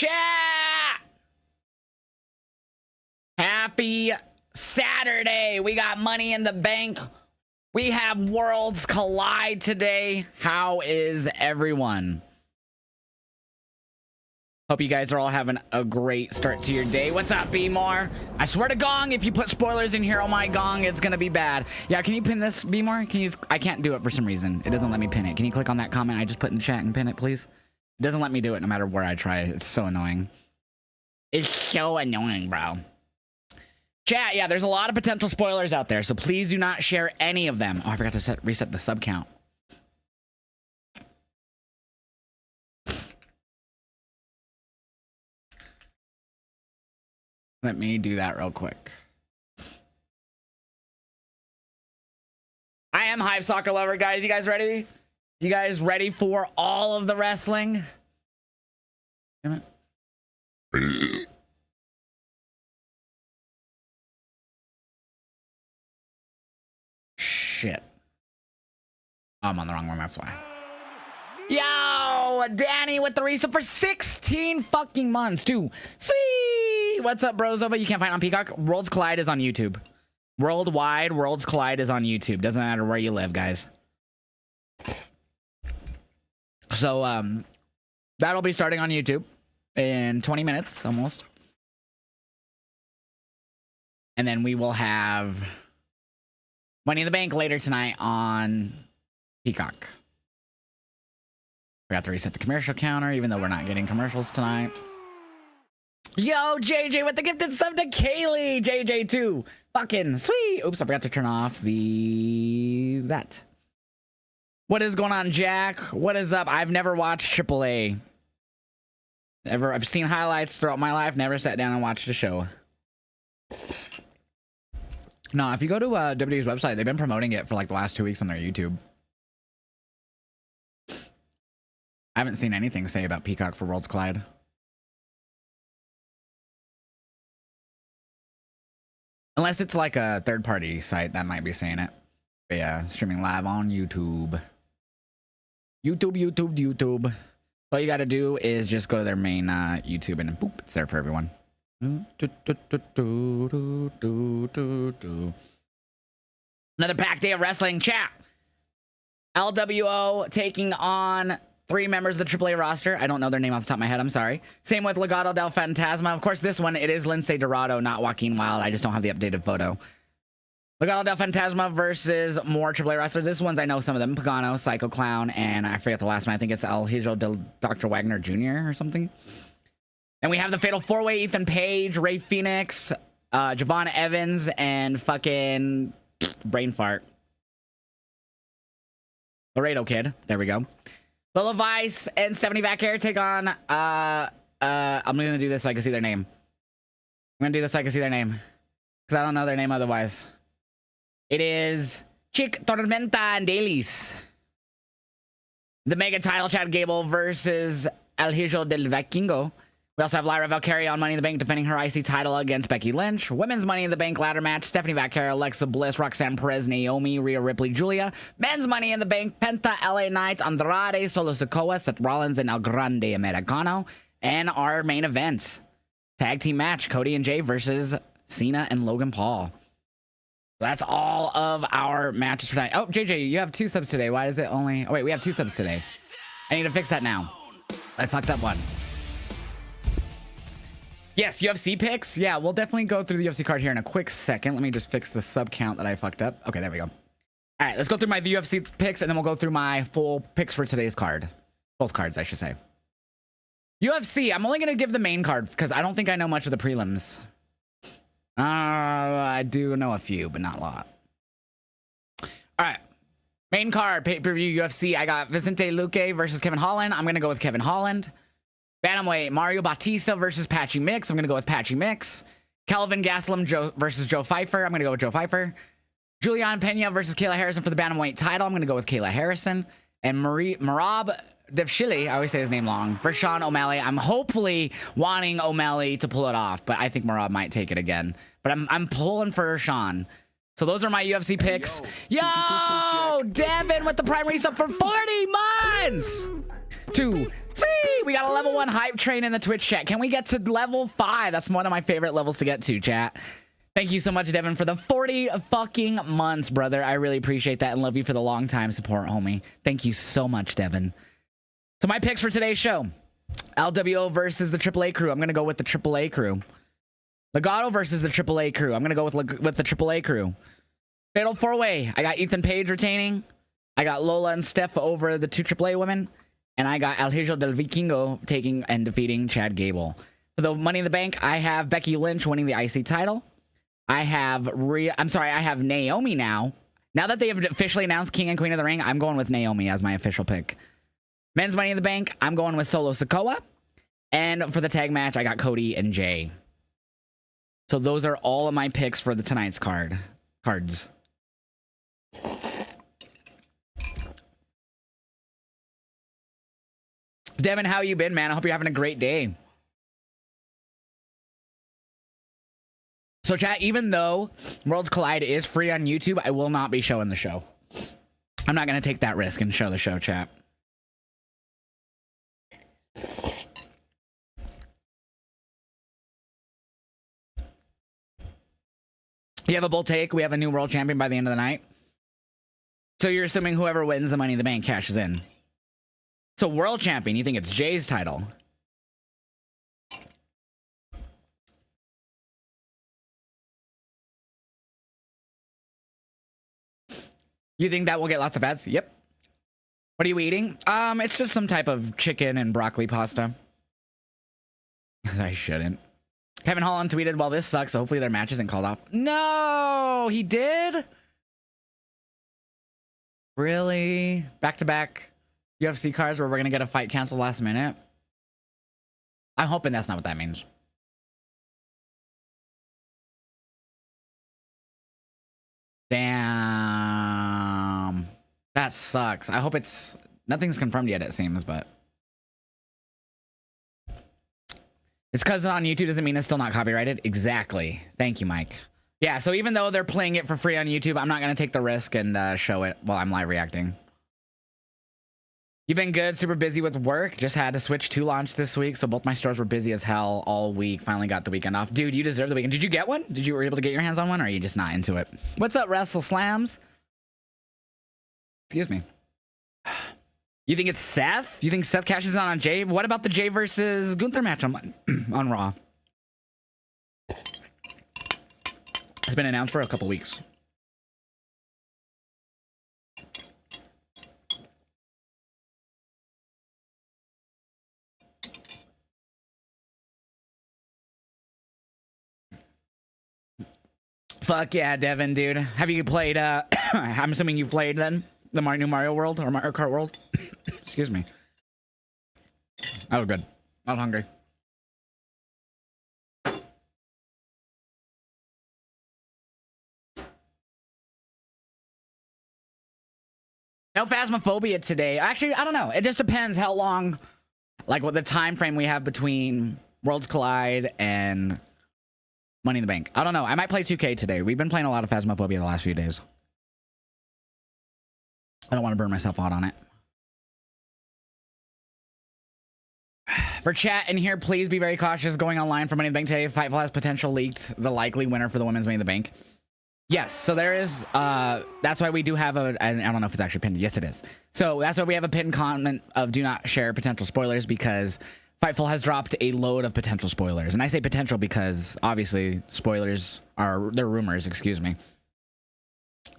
Chat! Happy Saturday. We got Money in the Bank. We have Worlds Collide today. How is everyone? Hope you guys are all having a great start to your day. What's up, B-More? I swear to Gong, if you put spoilers in here, oh my Gong, it's gonna be bad. Yeah, can you pin this, B-More? Can you? I can't do it for some reason. It doesn't let me pin it. Can you click on that comment I just put in the chat and pin it, please? It doesn't let me do it no matter where I try. It's so annoying. It's so annoying, bro. Chat, yeah, there's a lot of potential spoilers out there, so please do not share any of them. Oh, I forgot to reset the sub count. Let me do that real quick. I am Hive Soccer Lover, guys. You guys ready? You guys ready for all of the wrestling? Damn it. Shit. I'm on the wrong one, that's why. Yo, Danny with the resub for 16 fucking months, too. Sweet. What's up, Brozova? You can't find it on Peacock. Worlds Collide is on YouTube. Worldwide, Worlds Collide is on YouTube. Doesn't matter where you live, guys. So, that'll be starting on YouTube in 20 minutes, almost. And then we will have Money in the Bank later tonight on Peacock. Forgot to reset the commercial counter, even though we're not getting commercials tonight. Yo, JJ with the gifted sub to Kaylee. JJ too. Fucking sweet. Oops, I forgot to turn off that. What is going on, Jack? What is up? I've never watched AAA. I've seen highlights throughout my life. Never sat down and watched a show. No, if you go to WWE's website, they've been promoting it for like the last 2 weeks on their YouTube. I haven't seen anything say about Peacock for Worlds Collide. Unless it's like a third-party site that might be saying it. But yeah, streaming live on YouTube. YouTube. All you gotta do is just go to their main YouTube and boop, it's there for everyone. Another packed day of wrestling. Chat. LWO taking on 3 members of the AAA roster. I don't know their name off the top of my head. I'm sorry. Same with Legado del Fantasma. Of course, this one, it is Lince Dorado, not Joaquin Wilde. I just don't have the updated photo. Legado del Fantasma versus more AAA wrestlers. This one's, I know some of them. Pagano, Psycho Clown, and I forget the last one. I think it's El Hijo del Dr. Wagner Jr. or something. And we have the Fatal 4-Way, Ethan Page, Ray Phoenix, Javon Evans, and fucking brain fart. Laredo Kid. There we go. Lola Vice and Stephanie Vaquer take on, I'm gonna do this so I can see their name. I'm gonna do this so I can see their name. Because I don't know their name otherwise. It is Chick Tormenta and Dailies. The Mega Title, Chad Gable versus El Hijo del Vikingo. We also have Lyra Valkyria on Money in the Bank defending her IC title against Becky Lynch. Women's Money in the Bank ladder match, Stephanie Vaquer, Alexa Bliss, Roxanne Perez, Naomi, Rhea Ripley, Julia. Men's Money in the Bank, Penta, LA Knight, Andrade, Solo Sikoa, Seth Rollins, and El Grande Americano. And our main event, tag team match, Cody and Jay versus Cena and Logan Paul. That's all of our matches for tonight. Oh, JJ, you have 2 subs today. Why is it only... Oh, wait, we have 2 subs today. I need to fix that now. I fucked up one. Yes, UFC picks. Yeah, we'll definitely go through the UFC card here in a quick second. Let me just fix the sub count that I fucked up. Okay, there we go. All right, let's go through my UFC picks, and then we'll go through my full picks for today's card. Both cards, I should say. UFC, I'm only going to give the main card because I don't think I know much of the prelims. I do know a few, but not a lot. All right. Main card, pay-per-view UFC. I got Vicente Luque versus Kevin Holland. I'm going to go with Kevin Holland. Bantamweight, Mario Bautista versus Patchy Mix. I'm going to go with Patchy Mix. Kelvin Gastelum versus Joe Pfeiffer. I'm going to go with Joe Pfeiffer. Julian Pena versus Kayla Harrison for the Bantamweight title. I'm going to go with Kayla Harrison. And Marab Devshili, I always say his name long, for Sean O'Malley. I'm hopefully wanting O'Malley to pull it off, but I think Marab might take it again. But I'm pulling for Sean. So those are my UFC picks. Yo, Devin with the prime resub for 40 months. 2, 3. We got a level 1 hype train in the Twitch chat. Can we get to level 5? That's one of my favorite levels to get to, chat. Thank you so much, Devin, for the 40 fucking months, brother. I really appreciate that and love you for the long time support, homie. Thank you so much, Devin. So my picks for today's show. LWO versus the AAA crew. I'm going to go with the AAA crew. Legato versus the AAA crew. I'm going to go with the AAA crew. Fatal 4-way. I got Ethan Page retaining. I got Lola and Steph over the 2 AAA women. And I got El Hijo del Vikingo taking and defeating Chad Gable. For the Money in the Bank, I have Becky Lynch winning the IC title. I have I have Naomi now. Now that they have officially announced King and Queen of the Ring, I'm going with Naomi as my official pick. Men's Money in the Bank, I'm going with Solo Sikoa. And for the tag match, I got Cody and Jay. So those are all of my picks for the tonight's cards. Devin, how you been, man? I hope you're having a great day. So, chat, even though Worlds Collide is free on YouTube, I will not be showing the show. I'm not going to take that risk and show the show, chat. You have a bold take. We have a new world champion by the end of the night. So you're assuming whoever wins the Money in the Bank cashes in. So world champion, you think it's Jay's title? You think that will get lots of ads? Yep. What are you eating? It's just some type of chicken and broccoli pasta. I shouldn't. Kevin Holland tweeted, well, this sucks, so hopefully their match isn't called off. No, he did? Really? Back-to-back UFC cards where we're going to get a fight canceled last minute? I'm hoping that's not what that means. Damn. That sucks. I hope it's... Nothing's confirmed yet, it seems, but... It's because on YouTube doesn't mean it's still not copyrighted? Exactly. Thank you, Mike. Yeah, so even though they're playing it for free on YouTube, I'm not going to take the risk and show it while I'm live reacting. You've been good, super busy with work. Just had to switch to launch this week, so both my stores were busy as hell all week. Finally got the weekend off. Dude, you deserve the weekend. Did you get one? Did you were able to get your hands on one, or are you just not into it? What's up, Wrestle Slams? Excuse me. You think it's Seth? You think Seth cashes in on Jay? What about the Jay versus Gunther match on Raw? It's been announced for a couple weeks. Fuck yeah, Devin, dude. Have you played, I'm assuming you've played then? The new Mario World or Mario Kart World? Excuse me. That was good. I was hungry. No Phasmophobia today. Actually, I don't know. It just depends how long, like what the time frame we have between Worlds Collide and Money in the Bank. I don't know. I might play 2K today. We've been playing a lot of Phasmophobia the last few days. I don't want to burn myself out on it. For chat in here, please be very cautious going online for Money in the Bank today. Fightful has potential leaked the likely winner for the women's Money in the Bank. Yes, so there is, that's why we do have a, I don't know if it's actually pinned. Yes, it is. So that's why we have a pinned comment of do not share potential spoilers, because Fightful has dropped a load of potential spoilers. And I say potential because obviously spoilers are, they're rumors, excuse me.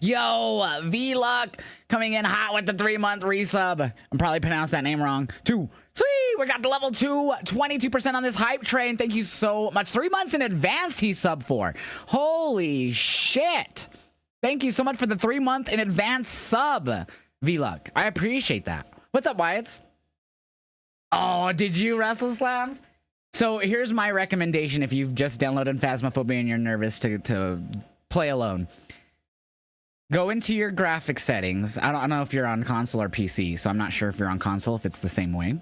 Yo, V-Luck coming in hot with the 3-month resub. I'm probably pronounced that name wrong. 2, 3, we got to level 2, 22% on this hype train. Thank you so much. 3 months in advance he subbed for. Holy shit. Thank you so much for the 3-month in advance sub, V-Luck. I appreciate that. What's up, Wyatt? Oh, did you Wrestle Slams? So here's my recommendation if you've just downloaded Phasmophobia and you're nervous to play alone. Go into your graphic settings. I don't know if you're on console or PC, so I'm not sure if you're on console, if it's the same way.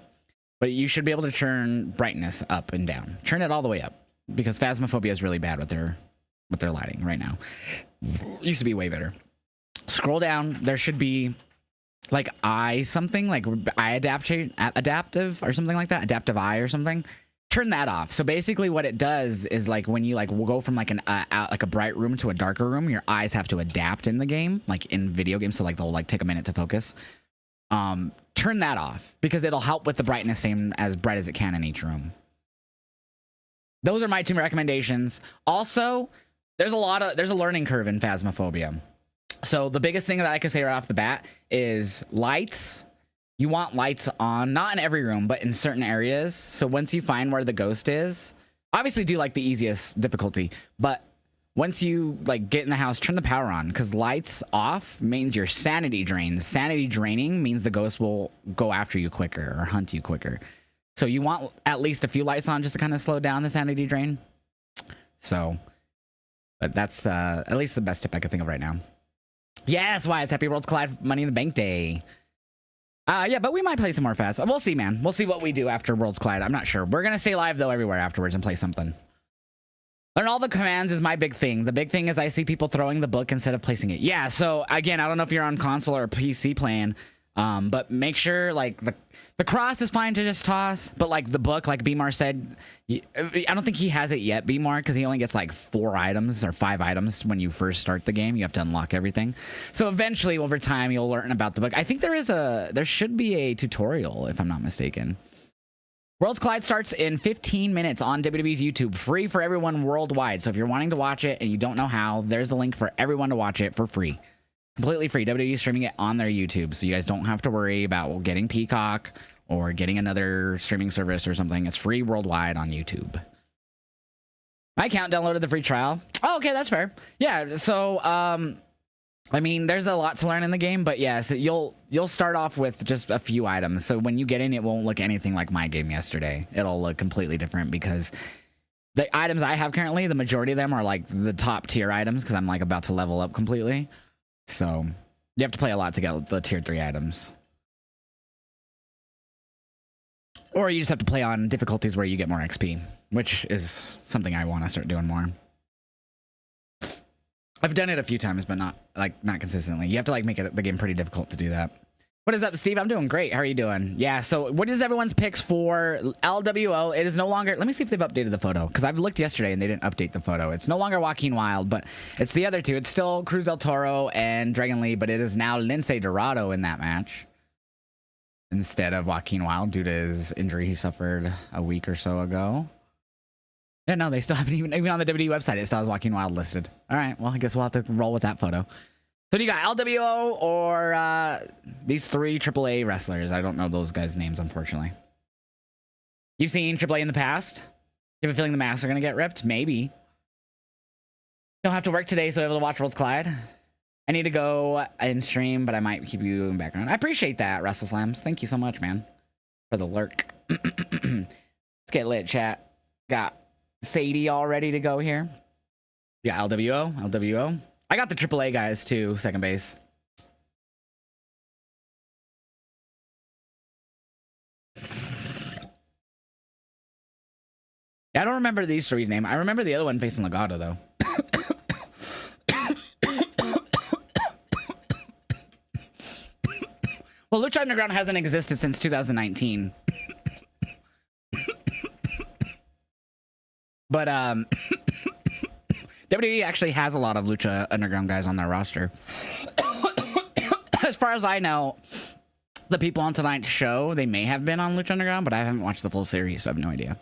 But you should be able to turn brightness up and down. Turn it all the way up, because Phasmophobia is really bad with their lighting right now. It used to be way better. Scroll down. There should be like eye something, like eye adaptive or something like that, adaptive eye or something. Turn that off. So basically what it does is like when you like will go from like an like a bright room to a darker room, your eyes have to adapt in the game, like in video games. So like they'll like take a minute to focus. Turn that off because it'll help with the brightness, same as bright as it can in each room. Those are my 2 recommendations. Also, there's a learning curve in Phasmophobia. So the biggest thing that I can say right off the bat is lights. You want lights on, not in every room, but in certain areas. So once you find where the ghost is, obviously do like the easiest difficulty, but once you like get in the house, turn the power on, because lights off means your sanity drains. Sanity draining means the ghost will go after you quicker or hunt you quicker. So you want at least a few lights on just to kind of slow down the sanity drain. So, but that's at least the best tip I could think of right now. Yes, why it's Happy Worlds Collide Money in the Bank Day. Yeah, but we might play some more fast. We'll see, man. We'll see what we do after Worlds Collide. I'm not sure. We're gonna stay live though everywhere afterwards and play something. Learn all the commands is my big thing. The big thing is I see people throwing the book instead of placing it. Yeah, so again, I don't know if you're on console or PC playing, but make sure like the cross is fine to just toss, but like the book, like Bmar said, I don't think he has it yet, Bmar, because he only gets like 4 items or 5 items when you first start the game. You have to unlock everything. So eventually, over time, you'll learn about the book. I think there should be a tutorial, if I'm not mistaken. Worlds Collide starts in 15 minutes on WWE's YouTube, free for everyone worldwide. So if you're wanting to watch it and you don't know how, there's the link for everyone to watch it for free. Completely free. WWE is streaming it on their YouTube, so you guys don't have to worry about getting Peacock or getting another streaming service or something. It's free worldwide on YouTube. My account downloaded the free trial. Oh, okay, that's fair. Yeah, so I mean, there's a lot to learn in the game, but yes, you'll start off with just a few items. So when you get in, it won't look anything like my game yesterday. It'll look completely different because the items I have currently, the majority of them are like the top tier items because I'm like about to level up completely. So you have to play a lot to get the tier 3 items. Or you just have to play on difficulties where you get more XP, which is something I want to start doing more. I've done it a few times, but not consistently. You have to like make the game pretty difficult to do that. What is up, Steve? I'm doing great. How are you doing? Yeah, so what is everyone's picks for LWO? It is no longer... Let me see if they've updated the photo, because I've looked yesterday and they didn't update the photo. It's no longer Joaquin Wilde, but it's the other two. It's still Cruz del Toro and Dragon Lee, but it is now Lince Dorado in that match instead of Joaquin Wilde due to his injury he suffered a week or so ago. Yeah, no, they still haven't even on the WWE website, it still has Joaquin Wilde listed. All right, well, I guess we'll have to roll with that photo. So do you got LWO or these 3 AAA wrestlers? I don't know those guys' names, unfortunately. You've seen AAA in the past? You have a feeling the masks are going to get ripped? Maybe. Don't have to work today, so I'm able to watch Worlds Collide. I need to go and stream, but I might keep you in the background. I appreciate that, Wrestle Slams. Thank you so much, man, for the lurk. Let's get lit, chat. Got Sadie all ready to go here. Yeah, LWO. I got the AAA guys too, second base. Yeah, I don't remember these 3's name. I remember the other one facing Legato though. Well, Lucha Underground hasn't existed since 2019. But WWE actually has a lot of Lucha Underground guys on their roster. As far as I know, the people on tonight's show, they may have been on Lucha Underground, but I haven't watched the full series, so I have no idea.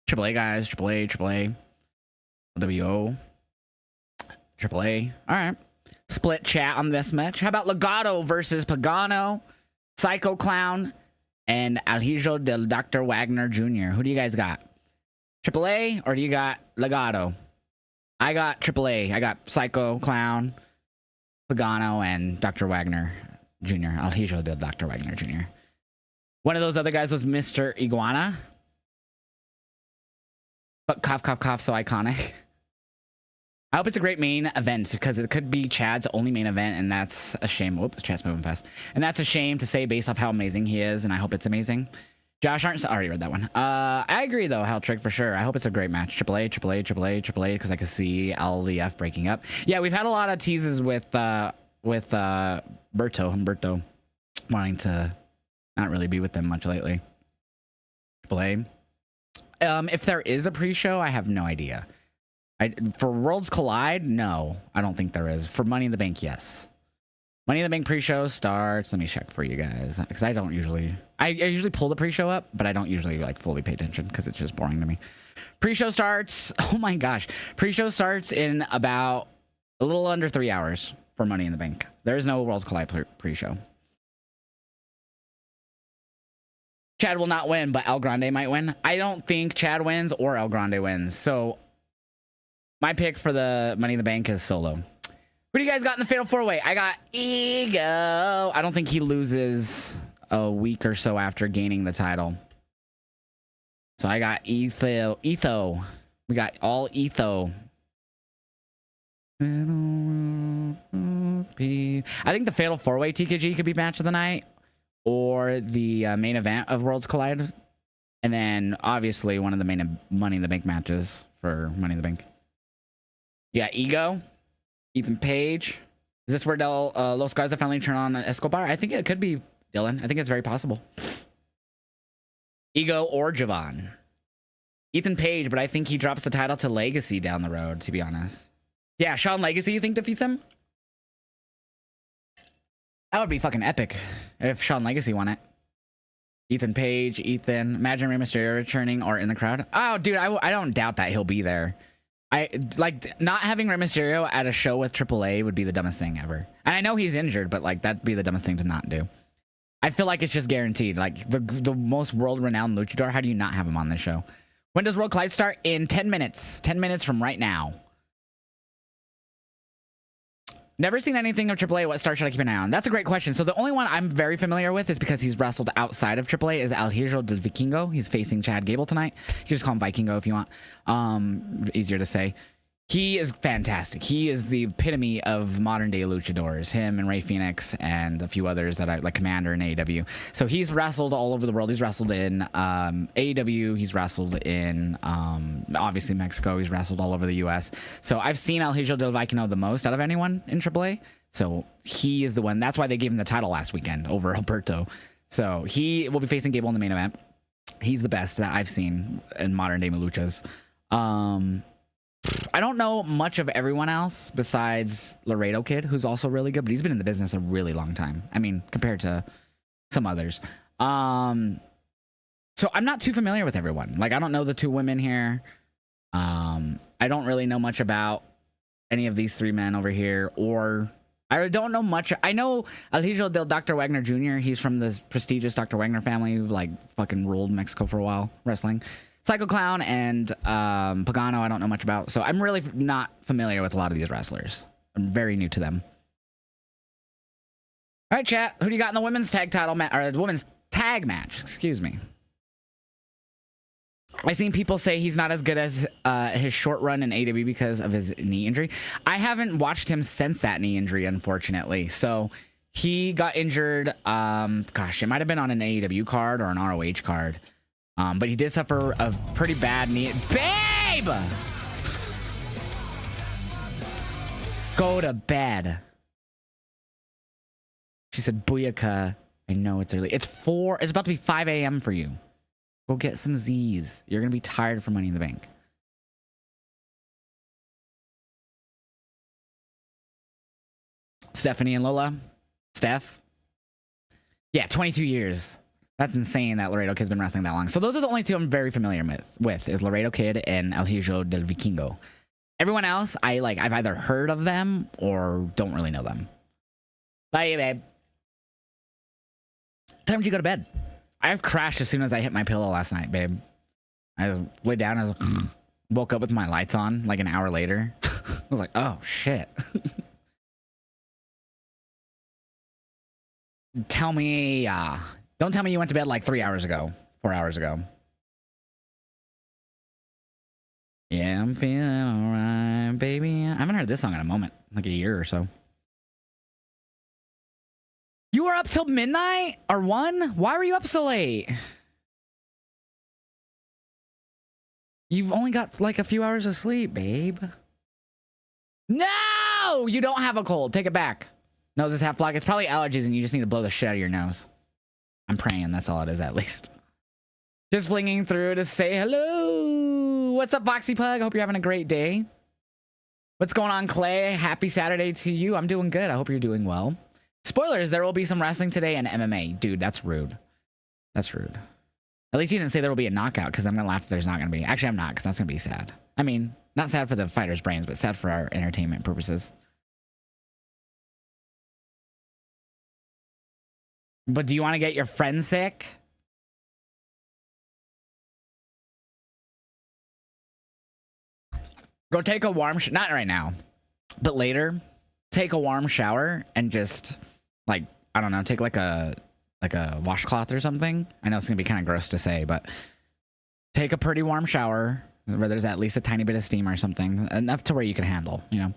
AAA guys, AAA, WO, AAA. All right. Split chat on this match. How about Legato versus Pagano, Psycho Clown, and Alhijo del Dr. Wagner Jr.? Who do you guys got? AAA or do you got Legato? I got AAA. I got Psycho Clown, Pagano, and Dr. Wagner Jr. Alhijo del Dr. Wagner Jr. One of those other guys was Mr. Iguana. But cough, cough, cough, so iconic. I hope it's a great main event because it could be Chad's only main event, and that's a shame. Whoops, chat's moving fast. And that's a shame to say based off how amazing he is, and I hope it's amazing. Josh Arndt, I already read that one. I agree though, Haltrick, for sure. I hope it's a great match. AAA, because I can see LDF breaking up. Yeah, we've had a lot of teases with Humberto. wanting to not really be with them much lately. AAA. If there is a pre-show, I have no idea. For Worlds Collide, no, I don't think there is. For Money in the Bank, yes. Money in the Bank pre-show starts. Let me check for you guys, because I don't usually. I usually pull the pre-show up, but I don't usually like fully pay attention because it's just boring to me. Pre-show starts. Oh my gosh, pre-show starts in about a little under 3 hours for Money in the Bank. There is no Worlds Collide pre-show. Chad will not win, but El Grande might win. I don't think Chad wins or El Grande wins. So my pick for the Money in the Bank is Solo. Who do you guys got in the Fatal 4-Way? I got Ego. I don't think he loses a week or so after gaining the title. So I got Etho. We got all Etho. I think the Fatal 4-Way TKG could be match of the night. Or the main event of Worlds Collide. And then, obviously, one of the main Money in the Bank matches for Money in the Bank. Yeah, Ego. Ethan Page. Is this where Los Garza finally turn on Escobar? I think it could be Dylan. I think it's very possible. Ego or Javon. Ethan Page, but I think he drops the title to Legacy down the road, to be honest. Yeah, Sean Legacy, you think defeats him? That would be fucking epic if Sean Legacy won it. Ethan Page, Ethan. Imagine Rey Mysterio returning or in the crowd. Oh, dude, I don't doubt that he'll be there. Like, not having Rey Mysterio at a show with AAA would be the dumbest thing ever. And I know he's injured, but, like, that'd be the dumbest thing to not do. I feel like it's just guaranteed. Like, the most world-renowned luchador, how do you not have him on this show? When does World Collide start? In 10 minutes. 10 minutes from right now. Never seen anything of AAA. What star should I keep an eye on? That's a great question. So the only one I'm very familiar with is because he's wrestled outside of AAA is El Hijo del Vikingo. He's facing Chad Gable tonight. You can just call him Vikingo if you want. Easier to say. He is fantastic. He is the epitome of modern day luchadors. Him and Rey Fenix and a few others that I like, Commander in AEW. So he's wrestled all over the world. He's wrestled in AEW. He's wrestled in obviously Mexico. He's wrestled all over the US. So I've seen El Hijo del Vikingo the most out of anyone in AAA. So he is the one. That's why they gave him the title last weekend over Alberto. So he will be facing Gable in the main event. He's the best that I've seen in modern day luchas. I don't know much of everyone else besides Laredo Kid, who's also really good, but he's been in the business a really long time. I mean, compared to some others. So I'm not too familiar with everyone. Like, I don't know the two women here. I don't really know much about any of these three men over here, or I don't know much. I know El Hijo del Dr. Wagner Jr. He's from this prestigious Dr. Wagner family who, like, fucking ruled Mexico for a while, wrestling. Psycho Clown and Pagano, I don't know much about. So I'm really not familiar with a lot of these wrestlers. I'm very new to them. All right, chat. Who do you got in the women's tag title match, or the women's tag match? Excuse me. I've seen people say he's not as good as his short run in AEW because of his knee injury. I haven't watched him since that knee injury, unfortunately. So he got injured. Gosh, it might have been on an AEW card or an ROH card. But he did suffer a pretty bad knee. Babe! Go to bed. She said, Booyaka. I know it's early. It's about to be 5 a.m. for you. Go get some Z's. You're going to be tired from Money in the Bank. Stephanie and Lola. Steph. Yeah, 22 years. That's insane that Laredo Kid's been wrestling that long. So those are the only two I'm very familiar with is Laredo Kid and El Hijo del Vikingo. Everyone else, I've either heard of them or don't really know them. Bye, babe. What time did you go to bed? I've crashed as soon as I hit my pillow last night, babe. I just laid down and woke up with my lights on like an hour later. I was like, oh, shit. Tell me, don't tell me you went to bed like 4 hours ago. Yeah, I'm feeling alright, baby. I haven't heard this song in a moment, like a year or so. You were up till midnight or 1? Why were you up so late? You've only got like a few hours of sleep, babe. No! You don't have a cold. Take it back. Nose is half blocked. It's probably allergies and you just need to blow the shit out of your nose. I'm praying that's all it is, at least. Just flinging through to say hello. What's up, Foxy Pug? Hope you're having a great day. What's going on, Clay? Happy Saturday to you. I'm doing good. I hope you're doing well. Spoilers, there will be some wrestling today and MMA. Dude, that's rude. That's rude. At least you didn't say there will be a knockout, because I'm going to laugh if there's not going to be. Actually, I'm not, because that's going to be sad. I mean, not sad for the fighters' brains, but sad for our entertainment purposes. But do you want to get your friend sick? Go take a warm not right now, but later, take a warm shower and just, like, I don't know, take like a washcloth or something. I know it's gonna be kind of gross to say, but take a pretty warm shower where there's at least a tiny bit of steam or something, enough to where you can handle, you know,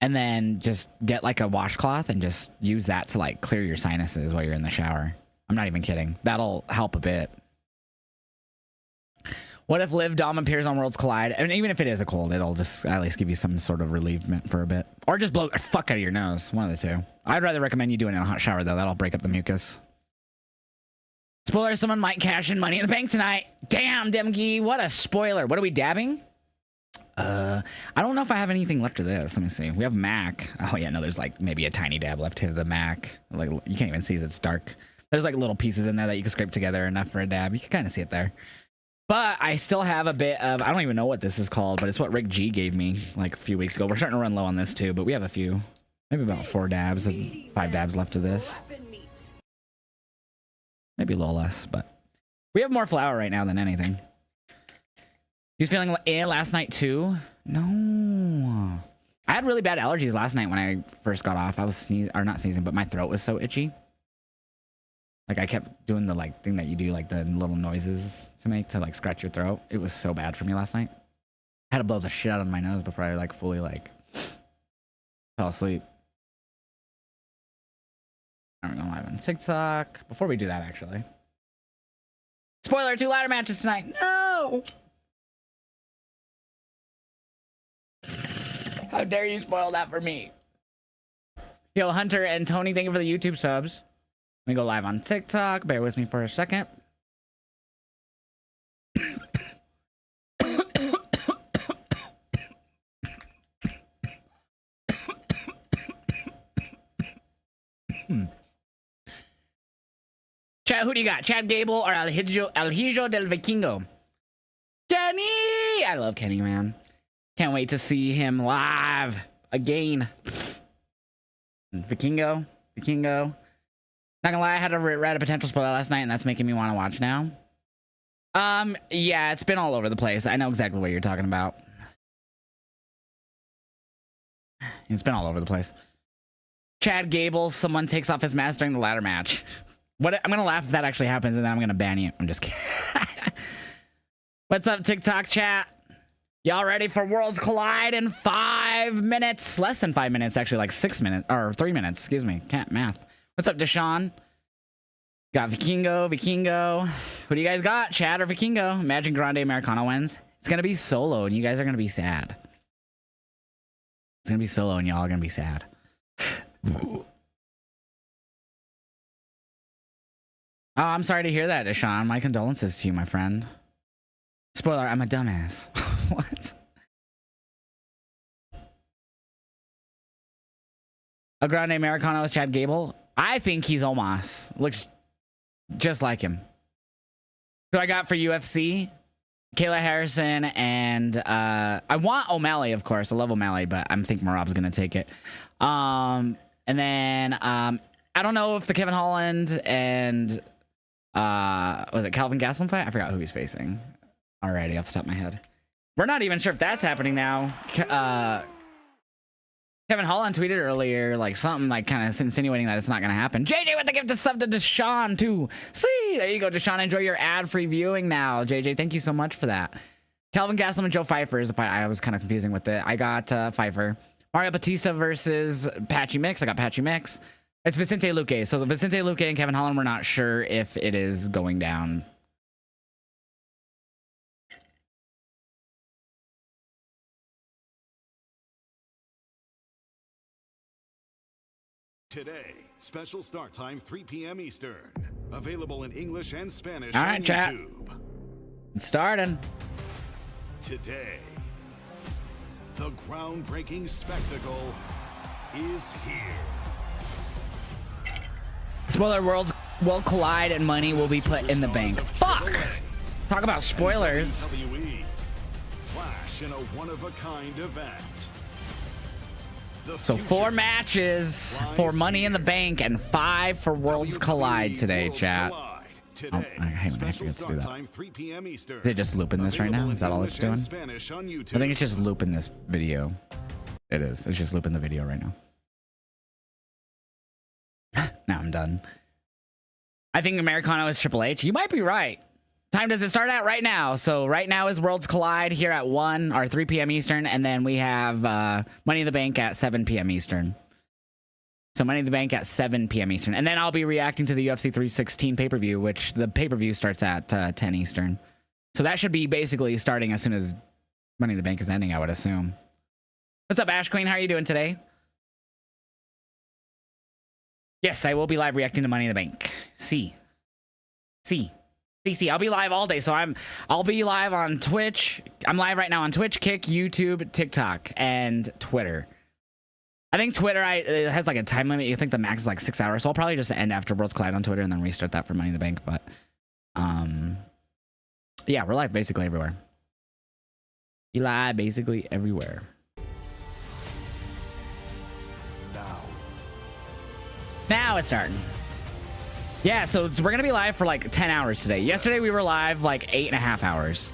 and then just get like a washcloth and just use that to like clear your sinuses while you're in the shower. I'm not even kidding. That'll help a bit. What if Liv Dom appears on Worlds Collide? I mean, even if it is a cold, it'll just at least give you some sort of relievement for a bit. Or just blow the fuck out of your nose. One of the two. I'd rather recommend you doing it in a hot shower, though. That'll break up the mucus. Spoiler, someone might cash in Money in the Bank tonight. Damn, Demge, what a spoiler. What are we dabbing? I don't know if I have anything left of this. Let me see. We have Mac. Oh, yeah, no, there's like maybe a tiny dab left of the Mac. Like, you can't even see as it's dark. There's like little pieces in there that you can scrape together enough for a dab. You can kind of see it there. But I still have a bit of, I don't even know what this is called, but it's what Rick G gave me like a few weeks ago. We're starting to run low on this too, but we have a few, maybe about 4 dabs and 5 dabs left of this. Maybe a little less, but we have more flour right now than anything. He was feeling ill last night too? No. I had really bad allergies last night when I first got off. I was sneezing, or not sneezing, but my throat was so itchy. Like, I kept doing the, like, thing that you do, like, the little noises to make to, like, scratch your throat. It was so bad for me last night. I had to blow the shit out of my nose before I, like, fully, like, fell asleep. I'm going live on TikTok. Before we do that, actually. Spoiler, 2 ladder matches tonight. No! How dare you spoil that for me? Yo, Hunter and Tony, thank you for the YouTube subs. Let me go live on TikTok. Bear with me for a second. Chad, who do you got? Chad Gable or Alhijo del Vikingo? Kenny! I love Kenny, man. Can't wait to see him live again. Vikingo. Not gonna lie, I had to read a potential spoiler last night, and that's making me want to watch now. Yeah, it's been all over the place. I know exactly what you're talking about. It's been all over the place. Chad Gable, someone takes off his mask during the ladder match. What? I'm gonna laugh if that actually happens, and then I'm gonna ban you. I'm just kidding. What's up, TikTok chat? Y'all ready for Worlds Collide in 5 minutes? Less than 5 minutes, actually, like 6 minutes, or 3 minutes, excuse me. Can't math. What's up, Deshaun? Got Vikingo. Who do you guys got? Chad or Vikingo? Imagine Grande Americano wins. It's gonna be solo, and you guys are gonna be sad. It's gonna be solo, and y'all are gonna be sad. Oh, I'm sorry to hear that, Deshaun. My condolences to you, my friend. Spoiler, I'm a dumbass. What? A Grande Americano is Chad Gable? I think he's Omos. Looks just like him. Who I got for UFC? Kayla Harrison and I want O'Malley, of course. I love O'Malley, but I think Marab's gonna take it. And then I don't know if the Kevin Holland and was it Calvin Gastelum fight? I forgot who he's facing already off the top of my head. We're not even sure if that's happening now. Kevin Holland tweeted earlier, like something like kind of insinuating that it's not going to happen. JJ with the gift of sub to Deshaun too. See, there you go, Deshaun. Enjoy your ad-free viewing now. JJ, thank you so much for that. Calvin Gastelum and Joe Pfeiffer is a fight. I was kind of confusing with it. I got Pfeiffer. Mario Batista versus Patchy Mix. I got Patchy Mix. It's Vicente Luque. So the Vicente Luque and Kevin Holland, we're not sure if it is going down. Today, special start time 3 p.m. Eastern. Available in English and Spanish All on right, chat. YouTube. It's starting. Today, the groundbreaking spectacle is here. Spoiler: worlds will collide and money will be put in the bank. Fuck! Talk about spoilers. WWE clash in a one-of-a-kind event. So 4 matches for Money in the Bank and 5 for Worlds Collide today, chat. Oh, I hate when I forget to do that. Is it just looping this right now? Is that all it's doing? I think it's just looping this video. It is. It's just looping the video right now. Now I'm done. I think Americano is Triple H. You might be right. Time does it start at right now? So right now is Worlds Collide here at 1 or 3 p.m. Eastern, and then we have Money in the Bank at 7 p.m. Eastern. So Money in the Bank at 7 p.m. Eastern, and then I'll be reacting to the UFC 316 pay-per-view, which the pay-per-view starts at 10 Eastern. So that should be basically starting as soon as Money in the Bank is ending, I would assume. What's up, Ash Queen? How are you doing today? Yes, I will be live reacting to Money in the Bank. See, I'll be live all day. So I'll be live on Twitch. I'm live right now on Twitch, Kick, YouTube, TikTok, and Twitter. I think Twitter it has like a time limit. You think the max is like 6 hours. So I'll probably just end after Worlds Collide on Twitter and then restart that for Money in the Bank. But yeah, we're live basically everywhere. Be live basically everywhere. Now it's starting. Yeah, so we're going to be live for like 10 hours today. Yesterday we were live like 8.5 hours.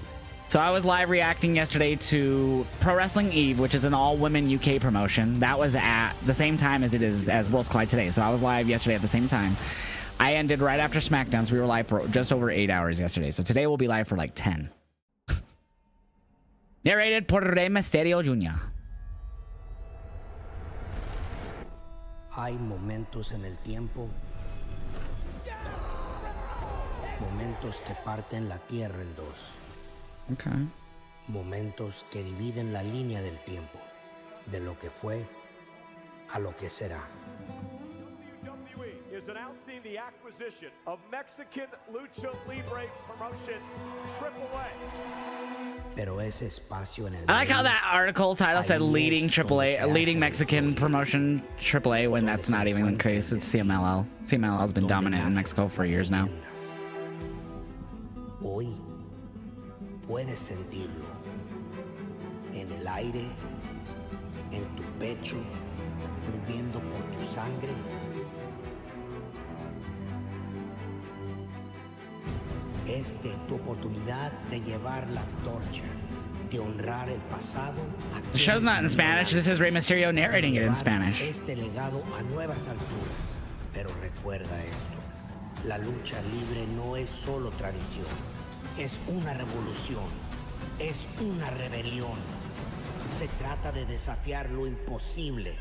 So I was live reacting yesterday to Pro Wrestling Eve, which is an all-women UK promotion. That was at the same time as it is as Worlds Collide today. So I was live yesterday at the same time. I ended right after SmackDown, so we were live for just over 8 hours yesterday. So today we'll be live for like 10. Narrated por Rey Mysterio Jr. Hay momentos en el tiempo, momentos que parten la tierra en dos. Okay. Momentos que dividen la línea del tiempo, de lo que fue a lo que será. WWE is announcing the acquisition of Mexican Lucha Libre promotion AAA. Pero ese espacio en el I like how that article title said leading AAA, leading Mexican promotion AAA, when that's not even the case. It's CMLL. CMLL has been dominant in Mexico for years now. Hoy puedes sentirlo en el aire, en tu pecho, fluyendo por tu sangre. Esta es tu oportunidad de llevar la antorcha, de honrar el pasado. The show's not in Spanish. This is Rey Mysterio narrating it in Spanish. Este legado a nuevas alturas. Pero recuerda esto: la lucha libre no es solo tradición, es una revolución, es una rebelión. Se trata de desafiar lo imposible.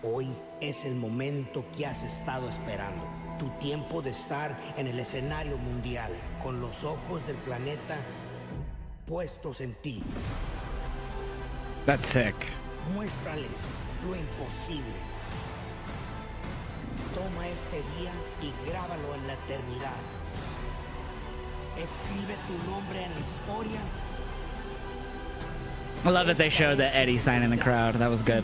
Hoy es el momento que has estado esperando. Tu tiempo de estar en el escenario mundial, con los ojos del planeta puestos en ti. That's sick. Muéstrales lo imposible. Toma este día y grábalo en la eternidad. Escribe tu nombre en la historia. I love that they showed the Eddie sign in the crowd. That was good.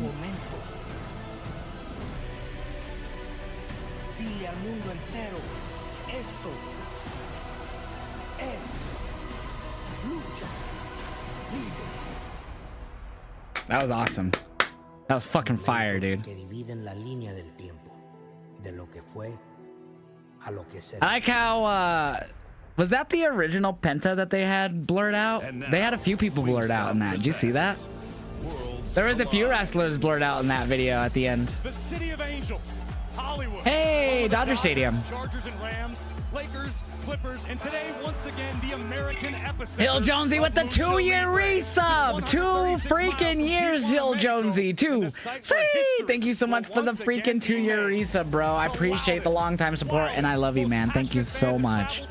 Dile al mundo entero, esto es lucha libre. That was awesome. That was fucking fire, dude. Que dividen la línea del tiempo, de lo que fue a lo que será. I like how, was that the original Penta that they had blurred out? They had a few people blurred out in that. Did you see that? There was a few wrestlers blurred out in that video at the end. The City of Angels, Hollywood. Hey, Dodger Stadium. Chargers and Rams, Lakers, Clippers, and today, once again, the American epicenter. Hill Jonesy with the 2-year resub. 2 freaking years, Hill Jonesy. 2. See? Thank you so much for the freaking 2-year resub, bro. I appreciate the long time support, and I love you, man. Thank you so much.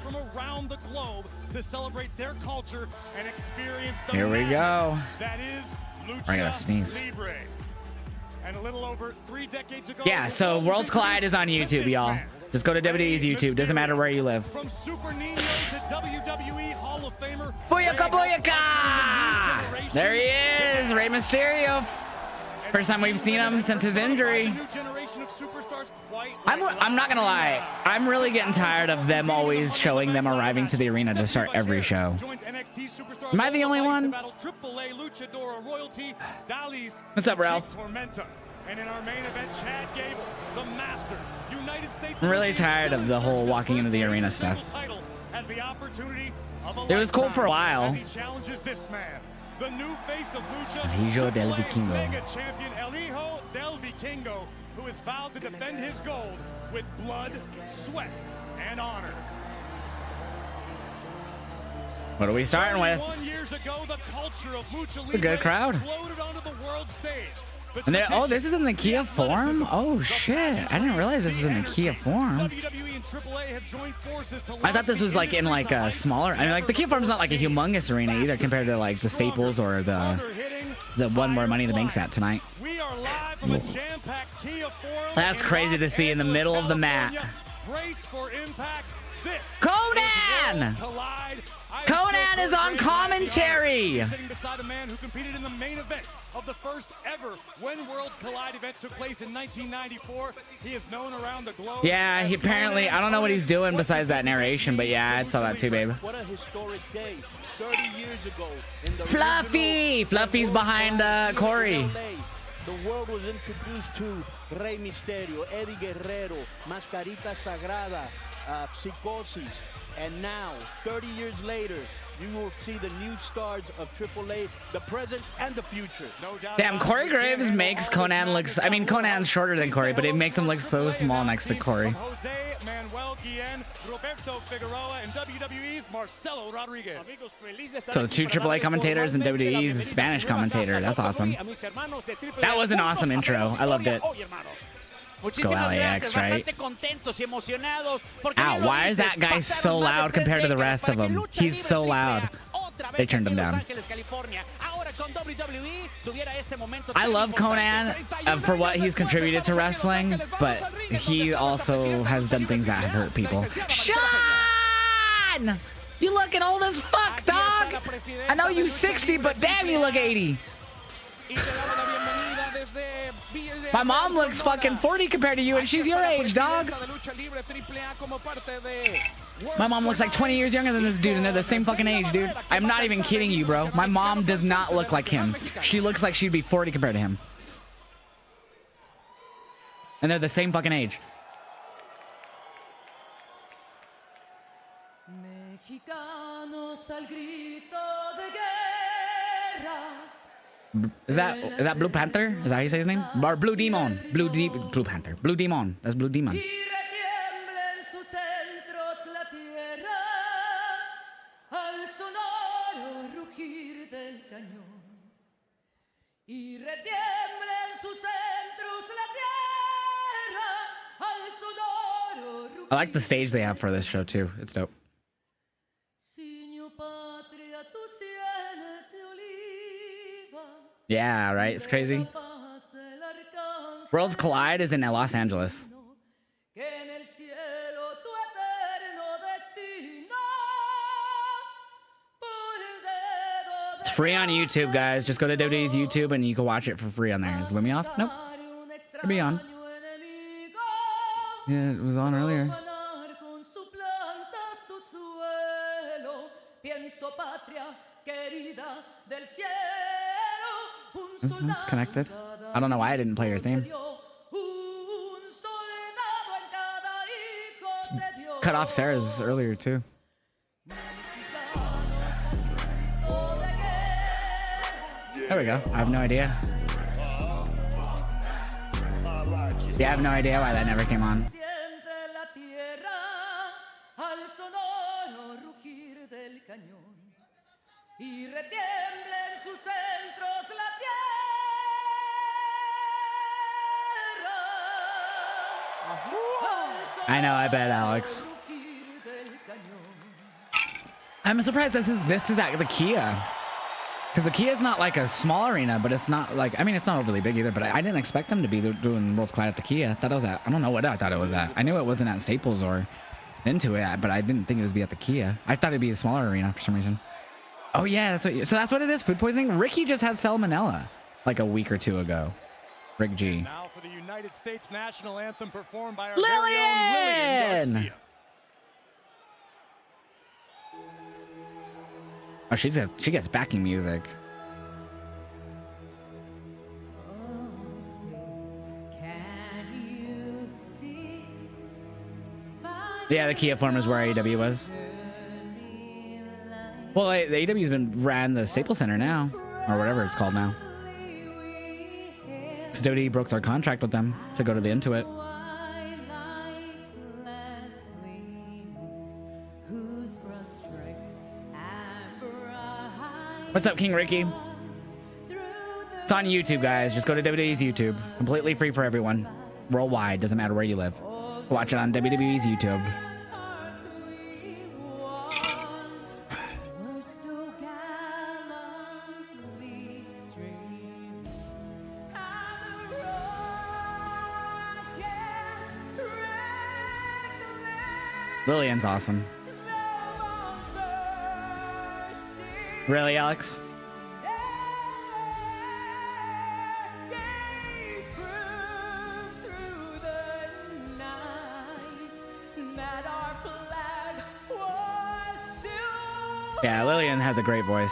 The globe to celebrate their culture and experience the Here we go. That is Lucha I gotta sneeze. Libre. And a little over 3 decades ago, Yeah, so Worlds Collide is on YouTube, y'all. Just go to WWE's YouTube. Doesn't matter where you live. From Super Nino to WWE Hall of Famer. Booyaka, booyaka! There he is, Rey Mysterio. First time we've seen him since his injury. I'm not gonna lie, I'm really getting tired of them always showing them arriving to the arena to start every show. Am I the only one? What's up, Ralph? And in our main event, Chad Gable, the master, United States. I'm really tired of the whole walking into the arena stuff. It was cool for a while. The new face of Lucha, El Hijo del Vikingo. Mega champion El Hijo del Vikingo, who has vowed to defend his gold with blood, sweat, and honor. What are we starting with? 1 years ago, the culture of Lucha A good crowd. exploded onto the world stage. And oh, this is in the Kia form? Oh shit, I didn't realize this was in the Kia form. I thought this was like in like a smaller, I mean like the Kia form's not like a humongous arena either compared to like the Staples or the one where Money in the Bank's at tonight. That's crazy to see in the middle of the mat. Conan! Conan is on commentary! Sitting beside a man who competed in the main event of the first ever When Worlds Collide event took place in 1994. He is known around the globe. Yeah, he apparently, I don't know what he's doing besides that narration, but yeah, I saw that too, babe. What a historic day. 30 years ago. Fluffy! Fluffy's behind Corey. The world was introduced to Rey Mysterio, Eddie Guerrero, Mascarita Sagrada, Psicosis, and now, 30 years later, you will see the new stars of AAA, the present and the future. No doubt. Damn, Corey Graves makes Conan look, I mean, Conan's shorter than Corey, but it makes him look so small next to Corey. Jose Manuel Guillen, Roberto Figueroa, and WWE's Marcelo Rodriguez. So 2 AAA commentators and WWE's Spanish commentator. That's awesome. That was an awesome intro. I loved it. Let's go LAX, right? Ow, why is that guy so loud compared to the rest of them? He's so loud. They turned him down. I love Conan for what he's contributed to wrestling, but he also has done things that have hurt people. Sean! You looking old as fuck, dog! I know you 60, but damn, you look 80. My mom looks fucking 40 compared to you, and she's your age, dog. My mom looks like 20 years younger than this dude, and they're the same fucking age, dude. I'm not even kidding you, bro. My mom does not look like him. She looks like she'd be 40 compared to him. And they're the same fucking age. Is that Blue Panther? Is that how you say his name? Or Blue Demon? Blue Panther. Blue Demon. That's Blue Demon. I like the stage they have for this show too. It's dope. Yeah, right? It's crazy. Worlds Collide is in Los Angeles. It's free on YouTube, guys. Just go to WWE's YouTube and you can watch it for free on there. Is Let Me Off? Nope. It'll be on. Yeah, it was on earlier. It's connected. I don't know why I didn't play your theme. Cut off Sarah's earlier too. There we go. I have no idea. Yeah, I have no idea why that never came on. I know, I bet, Alex. I'm surprised this is at the Kia. Because the Kia is not like a small arena, but it's not like, I mean, it's not overly big either, but I didn't expect them to be doing Worlds Collide at the Kia. I thought it was at, I don't know what I thought it was at. I knew it wasn't at Staples or into it, but I didn't think it would be at the Kia. I thought it'd be a smaller arena for some reason. Oh yeah, that's what so that's what it is, food poisoning? Ricky just had salmonella like a week or two ago. Rick G. Now for the United States national anthem performed by our Lillian! very own Lillian Garcia. Oh, she gets backing music. Yeah, the Kia Forum is where AEW was. Well, the AEW's been ran the Staples Center now, or whatever it's called now. Because WWE broke their contract with them to go to the Intuit. What's up, King Ricky? It's on YouTube, guys. Just go to WWE's YouTube. Completely free for everyone. Worldwide. Doesn't matter where you live. Watch it on WWE's YouTube. Lillian's awesome. Really, Alex? Yeah, Lillian has a great voice.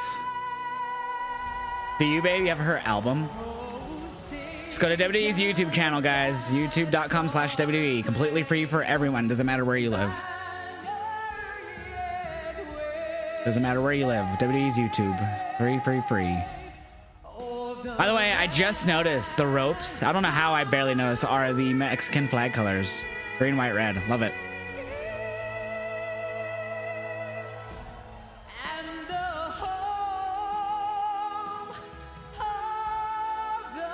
Do you, baby, have her album? Just go to WWE's YouTube channel, guys. YouTube.com/WWE. Completely free for everyone. Doesn't matter where you live. Doesn't matter where you live. WWE's YouTube. Free, free, free. By the way, I just noticed the ropes. I don't know how I barely noticed. Are the Mexican flag colors. Green, white, red. Love it.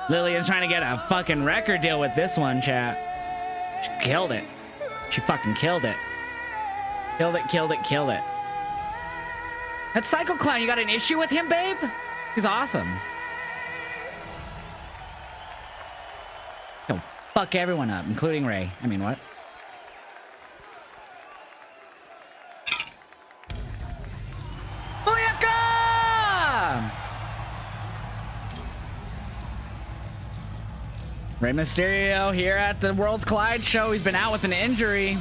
Lillian's trying to get a fucking record deal with this one, chat. She killed it. She fucking killed it. Killed it, killed it, killed it. That Psycho Clown, you got an issue with him, babe? He's awesome. He'll fuck everyone up, including Ray. I mean, what? Booyaka! Rey Mysterio here at the Worlds Collide show. He's been out with an injury.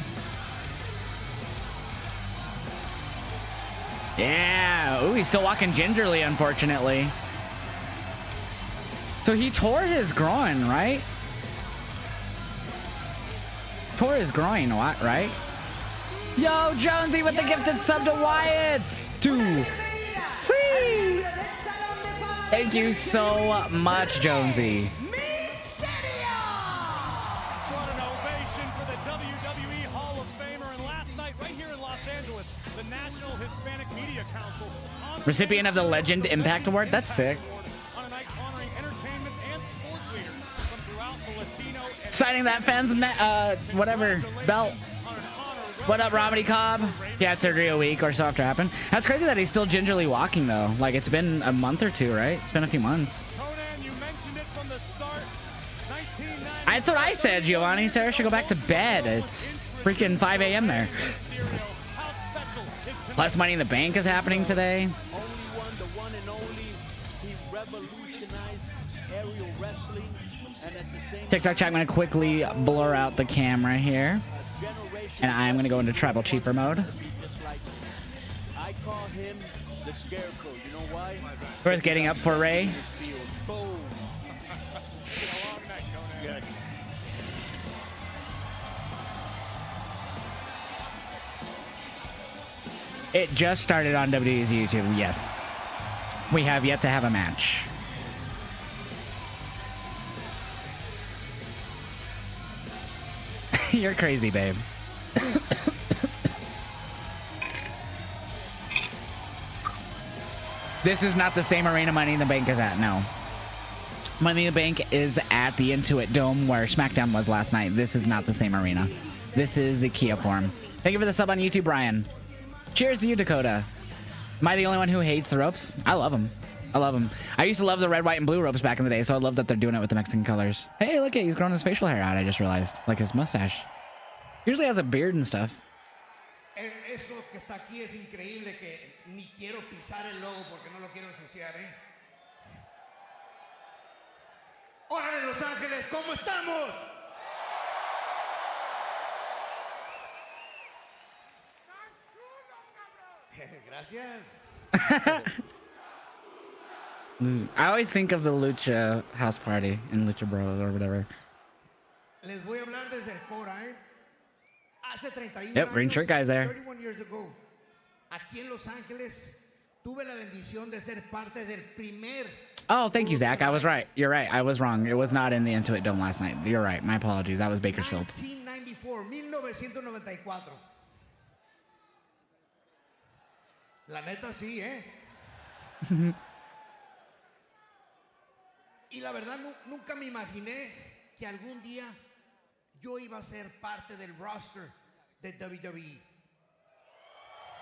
Yeah. Ooh, he's still walking gingerly, unfortunately. So he tore his groin, right? Tore his groin, what, right? Yo, Jonesy with the gifted sub to Wyatt's. 2. See? Thank you so much, Jonesy. Recipient of the Legend Impact Award. That's sick. Signing that fans whatever belt. What up, Romney Cobb? He had surgery a week or so after it happened. That's crazy that he's still gingerly walking though. Like it's been a month or two, right? It's been a few months. That's what I said, Giovanni. Sarah should go back to bed. It's freaking 5 a.m. there. Plus Money in the Bank is happening today. TikTok chat, I'm going to quickly blur out the camera here. And I'm going to go into Tribal Cheaper mode. I call him the Scarecrow. You know why? Worth getting up for, Ray. It just started on WWE's YouTube, yes. We have yet to have a match. You're crazy, babe. This is not the same arena Money in the Bank is at, no. Money in the Bank is at the Intuit Dome where SmackDown was last night. This is not the same arena. This is the Kia Forum. Thank you for the sub on YouTube, Brian. Cheers to you, Dakota. Am I the only one who hates the ropes? I love them. I love them. I used to love the red, white, and blue ropes back in the day, so I love that they're doing it with the Mexican colors. Hey, look at, he's growing his facial hair out, I just realized. Like his mustache. Usually has a beard and stuff. Eso que está aquí es increíble que ni quiero pisar el logo porque no lo quiero ensuciar, ¿eh? ¡Órale, Los Ángeles! ¿Cómo estamos? Gracias. I always think of the Lucha house party in Lucha Bros or whatever. Les voy a hablar desde el Cora, ¿eh? Hace 31 Yep, green años, shirt guys there. 31 years ago, aquí en Los Ángeles, tuve la bendición de ser parte del primer. Oh, thank you, Zach. I was right. You're right. I was wrong. It was not in the Intuit Dome last night. You're right. My apologies. That was Bakersfield. 1994. La neta sí, ¿eh? Y la verdad nunca me imaginé que algún día yo iba a ser parte del roster de WWE.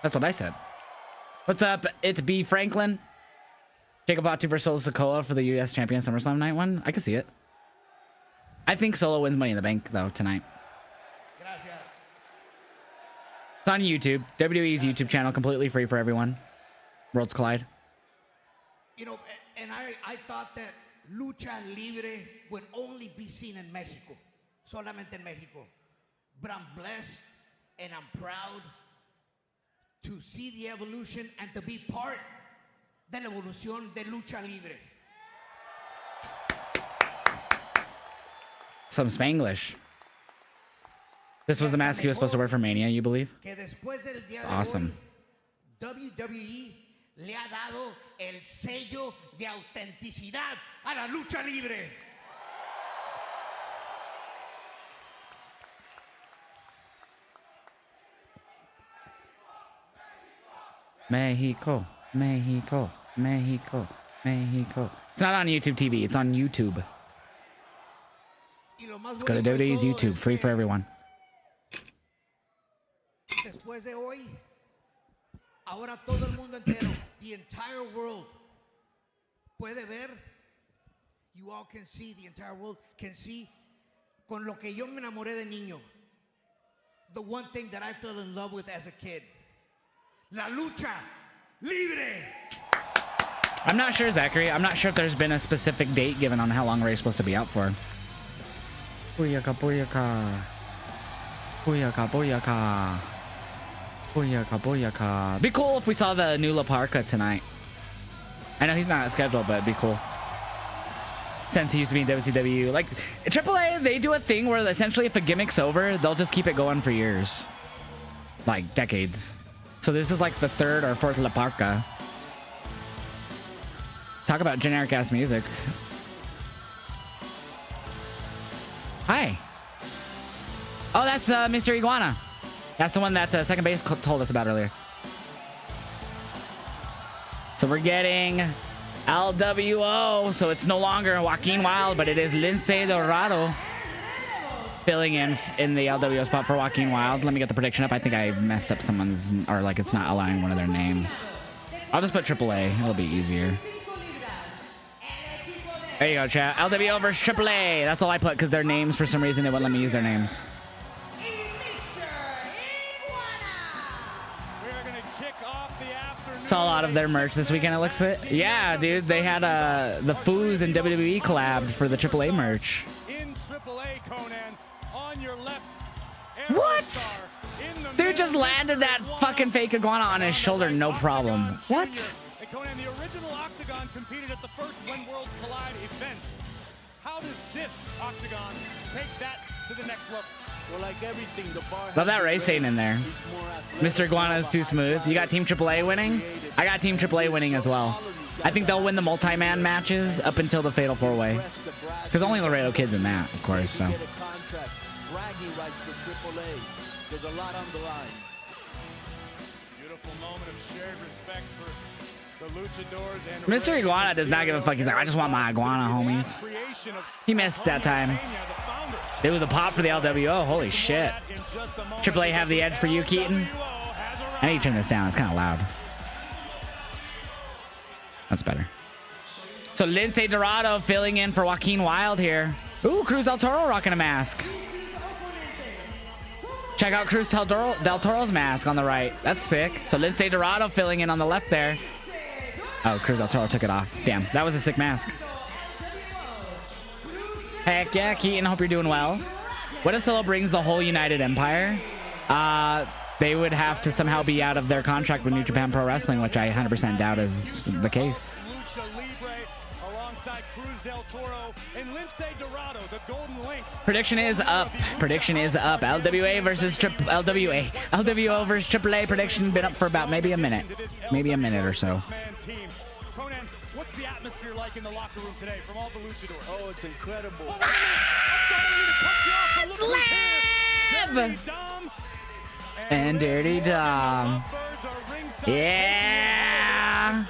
That's what I said. What's up? It's B. Franklin. Jacob Batu versus Solo Sikoa for the U.S. Champion SummerSlam Night 1. I can see it. I think Solo wins Money in the Bank, though, tonight. Gracias. It's on YouTube. WWE's YouTube channel, completely free for everyone. Worlds Collide. You know, and I thought that Lucha Libre would only be seen in Mexico. Solamente en Mexico. But I'm blessed and I'm proud to see the evolution and to be part de la evolución de Lucha Libre. Some Spanglish. This was the mask he was supposed to wear for Mania, you believe? Que después del día de Awesome. hoy, WWE le ha dado el sello de autenticidad a la lucha libre. Mexico, Mexico, Mexico, Mexico. It's not on YouTube TV. It's on YouTube. Let's go to WWE's YouTube. Free for everyone. Después de hoy, ahora todo el mundo entero, the entire world, puede ver. You all can see, the entire world can see, con lo que yo me enamoré de niño. The one thing that I fell in love with as a kid. La lucha libre. I'm not sure, Zachary. I'm not sure if there's been a specific date given on how long Ray's supposed to be out for. Booyaka, booyaka. Booyaka, booyaka. Booyaka, booyaka. Be cool if we saw the new La Parca tonight. I know he's not scheduled, but it'd be cool. Since he used to be in WCW. Like, AAA, they do a thing where essentially if a gimmick's over, they'll just keep it going for years. Like, decades. So this is like the third or fourth La Parca. Talk about generic ass music. Hi. Oh, that's Mr. Iguana. That's the one that second base told us about earlier. So we're getting LWO. So it's no longer Joaquin Wilde, but it is Lince Dorado filling in the LWO spot for Joaquin Wilde. Let me get the prediction up. I think I messed up someone's, or like it's not allowing one of their names. I'll just put AAA. It'll be easier. There you go, chat. LWO versus AAA. That's all I put because their names, for some reason, they wouldn't let me use their names. Saw a lot of their merch this weekend, it looks like. Yeah, dude. They had the Foos and WWE collabed for the AAA merch. In AAA, Conan, on your left. What? Dude just landed that fucking fake iguana on his shoulder, no problem. What? And Conan, the original Octagon competed at the first When Worlds Collide event. How does this Octagon take that to the next level? Well, like everything, the bar Love that Ray saying in there. Mr. Iguana is too smooth. You got Team AAA winning? I got Team AAA winning as well. I think they'll win the multi-man matches up until the Fatal 4-Way. Because only Laredo Kid's in that, of course, so. Bragging rights for AAA. There's a lot on the line. Beautiful moment of shared respect for the luchadors and Mr. Iguana does not give a fuck. He's like, I just want my iguana, homies. He missed that time. They were the pop for the LWO. Holy shit. AAA have the edge for you, Keaton. I need to turn this down. It's kind of loud. That's better. So Lince Dorado filling in for Joaquin Wilde here. Ooh, Cruz del Toro rocking a mask. Check out Cruz del Toro's mask on the right. That's sick. So Lince Dorado filling in on the left there. Oh, Cruz del Toro took it off. Damn, that was a sick mask. Heck yeah, Keaton, hope you're doing well. What if Solo brings the whole United Empire? They would have to somehow be out of their contract with New Japan Pro Wrestling, which I 100% doubt is the case. Lucha Libre alongside Cruz del Toro and Lince Dorado, the Golden Links. Prediction is up. Prediction is up. LWO versus LWO versus AAA prediction been up for about maybe a minute or so. Conan, what's the atmosphere like in the locker room today from all the luchadors? Oh, it's incredible. Slab! And Dirty Dom. Yeah!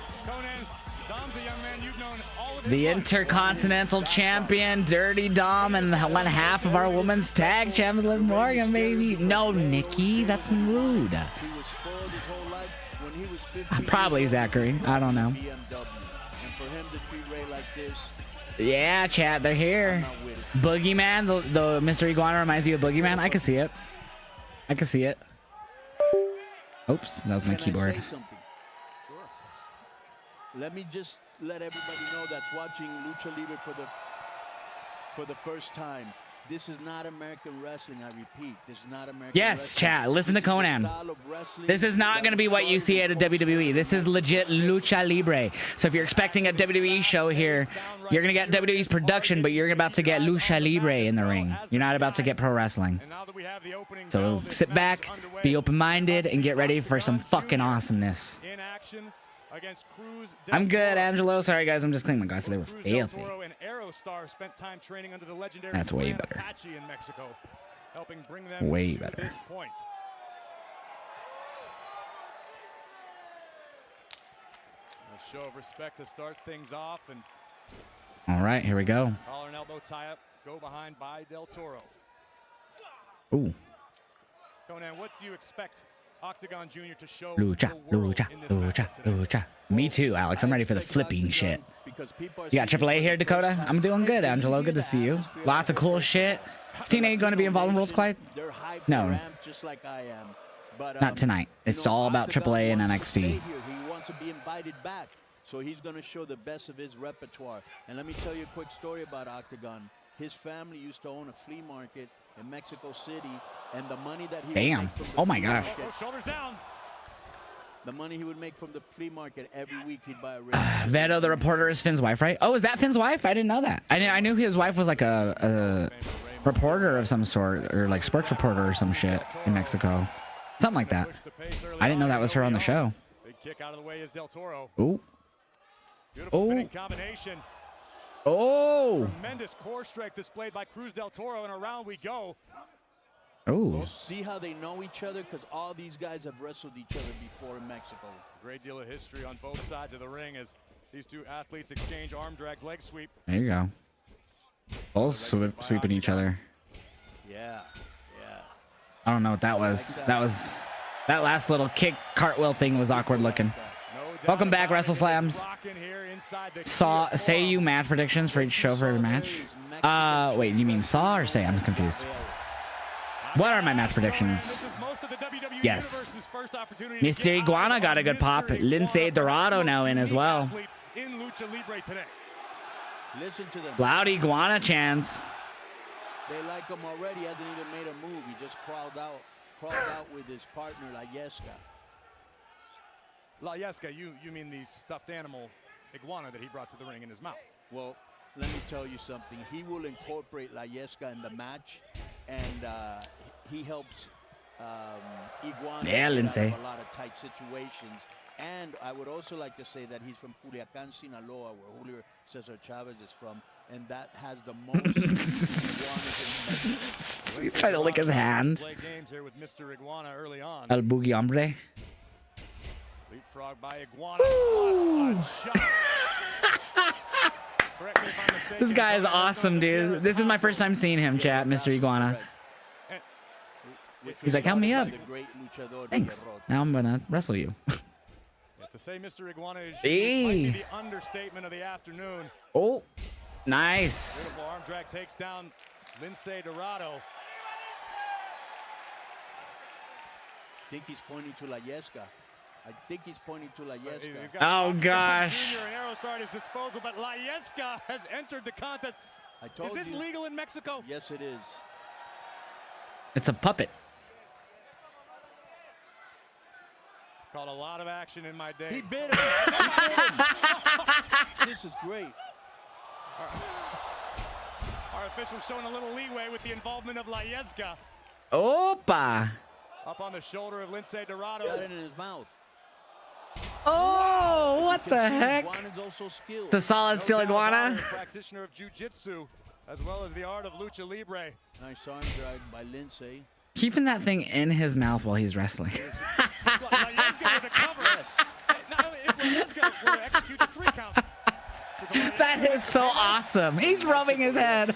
The Intercontinental Champion, Dirty Dom, and one half of our women's tag champs, Liv Morgan, baby. No, Nikki, that's rude. Probably Zachary. I don't know. Yeah, chat, they're here. Boogeyman, the Mr. Iguana reminds you of Boogeyman. I can see it. I can see it. Oops, that was my keyboard. Sure. Let me just let everybody know that's watching Lucha Libre for the first time. This is not American wrestling, I repeat. This is not American Yes, wrestling. chat, listen to Conan. This is not going to be what you see at a WWE. This is legit Lucha Libre. So if you're expecting a WWE show here, you're going to get WWE's production, but you're about to get Lucha Libre in the ring. You're not about to get pro wrestling. So sit back, be open-minded, and get ready for some fucking awesomeness. I'm good, Angelo. Sorry, guys. I'm just cleaning my glasses. They were filthy. That's way better. Way better. A show of respect to start things off. And all right, here we go. collar and elbow tie up. Go behind by Del Toro. Ooh. Conan, what do you expect Octagon Jr. to show Lucha, the world lucha, in this lucha, matchup today? lucha. Me too, Alex. I'm ready for the flipping shit. You got AAA here, Dakota? I'm doing good, Angelo. Good to see you. Lots of cool shit. Is TNA going to be involved in Worlds Collide? No. Not tonight. It's all about AAA and NXT. He wants to be invited back, so he's going to show the best of his repertoire. And let me tell you a quick story about Octagon. His family used to own a flea market in Mexico City, and the money that he Damn. would make from the Oh my flea gosh. market, Shoulders down. the money he would make from the flea market every week, he'd buy a ring. Veto, the reporter, is Finn's wife, right? Oh, is that Finn's wife? I didn't know that. I knew his wife was like a reporter of some sort, or like sports reporter or some shit in Mexico. Something like that. I didn't know that was her on the show. Big kick out of the way is Del Toro. Ooh. Beautiful Oh. pinning combination. Oh. Tremendous core strength displayed by Cruz del Toro, and around we go. Oh. See how they know each other? Because all these guys have wrestled each other before in Mexico. A great deal of history on both sides of the ring as these two athletes exchange arm drags, leg sweep. There you go. Both sweeping each other. Yeah. I don't know what that was. That last little kick cartwheel thing was awkward looking. Welcome back, Wrestle Slams. Say you match predictions for each show for every match. Wait, you mean Saw or Say? I'm confused. What are my match predictions? Yes. Mr. Iguana got a good pop. Lince Dorado now in as well. Listen to them. Loud Iguana chants. They like him already. Hasn't even made a move. He just crawled out with his partner, La Yesca. La Yesca, you mean the stuffed animal iguana that he brought to the ring in his mouth? Well, let me tell you something. He will incorporate La Yesca in the match, and he helps Iguana Yeah, get out Lince. of a lot of tight situations. And I would also like to say that he's from Culiacan, Sinaloa, where Julio Cesar Chavez is from, and that has the most iguanas in He's trying to lick his hand. Play games here with Mr. Iguana early on. El Boogie Hombre. Leapfrog by Iguana. What a shot. Correct me if I'm mistaken. This guy is awesome, dude. This is my first time seeing him, chat, Mr. Iguana. He's like, help me up. Thanks. Now I'm gonna wrestle you. To say Mr. Iguana is Hey. might be the understatement of the afternoon. Oh, nice. Beautiful arm drag takes down Lince Dorado. I think he's pointing to La Yesca. I think he's pointing to La Yesca. He's got Oh, Octagon gosh. Jr. and Aerostar at his disposal, but La Yesca has entered the contest. I told Is this you. legal in Mexico? Yes, it is. It's a puppet. Caught a lot of action in my day. He bit him. This is great. Our officials showing a little leeway with the involvement of La Yesca. Opa. Up on the shoulder of Lince Dorado. Got it in his mouth. Oh, what You the can see heck? Iguana's also skilled. It's a solid steel No doubt about iguana. it, a practitioner of jiu-jitsu, as well as the art of lucha libre. Nice arm drag by Lince. Keeping that thing in his mouth while he's wrestling. La Yesca with a cover. Now, if La Yesca were to execute the 3 count. That is so awesome. He's rubbing his head.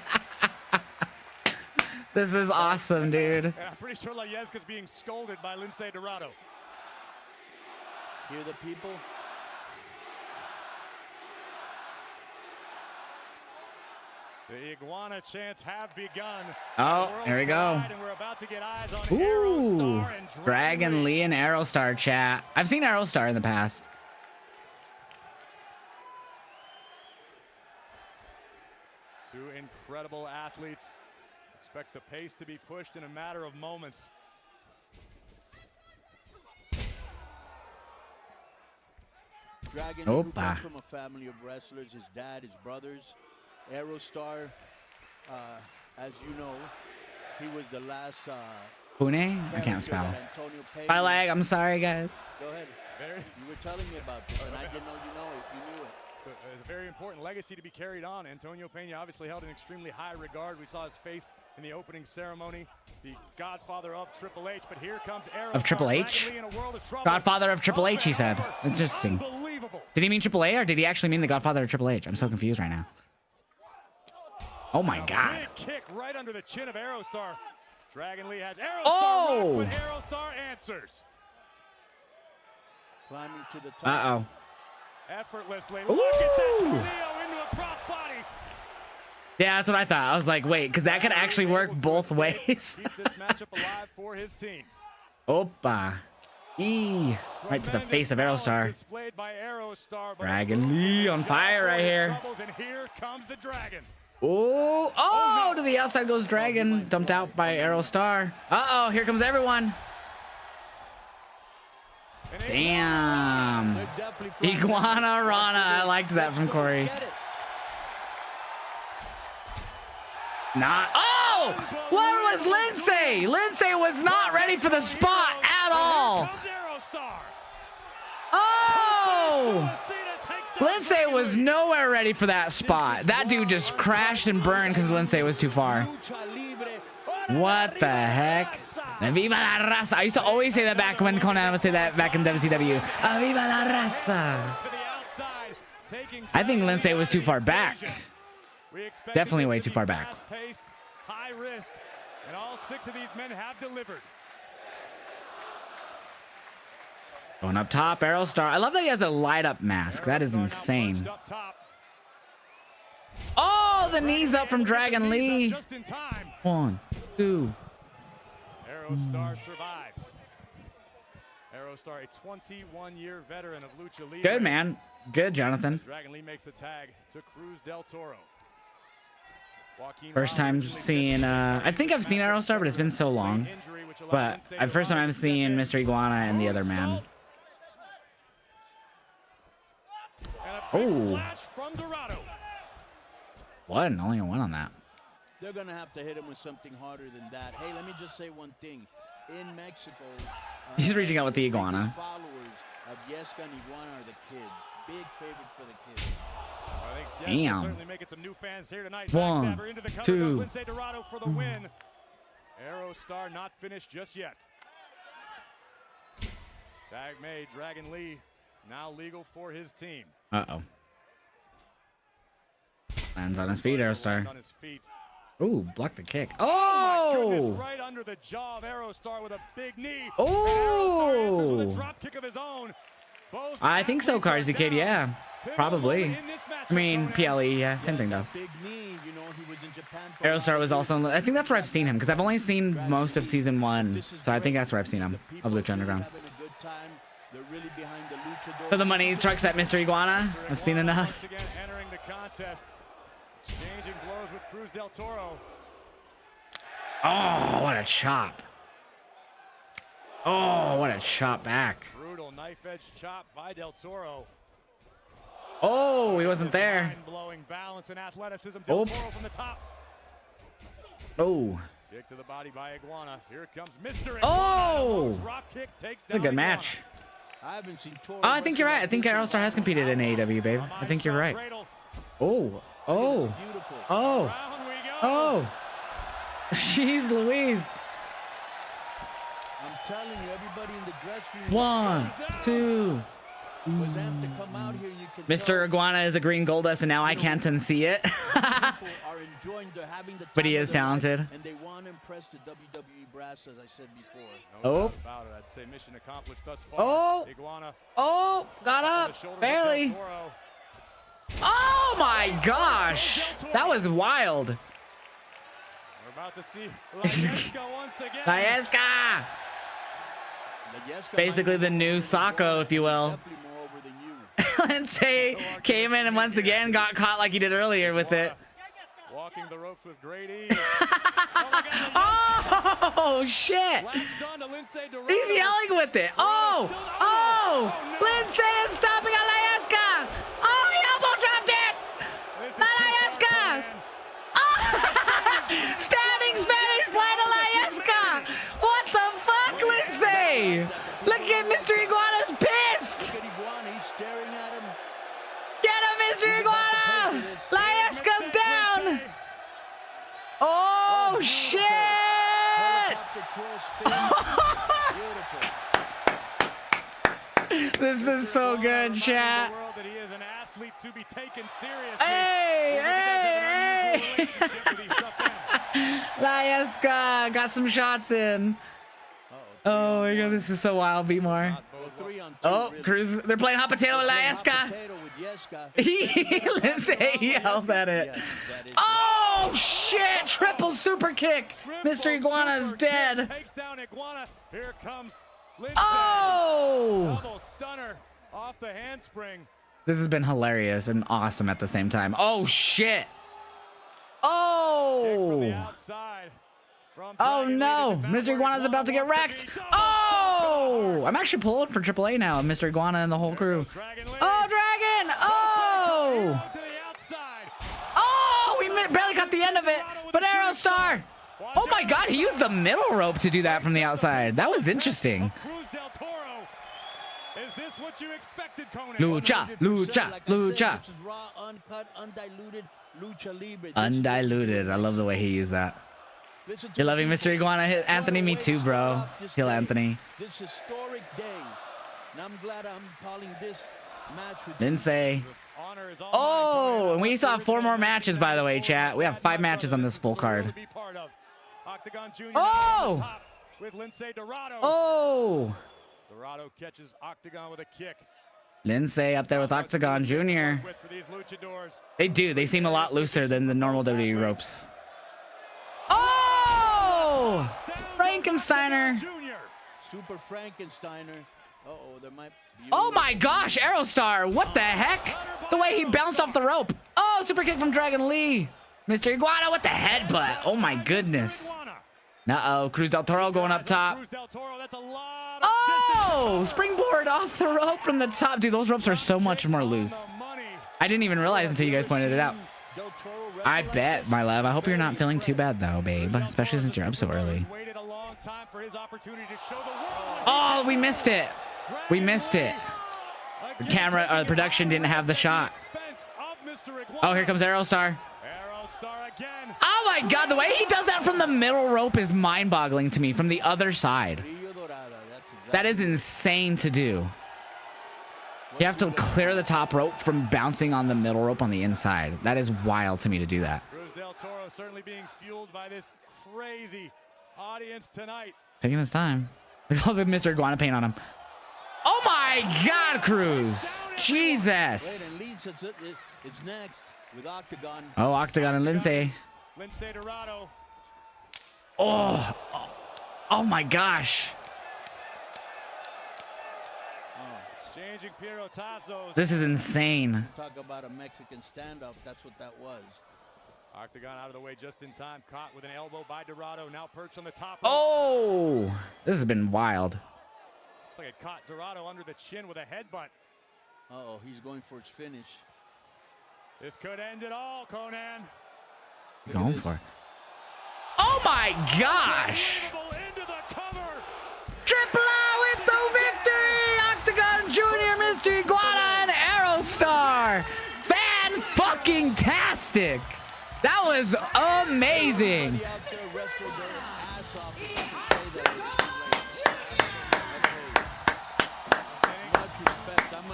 This is awesome, dude. And I'm pretty sure La Yesca's being scolded by Lince Dorado. Hear the people? The Iguana chants have begun. Oh, The here we world's go. collide, and we're about to get eyes on Ooh, Aerostar and Dragon Lee and Aerostar chat. I've seen Aerostar in the past. Two incredible athletes. Expect the pace to be pushed in a matter of moments. Dragon Lee, who Opa. comes from a family of wrestlers, his dad, his brothers. Aerostar, as you know, he was the last Pune? I character can't spell. that Antonio Pena- My leg. I'm sorry, guys. Go ahead. Very, You were telling me about this, and I didn't know you know it. You knew it. it's a very important legacy to be carried on. Antonio Pena obviously held in extremely high regard. We saw his face in the opening ceremony. The godfather of Triple H, but here comes Aerostar. Of Triple H? Dragon Lee in a world of trouble. Godfather of Triple H, he said. However, Interesting. Unbelievable. Did he mean Triple A or did he actually mean the Godfather of Triple H? I'm so confused right now. Oh my God. Big kick right under the chin of Aerostar. Dragon Lee has Aerostar Oh! rocked, but Aerostar answers. Climbing to the top. Uh-oh. Effortlessly. Look at that Ooh. tornado into a crossbody. Yeah, that's what I thought. I was like, wait, because that could actually work Able to both escape, ways. Keep this matchup alive for his team. Opa. Eee. Right to the face of Tremendous knowledge Aerostar. displayed by Aerostar, but Dragon Lee on fire right here. troubles, and here comes the Dragon. Oh, oh, to the outside goes Dragon. Dumped out by Aerostar. Uh-oh, here comes everyone. And Damn. They're definitely flying. Iguana Rana. I liked that from Corey. Get it. Not. Oh! What was Lindsay? Lindsay was not ready for the spot at all. Here comes Aerostar. Oh! Cena takes out Lindsay Dragon was Lee. nowhere ready for that spot. That dude just crashed and burned because Lindsay was too far. Lucha libre. What the heck? Viva la raza. I used to always say that back when Conan would say that back in WCW. Viva la raza. To the outside, taking I think Lindsay was too far back. We expected Definitely this way to too be far back. fast-paced, high risk, and all 6 of these men have delivered. Going up top, Aerostar. I love that he has a light up mask. That is Aerostar now insane. bunched up top. Oh, the knees up from Dragon Knees Lee. up just in time. 1, 2. Aerostar survives. Aerostar, a 21-year veteran of Lucha Libre. Good, man. Good, Jonathan. Dragon Lee makes the tag to Cruz del Toro. Joaquin First Bond time originally seeing, I think I've seen Aerostar, but it's been so long. injury, which allowed But Lince first time Dorado I'm to step seeing in. Mr. Iguana and the other man. And a big Oh. splash from Dorado. One, only a 1 on that. They're going to have to hit him with something harder than that. Hey, let me just say one thing. In Mexico, He's reaching out with the biggest iguana. followers of Yesca and Iguana are the kids. Big favorite for the kids. I think yes, we're Damn. certainly making some new fans here tonight. 1, Backstabber into the cover 2. goes Lince Dorado for the win. Aerostar not finished just yet. Tag made. Dragon Lee now legal for his team. Uh-oh. Lands on his feet, Aerostar. On his feet. Ooh, block the kick. My goodness, Oh! right under the jaw of Aerostar with a big knee. Oh! Aerostar answers with a drop kick of his own. I think so, Carsy Kid. Yeah, probably. I mean, PLE. Yeah, same thing though. Big knee, you know, he was in Japan for Aerostar was also. I think that's where I've seen him because I've only seen most of season 1, so I think that's where I've seen him of Lucha Underground. For the money trucks at Mr. Iguana, I've seen enough. Once again, entering the contest, exchanging blows with Cruz del Toro. Oh, what a chop! Oh, what a chop back! Brutal knife edge chop by del Toro. Oh, he wasn't there. Mind-blowing balance and athleticism. Del Toro from the top. Oh. Kick to the body by Iguana. Here comes Mr. Iguana. Oh! Drop kick takes That's a down good Iguana. match. I haven't seen Toro. Oh, I think you're right. I think Aerostar has competed in AEW, babe. I think you're right. Oh. Oh. Oh. Round we go. Oh. Jeez Louise. I'm telling you, everybody in the dressing room 1, 2. was amped to come out here. You can Mr. Iguana is a green Goldust, and now I can't unsee it. people are enjoying having the But he time is of their life, talented. and they want to impress the WWE brass, as I said before. No Oh. doubt about it. I'd say mission accomplished thus far. Oh. Iguana Oh, got on the up. shoulders of Barely. Del Toro. Oh my gosh. That was wild. We're about to see Layeska once again. Layeska. Layeska Basically might be the new more over Sacco, if you will. definitely more over than you. Lindsay came in and once again got caught like he did earlier with it. Walking the ropes with great ease. Oh, my God, Oh shit. latched on to Lindsay Dorado. He's yelling with it. Oh, oh, Lindsay is stopping at Layeska. Oh, he elbow dropped it. This is La too Layeska. far, Oh, standing Spanish fly to Layeska. What the fuck, Lindsay? Look at Mr. Iguana's pissed. Look at Iguana, he's staring at him. Get him, Mr. Iguana. Layeska's down. Oh, shit. Helicopter twirl spin. Beautiful. This is so good, chat. The world that he is an athlete to be taken seriously. Hey, Only because of an hey, unusual relationship with these tough men. Layeska got some shots in. Oh my god, this is so wild. Be more. Not bode well. 3 on 2. Oh, really. Cruz. They're playing hot potato with Hot Layeska. potato with Yeska. He Lindsay yells at it. Yes, that is Oh shit! Triple super kick. Mr. Triple Iguana's super dead. kick takes down Iguana. Here comes Lindsay. Oh! Double stunner off the handspring. This has been hilarious and awesome at the same time. Oh shit! Kick from the Oh! outside. From Oh Dragon no! Lee. This is Mr. where Iguana's about to get wants wrecked. be. Double Oh! I'm actually pulling for AAA now. Mr. Iguana and the whole crew. Dragon Lee. Oh, Dragon! Oh! To the outside. Oh! We barely got the end of it, but Aerostar! Oh my god, he used the middle rope to do that from the outside. That was interesting. Cruz del Toro. Is this what you expected, Conan? Lucha, 100%, lucha, like I said, lucha. this is raw, uncut, undiluted lucha libre. This Undiluted. I love the way he used that. Listen to You're loving the Mr. people. Iguana. Hit Anthony, me too, bro. Kill Anthony. This historic day. And I'm glad I'm calling this match with Lindsay. Honor is all Oh, mine, and we still have 4 more matches, by the way, chat. We have 5 matches on this full card. Octagon Jr. Oh! on top with Lindsay Dorado. Oh! Dorado catches Octagon with a kick. Lindsay up there with Octagon Jr. With for these luchadors. They do. They seem a lot looser than the normal WWE ropes. Oh! Frankensteiner. Jr. Super Frankensteiner. Uh-oh, there might be... Oh my gosh, Aerostar. What the heck? The way he bounced off the rope. Oh, super kick from Dragon Lee. Mr. Iguana with the headbutt. Oh my goodness. Uh-oh, Cruz del Toro going up top. Cruz del Toro, that's a lot of Oh, springboard off the rope from the top. Dude, those ropes are so much more loose. I didn't even realize until you guys pointed it out. I bet, my love. I hope you're not feeling too bad, though, babe. Especially since you're up so early. Waited a long time for his opportunity to show the world. Oh, we missed it. We missed it. The camera, or the production didn't have the shot. Oh, here comes Aerostar. Aerostar again. Oh my god, the way he does that from the middle rope is mind-boggling to me from the other side. That is insane to do. You have to clear the top rope from bouncing on the middle rope on the inside. That is wild to me to do that. Cruz del Toro certainly being fueled by this crazy audience tonight. Taking his time. Look at all the Mr. Iguana paint on him. Oh my God, Cruz. Jesus. And leads it's next with Octagon. Oh, Octagon and Lindsay. Lindsay Dorado. Oh. Oh my gosh. Exchanging Pirotazos. This is insane. Talk about a Mexican standoff. That's what that was. Octagon out of the way just in time. Caught with an elbow by Dorado. Now perched on the top. Oh. This has been wild. Looks like it caught Dorado under the chin with a headbutt. Uh-oh, he's going for his finish. This could end it all, Conan. Going for it. Oh my gosh. Into the cover. Triple A with the victory. Octagon Jr., Mr. Iguana, and Aerostar. Fan-fucking-tastic. That was amazing.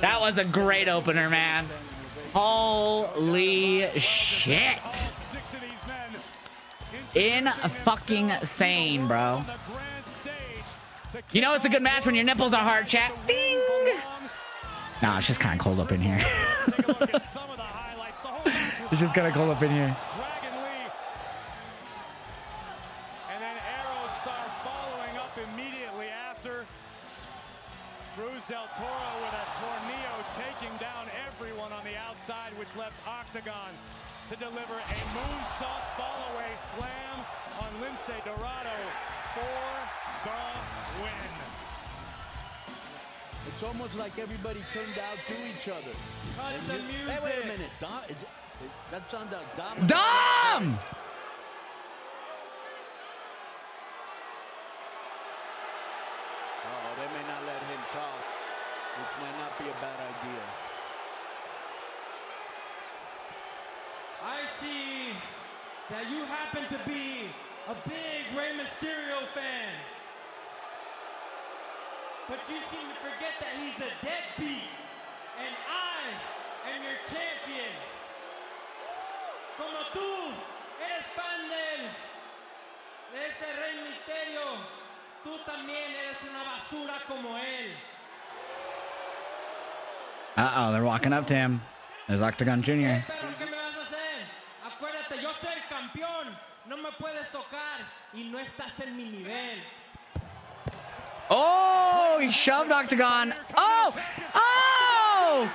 That was a great opener, man. Holy shit. Fucking-sane, bro. You know it's a good match when your nipples are hard, chat. Ding! Nah, it's just kind of cold up in here. It's just kind of cold up in here. And then Aerostar following up immediately after. Cruz del Toro with a tornillo taking down everyone on the outside, which left Octagon to deliver a moonsault fall-away slam on Lindsay Dorado for the win. It's almost like everybody turned out to each other. Hey, wait a minute. Dom, that sounds like Dom. Dom! Oh, they may not let him talk, which might not be a bad idea. I see that you happen to be a big Rey Mysterio fan. But you seem to forget that he's a deadbeat. And I am your champion. Como tú eres fan de ese Rey Mysterio, tú también eres una basura como él. Uh-oh, they're walking up to him. There's Octagon Jr. Pero ¿qué me vas a hacer? Acuérdate, yo soy el campeón. No me puedes tocar y no estás en mi nivel. Oh, he shoved Octagon. Oh! Oh!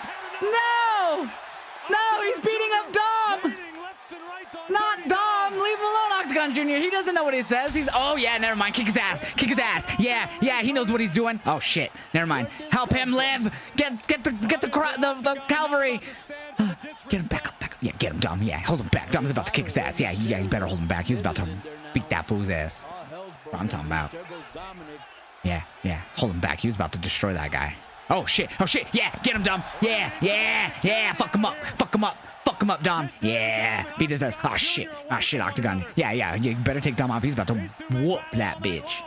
No! No, he's beating up Dom! Not Dom! Leave him alone, Octagon Jr. He doesn't know what he says. He's... Oh, yeah, never mind. Kick his ass. Kick his ass. Yeah, yeah, he knows what he's doing. Oh, shit. Never mind. Help him live. Get the cavalry. Get him back up, back up. Yeah, get him, Dom. Yeah, hold him back. Dom's about to kick his ass. Yeah, you better hold him back. He was about to beat that fool's ass. What I'm talking about. Yeah, hold him back. He was about to destroy that guy. Oh, shit. Yeah, get him, Dom. Yeah. Fuck him up, Dom. Yeah, beat his ass. Oh, shit, Octagon. Yeah, you better take Dom off. He's about to whoop that bitch.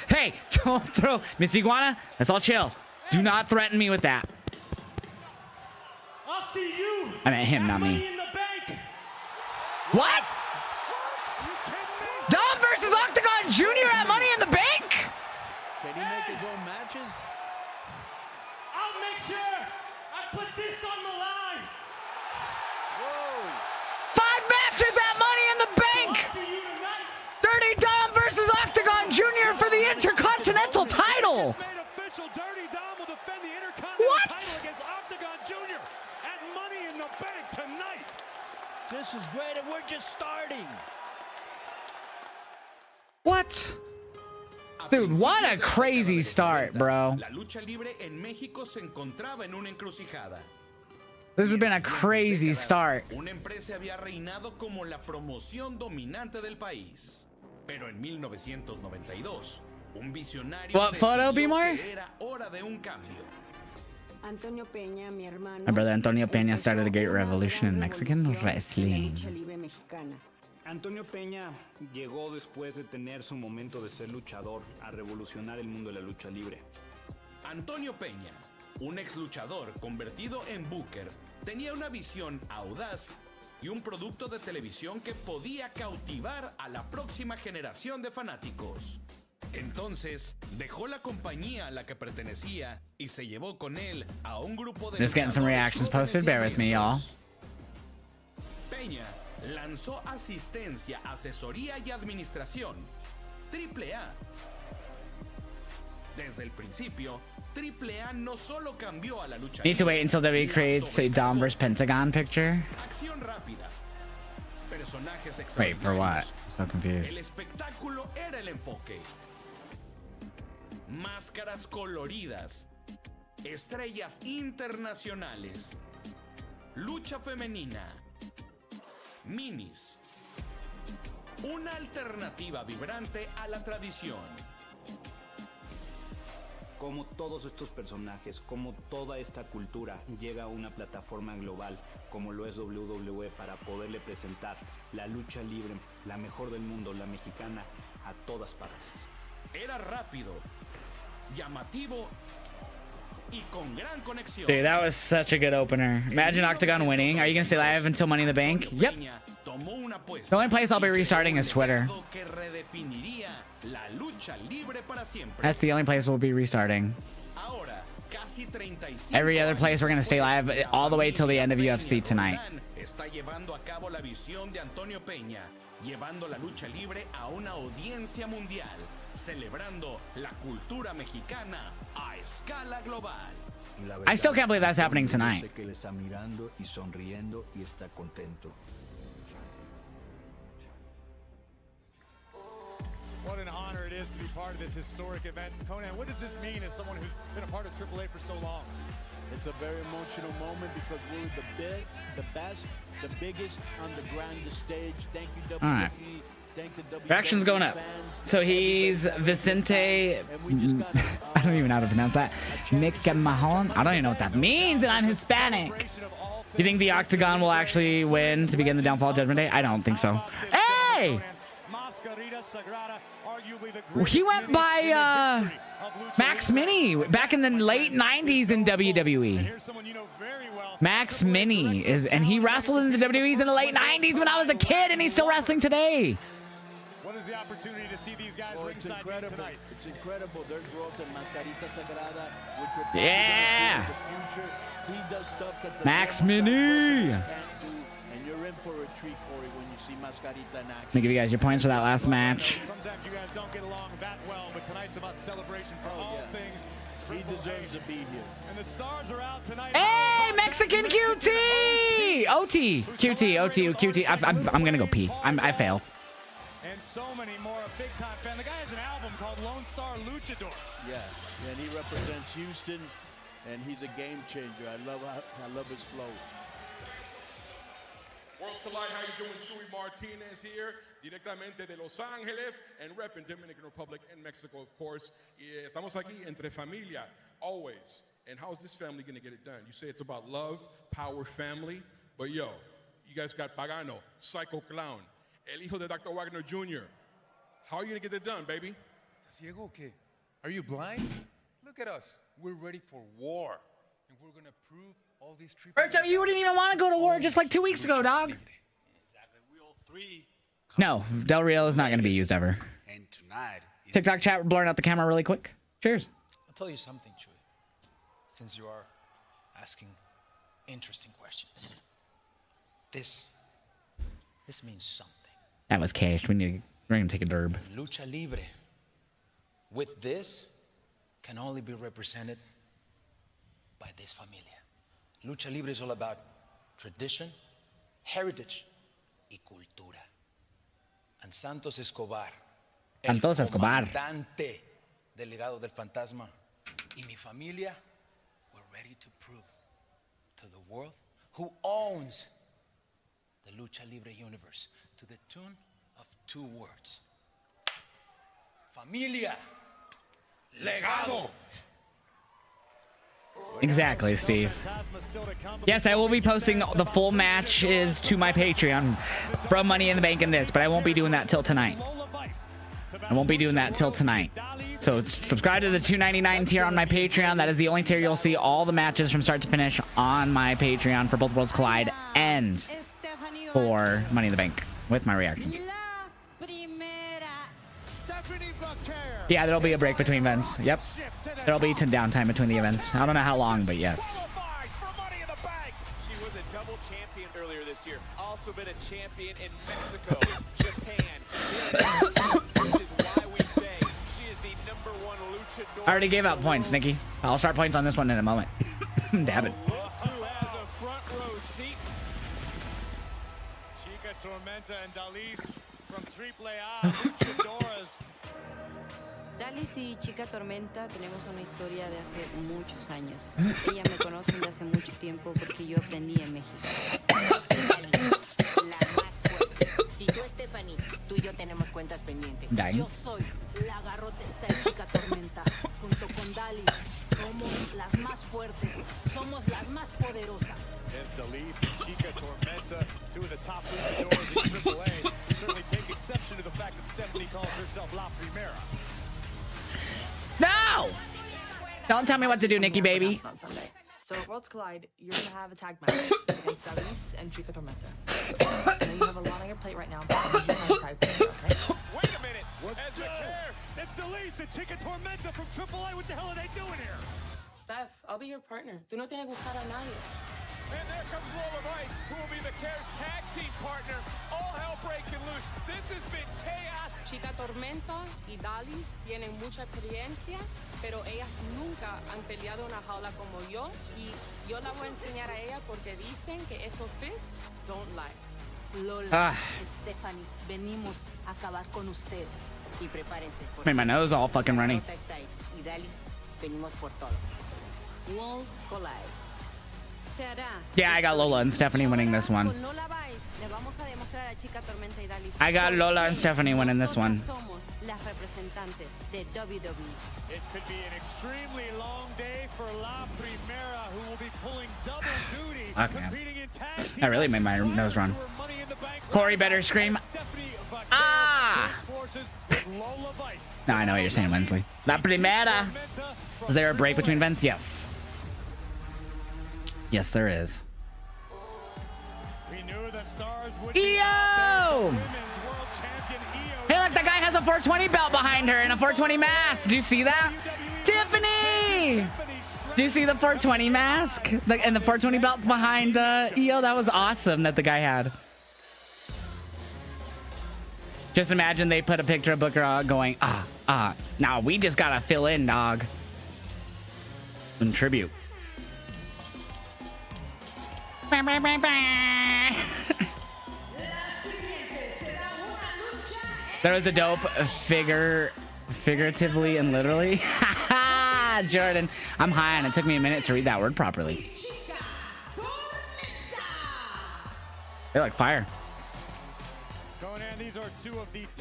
Hey, don't throw... Miss Iguana, let's all chill. Do not threaten me with that. I'll see you. I meant him, not me. In the bank. What? Dom versus Octagon Jr. at Money in the Bank? Can he make his own matches? I'll make sure I put this on the line. Whoa. 5 matches at Money in the Bank. I'll see you tonight. Dirty Dom versus Octagon Jr. for the Intercontinental title. Dirty Dom will defend the Intercontinental What? title against Octagon Jr. at Money in the Bank tonight. This is great, and we're just starting. What? Dude, what a crazy start, bro. La lucha libre en México se encontraba en una encrucijada. This has been a crazy start. Una empresa había reinado como la promoción dominante del país. Pero en 1992, un visionario What photo, decidió Bmore? que era hora de un cambio. Antonio Peña, mi hermano. My brother Antonio Peña started a great revolution in Mexican wrestling. Antonio Peña llegó después de tener su momento de ser luchador a revolucionar el mundo de la lucha libre. Antonio Peña, un ex luchador convertido en booker, tenía una visión audaz y un producto de televisión que podía cautivar a la próxima generación de fanáticos. Entonces, dejó la compañía a la que pertenecía y se llevó con él a un grupo de Just getting some reactions posted. Bear with me, y'all. Peña lanzó asistencia, asesoría y administración. AAA. Desde el principio, AAA no solo cambió a la lucha. Need to wait until WWE creates a Dom vs Pentagon picture. Acción rápida. Personajes Wait, for what? extraordinarios. I'm so confused. El espectáculo era el enfoque. Máscaras coloridas. Estrellas internacionales. Lucha femenina. Minis. Una alternativa vibrante a la tradición. Como todos estos personajes, como toda esta cultura llega a una plataforma global como lo es WWE para poderle presentar la lucha libre, la mejor del mundo, la mexicana, a todas partes. Era rápido, llamativo y con gran conexión. Dude, that was such a good opener. Imagine Octagon winning. Are you gonna stay live until Money in the Bank? Yep. The only place I'll be restarting is Twitter. That's the only place we'll be restarting. Every other place we're gonna stay live all the way till the end of UFC tonight. Está llevando a cabo la visión de Antonio Peña, llevando la lucha libre a una audiencia mundial, celebrando la cultura mexicana a escala global. I still can't believe that's happening tonight. What an honor it is to be part of this historic event. Conan, what does this mean as someone who's been a part of AAA for so long? It's a very emotional moment because we're the best, the biggest on the grandest stage. Thank you, WWE. All right. Thank the WWE Reaction's going up. So he's Vicente. I don't even know how to pronounce that. McMahon. I don't even know what that means, and I'm Hispanic. You think the Octagon will actually win to begin the downfall of Judgment Day? I don't think so. Hey! He went by Max Mini back in the late 90s in WWE. Max Mini is, and he wrestled in the WWEs in the late 90s when I was a kid, and he's still wrestling today. What is the opportunity to see these guys ringside tonight? It's incredible. Their growth in Mascarita Sagrada, which Yeah. the future. He does stuff that the Max Mini. can't do, and you're in for a treat, Corey, when you see Mascarita in action. Let me give you guys your points for that last match. Sometimes you guys don't get along that well, but tonight's about celebration for all things. He deserves to be here. And the stars are out tonight. Hey, Mexican QT! OT. QT. I'm gonna go pee. I fail. And so many more. A big time fan. The guy has an album called Lone Star Luchador. Yeah, and he represents Houston, and he's a game changer. I love his flow. Worlds Collide, how you doing? Chuy Martinez here, directamente de Los Ángeles, and repping Dominican Republic and Mexico, of course. Y estamos aquí entre familia, always. And how is this family going to get it done? You say it's about love, power, family, but yo, you guys got Pagano, Psycho Clown, el hijo de Dr. Wagner Jr. How are you going to get it done, baby? ¿Estás ciego o qué? Are you blind? Look at us. We're ready for war. And we're going to prove all these Berto, you wouldn't even want to go to war just like 2 weeks ago, dog. No, Del Rio is not going to be used ever. And tonight, TikTok chat, blurring out the camera really quick. Cheers. I'll tell you something, Chuy. Since you are asking interesting questions. This means something. That was cash. We're going to take a derb. Lucha Libre, with this, can only be represented by this familia. Lucha Libre is all about tradition, heritage, y cultura. And Santos Escobar, el comandante del legado del fantasma, y mi familia, we're ready to prove to the world who owns the Lucha Libre universe to the tune of 2 words. Familia, legado. Exactly, Steve. Yes, I will be posting the full matches to my Patreon from Money in the Bank in this, but I won't be doing that till tonight. So subscribe to the $2.99 tier on my Patreon. That is the only tier you'll see all the matches from start to finish on my Patreon for both Worlds Collide and for Money in the Bank with my reactions. Yeah, there'll be a break between events. Yep. There'll be downtime between the events. I don't know how long, but yes. She was a double champion earlier this year. Also been a champion in Mexico, Japan, which is why we say she is the #1 luchador. I already gave out points, Nikki. I'll start points on this one in a moment. Dab it. Who has a front row seat? Chica Tormenta and Dalis from AAA Luchadoras. Dalis y Chica Tormenta tenemos una historia de hace muchos años. Ella me conoce de hace mucho tiempo porque yo aprendí en México. La más fuerte. Y tú, Stephanie, tú y yo tenemos cuentas pendientes. Yo soy la garrotesta de Chica Tormenta. Junto con Dalis, somos las más fuertes. Somos las más poderosas. Yes, Dalis and Chica Tormenta, two of the top luchadores in AAA, who certainly take exception to the fact that Stephanie calls herself La Primera. No! Don't tell me what to do, Nikki baby. On Sunday. So at Worlds Collide, you're gonna have a tag match against Dalis and Chica Tormenta. I know you have a lot on your plate right now, but I need you to have a tag partner, okay? Wait a minute! As a care, it's Dalis and Chica Tormenta from AAA. What the hell are they doing here? Steph, I'll be your partner. Tú no tienes que gustar a nadie. And there comes Lola Vice, who will be the Care's tag team partner. All hell breaking loose. This has been chaos. Chica Tormenta y Dalis tienen mucha experiencia, pero ellas nunca han peleado una jaula como yo. Y yo la voy a enseñar a ella porque dicen que estos fists don't lie. Lola, Stephanie, venimos a acabar con ustedes. Y prepárense. Made my nose all fucking runny. Y Dalis, venimos por todo. Worlds Collide. Se hará. Yeah, I got Lola and Stephanie winning this one. Con Lola Vice, le vamos a demostrar a Chica Tormenta y Dalis. I got Lola and Stephanie winning this one. Somos las representantes de WWE. It could be an extremely long day for La Primera, who will be pulling double duty, competing in tag team. That really made my nose run. Corey better scream. Ah! No, I know what you're saying, Wensley. La Primera. Is there a break between events? Yes. Yes, there is. We knew the stars would EO! Hey, look, that guy has a 420 belt behind her and a 420 mask. Do you see that? Tiffany! Do you see the 420 mask? And the 420 belt behind EO? That was awesome that the guy had. Just imagine they put a picture of Booker going, nah, we just gotta fill in, dog. In tribute. There was a dope figuratively and literally. Jordan, I'm high and it took me a minute to read that word properly. They like fire.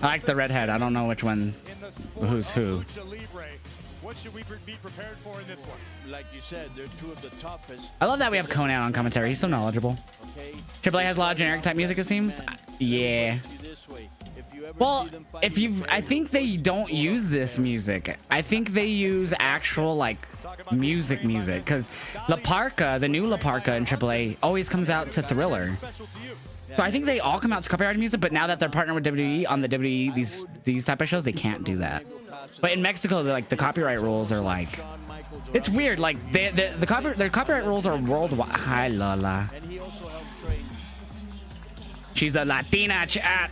I like the redhead. I don't know which one, who's who. What should we be prepared for in this one? Like you said, they're two of the toughest. I love that we have Conan on commentary. He's so knowledgeable. AAA has a lot of generic type music, it seems. Yeah. Well, I think they don't use this music. I think they use actual like music, because La Parka, the new La Parka in AAA, always comes out to Thriller. So I think they all come out to copyrighted music, but now that they're partnered with WWE on the WWE these type of shows, they can't do that. But in Mexico, like the copyright rules are like, it's weird. Like their copyright rules are worldwide. Hi Lola. She's a Latina, chat.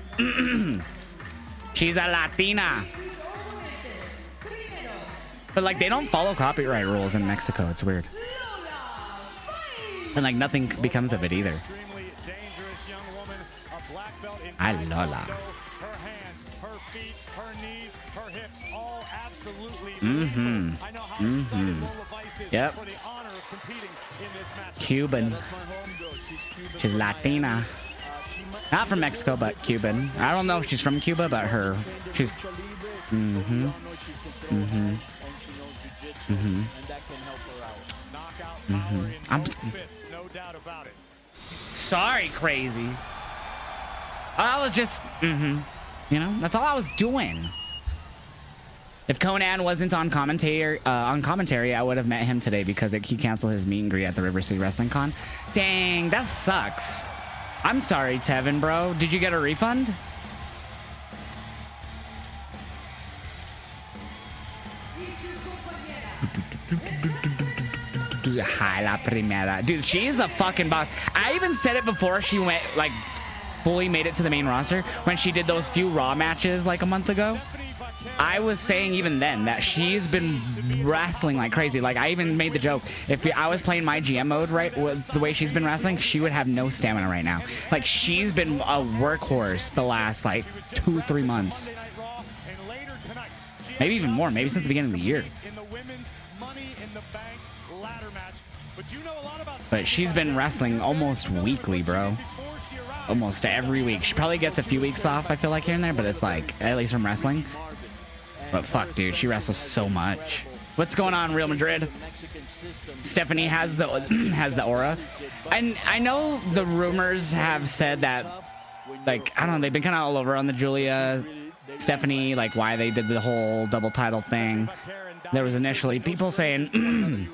She's a Latina. But like they don't follow copyright rules in Mexico. It's weird. And like nothing becomes of it either. Hi Lola. Her hands, her feet, her knees, her hips, all absolutely. I know how excited Lola Vice is Yep. for the honor of competing in this match. Cuban. She's Latina. Not from Mexico, but Cuban. I don't know if she's from Cuba, but she's. I'm sorry, crazy. I was just, you know, that's all I was doing. If Conan wasn't on commentary, I would have met him today because he canceled his meet and greet at the River City Wrestling Con. Dang, that sucks. I'm sorry, Tevin, bro. Did you get a refund? Hi, la primera. Dude, she is a fucking boss. I even said it before she went, like, fully made it to the main roster when she did those few Raw matches like a month ago. I was saying even then that she's been wrestling like crazy. Like, I even made the joke, if I was playing my GM mode right was the way she's been wrestling, she would have no stamina right now. Like, she's been a workhorse the last like 2-3 months, maybe even more, maybe since the beginning of the year. But she's been wrestling almost weekly, bro. Almost every week. She probably gets a few weeks off, I feel like, here and there, but it's like, at least from wrestling. But fuck, dude, she wrestles so much. What's going on, Real Madrid? Stephanie has the has the aura. And I know the rumors have said that, like, I don't know, they've been kind of all over on the Julia Stephanie, like why they did the whole double title thing. There was initially people saying,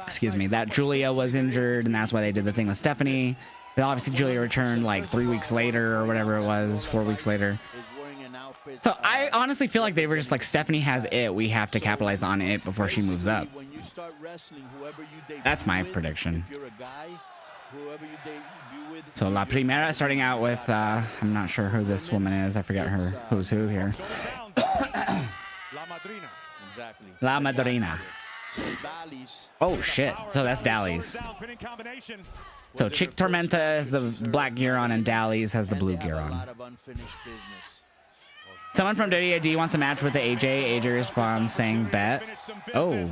excuse me, that Julia was injured and that's why they did the thing with Stephanie. But obviously Julia returned like 3 weeks later or whatever it was, 4 weeks later. So I honestly feel like they were just like, Stephanie has it, we have to capitalize on it before she moves up. That's my prediction. So La Primera starting out with, I'm not sure who this woman is. I forgot her who's who here. La Madrina. Oh shit, so that's Dally's. So Chick Tormenta has the black gear on and Dally's has the blue gear on. Someone from WWE wants a match with the AJ. AJ responds saying bet. Oh.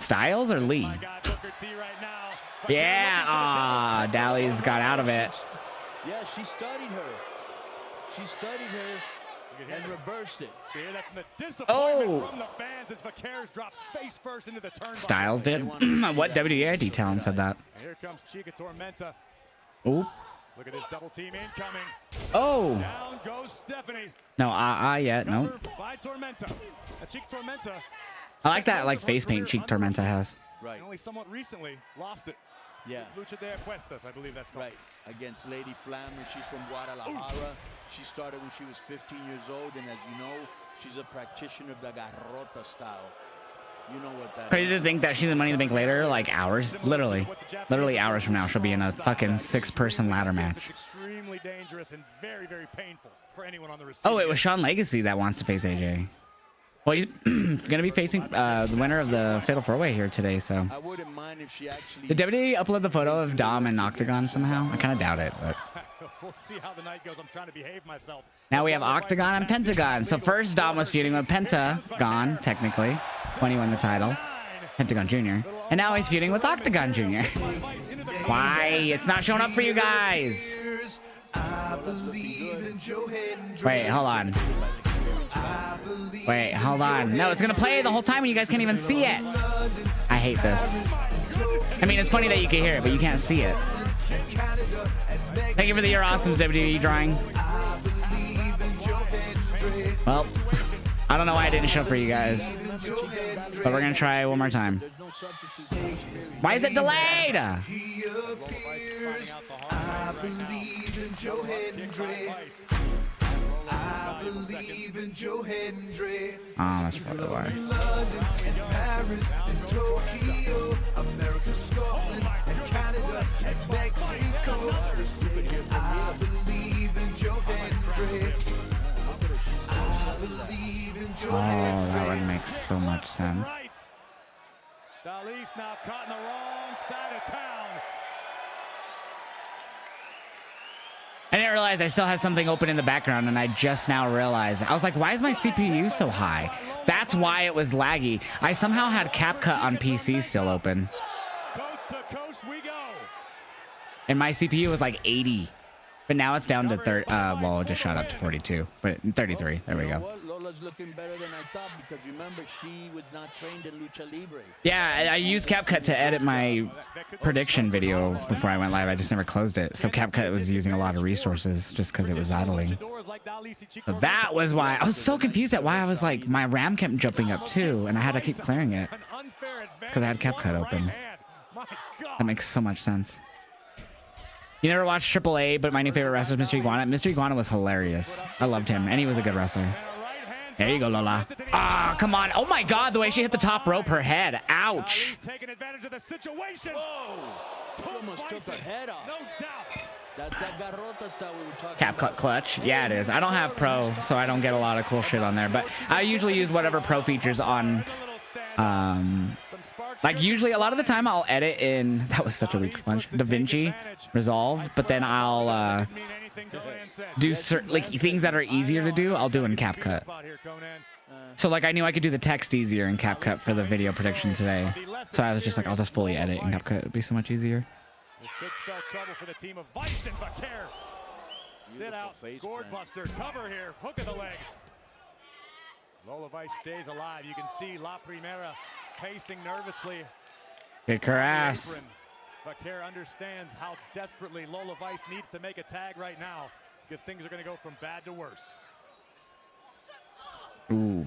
Styles or Lee? Yeah, Dally's got out of it. Yeah, she studied her. She studied her and reversed it. Oh. Styles did. What WWE talent said that? Here comes Chica Tormenta. Oh. Look at this double team incoming. Oh. Down goes Stephanie. No, yet. No. By Tormenta. Chica Tormenta. I like that, like, face paint Chica Tormenta has. Right. Only somewhat recently lost it. Yeah. Lucha de Apuestas, I believe that's called. Right. Against Lady Flammer. She's from Guadalajara. She started when she was 15 years old, and as you know, she's a practitioner of the Garrota style. You know what that Crazy to think that she's in Money in the Bank later, like hours, literally hours from now, she'll be in a fucking 6-person ladder match. It's extremely dangerous and very, very painful for anyone on the receiving. Oh, it was Shawn Legacy that wants to face AJ. Well, he's gonna be facing the winner of the Fatal 4-Way here today, so. I wouldn't mind if she actually. Did WWE upload the photo of Dom and Octagon somehow? I kind of doubt it, but. We'll see how the night goes. I'm trying to behave myself. Now we have Octagon and Pentagon. So first Dom was feuding with Pentagon, technically, when he won the title. Pentagon Jr. And now he's feuding with Octagon Jr. Why? It's not showing up for you guys. Wait, hold on. Wait, hold on. No, it's going to play the whole time and you guys can't even see it. I hate this. I mean, it's funny that you can hear it, but you can't see it. Thank you for the You're Awesome's WWE drawing. Well, I don't know why I didn't show for you guys. But we're going to try one more time. Why is it delayed? Oh, that's probably why. Oh, that would make so much sense. Dally's now caught in the wrong side of town. I didn't realize I still had something open in the background, and I just now realized. I was like, why is my CPU so high? That's why it was laggy. I somehow had CapCut on PC still open. Coast to coast we go. And my CPU was like 80. But now it's down to 30. Well, it just shot up to 42. But 33. There we go. Lola's looking better than I thought because remember she was not trained in lucha libre. Yeah, I used CapCut to edit my prediction video before I went live. I just never closed it. So CapCut was using a lot of resources just because it was idling. So that was why. I was so confused at why I was like, my RAM kept jumping up too. And I had to keep clearing it. Because I had CapCut open. That makes so much sense. You never watched AAA, but my new favorite wrestler is Mr. Iguana. Mr. Iguana was hilarious. I loved him, and he was a good wrestler. There you go, Lola. Ah, come on. Oh my God, the way she hit the top rope, her head. Ouch. He's taking advantage of the situation. She almost took her head off. No doubt. That's that garrota style we were talking Cap about. clutch. Yeah, it is. I don't have pro, so I don't get a lot of cool shit on there. But I usually use whatever pro features on. Like usually, a lot of the time, I'll edit in. That was such a weak punch. DaVinci Resolve, but then I'll do certain like things that are easier to do. I'll do in CapCut. So like I knew I could do the text easier in CapCut for the video prediction today. So I was just like, I'll just fully edit in CapCut. It'd be so much easier. This could spell trouble for the team of Vice and Vaquer. Sit out, gourd buster, cover here, hook of the leg. Lola Vice stays alive. You can see La Primera pacing nervously. Kick her ass. Vaquer understands how desperately Lola Vice needs to make a tag right now because things are going to go from bad to worse. Ooh.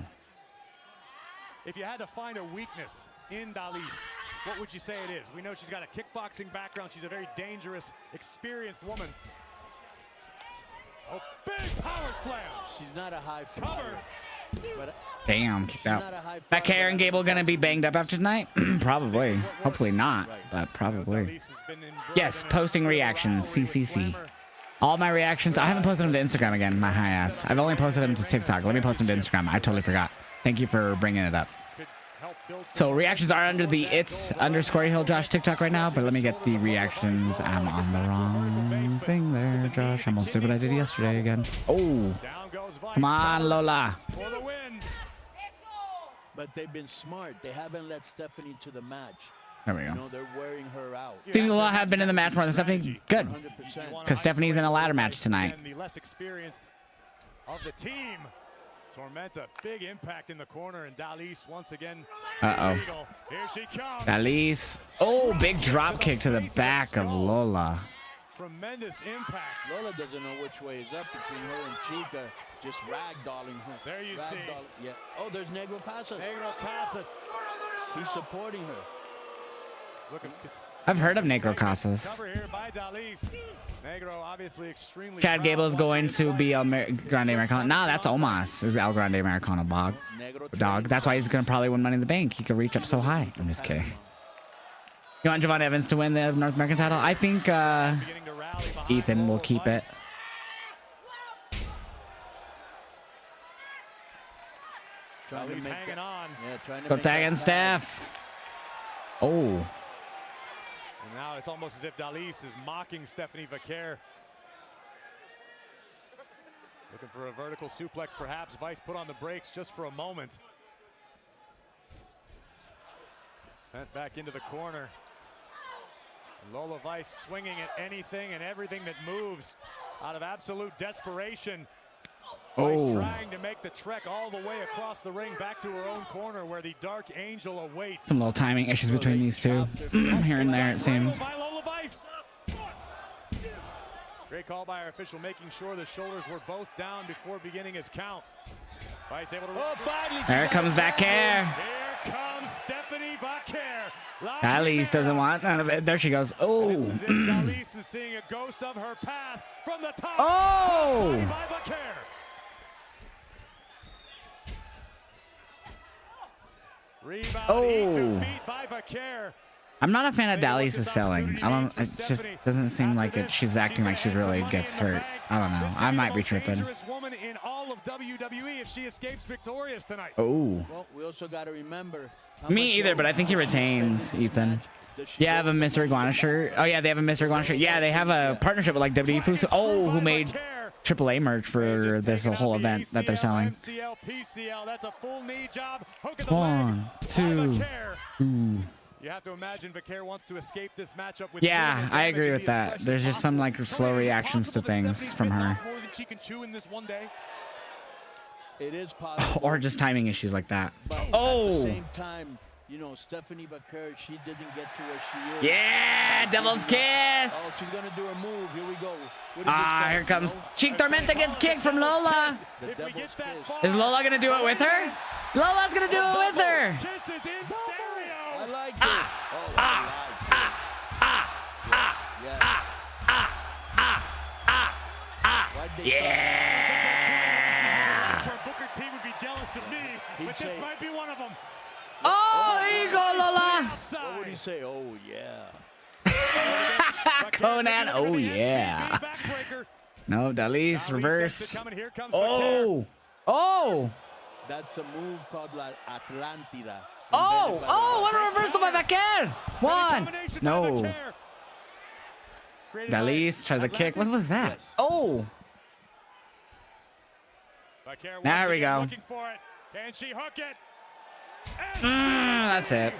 If you had to find a weakness in Dalis, what would you say it is? We know she's got a kickboxing background. She's a very dangerous, experienced woman. Oh, big power slam. She's not a high flyer. But Damn, kicked out. Vaquer and Gable gonna be banged up after tonight? Probably. Hopefully not, but probably. Yes, posting reactions. CCC. All my reactions. I haven't posted them to Instagram again, my high ass. I've only posted them to TikTok. Let me post them to Instagram. I totally forgot. Thank you for bringing it up. So reactions are under the its_Hill Josh TikTok right now, but let me get the reactions. I'm on the wrong thing there, Josh. I almost did what I did yesterday again. Oh, come on, Lola. But they've been smart. They haven't let Stephanie to the match. There we go. You know, they're wearing her out. Stevie Lola have been in the match more than Stephanie. Good, because Stephanie's in a ladder match tonight. The less experienced of the team. Tormenta, big impact in the corner, and Dalis once again. Uh-oh. Here she comes. Dalis. Oh, big drop kick to the back of Lola. Tremendous impact. Lola doesn't know which way is up between her and Chica, just ragdolling her. There you see. Yeah. Oh, there's Negro Casas. Negro Casas. He's supporting her. Look at I've heard of Negro Casas. cover here by Dalis. Negro obviously extremely Chad Gable is going to be El Grande Americano. Nah, that's Omos. Is El Grande Americano dog. That's why he's gonna probably win Money in the Bank. He could reach up so high. I'm just kidding. You want Javon Evans to win the North American title? I think Ethan will keep it. Dalis hanging on. Go tag in Steph. Oh. And now it's almost as if Dalis is mocking Stephanie Vaquer. Looking for a vertical suplex, perhaps. Vice put on the brakes just for a moment. Sent back into the corner. Lola Vice swinging at anything and everything that moves out of absolute desperation. Vice trying to make the trek all the way across the ring back to her own corner where the Dark Angel awaits. Some little timing issues between these two. Here and there, it seems. Great call by our official, making sure the shoulders were both down before beginning his count. Vice able to... There comes Vaquer. Here comes Stephanie Vaquer. Dalis doesn't want none of it. There she goes. Oh. Dalis is seeing a ghost of her past from the top. Oh. By Vaquer. Oh. I'm not a fan of Dalis' selling. I don't. It just doesn't seem like it. She's acting like she really gets hurt. I don't know. I might be tripping. Woman in all of WWE if she escapes victorious tonight. Oh. Well, we also got to remember. Me either, but I think he retains, Ethan. Yeah, I have a Mr. Iguana shirt. Oh yeah, they have a Mr. Iguana shirt. Yeah, they have a partnership with like WWE Foods. Oh, who made AAA merch for this whole event that they're selling. That's a full knee job. 1, 2, 2. You have to imagine Vaquer wants to escape this matchup with yeah, I agree with that. There's just some like slow reactions to things from her. More than she can chew in this one day. It is possible. Or just timing issues like that. But oh. At the same time, you know, Stephanie Vaquer, she didn't get to where she is. Yeah, Devil's Kiss. Oh, she's gonna do her move. Here we go. Here comes Cheek Tormenta gets kicked from Lola. Is Lola gonna do it with her? Lola's gonna do it with her. Kisses in stereo. I like this. Yeah. Booker T would be jealous but this might be one of them. Oh, there you go, Lola. What would he say? Oh, yeah. Conan, oh yeah. No, Dalis, reverse. Oh, oh. That's a move called La Atlantida. Oh, oh, what a reversal by Vaquer. One. No. Dalis tries to kick. What was that? Oh. There we go. Can she hook it? That's it.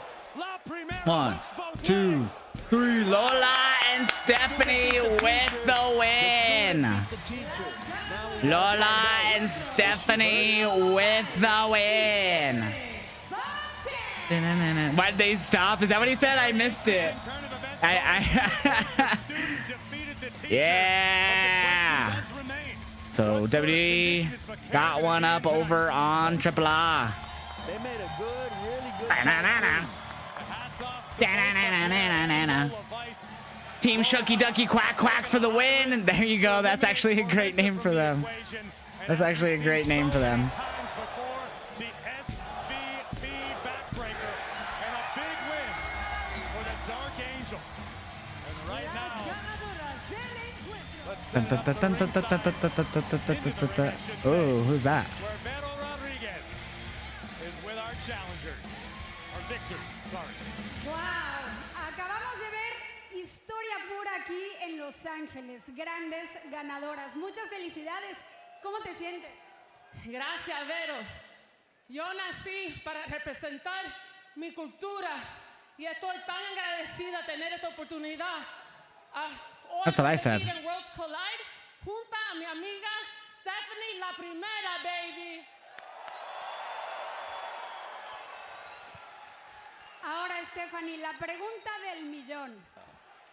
1, 2, 3. Lola and Stephanie with the win. Lola and Stephanie with the win. Why'd they stop? Is that what he said? I missed it. Yeah. So WWE got one up over on AAA. They made a good, really good. Team Shucky Ducky Quack Quack for the win. And there you go. That's actually a great name for them. That's actually a great name for them. Oh, who's that? Wow, acabamos de ver historia pura aquí en Los Ángeles, grandes ganadoras. Muchas felicidades. ¿Cómo te sientes? Gracias, Vero. Yo nací para representar mi cultura y estoy tan agradecida de tener esta oportunidad. That's what I said. En Worlds Collide, junto a mi amiga Stephanie, la primera, baby. Ahora, Stephanie, la pregunta del millón.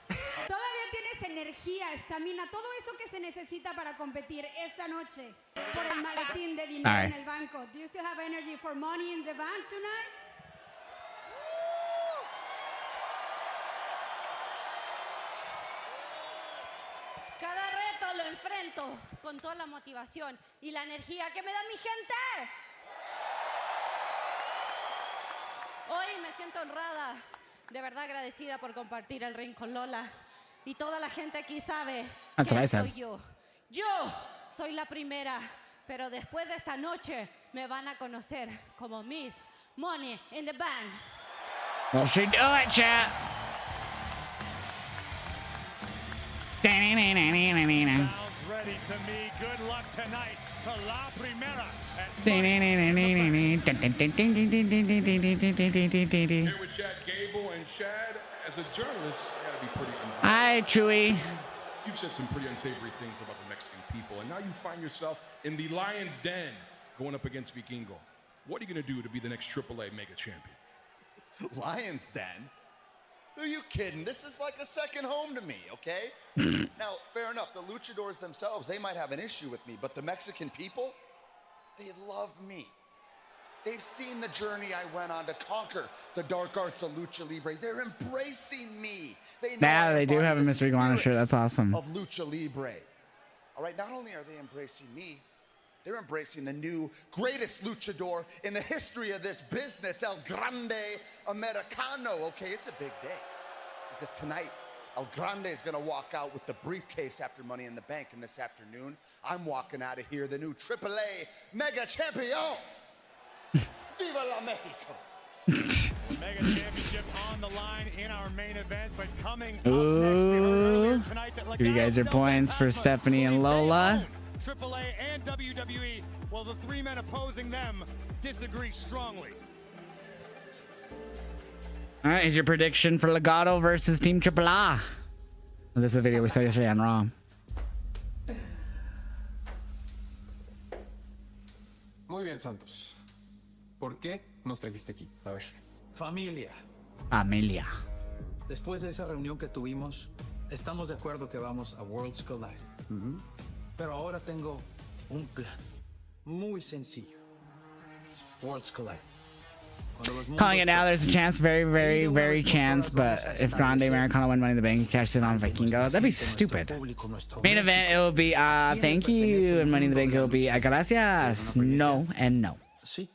¿Todavía tienes energía, estamina, todo eso que se necesita para competir esta noche por el maletín de dinero en el banco? Do you still have energy for money in the bank tonight? Cada reto lo enfrento con toda la motivación y la energía que me da mi gente. Hoy me siento honrada, de verdad agradecida por compartir el ring con Lola. Y toda la gente aquí sabe que soy yo. Yo soy la primera, pero después de esta noche me van a conocer como Miss Money in the Bank. Well, she do it, chat. Sounds ready to me. Good luck tonight to La Primera. Here with Chad Gable, and Chad, as a journalist, you gotta be pretty unbiased. Hi, Chewy. You've said some pretty unsavory things about the Mexican people, and now you find yourself in the Lion's Den going up against Vikingo. What are you gonna do to be the next AAA mega champion? Lion's Den? Are you kidding? This is like a second home to me, okay? Now, fair enough, the luchadors themselves, they might have an issue with me, but the Mexican people, they love me. They've seen the journey I went on to conquer the dark arts of Lucha Libre. They're embracing me. Yeah, they do have a Mr. Iguana shirt. That's awesome. Of Lucha Libre. All right, not only are they embracing me, they're embracing the new greatest luchador in the history of this business, El Grande Americano. Okay, it's a big day because tonight, El Grande is going to walk out with the briefcase after Money in the Bank, and this afternoon, I'm walking out of here the new AAA Mega Champion. Viva la Mexico. Mega Championship on the line in our main event, but coming up next, we heard earlier tonight that Give you guys your points for Stephanie and Lola. AAA and WWE, well, the three men opposing them disagree strongly. All right, here's your prediction for Legado versus Team AAA. Well, this is a video we saw yesterday on Raw. Muy bien, Santos. ¿Por qué nos trajiste aquí? A ver. Familia. Familia. Después de esa reunión que tuvimos, estamos de acuerdo que vamos a Worlds Collide. Pero ahora tengo un plan muy sencillo. Worlds Collide. Calling it now, there's a chance, very chance, but if Grande Americano win Money in the Bank, cashes in on Vikingo, that'd be stupid. Main event, it will be thank you, and Money in the Bank, it will be gracias, no, and no. Sí.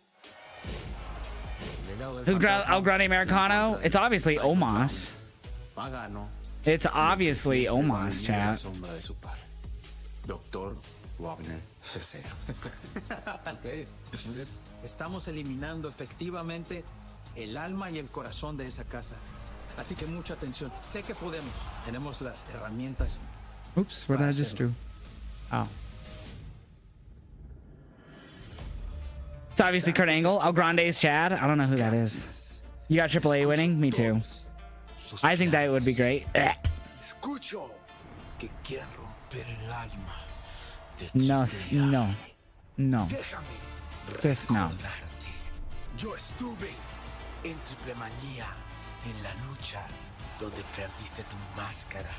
Who's El Grande Americano? It's obviously Omos. Pagano. It's obviously Omos, chat. Doctor Wagner III. Okay. Estamos eliminando efectivamente el alma y el corazón de esa casa. Así que mucha atención. Sé que podemos. Tenemos las herramientas. Oops, what did I just do? Oh. It's obviously Kurt Angle. El Grande's Chad. I don't know who that is. You got AAA winning? Me too. I think that would be great. Escucho que quieren romper el alma de No, Triple A. no, no. Déjame This no. recordarte. Yo estuve en Triple Manía, en la lucha donde perdiste tu máscara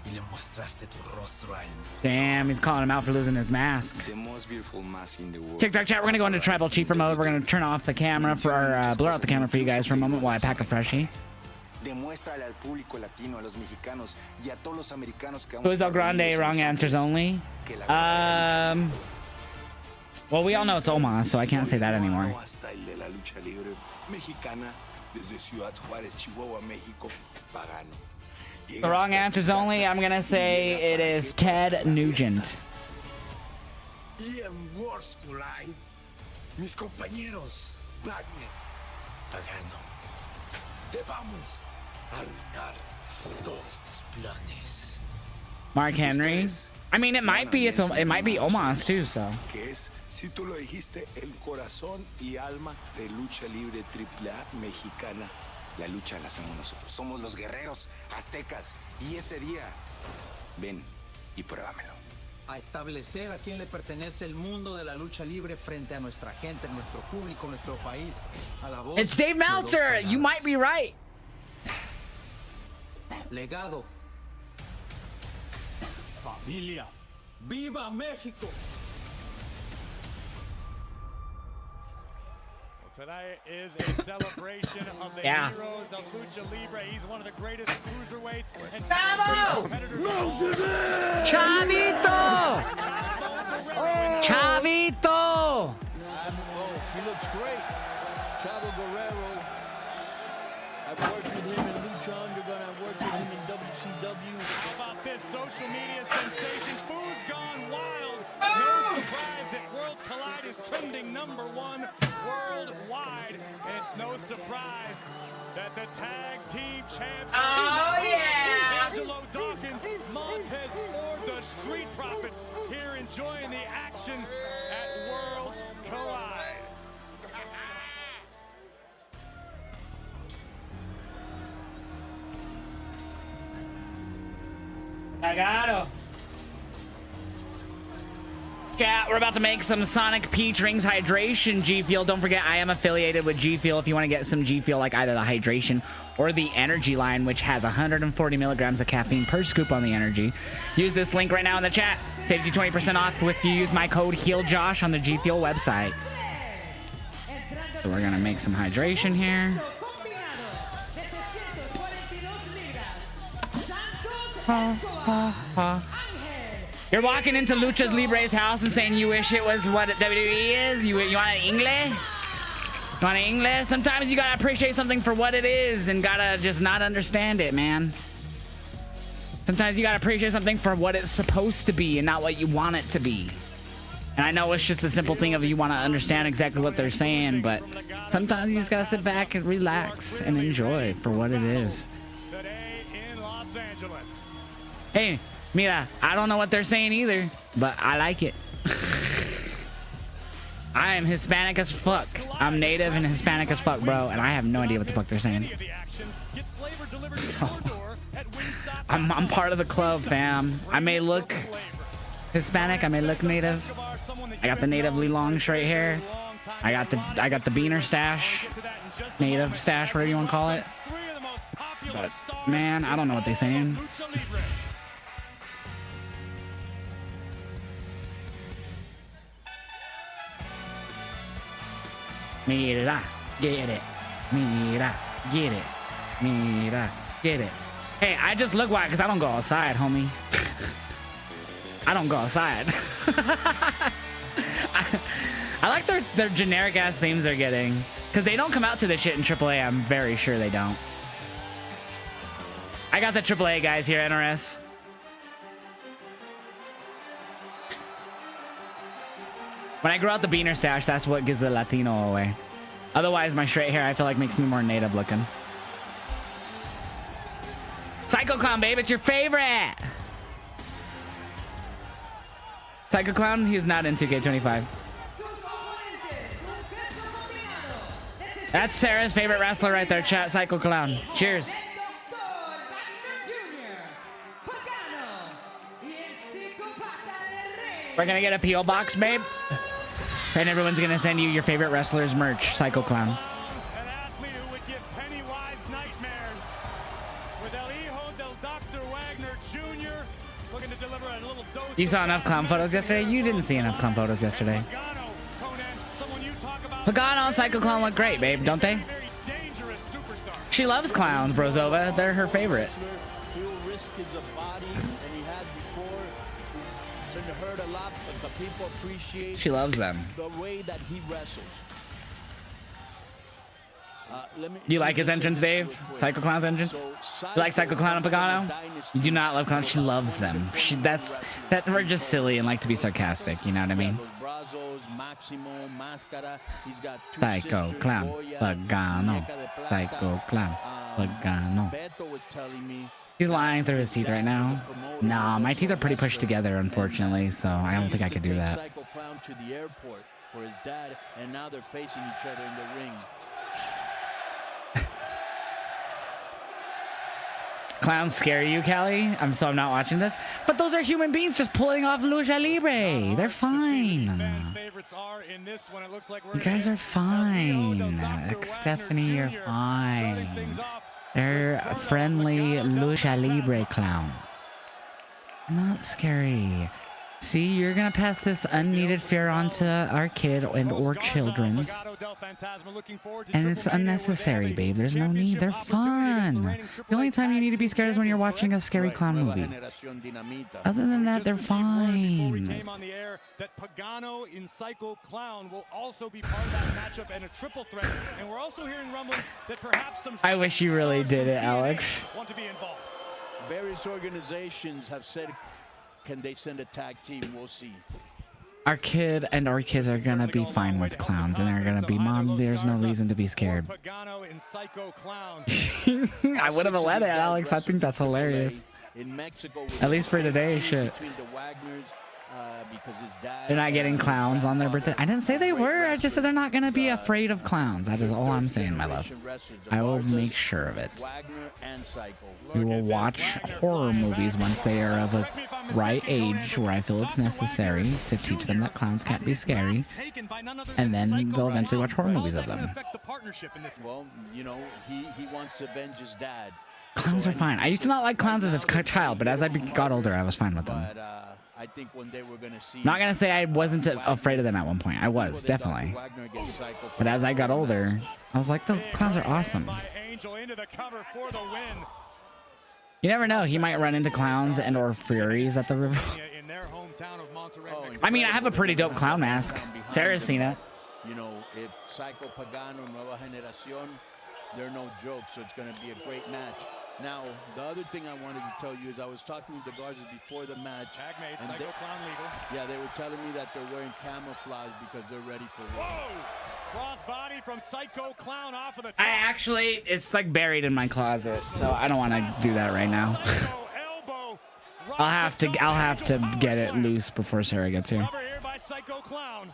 y le mostraste tu rostro al mundo. Damn, he's calling him out for losing his mask. The most beautiful mask in the world. TikTok chat, we're gonna go into tribal chief mode. We're gonna turn off the camera for our, blur out the camera for you guys for a moment while I pack a freshie. Demuéstrale al público latino, a los mexicanos y a todos los americanos que Who is El Grande? Wrong answers only. Well, we all know it's Omos, so I can't say that anymore. Hasta el de la lucha libre mexicana desde Ciudad Juárez, Chihuahua, México, Pagano. The wrong answers only. I'm gonna say it is Ted Nugent. Y en Worlds Collide, mis compañeros, Wagner, Pagano, te vamos a arruinar todos tus planes. Mark Henry. I mean, it might be. It might be Omos too. So. Que es, si tú lo dijiste, el corazón y alma de lucha libre AAA mexicana. La lucha la hacemos nosotros. Somos los guerreros aztecas. Y ese día, ven y pruébamelo. A establecer a quién le pertenece el mundo de la lucha libre frente a nuestra gente, nuestro público, nuestro país. A la voz It's Dave Meltzer. You might be right. Legado. Familia. ¡Viva México! Tonight is a celebration of the heroes of Lucha Libre. He's one of the greatest cruiserweights and competitors. Chavito! Chavito! Oh, he looks great. Chavo Guerrero. I've worked with him in Lucha Underground. I've worked with him in WCW. How about this social media sensation? Foo's gone wild. No surprise that Worlds Collide is trending #1 worldwide. And it's no surprise that the tag team champs Angelo Dawkins, Montez Ford, the Street Profits here enjoying the action at Worlds Collide. Cagado. Chat, we're about to make some Sonic Peach Rings Hydration G Fuel. Don't forget, I am affiliated with G Fuel if you want to get some G Fuel, like either the Hydration or the Energy line, which has 140 milligrams of caffeine per scoop on the Energy. Use this link right now in the chat. Saves you 20% off if you use my code HEALJOSH on the G Fuel website. So we're going to make some hydration here. You're walking into Lucha Libre's house and saying you wish it was what WWE is? You want it English? You want it English? Sometimes you gotta appreciate something for what it is and gotta just not understand it, man. Sometimes you gotta appreciate something for what it's supposed to be and not what you want it to be. And I know it's just a simple thing of you want to understand exactly what they're saying, but sometimes you just gotta sit back and relax and enjoy for what it is. Today in Los Angeles. Hey, mira, I don't know what they're saying either, but I like it. I am Hispanic as fuck. I'm native and Hispanic as fuck, bro, and I have no idea what the fuck they're saying. So, I'm part of the club, fam. I may look Hispanic, I may look native. I got the natively long straight hair. I got the beaner stash, native stash, whatever you want to call it. But man, I don't know what they're saying. Mira, get it. Mira, get it. Mira, get it. Hey, I just look white because I don't go outside, homie. I don't go outside. I like their generic ass themes they're getting. Because they don't come out to this shit in AAA. I'm very sure they don't. I got the AAA guys here, NRS. When I grow out the beaner stash, that's what gives the Latino away. Otherwise, my straight hair, I feel like, makes me more native looking. Psycho Clown, babe, it's your favorite! Psycho Clown, he's not in 2K25. That's Sarah's favorite wrestler right there, chat. Psycho Clown. Cheers. We're gonna get a P.O. box, babe. And everyone's gonna send you your favorite wrestler's merch, Psycho Clown. An athlete who would give Pennywise nightmares. With El Hijo del Dr. Wagner Jr. looking to deliver a little dose. You saw enough clown photos yesterday? You didn't see enough clown photos yesterday. Pagano and Psycho Clown look great, babe, don't they? She loves clowns, Brozova. They're her favorite. He'll risk his body, and he had before. Been hurt a lot, but the people appreciate. She loves them. The way that he wrestles. Do you like his entrance, Dave? Psycho Clown's entrance? You like Psycho Clown and Pagano? You do not love clowns. She loves them. We're just silly and like to be sarcastic. You know what I mean? Psycho Clown, Pagano. Psycho Clown, Pagano. He's lying through his teeth right now. Nah, my teeth are pretty pushed together, unfortunately, so I don't think I could do that. Psycho Clown to the airport for his dad, and now they're facing each other in the ring. Clowns scare you, Callie? I'm not watching this. But those are human beings just pulling off Lucha Libre. They're fine. You guys are fine. Stephanie, you're fine. They're friendly Lucha Libre clowns. Not scary. See, you're gonna pass this unneeded fear on to our kid and or children. And it's unnecessary, babe. There's no need. They're fun. The only time you need to be scared is when you're watching a scary clown movie. Other than that, they're fine. That Pagano in Psycho Clown will also be part of that matchup and a triple threat. And we're also hearing rumblings that perhaps some I wish you really did it, Alex. want to be involved. Various organizations have said, can they send a tag team? We'll see. Our kid and our kids are gonna be fine with clowns, and they're gonna be, Mom, there's no reason to be scared. I would have let it, Alex. I think that's hilarious. At least for today, shit. They're not getting clowns on their birthday. I didn't say they were. I just said they're not gonna be afraid of clowns. That is all I'm saying, my love. I will make sure of it. We will watch horror movies once they are of a right age where I feel it's necessary to teach them that clowns can't be scary, and then they'll eventually watch horror movies of them. Well, you know, he wants to avenge his dad. Clowns are fine. I used to not like clowns as a child, but as I got older, I was fine with them. I think when they were gonna see. Not gonna say I wasn't afraid of them at one point. I was, definitely. But as I got older, I was like, the clowns are awesome. You never know. He might run into clowns and or furies at the river. I mean, I have a pretty dope clown mask. Sarah's seen it. You know, if Psycho Pagano, Nueva Generación, they're no joke, so it's gonna be a great match. Now, the other thing I wanted to tell you is I was talking with the guards before the match. Tag Psycho Clown legal. Yeah, they were telling me that they're wearing camouflage because they're ready for war. Whoa! Crossbody from Psycho Clown off of the top. It's like buried in my closet, so I don't want to do that right now. I'll have to get it loose before Sarah gets here. Cover here by Psycho Clown.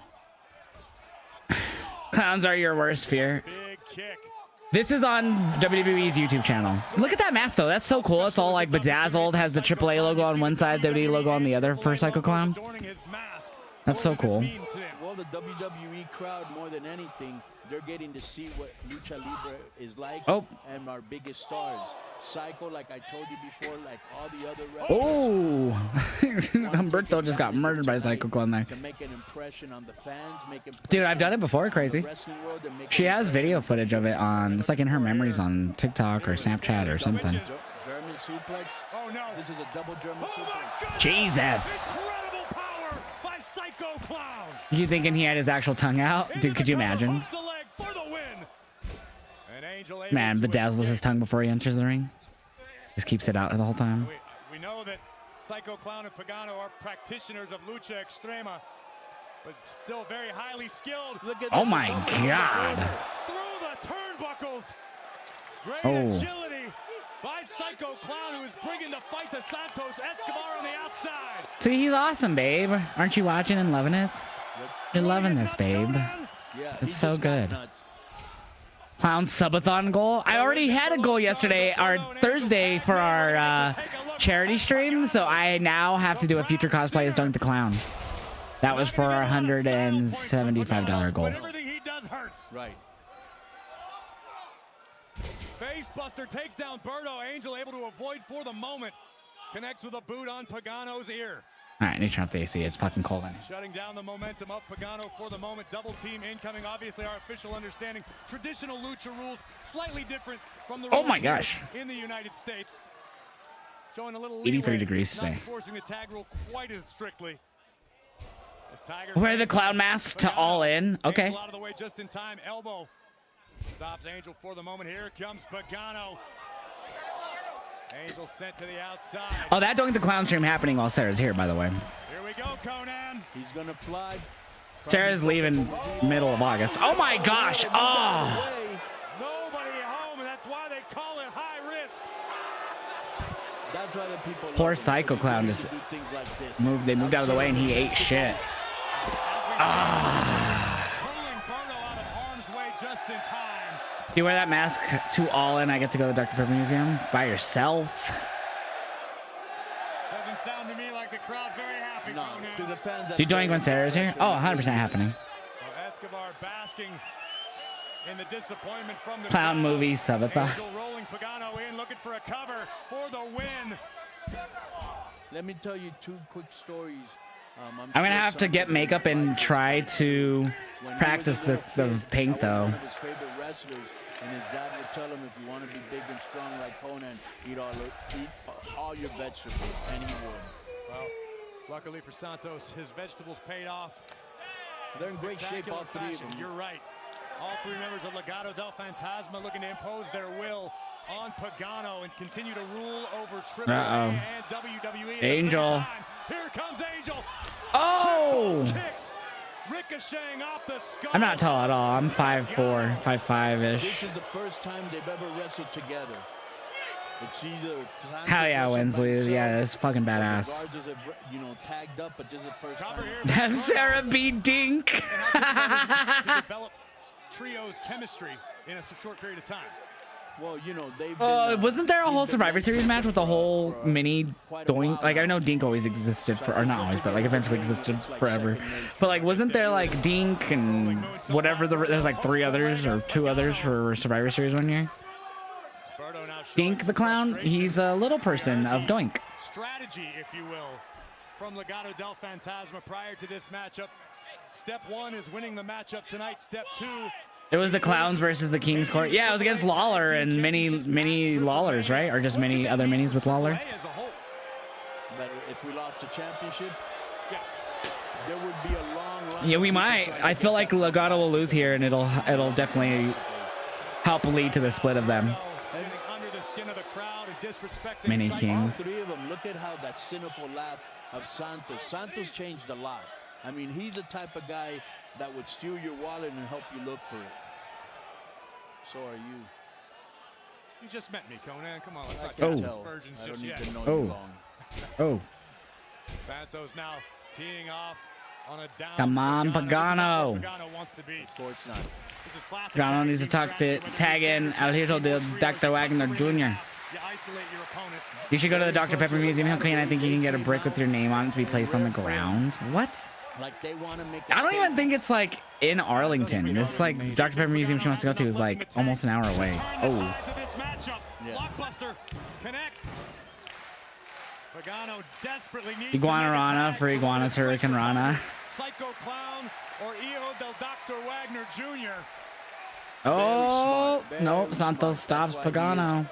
Clowns are your worst fear. Big kick. This is on WWE's YouTube channel. Look at that mask, though. That's so cool. It's all like bedazzled, has the AAA logo on one side, WWE logo on the other for Psycho Clown. That's so cool. Well, the WWE crowd, more than anything, they're getting to see what Lucha Libre is like. Oh. And our biggest stars. Psycho, like I told you before, like all the other Oh! Humberto just got murdered by Psycho Clown there. To make an impression on the fans, Dude, I've done it before, crazy. She has video footage of it on, it's like in her memories on TikTok or Snapchat or something. German suplex. Oh no. This is a double German suplex. Jesus! Incredible power by Psycho Clown. You thinking he had his actual tongue out? Dude, could you imagine? Man, bedazzles his tongue before he enters the ring. Just keeps it out the whole time. We know that Psycho Clown and Pagano are practitioners of lucha extrema, but still very highly skilled. Oh my God. Through the turnbuckles. Great agility by Psycho Clown, who is bringing the fight to Santos Escobar on the outside. See, he's awesome, babe. Aren't you watching and loving this? You're loving this, babe. It's so good. Clown subathon goal. I already had a goal yesterday or Thursday for our charity stream, so I now have to do a future cosplay as Dunk the Clown. That was for our $175 goal. Everything he does hurts. Right. Facebuster takes down Berto. Angel able to avoid for the moment. Connects with a boot on Pagano's ear. All right, I need to turn off the AC. It's fucking cold in here. Shutting down the momentum of Pagano for the moment. Double team incoming. Obviously, our official understanding. Traditional lucha rules, slightly different from the rules in the United States. Showing a little 83 degrees today. Not forcing the tag rule quite as strictly. Wear the clown mask to All In. Okay. Angel out of the way just in time. Elbow stops Angel for the moment. Here comes Pagano. Angel sent to the outside. Oh, that Dunk the Clown stream happening while Sarah's here, by the way. Here we go, Conan. He's gonna fly. Sarah's leaving middle of August. Oh my gosh. Oh. Nobody home, and that's why they call it high risk. That's why the people. Poor Psycho Clown just moved. They moved out of the way and he ate shit. Pulling Berto out of harm's way just in time. You wear that mask to All In, I get to go to the Dr. Pepper Museum by yourself. Doesn't sound to me like the crowd's very happy. No, to the fans. Do you doing when Sarah's here? Oh, 100% happening. Well, Escobar basking in the disappointment from the Clown movie, Sabatha. Angel rolling Pagano in, looking for a cover for the win. Let me tell you two quick stories. I'm gonna have to get makeup and try to practice the paint though. His favorite wrestlers, and his dad would tell him, if you want to be big and strong like Conan, eat all your vegetables, and he would. Well, luckily for Santos, his vegetables paid off. They're in great shape, all three of them. You're right. All three members of Legado del Fantasma looking to impose their will on Pagano and continue to rule over AAA and WWE. Angel. Here comes Angel. Oh! Kicks, ricocheting off the skull. I'm not tall at all. I'm 5'4", 5'5"-ish. This is the first time they've ever wrestled together. It's either Hell yeah, Winsley. Yeah, that's fucking badass. Tagged up, but this is the first time. Have Sarah beat Dink. To develop trios chemistry in a short period of time. Well, they've been, wasn't there a whole Survivor Series match with a whole mini Doink? Like, I know Dink always existed or not always, but like eventually existed forever. But like, wasn't there like Dink and whatever? There's like 3 others or 2 others for Survivor Series one year. Dink the Clown, he's a little person of Doink. Strategy, if you will, from Legado del Fantasma prior to this matchup. Step 1 is winning the matchup tonight. Step 2. It was the Clowns versus the King's Court. Yeah, it was against Lawler and many Lawlers, right? Or just many other minis with Lawler. But if we lost the championship, yes, there would be a long line. Yeah, we might. I feel like Legado will lose here, and it'll definitely help lead to the split of them. Mini Kings. All 3 of them. Look at how that cynical laugh of Santos. Santos changed a lot. I mean, he's the type of guy that would steal your wallet and help you look for it. So are you. You just met me, Conan. Come on, let's not get into aspersions just yet. Oh. Santos now teeing off on a down. Come on, Pagano. Pagano wants to be. Of course not. This is classic. Pagano needs to tag in El Hijo de Dr. Wagner Jr. You isolate your opponent. You should go to the Dr. Pepper Museum, Queen. I think you can get a brick with your name on it to be placed on the ground. What? Like they want to make. I don't even think it's like in Arlington. This like Dr. Pepper Museum she wants to go to is like almost an hour away. Oh. Blockbuster connects. Pagano desperately needs Iguana Rana for Iguana's Hurricane Rana. Psycho Clown or Hijo del Dr. Wagner Jr. Oh, nope. Santos stops Pagano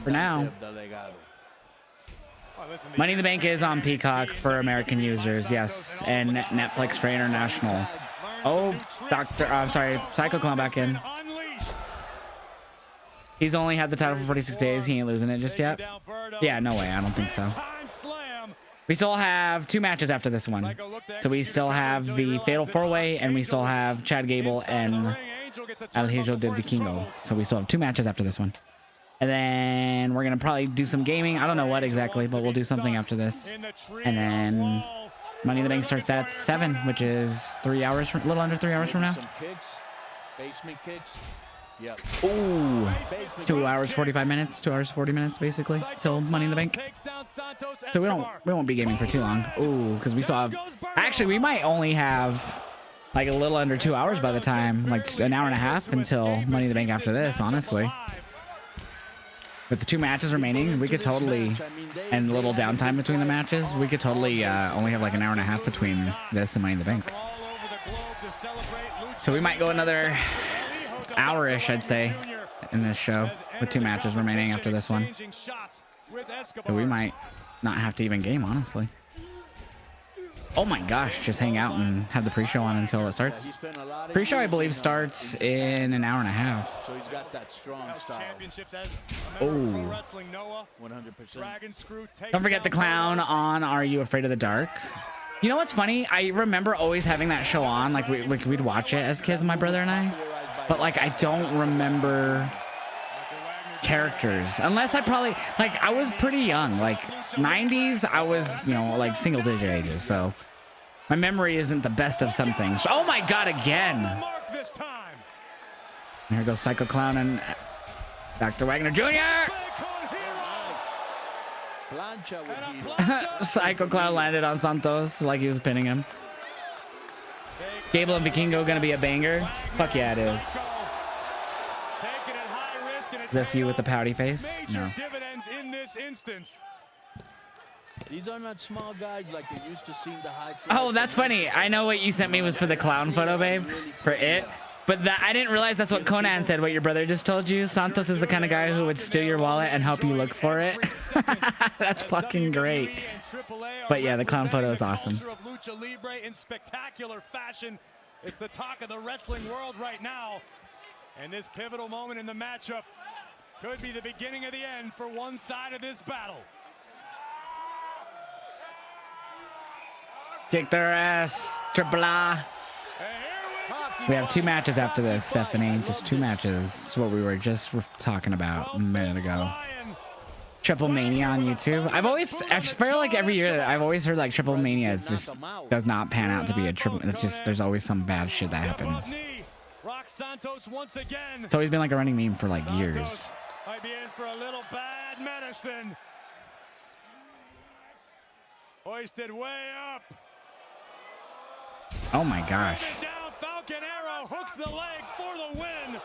for now. Money in the Bank is on Peacock for American users, yes, and Netflix for international. Oh, Psycho Clown back in. He's only had the title for 46 days. He ain't losing it just yet. Yeah, no way. I don't think so. We still have 2 matches after this one. So we still have the Fatal 4-Way, and we still have Chad Gable and El Hijo del Vikingo. So we still have 2 matches after this one. And then we're going to probably do some gaming. I don't know what exactly, but we'll do something after this. And then Money in the Bank starts at 7, which is 3 hours, a little under 3 hours from now. Some kicks, basement kicks. Yep. Ooh, 2 hours 45 minutes, 2 hours 40 minutes basically till Money in the Bank. So we won't be gaming for too long. Ooh, because we still have. Actually, we might only have like a little under 2 hours by the time, like an hour and a half until Money in the Bank after this. Honestly, with the 2 matches remaining, we could totally, and a little downtime between the matches, we could totally only have like an hour and a half between this and Money in the Bank. So we might go another hour-ish, I'd say, in this show with 2 matches remaining after this one. So we might not have to even game, honestly. Oh my gosh, just hang out and have the pre-show on until it starts. Pre-show, I believe, starts in an hour and a half. So he's got that strong style. Oh. 100%. Don't forget the clown on Are You Afraid of the Dark? You know what's funny? I remember always having that show on, like we'd watch it as kids, my brother and I. But like I don't remember characters, unless I probably, like, I was pretty young, like 90s. I was, you know, like single digit ages, so my memory isn't the best of some things. Oh my god, again. Here goes Psycho Clown and Dr. Wagner Jr. Psycho Clown landed on Santos like he was pinning him. Gable and Vikingo gonna be a banger. Fuck yeah, it is. Is this you with the pouty face? No. These are not small guys like you used to see in the high. Oh, that's funny. I know what you sent me was for the clown photo, babe, for it. But that, I didn't realize that's what Conan said, what your brother just told you. Santos is the kind of guy who would steal your wallet and help you look for it. That's fucking great. But yeah, the clown photo is awesome. In spectacular fashion. It's the talk of the wrestling world right now. And this pivotal moment in the matchup could be the beginning of the end for one side of this battle. Kick their ass, Triple A. We have 2 matches after this, Stephanie. Just 2 matches. That's what we were just talking about a minute ago. Triple Mania on YouTube. I feel like every year I've always heard like Triple Mania is just does not pan out to be a triple. It's just there's always some bad shit that happens. It's always been like a running meme for like years. Might be in for a little bad medicine. Hoisted way up. Oh my gosh. Falcon Arrow hooks the leg for the win.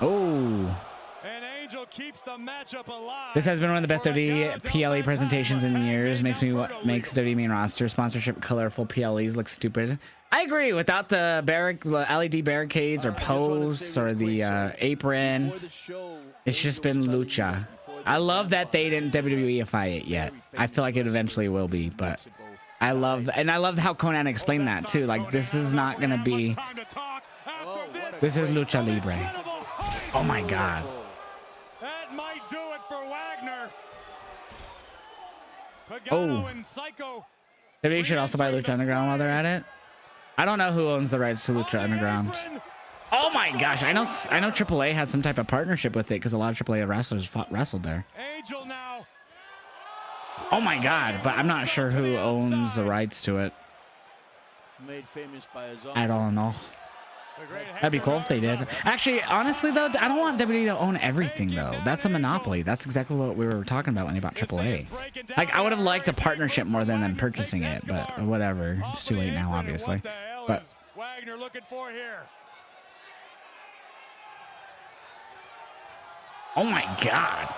Oh. And Angel keeps the matchup alive. This has been one of the best WWE PLE presentations in years. Makes WWE main roster sponsorship colorful PLEs look stupid. I agree. Without the LED barricades or posts or the apron, it's just been lucha. I love that they didn't WWEify it yet. I feel like it eventually will be, but I love how Conan explained that too. Like, this is not gonna be. This is lucha libre. Oh my god. That might do it for Wagner. Oh. WWE should also buy Lucha Underground while they're at it. I don't know who owns the rights to Lucha Underground. Oh my gosh, I know AAA had some type of partnership with it because a lot of AAA wrestlers wrestled there. Oh my god, but I'm not sure who owns the rights to it. Made famous by his own. I don't know. That'd be cool if they did. Actually, honestly though, I don't want WWE to own everything though. That's a monopoly. That's exactly what we were talking about when they bought AAA. Like, I would have liked a partnership more than them purchasing it, but whatever. It's too late now, obviously. But Wagner looking for here. oh my god.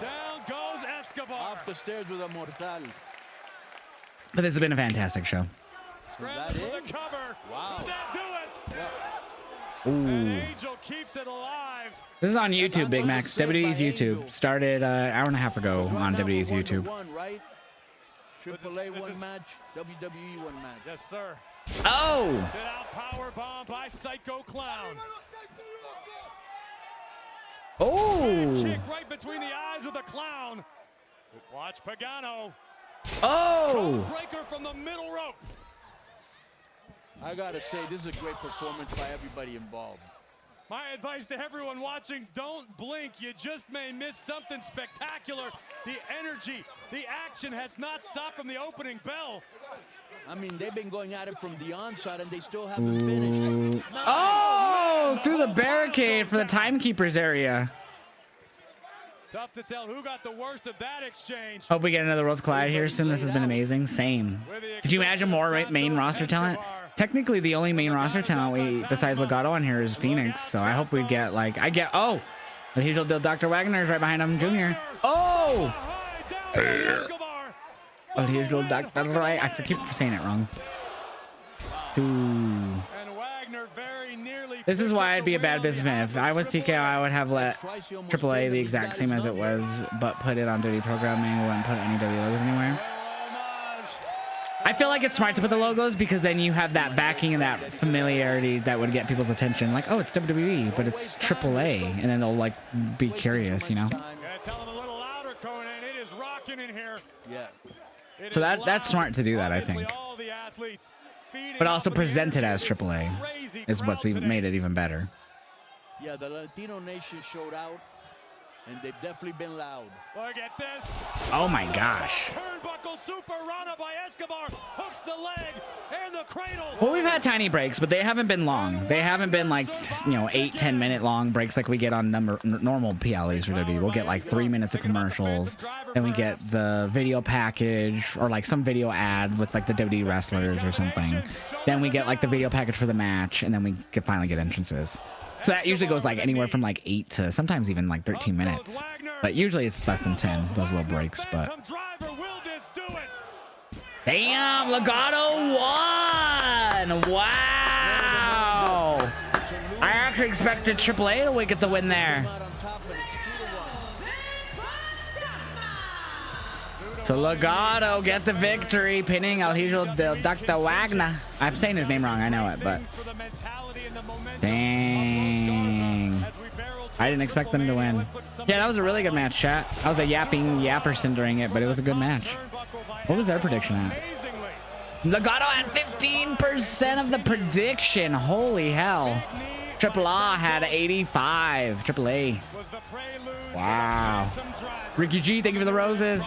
Down goes Escobar. Off the stairs with a mortal. But this has been a fantastic show. Scramble for the cover. Wow. Did that do it? Ooh. Angel keeps it alive. This is on YouTube, Big Max. WWE's YouTube. Started an hour and a half ago on WWE's YouTube. Right? AAA one match, WWE one match. Yes, sir. Oh! Sit out power bomb by Psycho Clown. Oh. Kick right between the eyes of the clown. Watch Pagano. Oh. Breaker from the middle rope. I gotta say, this is a great performance by everybody involved. My advice to everyone watching, don't blink. You just may miss something spectacular. The energy, the action has not stopped from the opening bell. I mean, they've been going at it from the onside and they still haven't finished. Oh, through the barricade for the timekeepers area. Tough to tell who got the worst of that exchange. Hope we get another Worlds Collide here soon. This has been amazing. Same. Could you imagine more main roster talent? Technically, the only main roster talent besides Legado on here is Phoenix. So I hope we get like oh, the usual deal. Dr. Wagner is right behind him, Junior. Oh. Oh, the usual Dr. Right. I keep saying it wrong. Ooh. This is why I'd be a bad businessman. If I was TKO, I would have let AAA the exact same as it was, but put it on WWE programming. We wouldn't put any WWE logos anywhere. I feel like it's smart to put the logos because then you have that backing and that familiarity that would get people's attention. Like, oh, it's WWE, but it's AAA, and then they'll like be curious, you know. Tell them a little louder, Conan. It is rocking in here. Yeah. So that's smart to do that, I think. But also present it as AAA is what's made it even better. Yeah, the Latino nation showed out, and they've definitely been loud. Look at this. Oh my gosh. Turnbuckle super Rana by Escobar. Hooks the leg and the cradle. Well, we've had tiny breaks, but they haven't been long. They haven't been like, 8-10 minute long breaks like we get on normal PLEs for WWE. We'll get like 3 minutes of commercials. Then we get the video package or like some video ad with like the WWE wrestlers or something. Then we get like the video package for the match, and then we can finally get entrances. So that usually goes like anywhere from like 8 to sometimes even like 13 minutes. But usually it's less than 10, those little breaks. But damn, Legado won! Wow! I actually expected AAA to get the win there. So Legado get the victory, pinning El Hijo del Dr. Wagner. I'm saying his name wrong, I know it, but dang. I didn't expect them to win. Yeah, that was a really good match, chat. I was a yapperson during it, but it was a good match. What was their prediction at? Legado had 15% of the prediction. Holy hell. AAA had 85. AAA. Wow. Ricky G, thank you for the roses.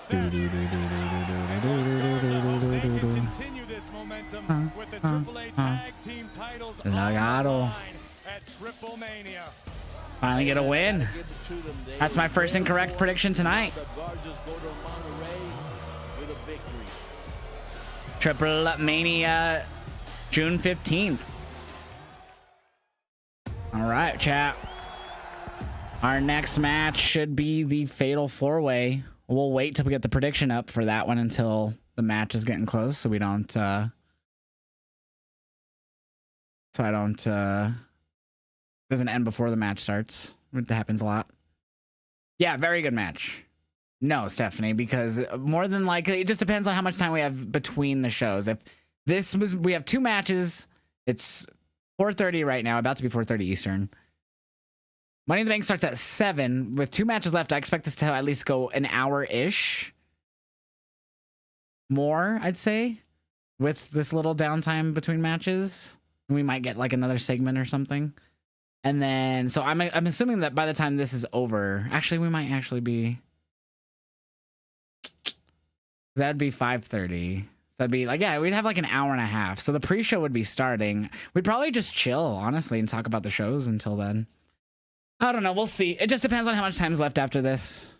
Continue this momentum with the AAA tag team titles Legado. at Triple Mania. Finally get a win. That's my first incorrect prediction tonight. Triple Mania, June 15th. All right, chat. Our next match should be the Fatal 4-Way. We'll wait till we get the prediction up for that one until the match is getting close, so we don't doesn't end before the match starts. That happens a lot. Yeah, very good match. No, Stephanie, because more than likely, it just depends on how much time we have between the shows. If we have 2 matches, it's 4:30 right now, about to be 4:30 Eastern. Money in the Bank starts at 7. With 2 matches left, I expect this to at least go an hour-ish. More, I'd say, with this little downtime between matches. We might get like another segment or something. And then, so I'm assuming that by the time this is over, actually, we might actually be... That'd be 5:30. So that'd be like, yeah, we'd have like an hour and a half. So the pre-show would be starting. We'd probably just chill, honestly, and talk about the shows until then. I don't know. We'll see. It just depends on how much time's left after this.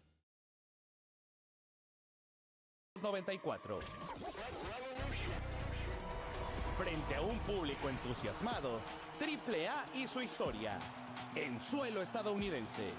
94. Frente a un público entusiasmado, AAA y su historia en suelo estadounidense.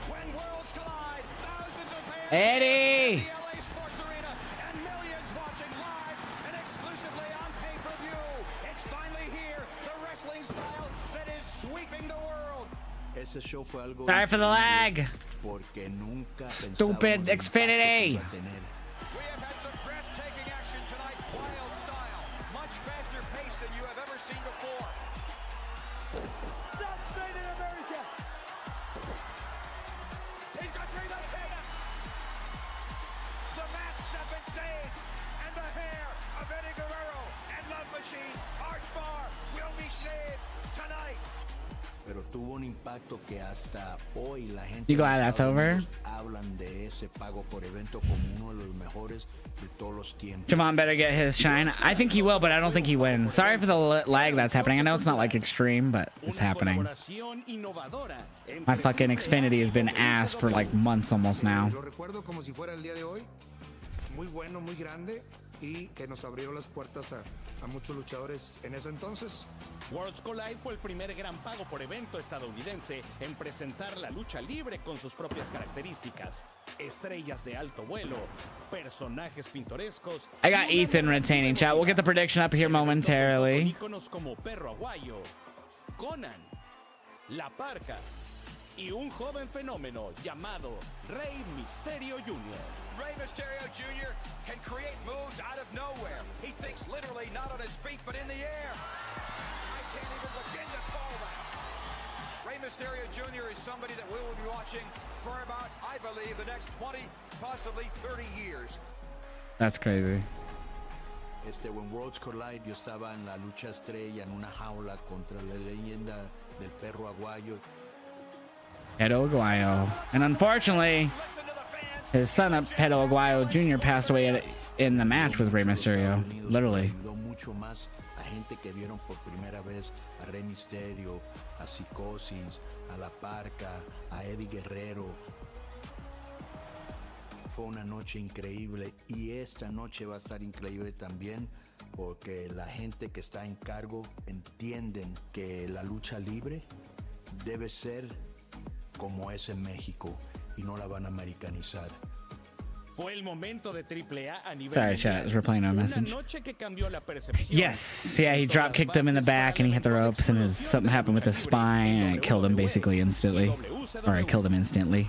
When worlds collide, thousands of fans Eddie! in the LA Sports Arena and millions watching live and exclusively on pay-per-view. It's finally here, the wrestling style that is sweeping the world. Ese show fue algo Sorry for the lag. porque nunca Stupid Xfinity. We have had some breathtaking action tonight, wild style, much faster pace than you have ever seen before. That's made it pero tuvo un impacto que hasta hoy la gente You glad that's over? hablan de ese pago por evento como uno de los mejores de todos los tiempos. Javon better get his shine. I think he will, but I don't think he wins. Sorry for the lag that's happening. I know it's not like extreme, but it's happening. My fucking Xfinity has been ass for like months almost now. Lo recuerdo como si fuera el día de hoy. Muy bueno, muy grande y que nos abrió las puertas a muchos luchadores en ese entonces. Worlds Collide fue el primer gran pago por evento estadounidense en presentar la lucha libre con sus propias características. Estrellas de alto vuelo, personajes pintorescos. I got Ethan retaining, chat. We'll get the prediction up here momentarily. Íconos como Perro Aguayo, Conan, La Parca y un joven fenómeno llamado Rey Mysterio Jr. Rey Mysterio Jr. can create moves out of nowhere. He thinks literally not on his feet, but in the air. I can't even begin to call that. Rey Mysterio Jr. is somebody that we will be watching for about, I believe, the next 20, possibly 30 years. That's crazy. When Worlds Collide, yo estaba en la lucha estrella en una jaula contra la leyenda del Perro Aguayo. Pedro Aguayo. And unfortunately, his son, Pedro Aguayo Jr., passed away in the match with Rey Mysterio. Literally. Mucho más a gente que vieron por primera vez a Rey Mysterio, a Psicosis, a La Parca, a Eddie Guerrero. Fue una noche increíble y esta noche va a estar increíble también porque la gente que está en cargo entienden que la lucha libre debe ser como es en México y no la van a americanizar. Fue el momento de AAA a nivel Sorry, chat. We're playing our message. Una noche que cambió la percepción. Yes. Yeah, he drop kicked him in the back and he hit the ropes and something happened with his spine and it killed him basically instantly. Or it killed him instantly.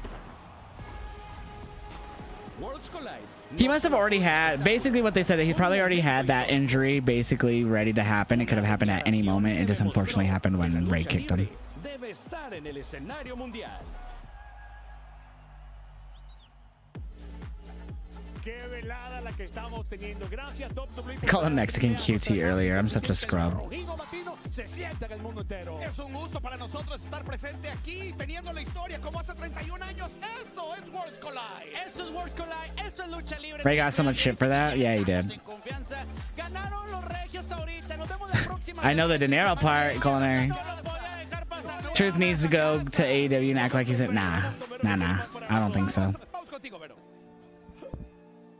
He must have already had, basically what they said, that he probably already had that injury basically ready to happen. It could have happened at any moment. It just unfortunately happened when Rey kicked him. Debe estar en el escenario mundial. Call him Mexican QT earlier. I'm such a scrub. Rey got so much shit for that. Yeah, he did. I know the dinero part, culinary. Truth needs to go to AEW and act like he's in. Nah. I don't think so.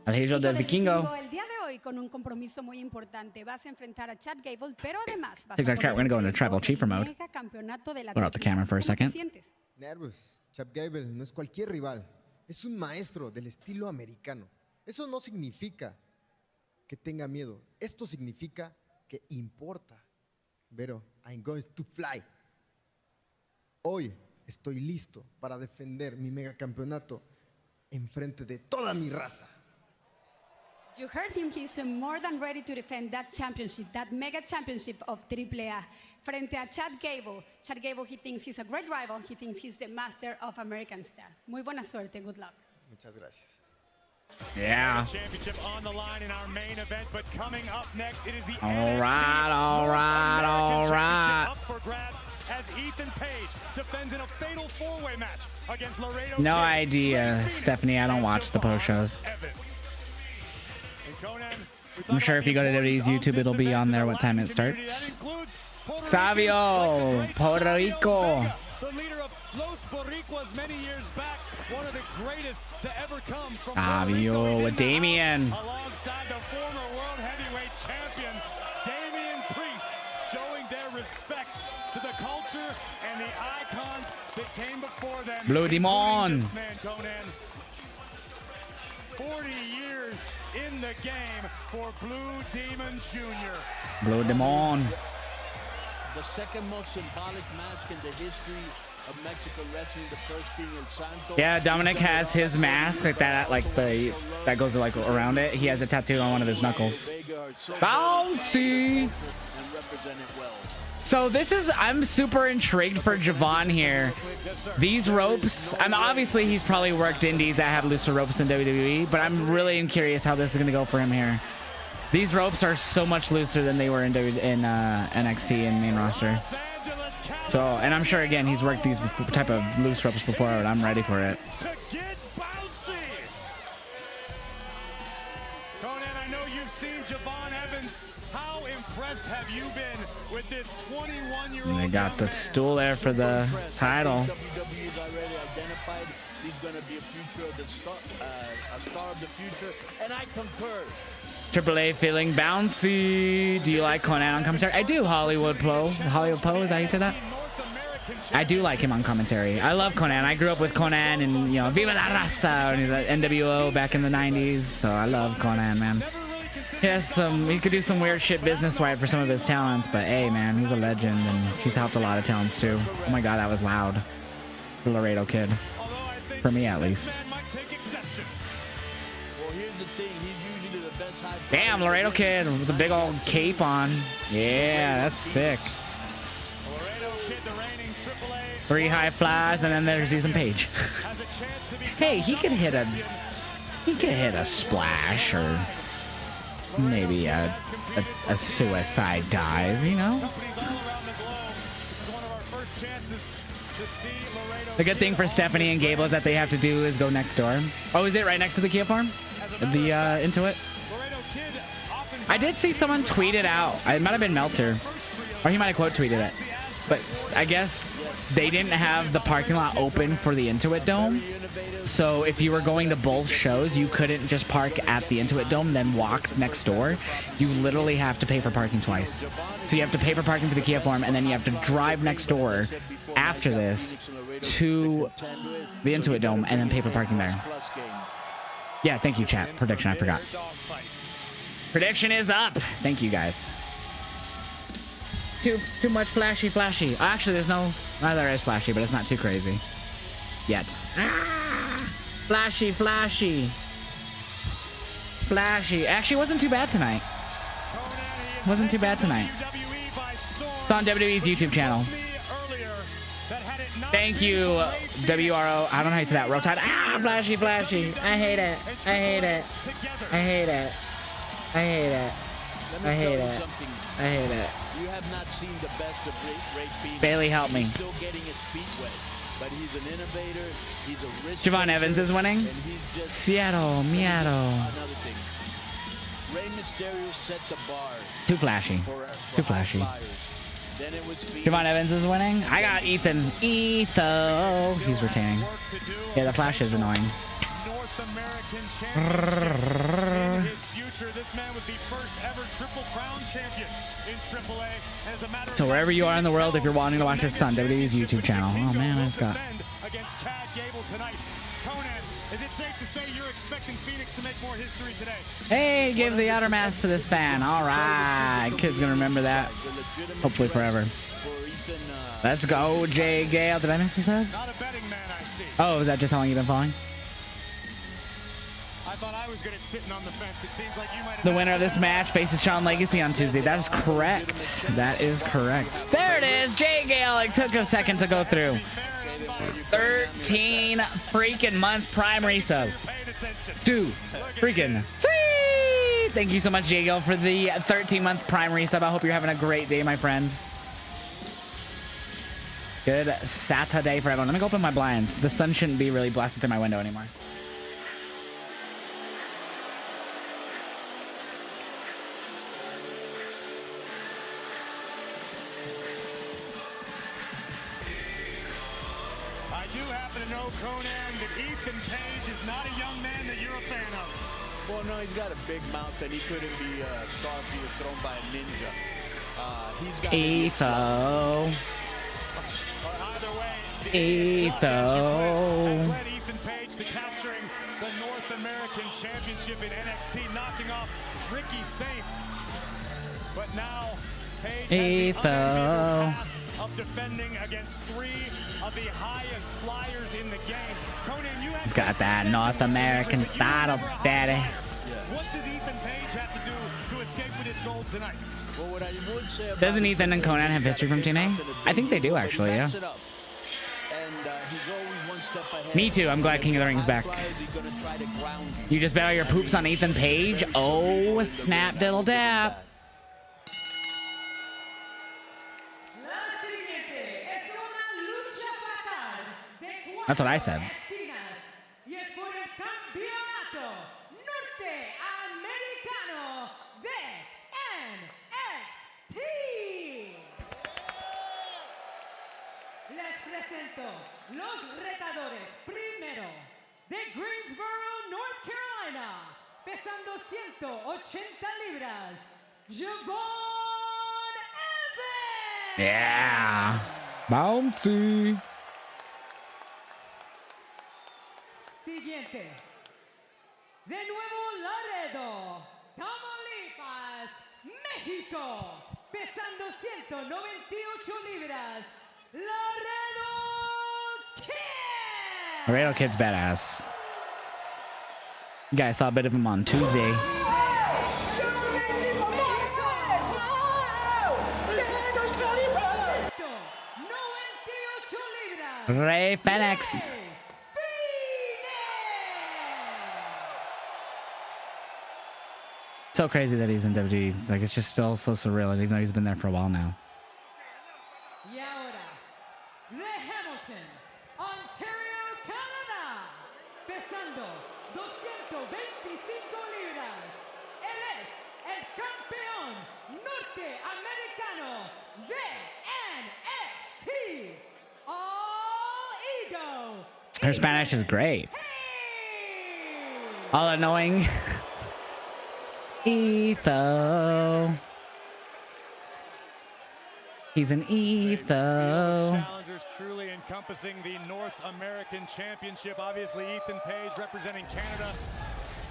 Alejandro del Vikingo. El día de hoy con un compromiso muy importante. Vas a enfrentar a Chad Gable, pero además vas We're gonna go into tribal chief mode. Put out the camera for a second. Nervos. Chad Gable no es cualquier rival. Es un maestro del estilo americano. Eso no significa que tenga miedo. Esto significa que importa. Pero I'm going to fly. Hoy estoy listo para defender mi megacampeonato enfrente de toda mi raza. You heard him. He's more than ready to defend that championship, that mega championship of AAA. Frente a Chad Gable. Chad Gable, he thinks he's a great rival. He thinks he's the master of American style. Muy buena suerte. Good luck. Muchas gracias. Yeah. Championship on the line in our main event, but coming up next, it is the All right. up for grabs as Ethan Page defends in a fatal four-way match against Laredo. No idea, Stephanie. I don't watch the post shows. I'm sure if you go to WWE's YouTube, it'll be on there what time it starts. Savio, Puerto Rico. The leader of Los Boricuas many years back, one of the greatest to ever come from Savio with Damien. alongside the former world heavyweight champion, Damian Priest, showing their respect to the culture and the icons that came before them. Blue Demon. This man, Conan. 40 years in the game for Blue Demon Jr. Blue Demon. The second most symbolic match in the history of Mexico wrestling, the first being El Santo. Yeah, Dominic has his mask like that, that goes like around it. He has a tattoo on one of his knuckles. Bouncy. So I'm super intrigued for Javon here. These ropes, obviously he's probably worked indies that have looser ropes than WWE, but I'm really curious how this is gonna go for him here. These ropes are so much looser than they were in NXT and main roster. Los Angeles So, and I'm sure again he's worked these type of loose ropes before, and I'm ready for it. Conan, I know you've seen Javon Evans. How impressed have you been with this 21-year-old? And they got the stool there for the title. WWE's already identified he's going to be a future of the star of the future, and I concur. AAA feeling bouncy. Do you like Conan on commentary? I do. Hollywood Poe. Hollywood Poe, is that how you say that? I do like him on commentary. I love Conan. I grew up with Conan and, you know, Viva la Raza, and the NWO back in the 90s. So I love Conan, man. He has he could do some weird shit business-wise for some of his talents, but hey, man, he's a legend, and he's helped a lot of talents too. Oh my God, that was loud. The Laredo Kid. For me, at least. Damn, Laredo Kid with a big old cape on. Yeah, that's sick. 3 high flies, and then there's Ethan Page. Hey, he could hit a splash or maybe a suicide dive, you know? The good thing for Stephanie and Gable is that they have to do is go next door. Oh, is it right next to the Kia farm? The Intuit? I did see someone tweet it out. It might have been Meltzer, or he might have quote tweeted it. But I guess they didn't have the parking lot open for the Intuit Dome. So if you were going to both shows, you couldn't just park at the Intuit Dome, then walk next door. You literally have to pay for parking twice. So you have to pay for parking for the Kia Farm, and then you have to drive next door after this to the Intuit Dome, and then pay for parking there. Yeah, thank you, chat. Prediction, I forgot. Prediction is up. Thank you, guys. Too much flashy. Actually, there's no... Well, there is flashy, but it's not too crazy. Yet. Ah! Flashy. Actually, it wasn't too bad tonight. It's on WWE's YouTube channel. Thank you, WRO. I don't know how you say that. Rotide. Ah, flashy. I hate it. You have not seen the best of Ray Bean. Bailey, help me. He's still getting his feet wet, but he's an innovator. He's a rich. Javon Evans is winning. Seattle, Miato. Another thing. Rey Mysterio set the bar. Too flashy. Then it was Javon Evans is winning. I got Ethan. He's retaining. Yeah, the flash is annoying. North American champion. His future. This man was the first ever Triple Crown champion in AAA. As a matter So wherever you are in the world, if you're wanting to watch this, it's on WWE's YouTube channel. Oh man, I just got. Against Chad Gable tonight. Conan, is it safe to say you're expecting Phoenix to make more history today? Hey, give the outer mask to this fan. All right, kid's gonna remember that. Hopefully forever. Let's go, Jay Gale. Did I miss this up? Not a betting man, I see. Oh, is that just how long you've been following? I thought I was good at sitting on the fence. It seems like you might have. The winner of this match faces Shawn Legacy on Tuesday. That is correct. There it is. Jay Gale. It took a second to go through. 13 freaking months Prime resub. Dude, freaking sweet. Thank you so much, Jay Gale, for the 13-month Prime resub. I hope you're having a great day, my friend. Good Saturday for everyone. Let me go open my blinds. The sun shouldn't be really blasting through my window anymore. Conan, that Ethan Page is not a young man that you're a fan of. Well, no, he's got a big mouth and he couldn't be star if he was thrown by a ninja. He's got Either way, led Ethan Page to capturing the North American Championship in NXT, knocking off Ricky Saints. But now Page has the unenviable task of defending against 3 of the highest flyers in the game. Conan, you have He's got that North American title, daddy. What does Ethan Page have to do to escape with his gold tonight? Well, what I would say about Doesn't Ethan and Conan have history from TNA? I think they do, actually, yeah. And he's always one step ahead. Me too. I'm glad King of the Ring's back. You just bet all your poops on Ethan Page? Oh, snap diddle dap. That's what I said. Y es por el campeonato norteamericano de NXT. Les presento los retadores. Primero, de Greensboro, North Carolina, pesando 180 libras, Javon Evans. Yeah. Bouncy. Siguiente. De Nuevo Laredo, Tamaulipas, México, pesando 198 libras, Laredo Kid. Laredo Kid's badass. You guys saw a bit of him on Tuesday. Rey Fenix. So crazy that he's in WWE. It's like, it's just still so surreal, even though he's been there for a while now. Y ahora, de Hamilton, Ontario, Canadá, pesando 225 libras. Él es el campeón norteamericano de NXT. All Ego. Her Spanish is great. All annoying. Etho. He's an Etho. Challengers truly encompassing the North American Championship. Obviously, Ethan Page representing Canada,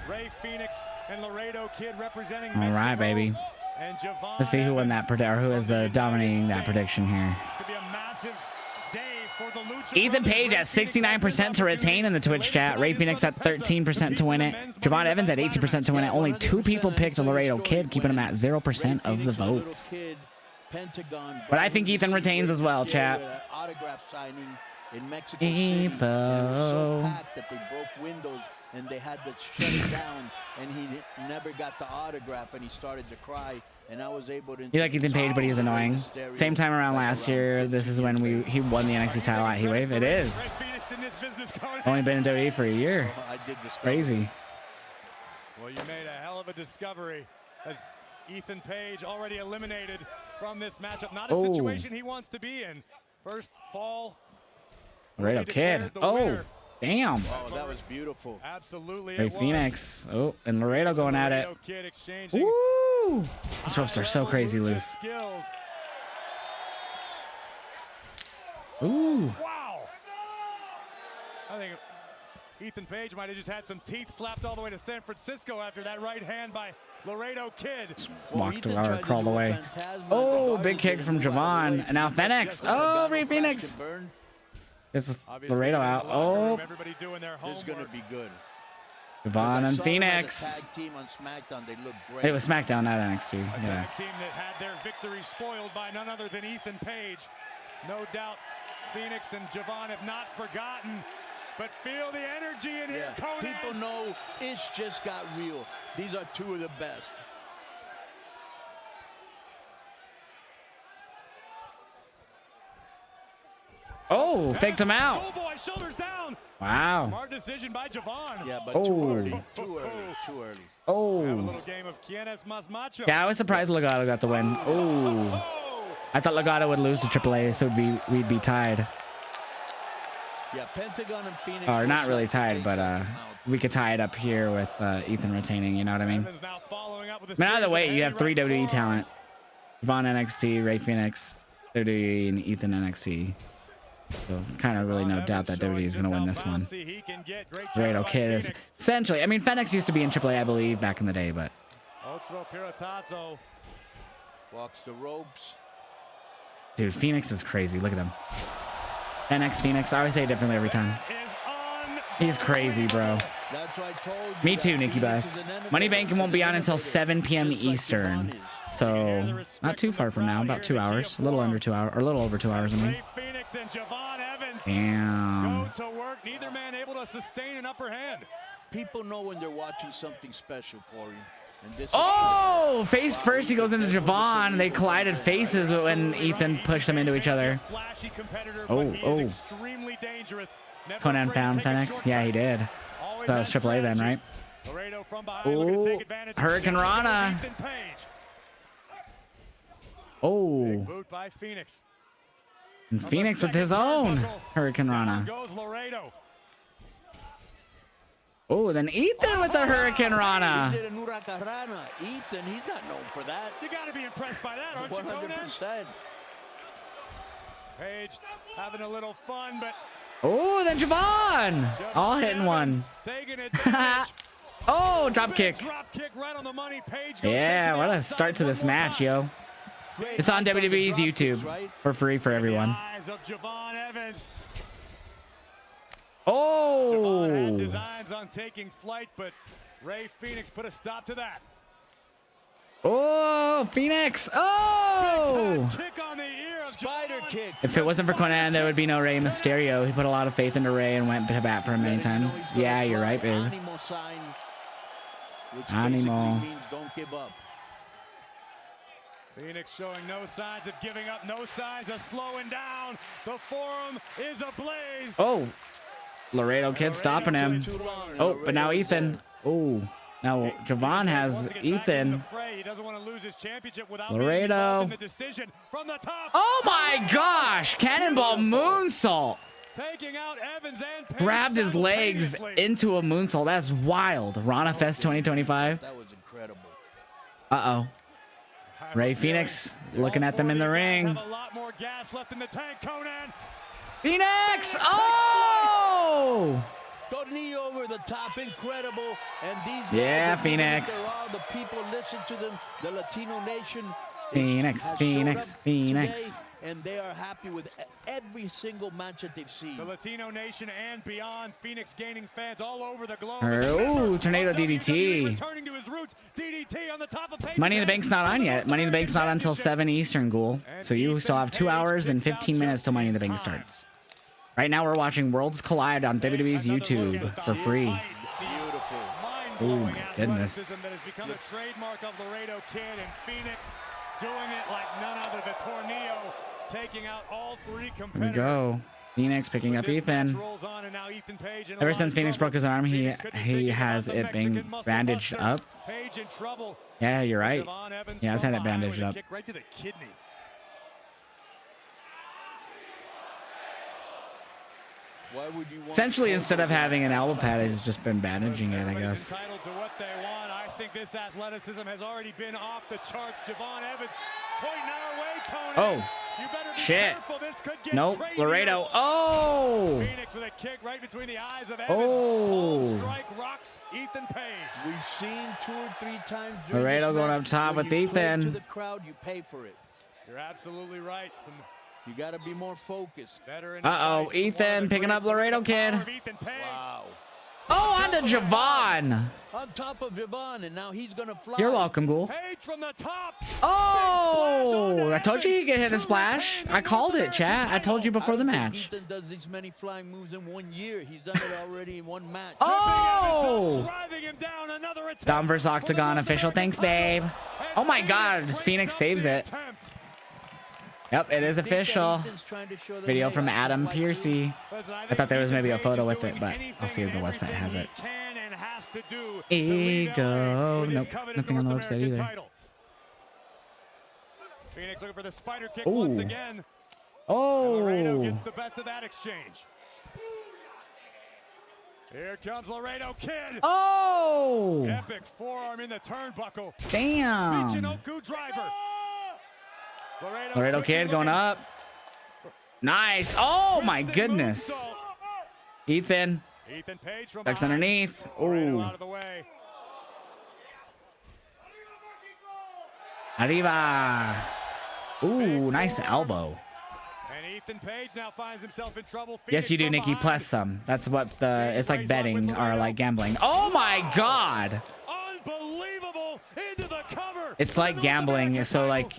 Rey Fenix and Laredo Kid representing Mexico. All right, baby. And Javon Let's see who won that or who is the dominating that prediction here. It's gonna be a massive day for the Lucha Ethan Page at 69% to retain in the Twitch chat. Rey Fenix at 13% to win it. Javon Evans at 18% to win it. Only 2 people picked Laredo Kid, keeping him at 0% of the votes. But I think Ethan retains as well, chat. Autograph signing in Mexico City. And it was so packed that they broke windows and they had to shut it down, and he never got the autograph, and he started to cry, and I was able to... You like Ethan Page, but he's annoying. Same time around last year, this is when he won the NXT title at Heatwave. It is. Only been in WWE for a year. Crazy. Well, you made a hell of a discovery as Ethan Page already eliminated from this matchup. Not a situation he wants to be in. First fall. Laredo Kid. Oh, damn. Oh, that was beautiful. Absolutely. Rey Fenix. Oh, and Laredo going at it. Woo! These ropes are so crazy loose. Ooh. Wow. I think Ethan Page might have just had some teeth slapped all the way to San Francisco after that right hand by Laredo Kid. Walked or crawled away. Oh, big kick from Javon. And now Fenix. Oh, Rey Fenix. This is Laredo out. Oh. This is going to be good. Javon and Phoenix. Tag team on SmackDown, they look great. It was SmackDown, not NXT. A Yeah. tag team that had their victory spoiled by none other than Ethan Page. No doubt Phoenix and Javon have not forgotten, but feel the energy in here, Conan. People know it's just got real. These are two of the best. Oh, faked him out. Schoolboy, shoulders down. Wow. Smart decision by Javon. Yeah, but Oh. too early. Too early. Too early. Oh. Have a little game of Quién es más macho. Yeah, I was surprised Legado got the win. Oh. I thought Legado would lose to AAA, so we'd be tied. Yeah, Pentagon and Phoenix. Or not really tied, but we could tie it up here with Ethan retaining, you know what I mean? I mean, either way, you have 3 WWE talent. Javon NXT, Rey Fenix, WWE, and Ethan NXT. So kind of really no doubt that WWE is going to win this one. Laredo Kid is essentially, I mean, Fenix used to be in AAA, I believe, back in the day, but Otro Piratazo. Walks the ropes. dude, Phoenix is crazy. Look at him. NX Phoenix. I always say it differently every time. He's crazy, bro. That's what I told you. Me too, Nikki Bus. Money Bank won't be on until 7 p.m. Eastern. So not too far from now, about 2 hours, a little under 2 hours, or a little over 2 hours. I mean. Phoenix and Javon Evans Damn. go to work. Neither man able to sustain an upper hand. People know when they're watching something special, Corey. And this Oh, face first. He goes into Javon. They collided faces when Ethan pushed them into each other. Flashy competitor, Oh, but he is extremely dangerous. Conan found Phoenix? Yeah, he did. So it's AAA then, right? Ooh, Hurricane Rana. Oh. Boot by Phoenix. And Phoenix with his own Hurricane Rana. Oh, then Ethan with the Hurricane Rana. Ethan, he's not known for that. You got to be impressed by that, aren't you, Conan? 100%. Page having a little fun, but Oh, then Javon. All hitting one. taking it. Oh, drop kick. Drop kick right on the money. Page goes Yeah, what a start to this match, yo. It's on WWE's YouTube for free for everyone. eyes of Javon Evans. Oh. Javon had designs on taking flight, but Ray Phoenix put a stop to that. Oh, Phoenix. Oh. Kick on the ear of Spider kick. If it wasn't for Conan, there would be no Rey Mysterio. He put a lot of faith into Rey and went to bat for him many times. Yeah, you're right, babe. Animo sign, which Animo. basically means don't give up. Phoenix showing no signs of giving up, no signs of slowing down. The forum is ablaze. Oh, Laredo Kid stopping him. Oh, but now Ethan. Oh, now Javon has Ethan. He doesn't want to lose his championship without Laredo. in the decision from the top. Oh my gosh, Cannonball moonsault. Taking out Evans and Page Grabbed his legs into a moonsault. That's wild. Rana Fest 2025. That was incredible. Uh-oh. Ray Phoenix looking at them in the ring. Have a lot more gas left in the tank, Conan. Phoenix! Oh! Tornillo over the top, incredible. And these guys, Yeah, Phoenix. the people listen to them. The Latino nation. Phoenix, has Phoenix, showed up Phoenix. today, and they are happy with every single match that they've seen. The Latino nation and beyond. Phoenix gaining fans all over the globe. Ooh, Tornado DDT. Returning to his roots. DDT on the top of Page's Money in the head. Bank's not on yet. Money in the Bank's not until 7 Eastern, Ghoul. So you still have 2 hours and 15 minutes till Money in the Bank starts. Right now we're watching Worlds Collide on WWE's YouTube for free. Beautiful. Oh my goodness. That has become a trademark of Laredo Kid, and Phoenix doing it like none other. The Tornillo taking out all three Here we competitors. go. Phoenix picking up Ethan. Rolls on, and now Ethan Page in a Ever lot since of Phoenix trouble. broke his arm, he Phoenix could be thinking has about the it being Mexican muscle bandaged buster. up. Page in trouble. Yeah, you're right. Javon Evans He has from had it behind bandaged with a up. kick right to the kidney. Why would you want Essentially, instead of having an elbow pad, he's just been bandaging it, I Everybody's guess. entitled to what they want. I think this athleticism has already been off the charts. Javon Evans pointing our way, Conan. Oh, You better be shit. careful. This could get Nope, crazy. Laredo. Oh! Phoenix with a kick right between the eyes of Evans. Oh. Palm strike rocks Ethan Page. We've seen 2 or 3 times. during Laredo this going match, up top when with you play Ethan. To the crowd, you pay for it. You're absolutely right. Some You got to be more focused. veteran Uh-oh, advice from one of Ethan the picking up greats. Laredo Kid. Power of Ethan Page. Wow. Oh, onto Javon. On top of Javon, and now he's going to fly. You're welcome, Ghoul. Page from the top. Oh, I told you he could hit a splash. I called it, chat. I told you before the match. Ethan does this many flying moves in 1 year. He's done it already in 1 match. Oh! Driving him down. Another attempt. Dom vs. Octagon official. Thanks, babe. Oh my god, Phoenix saves it. Attempt. Yep, it is official. Ethan's trying to show them, Video hey, from I can Adam fly too. Piercy. Listen, I thought there was maybe a Page photo is with doing it, but I'll see if the anything website and has it. everything he can and has to do to lead LA Ego. with his Nope, coveted nothing on the North website American either. title. Phoenix looking for the spider kick Ooh. once again. And Laredo Oh. gets the best of that exchange. Here comes Laredo Kid. Oh! Epic forearm in the turnbuckle. Damn. Michinoku driver. Laredo Kid going up. Nice. Oh my goodness. Ethan. Ethan Page from Ducks behind. underneath. Laredo Ooh. out of the way. Arriba. Ooh, nice elbow. And Ethan Page now finds himself in trouble. Yes, you do, Phoenix Nikki. from Plus some. That's what the. It's like betting or like gambling. Oh my god. Unbelievable into the cover. It's like gambling. So like,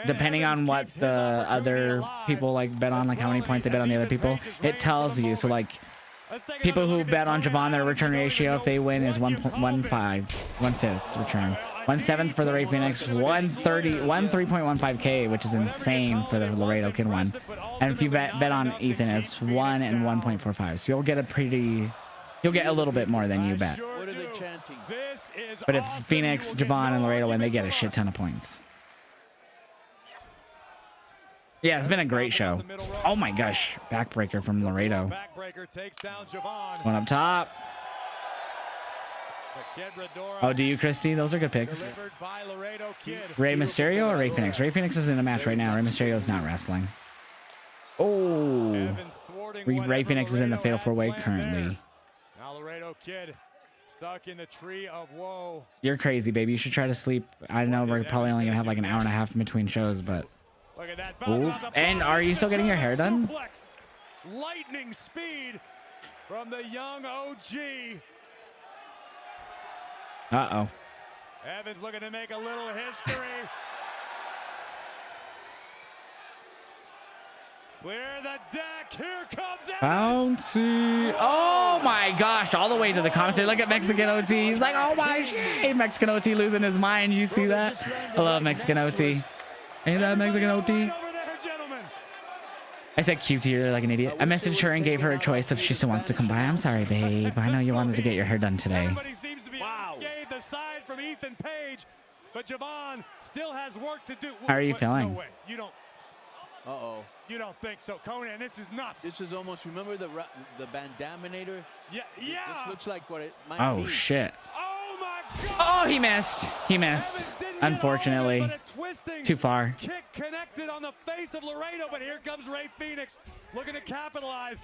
depending on what the other people like bet on, like how many points they bet on the other people, it tells you. So like, people who bet on Javon, their return ratio if they win is 1.15, 1/5 return. 1/7 for the Ray Phoenix, 3.15K, which is insane for the Laredo Kid one. And if you bet on Ethan, it's 1 and 1.45. So you'll get a little bit more than you bet. What are they chanting? But if Phoenix, Javon, and Laredo win, they get a shit ton of points. Yeah, it's been a great show. Oh my gosh, backbreaker from Laredo. One up top. Oh, do you, Christy? Those are good picks. Rey Mysterio or Rey Phoenix? Rey Phoenix is in a match right now. Rey Mysterio is not wrestling. Oh, Rey Phoenix is in the Fatal 4-Way currently. Now Laredo Kid stuck in the tree of woe. You're crazy, baby. You should try to sleep. I know we're probably only gonna have like an hour and a half in between shows, but. Ooh. And are you still getting your hair done? Lightning speed from the young OG. Uh-oh. Evans looking to make a little history. Clear the deck. Here comes Evans. Bouncy. Oh my gosh. All the way to the commentary. Look at Mexican OT. He's like, oh my shit. Mexican OT losing his mind. You see that? I love Mexican OT. Ain't that Mexican OT? I said cute to you like an idiot. I messaged her and gave her a choice if she still wants to come by. I'm sorry, babe. I know you wanted to get your hair done today. Wow. Aside from Ethan Page, but Javon still has work to do. How are you feeling? No way. You don't. Uh-oh. You don't think so, Conan? This is nuts. This is almost, remember the Bandaminator? Yeah. This looks like what it might Oh be. shit. Oh my God. Oh, he missed. He missed. Unfortunately. Too far. Kick connected on the face of Laredo, but here comes Ray Phoenix looking to capitalize.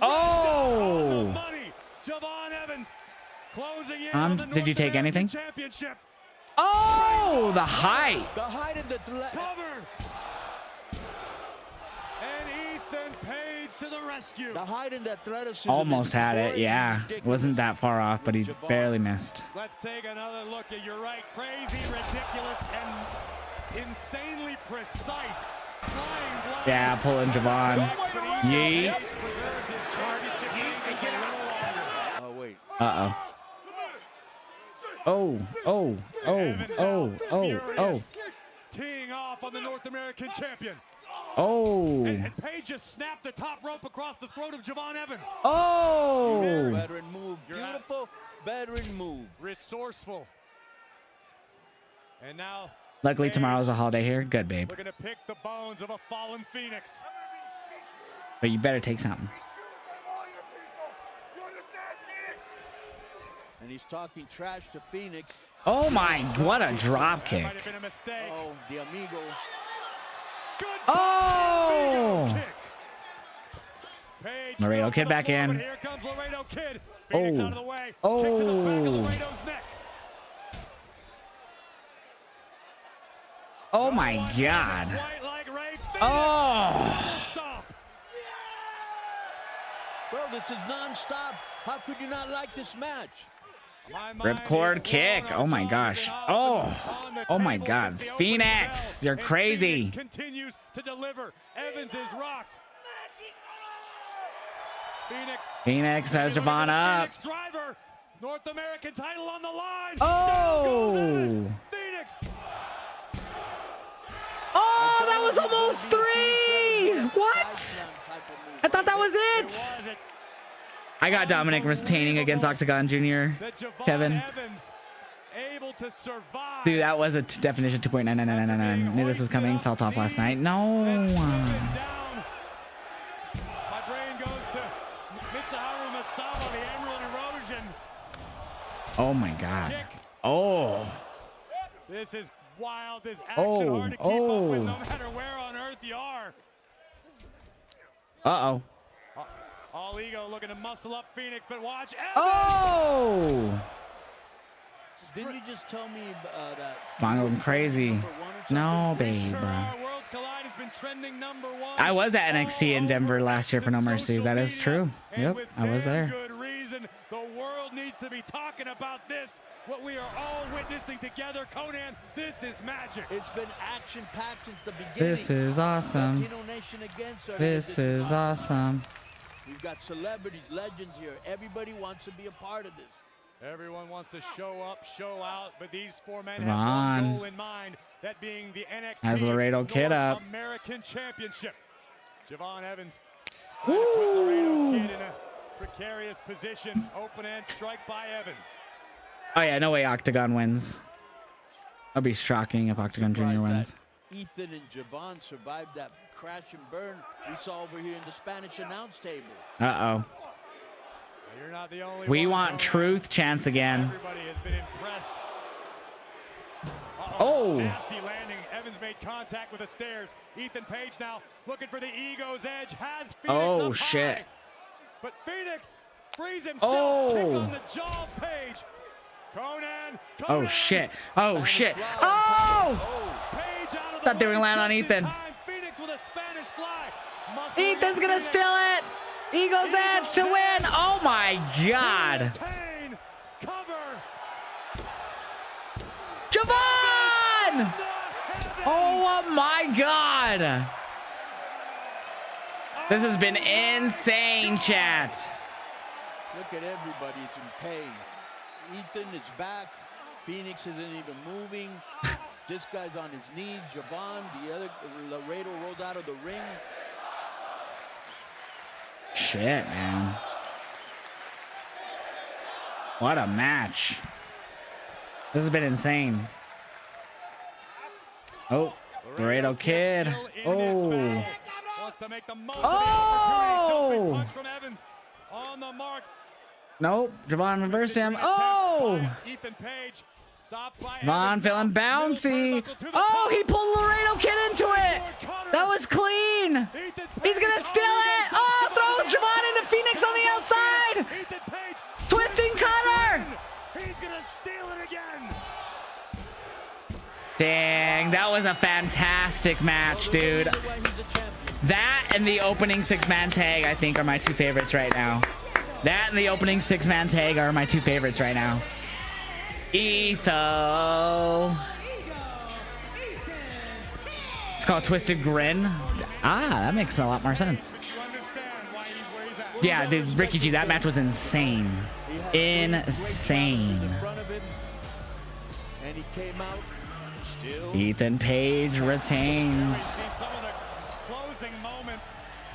Oh. The money. Javon Evans closing in on the Did you take North anything? American Championship. Oh, the height. The height of the cover. And Ethan Page to the rescue. The height and the threat of Almost had it. Yeah. Wasn't that far off, but he barely missed. Let's take another look at, you're right, crazy, ridiculous, and insanely precise. Flying blind. Yeah, pulling Javon. Yeet. Oh, wait. Uh-oh. Oh, oh, oh, oh, oh, oh. Teeing off on the North American champion. Oh. And Page just snapped the top rope across the throat of Javon Evans. Oh. Veteran move. Beautiful veteran move. Resourceful. And now. Luckily, tomorrow's a holiday here. Good, babe. We're going to pick the bones of a fallen Phoenix. But you better take something. And he's talking trash to Phoenix. Oh my, what a drop kick. Oh, the amigo. Oh! Laredo Kid back in. Here comes Laredo Kid. Phoenix out of the way. Oh. Kick to the back of Laredo's neck. Oh my God. Oh. Bro, this is non-stop. How could you not like this match? Ripcord kick. Oh my gosh. Oh. Oh my God. Phoenix, you're crazy. Continues to deliver. Evans is rocked. Phoenix has Javon up. Driver. North American title on the line. Oh. Phoenix. Oh, that was almost 3. What? I thought that was it. I got Dominic retaining against Octagon Jr. Kevin. Dude, that was a definition 2.9999. Knew this was coming. Felt off last night. No. My brain goes to Mitsuharu Misawa, the Emerald Erosion. Oh my God. Oh. This is wild. This action hard to keep up with no matter where on earth you are. Uh-oh. All ego looking to muscle up Phoenix, but watch Evans. Oh! Didn't you just tell me that? I'm crazy. No, babe. I was at NXT in Denver last year for No Mercy. That is true. Yep, I was there. Good reason. The world needs to be talking about this. What we are all witnessing together, Conan. This is magic. It's been action-packed since the beginning. This is awesome. Latino Nation against our This is awesome. We've got celebrities, legends here. Everybody wants to be a part of this. Everyone wants to show up, show out, but these four men Come have on. one goal in mind, that being the NXT Has Laredo Kid North up. American Championship. Javon Evans trying to put Laredo Kid in a precarious position. Open end strike by Evans. Oh yeah, no way Octagon wins. That'd be shocking if Octagon Jr. wins. Ethan and Javon survived that crash and burn we saw over here in the Spanish announce table. Uh-oh. You're not the only We one, want truth chance again. Everybody has been impressed. Oh. Nasty landing. Evans made contact with the stairs. Ethan Page now looking for the ego's edge. Has Phoenix Oh, up shit. high. But Phoenix frees himself. Kick on the jaw of Page. Conan. Oh shit. Oh shit. Oh! Page out of the Thought they were way gonna land on just in Ethan. time. Phoenix with a Spanish fly. Ethan's gonna steal it. Eagle's edge to win. Oh my god. Javon! Oh my god. This has been insane, chat. Look at everybody, it's in pain. Ethan is back. Phoenix isn't even moving. This guy's on his knees. Javon, the other Laredo rolled out of the ring. Shit, man. What a match. This has been insane. Oh, Laredo Kid. Oh. Wants to make the most Oh! of the opportunity. Jumping punch from Evans on the mark. Nope. Javon reversed him. Oh! Ethan Page stopped by Javon feeling bouncy. Oh, he pulled Laredo Kid into it. That was clean. He's gonna steal it. Oh, throws Javon into Phoenix on the outside. Twisting cutter. He's gonna steal it again. Dang, that was a fantastic match, dude. That and the opening six-man tag, I think, are my two favorites right now. That and the opening six-man tag are my two favorites right now. Etho. It's called Twisted Grin. Ah, that makes a lot more sense. Yeah, dude, Ricky G, that match was insane. Insane. And he came out still. Ethan Page retains.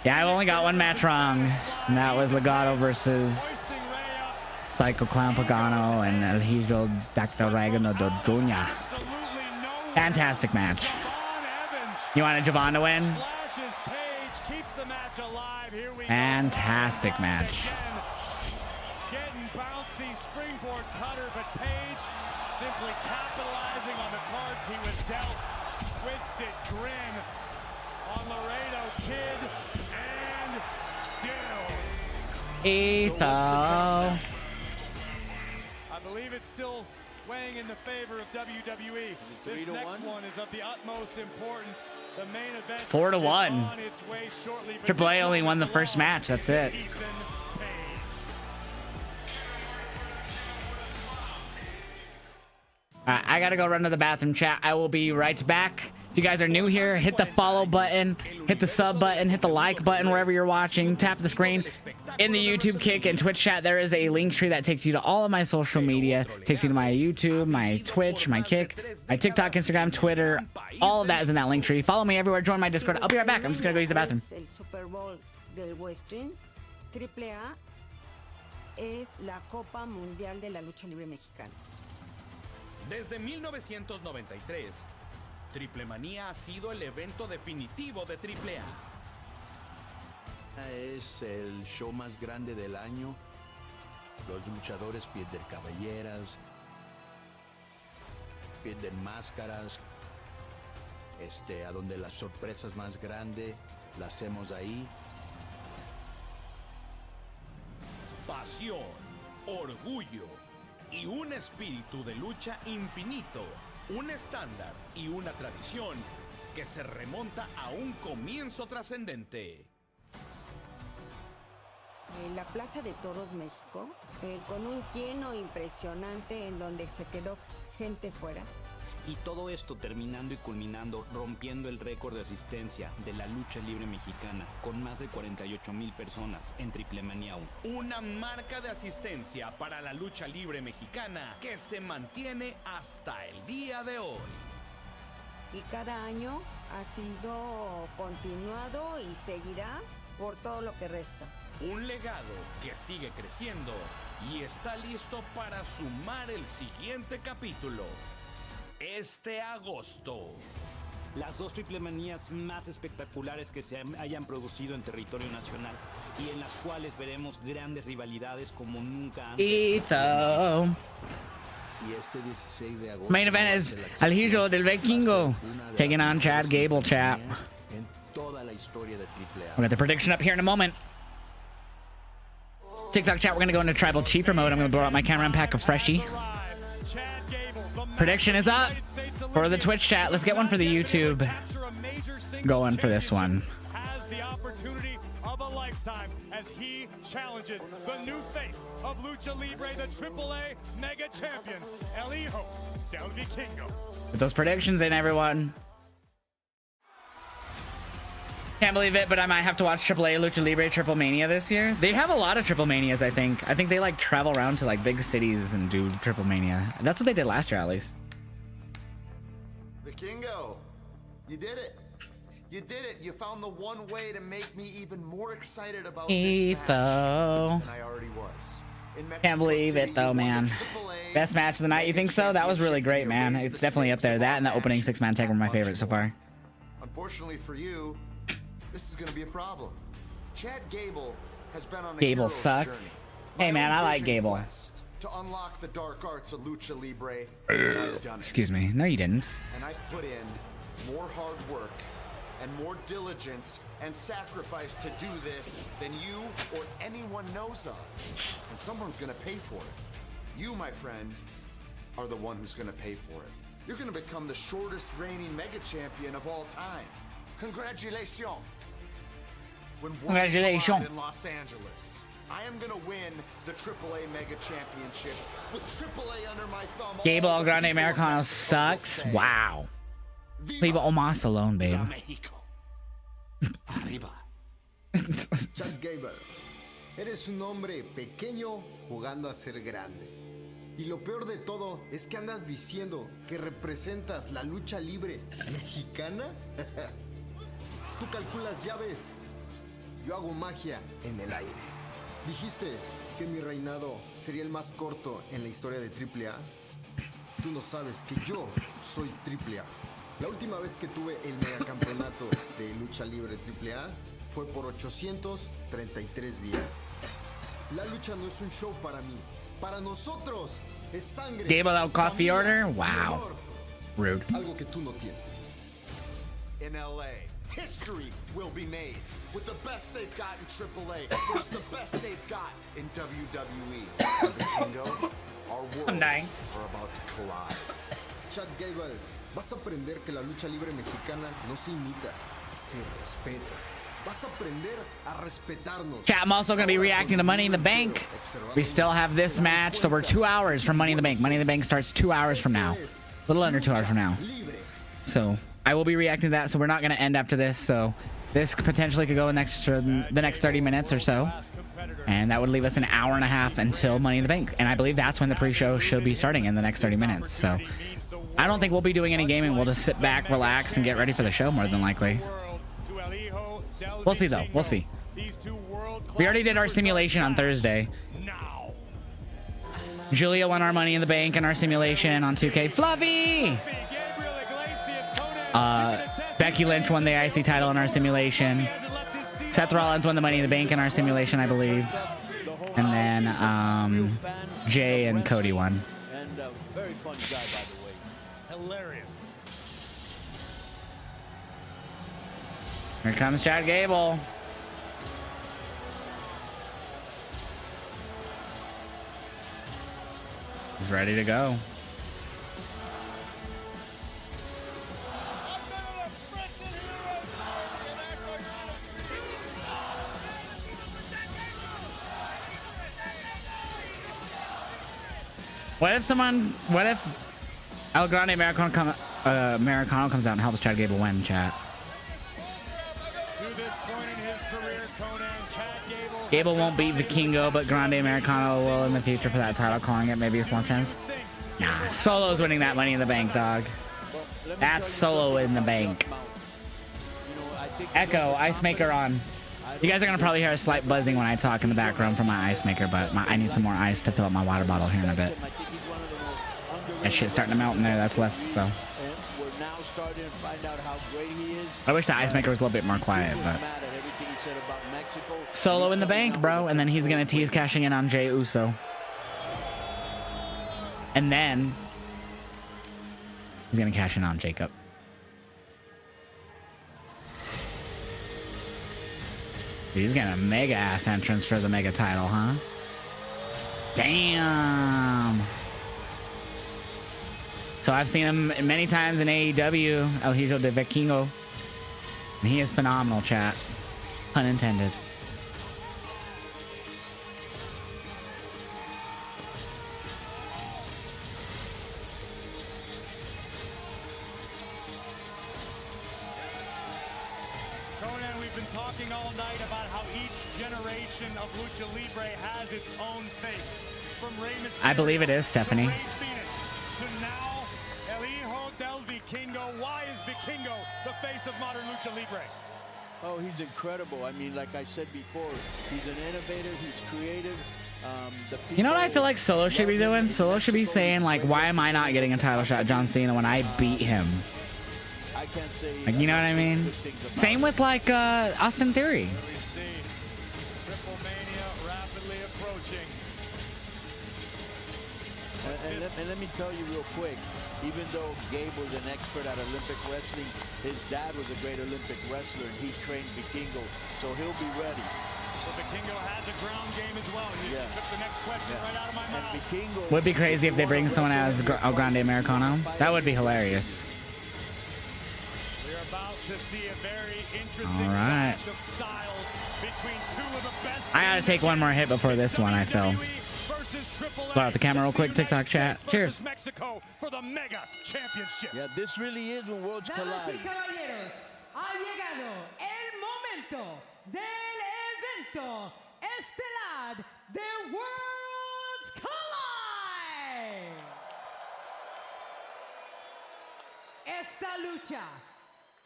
Yeah, I've only got one match wrong, and that was Legato versus Psycho Clown Pagano and El Hijo Dr. Regano Jr. Fantastic match. You wanted Javon to win? Fantastic match. Getting bouncy springboard cutter, but Page simply capitalizing on the cards he was dealt. Twisted grin on Laredo Kid, and still. Etho. I believe it's still weighing in the favor of WWE. This next one is of the utmost importance. The main event 4-1. is on its way shortly, but Triple A this only one won the belongs first match. That's it. to Ethan Page. I gotta go run to the bathroom, chat. I will be right back. If you guys are new here, hit the follow button, hit the sub button, hit the like button wherever you're watching. Tap the screen. In the YouTube Kick and Twitch chat, there is a link tree that takes you to all of my social media. Takes you to my YouTube, my Twitch, my Kick, my TikTok, Instagram, Twitter. All of that is in that link tree. Follow me everywhere. Join my Discord. I'll be right back. I'm just gonna go use the bathroom. El Super Bowl del Western, AAA es la Copa Mundial de la Lucha Libre Mexicana. Desde 1993, Triple Manía ha sido el evento definitivo de AAA. Es el show más grande del año. Los luchadores pierden cabelleras, pierden máscaras. A donde las sorpresas más grandes las hacemos ahí. Pasión, orgullo y un espíritu de lucha infinito, un estándar y una tradición que se remonta a un comienzo trascendente. La Plaza de Toros México, con un lleno impresionante en donde se quedó gente fuera. Y todo esto terminando y culminando rompiendo el récord de asistencia de la lucha libre mexicana con más de 48,000 personas en Triplemanía 1. Una marca de asistencia para la lucha libre mexicana que se mantiene hasta el día de hoy. Y cada año ha sido continuado y seguirá por todo lo que resta. Un legado que sigue creciendo y está listo para sumar el siguiente capítulo. Este agosto. Las dos triplemanías más espectaculares que se hayan producido en territorio nacional y en las cuales veremos grandes rivalidades como nunca antes. Y este 16 de agosto. main event is El Hijo del Vikingo taking on Chad Gable, chat. En toda la historia de AAA. We'll get the prediction up here in a moment. TikTok chat, we're gonna go into tribal chiefer mode. I'm gonna blow out my camera and pack a freshie. Prediction is up for the Twitch chat. Let's get one for the YouTube. Going for this one. Has the opportunity of a lifetime as he challenges the new face of Lucha Libre, the AAA Mega Champion, El Hijo del Vikingo. With those predictions in, everyone. Can't believe it, but I might have to watch AAA Lucha Libre Triple Mania this year. They have a lot of Triple Manias, I think. I think they like travel around to like big cities and do Triple Mania. That's what they did last year, at least. Vikingo, you did it. You did it. You found the one way to make me even more excited about this match than I already was. Can't believe it though, man. Best match of the night, you think so? That was really great, man. It's definitely up there. That and the opening 6-man tag were my favorites so far. Unfortunately for you, this is going to be a problem. Chad Gable has been on a Gable hero's sucks. journey. Hey, man, I like Gable. To unlock the dark arts of Lucha Libre, and I've done it. Excuse me. No, you didn't. And I put in more hard work and more diligence and sacrifice to do this than you or anyone knows of. And someone's going to pay for it. You, my friend, are the one who's going to pay for it. You're going to become the shortest reigning mega champion of all time. Congratulations. When Congratulations. in Los Angeles, I am going to win the AAA Mega Championship with AAA under my thumb. Gable El Grande Americano sucks. Wow. Leave Omos alone, babe. Chad Gable, eres un hombre pequeño jugando a ser grande. Y lo peor de todo es que andas diciendo que representas la lucha libre mexicana. Tú calculas llaves. Yo hago magia en el aire. Dijiste que mi reinado sería el más corto en la historia de AAA. Tú no sabes que yo soy AAA. La última vez que tuve el megacampeonato de lucha libre AAA fue por 833 días. La lucha no es un show para mí. Para nosotros es sangre. Gable El Coffee Order? Wow. Rude. Algo que tú no tienes. In LA, history will be made with the best they've got in AAA versus the best they've got in WWE. The Vikingo, our worlds are about to collide. Chad Gable, vas a aprender que la lucha libre mexicana no se imita, se respeta. Vas a aprender a respetarnos. Chat, I'm also going to be reacting to Money in the Bank. We still have this match, so we're 2 hours from Money in the Bank. Money in the Bank starts 2 hours from now. A little under 2 hours from now. So I will be reacting to that, so we're not going to end after this. So this potentially could go the next 30 minutes or so. And that would leave us an hour and a half until Money in the Bank. And I believe that's when the pre-show should be starting in the next 30 minutes. So I don't think we'll be doing any gaming. We'll just sit back, relax, and get ready for the show more than likely. We'll see, though. We'll see. We already did our simulation on Thursday. Julia won our Money in the Bank and our simulation on 2K. Fluffy! Becky Lynch won the IC title in our simulation. Seth Rollins won the Money in the Bank in our simulation, I believe. And then Jay and Cody won. And a very fun guy, by the way. Hilarious. Here comes Chad Gable. He's ready to go. What if El Grande Americano comes out and helps Chad Gable win, chat. To this point in his career, Conan, Chad Gable. Gable won't beat Vikingo, but Grande Americano will in the future for that title, calling it maybe a small chance. Nah, Solo's winning that Money in the Bank, dog. That's Solo in the bank. Echo, ice maker on. You guys are gonna probably hear a slight buzzing when I talk in the background from my ice maker, but I need some more ice to fill up my water bottle here in a bit. That shit's starting to melt in there that's left, so. We're now starting to find out how great he is. I wish the ice maker was a little bit more quiet, but. Solo in the bank, bro, and then he's gonna tease cashing in on Jey Uso. And then he's gonna cash in on Jacob. He's getting a mega ass entrance for the mega title, huh? Damn. So I've seen him many times in AEW, El Hijo de Vikingo. And he is phenomenal, chat. Pun intended. Conan, we've been talking all night about how each generation of Lucha Libre has its own face. From Rey Mysterio, I believe it is, Stephanie. to Rey Fenix, to now El Hijo del Vikingo. Why is Vikingo the face of modern Lucha Libre? Oh, he's incredible. I mean, like I said before, he's an innovator, he's creative. You know what I feel like Solo should be doing? Solo should be saying, like, why am I not getting a title shot at John Cena when I beat him? I can't say, Like, you know what I mean? Same with, like, Austin Theory. We see Triple Mania rapidly approaching. And let me tell you real quick, even though Gabe was an expert at Olympic wrestling, his dad was a great Olympic wrestler, and he trained Vikingo, so he'll be ready. So Vikingo has a ground game as well. He took the next question right out of my mouth. Vikingo Would be crazy if they bring someone as El Grande Americano. That would be hilarious. We're about to see a very interesting All right. clash of styles between two of the best. I gotta take one more hit before this one, I feel. Blow out the camera real quick, TikTok chat. Cheers. Mexico for the Mega Championship. Yeah, this really is when worlds Damas collide. y caballeros, ha llegado el momento del evento estelar de Worlds Collide. Esta lucha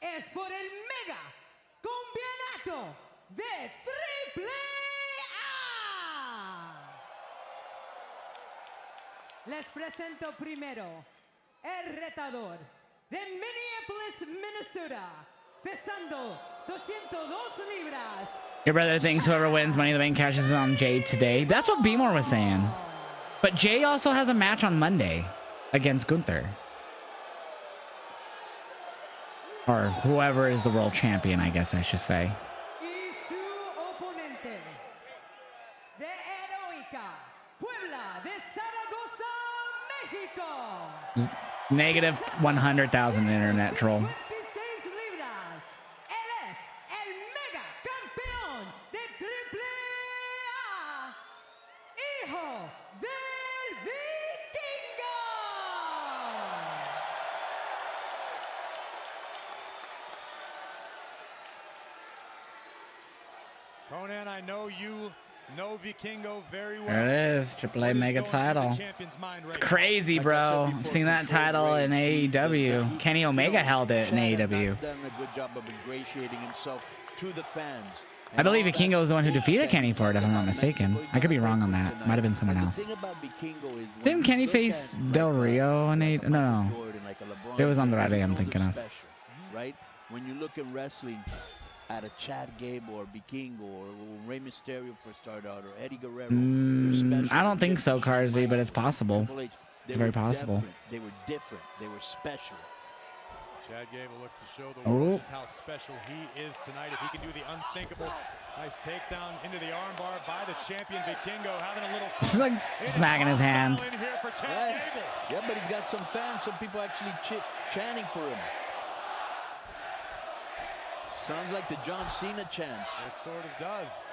es por el Mega Campeonato de AAA. Les presento primero el retador de Minneapolis, Minnesota, pesando 202 libras. Your brother thinks whoever wins Money in the Bank cashes in on Jay today. That's what Beemore was saying. But Jay also has a match on Monday against Gunther. Or whoever is the world champion, I guess I should say. Y su oponente de Heroica, Puebla de Zaragoza, México. Negative 100,000 internet troll. 26 libras. Él es el Mega Campeón de AAA, Hijo del Vikingo. Conan, I know you know Vikingo very well. There it is, AAA Mega title. It's crazy, bro. I've seen that title in AEW. Kenny Omega held it in AEW. Done a good job of ingratiating himself to the fans. I believe Vikingo was the one who defeated Kenny for it, if I'm not mistaken. I could be wrong on that. Might have been someone else. Didn't Kenny face Del Rio in AEW? No. It was on the right day I'm thinking of. Right? When you look in wrestling at a Chad Gable or Vikingo or Rey Mysterio for start out or Eddie Guerrero, I don't think so, Carzy, but it's possible. It's very possible. They were different. They were special. Chad Gable looks to show the world just how special he is tonight. If he can do the unthinkable, nice takedown into the armbar by the champion Vikingo, having a little fun. This is like smacking his hand. Yeah, but he's got some fans, some people actually chanting for him. Sounds like the John Cena chants. It sort of does.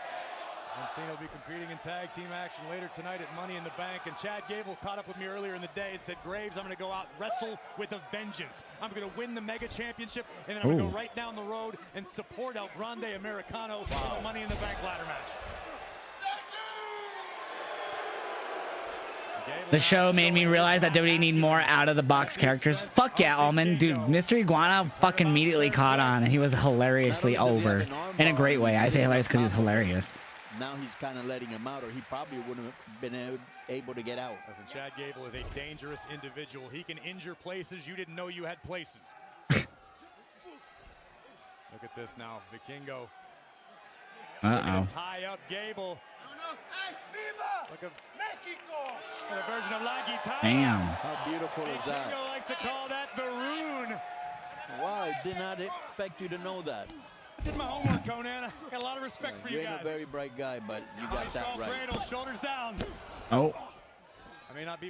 And Cena will be competing in tag team action later tonight at Money in the Bank. And Chad Gable caught up with me earlier in the day and said, Graves, I'm going to go out wrestle with a vengeance. I'm going to win the Mega Championship, and then I'm going to go right down the road and support El Grande Americano in the Money in the Bank ladder match. The show made me realize that WWE need more out-of-the-box characters. Fuck yeah, Almond. Dude, Mr. Iguana fucking immediately caught on, and he was hilariously over. In a great way. I say hilarious because he was hilarious. Now he's kind of letting him out, or he probably wouldn't have been able to get out. Listen, Chad Gable is a dangerous individual. He can injure places you didn't know you had places. Look at this now. Vikingo. Uh-oh. Tie up Gable. Look at a version of La Guitarra. Damn. How beautiful is that? Vikingo likes to call that the rune. Wow, I did not expect you to know that. I did my homework, Conan. I got a lot of respect for you You're guys. a very bright guy, but you got that right. Cradle, shoulders down. Oh.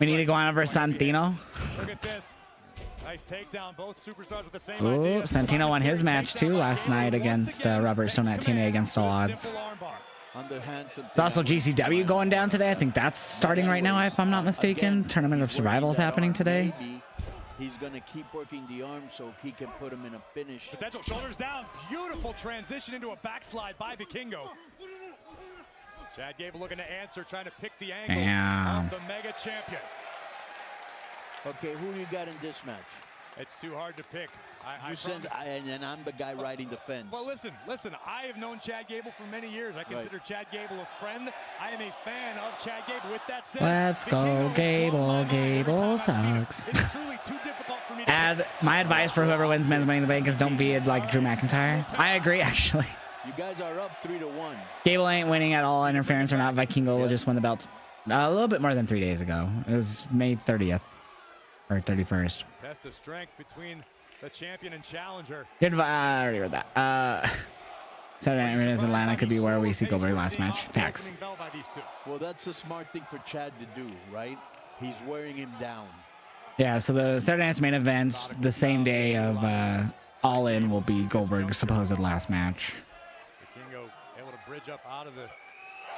We need to go on versus Santino. Look at this. Nice takedown. Both superstars with the same Oh, idea. Santino won his match too last night against Robert Stone at TNA against all odds. There's also GCW going down today. I think that's starting right now, if I'm not mistaken. Tournament of Survival is happening today. He's going to keep working the arm so he can put him in a finish. Potential shoulders down. Beautiful transition into a backslide by Vikingo. Chad Gable looking to answer, trying to pick the angle of the Mega Champion. Okay, who you got in this match? It's too hard to pick. And I'm the guy riding the fence. Well, listen. I have known Chad Gable for many years. I consider Chad Gable a friend. I am a fan of Chad Gable. With that said, Let's go, Gable. Gable sucks. It's truly too difficult for me to My advice for whoever wins Men's Money in the Bank is don't be like Drew McIntyre. I agree, actually. You guys are up 3-1. Gable ain't winning at all, interference or not. Vikingo will just win the belt a little bit more than 3 days ago. It was May 30th or 31st. Test of strength between the champion and challenger. Good. I already read that. Saturday Night in Atlanta could be where we see Goldberg last match. Facts. Well, that's a smart thing for Chad to do, right? He's wearing him down. Yeah, so the Saturday Night's main event, the same day of All In, will be Goldberg's supposed last match. Vikingo able to bridge up out of the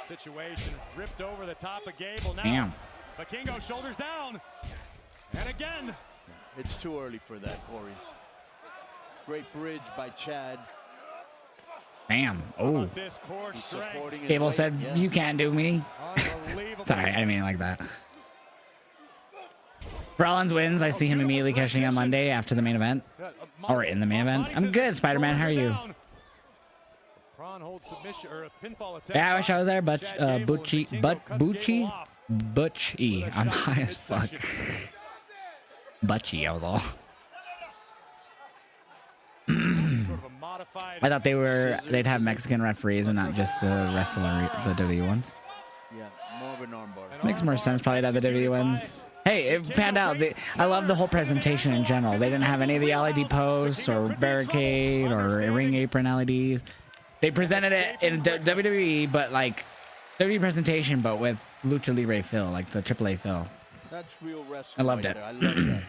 situation. Ripped over the top of Gable. Now, Damn. Vikingo shoulders down. And again. It's too early for that, Corey. Great bridge by Chad. Bam. Oh. This core strength. Gable said, you can't do me. Sorry, I didn't mean it like that. Rollins wins. I see him immediately cashing on Monday after the main event. Or in the main event. I'm good, Spider-Man. How are you? Yeah, I wish I was there, but Butchie. I'm high as fuck. Butchie, I was all. I thought they'd have Mexican referees and not just the rest of the WWE ones. Yeah, more of an armbar. Makes more sense probably to have the WWE ones. Hey, it panned out. I love the whole presentation in general. They didn't have any of the LED posts or barricade or ring apron LEDs. They presented it in WWE, but like WWE presentation, but with Lucha Libre feel, like the AAA feel. That's real wrestling. I loved it. I love that.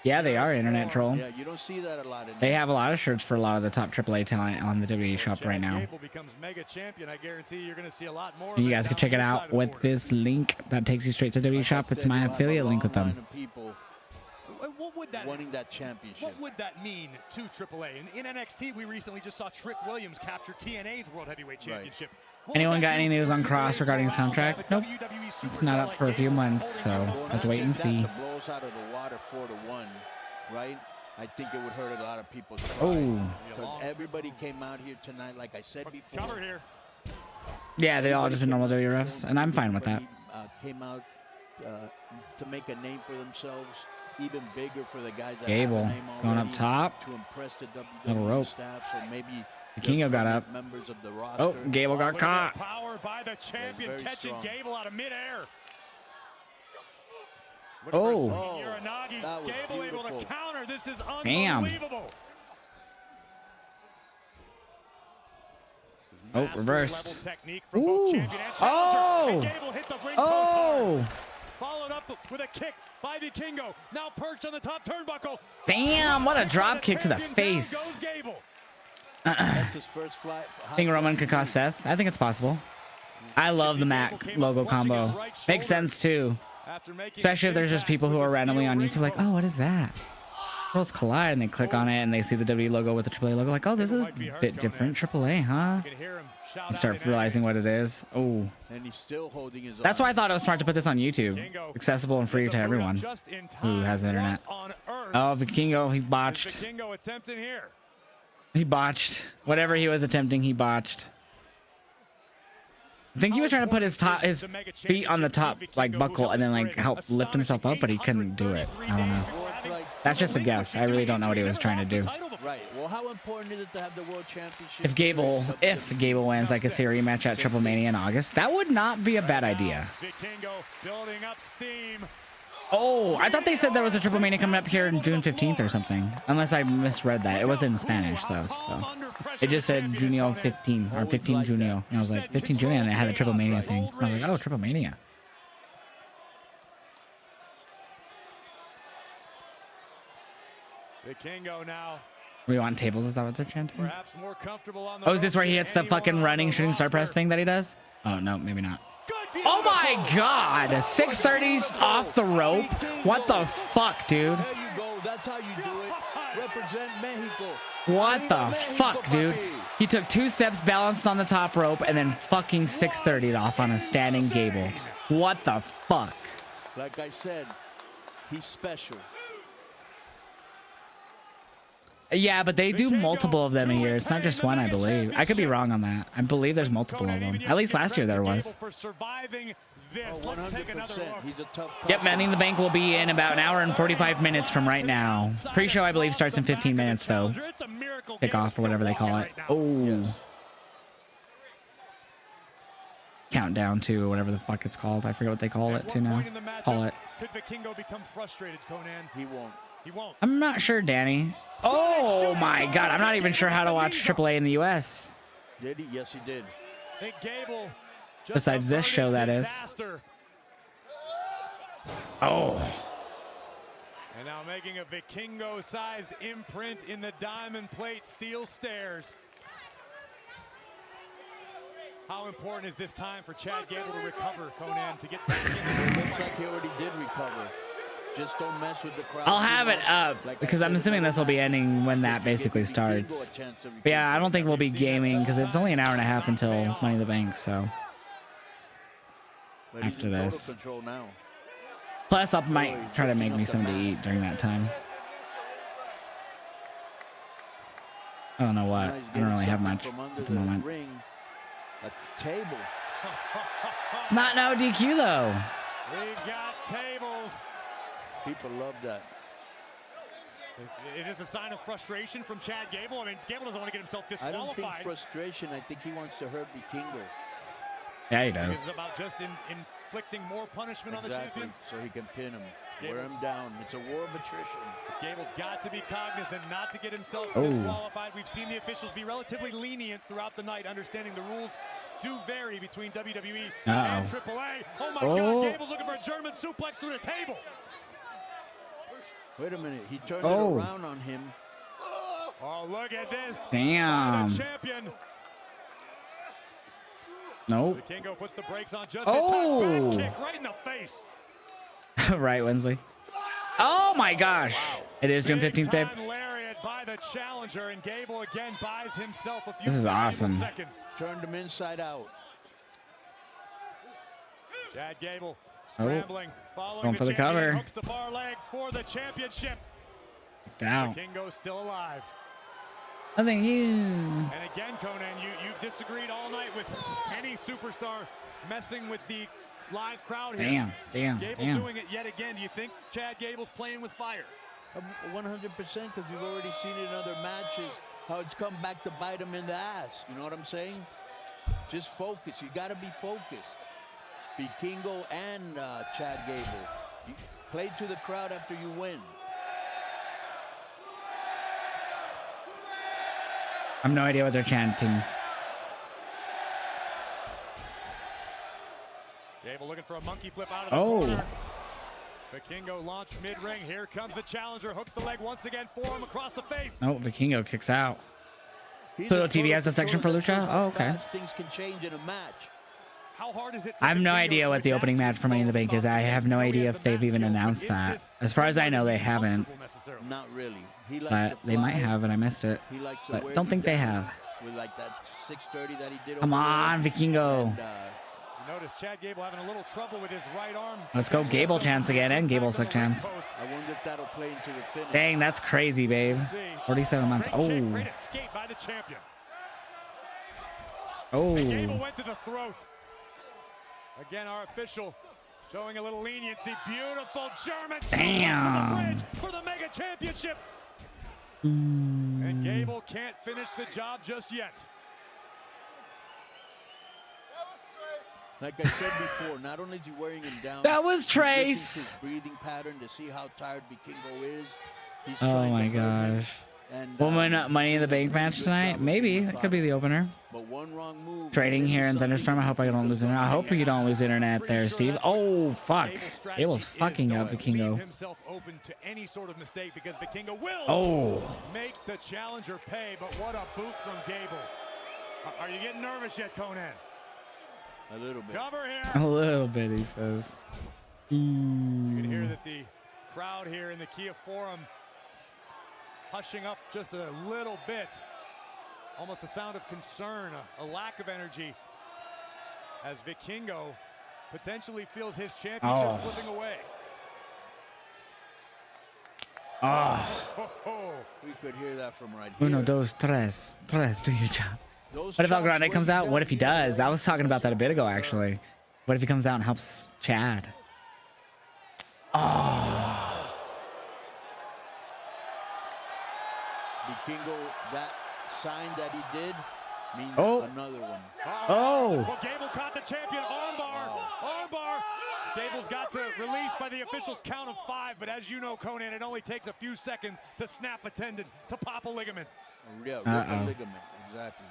Yeah, they are internet troll. Yeah, you don't see that a lot. They have a lot of shirts for a lot of the top AAA talent on the WWE shop right now. Becomes mega champion. I guarantee you're going to see a lot more. And you guys can check it out with this link that takes you straight to WWE shop. It's my affiliate link with them. What would that winning that championship? What would that mean to AAA? In NXT, we recently just saw Trick Williams capture TNA's World Heavyweight Championship. Anyone got any news on Cross regarding his contract? Nope. It's not up for a few months, so have to wait and see. The blows out of the water 4-1, right? I think it would hurt a lot of people's pride. Oh. Because everybody came out here tonight, like I said before. Cover here. Yeah, they all just been normal WWE refs, and I'm fine with that. Came out to make a name for themselves, even bigger for the guys that Gable have the name going already, up top. to impress the Little WWE rope. staff. So maybe Kingo got up. members of the roster. Oh, Gable got caught. Power by the champion, catching Gable out of midair. Oh. Gable able to counter. This is Damn. unbelievable. Oh, reversed. Ooh. Oh. Oh. Followed up with a kick by Vikingo. Now perched on the top turnbuckle. Damn, what a drop kick to the face. That's his first fly. Think Roman could cost Seth? I think it's possible. I love the Mac logo combo. Makes sense too. Especially if there's just people who are randomly on YouTube like, oh, what is that? Worlds collide, and they click on it and they see the WWE logo with the AAA logo, like, oh, this is a bit different. AAA, huh? And start realizing what it is. Oh, And he's still holding his that's why I thought it was smart to put this on YouTube, accessible and free to everyone who has the internet. Oh, Vikingo, he botched. Vikingo attempting here. He botched whatever he was attempting. He botched. I think he was trying to put his feet on the top like buckle and then like help lift himself up, but he couldn't do it. I don't know. That's just a guess. I really don't know what he was trying to do. Right. Well, how important is it to have the World Championship? If Gable wins, I could see a rematch at Triple Mania in August. That would not be a bad idea. Vikingo building up steam. Oh, I thought they said there was a Triple Mania coming up here on June 15th or something. Unless I misread that. It was in Spanish, though. So it just said Junio 15 or 15 Junio. And I was like, 15 Junio, and it had a Triple Mania thing. And I was like, oh, Triple Mania. Vikingo now. We want tables? Is that what they're chanting? Perhaps more comfortable on the Oh, is this where he hits the fucking running shooting star press thing that he does? Oh, no, maybe not. Oh my god! 630s off the rope? What the fuck, dude? There you go. That's how you do it. Represent Mexico. What the fuck, dude? He took 2 steps, balanced on the top rope, and then fucking 630'd off on a standing Gable. What the fuck? Like I said, he's special. Yeah, but they do multiple of them a year. It's not just one, I believe. I could be wrong on that. I believe there's multiple of them. At least last year there was. Yep, Money in the Bank will be in about an hour and 45 minutes from right now. Pre-show, I believe, starts in 15 minutes, though. Kickoff or whatever they call it. Oh. Countdown to whatever the fuck it's called. I forget what they call it to now. Call it. Could Vikingo become frustrated, Conan? He won't. He won't. I'm not sure, Danny. Oh my god, I'm not even sure how to watch AAA in the US. Did he? Yes, he did. Gable, besides this show, that is. Oh. And now making a Vikingo-sized imprint in the diamond plate steel stairs. How important is this time for Chad Gable to recover, Conan, to get back in? It looks like he already did recover. Just don't mess with the crowd. I'll have it up because I'm assuming this will be ending when that basically starts. But yeah, I don't think we'll be gaming because it's only an hour and a half until Money in the Bank. So after this, plus I might try to make me something to eat during that time. I don't know what. I don't really have much at the moment. At the table. It's not no DQ though. We got tables. People love that. Is this a sign of frustration from Chad Gable? I mean, Gable doesn't want to get himself disqualified. I don't think frustration. I think he wants to hurt Vikingo. Yeah, he does. This is about just inflicting more punishment on the champion. So he can pin him, wear him down. It's a war of attrition. Gable's got to be cognizant not to get himself disqualified. We've seen the officials be relatively lenient throughout the night, understanding the rules do vary between WWE and AAA. Oh my God, Gable's looking for a German suplex through the table. Wait a minute, he turned it around on him. Oh, look at this. Damn. Champion. Nope. Vikingo puts the brakes on just in time. Back kick right in the face. Right, Wensley. Oh my gosh. Wow. It is June 15th, babe. Lariat by the challenger, and Gable again buys himself a few this is awesome. seconds. Turned him inside out. Chad Gable scrambling, following going for the cover. Hooks the bar leg for the championship. Down. Vikingo's still alive. Nothing you. And again, Conan, you've disagreed all night with any superstar messing with the live crowd here. Damn. Gable's doing it yet again. Do you think Chad Gable's playing with fire? 100%, because we've already seen it in other matches how it's come back to bite him in the ass. You know what I'm saying? Just focus. You got to be focused. Vikingo and Chad Gable. You play to the crowd after you win. I have no idea what they're chanting. Gable looking for a monkey flip out of the corner. Vikingo launched mid-ring. Here comes the challenger. Hooks the leg once again. Forearm across the face. No, Vikingo kicks out. Pluto TV has a section for Lucha? Oh, okay. Things can change in a match. How hard is it I have no idea what the opening match for Money in the Bank is. I have no idea if they've even announced that. As far as I know, they haven't. Not really. He likes But to they might fly. have, and I missed it. He likes to But wear don't you think they down have. With like that 630 that he did. Come over on, there. Vikingo. And, You notice Chad Gable having a little trouble with his right arm. Let's go Gable chance again, and Gable suck chance. I wonder if that'll play into the finish. Dang, that's crazy, babe. 47 months. Oh. Great escape by the champion. Oh. And Gable went to the throat. Again, our official showing a little leniency. Beautiful German Damn. to the bridge for the Mega Championship. And Gable can't finish the job just yet. Like I said before, not only is he wearing him down. That was he's Trace. listening to his breathing pattern to see how tired Vikingo is. He's Oh trying my to hurt him. gosh. And, Will win Money in the Bank match tonight? Maybe. It could be the opener. But one wrong move. Trading here in Thunderstorm. I hope I don't lose internet. I hope you don't lose internet there, Steve. Oh, fuck. Gable's fucking up Vikingo. Himself open to any sort of mistake because Vikingo will Oh. make the challenger pay. But what a boot from Gable. Are you getting nervous yet, Conan? A little bit. Cover here. A little bit, he says. You can hear that the crowd here in the Kia Forum hushing up just a little bit. Almost a sound of concern, a lack of energy, as Vikingo potentially feels his championship slipping away. We could hear that from right here. Uno, dos, tres. Tres, do your job. What if El Grande comes out? What if he does? I was talking about that a bit ago, actually. What if he comes out and helps Chad? Oh. Vikingo, that sign that he did means another one. Oh. Well, Gable caught the champion. Armbar. Armbar. Gable's got to release by the official's count of 5, but as you know, Conan, it only takes a few seconds to snap a tendon, to pop a ligament. Yeah, rip a ligament, exactly.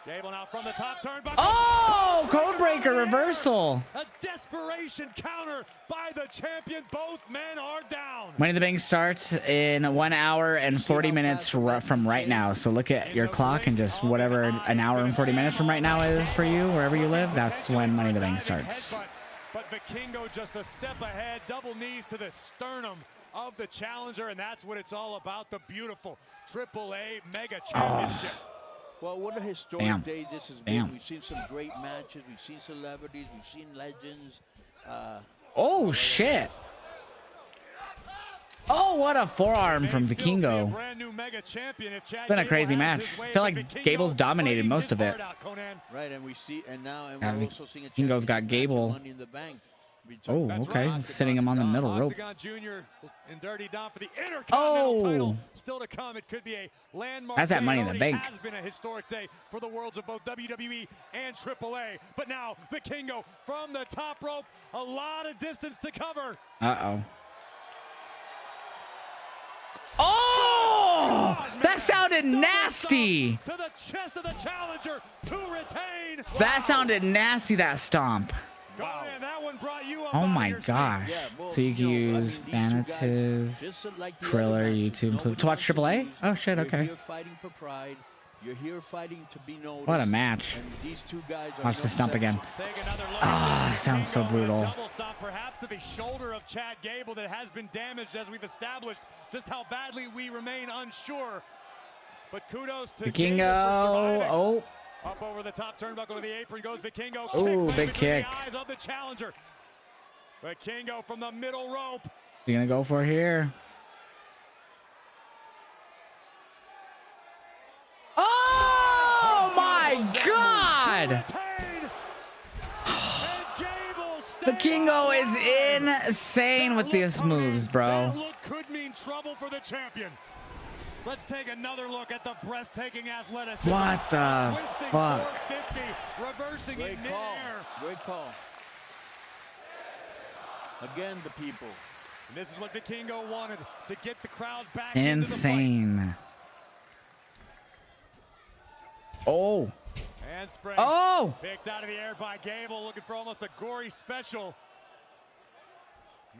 Gable now from the top turnbuckle. Oh, codebreaker reversal. A desperation counter by the champion. Both men are down. Money in the Bank starts in 1 hour and 40 minutes from right now. So look at your clock and just whatever an hour and 40 minutes from right now is for you, wherever you live, that's when Money in the Bank starts. But Vikingo just a step ahead, double knees to the sternum of the challenger, and that's what it's all about, the beautiful AAA Mega Championship. Well, what a historic day this has been. We've seen some great matches. We've seen celebrities. We've seen legends. Oh, shit. Oh, what a forearm from Vikingo. It's been a crazy match. I feel like Gable's dominated most of it. Right, and we see, and now and Yeah, we're also seeing a Vikingo's got Gable. Money in the Bank. Oh, okay. Sitting him on the middle rope. And Dirty Dom for the Intercontinental title. Still to come, it could be a landmark. That's that Money in the Bank. It has been a historic day for the worlds of both WWE and AAA. But now Vikingo from the top rope, a lot of distance to cover. Uh-oh. Oh! That sounded nasty. To the chest of the challenger to retain. That sounded nasty, that stomp. Wow. That one brought you up Oh out of my your seat. gosh. So you can use Fanatiz, Triller, YouTube to watch AAA? Oh shit, okay. You're here fighting for pride. You're here fighting to be noticed. What a match. And these two guys are Watch the stomp again. Ah, sounds so brutal. Double stomp perhaps to the shoulder of Chad Gable that has been damaged, as we've established just how badly we remain unsure. But kudos to Vikingo. Gable for Oh. up over the top turnbuckle to the apron goes Vikingo. Ooh, Kick big between kick. The eyes of the challenger. Vikingo from the middle rope. You gonna go for it here? Oh my God! Vikingo is insane with these moves, bro. That look could mean trouble for the champion. Let's take another look at the breathtaking athleticism. What the Twisting fuck? 450, reversing in midair. Great call. Again, the people. And this is what Vikingo wanted, to get the crowd back Insane. Oh. and spring. Oh! Picked out of the air by Gable, looking for almost a gory special.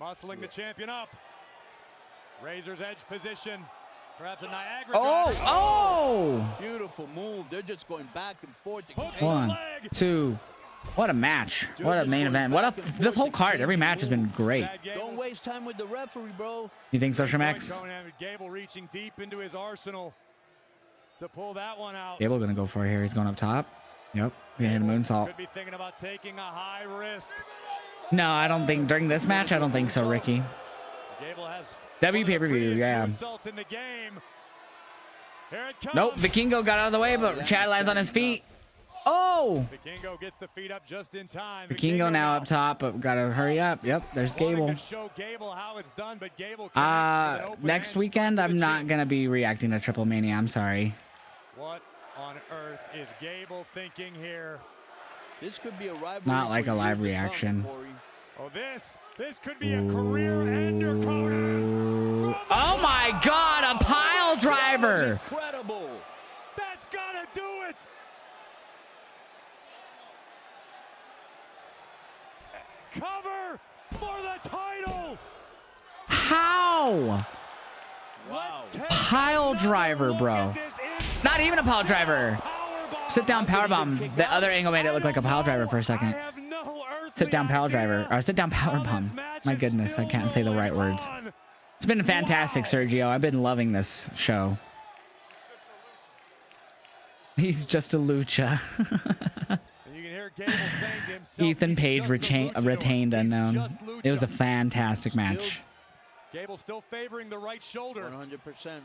Muscling the champion up. Razor's edge position. Perhaps a Niagara. Oh! Beautiful move. They're just going back and forth. 1, 2, What a match. What a main event. This whole card, every match has been great. Don't waste time with the referee, bro. You think so, Shremex? Gable reaching deep into his arsenal to pull that one out. Gable gonna go for it here. He's going up top. Yep. Gonna hit a moonsault. Could be thinking about taking a high risk. No, I don't think during this match. I don't think so, Ricky. Gable has W pay-per-view, yeah. in the game. Here it comes. Nope. Vikingo got out of the way, but Chad lands on his feet. Oh! Vikingo gets the feet up just in time. Vikingo now up top, but gotta hurry up. Yep, there's Gable. Show Gable how it's done, but Gable next weekend, I'm not gonna be reacting to Triple Mania. I'm sorry. What on earth is Gable thinking here? This could be a rivalry. Not like a live reaction. Oh, this could be a career ender, Conan. Oh my God, a pile driver! Incredible. That's gotta do it. Cover for the title. How? Wow. Pile driver, bro. Not even a pile driver. Sit down powerbomb. The other angle made it look like a pile driver for a second. Sit down pile driver. Or sit down powerbomb. My goodness, I can't say the right words. It's been fantastic, Sergio. I've been loving this show. He's just a lucha. Ethan Page retained unknown. It was a fantastic match. Gable still favoring the right shoulder. 100%.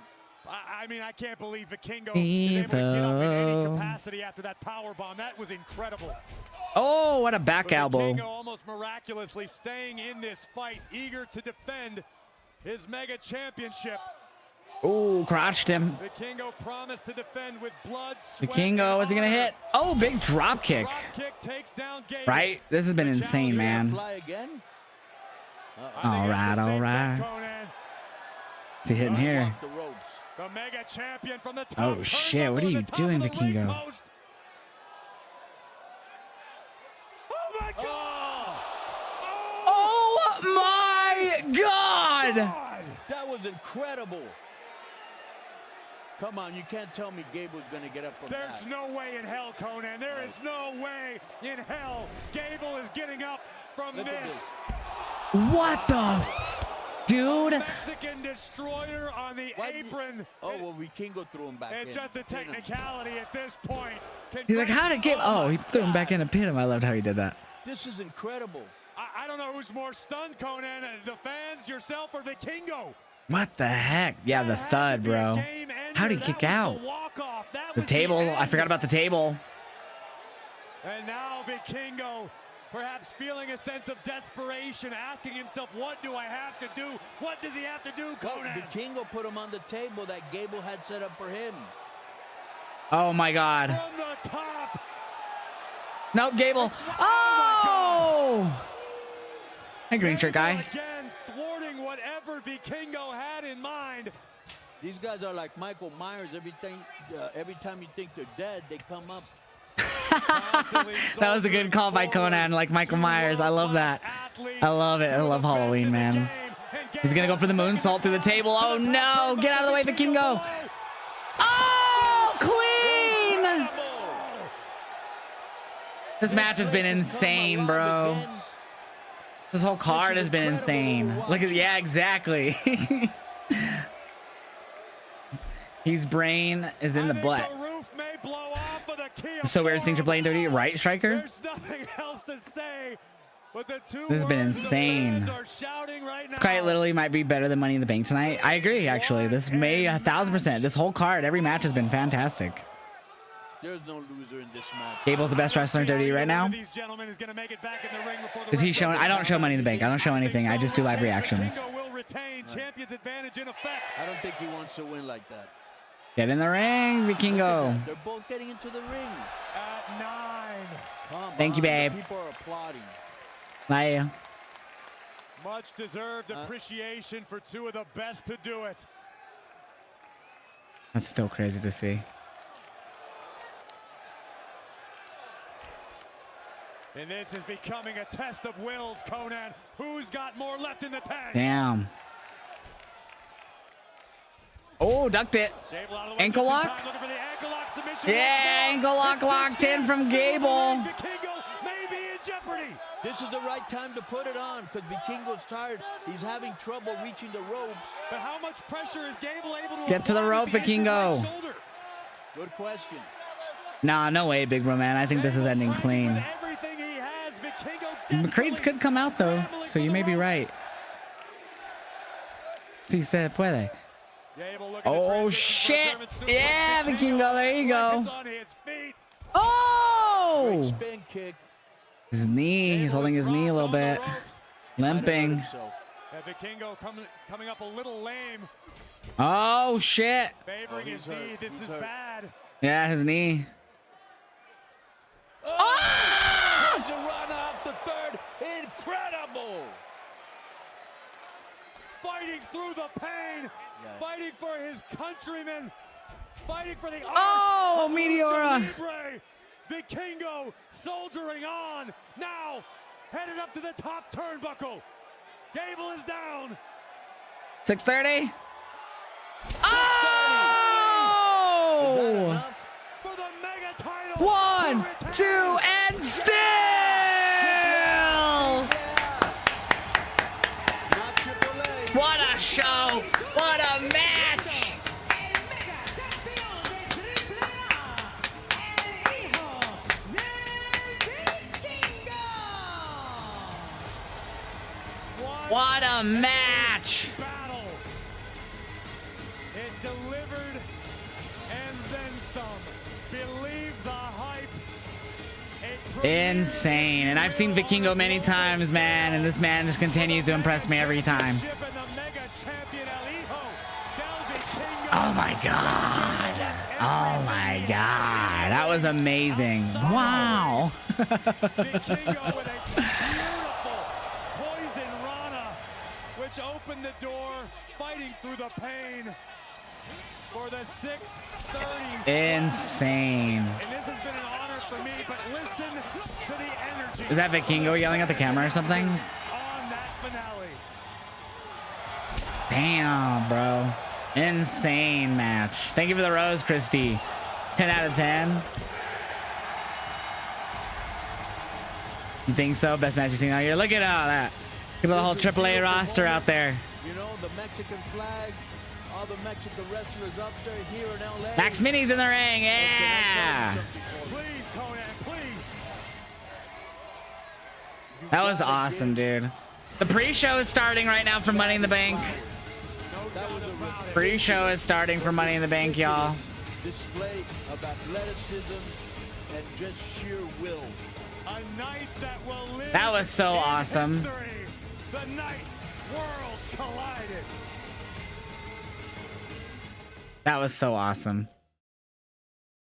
I mean, I can't believe Vikingo is able to get up in any capacity after that power bomb. That was incredible. Oh, what a back elbow. Vikingo almost miraculously staying in this fight, eager to defend his mega championship. Oh, crotched him. Vikingo promised to defend with blood, sweat, Vikingo, what's he gonna hit? Oh, big drop kick. Takes down Gable. Right? This has been insane, man. Fly again? All right. What's he hitting here? The mega champion from the top. Oh shit, what are you doing, Vikingo? Oh my God! Oh my God! That was incredible. Come on, you can't tell me Gable's gonna get up from that. There's no way in hell, Conan. There is no way in hell Gable is getting up from this. What the dude? Mexican destroyer on the apron. Oh, well, Vikingo threw him back in. It's just a technicality at this point. He's like, how did Gable? Oh, he threw him back in a pin him. I loved how he did that. This is incredible. I don't know who's more stunned, Conan, the fans, yourself, or Vikingo. What the heck? Yeah, the thud, bro. How'd he kick out? The table. I forgot about the table. And now Vikingo, perhaps feeling a sense of desperation, asking himself, what do I have to do? What does he have to do, Conan? Vikingo put him on the table that Gable had set up for him. Oh, my God. From the top. Nope, Gable. Oh! Hey, green shirt guy. Again, thwarting whatever Vikingo had in mind. These guys are like Michael Myers. Every time you think they're dead, they come up. That was a good call by Conan, like Michael Myers. I love that. I love it. I love Halloween, man. He's going to go for the moonsault through the table. Oh, no. Get out of the way, Vikingo. Oh, clean. This match has been insane, bro. This whole card has been insane. Look at, yeah, exactly. His brain is in the butt. So weird thing to play in WWE, right, Striker? There's nothing else to say, but the two this has been insane. Quite literally might be better than Money in the Bank tonight. I agree, actually. This may 1000%. This whole card, every match has been fantastic. There's no loser in this match. Gable's the best wrestler in WWE right now. Is he showing? I don't show Money in the Bank. I don't show anything. I just do live reactions. I don't think he wants to win like that. Get in the ring, Vikingo. They're both getting into the ring. At 9. Thank you, babe. People are applauding. Bye. Much deserved appreciation for two of the best to do it. That's still crazy to see. And this is becoming a test of wills, Conan. Who's got more left in the tank? Damn. Oh, ducked it. Ankle lock? Yeah, ankle lock locked in from Gable. Vikingo maybe This is the right time to put it on because Vikingo's tired. He's having trouble reaching the ropes. But how much pressure is Gable able to Get to the rope, Vikingo. Good question. Nah, no way, big bro, man. I think this is ending clean. McCreeds could come out, though, so you may be right. Si se puede. Oh, shit. Yeah, Vikingo, there you go. Oh! His knee. He's holding his knee a little bit. Limping. Vikingo coming up a little lame. Oh, shit. Favoring his knee. This is bad. Yeah, his knee. Oh! To run off the third. Incredible. Fighting through the pain. Yeah. Fighting for his countrymen. Fighting for the art of Meteora. Vikingo soldiering on. Now headed up to the top turnbuckle. Gable is down. 6:30. Oh! For the mega title. 1, 2, and still. What a show. What a match. What a match. Battle. It delivered and then some. Believe the hype. Insane. And I've seen Vikingo many times, man, and this man just continues to impress me every time. Oh my god. Oh my god. That was amazing. Wow. Vikingo with a beautiful poison Rana, which opened the door, fighting through the pain for the 6:30. Insane. And this has been an honor for me, but listen to the energy. Is that Vikingo yelling at the camera or something? On that finale. Damn, bro. Insane match. Thank you for the rose, Christy. 10 out of 10. You think so? Best match you've seen all year. Look at all that. Look at the whole AAA roster out there. You know, the Mexican flag, all the Mexican wrestlers up there here in LA. Max Mini's in the ring. Yeah. Please, Conan, please. That was awesome, dude. The pre-show is starting right now for Money in the Bank. Pre-show is starting for Money in the Bank, y'all. Display of athleticism and just sheer will. A night that will live. That was so awesome. History. The night worlds collided. That was so awesome.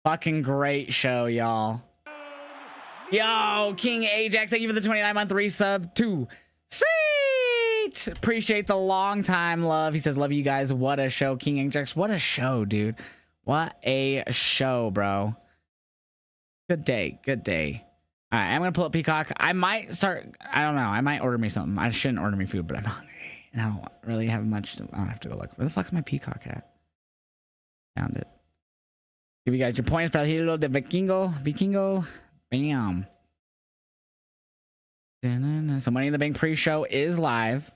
Fucking great show, y'all. Yo, King Ajax, thank you for the 29-month resub too. Sweet! Appreciate the long time love. He says, love you guys. What a show, King Ajax. What a show, dude. What a show, bro. Good day. Good day. All right, I'm going to pull up Peacock. I might start, I don't know. I might order me something. I shouldn't order me food, but I'm hungry. And I don't really have much to, I don't have to go look. Where the fuck's my Peacock at? Found it. Give you guys your points for El Hilo de Vikingo. Bam. So Money in the Bank pre-show is live.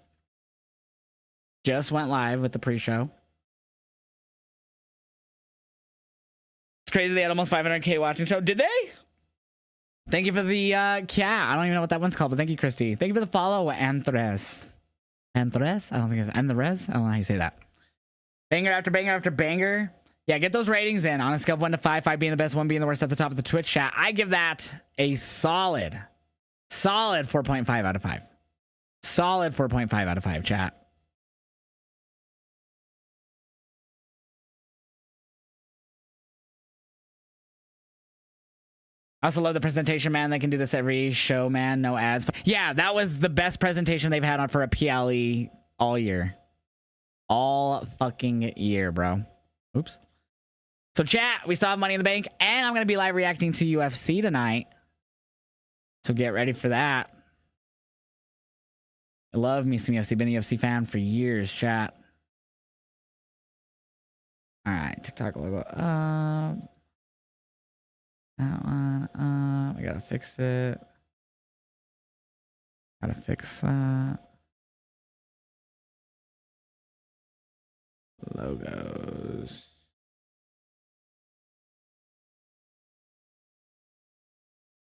Just went live with the pre-show. It's crazy they had almost 500K watching show. Did they? Thank you for the cat. I don't even know what that one's called, but thank you, Christy. Thank you for the follow, Anthres. Anthres? I don't think it's Anthres. I don't know how you say that. Banger after banger after banger. Yeah, get those ratings in on a scale of 1 to 5. 5 being the best, 1 being the worst at the top of the Twitch chat. I give that a solid 4.5 out of 5. Solid 4.5 out of 5, chat. I also love the presentation, man. They can do this every show, man. No ads. Yeah, that was the best presentation they've had on for a PLE all year. All fucking year, bro. Oops. So chat, we still have Money in the Bank, and I'm going to be live reacting to UFC tonight. So get ready for that. I love me some UFC. Been a UFC fan for years, chat. All right, TikTok logo up. That one up. We got to fix it. Gotta fix that. Logos.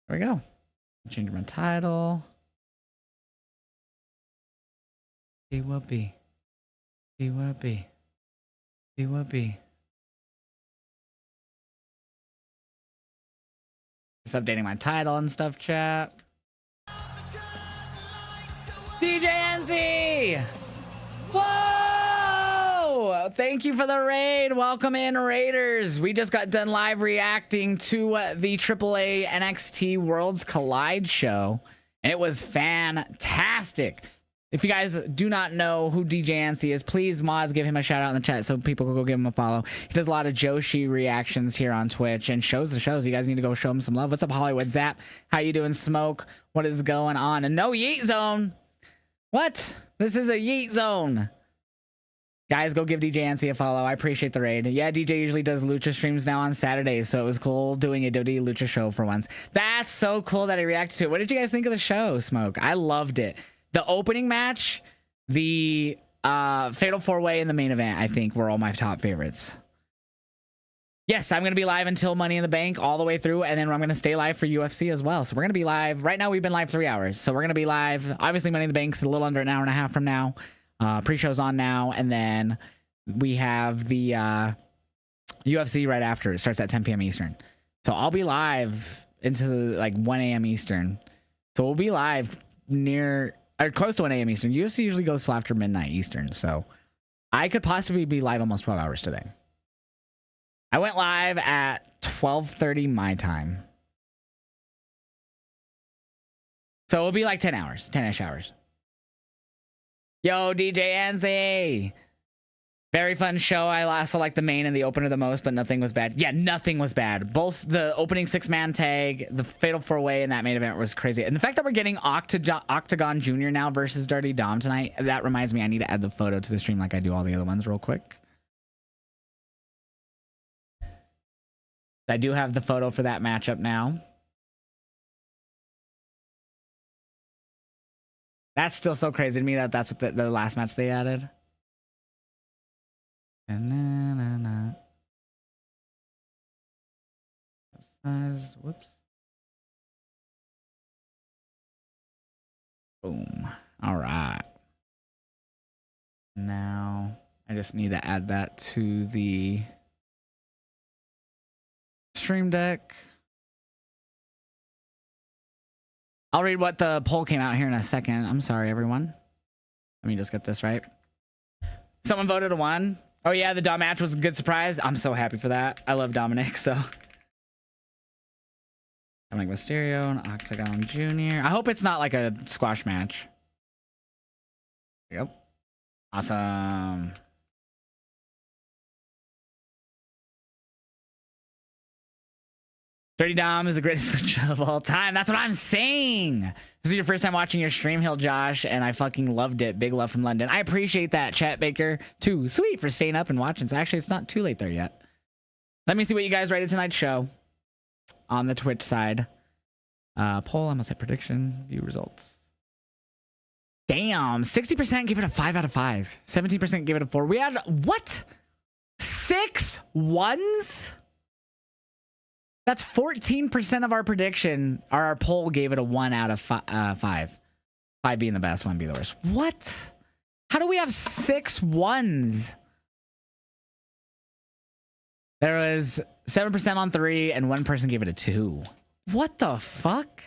There we go. Change my title. Be whoopee. Be whoopee. Be whoopee. Just updating my title and stuff, chat. DJ NC! Whoa! Thank you for the raid. Welcome in, Raiders. We just got done live reacting to the AAA NXT Worlds Collide show, and it was fantastic. If you guys do not know who DJ NC is, please, mods, give him a shout out in the chat so people can go give him a follow. He does a lot of Joshi reactions here on Twitch and shows the shows. You guys need to go show him some love. What's up, Hollywood Zap? How you doing, Smoke? What is going on? And no Yeet Zone. What? This is a Yeet Zone. Guys, go give DJ NC a follow. I appreciate the raid. Yeah, DJ usually does Lucha streams now on Saturdays, so it was cool doing a WWE Lucha show for once. That's so cool that I reacted to it. What did you guys think of the show, Smoke? I loved it. The opening match, the Fatal 4-Way, and the main event, I think, were all my top favorites. Yes, I'm going to be live until Money in the Bank all the way through, and then I'm going to stay live for UFC as well. So we're going to be live. Right now, we've been live 3 hours. So we're going to be live. Obviously, Money in the Bank's a little under an hour and a half from now. Pre-show's on now, and then we have the UFC right after. It starts at 10 p.m. Eastern. So I'll be live into like 1 a.m. Eastern. So we'll be live near... or close to 1 a.m. Eastern. UFC usually goes till after midnight Eastern, so I could possibly be live almost 12 hours today. I went live at 12:30 my time. So it'll be like 10 hours, 10-ish hours. Yo, DJ NZ! Very fun show. I also like the main and the opener the most, but nothing was bad. Yeah, nothing was bad. Both the opening 6-man tag, the Fatal 4-Way, and that main event was crazy. And the fact that we're getting Octagon Jr. now versus Dirty Dom tonight, that reminds me I need to add the photo to the stream like I do all the other ones real quick. I do have the photo for that matchup now. That's still so crazy to me that that's what the last match they added. Whoops. Boom. All right. Now I just need to add that to the stream deck. I'll read what the poll came out here in a second. I'm sorry, everyone. Let me just get this right. Someone voted a 1. Oh yeah, the Dom match was a good surprise. I'm so happy for that. I love Dominic, so. Dominic Mysterio and Octagon Jr. I hope it's not like a squash match. Yep. Awesome. Dirty Dom is the greatest lucha of all time. That's what I'm saying. This is your first time watching your stream, Hill Josh, and I fucking loved it. Big love from London. I appreciate that, Chat Baker. Too sweet for staying up and watching. So actually, it's not too late there yet. Let me see what you guys rated tonight's show on the Twitch side. Poll, I must hit prediction, view results. Damn, 60% gave it a 5 out of 5. 17% gave it a 4. We had, what? 6 ones? That's 14% of our prediction. Our poll gave it a 1 out of 5. 5 being the best, 1 being the worst. What? How do we have 6 ones? There was 7% on 3, and 1 person gave it a 2. What the fuck?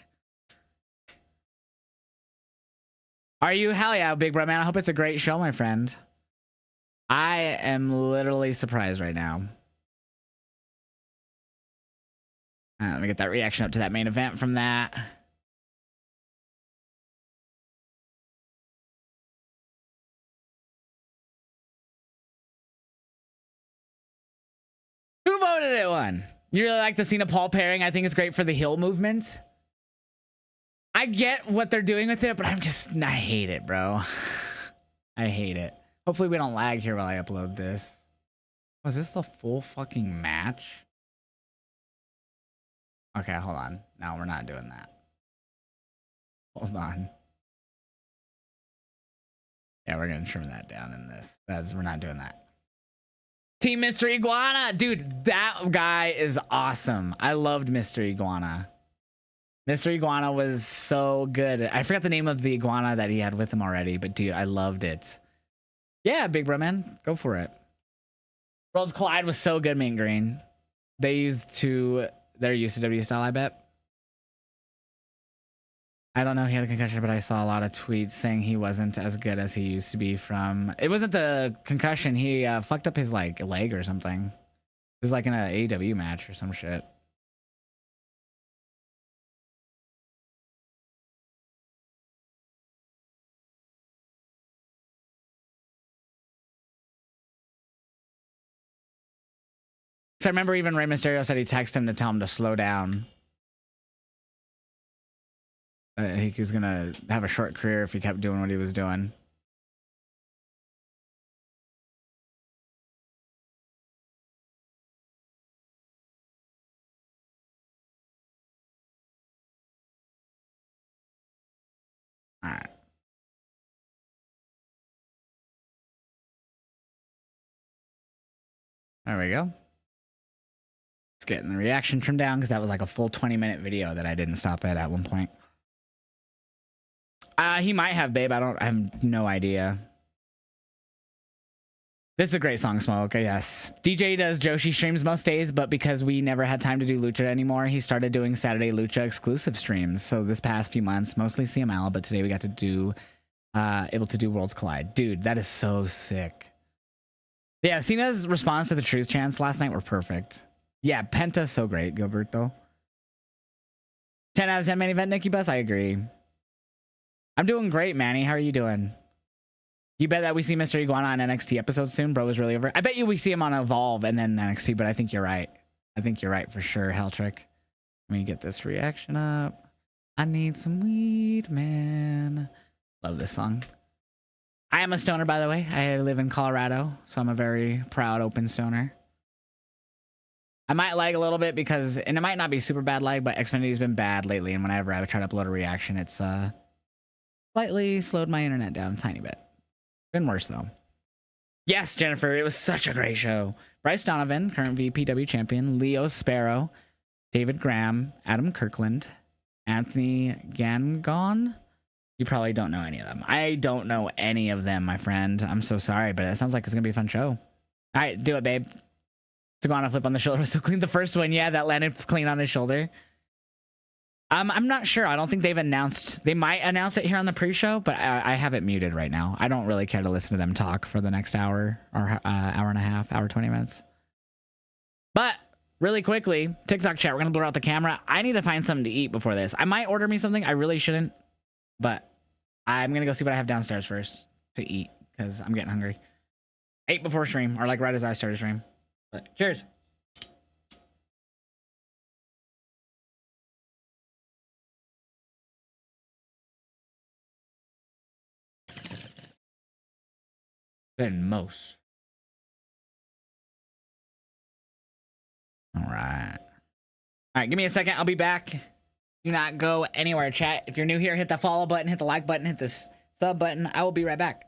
Are you? Hell yeah, big bro, man. I hope it's a great show, my friend. I am literally surprised right now. Let me get that reaction up to that main event from that. Who voted it 1? You really like the Cena Paul pairing? I think it's great for the heel movement. I get what they're doing with it, but I hate it, bro. I hate it. Hopefully we don't lag here while I upload this. Was this the full fucking match? Okay, hold on. No, we're not doing that. Hold on. Yeah, we're gonna trim that down in this. We're not doing that. Team Mr. Iguana, dude, that guy is awesome. I loved Mr. Iguana. Mr. Iguana was so good. I forgot the name of the iguana that he had with him already, but dude, I loved it. Yeah, big bro, man, go for it. Worlds Collide was so good, Mean Green. They're used to W style, I bet. I don't know he had a concussion, but I saw a lot of tweets saying he wasn't as good as he used to be from... It wasn't the concussion. He fucked up his like leg or something. It was like in an AEW match or some shit. So I remember even Rey Mysterio said he texted him to tell him to slow down. He was gonna have a short career if he kept doing what he was doing. All right. There we go. Let's get the reaction trimmed down because that was like a full 20-minute video that I didn't stop at one point. He might have, babe. I have no idea. This is a great song, Smoke. Yes. DJ does Joshi streams most days, but because we never had time to do Lucha anymore, he started doing Saturday Lucha exclusive streams. So this past few months, mostly CML, but today we got to do, able to do Worlds Collide. Dude, that is so sick. Yeah, Cena's response to the truth chants last night were perfect. Yeah, Penta's so great, Gilberto. 10 out of 10 main event, Nikki Bus. I agree. I'm doing great, Manny. How are you doing? You bet that we see Mr. Iguana on NXT episodes soon. Bro is really over. I bet you we see him on Evolve and then NXT, but I think you're right. I think you're right for sure, Helltrick. Let me get this reaction up. I need some weed, man. Love this song. I am a stoner, by the way. I live in Colorado, so I'm a very proud open stoner. I might lag a little bit because, and it might not be super bad lag, but Xfinity's been bad lately, and whenever I try to upload a reaction, it's slightly slowed my internet down a tiny bit. Been worse, though. Yes, Jennifer, it was such a great show. Bryce Donovan, current VPW champion, Leo Sparrow, David Graham, Adam Kirkland, Anthony Gangon. You probably don't know any of them. I don't know any of them, my friend. I'm so sorry, but it sounds like it's going to be a fun show. All right, do it, babe. To go on a flip on the shoulder was so clean. The first one, yeah, that landed clean on his shoulder. I'm not sure. I don't think they've announced. They might announce it here on the pre-show, but I have it muted right now. I don't really care to listen to them talk for the next hour or hour and a half, hour 20 minutes. But really quickly, TikTok chat, we're going to blur out the camera. I need to find something to eat before this. I might order me something. I really shouldn't, but I'm going to go see what I have downstairs first to eat because I'm getting hungry. Ate before stream, or like right as I started stream. But cheers. Than most. All right. All right, give me a second. I'll be back. Do not go anywhere, chat. If you're new here, hit the follow button, hit the like button, hit the sub button. I will be right back.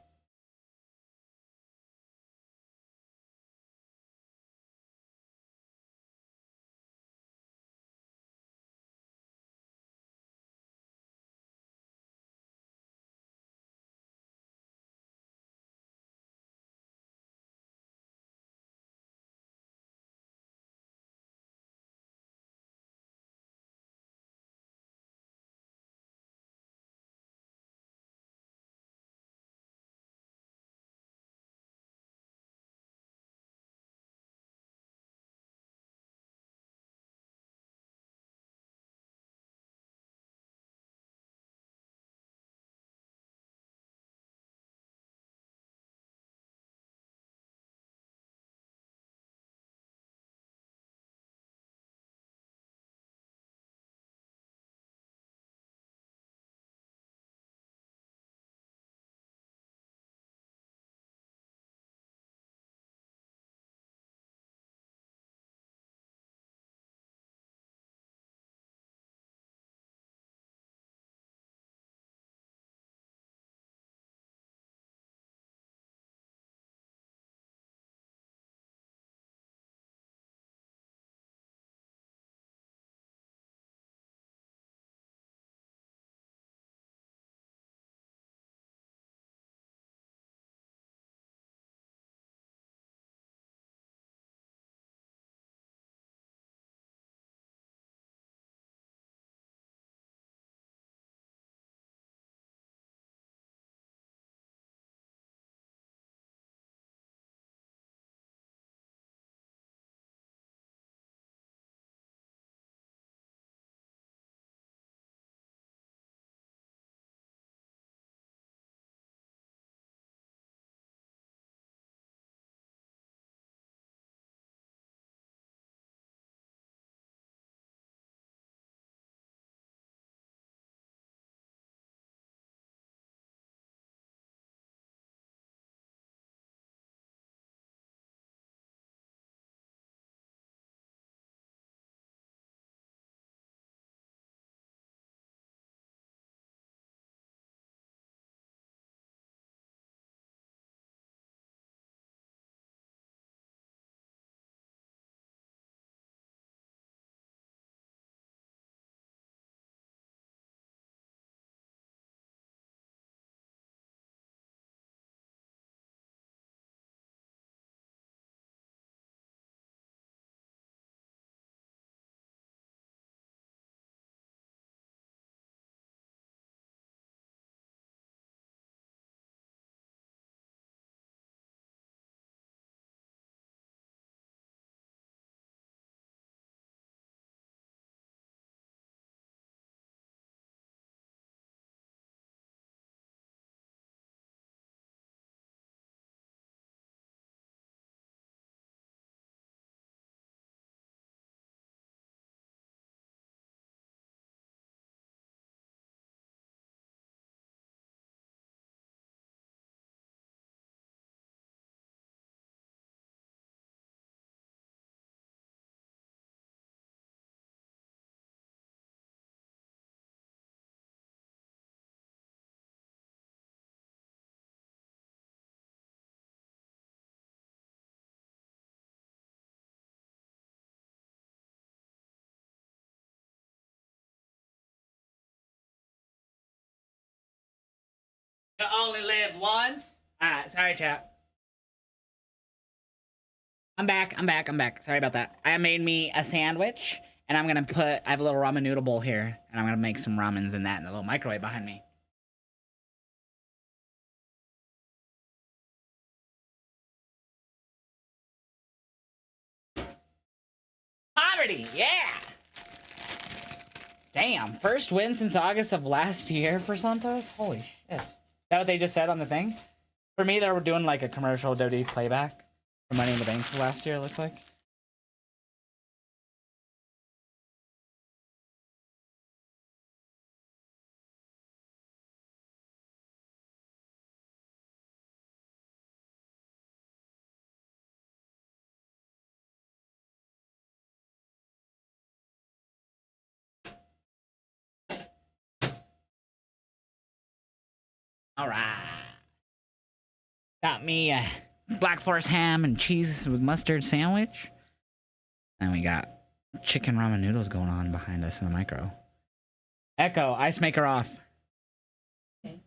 You only live once. All right, sorry, chat. I'm back. Sorry about that. I made me a sandwich, and I'm gonna I have a little ramen noodle bowl here, and I'm gonna make some ramens in that in the little microwave behind me. Poverty, yeah! Damn, first win since August of last year for Santos? Holy shit. Is that what they just said on the thing? For me, they were doing like a commercial WWE playback for Money in the Bank last year, it looks like. All right. Got me a Black Forest ham and cheese with mustard sandwich. And we got chicken ramen noodles going on behind us in the micro. Echo, ice maker off. Okay.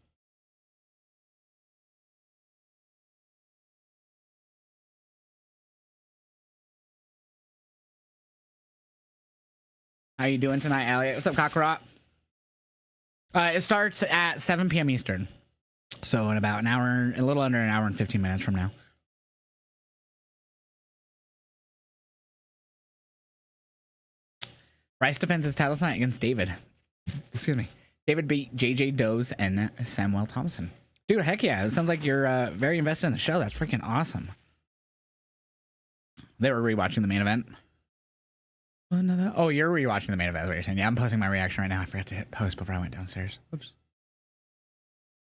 How you doing tonight, Elliot? What's up, Kakarot? It starts at 7 p.m. Eastern. So in about an hour, a little under an hour and 15 minutes from now. Rice defends his title tonight against David. Excuse me. David beat JJ Doze and Samuel Thompson. Dude, heck yeah. It sounds like you're very invested in the show. That's freaking awesome. They were rewatching the main event. Oh, you're rewatching the main event, is what you're saying. Yeah, I'm posting my reaction right now. I forgot to hit post before I went downstairs. Oops.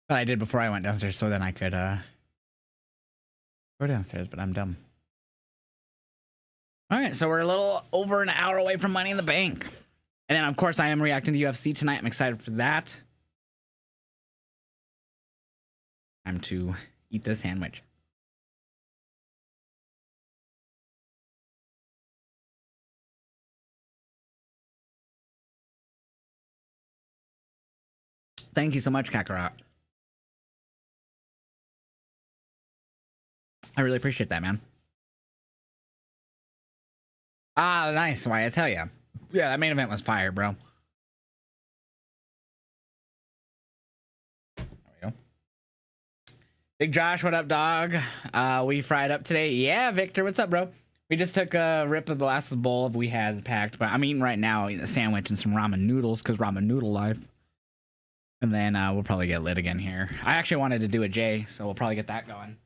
But I did before I went downstairs, so then I could go downstairs, but I'm dumb. All right, so we're a little over an hour away from Money in the Bank. And then, of course, I am reacting to UFC tonight. I'm excited for that. Time to eat this sandwich. Thank you so much, Kakarot. I really appreciate that, man. Ah, nice. Why, I tell you. Yeah, that main event was fire, bro. There we go. Big Josh, what up, dog? We fried up today. Yeah, Victor, what's up, bro? We just took a rip of the last bowl we had packed, but I'm eating right now a sandwich and some ramen noodles because ramen noodle life. And then we'll probably get lit again here. I actually wanted to do a J, so we'll probably get that going.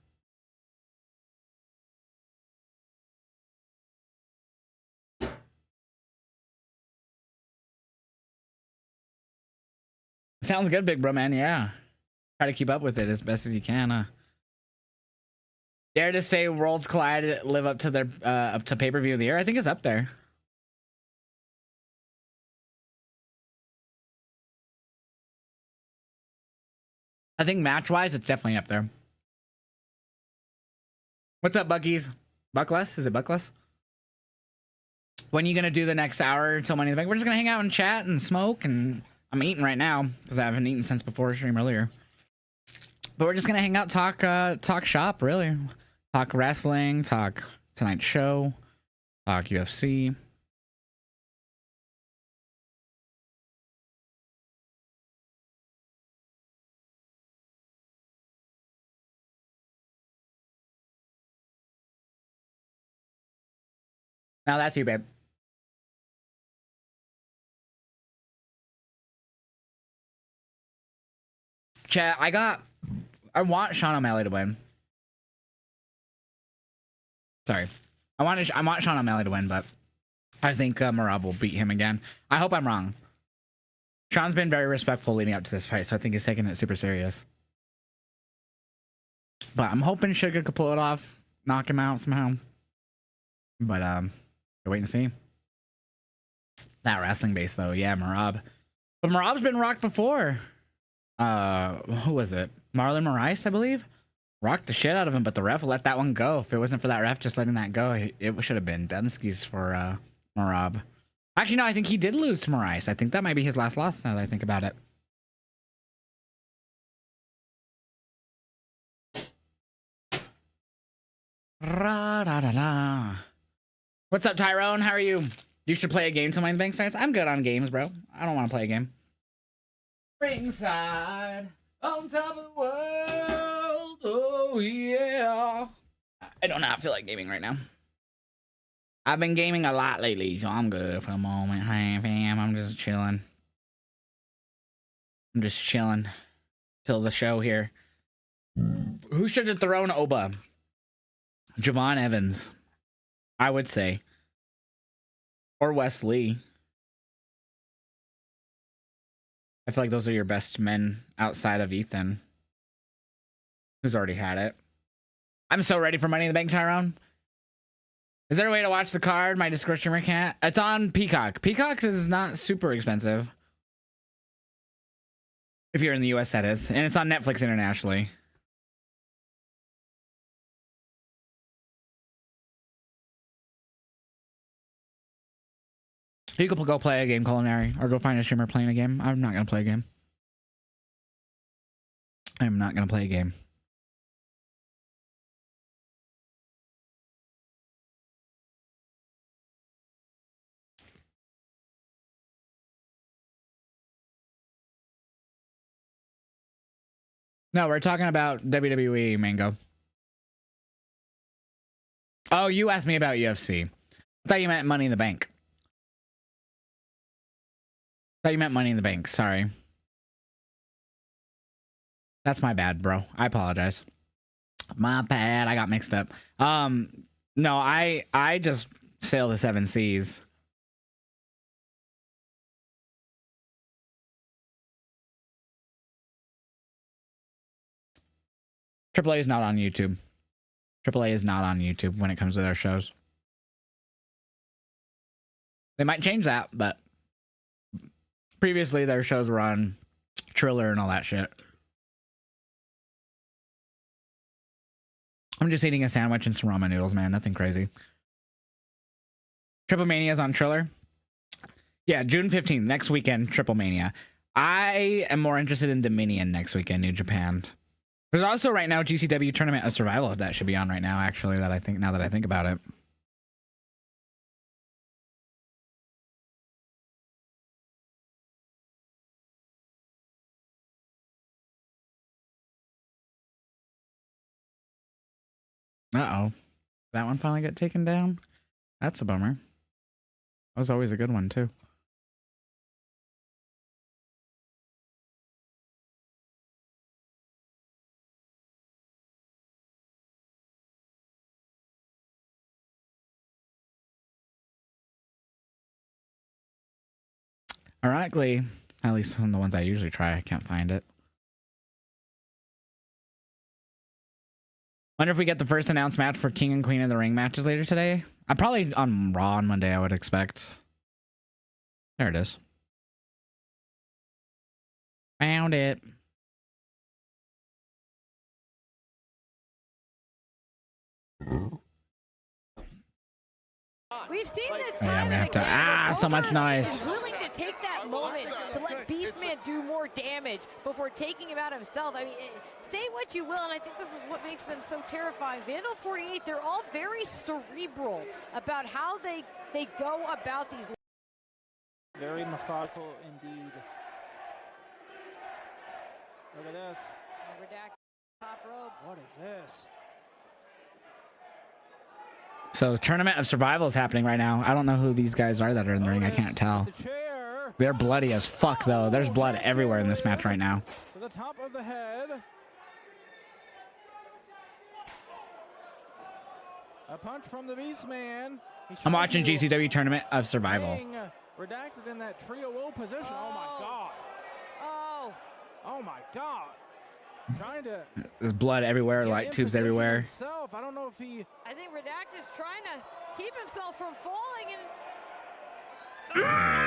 Sounds good, big bro, man. Yeah. Try to keep up with it as best as you can. Dare to say Worlds Collide live up to their up to pay-per-view of the year? I think it's up there. I think match-wise, it's definitely up there. What's up, Buckies? Buckless? Is it Buckless? When are you going to do the next hour until Money in the Bank? We're just going to hang out and chat and smoke, and I'm eating right now because I haven't eaten since before stream earlier. But we're just going to hang out, talk shop, really. Talk wrestling, talk tonight's show, talk UFC. Now that's you, babe. Chat, I want Sean O'Malley to win. Sorry. I want Sean O'Malley to win, but I think Merab will beat him again. I hope I'm wrong. Sean's been very respectful leading up to this fight, so I think he's taking it super serious. But I'm hoping Suga could pull it off, knock him out somehow. But we're waiting to see. That wrestling base though, yeah, Merab. But Merab's been rocked before. Who was it? Marlon Moraes, I believe. Rocked the shit out of him, but the ref let that one go. If it wasn't for that ref just letting that go, it should have been Dunsky's for Merab. Actually, no, I think he did lose to Moraes. I think that might be his last loss now that I think about it. Da da da da. What's up, Tyrone? How are you? You should play a game till my bank starts. I'm good on games, bro. I don't want to play a game. Ringside, on top of the world. Oh yeah. I do not feel like gaming right now. I've been gaming a lot lately, so I'm good for the moment. Hi, fam. I'm just chilling. I'm just chilling till the show here. Who should have thrown Oba? Javon Evans, I would say. Or Wesley. I feel like those are your best men outside of Ethan, who's already had it. I'm so ready for Money in the Bank, Tyrone. Is there a way to watch the card? My Discord streamer can't. It's on Peacock. Peacock is not super expensive. If you're in the US, that is. And it's on Netflix internationally. You could go play a game, Culinary, or go find a streamer playing a game. I'm not going to play a game. I'm not going to play a game. No, we're talking about WWE, Mango. Oh, you asked me about UFC. I thought you meant Money in the Bank. I thought you meant Money in the Bank. Sorry. That's my bad, bro. I apologize. My bad. I got mixed up. No, I just sail the 7 seas. AAA is not on YouTube. AAA is not on YouTube when it comes to their shows. They might change that, but previously their shows were on Triller and all that shit. I'm just eating a sandwich and some ramen noodles, man. Nothing crazy. Triple Mania is on Triller. Yeah, June 15th, next weekend, Triple Mania. I am more interested in Dominion next weekend, New Japan. There's also right now GCW Tournament of Survival that should be on right now, actually, now that I think about it. Uh-oh. That one finally got taken down? That's a bummer. That was always a good one, too. Ironically, at least some of the ones I usually try, I can't find it. Wonder if we get the first announced match for King and Queen of the Ring matches later today. I'm probably on Raw on Monday, I would expect. There it is. Found it. We've seen this Yeah, time I'm gonna have to. So much noise. Willing to take that moment to let Beastman do more damage before taking him out himself. I mean, say what you will, and I think this is what makes them so terrifying. Vandal 48, they're all very cerebral about how they go about these. Very methodical indeed. Look at this. Redacted top rope. What is this? So Tournament of Survival is happening right now. I don't know who these guys are that are in the ring. I can't tell. They're bloody as fuck, though. There's blood everywhere in this match right now. To the top of the head. A punch from the Beastman. I'm watching GCW Tournament of Survival. Redacted in that trio position. Oh my god. Oh. Oh my god. Trying to. There's blood everywhere, light tubes everywhere. Himself. I don't know if he. I think Redact is trying to keep himself from falling and.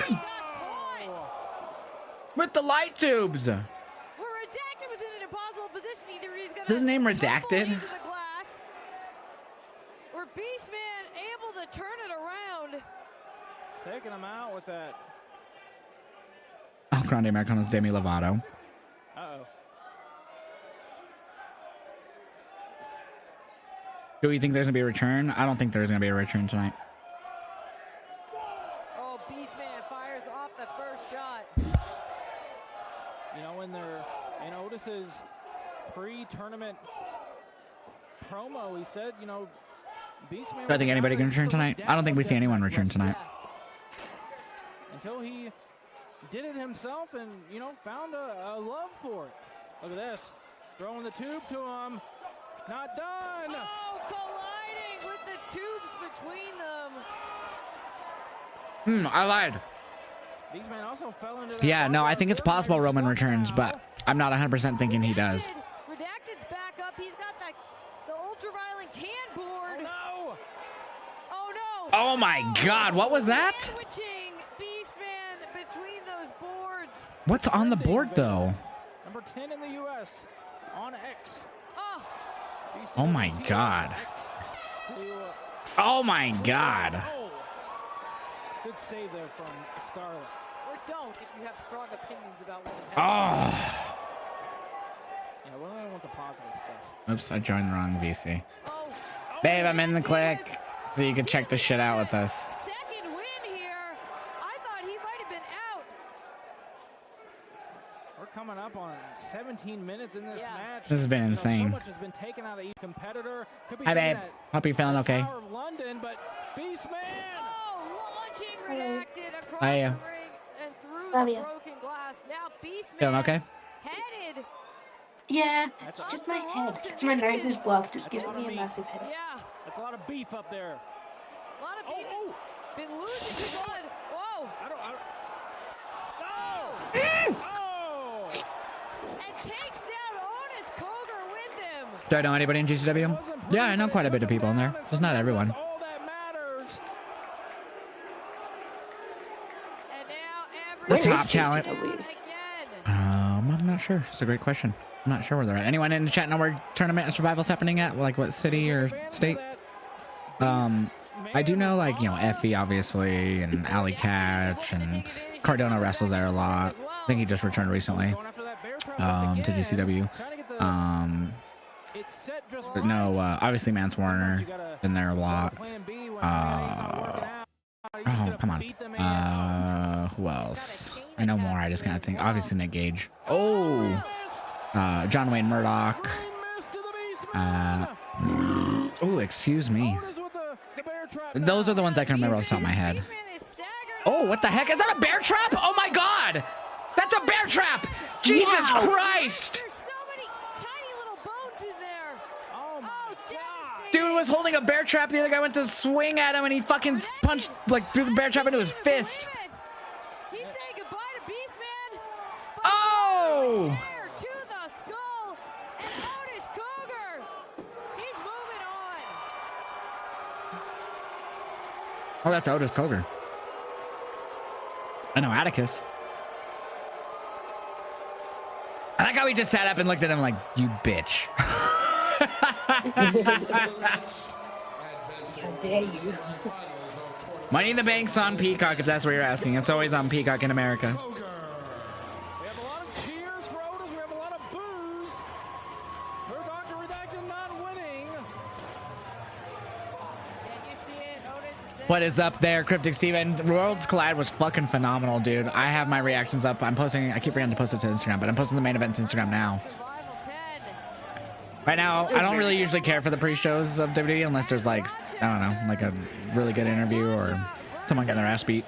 He got caught. With the light tubes. Where Redacted was in an impossible position. Either he's gonna. Is his name Redacted? Into the glass, or Beastman able to turn it around. Taking him out with that. Oh, Grande Americano's Demi Lovato. Uh-oh. Do we think there's gonna be a return? I don't think there's gonna be a return tonight. Oh, Beastman fires off the first shot. You know, in Otis's pre-tournament promo, he said, you know, Beastman. Do I think anybody can return tonight? I don't think we see anyone return tonight. Until he did it himself and, you know, found a love for it. Look at this. Throwing the tube to him. Not done. Oh, colliding with the tubes between them. I lied. Beastman also fell into that. Yeah, no, I think it's possible Roman returns, but I'm not 100% thinking he does. Redacted's back up. He's got the ultraviolet can board. Oh, no. Oh, no. Oh my God, what was that? Sandwiching Beastman between those boards. What's on the board though? Number 10 in the U.S. on X. Oh my God. Oh my God. Good save there from Scarlett. Or don't if you have strong opinions about what is Oh. happening. Yeah, we only want the positive stuff. Oops, I joined the wrong VC. Babe, I'm in the click. So you can check this shit out with us. Second win here. I thought he might have been out. We're coming up on 17 minutes in this match. This has been insane. So much has been taken out of each competitor. Could be Hi, babe. Hope you're feeling okay. Tower of London, but Beastman. Oh, launching Redacted across Hi, the ring and through Love the you. broken glass. Now Beastman Feeling okay? headed. Yeah, it's just my head. Because my nose is blocked, just giving me a massive headache. Yeah. That's a lot of beef up there. A lot of beef. Been losing blood. Whoa. Oh. And takes down Otis Cogar with him. Do I know anybody in GCW? Yeah, I know quite a bit of people in there. Just not everyone. All that matters. The top talent. I'm not sure. It's a great question. I'm not sure where they're at. Anyone in the chat know where tournament and survival's happening at? Like what city or state? I do know, like, you know, Effie obviously, and Alley Catch, and Cardona wrestles there a lot. I think he just returned recently to GCW. But no, obviously Mance Warner been there a lot. Oh, come on. Who else? I know more. I just kind of think. Obviously Nick Gage. Oh, John Wayne Murdoch. Oh, excuse me. Those are the ones I can remember off the top of my head. Oh, what the heck? Is that a bear trap? Oh my God! That's a bear trap! Jesus Christ! Dude was holding a bear trap. The other guy went to swing at him and he fucking punched, like, threw the bear trap into his fist. He's saying goodbye to Beastman. Oh! To the skull. And Otis Cogar. He's moving on. Oh, that's Otis Cogar. I know Atticus. I like how he just sat up and looked at him like, you bitch. How dare you? Money in the Bank's on Peacock, if that's what you're asking. It's always on Peacock in America. We have a lot of cheers for Otis. We have a lot of boos for Dr. Redacted not winning. Can you see it? Otis is What is up there, Cryptic Steven? Worlds Collide was fucking phenomenal, dude. I have my reactions up. I'm posting, I keep forgetting to post it to Instagram, but I'm posting the main event to Instagram now. Right now, I don't really usually care for the pre-shows of WWE unless there's, like, I don't know, like a really good interview or someone getting their ass beat.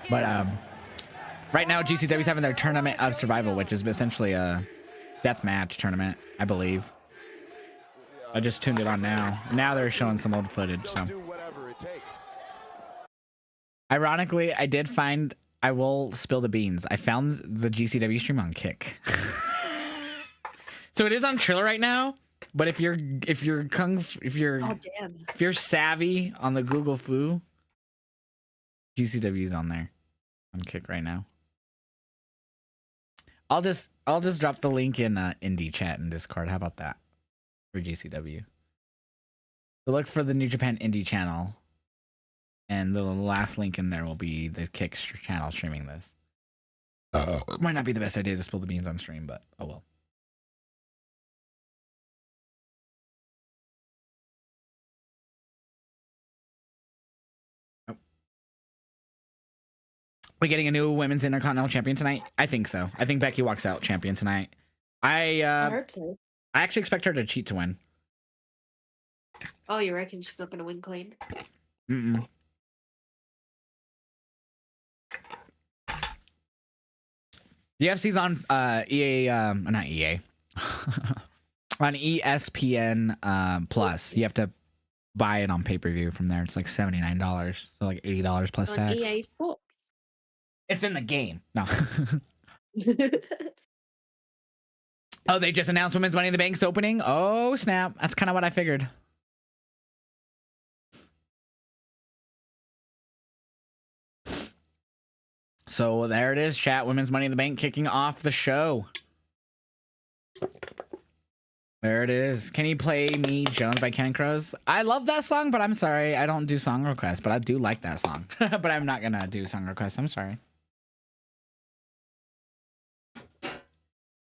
But right now, GCW's having their Tournament of Survival, which is essentially a death match tournament, I believe. I just tuned it on now. Now they're showing some old footage, so. Ironically, I did find, I will spill the beans. I found the GCW stream on Kick. So it is on Triller right now. But if you're savvy on the Google Foo, GCW's on there on Kick right now. I'll just drop the link in Indie chat and Discord. How about that for GCW? So look for the New Japan Indie channel, and the last link in there will be the Kick channel streaming this. Might not be the best idea to spill the beans on stream, but oh well. We're getting a new women's Intercontinental champion tonight. I think so. I think Becky walks out champion tonight. I heard so. I actually expect her to cheat to win. Oh, you reckon she's not going to win clean? Mm-mm. The UFC's on EA, not EA, on ESPN Plus. You have to buy it on pay-per-view from there. It's like $79, so like $80 plus On tax. EA Sports. It's in the game. No. Oh, they just announced Women's Money in the Bank's opening? Oh, snap. That's kind of what I figured. So there it is, chat. Women's Money in the Bank kicking off the show. There it is. Can you play me Jones by Counting Crows? I love that song, but I'm sorry. I don't do song requests, but I do like that song. But I'm not going to do song requests. I'm sorry.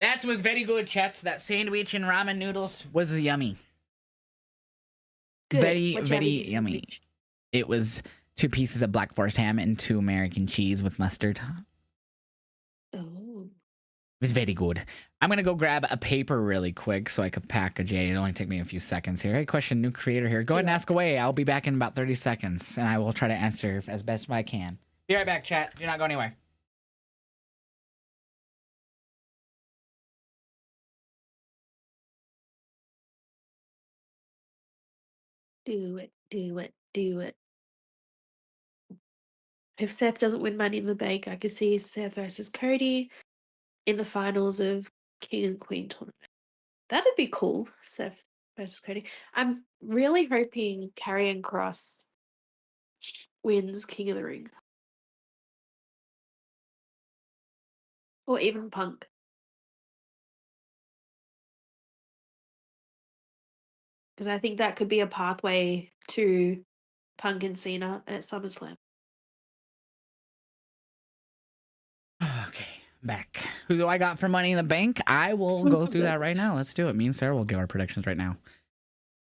That was very good, chat. That sandwich and ramen noodles was yummy. Good. Very, What very jammy yummy. sandwich? It was 2 pieces of Black Forest ham and 2 American cheese with mustard. Oh. It was very good. I'm going to go grab a paper really quick so I could package it. It'll only take me a few seconds here. Hey, question, new creator here. Go ahead and ask away. I'll be back in about 30 seconds, and I will try to answer as best I can. Be right back, chat. Do not go anywhere. Do it, do it, do it. If Seth doesn't win Money in the Bank, I could see Seth versus Cody in the finals of King and Queen tournament. That'd be cool, Seth versus Cody. I'm really hoping Karrion Kross wins King of the Ring. Or even Punk. Because I think that could be a pathway to Punk and Cena at SummerSlam. Okay, back. Who do I got for Money in the Bank? I will go through that right now. Let's do it. Me and Sarah will give our predictions right now.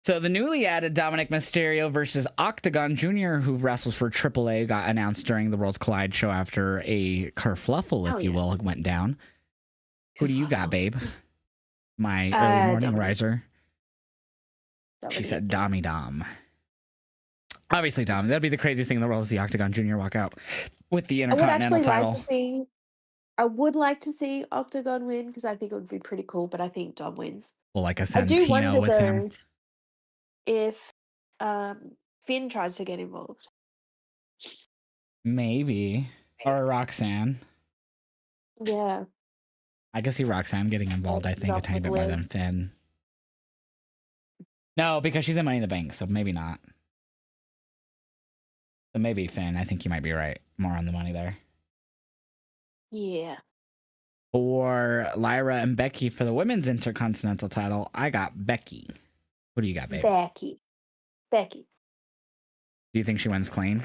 So the newly added Dominic Mysterio versus Octagon Jr., who wrestles for AAA, got announced during the Worlds Collide show after a kerfluffle, if you will, went down. Who do you got, babe? My early morning Dominic. riser. She said Dommy Dom. Obviously, Dom. That'd be the craziest thing in the world to see Octagon Jr. walk out with the I would Intercontinental actually title. like to see. I would like to see Octagon win because I think it would be pretty cool. But I think Dom wins. Well, like a I do Santino wonder with him. though if Finn tries to get involved. Maybe. Or Roxanne. Yeah. I could see Roxanne getting involved, I think, a tiny bit more than Finn. No, because she's in Money in the Bank, so maybe not. So maybe Finn. I think you might be right. More on the money there. Yeah. For Lyra and Becky for the women's Intercontinental title, I got Becky. What do you got, babe? Becky. Do you think she wins clean?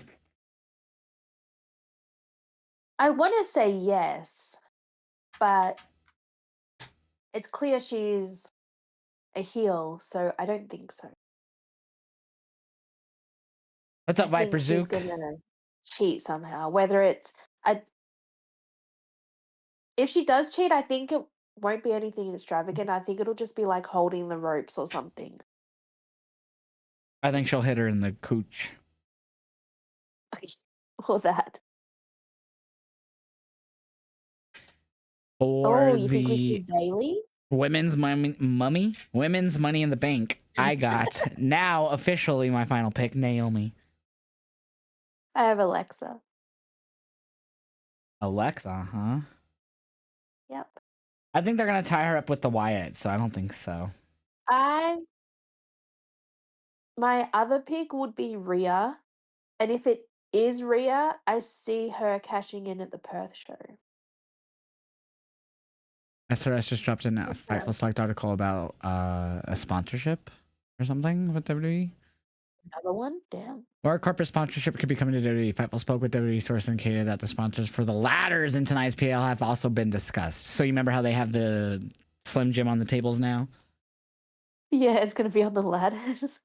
I want to say yes, but it's clear she's a heel, so I don't think so. What's up, I think Viper she's Zook? gonna cheat somehow. Whether it's if she does cheat, I think it won't be anything extravagant. I think it'll just be like holding the ropes or something. I think she'll hit her in the cooch. Or that. For Oh, you think we the see Bailey? women's women's Money in the Bank, I got now officially my final pick, Naomi. I have Alexa. Alexa, huh? Yep. I think they're gonna tie her up with the Wyatt, so I don't think so. My other pick would be Rhea. And if it is Rhea, I see her cashing in at the Perth show. SRS just dropped in a Fightful Select article about a sponsorship or something with WWE. Another one? Damn. Or corporate sponsorship could be coming to WWE. Fightful spoke with WWE source indicated that the sponsors for the ladders in tonight's PL have also been discussed. So you remember how they have the Slim Jim on the tables now? Yeah, it's gonna be on the ladders.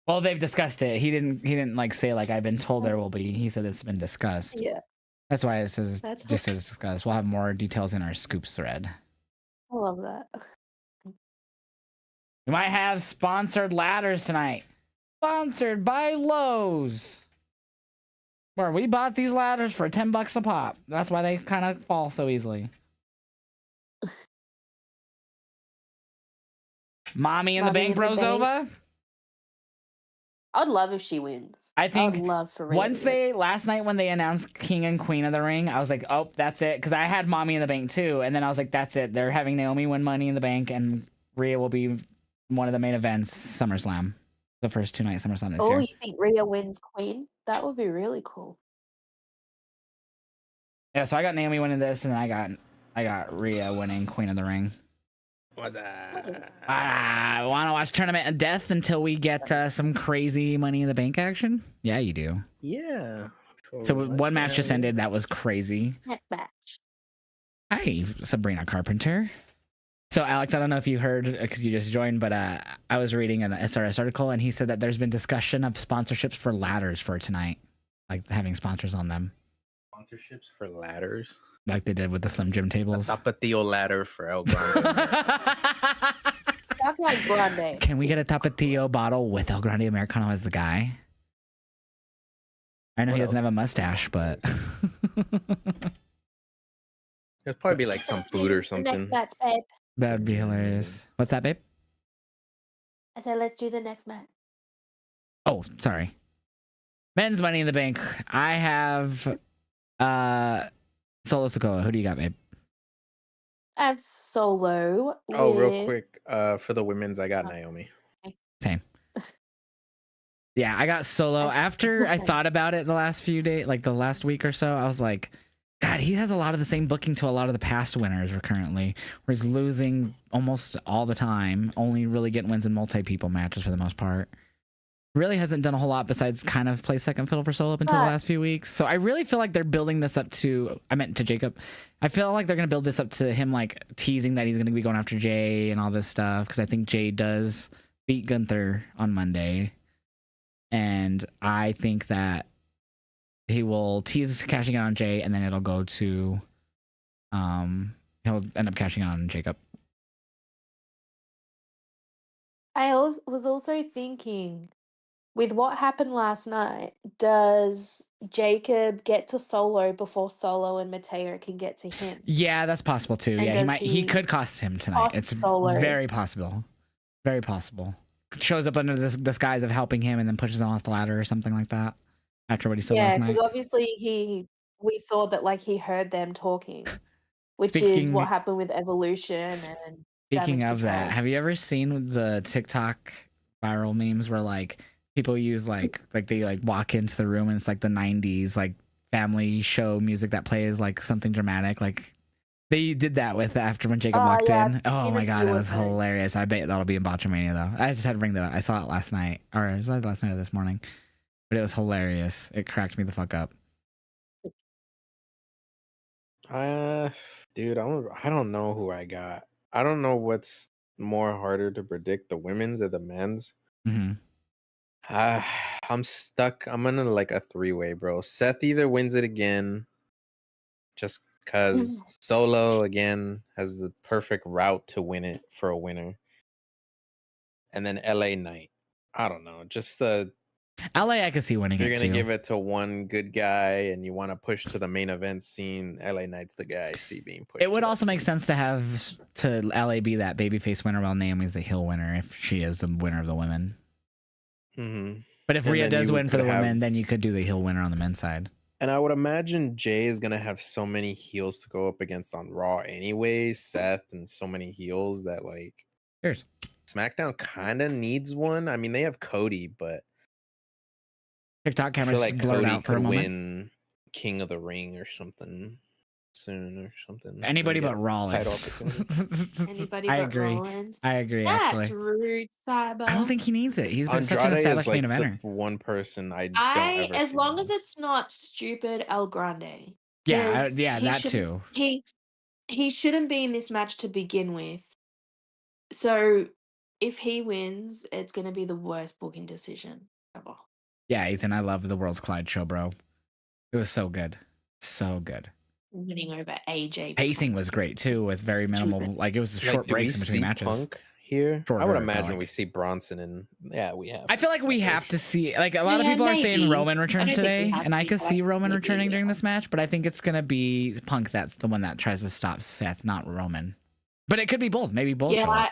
Well, they've discussed it. He didn't like say like I've been told there will be. He said it's been discussed. Yeah. That's why it says That's just says discuss. We'll have more details in our scoops thread. I love that. We might have sponsored ladders tonight. Sponsored by Lowe's. Where we bought these ladders for $10 a pop. That's why they kind of fall so easily. Mommy in the Bank Bros over. I'd love if she wins. I think I'd love for Rhea once to win. last night when they announced King and Queen of the Ring, I was like, oh, that's it. Because I had Mommy in the Bank too. And then I was like, that's it. They're having Naomi win Money in the Bank and Rhea will be one of the main events, SummerSlam. The first 2 night SummerSlam this Oh, year. you think Rhea wins Queen? That would be really cool. Yeah, so I got Naomi winning this, and then I got Rhea winning Queen of the Ring. What's that? I want to watch Tournament of Death until we get some crazy Money in the Bank action. Yeah, you do. Yeah. So one match just ended. That was crazy. Next match. Hi, Sabrina Carpenter. So, Alex, I don't know if you heard because you just joined, but I was reading an SRS article, and he said that there's been discussion of sponsorships for ladders for tonight, like having sponsors on them. Sponsorships for ladders? Like they did with the Slim Jim tables. A Tapatio ladder for El Grande. That's like Grande. Can we get a Tapatio bottle with El Grande Americano as the guy? I know he doesn't have a mustache, but... It'd probably be like some food or something. Next match, babe. That'd be hilarious. What's that, babe? I said, let's do the next match. Oh, sorry. Men's Money in the Bank. I have Solo Sikoa. Who do you got, babe? I have Solo. Oh, real with- quick. For the women's, I got Naomi. Same. Yeah, I got Solo. After I thought about it the last few days, like the last week or so, I was like, God, he has a lot of the same booking to a lot of the past winners currently, where he's losing almost all the time, only really getting wins in multi-people matches for the most part. Really hasn't done a whole lot besides kind of play second fiddle for Solo up until the last few weeks. So I really feel like they're building this up to, I meant to Jacob. I feel like they're going to build this up to him like teasing that he's going to be going after Jay and all this stuff. Because I think Jay does beat Gunther on Monday. And I think that he will tease cashing out on Jay, and then it'll go to, he'll end up cashing out on Jacob. I was also thinking, with what happened last night, does Jacob get to Solo before Solo and Mateo can get to him? Yeah, that's possible too. And Yeah, does he he could cost him tonight. cost It's Solo? very possible. Very possible. Shows up under this disguise of helping him and then pushes him off the ladder or something like that. After what he said Yeah, last night. because obviously we saw that like he heard them talking, which is Speaking- what happened with Evolution and Speaking Damage of that, Control. have you ever seen the TikTok viral memes where like people use like they like walk into the room and it's like the 90s like family show music that plays like something dramatic, like they did that with after when Jacob walked yeah, in. I've Oh seen my a god, few it of was those. hilarious. I bet that'll be in Botchamania though. I just had to bring that up. I saw it last night, or it was either last night or this morning, but it was hilarious. It cracked me the fuck up. Dude, I don't know who I got. I don't know what's more harder to predict, the women's or the men's. Mm-hmm. I'm stuck. I'm in like a 3-way, bro. Seth either wins it again, just because Solo again has the perfect route to win it for a winner, and then LA Knight. I don't know, just the LA, I could see winning if you're it gonna too. give it to one good guy and you want to push to the main event scene, LA Knight's the guy I see being pushed. It would to that also make scene. sense to have to LA be that babyface winner while Naomi's the heel winner if she is the winner of the women. Mhm. But if And Rhea then does you win for the could women, have- then you could do the heel winner on the men's side. And I would imagine Jay is gonna have so many heels to go up against on Raw anyway, Seth, and so many heels that like Cheers. SmackDown kind of needs one. I mean, they have Cody, but TikTok I cameras feel like blurred Cody out for a could moment. win King of the Ring or something soon or something. Anybody Maybe but a Rollins. title opportunity. Anybody I but agree. Rollins. I agree. That's Actually, rude, Cyber. I don't think he needs it. He's been such an Andrade is established like main eventer. the one person I don't I ever as see long as lose. it's not stupid El Grande. Yeah, 'cause yeah, he that shouldn't- too. He shouldn't be in this match to begin with. So if he wins, it's going to be the worst booking decision ever. Yeah, Ethan, I love the World's Collide show, bro. It was so good. So good. Winning over AJ. Pacing was great too, with very minimal. Like it was short do we breaks in between see matches. Punk here? Shorter, I would it felt imagine like. we see Bronson and we have. I feel like we have to see. Like a lot of Yeah, people are saying maybe. Roman I returns don't think we today, have and I to, could but see Roman maybe, returning during yeah. this match. But I think it's gonna be Punk. That's the one that tries to stop Seth, not Roman. But it could be both. Maybe both. Yeah, show up.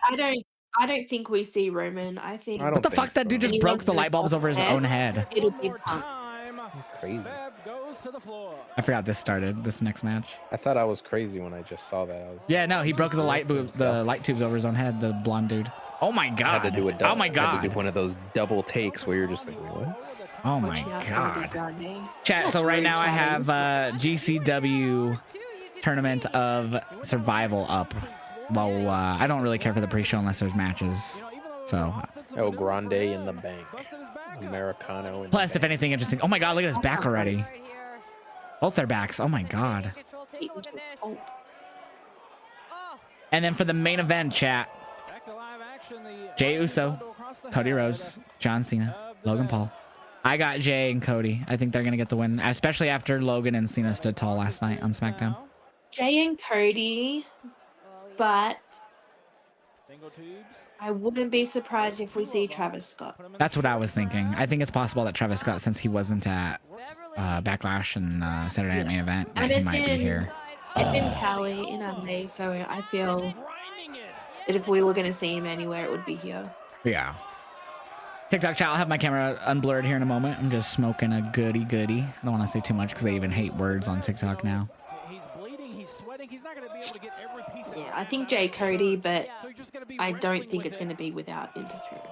I don't think we see Roman. I think. What the fuck? That dude just broke the light bulbs over his own head. It'll be Punk. Crazy. I forgot this started. This next match. I thought I was crazy when I just saw that. I was. Yeah, no, he broke the light tubes over his own head. The blonde dude. Oh my I god. had to do a Oh my had to god. do one of those double takes where you're just like, wait, what? Oh my god. Chat. So right now I have GCW Tournament of Survival up. Well, I don't really care for the pre-show unless there's matches. So. El Grande in the bank. Americano. Plus, if anything interesting. Oh my god, look at his back already. Both their backs. Oh my god. And then for the main event, chat. Jey Uso, Cody Rhodes, John Cena, Logan Paul. I got Jay and Cody. I think they're gonna get the win, especially after Logan and Cena stood tall last night on SmackDown. Jay and Cody, but I wouldn't be surprised if we see Travis Scott. That's what I was thinking. I think it's possible that Travis Scott, since he wasn't at Backlash and Saturday Night Main Event, that And he it's might be here. in Cali in LA, so I feel that if we were going to see him anywhere, it would be here. Yeah. TikTok chat, I'll have my camera unblurred here in a moment. I'm just smoking a goody. I don't want to say too much because they even hate words on TikTok now. Yeah, I think Jay Cody, but I don't think it's going to be without interference.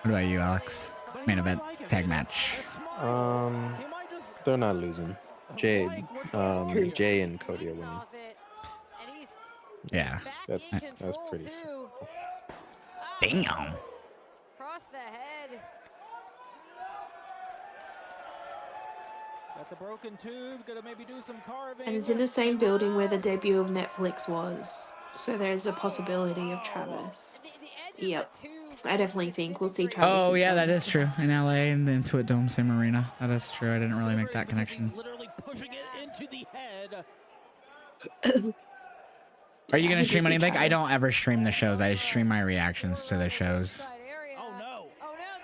What about you, Alex? Main event tag match. They're not losing. Jay and Cody are winning. Yeah. That's pretty. Damn. Cross the head. Got the broken tube. Gonna maybe do some carving. And it's in the same building where the debut of Netflix was. So there's a possibility of Travis. Yep. I definitely think we'll see Travis. Oh, yeah, inside. that is true. In LA and the Intuit Dome, same arena. That is true. I didn't really make that connection. Are you going to stream anything? I don't ever stream the shows. I stream my reactions to the shows. Oh no,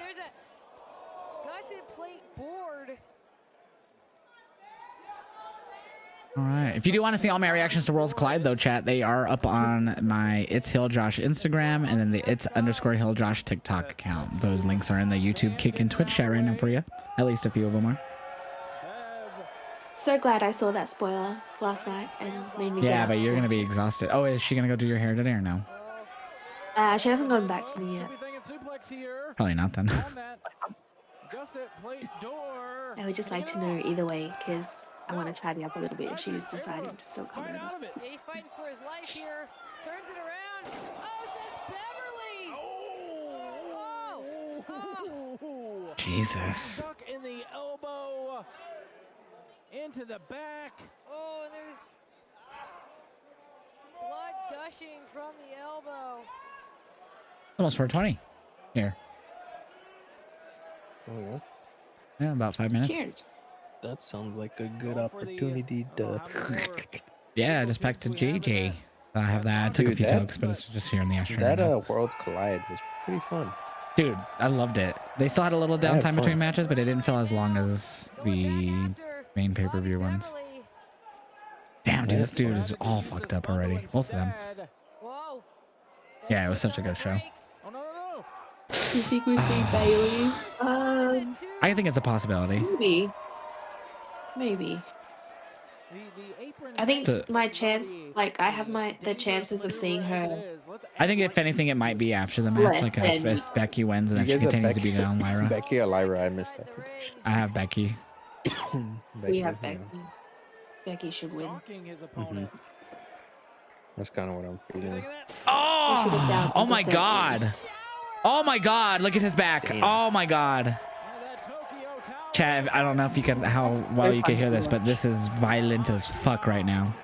there's a gusset plate board. All right. If you do want to see all my reactions to Worlds Collide, though, chat, they are up on my It's Hill Josh Instagram and then the It's_Hill Josh TikTok account. Those links are in the YouTube, Kick, and Twitch chat right now for you. At least a few of them are. So glad I saw that spoiler last night and made me. Yeah, get but up you're to going to be watch it. exhausted. Oh, is she going to go do your hair today or no? She hasn't gone back to me yet. Probably not then. I would just like to know either way because I want to tidy up a little bit if she's deciding to still come over. He's fighting for his life here. Turns it around. Oh, it's Beverly. Oh. Jesus. Stuck in the elbow. Into the back. Oh, and there's blood gushing from the elbow. Almost 420 here. Oh, yeah. Yeah, about 5 minutes. Cheers. That sounds like a good opportunity to. Yeah, I just packed to JJ. I have that. I took a Dude, few that- tokes, but it's just here in the ashtray. That right now. Worlds Collide was pretty fun. Dude, I loved it. They still had a little I had downtime between fun. matches, but it didn't feel as long as the main pay-per-view ones. Damn, dude, this dude is all fucked up already. Both of them. Yeah, it was such a good show. You think we see Bailey? I think it's a possibility. Maybe. I think So- my chance, like I have the chances of seeing her. I think if anything, it might be after the match. Less Like than- if Becky wins and then You she guys have continues to Becky- beat down Lyra. Becky or Lyra, I missed that prediction. I have Becky. We have Becky. Becky should win. That's kind of what I'm feeling. Oh, oh my god. Oh my god, look at his back. Oh my god. Chad, I don't know if you can how well you can hear this, but this is violent as fuck right now.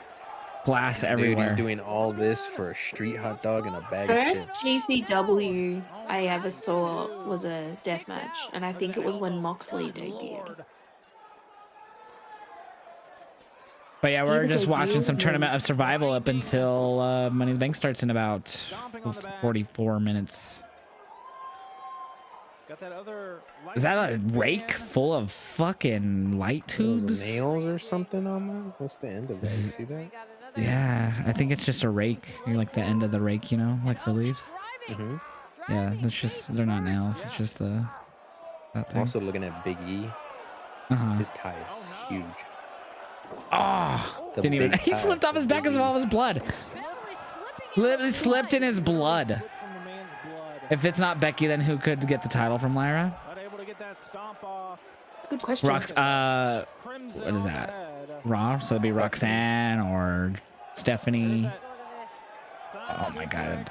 Glass Dude, everywhere. he's doing all this for a street hot dog and a bag of First chips. GCW I ever saw was a death match, and I think it was when Moxley debuted. But yeah, we're Either just debut watching some or- Tournament of Survival up until Money in the Bank starts in about 44 minutes. Got that other Is that a rake full of fucking light Those tubes? nails or something on that? What's the end of that? You see that? Yeah, I think it's just a rake. You're like the end of the rake, you know, like for leaves. Mm-hmm. Yeah, it's just, they're not nails. It's just that I'm thing. also looking at Big E. Uh-huh. His tie is huge. Oh, The didn't even. big He tie slipped off his back because of all his blood. Literally slipped in his blood. If it's not Becky, then who could get the title from Lyra? Not able to get that stomp off. Good question. What is that? Raw? So it'd be Roxanne or Stephanie. Oh my god.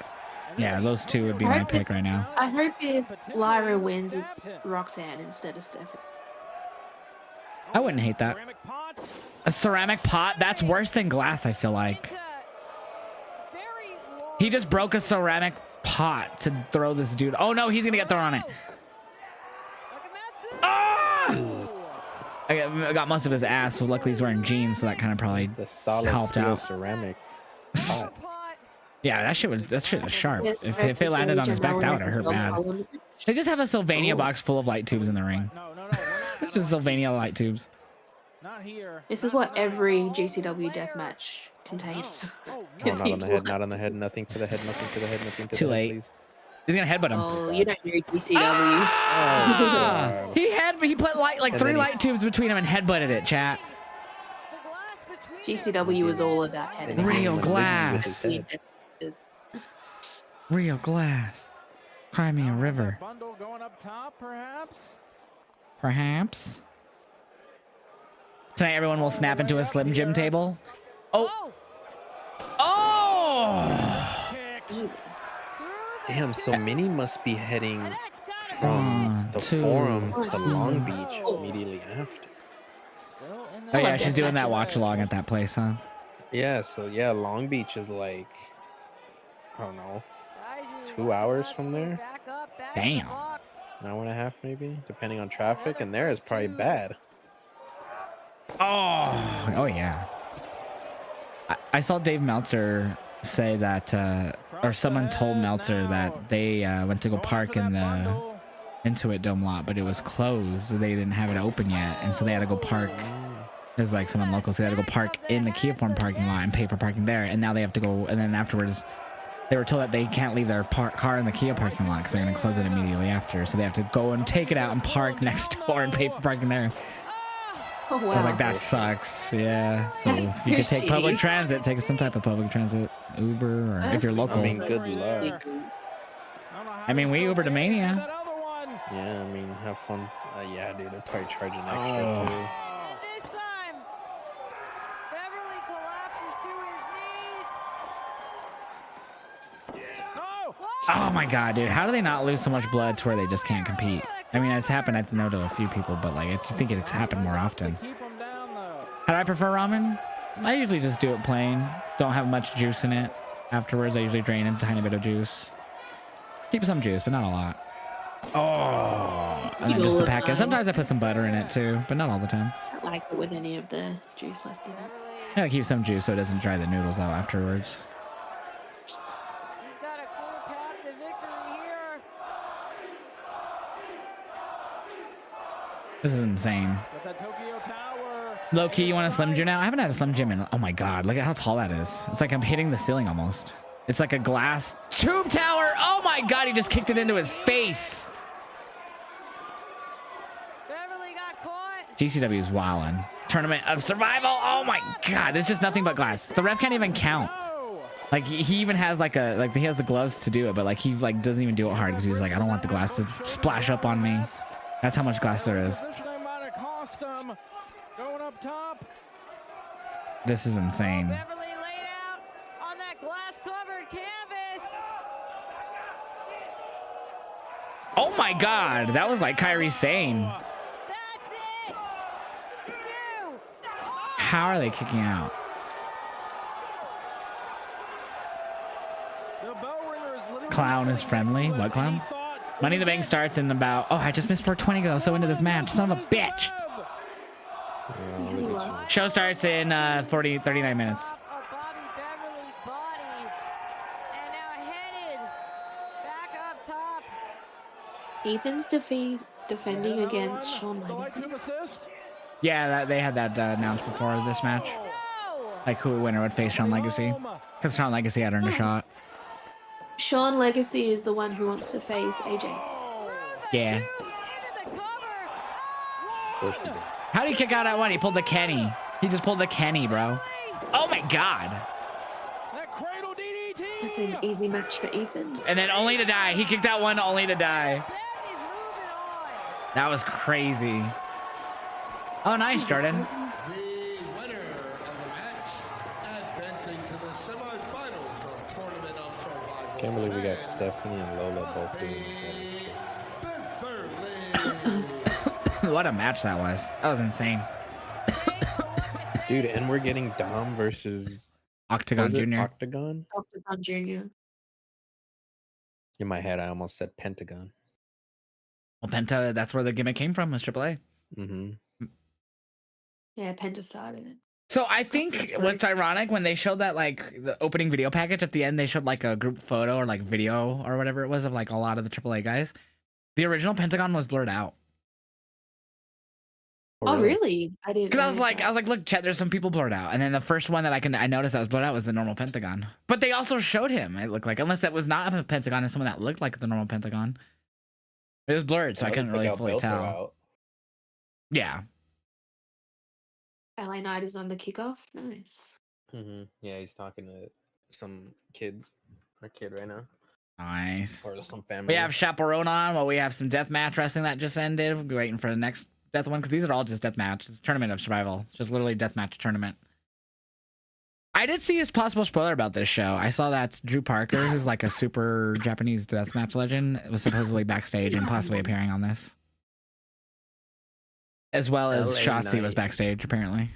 Yeah, those two would be my pick right now. I hope if Lyra wins, it's Roxanne instead of Stephanie. I wouldn't hate that. A ceramic pot? That's worse than glass, I feel like. He just broke a ceramic pot to throw this dude. Oh no, he's gonna get thrown on it. Ah! I got most of his ass, so luckily he's wearing jeans, so that kind of probably The solid helped steel out. ceramic pot. Yeah, that shit was sharp. Yes, If it landed on his back, that would have hurt bad. They just have a Sylvania box full of light tubes in the ring. It's just Sylvania light tubes. Not here. This is what every GCW deathmatch contains. Oh, not on the head, not on the head, nothing to the head, nothing to the head, nothing to Too the head, late. please. He's gonna headbutt him. Oh, you don't know GCW. Ah! He put like And three then light he's- tubes between him and headbutted it, chat. GCW is all about heading. Real With glass. his head. Real glass. Cry me a river. Bundle going up top, perhaps. Perhaps. Tonight everyone will snap into a Slim Jim table. Oh. Oh! Damn, so Minnie must be heading from the Forum to Long Beach immediately after. Oh yeah, she's doing that watch along at that place, huh? Yeah, so yeah, Long Beach is like, I don't know, 2 hours from there? Damn. An hour and a half maybe, depending on traffic, and there is probably bad. Oh yeah. I saw Dave Meltzer say that, or someone told Meltzer that they went to go park in the Intuit Dome lot, but it was closed. They didn't have it open yet, and so they had to go park. There's like someone local, so they had to go park in the Kia Forum parking lot and pay for parking there. And now they have to go, and then afterwards, they were told that they can't leave their car in the Kia parking lot because they're going to close it immediately after. So they have to go and take it out and park next door and pay for parking there. Oh, wow. I was like, that sucks. Yeah. So if you could take public transit, take some type of public transit, Uber, or if you're local. I mean, good luck. I mean, we Uber to Mania. Yeah, I mean, have fun. Yeah, dude, they're probably charging extra too. This time, Beverly collapses to his knees. Oh my god, dude. How do they not lose so much blood to where they just can't compete? I mean, it's happened, I know, to a few people, but like, I think it happened more often. How do I prefer ramen? I usually just do it plain. Don't have much juice in it. Afterwards, I usually drain a tiny bit of juice. Keep some juice, but not a lot. Oh, and then just the packet. Sometimes I put some butter in it too, but not all the time. I don't like it with any of the juice left in it. I gotta keep some juice so it doesn't dry the noodles out afterwards. He's got a clear path to victory here. This is insane. Low key, you want a Slim Jim now? I haven't had a Slim Jim in. Oh my god, look at how tall that is. It's like I'm hitting the ceiling almost. It's like a glass tube tower. Oh my god, he just kicked it into his face. Beverly got caught. GCW is wildin'. Tournament of Survival. Oh my god, there's just nothing but glass. The ref can't even count. Like he even has like he has the gloves to do it, but like he like doesn't even do it hard because he's like, I don't want the glass to splash up on me. That's how much glass there is. Going up top. This is insane. Beverly laid out on that glass-covered canvas. Oh my god, that was like Kyrie Sane. That's it. 2. How are they kicking out? Clown is friendly. What clown? Money in the Bank starts in about. Oh, I just missed 420 because I was so into this match. Son of a bitch. Show starts in 39 minutes. Ethan's defending against Shawn Legacy. Yeah, they had that announced before this match. Like who winner would face Shawn Legacy. Because Shawn Legacy had earned a shot. Shawn Legacy is the one who wants to face AJ. Yeah. How did he kick out at one? He pulled the Kenny. He just pulled the Kenny, bro. Oh my god. It's an easy match for Ethan. And then only to die. He kicked out one only to die. That was crazy. Oh, nice, Jordan. The winner of the match, advancing to the semifinals of Tournament of Survival. Can't believe we got Stephanie and Lola both doing that. What a match that was. That was insane. Dude, and we're getting Dom versus Octagon Jr. Octagon? Octagon Jr. In my head, I almost said Pentagon. Well, Penta, that's where the gimmick came from, was AAA. Mm-hmm. Yeah, Penta started it. So I think what's ironic, when they showed that, like, the opening video package at the end, they showed, like, a group photo or, like, video or whatever it was of, like, a lot of the AAA guys. The original Pentagon was blurred out. Oh, really? I didn't. Because I was like, look, chat, there's some people blurred out. And then the first one that I noticed that was blurred out was the normal Pentagon. But they also showed him, it looked like, unless that was not a Pentagon and someone that looked like the normal Pentagon. It was blurred, so I couldn't really fully tell. Yeah. LA Knight is on the kickoff. Nice. Mm-hmm. Yeah, he's talking to some kids. A kid right now. Nice. Or some family. We have Chaperone on while we have some deathmatch wrestling that just ended. We're waiting for the next death one, because these are all just deathmatch. It's Tournament of Survival. It's just literally deathmatch tournament. I did see a possible spoiler about this show. I saw that Drew Parker, who's like a super Japanese deathmatch legend, was supposedly backstage and possibly appearing on this. As well as LA Shotzi Knight. was backstage, apparently.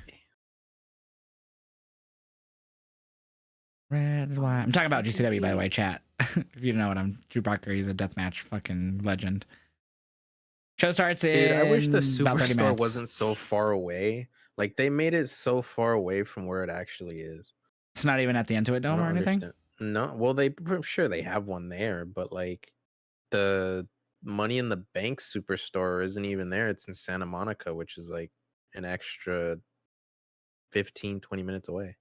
Red, white. I'm talking about GCW, by the way, chat. If you don't know what Drew Parker, he's a deathmatch fucking legend. Show starts in Dude, I wish the about 30 Superstore minutes. wasn't so far away. Like, they made it so far away from where it actually is. It's not even at the Intuit I Dome don't or anything? understand. No, well, I'm sure they have one there, but like the Money in the Bank Superstore isn't even there. It's in Santa Monica, which is like an extra 15, 20 minutes away.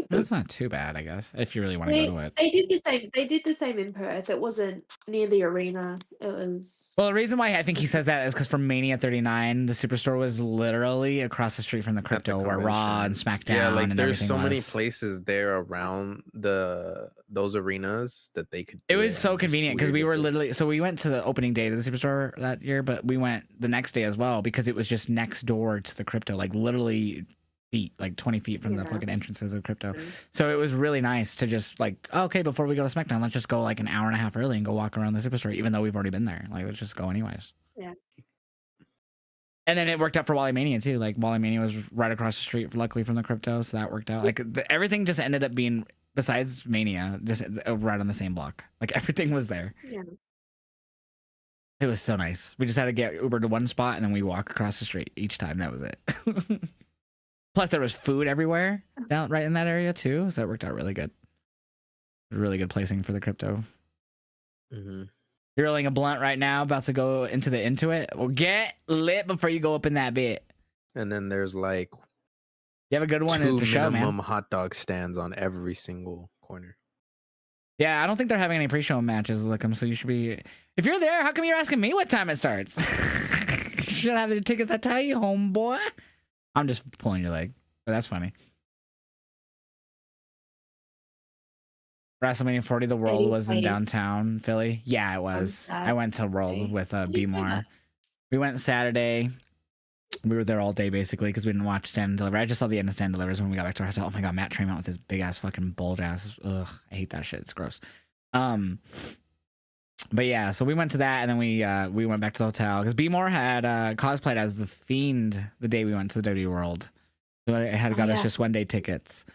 That's not too bad, I guess, if you really want to go to it. They did the same. They did the same in Perth. It wasn't near the arena. It was. Well, the reason why I think he says that is because from Mania 39, the Superstore was literally across the street from the Crypto, where Raw and SmackDown Yeah, like and there's everything so was. many places there around those arenas that they could. It do was so and it's convenient because we weird were that literally, so we went to the opening day to the Superstore that year, but we went the next day as well because it was just next door to the Crypto, like literally feet, like 20 feet from the fucking entrances of Crypto. So it was really nice to just like, oh, okay, before we go to SmackDown, let's just go like an hour and a half early and go walk around the Superstore, even though we've already been there. Like, let's just go anyways. Yeah. And then it worked out for Wally Mania too. Like Wally Mania was right across the street, luckily, from the Crypto, so that worked out. Like everything just ended up being, besides Mania, just right on the same block. Like everything was there. Yeah. It was so nice. We just had to get Uber to one spot and then we walk across the street each time. That was it. Plus, there was food everywhere down right in that area too, so that worked out really good. Really good placing for the Crypto. Mm-hmm. You're rolling a blunt right now, about to go into the Intuit. Well, get lit before you go up in that bit. And then there's like You have a good one. 2 It's a show, minimum man. hot dog stands on every single corner. Yeah, I don't think they're having any pre-show matches, Lookum, so you should be... If you're there, how come you're asking me what time it starts? You should have the tickets I tell you, homeboy. I'm just pulling your leg, but that's funny. WrestleMania 40, the World was in downtown Philly. Yeah, it was. I went to World with B More. We went Saturday. We were there all day basically because we didn't watch Stand and Deliver. I just saw the end of Stand and Delivers when we got back to our hotel. Oh my god, Matt Tremont with his big ass fucking bulge ass. Ugh, I hate that shit. It's gross. But yeah, so we went to that and then we went back to the hotel because B More had cosplayed as the Fiend the day we went to the WWE World. So I had got us just 1 day tickets.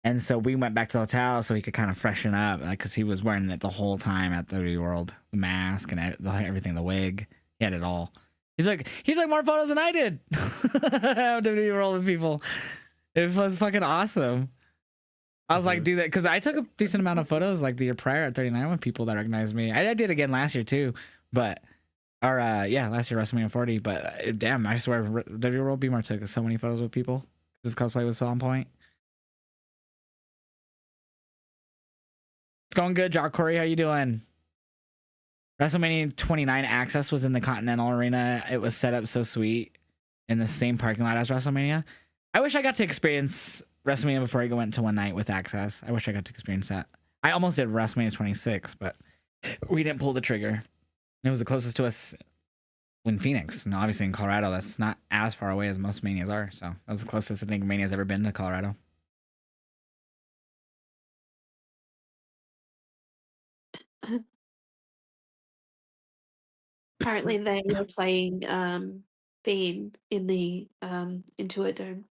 And so we went back to the hotel so he could kind of freshen up, because he was wearing it the whole time at the WWE World, the mask and everything, the wig. He had it all. He's like more photos than I did. WWE World with people. It was fucking awesome. I was like, do that because I took a decent amount of photos like the year prior at 39 with people that recognized me. I did again last year too, but last year WrestleMania 40. But damn, I swear, WWE World Beamer took so many photos with people. This cosplay was so on point. It's going good, Jock Corey. How you doing? WrestleMania 29 access was in the Continental Arena. It was set up so sweet in the same parking lot as WrestleMania. I wish I got to experience WrestleMania before I went to one night with access. I wish I got to experience that. I almost did WrestleMania 26, but we didn't pull the trigger. It was the closest to us in Phoenix. And obviously in Colorado, that's not as far away as most Manias are. So that was the closest I think Mania's ever been to Colorado. Apparently they were playing Fiend in the Intuit Dome.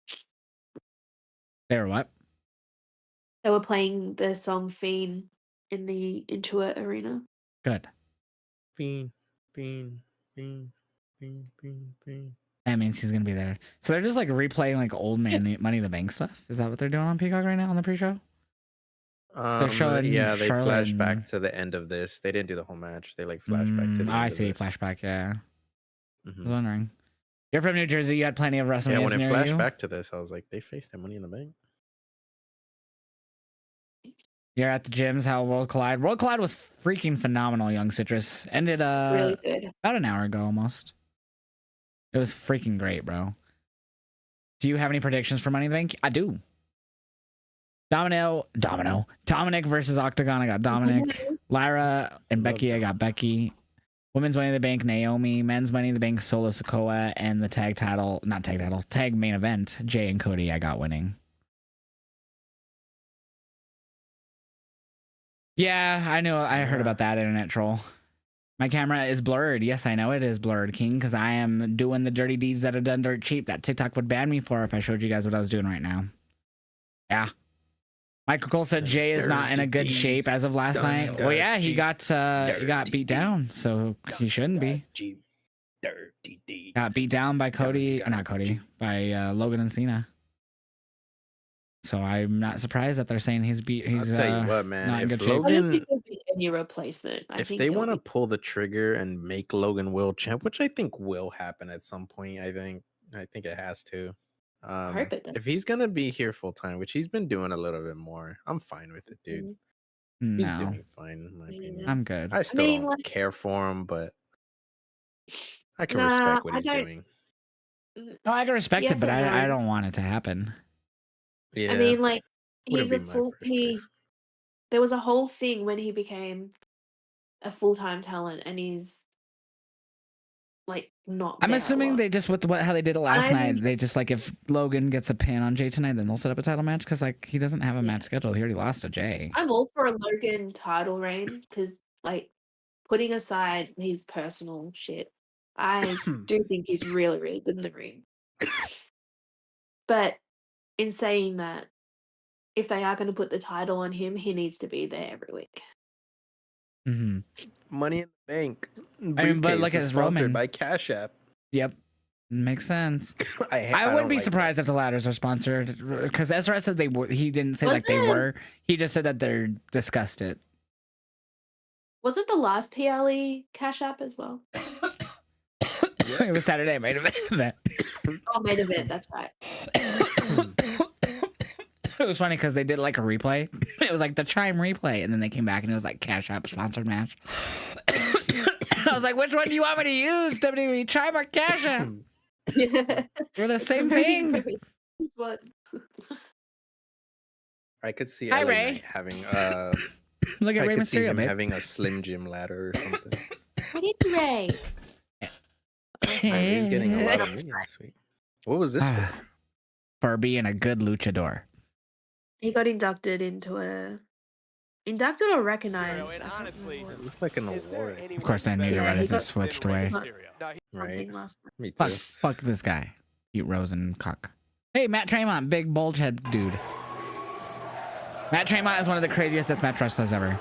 They were what? They were playing the song Fiend in the Intuit Arena. Good. Fiend. That means he's gonna be there. So they're just like replaying like old Money in the Bank stuff. Is that what they're doing on Peacock right now on the pre-show? They're showing they Charlotte flash and- back to the end of this. They didn't do the whole match. They like flash back to the end I of see this. flashback. Yeah, I Mhm. was wondering. You're from New Jersey. You had plenty of Yeah, WrestleMania when it near flashed you. back to this, I was like, they faced that Money in the Bank. You're at the gyms. How World Collide? World Collide was freaking phenomenal. Young Citrus ended really good. about an hour ago almost. It was freaking great, bro. Do you have any predictions for Money in the Bank? I do. Dominic versus Octagon. I got Dominic. Lyra and Becky. I got Becky. Women's Money in the Bank, Naomi. Men's Money in the Bank, Solo Sikoa. And the tag main event, Jay and Cody. I got winning. Yeah, I know. I heard about that internet troll. My camera is blurred. Yes, I know it is blurred, King, because I am doing the dirty deeds that are done dirt cheap that TikTok would ban me for if I showed you guys what I was doing right now. Yeah. Michael Cole said Jay is not in a good shape as of last night. Well, yeah, he got beat down, so he shouldn't be. Got beat down by by Logan and Cena. So I'm not surprised that they're saying he's I'll tell you what, man. not in good I shape. don't think there'll be any replacement. I If think they he'll want to be- pull the trigger and make Logan world champ, which I think will happen at some point, I think it has to. hope it does. If he's gonna be here full time, which he's been doing a little bit more, I'm fine with it, dude. He's No, doing fine, in my opinion. I'm good. I still mean, don't like- care for him, but I can Nah, respect what I he's don't- doing. No, I can respect Yes it, but and I no. don't want it to happen. Yeah, I mean, like, Wouldn't he's a be my full first he. There was a whole thing when he became a full-time talent, and he's like not. I'm there a assuming lot. they just with how they did it last I'm- night. They just like if Logan gets a pin on Jay tonight, then they'll set up a title match because like he doesn't have a match scheduled. He already lost to Jay. I'm all for a Logan title reign because, like, putting aside his personal shit, I do think he's really, really good in the ring. But in saying that, if they are going to put the title on him, he needs to be there every week. Mm-hmm. Money in the Bank. mean, but look briefcase at is his sponsored Roman. by Cash App. Yep, makes sense. I I wouldn't don't be like surprised if the ladders are sponsored because SRS said they were. He didn't say like they Wasn't- were. He just said that they're discussed it. Wasn't the last PLE Cash App as well? It was Saturday main event. Oh, main event, that's right. It was funny because they did like a replay. It was like the Chime replay, and then they came back and it was like Cash App sponsored match. I was like, which one do you want me to use? WWE Chime or Cash App? We're the same thing. What? I could see Hi, LA Ray. Knight having Look at I Rey could see Mysterio, him babe. having a Slim Jim ladder or something. What did Ray? He's getting a lot of money this week. What was this for? For being a good luchador. He got inducted or recognized. And honestly, It looked like an award. Of course, I knew the Yeah, he Reddit got- switched away. Right. last night. Me too. Fuck this guy. Cute Rose and cock. Hey, Matt Tremont, big bulge head dude. Matt Tremont is one of the craziest deathmatch wrestlers ever.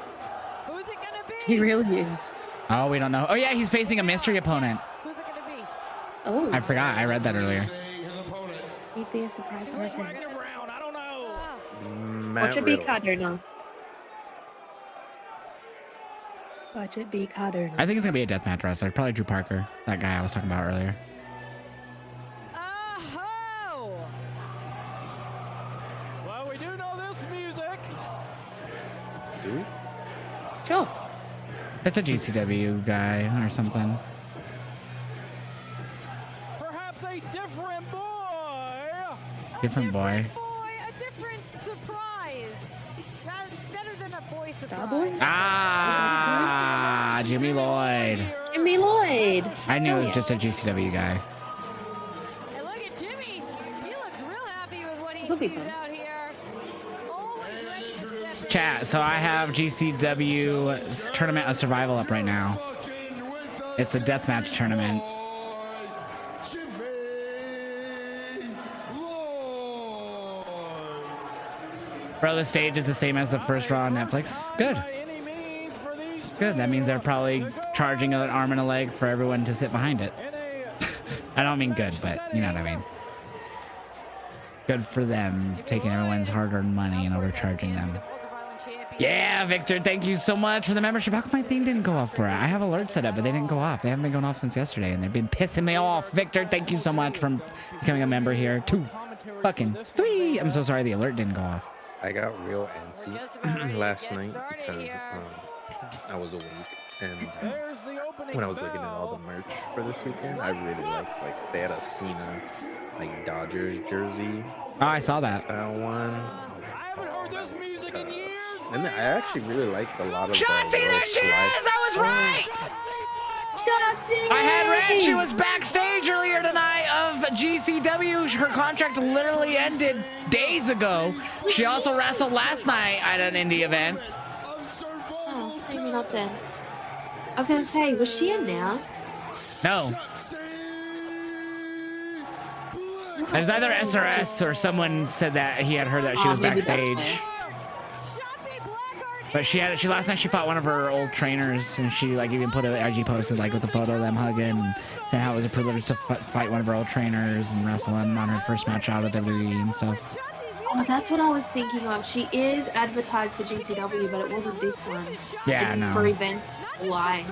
He really is. Oh, we don't know. Oh yeah, he's facing a mystery opponent. Oh, I forgot. I read that earlier. Please be a surprise person. Matt Watch it be Riddle. Cardona. Watch it be Cardona. I think it's gonna be a deathmatch wrestler. Probably Drew Parker, that guy I was talking about earlier. Oh! Well, we do know this music. Do we? Sure. It's a GCW guy or something. Perhaps a different boy. Different boy. A different surprise. Better than a boy surprise. Starboy? Ah, Jimmy Lloyd. Jimmy Lloyd. I knew it was just a GCW guy. And look at Jimmy. He looks real happy with what he This'll be sees fun. out here. Always ready to step in. Chat, so I have GCW Tournament of Survival up right now. It's a deathmatch tournament. Bro, the stage is the same as the first Raw on Netflix. Good. Good. That means they're probably charging an arm and a leg for everyone to sit behind it. I don't mean good, but you know what I mean. Good for them, taking everyone's hard-earned money and overcharging them. Yeah, Victor, thank you so much for the membership. How come my thing didn't go off for it? I have alerts set up, but they didn't go off. They haven't been going off since yesterday, and they've been pissing me off. Victor, thank you so much for becoming a member here. 2 fucking 3. I'm so sorry the alert didn't go off. I got real antsy last night because I was awake, and when I was looking at all the merch for this weekend, I really liked, like, they had a Cena, like, Dodgers jersey. Oh, I saw that. Style one. And I actually really liked a lot of Shotzi, there she is! I was right! Shotzi! I had read she was backstage earlier tonight of GCW. Her contract literally ended days ago. She also wrestled last night at an indie event. Oh, maybe not then. I was gonna say, was she announced? No. It was either SRS or someone said that he had heard that she was maybe that's backstage. fair. But she last night she fought one of her old trainers, and she like even put an IG posted like with a photo of them hugging, and saying how it was a privilege to fight one of her old trainers and wrestle him on her first match out of WWE and stuff. Oh, that's what I was thinking of. She is advertised for GCW, but it wasn't this one. Yeah, it's no. for events. Why?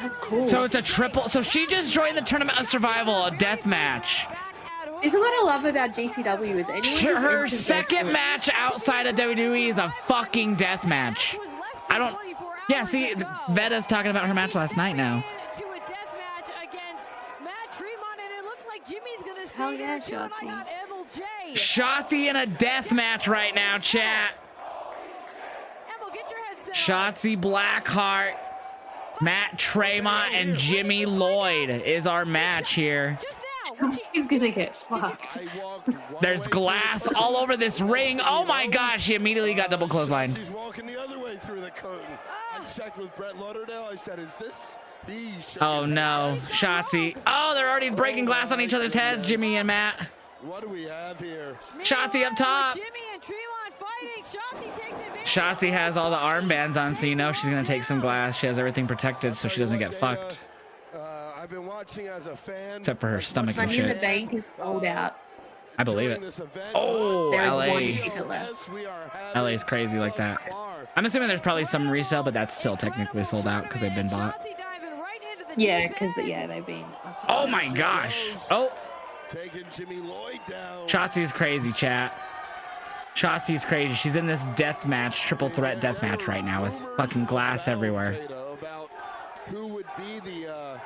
That's cool. So it's a triple. So she just joined the Tournament of Survival, a death match. Isn't what I love about GCW is anyone just Her enters second into it. match outside of WWE is a fucking death match. I don't. Yeah, see, Veda's talking about her match last night now. To a death match against Matt Tremont, and it looks like Jimmy's gonna stay Hell yeah, there too. And I Shotzi. got Emil J. Shotzi in a death match right now, chat. Emil, get your headset on. Shotzi Blackheart, Matt Tremont, and Jimmy Lloyd is our match here. He's gonna get fucked. There's glass all over this ring. Oh my gosh, he immediately got double clothesline. He's walking the other way through the curtain. I checked with Brett Lauderdale. I said, is this he? Oh no, Shotzi. Oh, they're already breaking glass on each other's heads, Jimmy and Matt. What do we have here? Shotzi up top. Jimmy and Tremont fighting. Shotzi takes advantage. Shotzi has all the armbands on, so you know she's gonna take some glass. She has everything protected so she doesn't get fucked. I've been watching as a fan. Except for her stomach and Money in the shit. Bank is sold out. I believe it. Oh, There's LA. one ticket left. LA is crazy like that. I'm assuming there's probably some resale, but that's still technically sold out because they've been bought. Yeah, because they've been. Oh my gosh. Oh, Taking Jimmy Lloyd down. Shotzi's crazy, chat. Shotzi's crazy. She's in this death match, triple threat death match right now with fucking glass everywhere. About who would be the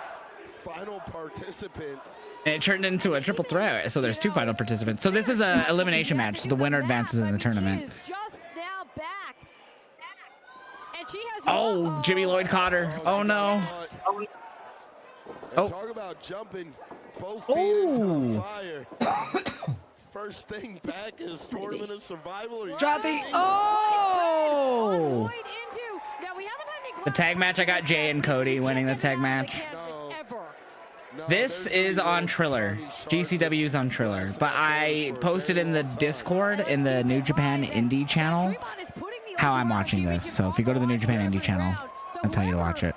final participant. And it turned into a triple threat, so there's 2 final participants. So this is an elimination match, so the winner advances in the tournament. Just now back. And she has Oh, Jimmy Lloyd caught her. Oh no. And talk about jumping both feet into the fire. First thing back is Tournament of Survival. Shotzi. Oh! The tag match, I got Jay and Cody winning the tag match. This is on Triller. GCW's on Triller. But I posted in the Discord in the New Japan Indie channel how I'm watching this. So if you go to the New Japan Indie channel, that's how you watch it.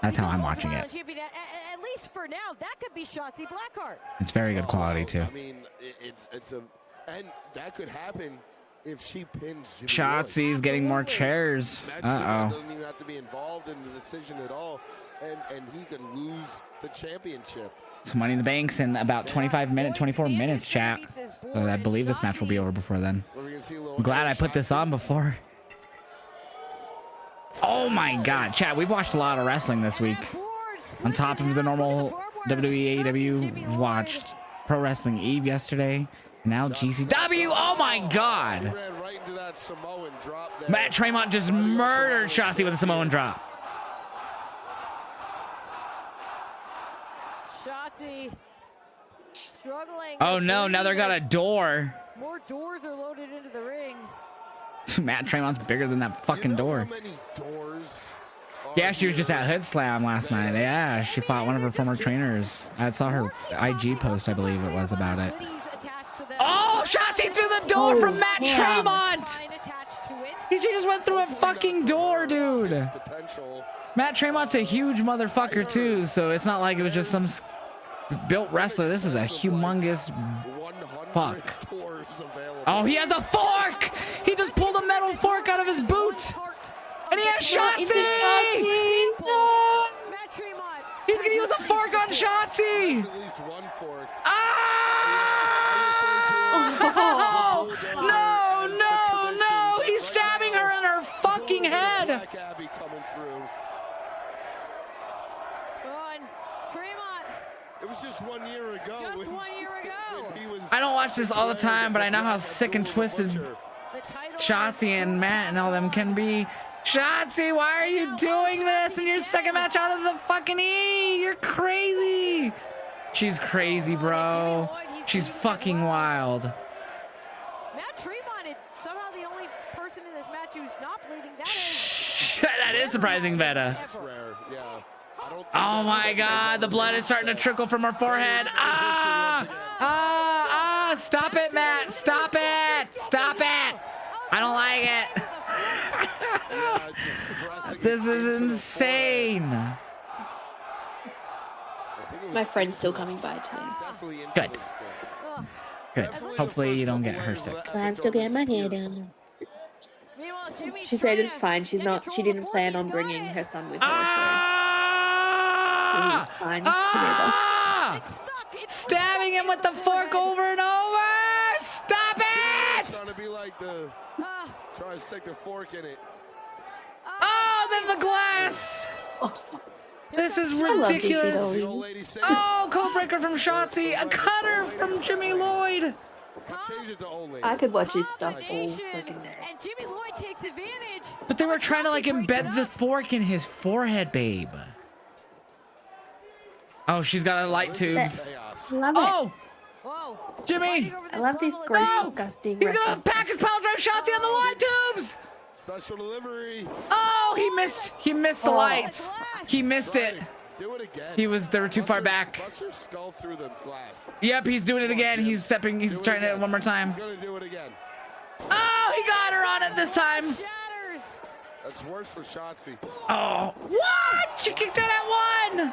That's how I'm watching it. At least for now, that could be Shotzi Blackheart. It's very good quality too. I mean, it's a And that could happen if she pins Jimmy Shotzi's Lloyd. getting more chairs. Matt Tremont Uh-oh. doesn't even have to be involved in the decision at all, and he could lose the championship. So Money in the Bank's in about 24 minutes, chat. So I believe this match will be over before then. I'm glad I put this on before. Oh my god, chat, we've watched a lot of wrestling this week. On top of the normal WWE, AEW, watched Pro Wrestling Eve yesterday. And now GCW. Oh my god. Matt Tremont just murdered Shotzi with a Samoan drop. Shotzi struggling. Oh no, now they got a door. More doors are loaded into the ring. Matt Tremont's bigger than that fucking door. Yeah, she was just at Hood Slam last night. Yeah, she fought one of her former trainers. I saw her IG post, I believe it was, about it. Oh, Shotzi through the door from Matt Tremont! She just went through a fucking door, dude. Matt Tremont's a huge motherfucker too, so it's not like it was just some built wrestler. This is a humongous fuck. Oh, he has a fork! He just pulled a metal fork out of his boot! And he has Shotzi! He's gonna use a fork on Shotzi! Oh! No, no, no! He's stabbing her in her fucking head! It was just 1 year ago. Just 1 year ago. I don't watch this all the time, but I know how sick and twisted Shotzi and Matt and all them can be. Shotzi, why are you doing this in your second match out of the fucking E? You're crazy. She's crazy, bro. She's fucking wild. Matt Tremont is somehow the only person in this match who's not bleeding. That is surprising, Veta. Oh my god, the blood is starting to trickle from her forehead. Stop it, Matt. Stop it. Stop it. I don't like it. This is insane. My friend's still coming by today. Good. Good. Hopefully you don't get her sick. I'm still getting my hair done. She said it's fine. She didn't plan on bringing her son with her. So it's fine. Stabbing him with the fork over and over. Stop it! Trying to be like trying to stick the fork in it. Oh, then the glass. This is ridiculous. Oh, code breaker from Shotzi. A cutter from Jimmy Lloyd. I could watch his stuff all fucking day. And Jimmy Lloyd takes advantage. But they were trying to like embed the fork in his forehead, babe. Oh, she's got a light tubes. Love it. Oh, Jimmy. I love these gross, disgusting. He's gonna package power drive Shotzi on the light tubes. Special delivery. Oh, he missed. He missed the lights. He missed it. Do it again. They were too far back. Bust her skull through the glass. Yep, he's doing it again. He's trying it one more time. He's gonna do it again. Oh, he got her on it this time. That's worse for Shotzi. Oh, what? She kicked it at one.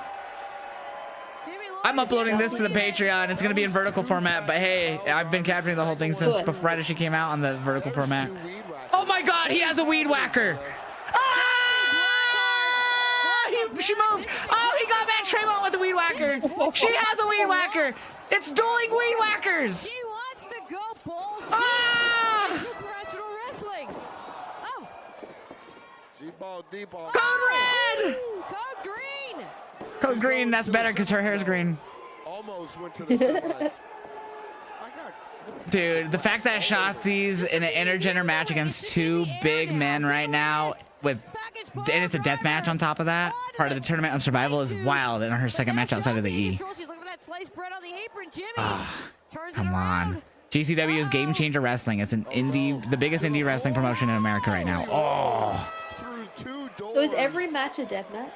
I'm uploading this to the Patreon. It's gonna be in vertical format, but hey, I've been capturing the whole thing since right as she came out on the vertical format. Oh my god, he has a weed whacker. She moved. Oh, he got Matt Tremont with the weed whacker. She has a weed whacker. It's dueling weed whackers. She wants to go balls professional wrestling. Oh. G-ball, D-ball. Code red. Code green. Code green. That's better because her hair's green. Almost went to the semis. Dude, the fact that Shotzi's in an intergender match against two big men right now and it's a death match on top of that, part of the tournament on survival, is wild in her second match outside of the E. Come on. GCW is Game Changer Wrestling. It's the biggest indie wrestling promotion in America right now. Oh. So is every match a death match?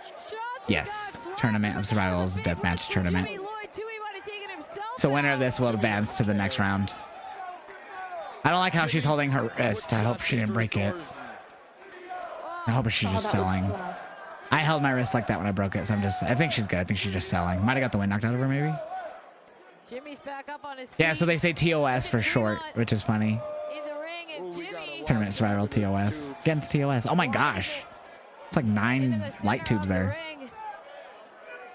Yes. Tournament of Survival is a death match tournament. So winner of this will advance to the next round. I don't like how she's holding her wrist. I hope she didn't break it. I hope she's just selling. I held my wrist like that when I broke it, so I think she's good. I think she's just selling. Might have got the wind knocked out of her, maybe. Jimmy's back up on his feet. Yeah, so they say TOS for short, which is funny. In the ring, and Jimmy. Tournament Survival TOS. Against TOS. Oh my gosh. It's like 9 light tubes there.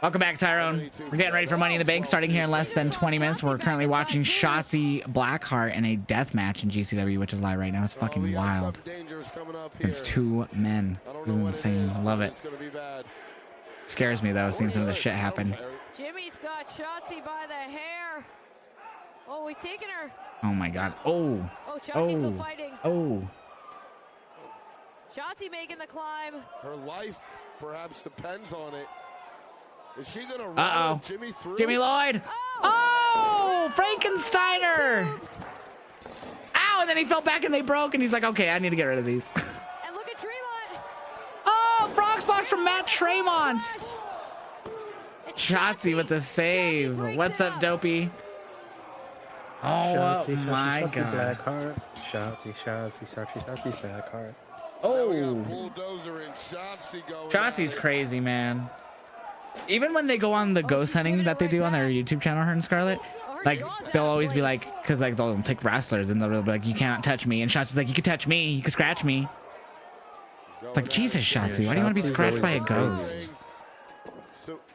Welcome back, Tyrone. We're getting ready for Money in the Bank, starting here in less than 20 minutes. We're currently watching Shotzi Blackheart in a death match in GCW, which is live right now. It's fucking wild. It's 2 men. This is insane. I love it. Scares me, though, seeing some of this shit happen. Jimmy's got Shotzi by the hair. Oh, he's taking her. Oh my god. Oh. Oh, Shotzi's still fighting. Oh. Shotzi making the climb. Her life perhaps depends on it. Is she gonna run Jimmy through? Jimmy Lloyd. Oh, Frankensteiner. Ow, and then he fell back and they broke and he's like, okay, I need to get rid of these. And look at Tremont. Oh, frog splash from Matt Tremont. Shotzi with the save. What's up, Dopey? Oh Shotzi, my Shotzi, god. Blackheart. Shotzi, Blackheart. Oh. Bulldozer and Shotzi going. Shotzi's crazy, man. Even when they go on the ghost hunting that they do on their YouTube channel, her and Scarlett, like they'll always be like, because like they'll take wrestlers and they'll be like, you cannot touch me, and Shotzi's like, you can touch me, you can scratch me. It's like, Jesus, Shotzi, why do you want to be scratched by a ghost?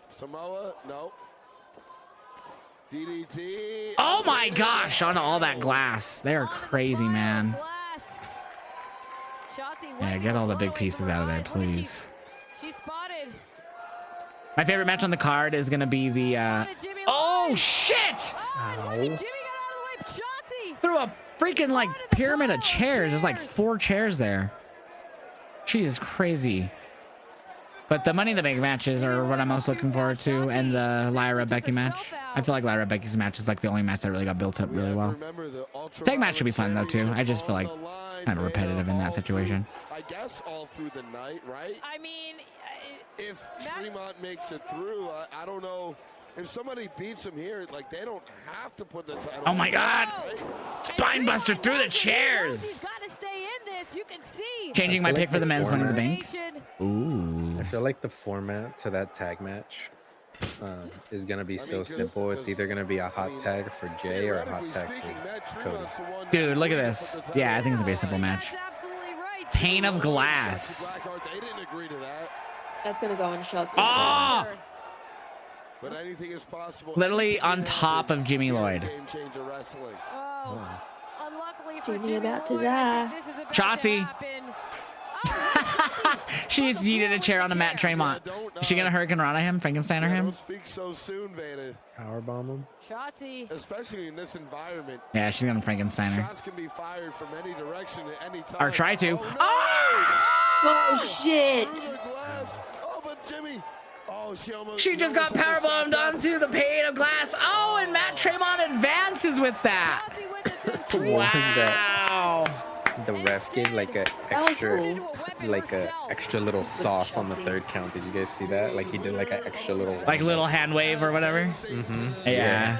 Samoa, no. DDT. Oh my gosh, on all that glass. They're crazy, man. Yeah, get all the big pieces out of there, please. She spotted. My favorite match on the card is gonna be the oh shit! Jimmy got out of the way. Shotzi threw a freaking like pyramid of chairs. There's like 4 chairs there. She is crazy. But the Money in the Bank matches are what I'm most looking forward to, and the Lyra Becky match. I feel like Lyra Becky's match is like the only match that really got built up really well. Tag match should be fun though too. I just feel like kind of repetitive in that situation. I guess all through the night, right? I mean, if Tremont makes it through, I don't know. If somebody beats him here, like they don't have to put the title. Oh my god! Spine buster through the chairs. He's got to stay in this. You can see. Changing my pick for the men's Money in the Bank. Ooh. I feel like the format to that tag match is gonna be so simple. It's either gonna be a hot tag for Jay or a hot tag for Cody. Dude, look at this. Yeah, I think it's gonna be a simple match. Pane of glass. That's gonna go on Shotzi. Oh! But anything is possible. Literally on top of Jimmy Lloyd. Oh, unluckily for Jimmy about to die. Shotzi. She just yeeted a chair on a Matt Tremont. Is she gonna Hurricane Rana him, Frankensteiner him? Don't speak so soon, Veda. Powerbomb him. Shotzi. Especially in this environment. Yeah, she's gonna Frankensteiner. Shots can be fired from any direction at any time. Or try to. Oh shit! Oh, but Jimmy. Oh, she just got powerbombed onto the pane of glass. Oh, and Matt Tremont advances with that. Wow. The ref gave like a extra little sauce on the 3rd count. Did you guys see that? Like he did like an extra little little hand wave or whatever. Yeah.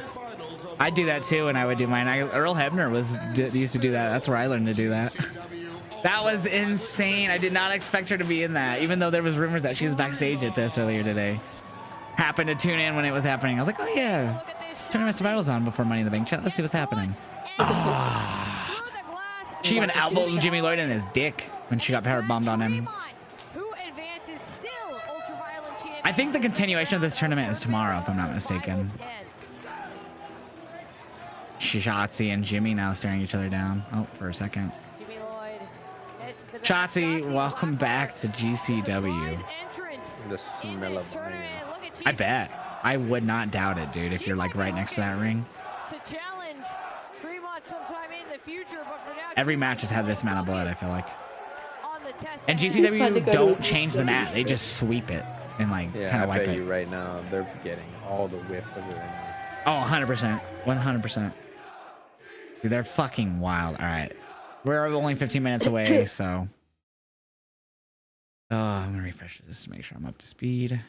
I'd do that too, and I would do mine. Earl Hebner used to do that. That's where I learned to do that. That was insane. I did not expect her to be in that, even though there was rumors that she was backstage at this earlier today. Happened to tune in when it was happening. I was like, oh yeah, Tournament Survival's on before Money in the Bank. Chat, let's see what's happening. She even elbowed Jimmy Lloyd in his dick when she got power bombed on him. I think the continuation of this tournament is tomorrow, if I'm not mistaken. Shotzi and Jimmy now staring each other down. Oh, for a second. Shotzi, welcome back to GCW. The smell of iron. I bet. I would not doubt it, dude, if you're like right next to that ring. Every match has had this amount of blood, I feel like. And GCW don't change the mat. They just sweep it and like kind of wipe it. I bet you right now they're getting all the whiff of it right now. Oh, 100%. 100%. Dude, they're fucking wild. All right. We're only 15 minutes away, so. Oh, I'm gonna refresh this to make sure I'm up to speed.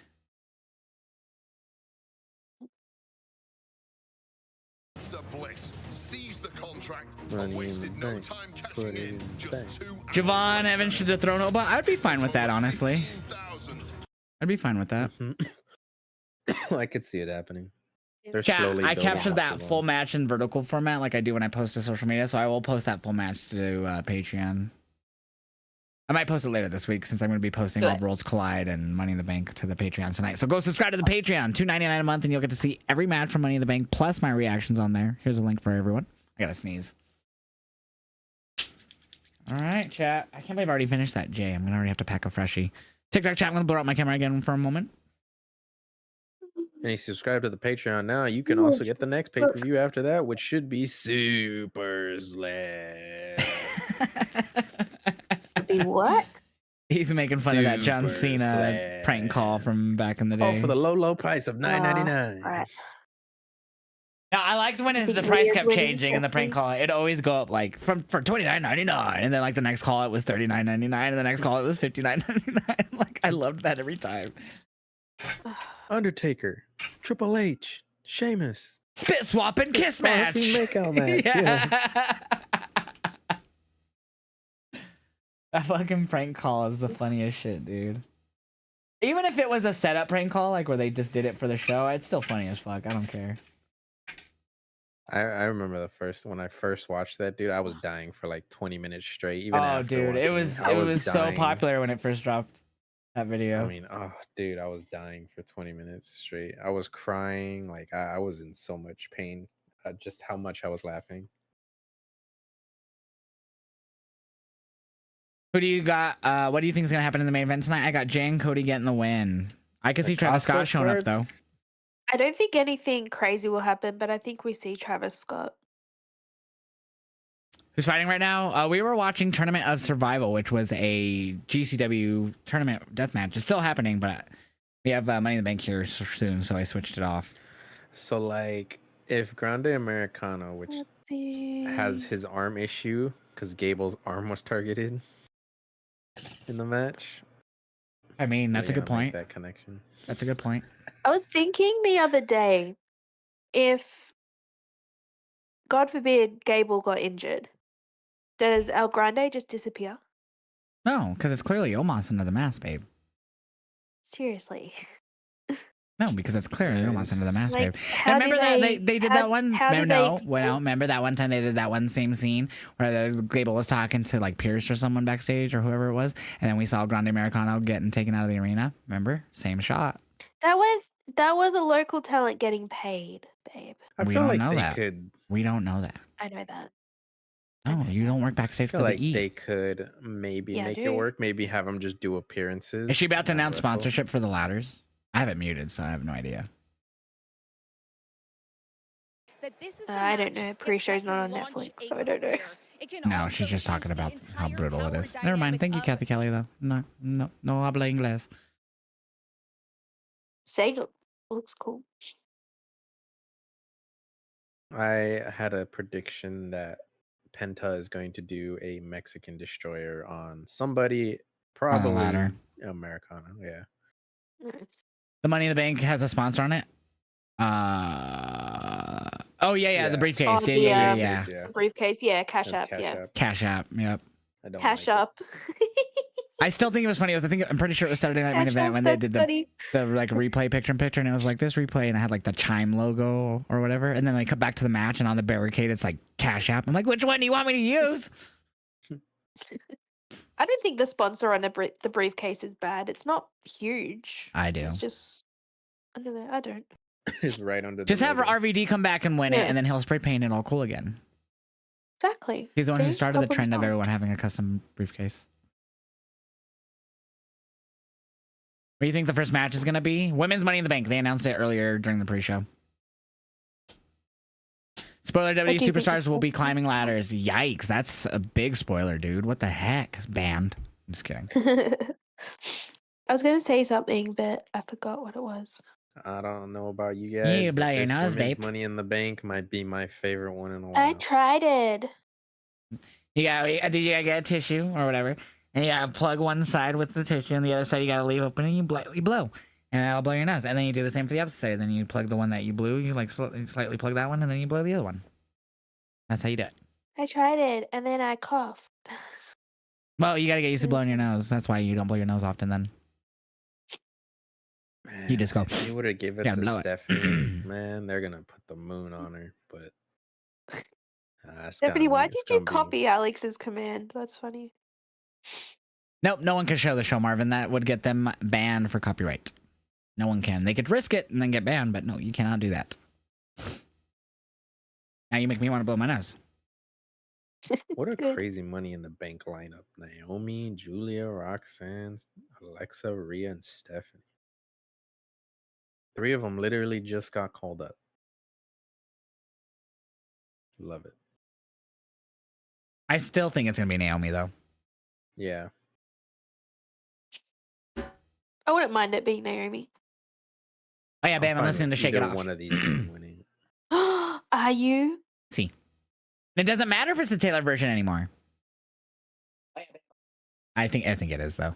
Javon Evans should dethrone Oba. I'd be fine with that, honestly. I'd be fine with that. I could see it happening. They're Chat, slowly I building captured up that to full one. match in vertical format like I do when I post to social media, so I will post that full match to Patreon. I might post it later this week since I'm going to be posting All Worlds Collide and Money in the Bank to the Patreon tonight. So go subscribe to the Patreon, $2.99 a month, and you'll get to see every match from Money in the Bank plus my reactions on there. Here's a link for everyone. I gotta sneeze. All right, chat. I can't believe I already finished that J. I'm gonna already have to pack a freshie. TikTok chat. I'm gonna blur out my camera again for a moment. And you subscribe to the Patreon now, you can also get the next pay-per-view after that, which should be Super Slam. Be what? He's making fun of that John Super Cena Slam. prank call from back in the day. Oh, for the low price of $9.99. Right. Now, I liked when the price kept changing in the prank call. It'd always go up like for $29.99, and then like the next call it was $39.99, and the next call it was $59.99. Like I loved that every time. Undertaker, Triple H, Sheamus, spit swap and kiss match. Makeout match. Yeah. That fucking prank call is the funniest shit, dude. Even if it was a setup prank call, like where they just did it for the show, it's still funny as fuck. I don't care. I remember when I first watched that, dude. I was dying for like 20 minutes straight. Even after dude, it was so dying. popular when it first dropped. That video. I mean, dude, I was dying for 20 minutes straight. I was crying, like I was in so much pain. Just how much I was laughing. Who do you got? What do you think is gonna happen in the main event tonight? I got Jay and Cody getting the win. I could see Travis Scott showing up though. I don't think anything crazy will happen, but I think we see Travis Scott. Who's fighting right now? We were watching Tournament of Survival, which was a GCW tournament deathmatch. It's still happening, but we have Money in the Bank here soon, so I switched it off. So, like, if Grande Americano, which has his arm issue, because Gable's arm was targeted in the match. I mean, that's a good point. That connection. That's a good point. I was thinking the other day, if, God forbid, Gable got injured, does El Grande just disappear? No, because it's clearly Omos under the mask, babe. Seriously. No, because it's clearly Omos under the mask, Like, babe. how And remember do that they- they did how- that one? how do No, they- well, remember that one time they did that one same scene where Gable was talking to like Pierce or someone backstage or whoever it was, and then we saw Grande Americano getting taken out of the arena. Remember? Same shot. That was a local talent getting paid, babe. We don't know that. We don't know that. I know that. No, you don't work backstage I feel for like the E. they could maybe Yeah, make it dude. work. Maybe have them just do appearances. Is she about to not announce wrestle. sponsorship for the ladders? I have it muted, so I have no idea. I don't know. Pre-show's not on Netflix, so I don't know. No, she's just talking about how brutal it is. Never mind. Thank you, Kathy Kelly, though. No habla inglés. Sage looks cool. I had a prediction that Penta is going to do a Mexican destroyer on somebody, probably ladder. Americano. Yeah. The Money in the Bank has a sponsor on it. Oh yeah, the briefcase. Oh, Yeah. Briefcase, yeah. Cash That's App, yeah. Cash App. Yep. I don't Cash Up. I still think it was funny. I'm pretty sure it was Saturday Night Main Cash Event App, when they that's did funny. the like replay picture in picture, and it was like this replay, and it had like the Chime logo or whatever, and then they cut back to the match, and on the barricade it's like Cash App. I'm like, which one do you want me to use? I don't think the sponsor on the briefcase is bad. It's not huge. I do. It's just I don't know. I don't. It's right under. Just have RVD come back and win it, Yeah. and then he'll spray paint it all cool again. Exactly. He's the one who See? started the Problem trend of solved. everyone having a custom briefcase. What do you think the first match is going to be? Women's Money in the Bank. They announced it earlier during the pre-show. Spoiler, WWE do you think superstars it's will be climbing ladders. Yikes, that's a big spoiler, dude. What the heck? It's banned. I'm just kidding. I was gonna say something, but I forgot what it was. I don't know about you guys. You but blow your this nose, Women's babe. Money in the Bank might be my favorite one in a while. I tried it. You gotta get a tissue or whatever, and you gotta plug one side with the tissue, and the other side you gotta leave open, and you blow, and that'll blow your nose. And then you do the same for the opposite side. Then you plug the one that you blew, you like slightly plug that one, and then you blow the other one. That's how you do it. I tried it, and then I coughed. Well, you gotta get used to blowing your nose. That's why you don't blow your nose often then. You just go. If you would have given it Yeah, to blow it. Stephanie, man, they're gonna put the moon on her. But Stephanie, why did you be copy Alex's command? That's funny. Nope, no one can show the show, Marvin. That would get them banned for copyright. No one can. They could risk it and then get banned, but no, you cannot do that. Now you make me want to blow my nose. What a crazy Money in the Bank lineup. Naomi, Julia, Roxanne, Alexa, Rhea, and Stephanie. 3 of them literally just got called up. Love it. I still think it's going to be Naomi, though. Yeah. I wouldn't mind it being Naomi. Oh, yeah, bam, I'm listening to Shake It Off. One of these winning. Are you? See. It doesn't matter if it's the Taylor version anymore. I think it is, though.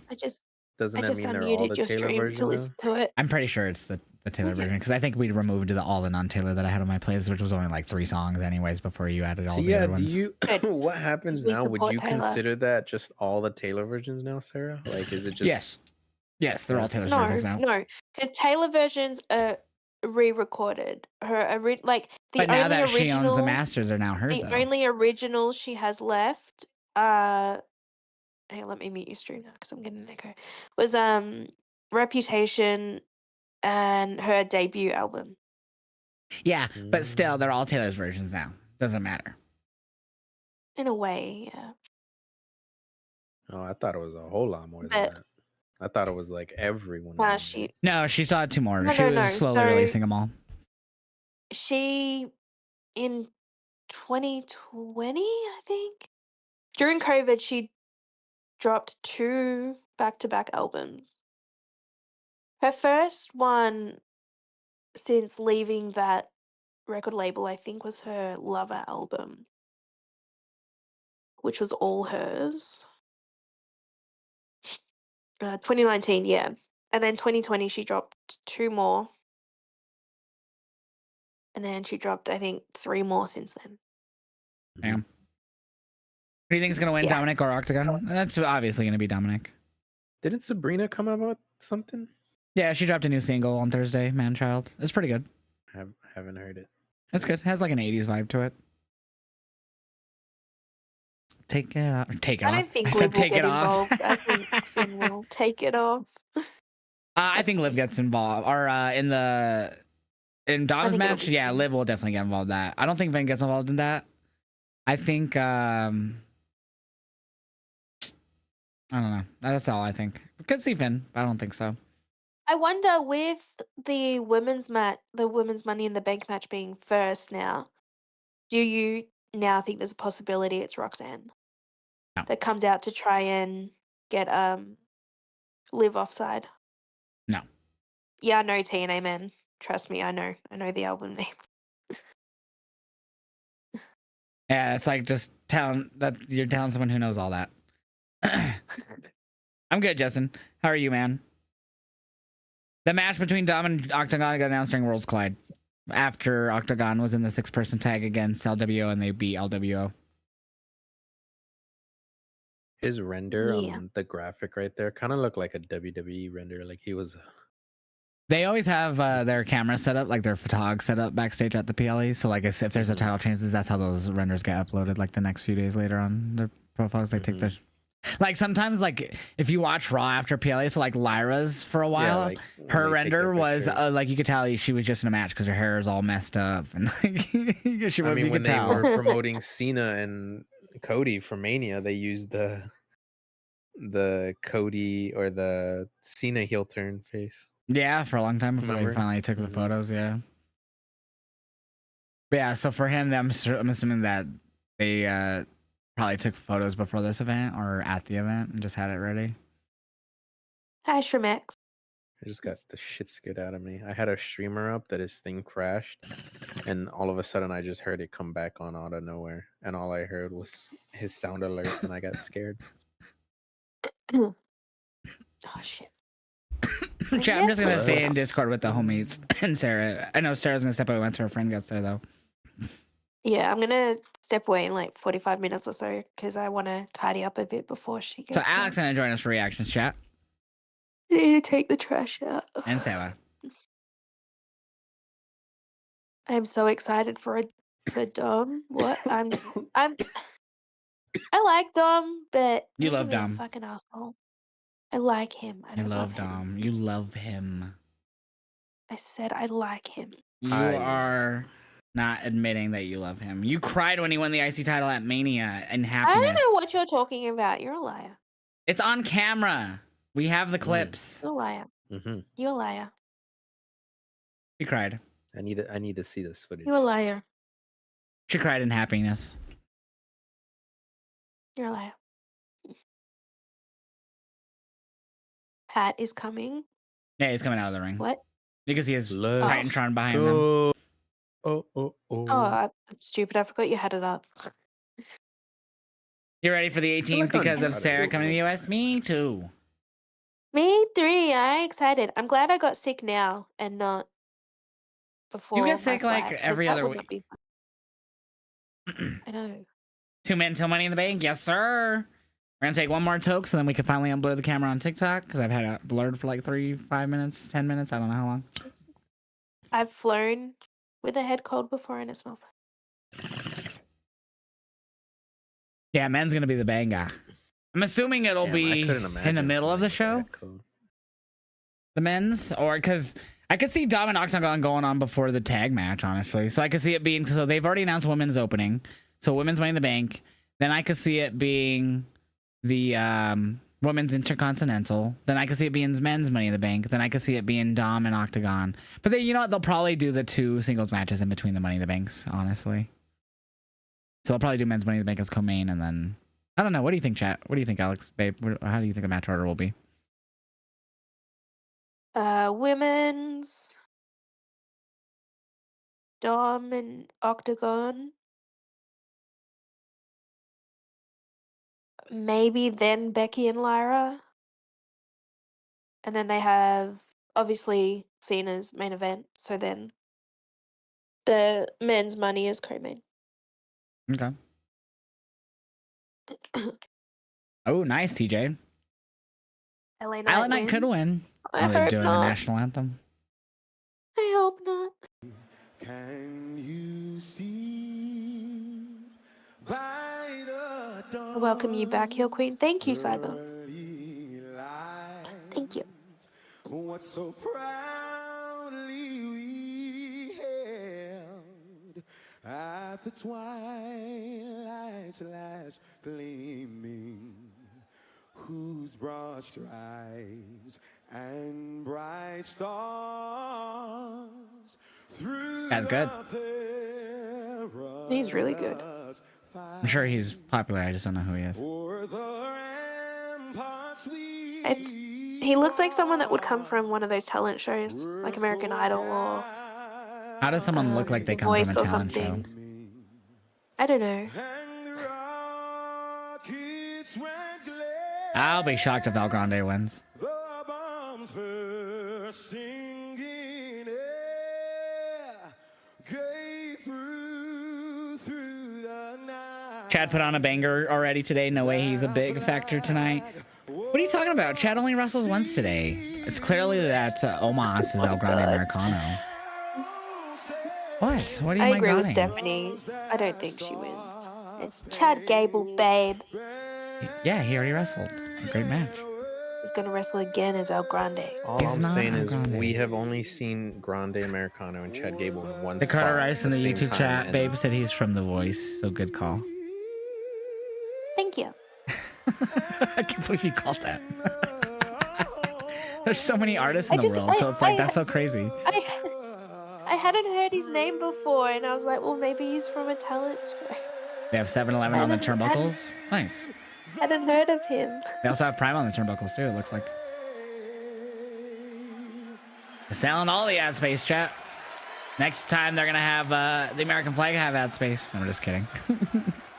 Doesn't that mean they're all the Taylor version now? To it. I'm pretty sure it's the Taylor version, because I think we removed the all the non-Taylor that I had on my playlist, which was only like 3 songs anyways before you added all the other ones. What happens now? Would you consider that just all the Taylor versions now, Sarah? Like, is it just... Yes, they're all Taylor versions now. No, because Taylor versions are re-recorded. But now that she owns the masters are now hers. The only originals she has left, hey, let me mute your stream now because I'm getting an echo. Was Reputation and her debut album. Yeah, but still, they're all Taylor's versions now. Doesn't matter. In a way, yeah. Oh, I thought it was a whole lot more than that. I thought it was like everyone. No, she saw 2 more. No, she was slowly releasing them all. She, in 2020, I think, during COVID, she dropped 2 back-to-back albums. Her first one since leaving that record label, I think, was her Lover album, which was all hers. 2019, yeah. And then 2020, she dropped 2 more. And then she dropped, I think, 3 more since then. Damn. Who do you think is going to win, Dominic or Octagon? That's obviously going to be Dominic. Didn't Sabrina come out with something? Yeah, she dropped a new single on Thursday, Man Child. It's pretty good. Haven't heard it. It's good. It has like an 80s vibe to it. Take it off. Take it off. I don't think I Liv said will take get it off. involved. I think Finn will take it off. I think Liv gets involved. Or in Dom's match, yeah, Liv will definitely get involved in that. I don't think Vin gets involved in that. I think I don't know. That's all I think. We could see Finn, but I don't think so. I wonder, with the women's Money in the Bank match being first now, do you now think there's a possibility it's Roxanne that comes out to try and get Liv offside? No. Yeah, I know TNA men. Trust me, I know the album name. Yeah, it's like just you're telling someone who knows all that. I'm good, Justin. How are you, man? The match between Dom and Octagon got announced during Worlds Collide. After Octagon was in the 6-person tag against LWO and they beat LWO. His render on the graphic right there kind of looked like a WWE render. Like he was... They always have their camera set up, like their photog set up backstage at the PLE. So like if there's a title changes, that's how those renders get uploaded like the next few days later on their profiles. They take their... Like sometimes, like if you watch Raw after PLA, so like Lyra's for a while, like, her render was like you could tell she was just in a match because her hair is all messed up and like she was. When they were promoting Cena and Cody for Mania, they used the Cody or the Cena heel turn face. Yeah, for a long time before they finally took the photos. Yeah, but yeah. So for him, I'm assuming that they probably took photos before this event or at the event and just had it ready. Hi, Shremex. I just got the shit scared out of me. I had a streamer up that his thing crashed, and all of a sudden I just heard it come back on out of nowhere, and all I heard was his sound alert, and I got scared. Oh shit. Chat, I'm just gonna stay in Discord with the homies and Sarah. I know Sarah's gonna step away once her friend gets there though. Yeah, I'm gonna step away in like 45 minutes or so because I want to tidy up a bit before she gets So Alex gonna join us for reactions chat. I need to take the trash out. And Sarah. I'm so excited for Dom. What? I like Dom, but You he love can be a Dom. fucking asshole. I like him. I You don't love him. Dom. You love him. I said I like him. You are not admitting that you love him. You cried when he won the IC title at Mania in I happiness. don't know what you're talking about. You're a liar. It's on camera. We have the clips. You're a liar. Mm-hmm. You're a liar. She cried. I need to see this footage. You're a liar. She cried in happiness. You're a liar. Pat is coming. Yeah, he's coming out of the ring. What? Because he has Let's Titantron behind go. them. Oh, I'm stupid. I forgot you had it up. You ready for the 18th because of Sarah coming to the US? Me too. Me 3. I'm excited. I'm glad I got sick now and not before. You get my sick like flight, 'cause every that other would not week. be fun. I know. 2 men till Money in the Bank. Yes, sir. We're gonna take one more toke so then we can finally unblur the camera on TikTok because I've had it blurred for like 5 minutes, 10 minutes. I don't know how long. I've flown with a head cold before and it's not fun. Yeah, men's gonna be the bang guy. I'm assuming it'll be in the middle of the show. The men's, or because I could see Dom and Octagon going on before the tag match, honestly. So I could see it being, so they've already announced women's opening. So women's Money in the Bank. Then I could see it being the women's Intercontinental. Then I could see it being men's Money in the Bank. Then I could see it being Dom and Octagon. But then, you know what? They'll probably do the 2 singles matches in between the Money in the Banks, honestly. So I'll probably do men's Money in the Bank as co-main, and then I don't know. What do you think, chat? What do you think, Alex, babe? How do you think the match order will be? Women's Dom and Octagon. Maybe then Becky and Lyra. And then they have obviously Cena's main event. So then the men's Money is co-main. Okay. Oh, nice, TJ. LA Knight could win. I They're hope doing not. the national anthem. I hope not. Can you see by the I welcome you back, Hill Queen. Thank you, Cyber. Thank you. what so proudly we held at the twilight's last gleaming, whose broad stripes and bright stars through That's good. He's really good. I'm sure he's popular. I just don't know who he is. He looks like someone that would come from one of those talent shows, like American Idol or How does someone look like they come Voice from a or talent show? something. I don't know. I'll be shocked if El Grande wins. Chad put on a banger already today. No way he's a big factor tonight. What are you talking about? Chad only wrestles once today. It's clearly that Omos is El Grande Americano. What? What are you I agree with microning? Stephanie. I don't think she wins. It's Chad Gable, babe. Yeah, he already wrestled. A great match. He's gonna wrestle again as El Grande. All He's I'm not saying El is Grande. we have only seen Grande Americano and Chad Gable in one The Carter spot Rice at in the same YouTube time, chat, and babe said he's from The Voice, so good call. Thank you. I can't believe you called that. There's so many artists in the world, so it's like, that's so crazy. I hadn't heard his name before, and I was like, well, maybe he's from a talent show. They have 7-Eleven on the turnbuckles. Nice. Hadn't heard of him. They also have Prime on the turnbuckles, too, it looks like. They're selling all the ad space, chat. Next time, they're going to have the American flag have ad space. I'm just kidding.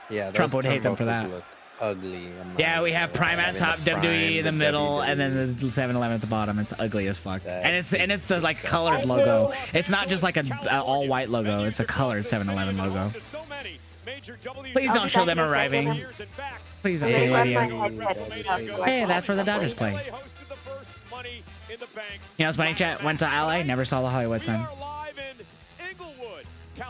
yeah, Trump those would hate them for turnbuckles that. Look ugly. Yeah, we have Prime at top, WWE in the middle, and then the 7-Eleven at the bottom. It's ugly as fuck. And it's the like colored logo. It's not just like a all white logo. It's a colored 7-Eleven logo. Please don't show them arriving. Please don't. Hey, that's where the Dodgers play. You know, it's funny, chat. Went to LA, never saw the Hollywood sign.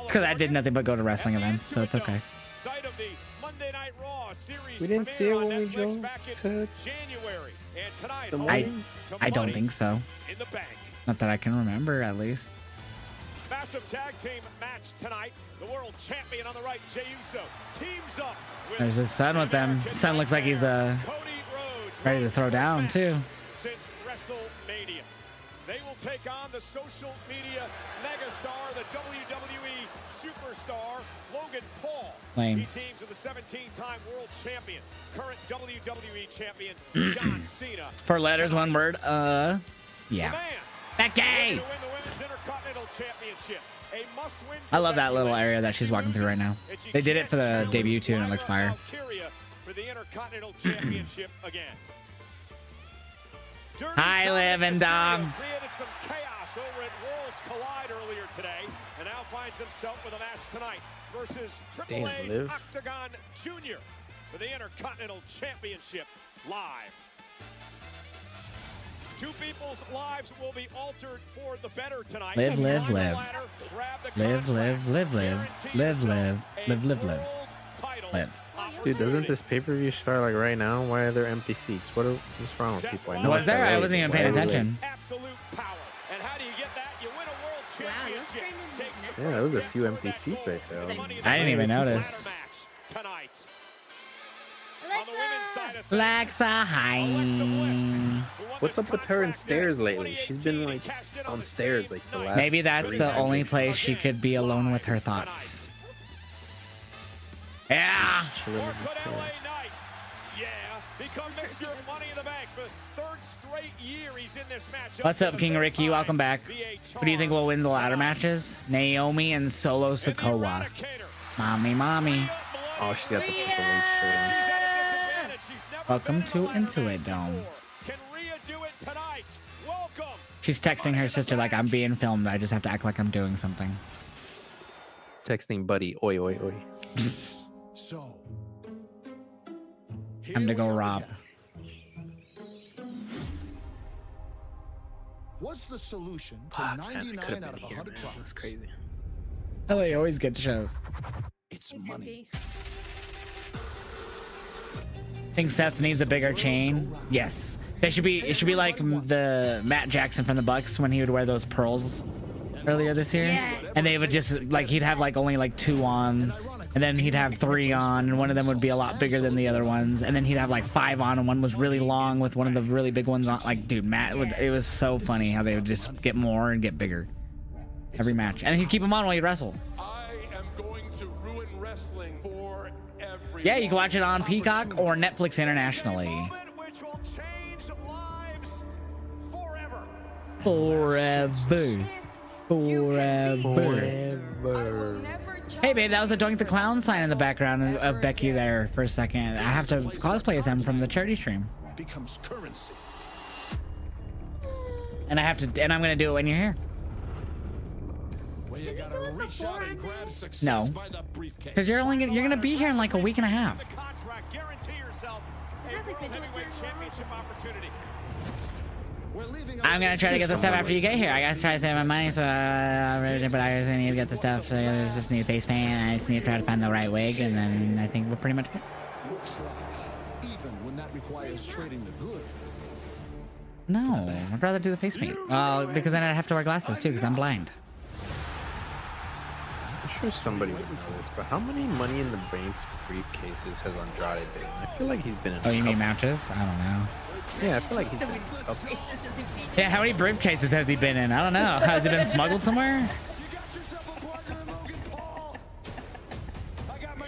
because I did nothing but go to wrestling events, so it's okay. Site of the Monday Night Raw series We didn't see it premiered on when we Netflix drove back in to January. And tonight, the home morning? to I don't Money think so. in the bank. Not that I can remember, at least. Massive tag team match tonight. The world champion on the right, Jey Uso, teams up with There's his son with them. Son looks like he's ready to throw down too. since WrestleMania. They will take on the social media megastar, the WWE superstar, Logan Paul. Lame. He teams with the 17-time world champion, current WWE champion, John Cena. 4 letters, 1 word. Yeah. Becky! I love that little area that she's walking through right now. They did it for the debut too, and it looks fire. For the Intercontinental Championship again. Hi, Liv and Dom. Created some chaos over at Worlds Collide earlier today, and now finds himself with a match tonight versus Triple A's Liv. Octagon Jr. for the Intercontinental Championship live. Two people's lives will be altered for the better tonight. Live, live, live. Live, live, live, live. Live, live. Live, live, live. Live. Dude, doesn't this pay-per-view start like right now? Why are there empty seats? What's wrong with people? I know Was it's there? LA, I wasn't even paying but- attention. Absolute power. And how do you get that? You win a world championship. Takes the Yeah, those are a few empty seats right there. I didn't even notice. tonight. On the women's side of Lexa, hi. What's up with her and stairs lately? She's been like on stairs like the last. Maybe that's 3 the only matches. place she could be alone with her thoughts. Yeah. Chilling on the stairs. Yeah, become Mr. Money in the Bank for the 3rd straight year he's in this match. What's up, King Ricky? Welcome back. Who do you think will win the ladder matches? Naomi and Solo Sikoa. Mommy, mommy. Oh, she's got the Triple H shirt on. Welcome to Into It Dome. Can Rhea do it tonight? Welcome. She's texting her sister like, I'm being filmed. I just have to act like I'm doing something. Texting buddy, oi, oi, oi. So, Time to go rob. what's the solution to Fuck, man, I 99 could have out been of here, 100 man. problems? That's crazy. LA always gets shows. It's money. Think Seth needs a bigger chain? Yes. It should be like the Matt Jackson from the Bucks when he would wear those pearls earlier this year. Yeah. And they would just like he'd have like only like 2 on, and then he'd have 3 on, and one of them would be a lot bigger than the other ones, and then he'd have like 5 on, and one was really long with one of the really big ones on. Like, dude, Matt would, it was so funny how they would just get more and get bigger every match, and he'd keep them on while he'd wrestle. I am going to ruin wrestling for everyone. Yeah, you can watch it on Peacock or Netflix internationally. Which will change lives forever. Forever. Forever. Hey babe, that was a Doink the Clown sign in the background of Becky there for a second. I have to cosplay as him from the charity stream. Becomes currency. And I'm gonna do it when you're here. When you gotta reach out and grab success No. by the briefcase. Because you're gonna be here in like a week and a half. Contract, guarantee yourself a World Heavyweight Championship opportunity. I'm gonna try to get the stuff after you get here. I gotta try to save my money, so but I just need to get the stuff. So I just need a face paint. I just need to try to find the right wig, and then I think we're pretty much good. Looks like even when that requires trading the good. No, I'd rather do the face paint. Because then I'd have to wear glasses too, because I'm blind. I'm sure somebody would know this, but how many Money in the Bank's briefcases has Andrade been in? I feel like he's been in. Oh, you mean matches? I don't know. Yeah, I feel like he's been in a couple. Yeah, how many briefcases has he been in? I don't know. Has he been smuggled somewhere?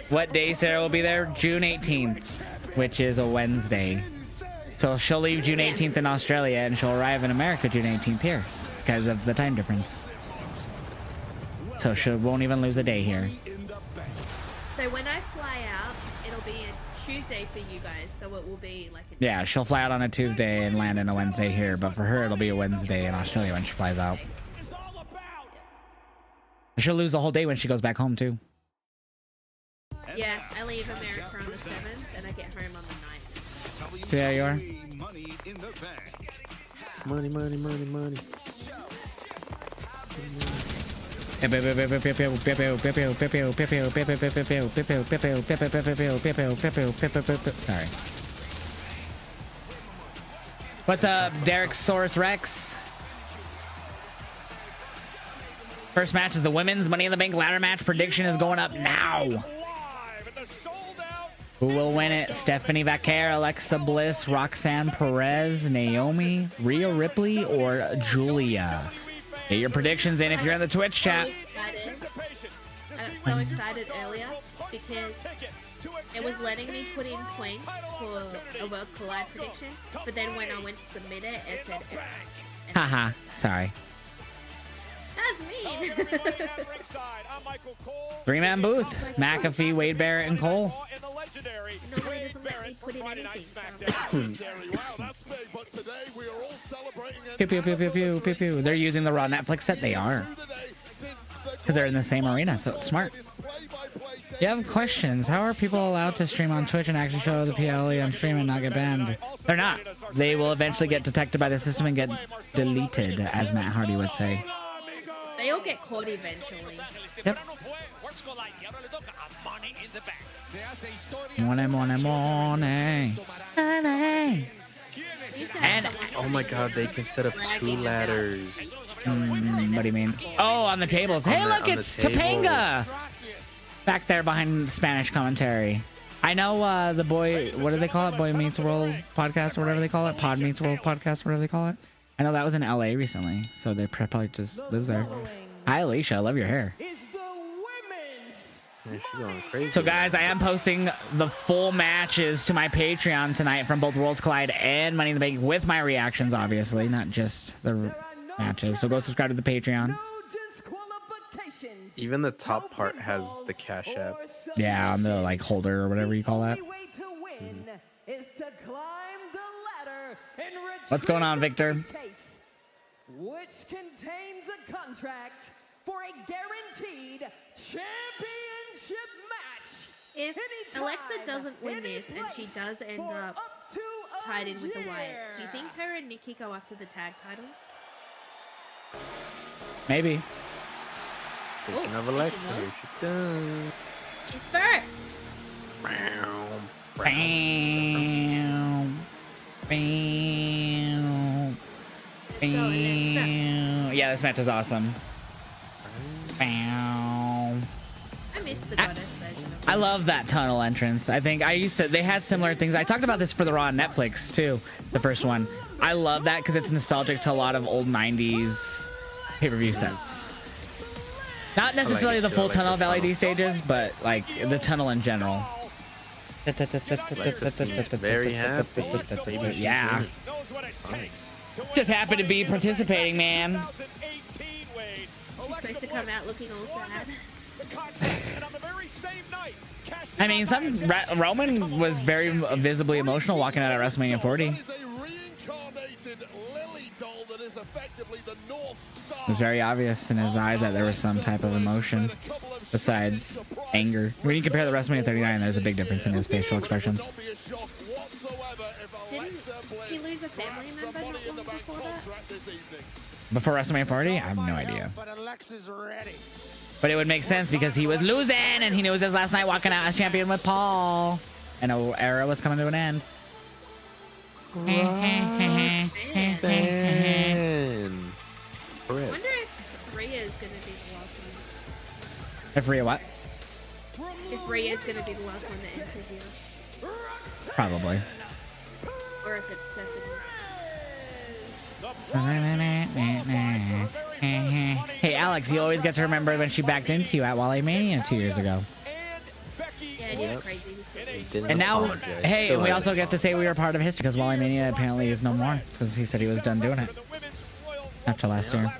What day Sarah will be there? June 18th, which is a Wednesday. So she'll leave June 18th in Australia, and she'll arrive in America June 18th here because of the time difference. So she won't even lose a day here. So when I fly out, it'll be a Tuesday for you guys, so it will be like a Yeah, she'll fly out on a Tuesday and land on a Wednesday here, but for her it'll be a Wednesday in Australia when she flies out. She'll lose the whole day when she goes back home too. Yeah, I leave America on the 7th and I get home on the 9th. So there you are. Money, money, money, money. Sorry. What's up, Derek Source Rex? First match is the women's Money in the Bank ladder match. Prediction is going up now. Who will win it? Stephanie Vaquer, Alexa Bliss, Roxanne Perez, Naomi, Rhea Ripley, or Julia? Get your predictions in if you're in the Twitch chat. I got so excited earlier because it was letting me put in points for a World Collide prediction, but then when I went to submit it, it said error. Haha, sorry. That's mean. Three-man booth. McAfee, Wade Barrett, and Cole. Nobody doesn't let me put in anything. Pew, pew, pew, pew, pew, pew, pew. They're using the Raw Netflix set. They are. Because they're in the same arena, so it's smart. You have questions. How are people allowed to stream on Twitch and actually show the PLE on stream and not get banned? They're not. They will eventually get detected by the system and get deleted, as Matt Hardy would say. They all get caught eventually. Yep. Morning. And oh my god, they can set up 2 ladders. What do you mean? Oh, on the tables. Hey, look, it's Topanga back there behind Spanish commentary. I know the boy, what do they call it? Boy Meets World podcast or whatever they call it. Pod Meets World podcast, whatever they call it. I know that was in LA recently, so they probably just lives there. Hi, Alicia. I love your hair. Yeah, she's going crazy. So, guys, I am posting the full matches to my Patreon tonight from both Worlds Collide and Money in the Bank with my reactions, obviously, not just the matches. So go subscribe to the Patreon. Even the top part has the Cash App. Yeah, on the like holder or whatever you call that. What's going on, Victor? Which contains a contract for a guaranteed championship match. If Alexa doesn't win this and she does end up tied in with the Wyatts, do you think her and Nikki go after the tag titles? Maybe. Speaking of Alexa, here she comes. She's first. Bam. Bam. Bam. Bam. Yeah, this match is awesome. Bam. I miss the goddess version of I love that tunnel entrance. I think they had similar things. I talked about this for the Raw on Netflix too, the first one. I love that because it's nostalgic to a lot of old 90s pay-per-view sets. Not necessarily the full tunnel of LED stages, but like the tunnel in general. Very happy. Yeah. Just happy to be participating, man. She's supposed to come out looking all sad. I mean, Roman was very visibly emotional walking out at WrestleMania 40. It was very obvious in his eyes that there was some type of emotion besides anger. When you compare the WrestleMania 39, there's a big difference in his facial expressions. Didn't he lose a family member not long before that? Before WrestleMania 40? I have no idea. But it would make sense because he was losing and he knew it was his last night walking out as champion with Paul. And an era was coming to an end. I wonder if Rhea is going to be the last one. If Rhea what? If Rhea is going to be the last one to enter here. Probably. Or if it's Stephanie. Hey, Alex, you always get to remember when she backed into you at Wally Mania 2 years ago. Yeah, it is crazy. And now, hey, and we also get to say we were part of history because Wally Mania apparently is no more because he said he was done doing it after last year.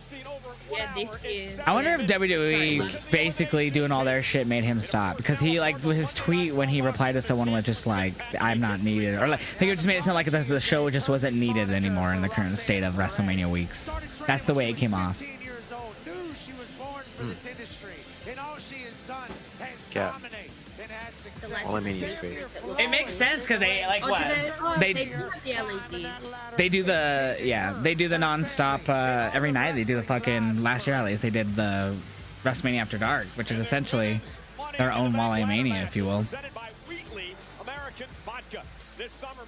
Yeah, this year. I wonder if WWE basically doing all their shit made him stop because he like his tweet when he replied to someone was just like, "I'm not needed," or like I think it just made it sound like the show just wasn't needed anymore in the current state of WrestleMania weeks. That's the way it came off. Yeah. All I mean is great. It makes sense because they like what they do the they do the non-stop every night. They do the fucking last year at least they did the WrestleMania After Dark, which is essentially their own Wale Mania, if you will.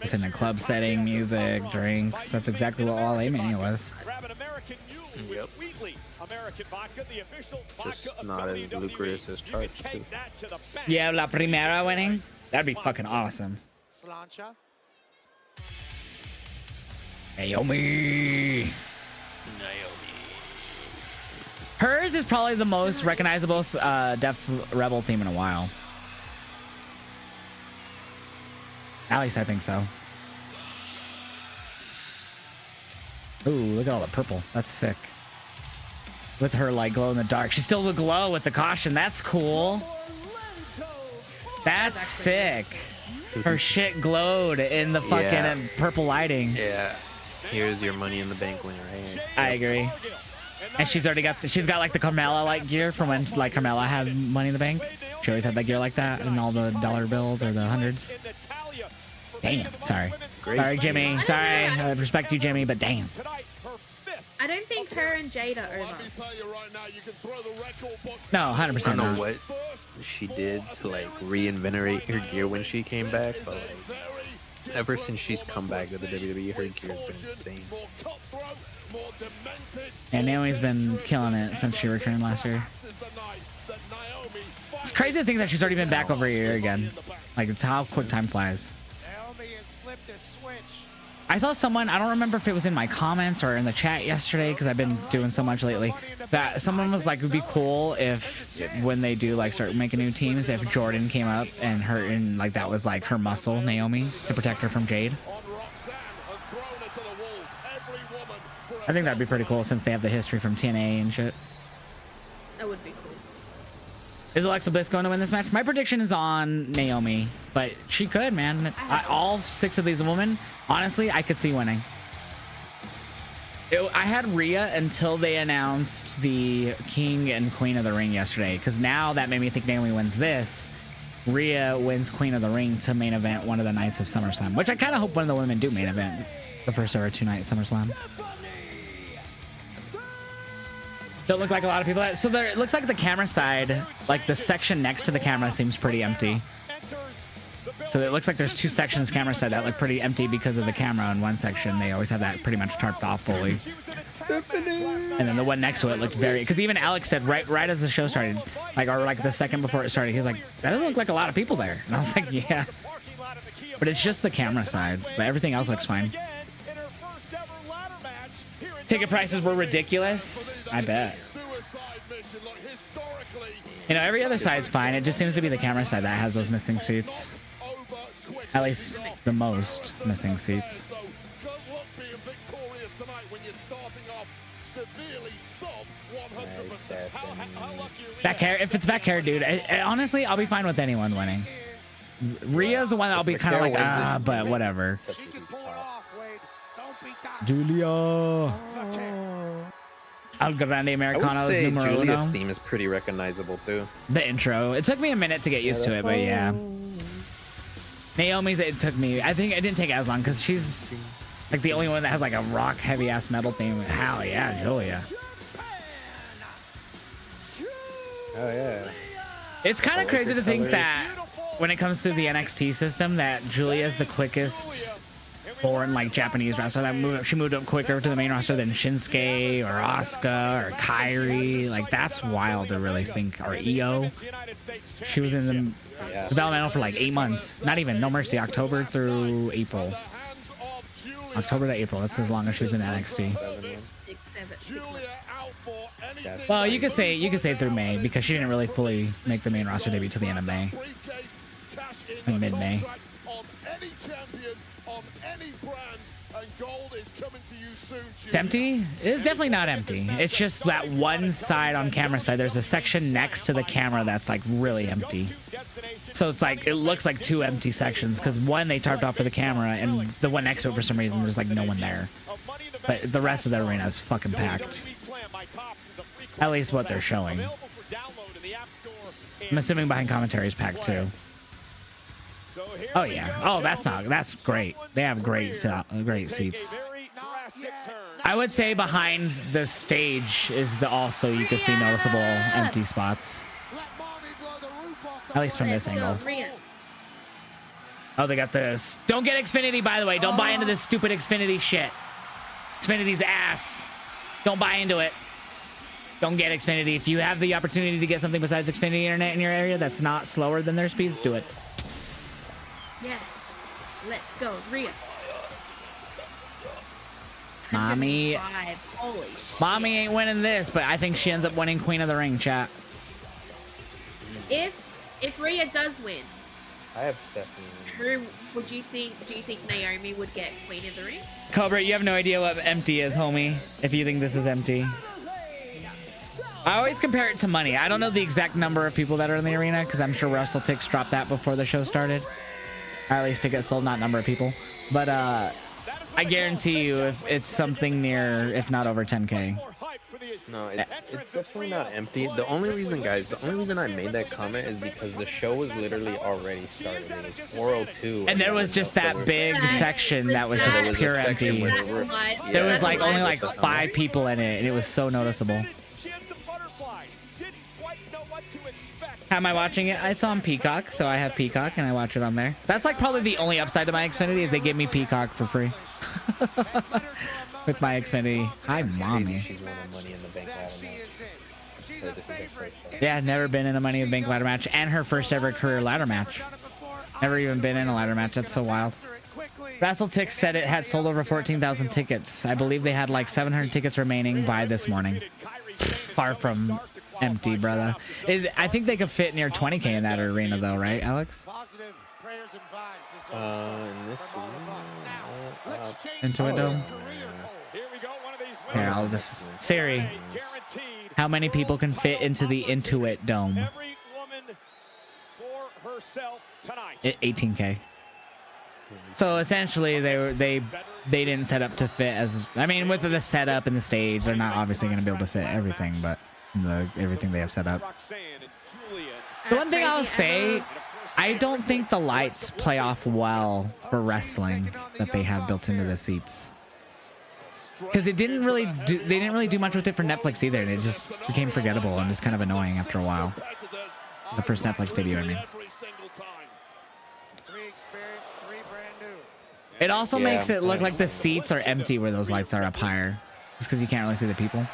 It's in a club setting, music, drinks. That's exactly what Wale Mania was. Yep. Just not as lucrative as Charge. Yeah, La Primera winning. That'd be fucking awesome. Naomi. Hers is probably the most recognizable Def Rebel theme in a while. At least I think so. Ooh, look at all the purple. That's sick. With her like glow in the dark. She's still the glow with the caution. That's cool. That's sick. Her shit glowed in the fucking purple lighting. Yeah. Here's your Money in the Bank winner. Right? I agree. And she's already got she's got like the Carmella like gear from when like Carmella had Money in the Bank. She always had that gear like that and all the dollar bills or the hundreds. Damn, sorry. Sorry, Jimmy. Sorry. I respect you, Jimmy, but damn. I don't think her and Jade are over. No, 100% I don't know not. what she did to like reinvigorate her gear when she came back, but like ever since she's come back to the WWE, her gear's been insane. And Naomi's been killing it since she returned last year. It's crazy to think that she's already been back over a year again. Like how quick time flies. I saw someone, I don't remember if it was in my comments or in the chat yesterday because I've been doing so much lately, that someone was like, it would be cool if when they do like start making new teams, if Jordan came up and her, and like that was like her muscle, Naomi, to protect her from Jade. I think that'd be pretty cool since they have the history from TNA and shit. That would be cool. Is Alexa Bliss going to win this match? My prediction is on Naomi, but she could, man. All 6 of these women, honestly, I could see winning. I had Rhea until they announced the King and Queen of the Ring yesterday, because now that made me think Naomi wins this. Rhea wins Queen of the Ring to main event one of the nights of SummerSlam, which I kind of hope one of the women do main event the first ever 2-night SummerSlam. Don't look like a lot of people. So there, it looks like the camera side, like the section next to the camera seems pretty empty. So it looks like there's 2 sections camera side that look pretty empty because of the camera in one section. They always have that pretty much tarped off fully. And then the one next to it looked very, because even Alex said right as the show started, like, or like the second before it started, he's like, that doesn't look like a lot of people there. And I was like, yeah. But it's just the camera side, but everything else looks fine. Ticket prices were ridiculous. I bet. You know, every other side's fine. It just seems to be the camera side that has those missing seats. At least the most missing seats. Back hair. If it's back hair, dude, honestly, I'll be fine with anyone winning. Rhea's the one that I'll be kind of like, but whatever. Julia. El Grande Americano's I would say numero Julia's uno. theme is pretty recognizable too. The intro. It took me a minute to get used to it, but yeah. Naomi's, it took me, I think it didn't take as long because she's like the only one that has like a rock heavy ass metal theme. Hell yeah, Julia. Oh yeah. It's kind of crazy to think that when it comes to the NXT system that Julia's the quickest born like Japanese wrestler that moved up. She moved up quicker to the main roster than Shinsuke or Asuka or Kairi. Like that's wild to really think. Or Io. She was in the developmental for like 8 months. Not even, no mercy. October through April. October to April. That's as long as she was in NXT. Well, you could say through May because she didn't really fully make the main roster debut till the end of May. Like mid-May. It's empty? It's definitely not empty. It's just that one side on camera side. There's a section next to the camera that's like really empty. So it's like, it looks like 2 empty sections because one they tarped off for the camera and the one next to it for some reason there's like no one there. But the rest of the arena is fucking packed. At least what they're showing. I'm assuming behind commentary is packed too. Oh yeah. Oh, that's great. They have great seats. I would say behind the stage is the also you can see noticeable empty spots. At least from this angle. Oh, they got this. Don't get Xfinity, by the way. Don't buy into this stupid Xfinity shit. Xfinity's ass. Don't buy into it. Don't get Xfinity. If you have the opportunity to get something besides Xfinity internet in your area that's not slower than their speed, do it. Yes. Let's go, Rhea. Mommy. Holy shit. Mommy ain't winning this, but I think she ends up winning Queen of the Ring, chat. If Rhea does win, I have Stephanie. who would you think? Do you think Naomi would get Queen of the Ring? Cobra, you have no idea what empty is, homie. If you think this is empty. I always compare it to money. I don't know the exact number of people that are in the arena because I'm sure WrestleTix dropped that before the show started. Or at least tickets sold, not number of people. But I guarantee you if it's something near, if not over 10K. No, it's definitely not empty. The only reason, guys, the only reason I made that comment is because the show was literally already started. It was 4:02. And there was just that big section that was just pure empty. There was like only like 5 people in it, and it was so noticeable. How am I watching it? It's on Peacock, so I have Peacock and I watch it on there. That's like probably the only upside to my Xfinity is they give me Peacock for free. With my Xfinity. Hi, mommy. She's won a Money in the Bank ladder match. Yeah, never been in a Money in the Bank ladder match, and her first ever career ladder match. Never even been in a ladder match. That's so wild. WrestleTix said it had sold over 14,000 tickets. I believe they had like 700 tickets remaining by this morning. Far from empty, brother. I think they could fit near 20K in that arena, though, right, Alex? In this Into it, though. Here, I'll just Siri. How many people can fit into the Intuit Dome? 18K. So essentially, they didn't set up to fit as. I mean, with the setup and the stage, they're not obviously going to be able to fit everything, but everything they have set up. The one thing I'll say, I don't think the lights play off well for wrestling that they have built into the seats. Because they didn't really do much with it for Netflix either, and it just became forgettable and just kind of annoying after a while. The first Netflix debut, I mean. It also makes it look like the seats are empty where those lights are up higher, just because you can't really see the people.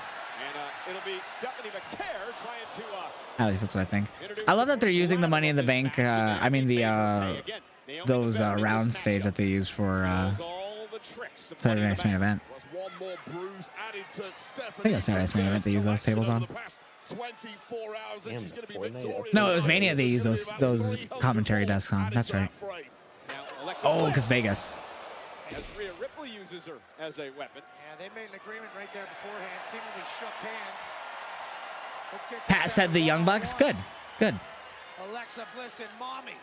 At least that's what I think. I love that they're using the Money in the Bank. I mean those round stage that they use for Saturday Night's Main Event. I think it was Saturday Night's Main Event they use those tables on. No, it was Mania they used those commentary desks on. That's right. Oh, because Vegas. As Rhea Ripley uses her as a weapon. Yeah, they made an agreement right there beforehand. Seemingly shook hands. Let's get Pat said the Young Bucks. Good. Alexa Bliss and Mommy.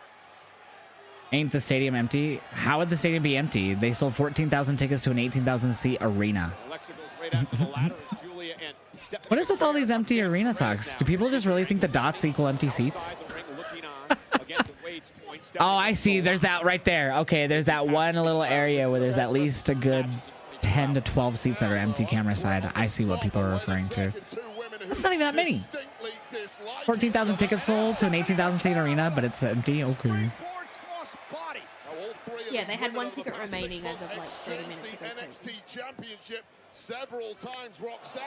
Ain't the stadium empty? How would the stadium be empty? They sold 14,000 tickets to an 18,000 seat arena. Alexa goes right after the ladder as Julia and What is with all these empty arena talks? Do people just really think the dots equal empty seats? Oh, I see. There's that right there. Okay, there's that one little area where there's at least a good 10 to 12 seats that are empty camera side. I see what people are referring to. That's not even that many. 14,000 tickets sold to an 18,000 seat arena, but it's empty. Okay. Yeah, they had one ticket remaining as of like 30 minutes ago. NXT Championship several times. Roxanne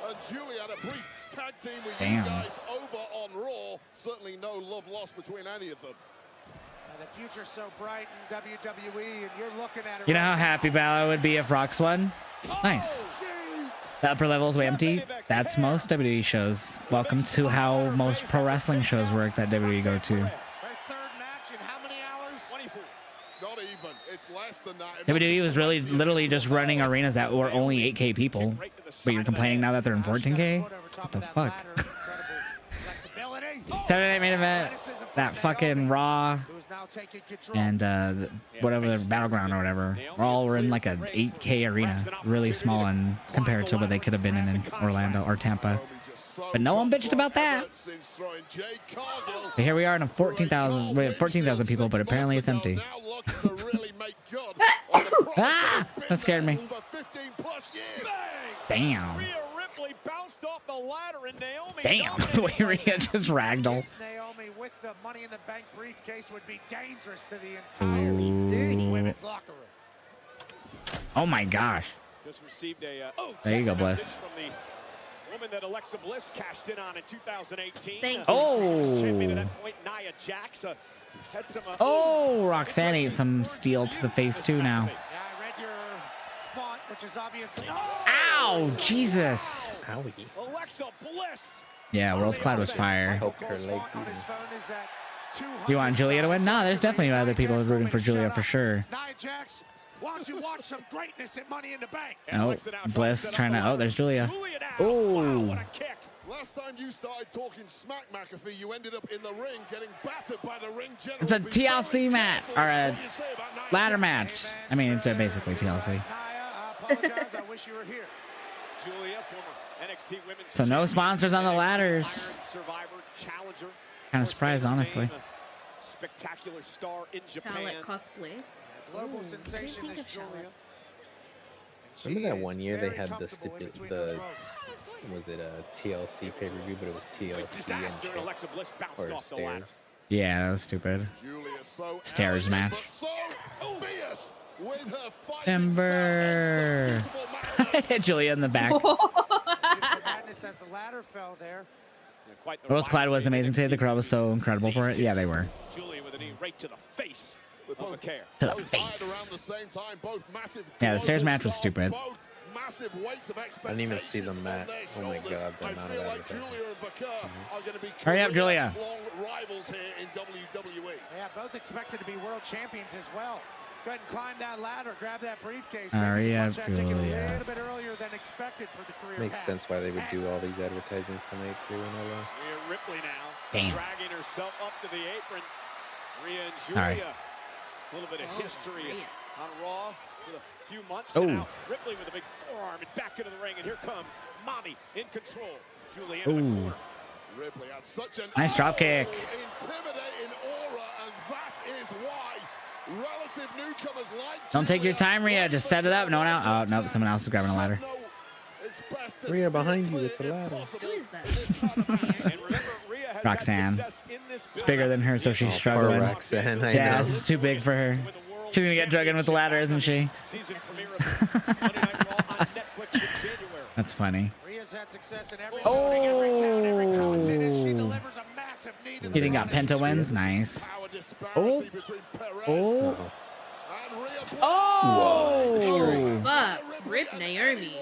and Julie had a brief tag team with you guys over on Raw. Certainly no love lost between any of them. The future's so bright in WWE, and you're looking at it. You know how happy Balor would be if Rox won? Nice. The upper level is way empty. That's most WWE shows. Welcome to how most pro wrestling shows work that WWE go to. WWE was really literally just running arenas that were only 8K people, but you're complaining now that they're in 14K? What the fuck? Saturday Night Main Event, that fucking Raw, and whatever the Battleground or whatever, all were in like an 8K arena, really small and compared to what they could have been in Orlando or Tampa. But no one bitched about that. But here we are in a 14,000. We have 14,000 people, but apparently it's empty. Ah! That scared me. Damn. Rhea Ripley bounced off the ladder and Naomi Damn, the way Rhea just ragdoll. Naomi with the Money in the Bank briefcase would be dangerous to the entire women's locker room. Oh my gosh. Just received a There you go, text Bliss. message from the woman that Alexa Bliss cashed in on in 2018. Thank you. Oh. Champion at that point, Nia Jax. Had some, Oh, Roxanne ate some steel to the face too now. Yeah, I read your font, which is obviously. Ow, Jesus. Owie. Alexa Bliss. Yeah, World's Cloud was I fire. hope her legs even. You want Julia to win? No, there's definitely other people rooting for Julia for sure. Nia Jax, watch you watch some greatness at Money in the Bank. Oh, Bliss trying to. Oh, there's Julia. Oh. Last time you started talking smack, McAfee, you ended up in the ring getting battered by the ring general. It's a TLC match or a ladder match. I mean, it's basically TLC. I wish you were here. Julia, former NXT Women's So no sponsors on the ladders. Survivor, challenger. Kind of surprised, honestly. Spectacular star in Japan. Charlotte cosplays. Global sensation is Julia. Remember that one year they had the was it a TLC pay-per-view, but it was TLC and Alexa Bliss bounced or off the ladder. stairs. Yeah, that was stupid. Stairs match. Timber. Hit Julia in the back. Madness as the ladder fell there. World's Cloud was amazing today. The crowd was so incredible for it. Yeah, they were. Julia with a knee right to the face with both care. To the face. Yeah, the stairs match was stupid. I didn't even see the mat. Oh my god, the amount of advertising. Hurry up, Julia. Yeah, both expected to be world champions as well. Go ahead and climb that ladder, grab that briefcase. Hurry maybe up, punch that ticket a Julia. little bit earlier than expected for the career Makes path. sense why they would do all these advertisements tonight too in LA. Rhea Ripley now. Damn. Dragging herself up to the apron. Rhea and All right. Julia. A little bit of history on Raw for a few months Oh. now. Ripley with a big forearm and back into the ring. And here comes Mommy in control. Julia in the Ooh. corner. Ripley has such an Nice drop kick. intimidating aura, and that is why relative newcomers like Don't take your time, Rhea. Just set it up. No one out. Oh, nope. Someone else is grabbing a ladder. Rhea behind you, it's a ladder. Who is that? Roxanne. It's bigger than her, so she's Poor struggling. Roxanne, I Yeah, know. it's too big for her. She's gonna get drugged in with the ladder, isn't she? Season premiere of Monday Night Raw on Netflix in January. That's funny. Rhea's had success in every Oh. He didn't got Penta wins. Nice. Oh. Oh. Oh. Fuck. Rip Naomi.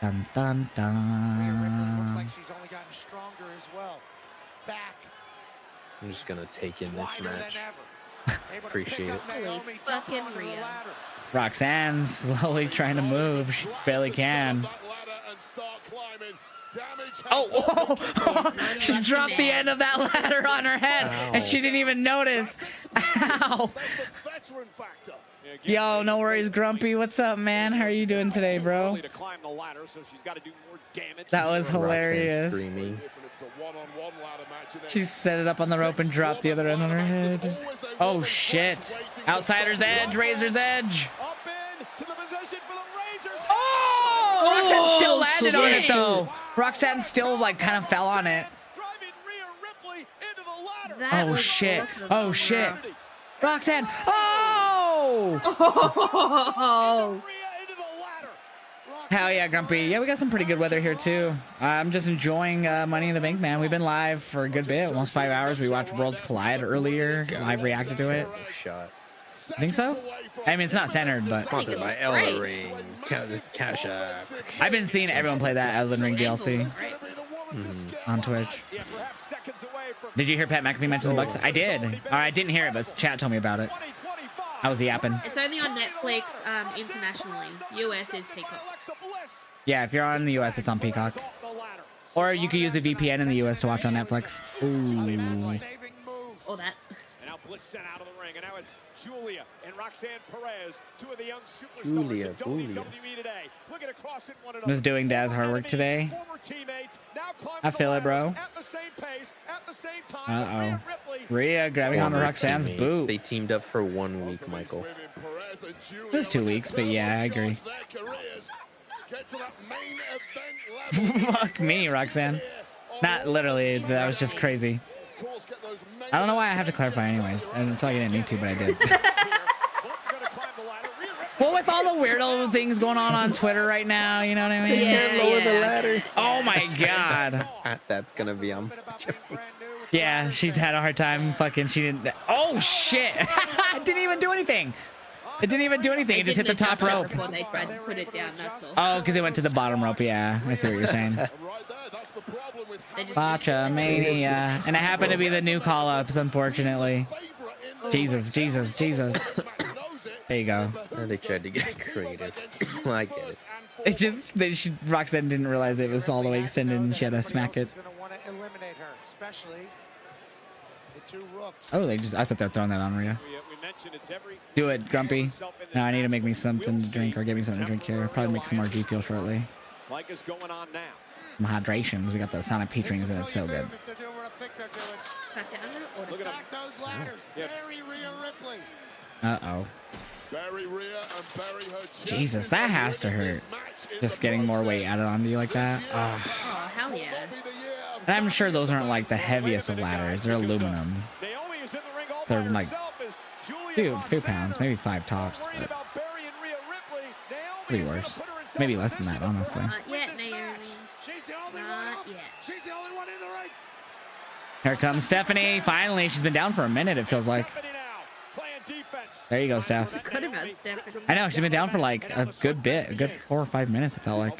Dun dun Looks dun. like she's only gotten stronger as well. Back I'm just gonna take in this wider than match. ever. Able to Appreciate pick it. up Naomi, dump Fucking onto the Rhea. ladder. Roxanne slowly trying to move. She barely can. Oh, she dropped the end of that ladder on her head, and she didn't even notice. Ow. Yo, no worries, Grumpy. What's up, man? How are you doing today, bro? To climb the ladder, so she's got to do more damage. That was Roxanne hilarious. screaming. She set it up on the rope and dropped the other end on her head. Oh, shit. Outsider's Edge, Razor's Edge. Up in to the position for the Razors. Oh, Roxanne still Oh, landed on it, shit. though. Roxanne still, like, kind of fell on it. Driving Rhea Ripley into the ladder. That Oh, was shit. awesome. Oh, shit. Roxanne. Oh! Oh. Rhea into the ladder. Hell yeah, Grumpy. Yeah, we got some pretty good weather here, too. I'm just enjoying Money in the Bank, man. We've been live for a good bit, almost 5 hours. We watched Worlds Collide earlier. Live reacted to it. Shot. Think so? I mean, it's not centered, but Sponsored by Elden Ring. Cash App. I've been seeing everyone play that Elden Ring DLC on Twitch. Yeah, perhaps seconds away from Did you hear Pat McAfee mention the Bucks? I did. Or I didn't hear it, but chat told me about it. 2025. I was yapping. It's only on Netflix internationally. US is Peacock. Alexa Bliss Yeah, if you're on the US, it's on Peacock. off the ladder. Or you could use a VPN in the US to watch on Netflix. Ooh. Saving move. All that. And now Bliss sent out of the ring, and now it's Julia and Roxanne Perez, two of the young superstars Julia, of WWE today. Looking across at one another. Just doing Dad's hard work today. Former teammates, now climbing I feel the it, bro. ladder At the same pace, at the same time. Uh-oh. Rhea Ripley Rhea grabbing onto Former Roxanne's teammates. boot. They teamed up for 1 week, Michael. Perez and Julia. It was 2 weeks, but yeah, I agree. Their careers. Get to that main event level. Fuck me, Roxanne. Not literally. That was just crazy. I don't know why I have to clarify anyways. I feel like I didn't need to, but I did. Well, with all the weirdo things going on Twitter right now, you know what I mean? Can't lower the ladder. Oh my god. That's gonna be on. Yeah, she had a hard time. Fucking, she didn't. Oh shit! It didn't even do anything. It didn't even do anything. It just hit the top rope. Before they tried to put it down, that's all. Oh, because it went to the bottom rope. Yeah, I see what you're saying. Botchamania. And it happened to be the new call-ups, unfortunately. Jesus, Jesus, Jesus. There you go. They tried to get creative. I get it. It just, Roxanne didn't realize it was all the way extended and she had to smack it. Oh, I thought they were throwing that on Rhea. Do it, Grumpy. No, I need to make me something to drink or get me something to drink here. Probably make some more G Fuel shortly. Like is going on now. Some hydrations. We got the Sonic Peach rings and it's so good. Look at those ladders. Barry Rhea Ripley. Uh-oh. Barry Rhea and bury her Jesus, that has to hurt. Just getting more weight added onto you like that. Oh, hell yeah. And I'm sure those aren't like the heaviest of ladders. They're aluminum. They're like, dude, a few pounds, maybe 5 tops. But pretty worse. Maybe less than that, honestly. Not yet, Naomi. Not yet. She's the only one in the ring. Here comes Stephanie. Finally, she's been down for a minute, it feels like. There you go, Steph. Could have had Stephanie. I know, she's been down for like a good bit. A good 4 or 5 minutes, it felt like.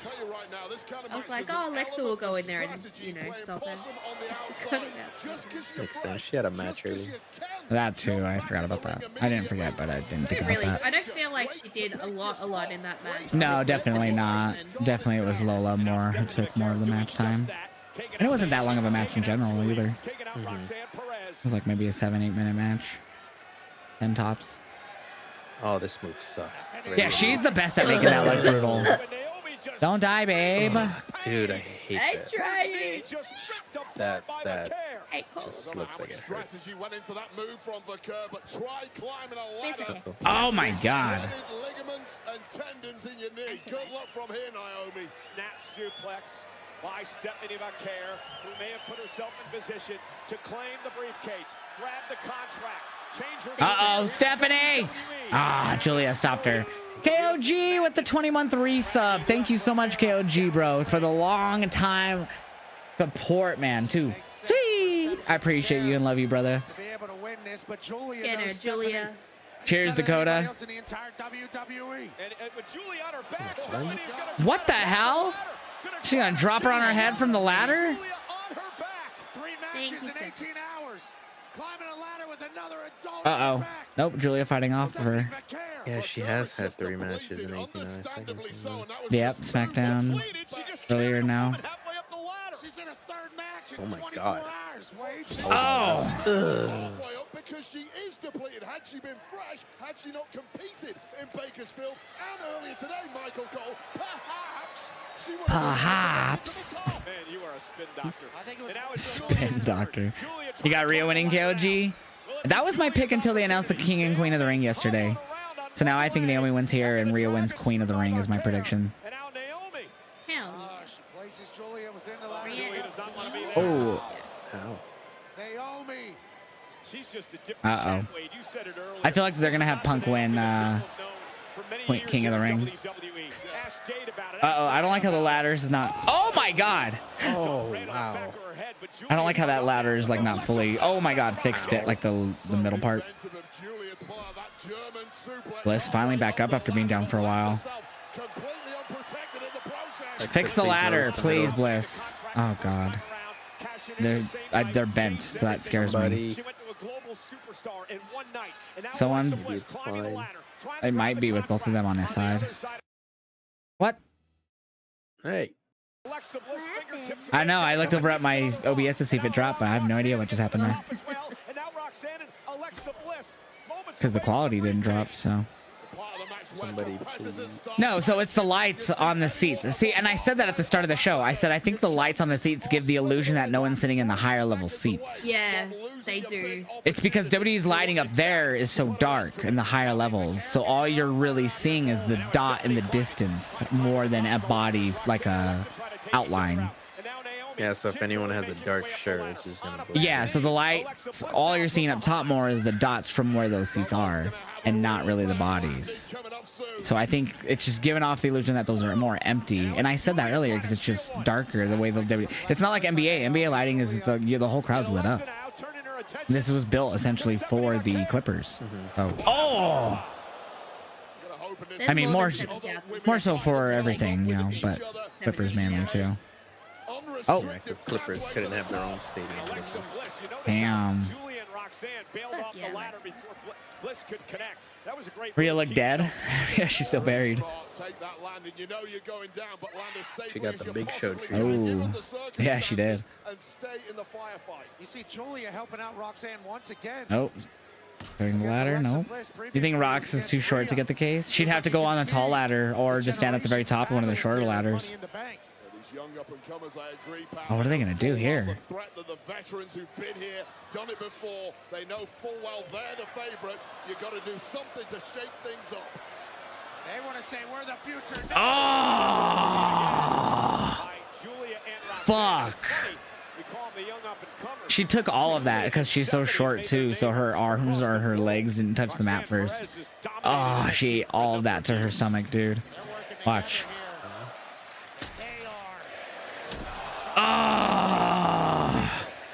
I was like, oh, Alexa will go in there and, you know, stop it. Makes sense. She had a match early. That too, I forgot about that. I didn't forget, but I didn't think about that. I don't feel like she did a lot in that match. No, definitely not. Definitely it was Lola more who took more of the match time. And it wasn't that long of a match in general either. It was like maybe a 7-8 minute match. 10 tops. Oh, this move sucks. Yeah, she's the best at making that look brutal. Don't die, babe. Oh, dude, I hate that. Trying. That just looks like it hurts. Strategy went into that move from the curb, but try climbing a ladder. Oh my god. Ligaments and tendons in your knee. Good luck from here, Naomi. Snap suplex by Stephanie Vaquer, who may have put herself in position to claim the briefcase, grab the contract, change her. Uh-oh, Stephanie! Ah, Julia stopped her. KOG with the 20-month resub. Thank you so much, KOG, bro, for the long time support, man, too. Sweet! I appreciate you and love you, brother. Get her, Julia. Cheers, Dakota. What the hell? She gonna drop her on her head from the ladder? Thank you, Uh-oh. Nope, Julia fighting off of her. Yeah, she has had 3 matches in 18 hours. Yep, SmackDown earlier now. Oh my god. Oh! Because she is depleted. Had she been fresh, had she not competed in Bakersfield and earlier today, Michael Cole, perhaps she would Perhaps. Man, you are a spin doctor. Spin doctor. You got Rhea winning, KOG? That was my pick until they announced the King and Queen of the Ring yesterday. So now I think Naomi wins here and Rhea wins Queen of the Ring is my prediction. Hell Oh. Ow. Naomi. She's just a different Uh-oh. I feel like they're going to have Punk win King of the Ring. Uh-oh, I don't like how the ladders is not... Oh my god! Oh, wow. I don't like how that ladder is like not fully... Oh my god, fixed it, like the middle part. Bliss finally back up after being down for a while. Fix the ladder, please, Bliss. Oh god. They're bent, so that scares me. Someone... It might be with both of them on his side. What? Hey. I know, I looked over at my OBS to see if it dropped, but I have no idea what just happened there. Because the quality didn't drop, so... Somebody please. No, so it's the lights on the seats. See, and I said that at the start of the show. I said I think the lights on the seats give the illusion that no one's sitting in the higher level seats. Yeah, they do. It's because WWE's lighting up there is so dark in the higher levels. So all you're really seeing is the dot in the distance more than a body, like a outline. Yeah, so if anyone has a dark shirt, it's just gonna blend. Yeah, so the lights, all you're seeing up top more is the dots from where those seats are and not really the bodies. So I think it's just giving off the illusion that those are more empty. And I said that earlier because it's just darker the way the WWE. It's not like NBA. NBA lighting is the whole crowd's lit up. This was built essentially for the Clippers. Oh! I mean, more so for everything, you know, but Clippers mainly too. Oh, because Clippers couldn't have their own stadium. Damn. Rhea looked dead. Yeah, she's still buried. She got the big show treatment. Oh, yeah, she did. You see Julia helping out Roxanne once again. Nope. Carrying the ladder? No. You think Rox is too short to get the case? She'd have to go on a tall ladder or just stand at the very top of one of the shorter ladders. Oh, what are they gonna do here? The veterans who've been here, done it before, they know full well they're the favorites. You got to do something to shake things up. They want to say we're the future. Oh! Fuck. She took all of that because she's so short too, so her arms or her legs didn't touch the mat first. Oh, she ate all of that to her stomach, dude. Watch. Oh!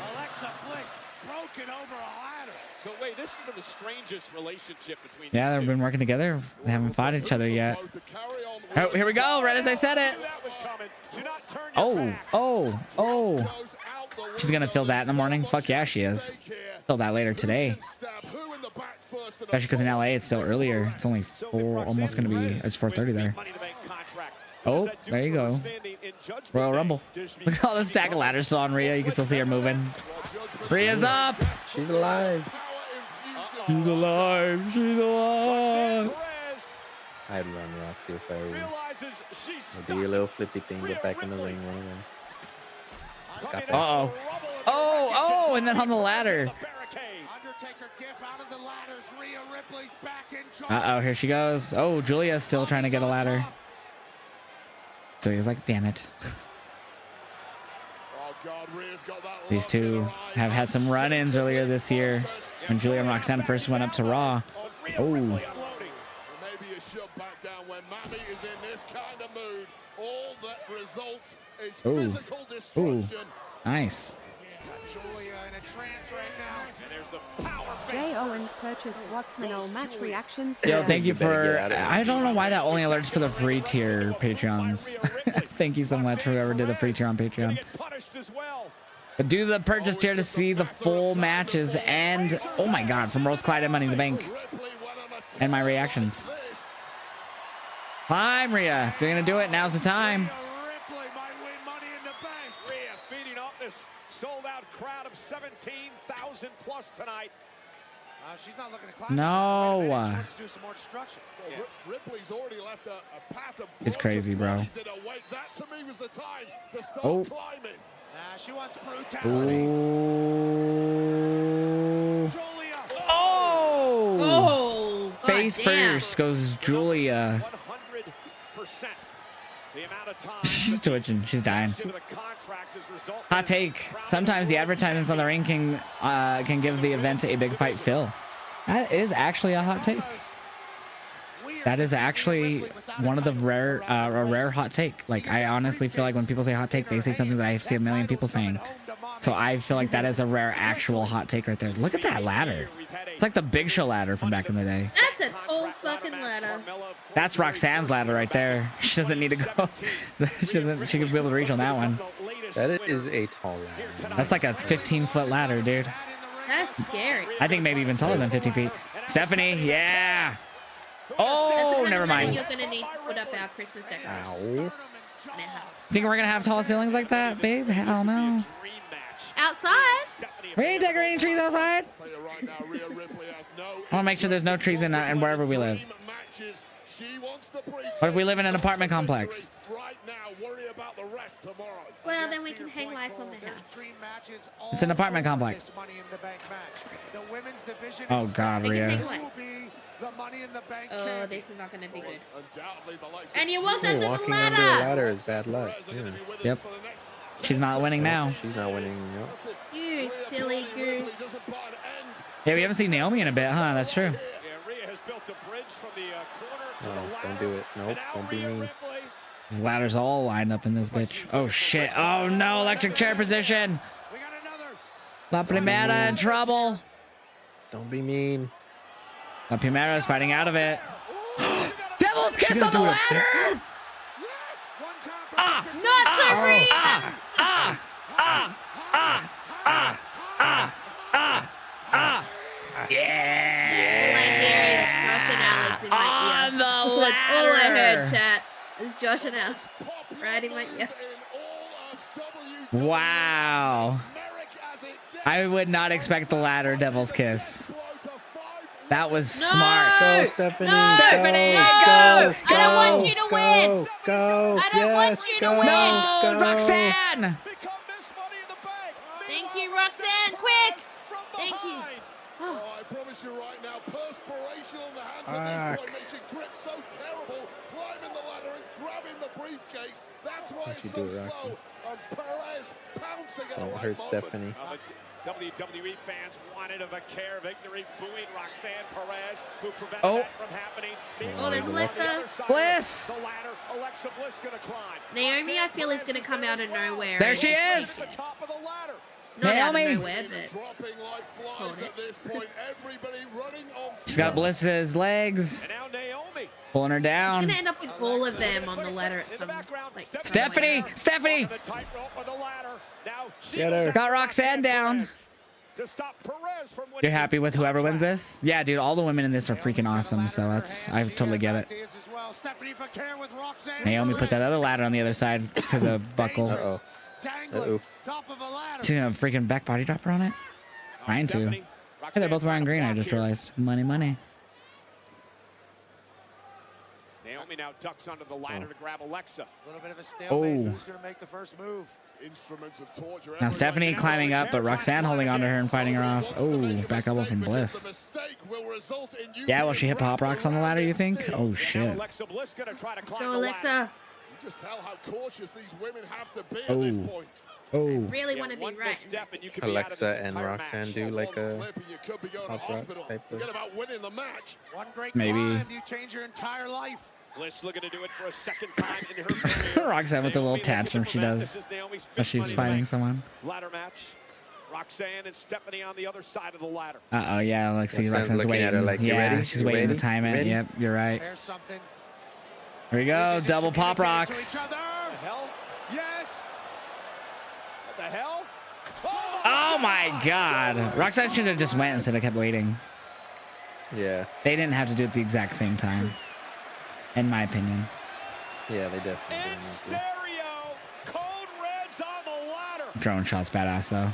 Alexa Bliss broken over a ladder. So wait, this has been the strangest relationship between Yeah, they've been working together. They haven't fought each other yet. Oh, here we go, right as I said it. Oh. She's gonna feel that in the morning. Fuck yeah, she is. Feel that later today. Especially because in LA it's still earlier. It's only 4, almost gonna be. It's 4:30 there. Oh, there you go. Royal Rumble. Look at all the stack of ladders still on Rhea. You can still see her moving. Rhea's up. She's alive. She's alive. She's alive. I'd run Roxy if I were you. Do your little flippy thing, get back in the ring, run away. Uh-oh. Oh, and then on the ladder. Uh-oh, here she goes. Oh, Julia's still trying to get a ladder. Julia's like, damn it. These two have had some run-ins earlier this year when Julia and Roxanne first went up to Raw. Oh. Maybe you should back down when Mammy is in this kind of mood. All that results is physical destruction. Nice. Jay Owens purchased Watchalong match reactions. Yo, thank you for. I don't know why that only alerts for the free tier Patreons. Thank you so much for whoever did the free tier on Patreon. But do the purchase tier to see the full matches and oh my god, from Rose Clyde and Money in the Bank and my reactions. Hi, Rhea. If you're gonna do it, now's the time. Sold out crowd of 17,000 plus tonight. She's not looking to climb. No. She wants to do some more destruction. Ripley's already left a path of It's crazy, bro. that to me was the time to start climbing. She wants brutality. Ooh. Oh! Face first goes Julia. 100%. The amount of time She's twitching. She's dying. Hot take. Sometimes the advertisements on the ring can give the event a big fight feel. That is actually a hot take. That is actually one of the rare, a rare hot take. Like, I honestly feel like when people say hot take, they say something that I see a million people saying. So I feel like that is a rare actual hot take right there. Look at that ladder. It's like the Big Show ladder from back in the day. That's a tall fucking ladder. That's Roxanne's ladder right there. She doesn't need to go. She could be able to reach on that one. That is a tall ladder. That's like a 15-foot ladder, dude. That's scary. I think maybe even taller than 15 feet. Stephanie, yeah. That's the Oh, kind never of ladder mind. You're gonna need to put up our Christmas decorations. Ow. Think we're gonna have tall ceilings like that, babe? Hell no. Outside. We ain't decorating trees outside. I want to make sure there's no trees in wherever we live. She wants the What if we live in an apartment complex? right now. Worry about the rest tomorrow. Well, then we can hang lights on the house. It's an apartment complex. Oh God, Rhea. Oh, this is not going to be good. Undoubtedly, the likes And you of walked under the Walking under a ladder. ladder is bad luck. Yeah. Yep. She's not winning now. She's not winning. Yep. You silly goose. Yeah, we haven't seen Naomi in a bit, huh? That's true. No, don't do it. Nope, don't be mean. These ladders all lined up in this bitch. Oh shit. Oh no, electric chair position. La Primera in trouble. Don't be mean. La Primera is fighting out of it. Devil's Kiss on the ladder! Ah! Not so free! Yeah! All I hear is Josh and Alex in my ear. On the That's all I ladder! heard, chat. Is Josh and Alex right in my ear. Wow. I would not expect the ladder Devil's Kiss. That was smart. Go, Stephanie. No! Stephanie, No! go! I don't want you to win! Go! I don't want you to win! No, Roxanne! Thank you, Roxanne! Quick! Thank you. Oh, I promise you right now, perspiration on the hands at this point makes your grip so terrible. Climbing the ladder and grabbing the briefcase. That's why it's so slow. And Perez pouncing at the Don't right hurt moment. Stephanie. WWE fans wanted a care victory, booing Roxanne Perez, who prevented that from happening. Oh, there's Alexa. Bliss! The ladder, Alexa Bliss gonna climb. Naomi, I feel, is going to come out of nowhere. There she is! The top of the ladder. Not out Naomi. of nowhere, but... Dropping like flies at this point. Everybody running on. She's got Bliss's legs. And now Naomi. Pulling her It's down. going to end up with all of them on the ladder at some... Like, Stephanie! Stephanie! The tightrope of the ladder. Now she Get her. Got Roxanne down. to stop Perez from winning. You're happy with whoever wins this? Yeah, dude, all the women in this are freaking awesome, so that's... I totally get it. Naomi put that other ladder on the other side to the buckle. Uh-oh. Uh-oh. She's gonna freaking back body dropper on it? Trying to. Hey, they're both wearing green, I just realized. Money, money. Naomi now ducks under the ladder to grab Alexa. A little bit of a stalemate. Oh. Who's going to make the first move? Instruments of torture. Now Stephanie climbing up, but Roxanne holding onto her and fighting her off. Oh, back elbow from Bliss. Yeah, will she hit pop rocks on the ladder, you think? Oh, shit. Alexa Bliss going to try to climb Go, the ladder. Alexa. Just tell how cautious these women have to be at this Oh. point. Oh. Really want to be right. Alexa and Roxanne do like a Slip and you could be going to pop rocks hospital. type of. Forget about winning the match. One great Maybe. climb, you change your entire life. Bliss looking to do it for a second time in her career. Roxanne with the little tantrum she does This is Naomi's as fifth she's Money in the fighting Bank someone. ladder match. Roxanne and Stephanie on the other side of the ladder. Uh-oh, yeah, like, see, Roxanne's Roxanne's looking waiting. at her like, you yeah, ready? she's You waiting ready? to time You it. ready? Yep, you're right. There's something. Here we go, double pop rocks. What the hell? Yes. What the hell? Oh my god. Roxanne should have just went instead of kept waiting. Yeah. They didn't have to do it at the exact same time. In my opinion. Yeah, they definitely In didn't have stereo, Code Red's on the ladder. Drone shot's badass though.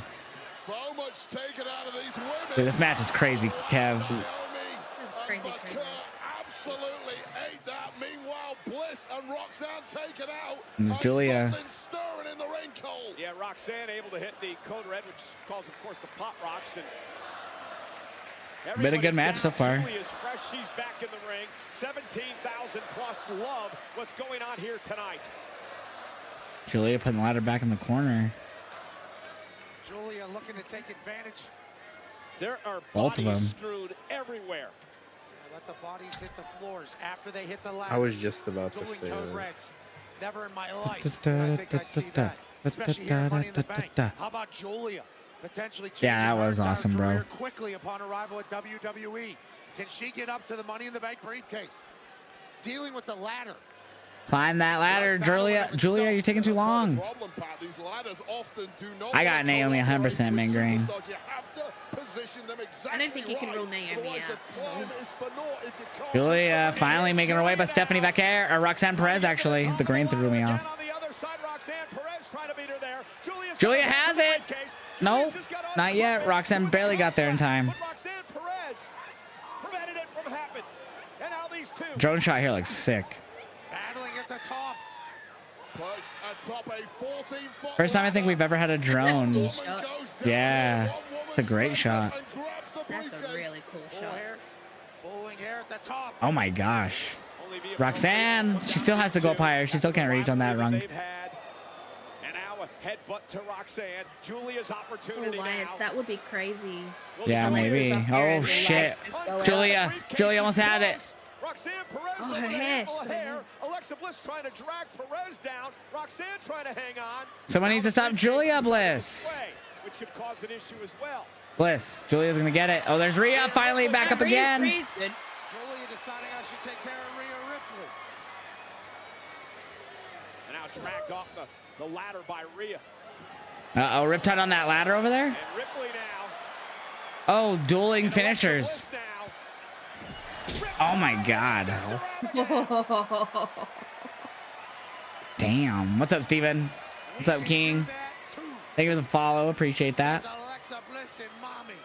So much taken out of these women. Dude, this match is crazy, Kev. Crazy, crazy. Absolutely ate that. Meanwhile, Bliss and Roxanne taken out. And there's Julia. Something stirring in the ring, Cole. Yeah, Roxanne able to hit the Code Red, which calls, of course, the pop rocks. And Been a good match so far. Julia's fresh. She's back in the ring. 17,000 plus love what's going on here tonight. Julia putting the ladder back in the corner. Julia looking to take advantage. There are Both of bodies them. strewed everywhere. Let the bodies hit the floors after they hit the ladder. I was just about to Dueling say Code that. Reds. Never in my life did I think I'd see that. Especially here in Money in the Bank. How about Julia? Potentially changing Yeah, that her was entire awesome, bro. career quickly upon arrival at WWE. Can she get up to the Money in the Bank briefcase? Dealing with the ladder. Climb that ladder, Julia. Julia, you're taking too long. Problem, Pat. These ladders often do not I got Naomi 100% mid green. You have to position them exactly I don't think you can right. rule Naomi Otherwise, out. the climb is for naught if you can't Julia finally making her way, but Stephanie Vaquer, or Roxanne Perez actually. The green threw me off. On the other side, Roxanne Perez trying to beat her there. Julia has it. Nope, not yet. Roxanne barely got there in time. But Roxanne Perez prevented it from happening. And now these two Drone shot here looks sick. Battling at the top. Perched atop a 14-foot First time I think we've ever had a drone. Yeah, it's a great shot. That's a really cool shot. Pulling hair at the top. Oh my gosh. Roxanne, she still has to go up higher. She still can't reach on that rung. and now a headbutt to Roxanne. Julia's opportunity Elias, now. that would be crazy. Yeah, Alexa's maybe. up there Oh and the shit. legs just go out. Julia almost had it. Roxanne Perez Oh, over her the hair. handful of hair. Alexa Bliss trying to drag Perez down. Roxanne trying to hang on. Someone needs to stop Julia Bliss. Which could cause an issue as well. Bliss. Julia's gonna get it. Oh, there's Rhea finally back up again. Julia deciding how she take care of Rhea Ripley. And now dragged off the ladder by Rhea. Uh-oh, Riptide on that ladder over there. And Ripley now. Oh, dueling finishers. Oh my god. Damn. What's up, Steven? What's up, King? Thank you for the follow. Appreciate that. Alexa Bliss and mommy.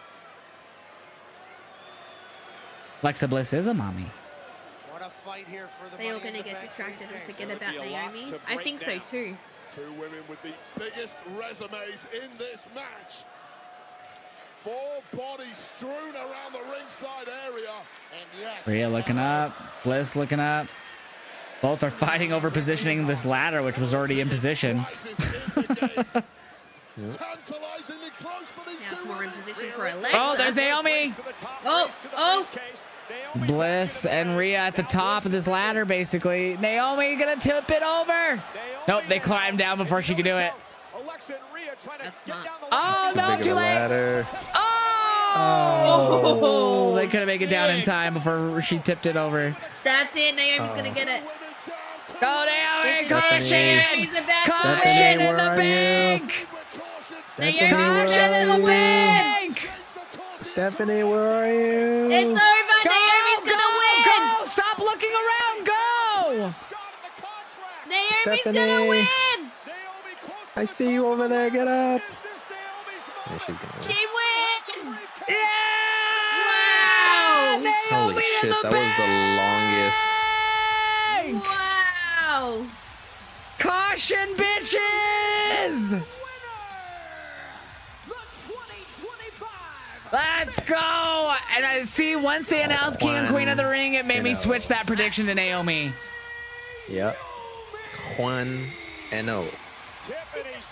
Alexa Bliss is a mommy. What a fight here for the They all Money in gonna the get Bank distracted and briefcase. forget about Naomi. I think so too. Two women with the biggest resumes in this match. 4 bodies strewn around the ringside area. And yes, Rhea looking up. Bliss looking up. Both are fighting over positioning this ladder, which was already in position. tantalizingly close for these Now two more in women. position for Alexa. Oh, there's Naomi. Oh. Bliss and Rhea at the top of this ladder, basically. Naomi gonna tip it over. Nope, they climbed down before she could do it. That's smart. Oh, no, big of too a late. ladder. Oh, they couldn't make it down in time before she tipped it over. That's it. Naomi's gonna get it. Go, Naomi! This is Caution! Naomi's about to Caution win. in the bank! Naomi's Caution in the bank! Stephanie, where are you? It's over. Naomi's gonna win. Go! Stop looking around! Go! Naomi's gonna Stephanie. win. I see you over there. Get up. Yeah, she's gonna win. She wins. Yeah! Wow. Holy shit, that was the longest. Wow. Caution, bitches! Let's go! And I see once they announced King and Queen of the Ring, it made me switch that prediction to Naomi. Yep. Juan Eno.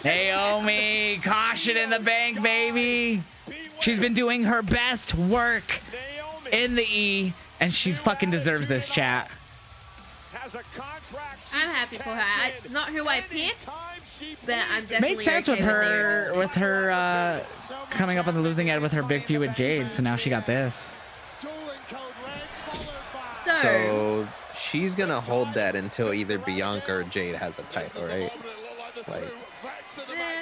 Naomi, caution in the bank, baby. She's been doing her best work in the E, and she's fucking deserves this, chat. I'm happy for her. Not who I picked, but I'm definitely Made sense okay with her coming up on the losing end with her big feud with Jade, so now she got this. So she's gonna hold that until either Bianca or Jade has a title, right? Like,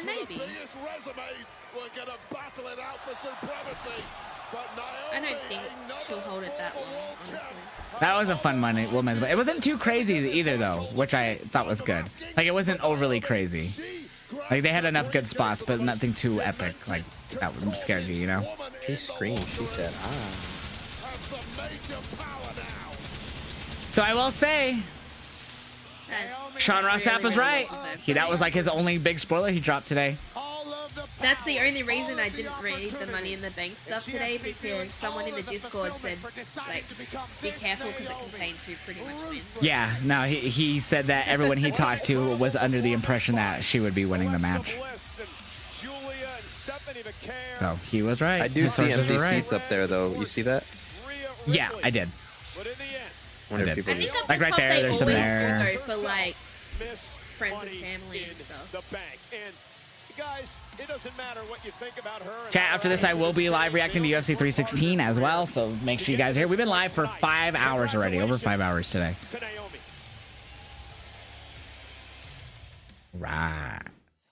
maybe. I don't think she'll hold it that long, honestly. That was a fun women's, but it wasn't too crazy either, though, which I thought was good. Like, it wasn't overly crazy. Like, they had enough good spots, but nothing too epic. Like, that would scared you, you know? she screamed. She said, ah. So I will say, Sean Ross Sapp was right. That was like his only big spoiler he dropped today. That's the only reason I didn't read the Money in the Bank stuff today, because someone in the Discord said, like, be careful because it contains who pretty much wins. Yeah, no, he said that everyone he talked to was under the impression that she would be winning the match. So he was right. I do His see sources empty were right. seats up there, though. You see that? Yeah, I did. Wonder if I did. people I think just... up Like the right top there, they there's some always there. do, though, for, like, friends and family and stuff. Guys, it doesn't matter what you think about her. Chat, after this, I will be live reacting to UFC 316 as well, so make sure you guys are here. We've been live for 5 hours already, over 5 hours today. Right.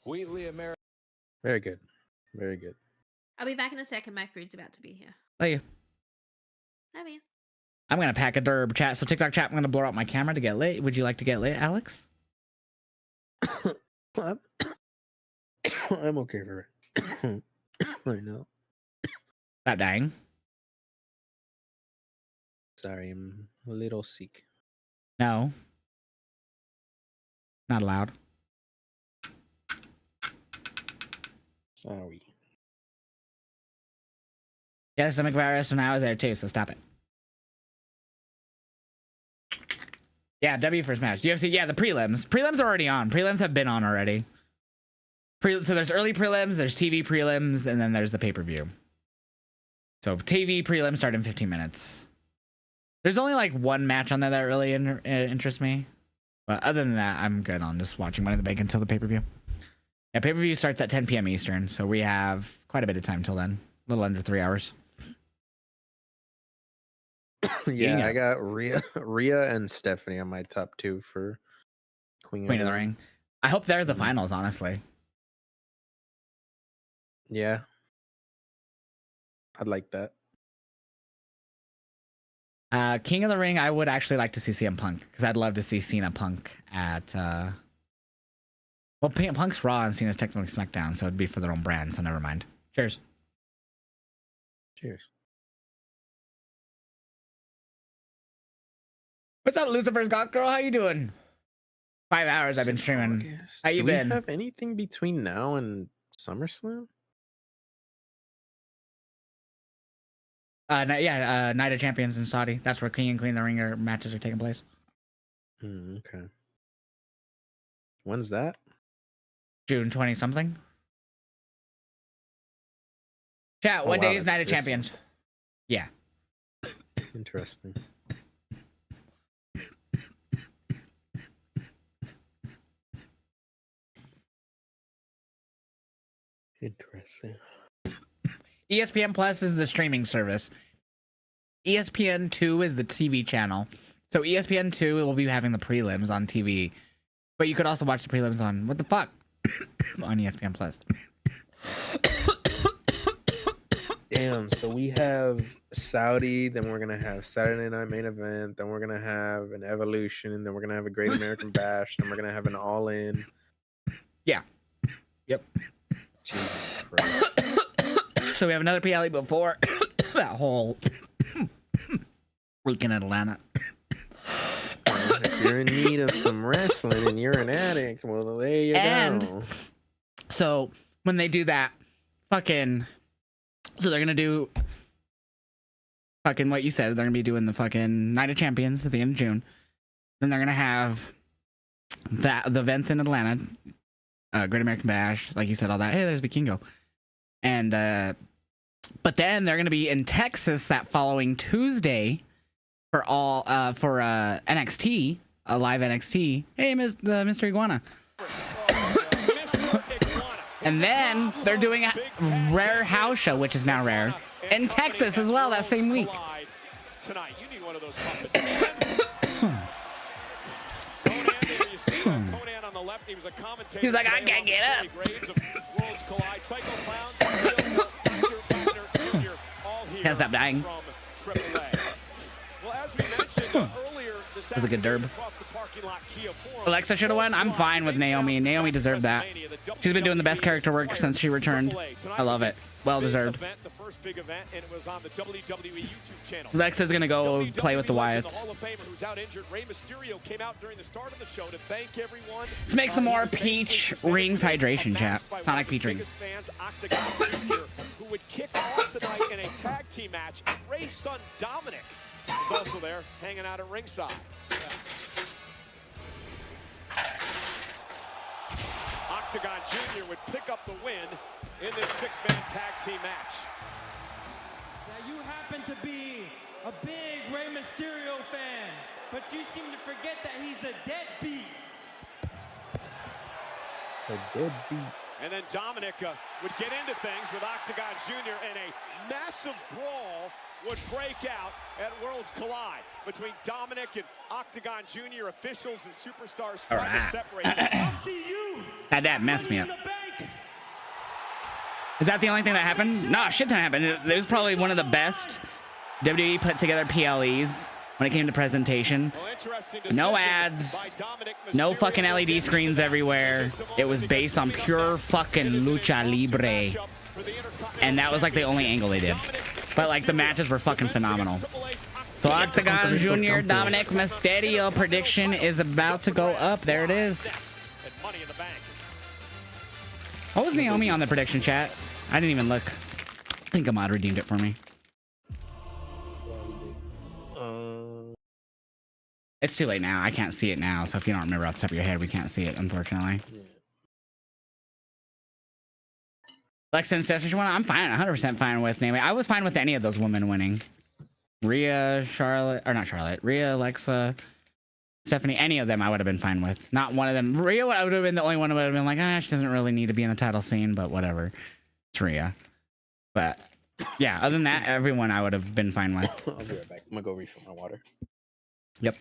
Very good. Very good. I'll be back in a second. My food's about to be here. Love you. Love you. I'm going to pack a derb, chat. So TikTok chat, I'm going to blow out my camera to get lit. Would you like to get lit, Alex? I'm okay for it. I know. Stop dying. Sorry, I'm a little sick. No. Not allowed. Sorry. Yeah, stomach virus when I was there too, so stop it. Yeah, W first match. UFC, yeah, the prelims. Prelims are already on. Prelims have been on already. So there's early prelims, there's TV prelims, and then there's the pay-per-view. So TV prelims start in 15 minutes. There's only like one match on there that really interests me. But other than that, I'm good on just watching Money in the Bank until the pay-per-view. Yeah, pay-per-view starts at 10 p.m. Eastern, so we have quite a bit of time till then. A little under 3 hours. Yeah, I got Rhea and Stephanie on my top 2 for Queen of the Ring. I hope they're the finals, honestly. Yeah. I'd like that. King of the Ring, I would actually like to see CM Punk, because I'd love to see Cena Punk at... Well, Punk's Raw and Cena's technically SmackDown, so it'd be for their own brand, so never mind. Cheers. Cheers. What's up, Lucifer's Got Girl? How you doing? 5 hours I've been streaming. How you been? Do we have anything between now and SummerSlam? Night of Champions in Saudi. That's where King and Queen of the Ring matches are taking place. Okay. When's that? June 20 something. Chat, what day is Night of Champions? Yeah. Interesting. Interesting. ESPN Plus is the streaming service. ESPN 2 is the TV channel. So ESPN 2 will be having the prelims on TV. But you could also watch the prelims on, what the fuck? On ESPN Plus. Damn, so we have Saudi, then we're going to have Saturday Night Main Event, then we're going to have an Evolution, then we're going to have a Great American Bash, then we're going to have an All In. Yeah. Yep. Jesus Christ. So we have another PLE before that whole weekend in Atlanta. If you're in need of some wrestling and you're an addict, well, there you go. So when they do that, so they're gonna do what you said. They're gonna be doing the fucking Night of Champions at the end of June. Then they're gonna have the events in Atlanta, Great American Bash, like you said, all that. Hey, there's Vikingo. And but then they're gonna be in Texas that following Tuesday for NXT, a live NXT. Hey, Mr. Iguana. And then they're doing a rare house show, which is now rare, in Texas as well that same week. Tonight, you need one of those Conan on the left, he was a commentator. He's like, I can't get up. Can't stop dying. Well, as we mentioned earlier, That was a good derb. Alexa should have won. I'm fine with Naomi. Naomi deserved that. She's been doing the best character work since she returned. I love it. Well deserved. Alexa's gonna go play with the Wyatts. Let's make some more Peach Rings hydration, chat. Sonic Peach Rings. Who would kick off the night in a tag team match? Ray's son Dominic is also there, hanging out at ringside. Octagon Jr. would pick up the win in this six-man tag team match. Now you happen to be a big Rey Mysterio fan, but you seem to forget that he's a deadbeat. A deadbeat. And then Dominic would get into things with Octagon Jr. and a massive brawl would break out at Worlds Collide between Dominic and Octagon Jr. officials and superstars trying to separate them. I'll see you. Had that mess me up. Is that the only thing that happened? No, shit ton happened. It was probably one of the best WWE put together PLEs when it came to presentation. No ads, no fucking LED screens everywhere. It was based on pure fucking lucha libre. And that was like the only angle they did. But like the matches were fucking phenomenal. So Octagon Jr. Dominic Mysterio prediction is about to go up. There it is. What was Naomi on the prediction chat? I didn't even look. I think Ahmad redeemed it for me. It's too late now. I can't see it now. So if you don't remember off the top of your head, we can't see it, unfortunately. Lexa and Stephanie, I'm fine. 100% fine with Naomi. I was fine with any of those women winning. Rhea, Charlotte, or not Charlotte. Rhea, Alexa, Stephanie, any of them I would have been fine with. Not one of them. Rhea would have been the only one who would have been like, she doesn't really need to be in the title scene, but whatever. It's Rhea. But yeah, other than that, everyone I would have been fine with. I'll be right back. I'm gonna go refill my water. Yep.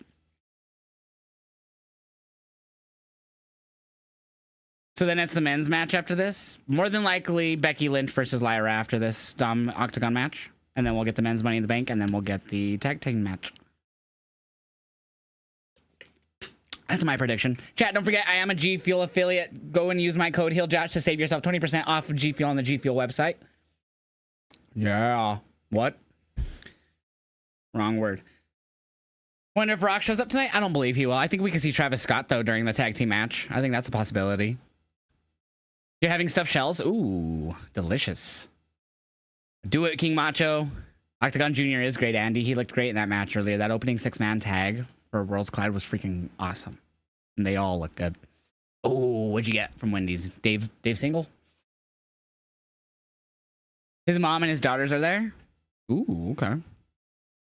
So then it's the men's match after this. More than likely, Becky Lynch versus Lyra after this Dom Octagon match. And then we'll get the men's Money in the Bank, and then we'll get the tag team match. That's my prediction. Chat, don't forget, I am a G Fuel affiliate. Go and use my code HeelJosh to save yourself 20% off of G Fuel on the G Fuel website. Yeah. What? Wrong word. Wonder if Rock shows up tonight? I don't believe he will. I think we can see Travis Scott, though, during the tag team match. I think that's a possibility. You're having stuffed shells? Ooh, delicious. Do it, King Macho. Octagon Jr. is great, Andy. He looked great in that match earlier. That opening 6-man tag for Worlds Collide was freaking awesome. And they all look good. Oh, what'd you get from Wendy's? Dave Single? His mom and his daughters are there? Ooh, okay.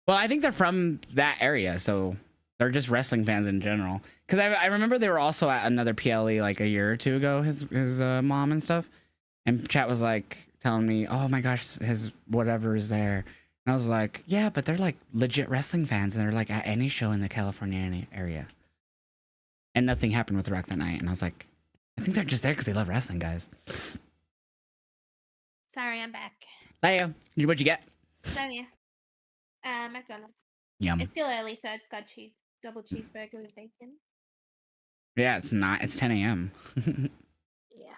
Well, I think they're from that area, so they're just wrestling fans in general. Because I remember they were also at another PLE like a year or two ago, his mom and stuff. And chat was like telling me, oh my gosh, his whatever is there. And I was like, yeah, but they're like legit wrestling fans. And they're like at any show in the California area. And nothing happened with The Rock that night. And I was like, I think they're just there because they love wrestling, guys. Sorry, I'm back. Leia, what'd you get? Sonia. McDonald's. Yum. It's still early, so it's got double cheeseburger with bacon. Yeah, it's not. It's 10 a.m. Yeah.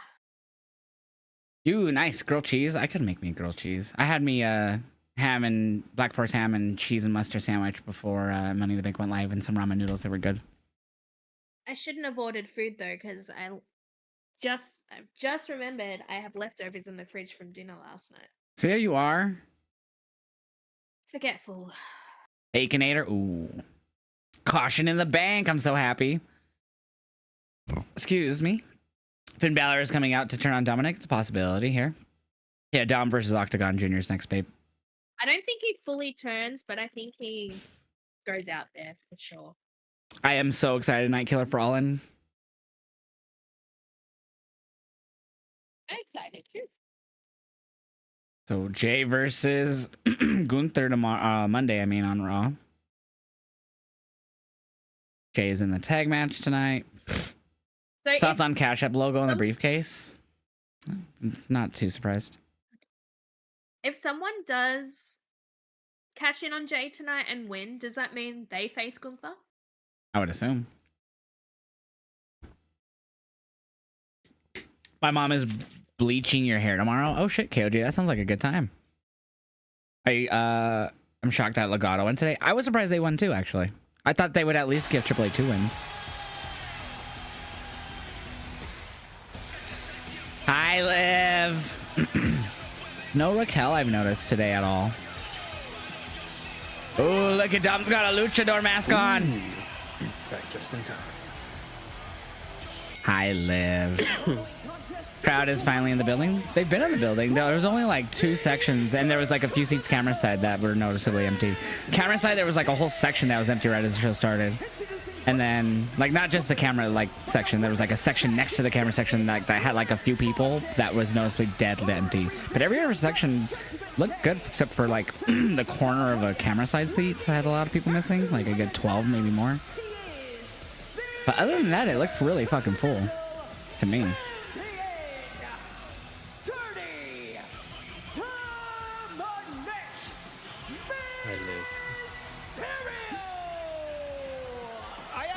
Ooh, nice. Grilled cheese. I could make me grilled cheese. I had me ham and Black Forest ham and cheese and mustard sandwich before Money in the Bank went live, and some ramen noodles. They were good. I shouldn't have ordered food though, because I've just remembered I have leftovers in the fridge from dinner last night. So there you are. Forgetful. Baconator. Ooh. Caution in the bank. I'm so happy. Excuse me. Finn Balor is coming out to turn on Dominic. It's a possibility here. Yeah, Dom versus Octagon Jr.'s next, babe. I don't think he fully turns, but I think he goes out there for sure. I am so excited. Night Killer for All In. I'm excited too. So Jay versus Gunther tomorrow, Monday, I mean, on Raw. Jay is in the tag match tonight. So Thoughts on Cash App logo in the briefcase? Not too surprised. If someone does cash in on Jay tonight and win, does that mean they face Gunther? I would assume. My mom is bleaching your hair tomorrow. Oh shit, KOJ, that sounds like a good time. I'm shocked that Legato won today. I was surprised they won too, actually. I thought they would at least give AAA 2 wins. Hi, Liv. No Raquel I've noticed today at all. Oh, look at Dom's got a luchador mask on. Back just in time. Hi, Liv. Crowd is finally in the building. They've been in the building. There was only like 2 sections, and there was like a few seats camera side that were noticeably empty. Camera side, there was like a whole section that was empty right as the show started. And then, like, not just the camera like section, there was like a section next to the camera section that had like a few people that was noticeably dead empty. But every other section looked good except for like the corner of a camera side seat. So I had a lot of people missing, like a good 12, maybe more. But other than that, it looked really fucking full to me.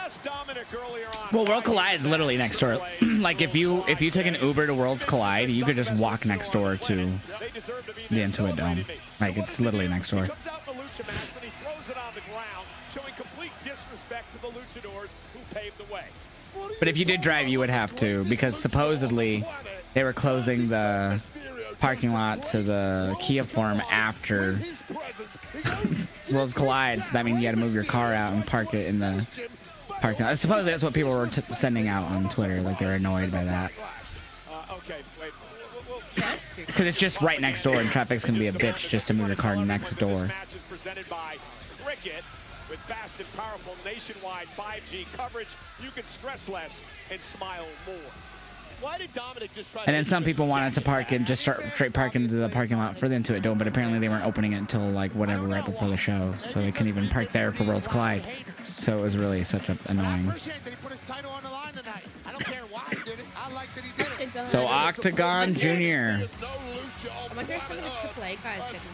asked Dominic earlier on. Well, World Collide is literally next door. Like if you took an Uber to Worlds Collide, you could just walk next door to the Intuit Dome. Like it's literally next door. Comes out in the lucha mask and he throws it on the ground, showing complete disrespect to the luchadors who paved the way. But if you did drive, you would have to, because supposedly they were closing the parking lot to the Kia Forum after Worlds Collide, so that means you had to move your car out and park it in the parking lot. Supposedly that's what people were sending out on Twitter, like they were annoyed by that. Okay, wait. Because it's just right next door, and traffic's gonna be a bitch just to move your car next door. Match is presented by Cricket. With fast and powerful nationwide 5G coverage, you can stress less and smile more. Why did Dominic just try And then some people wanted to park and just start straight parking into the parking lot for the Intuit Dome, but apparently they weren't opening it until like whatever right before the show, so they couldn't even park there for Worlds Collide. So it was really such a annoying. So Octagon Jr. I wonder if some of the AAA guys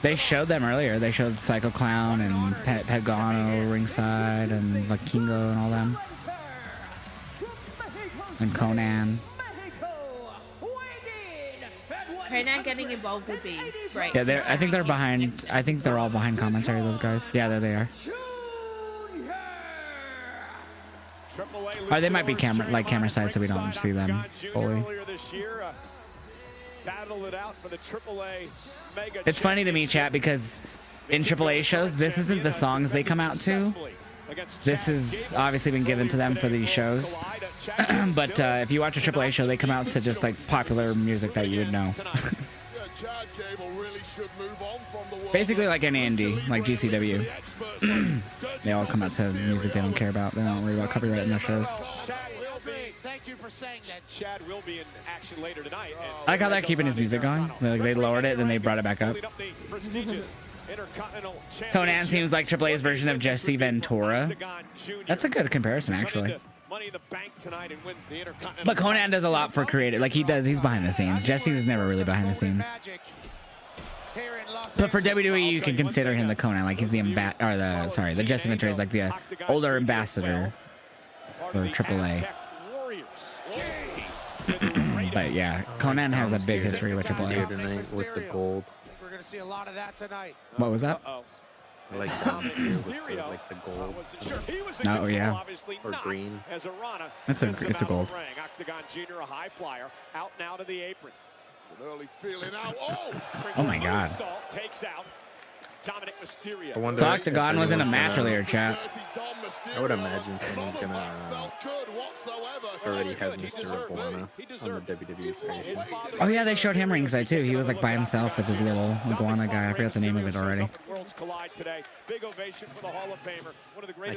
They showed them earlier. They showed Psycho Clown and Pagano ringside and Vikingo and all them. And Conan. Conan getting involved would be great. Yeah, I think they're behind. I think they're all behind commentary, those guys. Yeah, there they are. Or they might be camera side, so we don't see them fully. It's funny to me, chat, because in AAA shows, this isn't the songs they come out to. This has obviously been given to them for these shows. But if you watch a AAA show, they come out to just like popular music that you would know. Basically like any indie, like GCW. They all come out to music they don't care about. They don't worry about copyright in their shows. Thank you for saying that. Chad will be in action later tonight. I like how they're keeping his music going. Like they lowered it, then they brought it back up. Conan seems like AAA's version of Jesse Ventura. That's a good comparison, actually. But Conan does a lot for creative. Like he's behind the scenes. Jesse's never really behind the scenes. But for WWE, you can consider him the Conan. Like he's the the Jesse Ventura is like the older ambassador for AAA. But yeah, Conan has a big history with AAA. Tonight with the gold. We're going to see a lot of that tonight. What was that? I like down here with the gold. Oh yeah. Or green. It's a gold. Octagon Jr. a high flyer out now to the apron. An early feeling out. Oh my God. Takes out Dominic Mysterio. So Octagon was in a match earlier, chat. I would imagine someone's gonna already have Mr. Iguana on the WWE version. Oh yeah, they showed him ringside too. He was like by himself with his little iguana guy. I forgot the name of it already.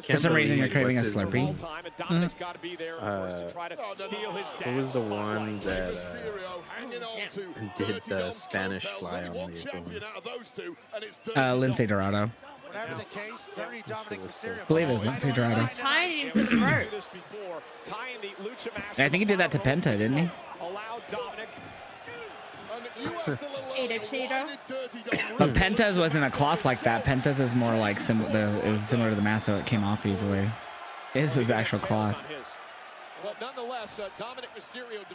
For some reason, you're craving a Slurpee. Who was the one that did the Spanish fly on the equivalent? Lindsay Dorado. Whatever the case, dirty Dominic Mysterio. I believe it's Lindsay Dorado. Tying him to the rope. I think he did that to Penta, didn't he? But Penta's wasn't a cloth like that. Penta's is more like it was similar to the mask, so it came off easily. His was actual cloth.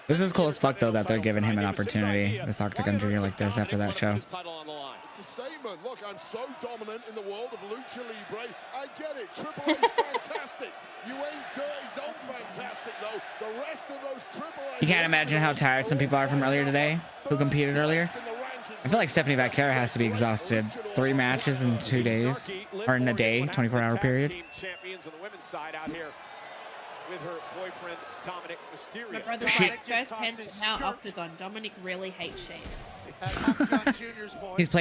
This is cool as fuck though that they're giving him an opportunity, this Octagon Jr. like this after that show. It's a statement. Look, I'm so dominant in the world of Lucha Libre. I get it. Triple A's fantastic. You ain't dirty, don't fantastic though. The rest of those Triple A. You can't imagine how tired some people are from earlier today who competed earlier. I feel like Stephanie Vaquera has to be exhausted. 3 matches in 2 days, or in a day, 24-hour period. Champions on the women's side out here with her boyfriend Dominic Mysterio. My brother's like, first Penta, now Octagon. Dominic really hates shapes. He's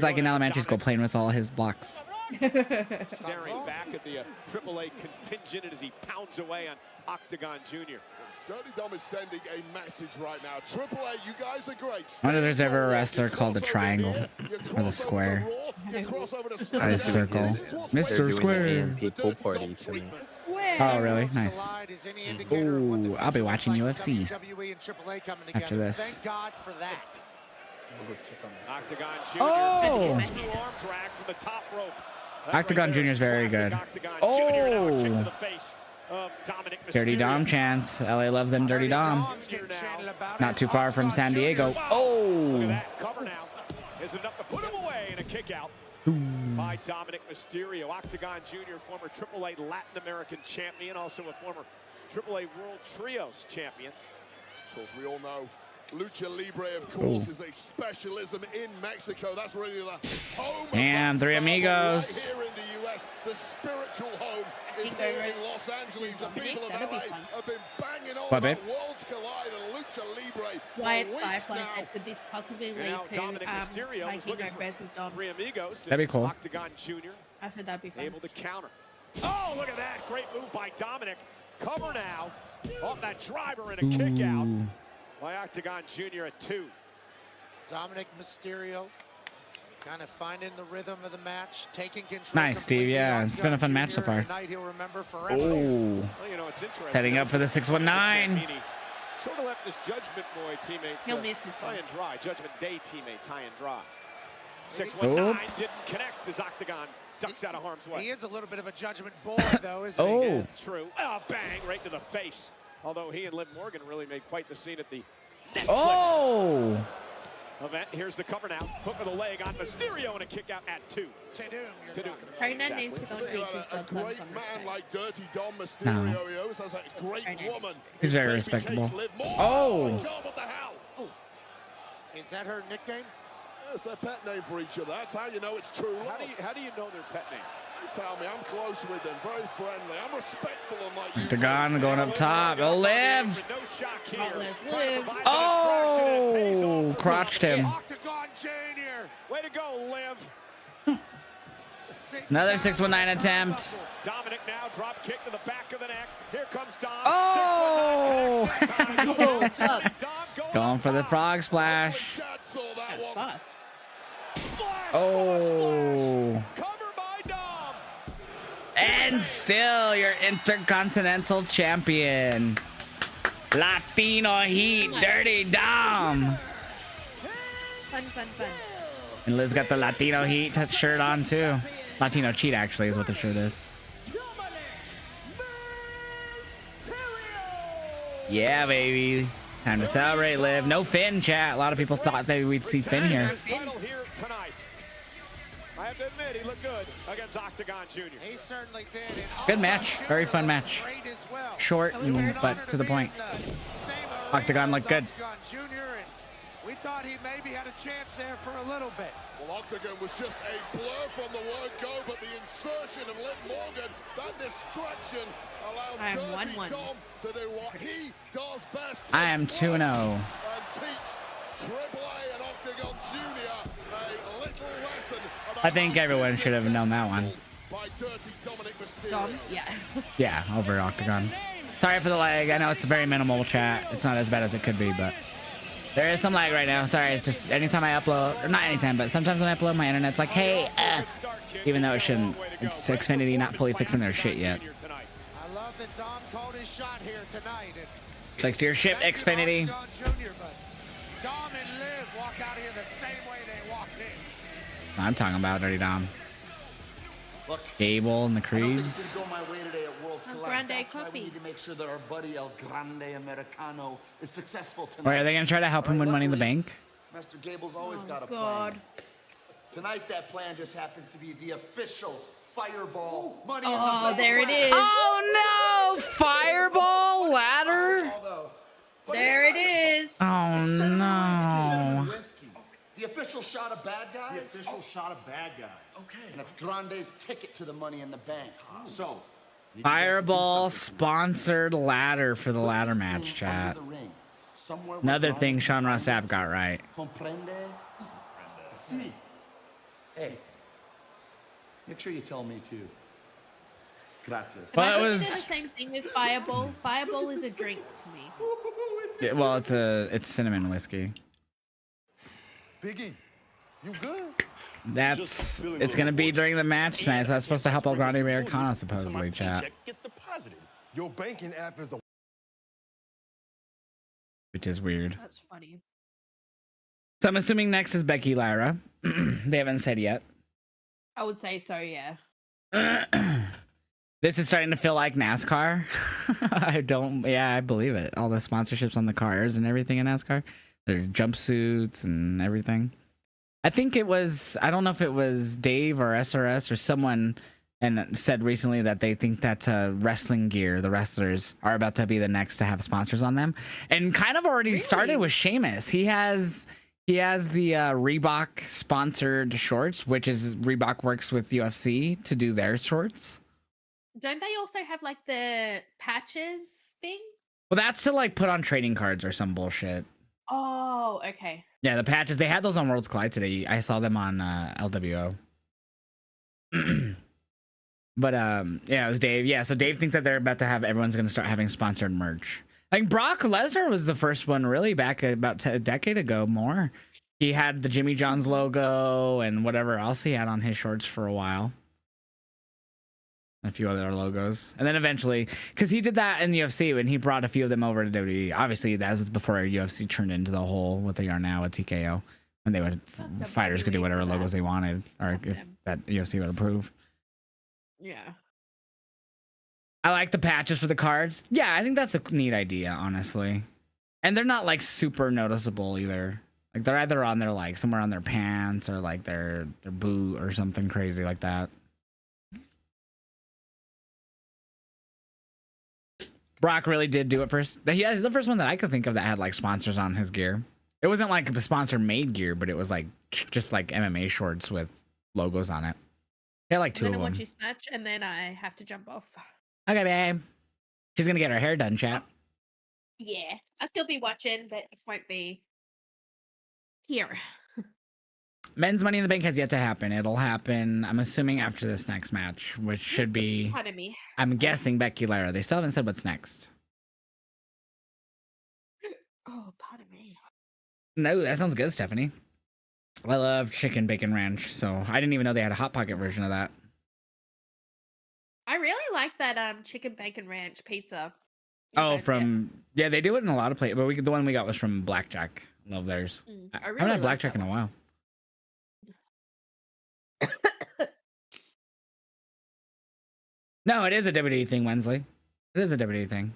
like in elementary school playing with all his blocks. Staring back at the AAA contingent as he pounds away on Octagon Jr. Dirty Dom is sending a message right now. AAA, you guys are great. I wonder if there's ever a wrestler called the Triangle or the Square. Or the Circle. Mr. Square. People party tonight. Oh, really? Nice. Ooh, I'll be watching UFC after this. Thank God for that. Octagon Jr. Oh! Arm drag from the top rope. Octagon Jr. is very good. Oh! Dirty Dom chance. LA loves them Dirty Dom. Not too far from San Diego. Oh! Cover now is enough to put him away in a kick out by Dominic Mysterio. Octagon Jr., former AAA Latin American champion, also a former AAA World Trios champion. Of course, we all know Lucha Libre, of course, is a specialism in Mexico. That's really the home. Damn, Three Amigos. Right here in the US, the spiritual home is here in Los Angeles. The people of LA have been banging on about Worlds Collide and Lucha Libre. Wyatt's Firefly said, could this possibly lead to Vikingo versus Dom? That'd be cool. Octagon Jr. I think that'd be fun. Able to counter. Oh, look at that. Great move by Dominic. Cover now off that driver and a kick out by Octagon Jr. at 2. Dominic Mysterio kind of finding the rhythm of the match, taking control. Nice, Steve. Yeah, it's been a fun match so far. Oh, you know, it's interesting. setting up for the 619. Sort of left his Judgment Boy teammates He'll miss this high one. and dry. Judgment Day teammates high and dry. 619 didn't connect as Octagon ducks out of harm's way. He is a little bit of a Judgment Boy, though, isn't Oh. he? Yeah, true. Oh, bang, right to the face. Although he and Liv Morgan really made quite the scene at the Netflix event. Here's the cover now. Hook of the leg on Mysterio and a kick out at 2. Conan needs to go and teach his A godson great some man respect. like Dirty Dom Mysterio, he always has a great woman. He's very respectable. Oh! God, what the hell? Is that her nickname? That's their pet name for each other. That's how you know it's true love. How do you know their pet name? You tell me, I'm close with them, very friendly. I'm respectful unlike you. Octagon going up top. It'll live. No shock here. Oh! Crotched him. Octagon Jr. Way to go, Liv. Another 619 attempt. Dominic now drop kick to the back of the neck. Here comes Dom. Oh! Dom Going for the frog splash. That's fast. Oh! Cover by Dom. And still your Intercontinental Champion. Latino Heat, Dirty Dom. Fun, fun, fun. And Liv's got the Latino Heat shirt on too. Latino Cheat actually is what the shirt is. Yeah, baby. Time to celebrate, Liv. No Finn, chat. A lot of people thought that we'd see Finn here. Title here tonight. I have to admit, he looked good against Octagon Jr. He certainly did. Good match. Very fun match. Short, but to the point. Octagon looked good. We thought he maybe had a chance there for a little bit. Well, Octagon was just a blur from the word go, but the insertion of Liv Morgan, that distraction allowed Dirty Dom to do what he does best. I am 2-0. And teach AAA and Octagon Jr. a little lesson about I think everyone should have known that one. by Dirty Dominic Mysterio. Dom, yeah. Yeah, over Octagon. Sorry for the lag. I know it's very minimal chat. It's not as bad as it could be, but there is some lag right now. Sorry, it's just anytime I upload, or not anytime, but sometimes when I upload, my internet's like, hey, even though it shouldn't. It's Xfinity not fully fixing their shit yet. I love that Dom called his shot here tonight. Fix your ship, Xfinity. Dom and Liv walk out here the same way they walked in. I'm talking about Dirty Dom. Look, Gable and the I don't think Creeds. it's gonna go my way today at Worlds Collide. Grande That's why we coffee. need to make sure that our buddy El Grande Americano is successful Or tonight. are they going to try to help him win Money in the Bank? Master Gable's always got a God. plan. Tonight, that plan just happens to be the official Fireball Money in the Oh, Bank. there it is. Oh no! Fireball ladder? There it is. Oh no. The official shot of bad guys? The official shot of bad guys. Okay. And it's Grande's ticket to the Money in the Bank. So, Fireball sponsored ladder for the ladder match, chat. Another thing Sean Ross Sapp got right. Comprende? Si. Hey, make sure you tell me too. Gracias. Well, it Why was. don't you do the same thing with Fireball? Fireball is a drink to me. Well, it's cinnamon whiskey. Biggie, you good? It's gonna be during the match tonight, so that's supposed to help El Grande Americano supposedly, chat. Gets deposited. Your banking app is a Which is weird. That's funny. So I'm assuming next is Becky Lyra. They haven't said yet. I would say so, yeah. This is starting to feel like NASCAR. I believe it. All the sponsorships on the cars and everything in NASCAR. Their jumpsuits and everything. I think it was, I don't know if it was Dave or SRS or someone and said recently that they think that wrestling gear, the wrestlers, are about to be the next to have sponsors on them. And kind of already started with Sheamus. He has the Reebok sponsored shorts, which is Reebok works with UFC to do their shorts. Don't they also have like the patches thing? Well, that's to like put on trading cards or some bullshit. Oh, okay. Yeah, the patches, they had those on Worlds Collide today. I saw them on LWO. But yeah, it was Dave. Yeah, so Dave thinks that they're about to have, everyone's going to start having sponsored merch. Like Brock Lesnar was the first one really back about a decade ago more. He had the Jimmy John's logo and whatever else he had on his shorts for a while. A few other logos. And then eventually, because he did that in the UFC when he brought a few of them over to WWE. Obviously, that was before UFC turned into the whole what they are now at TKO. When they would, fighters could do whatever logos they wanted, or if that UFC would approve. Yeah. I like the patches for the cards. Yeah, I think that's a neat idea, honestly. And they're not like super noticeable either. Like they're either on their like somewhere on their pants or like their boot or something crazy like that. Brock really did do it first. He's the first one that I could think of that had like sponsors on his gear. It wasn't like a sponsor made gear, but it was like just like MMA shorts with logos on it. He had like two of them. I'm gonna watch this match and then I have to jump off. Okay, babe. She's gonna get her hair done, chat. Yeah, I'll still be watching, but this won't be here. Men's Money in the Bank has yet to happen. It'll happen, I'm assuming, after this next match, which should be, Pardon me. I'm guessing, Becky Lyra. They still haven't said what's next. Oh, pardon me. No, that sounds good, Stephanie. I love chicken bacon ranch, so I didn't even know they had a Hot Pocket version of that. I really like that chicken bacon ranch pizza. Oh, yeah, they do it in a lot of places, but the one we got was from Blackjack. Love theirs. I I really haven't had like Blackjack that in a while. No, it is a WWE thing, Wensley. It is a WWE thing.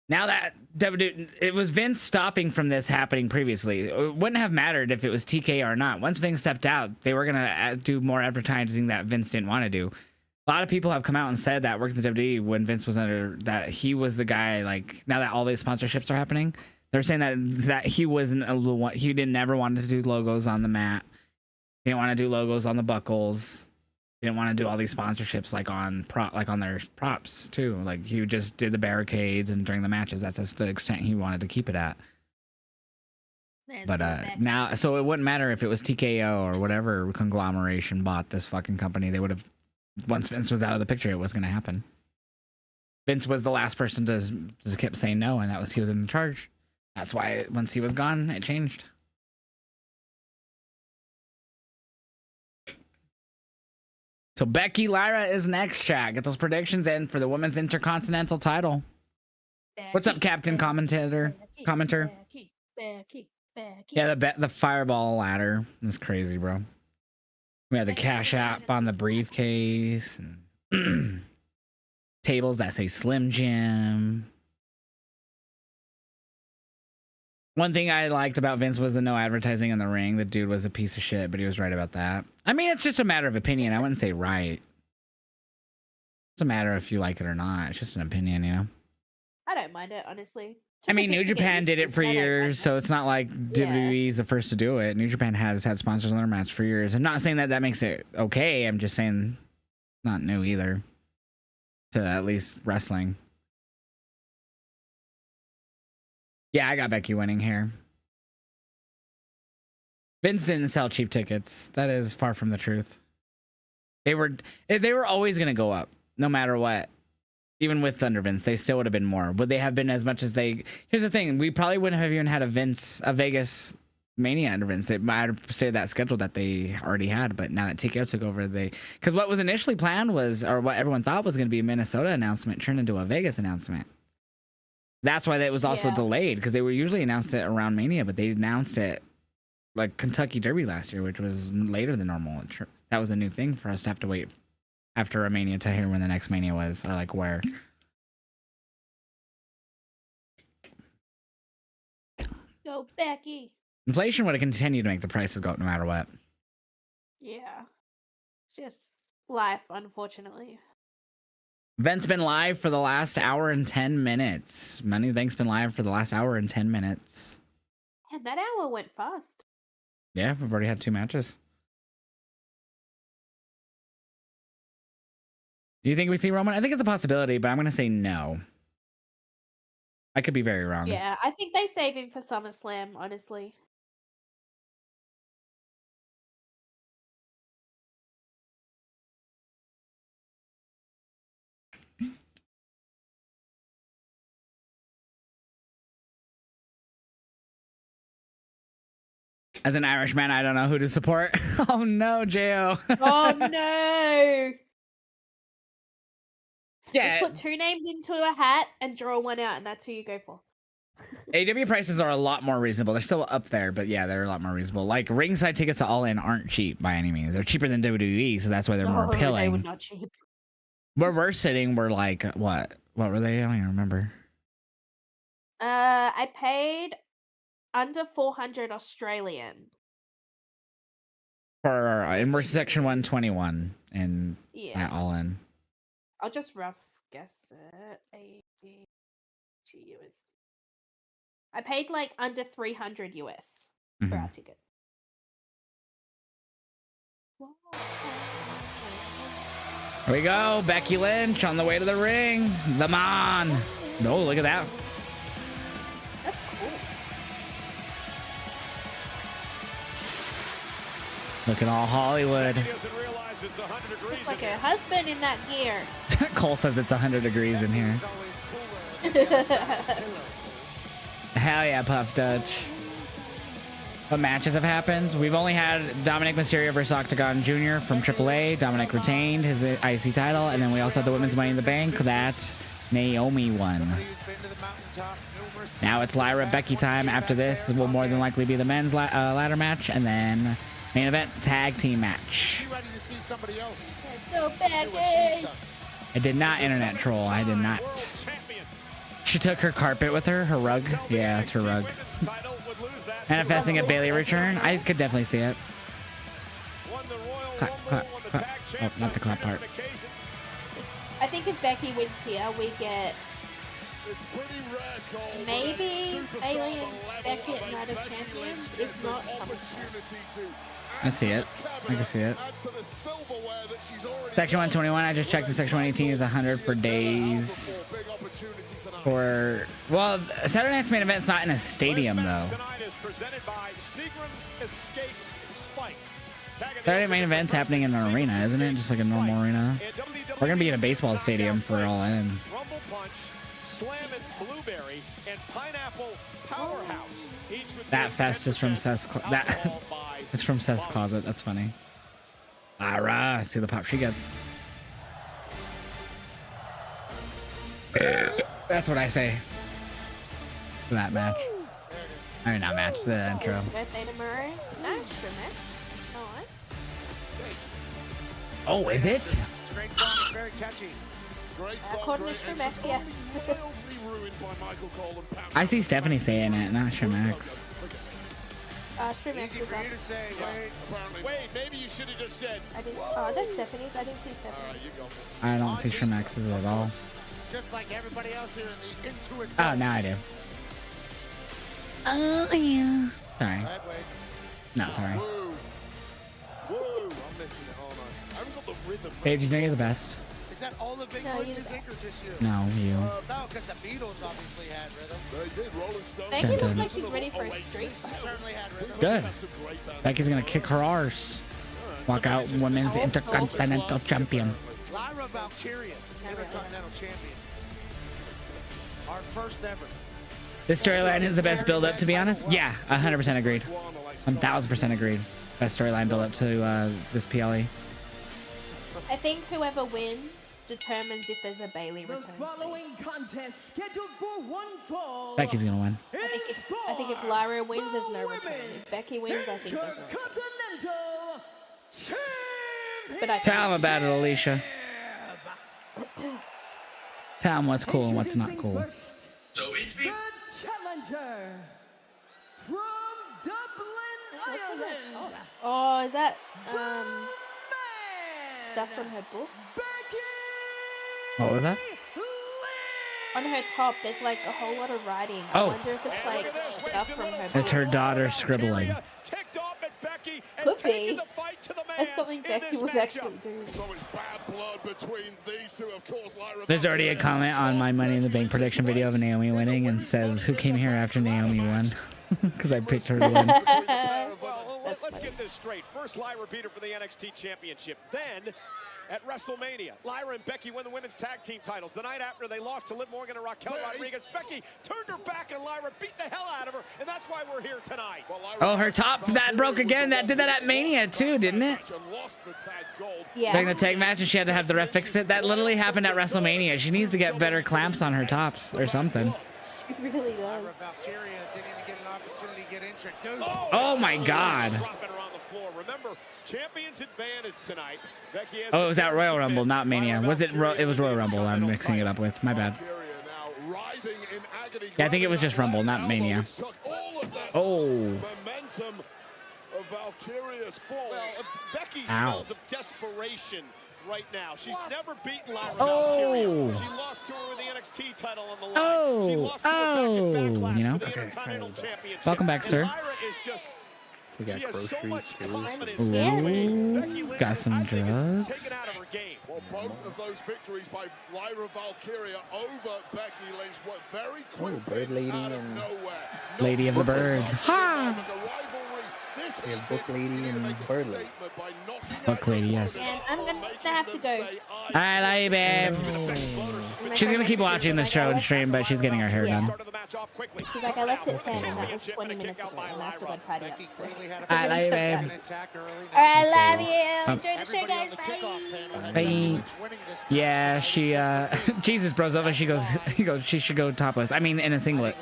Now that WWE, it was Vince stopping from this happening previously. It wouldn't have mattered if it was TK or not. Once Vince stepped out, they were going to do more advertising that Vince didn't want to do. A lot of people have come out and said that working at the WWE when Vince was under, that he was the guy, like, now that all these sponsorships are happening, they're saying that he wasn't he didn't never wanted to do logos on the mat. He didn't want to do logos on the buckles. He didn't want to do all these sponsorships like on their props too. Like he just did the barricades and during the matches. That's just the extent he wanted to keep it at. But now, so it wouldn't matter if it was TKO or whatever conglomeration bought this fucking company. They would have, once Vince was out of the picture, it was going to happen. Vince was the last person to just kept saying no, and he was in charge. That's why once he was gone, it changed. So Becky Lyra is next, chat. Get those predictions in for the women's intercontinental title. What's up, Captain Commenter? Becky. Yeah, the fireball ladder is crazy, bro. We have the Cash App on the briefcase. And tables that say Slim Jim. One thing I liked about Vince was the no advertising in the ring. The dude was a piece of shit, but he was right about that. I mean, it's just a matter of opinion. I wouldn't say right. It's a matter if you like it or not. It's just an opinion, you know? I don't mind it, honestly. I mean, New Japan did it for years, so it's not like WWE is the first to do it. New Japan has had sponsors on their mats for years. I'm not saying that makes it okay. I'm just saying not new either. To at least wrestling. Yeah, I got Becky winning here. Vince didn't sell cheap tickets. That is far from the truth. They were always going to go up, no matter what. Even with Thunder Vince, they still would have been more. Would they have been as much as they... Here's the thing. We probably wouldn't have even had a Vegas Mania under Vince. They might have stayed that schedule that they already had, but now that TKO took over, because what was initially planned was, or what everyone thought was going to be a Minnesota announcement turned into a Vegas announcement. That's why that was also delayed, because they were usually announced it around Mania, but they announced it like Kentucky Derby last year, which was later than normal. That was a new thing for us to have to wait after a Mania to hear when the next Mania was, or like where. Go Becky. Inflation would have continued to make the prices go up no matter what. Yeah. It's just life, unfortunately. Event's been live for the last hour and 10 minutes. Money Bank's been live for the last hour and 10 minutes. And that hour went fast. Yeah, we've already had 2 matches. Do you think we see Roman? I think it's a possibility, but I'm going to say no. I could be very wrong. Yeah, I think they save him for SummerSlam, honestly. As an Irishman, I don't know who to support. Oh no, Jo. Oh no! Yeah. Just put 2 names into a hat and draw one out, and that's who you go for. AW prices are a lot more reasonable. They're still up there, but yeah, they're a lot more reasonable. Like ringside tickets to All In aren't cheap by any means. They're cheaper than WWE, so that's why they're more appealing. They were not cheap. Where we're sitting, we're like, what? What were they? I don't even remember. I paid under 400 Australian. And we're section 121 and Yeah. All In. I'll just rough guess it. AD to US. I paid like under 300 US for our ticket. Here we go. Becky Lynch on the way to the ring. The man. Oh, look at that. That's cool. Looking all Hollywood. Looks like her husband in that gear. Cole says it's 100 degrees in here. Hell yeah, Puff Dutch. What matches have happened? We've only had Dominic Mysterio versus Octagon Jr. from AAA. Dominic retained his IC title, and then we also had the Women's Money in the Bank that Naomi won. Now it's Lyra Becky time. After this will more than likely be the men's ladder match, and then main event tag team match. Go Becky! I did not internet troll. I did not. She took her carpet with her rug. Yeah, it's her rug. Manifesting a Bailey return. I could definitely see it. Clap, clap, clap. Oh, not the clap part. I think if Becky wins here, we get maybe Bailey and Becky at Night of Champions. If not, SummerSlam. I see it. I can see it. Section 121. I just checked. The Section 118 is 100 for days. For well, Saturday night's main event's not in a stadium though. Saturday main event's happening in an arena, isn't it? Just like a normal arena. We're gonna be in a baseball stadium for All In. Rumble Punch, Slam and Blueberry, and Pineapple Powerhouse. That fest is from Seth's it's from Seth's closet. That's funny. Alright, see the pop she gets. That's what I say. For that match. I mean, not match, the intro. Birthday to Murray. Nice, Trimex. Nice. Oh, is it? Great song, it's very catchy. Great song, According to Trimex, yeah. I see Stephanie saying it, not Shemax. Trimex was up. Wait, maybe you should have just said. I didn't. Oh, there's Stephanie's. I didn't see Stephanie's. I don't see Shemax's at all. Just like everybody else here in the Intuit. Oh, now I do. Oh, yeah. Sorry. No, sorry. Whoa, I'm missing it. Hold on. I haven't got the rhythm. Paige, you think you're the best? Is that all the big ones you think, or just you? No, you. No, because the Beatles obviously had rhythm. They did. Rolling Stones. Becky looks like she's ready for a street fight. Certainly had rhythm. Good. Becky's gonna kick her arse. Walk out women's intercontinental champion. Lyra Valkyria, Intercontinental Champion. Our first ever. This storyline is the best build-up, to be honest. Yeah, 100% agreed. 1000% agreed. Best storyline build-up to this PLE. I think whoever wins determines if there's a Bailey return. Following contest scheduled for one fall. Becky's gonna win. I think if Lyra wins, there's no return. If Becky wins, I think there's a return. But I Tell him about it, Alicia. Tell them what's cool and what's not cool. So it's the challenger from Dublin, Ireland. Oh, is that stuff on her book? What was that? On her top, there's like a whole lot of writing. I wonder if it's like stuff from her book. It's her daughter scribbling. Could be. That's something Becky would actually do. There's already a comment on my Money in the Bank prediction video of Naomi winning and says, who came here after Naomi won? Because I picked her to win. Well, let's get this straight. First, Lyra beat her for the NXT Championship. Then, at WrestleMania, Lyra and Becky win the women's tag team titles. The night after, they lost to Liv Morgan and Raquel Rodriguez. Becky turned her back and Lyra beat the hell out of her, and that's why we're here tonight. Oh, her top, that broke again. That did that at Mania too, didn't it? Yeah. During the tag match, and she had to have the ref fix it. That literally happened at WrestleMania. She needs to get better clamps on her tops or something. It really does. Oh my God. Remember, champion's advantage tonight. Oh, it was at Royal Rumble, not Mania. Was it? It was Royal Rumble. I'm mixing it up with. My bad. Yeah, I think it was just Rumble, not Mania. Oh. Momentum of Valkyria's fall. Well, Becky Ow. smells of desperation right now. She's never beaten Lyra Oh. Valkyria. She lost to her with the NXT title on the line. She lost to her back in Backlash you know. for the Intercontinental Championship. Welcome back, sir. And Lyra is just, We got she has so groceries much too. confidence. Ooh, got some drugs. Taken out of her game. Well, both of those victories by Lyra Valkyria over Becky Lynch were very quick Bird Lady out of and nowhere. Lady of the Birds. Ha! yeah, Book Lady and Bird Lady. Book Lady, yes. And I'm gonna have to go. I love you, babe. She's gonna keep watching the show and stream, but she's getting her hair done. Because like I left at 10 and that was 20 minutes ago and I still got to tidy up. So. I love you, babe. Alright, love you. Enjoy the show, guys. Bye. Bye. Yeah, she Jesus bros over. She goes, she should go topless. I mean, in a singlet.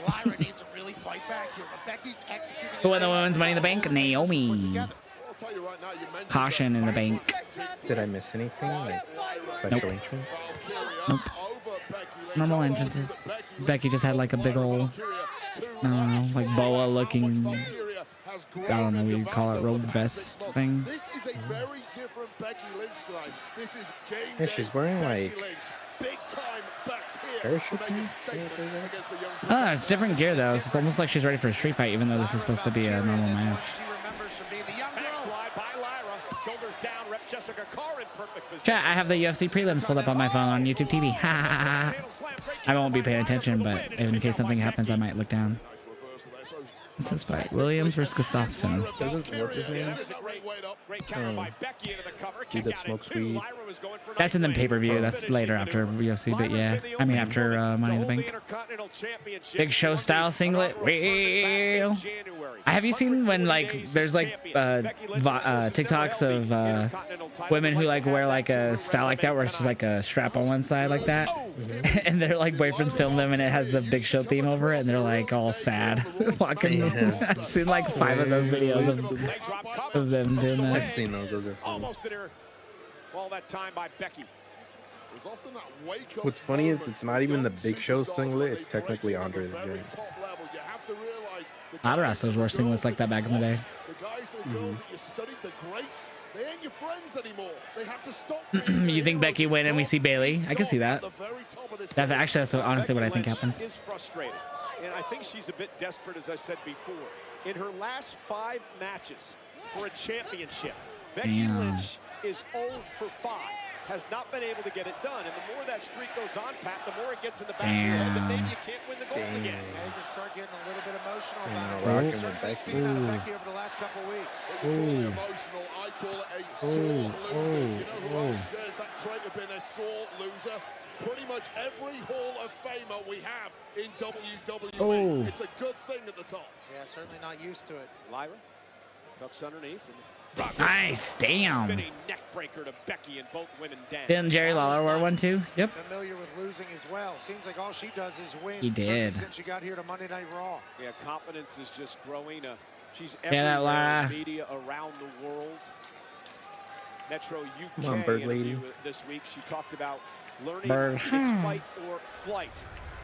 Who won the women's Money in the Bank? Naomi. Caution in the bank. Did I miss anything? Like special entrance? Nope. Normal entrances. Becky just had like a big old, I don't know, like boa looking, I don't know what you call it, robe vest thing. This is a very different Becky Lynch tonight. This is game Yeah, she's wearing like big time backs here parachute to make a pants? statement against the young I don't know, it's different gear though. It's almost like she's ready for a street fight, even though this is supposed to be a normal match. Chat, I have the UFC prelims pulled up on my phone on YouTube TV. I won't be paying attention, but in case something happens, I might look down. This is fight. Williams versus Gustafsson. What's his name? Dude that smokes weed. That's in the pay-per-view. That's later after UFC, but yeah. I mean, after Money in the Bank. Big Show style singlet. Well, have you seen when like there's like TikToks of women who like wear like a style like that where it's just like a strap on one side like that, and their like boyfriends film them and it has the Big Show theme over it and they're like all sad walking. I've seen like 5 of those videos of them doing that. I've seen those. Those are fun. All that time by Becky. What's funny is it's not even the Big Show singlet. It's technically Andre the Giant. A lot of wrestlers wore singlets like that back in the day. The guys, the girls that you studied, the greats, they ain't your friends anymore. They have to stop. You think Becky win and we see Bailey? I can see that. Actually, that's honestly what I think happens. Is frustrated, and I think she's a bit desperate, as I said before. In her last 5 matches for a championship, Becky Lynch is 0 for 5. Has not been able to get it done, and the more that streak goes on, Pat, the more it gets in the back of your head that maybe you can't win the gold again. Yeah, you can start getting a little bit emotional about it. Rocking We've with Becky. seen out of Becky over the last couple of weeks. Emotional, I call it a sore loser. Do you know who else shares that trait of being a sore loser? Pretty much every Hall of Famer we have in WWE. It's a good thing at the top. Yeah, certainly not used to it. Lyra ducks underneath. Nice, damn. Spinning neck breaker to Becky and both women down. Didn't Jerry Lawler wear one too? Yep. Familiar with losing as well. Seems like all she does is win. He did. Since she got here to Monday Night Raw. Yeah, confidence is just growing. She's Yeah, everywhere in media around the world. Metro UK Come on, Bird Lady. this week, she talked about learning Bird. it's fight or flight.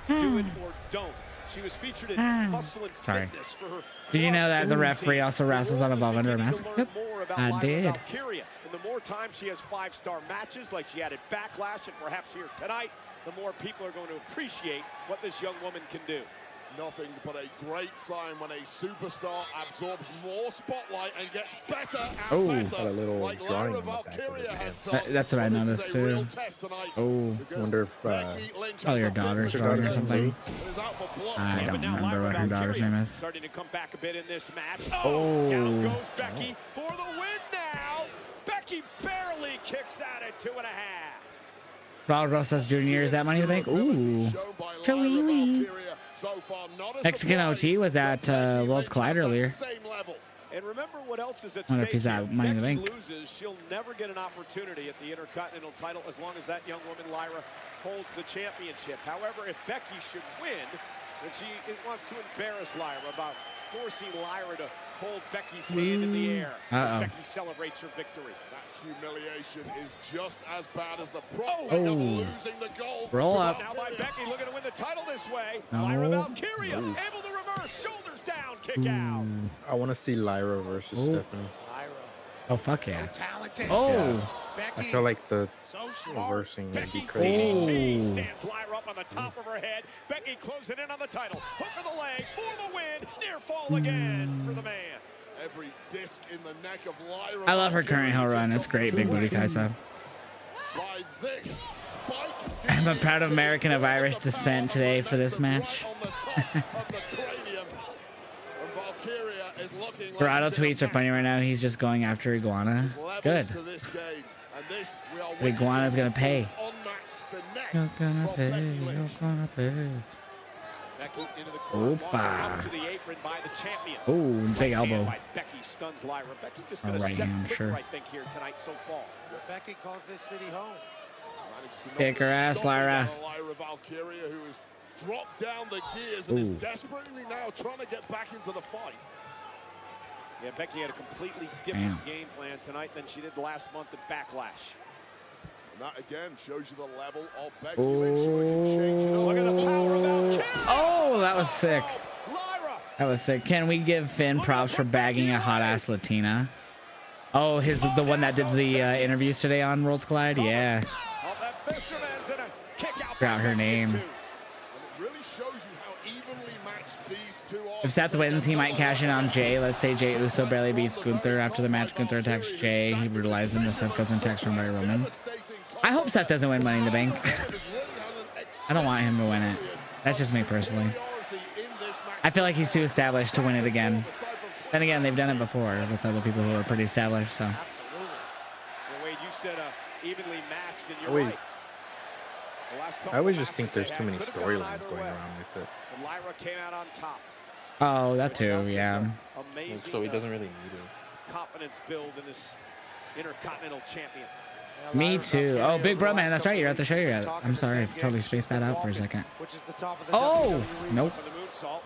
Do it or don't. She was featured in Muscle and Sorry. Fitness for her. Did you know that the referee also wrestles on Evolve under a mask? Yep. I did. Valkyria. And the more time she has 5-star matches like she had at Backlash and perhaps here tonight, the more people are going to appreciate what this young woman can do. It's nothing but a great sign when a superstar absorbs more spotlight and gets better and better. Got a little like drawing Lyra on the back of Valkyria it. has done. That's what I This is noticed a too. real test tonight. Oh, Wonder if probably your daughter's drawing or something. I don't remember what her daughter's name is. Starting to come back a bit in this match. Oh. Down goes Becky for the win now. Becky barely kicks out at 2.5. Raul Rosas Jr. is that Money in the Bank? Ooh. Chewy. Mexican OT was at Worlds Collide earlier. And remember what else is at Wonder if stake he's at here. Money in the Becky Bank. loses, she'll never get an opportunity at the Intercontinental title as long as that young woman, Lyra, holds the championship. However, if Becky should win, then she wants to embarrass Lyra about forcing Lyra to hold Becky's hand in the air. Uh-oh. Becky celebrates her victory. That humiliation is just as bad as the prospect of losing the gold. Roll up. Now by Becky looking to win the title this way. No. Lyra Valkyria able to reverse, shoulders down, kick out. I want to see Lyra versus Stephanie. Oh, fuck yeah. Talented. Oh. I feel like the So smart. reversing would be Becky crazy. stands Lyra up on the top of her head. Becky closing in on the title. Hook of the leg for the win. Near fall again for the man. Every disc in the neck of Lyra. I love her current heel run. It's great, Big Booty Kaisa. By this spike I'm a proud American of Irish descent today for this match. on the top of the cranium. And Valkyria is looking like Dorado she's in a tweets are funny right now. He's just going after Iguana. levels Good. to this game. And this, we are The Iguana's gonna witnessing pay. unmatched You're finesse gonna from pay. Becky You're Lynch. gonna pay. Becky into the corner, launched Opa. up to the apron by the champion. Oh, big Right hand elbow. by Becky stuns Lyra. Becky just Oh, been a right step hand, quicker, sure. I think, here tonight so far. Becky calls this city home. Managed to knock Kick her the ass, stuffing Lyra. out of Lyra Valkyria, who has dropped down the gears and is Ooh. desperately now trying to get back into the fight. Yeah, Becky had a completely different game plan tonight than she did last month at Backlash. And that again shows you the level of Becky Lynch. So it can change it up. Look at the power of Valkyria. Oh, that was sick. Lyra. That was sick. Can we give Finn props for bagging a hot ass Latina? Oh, the one that did the interviews today on Worlds Collide. Yeah, Oh, that fisherman's in a kick out. forgot her name. And it really shows you how evenly matched these two are. If Seth wins, he might cash in on Jay. Let's say Jay Uso barely beats Gunther. After the match, Gunther attacks Jay. He brutalizes him. Seth goes and attacks Ronda Roman. I hope Seth doesn't win Money in the Bank. I don't want him to win it. That's just me personally. I feel like he's too established to win it again. Then again, they've done it before with other people who are pretty established. So Absolutely. Well, Wade, you said evenly matched, and you're Wait. right. The last couple I always of just think matches there's they too many had could have gone storylines either going way. around with it. But Lyra came out on top. oh, that too. Yeah. Amazing. So he doesn't really need it. Confidence build in this Intercontinental champion. Me too. Oh, Big Bro Man. That's right. You're at the show. You're at. I'm sorry. I totally spaced that out for a second. Which is the top of the Oh, WWE. nope. For the moonsault.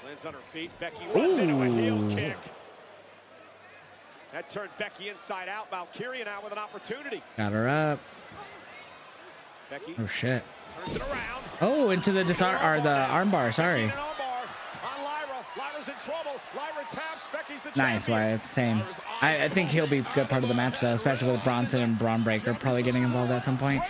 Lands on her feet. Becky runs into a heel Ooh. kick. That turned Becky inside out. Valkyria now with an opportunity. Got her up. Becky Oh shit. turns it around. Oh, into the disarm or the armbar. Sorry. An armbar on Lyra. Lyra's in trouble. Lyra taps. Becky's the Nice. champion. Why it's the same. I think he'll be a good part of the match though, especially with Bronson and Braun Breaker probably getting involved at some point.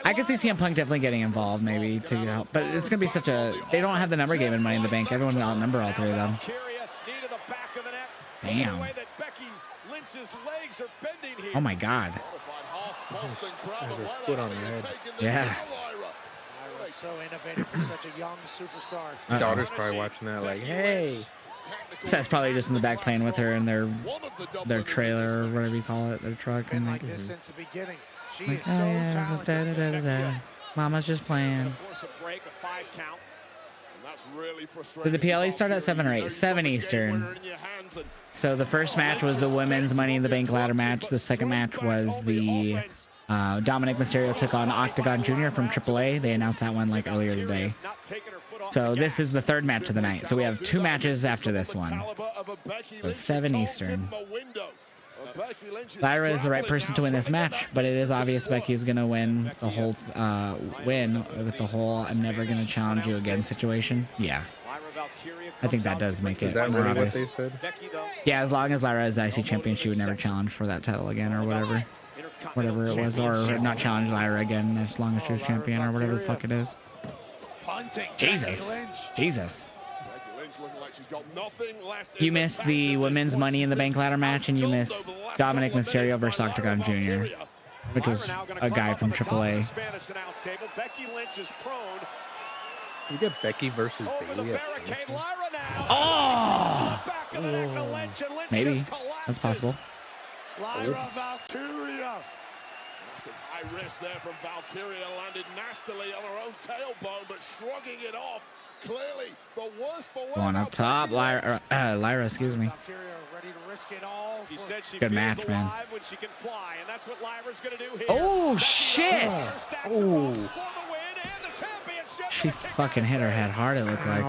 I could see CM Punk definitely getting involved maybe to help, but it's gonna be such a. They don't have the number game in Money in the Bank. Everyone will outnumber all three of them. Valkyria, knee to the back of the neck. Damn. The way that Becky Lynch's legs are bending here. Oh my God. Has her foot on your head. Yeah. Lyra's so innovative for such a young superstar. Uh-oh. Daughter's probably watching that like, hey. Seth's probably just in the back playing with her in their trailer or whatever you call it, their truck, Been and like like, this since the beginning. She like, is oh so yeah, just da da talented. da da da. Mama's just playing. Force a break, a 5 count. And that's really frustrating. Did the PLE start at 7 or 8? 7 Eastern. So the first match was the women's Money in the Bank ladder match. The second match was the Dominic Mysterio took on Octagon Jr. from AAA. They announced that one like earlier today. So this is the third match of the night. So we have 2 matches after this one. So 7 Eastern. Lyra is the right person to win this match, but it is obvious Becky is gonna win the whole win with the whole "I'm never gonna challenge you again" situation. Yeah, I think that does make it Is that more really what obvious. they said? Yeah, as long as Lyra is the IC champion, she would never challenge for that title again or whatever it was, or not challenge Lyra again as long as she was champion or whatever the fuck it is. Jesus. You missed the women's Money in the Bank ladder match, and you missed Dominic Mysterio versus Octagon Jr., which was a guy from AAA. We get Becky versus Bayley at SummerSlam. Oh! Maybe. That's possible. Lyra Valkyria. Massive high risk there from Valkyria, landed nastily on her own tailbone, but shrugging it off. Clearly, the worst for Going up top, Lyra, excuse me. Good match, man. Oh, shit! Oh. She fucking hit her head hard, it looked like.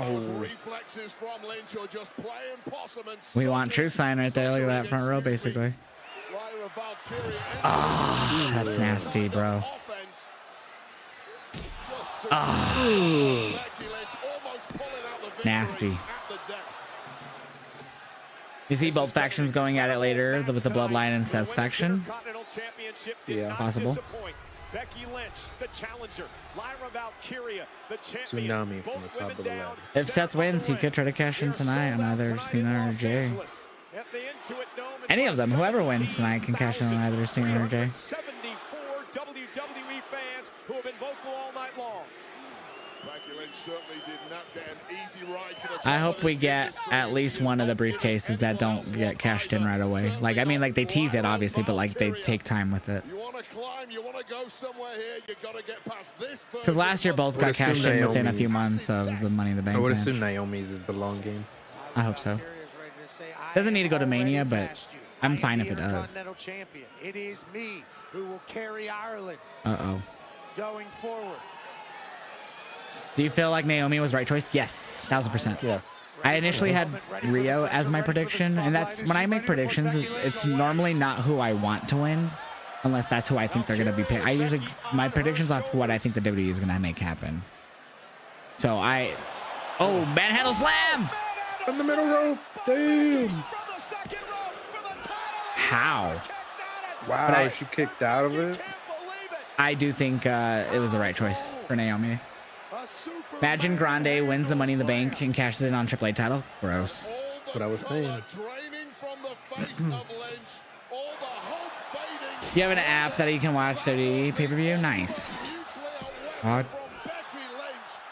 We want true sign right there. Look at that front row, basically. Ah, that's nasty, bro. Ah. Nasty. You see both factions going at it later with the Bloodline and Seth's faction? Yeah. Possible. Becky Lynch, the challenger. Lyra Valkyria, the champion. Tsunami from the top of the ladder. If Seth wins, he could try to cash in tonight on either Cena or Jay. Any of them, whoever wins tonight can cash in on either Cena or Jay. 74 WWE fans who have been vocal all night long. Becky Lynch certainly did not get an easy ride to the top. I hope we get at least one of the briefcases that don't get cashed in right away. Like, I mean, like, they tease it, obviously, but, like, they take time with it. You want to climb, you want to go somewhere here, you got to get past this. Because last year both got cashed in within a few months of the Money in the Bank I would match. assume Naomi's is the long game. I hope so. Doesn't need to go to Mania, but I'm fine if it does. It is me who will carry Ireland Uh-oh. going forward. Do you feel like Naomi was the right choice? Yes, 1000%. Yeah. I initially had Rio as my prediction, and that's when I make predictions, it's normally not who I want to win, unless that's who I think they're going to be picked. I usually, my predictions off what I think the WWE is going to make happen. So oh, manhandle slam! From the middle rope. Damn. How? Wow, But she kicked out of it. I do think it was the right choice for Naomi. Imagine Grande wins the Money in the Bank and cashes in on AAA title. Gross. That's what I was saying. You have an app that you can watch WWE pay-per-view? Nice. Odd.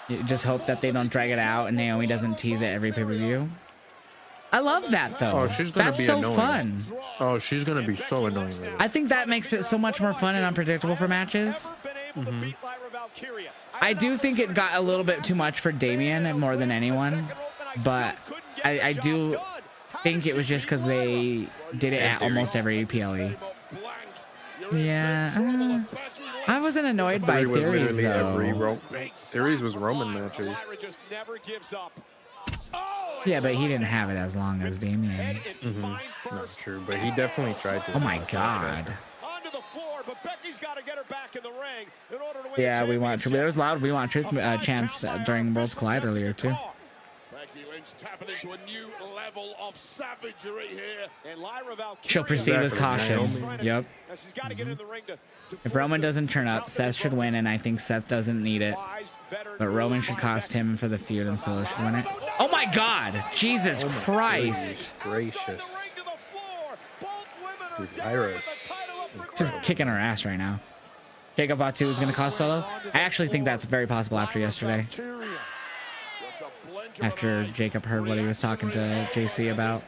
You just hope that they don't drag it out and Naomi doesn't tease it every pay-per-view. I love that, though. Oh, she's gonna That's be so annoying. fun. Oh, she's gonna be so annoying. Later. I think that makes it so much more fun and unpredictable for matches. I do think it got a little bit too much for Damian more than anyone, but I do think it was just because they did it at almost every PLE. Yeah, I wasn't annoyed by Theories, though. Theories was Roman matches. Yeah, but he didn't have it as long as Damian. Not true, but he definitely tried to. Oh my god. Yeah, we want truth. There was loud "We Want Truth" chants during Worlds Collide earlier too. Becky Lynch tapping into a new level of savagery here. And Lyra Valkyria. She'll proceed with caution. Yep. She's got to get in the ring to If Roman doesn't turn up, Seth should win, and I think Seth doesn't need it. But Roman should cost him for the feud, and Solo should win it. Oh my God! Jesus Christ! Gracious. Dude, Lyra's Just kicking her ass right now. Jacob Fatu is going to cost Solo. I actually think that's very possible after yesterday. After Jacob heard what he was talking to JC about.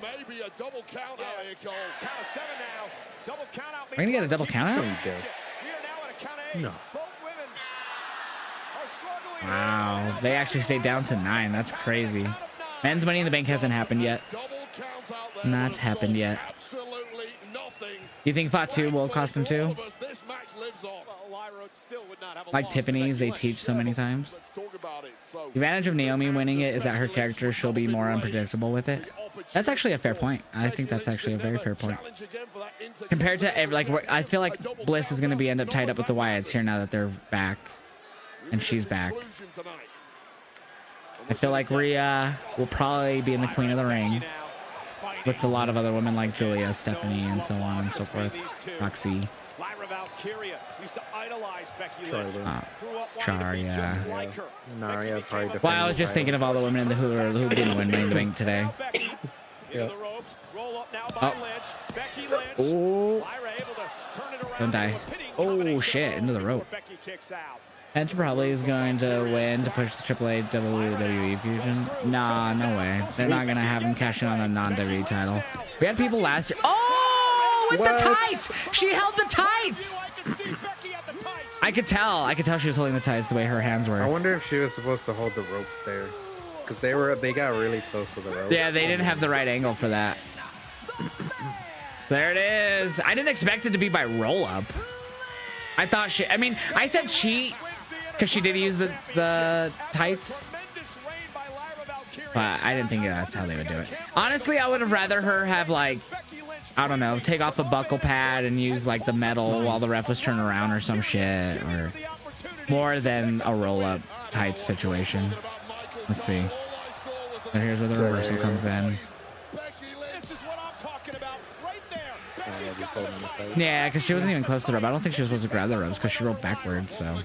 We're going to get a double count out? No. Wow. They actually stayed down to 9. That's crazy. Men's Money in the Bank hasn't happened yet. Not happened yet. You think Fatu will cost him too? Like Tiffany's, they teach so many times. about it. So The advantage of Naomi winning it is that her character, she'll be more unpredictable with it. That's actually a fair point. I think that's actually a very fair point. Compared to like, I feel like Bliss is going to end up tied up with the Wyatts here now that they're back, and she's back. I feel like Rhea will probably be in the Queen of the Ring with a lot of other women like Julia, Stephanie, and so on and so forth. Roxy. Char, yeah. Naria probably. Well, I was just thinking of all the women in who didn't win Money in the Bank today. Oh. Don't die. Oh shit! Into the rope. Penta probably is going to win to push the AAA WWE fusion. Nah, no way. They're not gonna have him cash in on a non-WWE title. We had people last year. Oh, with the tights! She held the tights. I could tell she was holding the tights the way her hands were. I wonder if she was supposed to hold the ropes there, because they got really close to the ropes. Yeah, they didn't have the right angle for that. There it is. I didn't expect it to be by roll up. I thought I said cheat because she did use the tights, but I didn't think that's how they would do it. Honestly, I would have rather her have, like, I don't know, take off a buckle pad and use like the metal while the ref was turning around or some shit, or more than a roll up tights situation. Let's see. So here's where the reversal comes in. Yeah, because she wasn't even close to the rope. I don't think she was supposed to grab the ropes because she rolled backwards, so.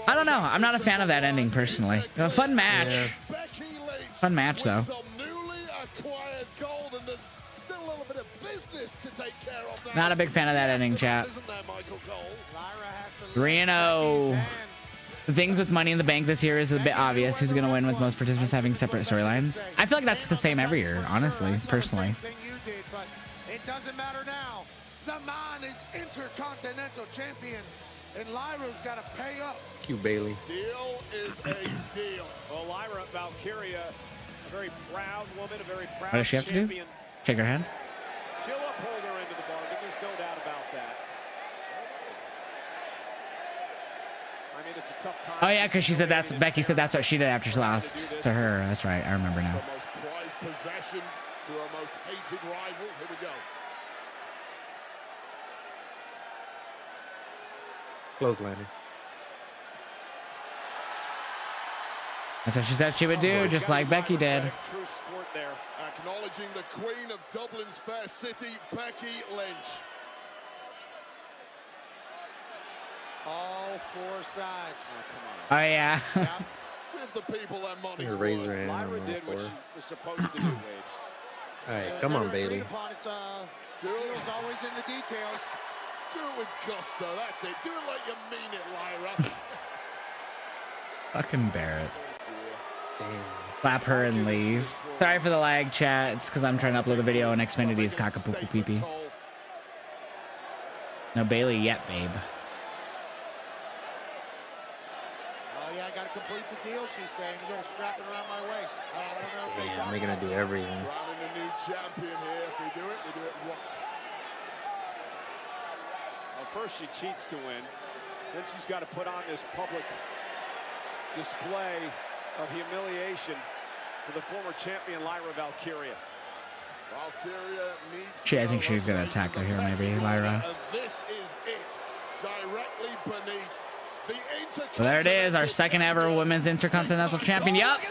I don't know. I'm not a fan of that ending, personally. A fun match. Yeah. Fun match, though. Not a big fan of that ending, chat. 3-0. The things with Money in the Bank this year is a bit obvious. Who's going to win with most participants having separate storylines? I feel like that's the same every year, honestly, personally. It doesn't matter now. The man is Intercontinental Champion, and Lyra's got to pay up. Cue Bailey. Deal is a deal. Well, Lyra Valkyria, a very proud woman, a very proud champion. What does she have to do? Shake her hand? She'll uphold her into the bargain. There's no doubt about that. I mean, it's a tough time. Oh yeah, because she said Becky said that's what she did after she lost to her. That's right. I remember now. The most prized possession to our most hated rival. Here we go. Close landing. That's what she said she would do, just like Becky did. True sport there. Acknowledging the Queen of Dublin's fair city, Becky Lynch. All four sides. Oh yeah. Give the people their money's worth. Razor hand. Lyra did what she was supposed to do, Wade. All right, come on, Bailey. Deal's always in the details. Do it with gusto. That's it. Do it like you mean it, Lyra. Fucking Barrett. Clap her and leave. Sorry for the lag, chat. It's because I'm trying to upload a video on Xfinity's cockapoo pee pee. No Bailey yet, babe. Oh yeah, I gotta complete the deal, she's saying. You gotta strap it around my waist. I don't know if Damn, they're gonna do everything. Crowning a new champion here. If we do it right. Well, first she cheats to win. Then she's got to put on this public display of humiliation for the former champion Lyra Valkyria. Valkyria needs I think she's gonna attack her here, maybe, Lyra. And this is it. Directly beneath the Intercontinental. So there it is, our second ever Women's Intercontinental Champion. Yup.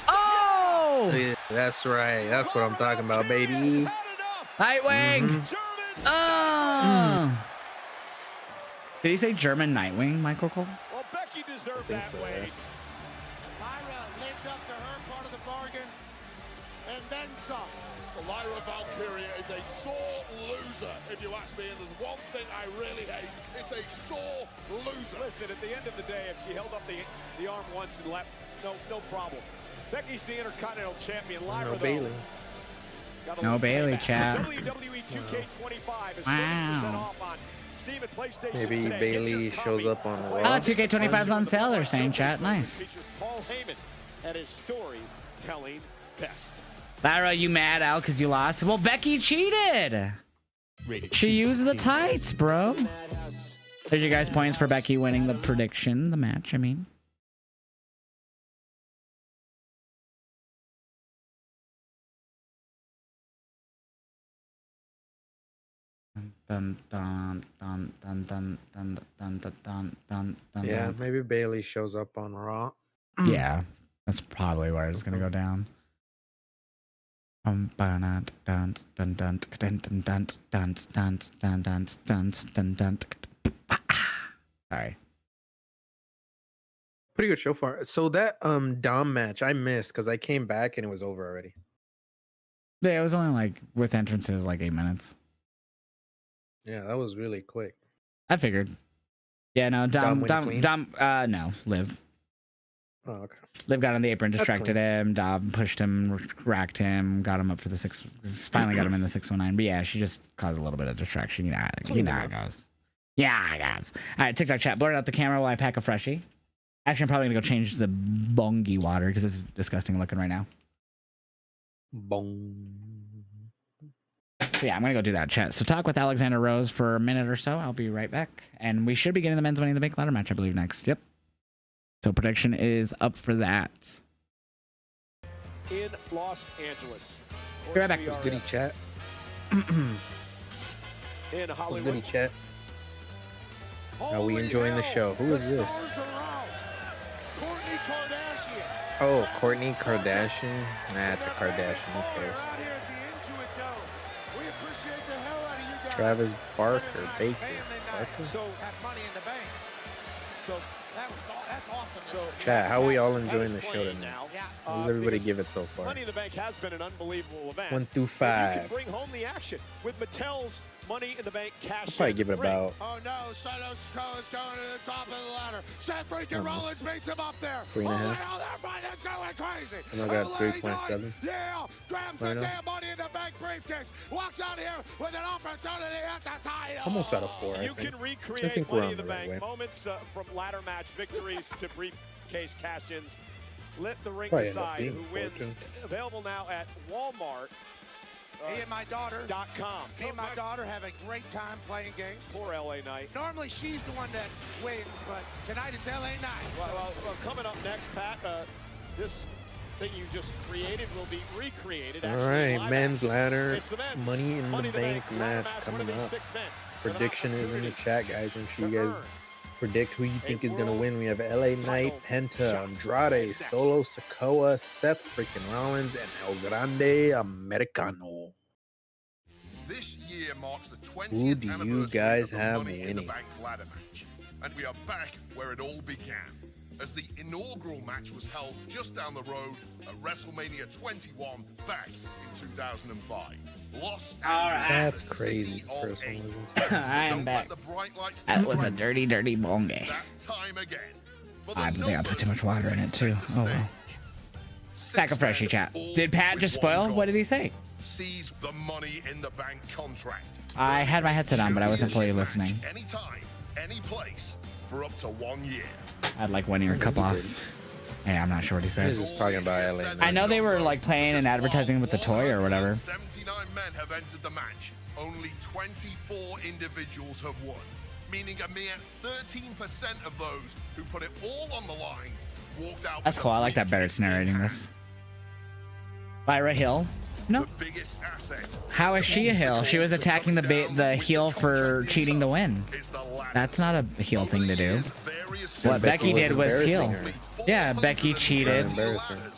Oh! Yeah, that's right. That's what I'm talking about, baby. Nightwing. Did he say German Nightwing, Michael Cole? Well, Becky deserved that way. Lyra lived up to her part of the bargain, and then some. Lyra Valkyria is a sore loser, if you ask me. And there's one thing I really hate. It's a sore loser. Listen, at the end of the day, if she held up the arm once and left, no problem. Becky's the Intercontinental Champion. Lyra, No Bailey. No Bailey, chat. WWE 2K25 is 30% Wow. off on Steam and PlayStation Maybe today. Bailey shows up on Oh, Raw. 2K25's on sale, they're saying, chat. Nice. Features Paul Heyman at his storytelling best. Lyra, you mad, Al, because you lost? Well, Becky cheated. She used the tights, bro. There's your guys' points for Becky winning the prediction, the match, I mean. dun dun dun dun dun dun dun dun dun dun. Yeah, maybe Bailey shows up on Raw. Yeah, that's probably where it's gonna go down. Dun dun dun dun dun dun dun dun dun dun dun dun dun dun. Sorry. Pretty good show far. So that Dom match I missed because I came back and it was over already. Yeah, it was only like with entrances like 8 minutes. Yeah, that was really quick. I figured. Yeah, no, Dom went clean? No, Liv. Oh, okay. Liv got on the apron, That's distracted clean. him. Dom pushed him, racked him, got him up for the finally got him in the 619. But yeah, she just caused a little bit of distraction. You know how it goes. Yeah, guys. All right, TikTok chat. Blurred out the camera while I pack a freshie. Actually, I'm probably gonna go change the bongi water because it's disgusting looking right now. Bong. So yeah, I'm gonna go do that, chat. So talk with Alexander Rose for a minute or so. I'll be right back, and we should be getting the men's Money in the Bank ladder match, I believe, next. Yep. So prediction is up for that. In Los Angeles. Be right back. We are Goody chat. in Hollywood. Goody chat. Are we enjoying the show? Who is this? Kourtney Kardashian. Oh, Kourtney Kardashian. Nah, it's a Kardashian. Who cares? We appreciate the hell out of you guys. Travis Barker, Baker. Barker? So have Money in the Bank. So that's awesome. So Chat, how are we all enjoying the show tonight? now. How does everybody give it so far? Money in the Bank has been an unbelievable event. 1 through You 5. can bring home the action with Mattel's Money in the Bank cash. I'll probably give it about. Oh no, Solo Sikoa is going to the top of the ladder. Seth freaking Rollins beats him up there. 3.5. Oh, wow, that fight is going crazy. And I got 3.7. Yeah, grabs the Right now. damn Money in the Bank briefcase. Walks out here with an opportunity at the title. Almost out of 4, I You think. can I recreate think we're Money on in the the right Bank way. moments from ladder match victories to briefcase cash-ins. Let the ring Probably end up decide being who 4, wins. too. Available now at Walmart. Me and my daughter. .com. Me and my daughter have a great time playing games. Poor LA Knight. Normally she's the one that wins, but tonight it's LA Knight. Well, coming up next, Pat, this thing you just created will be recreated. All actually, right, live men's action. ladder, It's the men's Money in Money the in Bank match ladder coming one of these up. 6 men with an Prediction is in the chat, guys. Make sure you guys earn predict who you think is going to world win. We have LA Knight, Penta, Andrade, Solo Sikoa, Seth freaking Rollins, and El Grande Americano. This year marks the 20th Who do you anniversary guys of the have Money in the winning? Bank ladder match, and we are back where it all began, as the inaugural match was held just down the road at WrestleMania 21 back in 2005. Los Angeles, That's the crazy. city of First one eight. wasn't. I am Don't back. let the bright lights That was a distract dirty, dirty bongi. you. That time again. For the I think I put too much numbers water in it too. center Oh well. Pack a freshie, chat. Did Pat just spoil? What did he say? seize the Money in the Bank contract. I had my headset on, but I wasn't fully listening. Anytime, any place, for up to 1 year. I had like one ear cup off. Yeah, I'm not sure what he said. He's just talking about LA Knight. I know they were like playing and advertising with the toy or whatever. 79 men have entered the match. Only 24 individuals have won, meaning a mere 13% of those who put it all on the line walked out. That's with cool. a I like that better. It's narrating this. Lyra Hill? No. The biggest asset. How is she a heel? She was attacking the heel for cheating to win. That's not a heel thing to do. What Becky did was heel. Yeah, Becky cheated.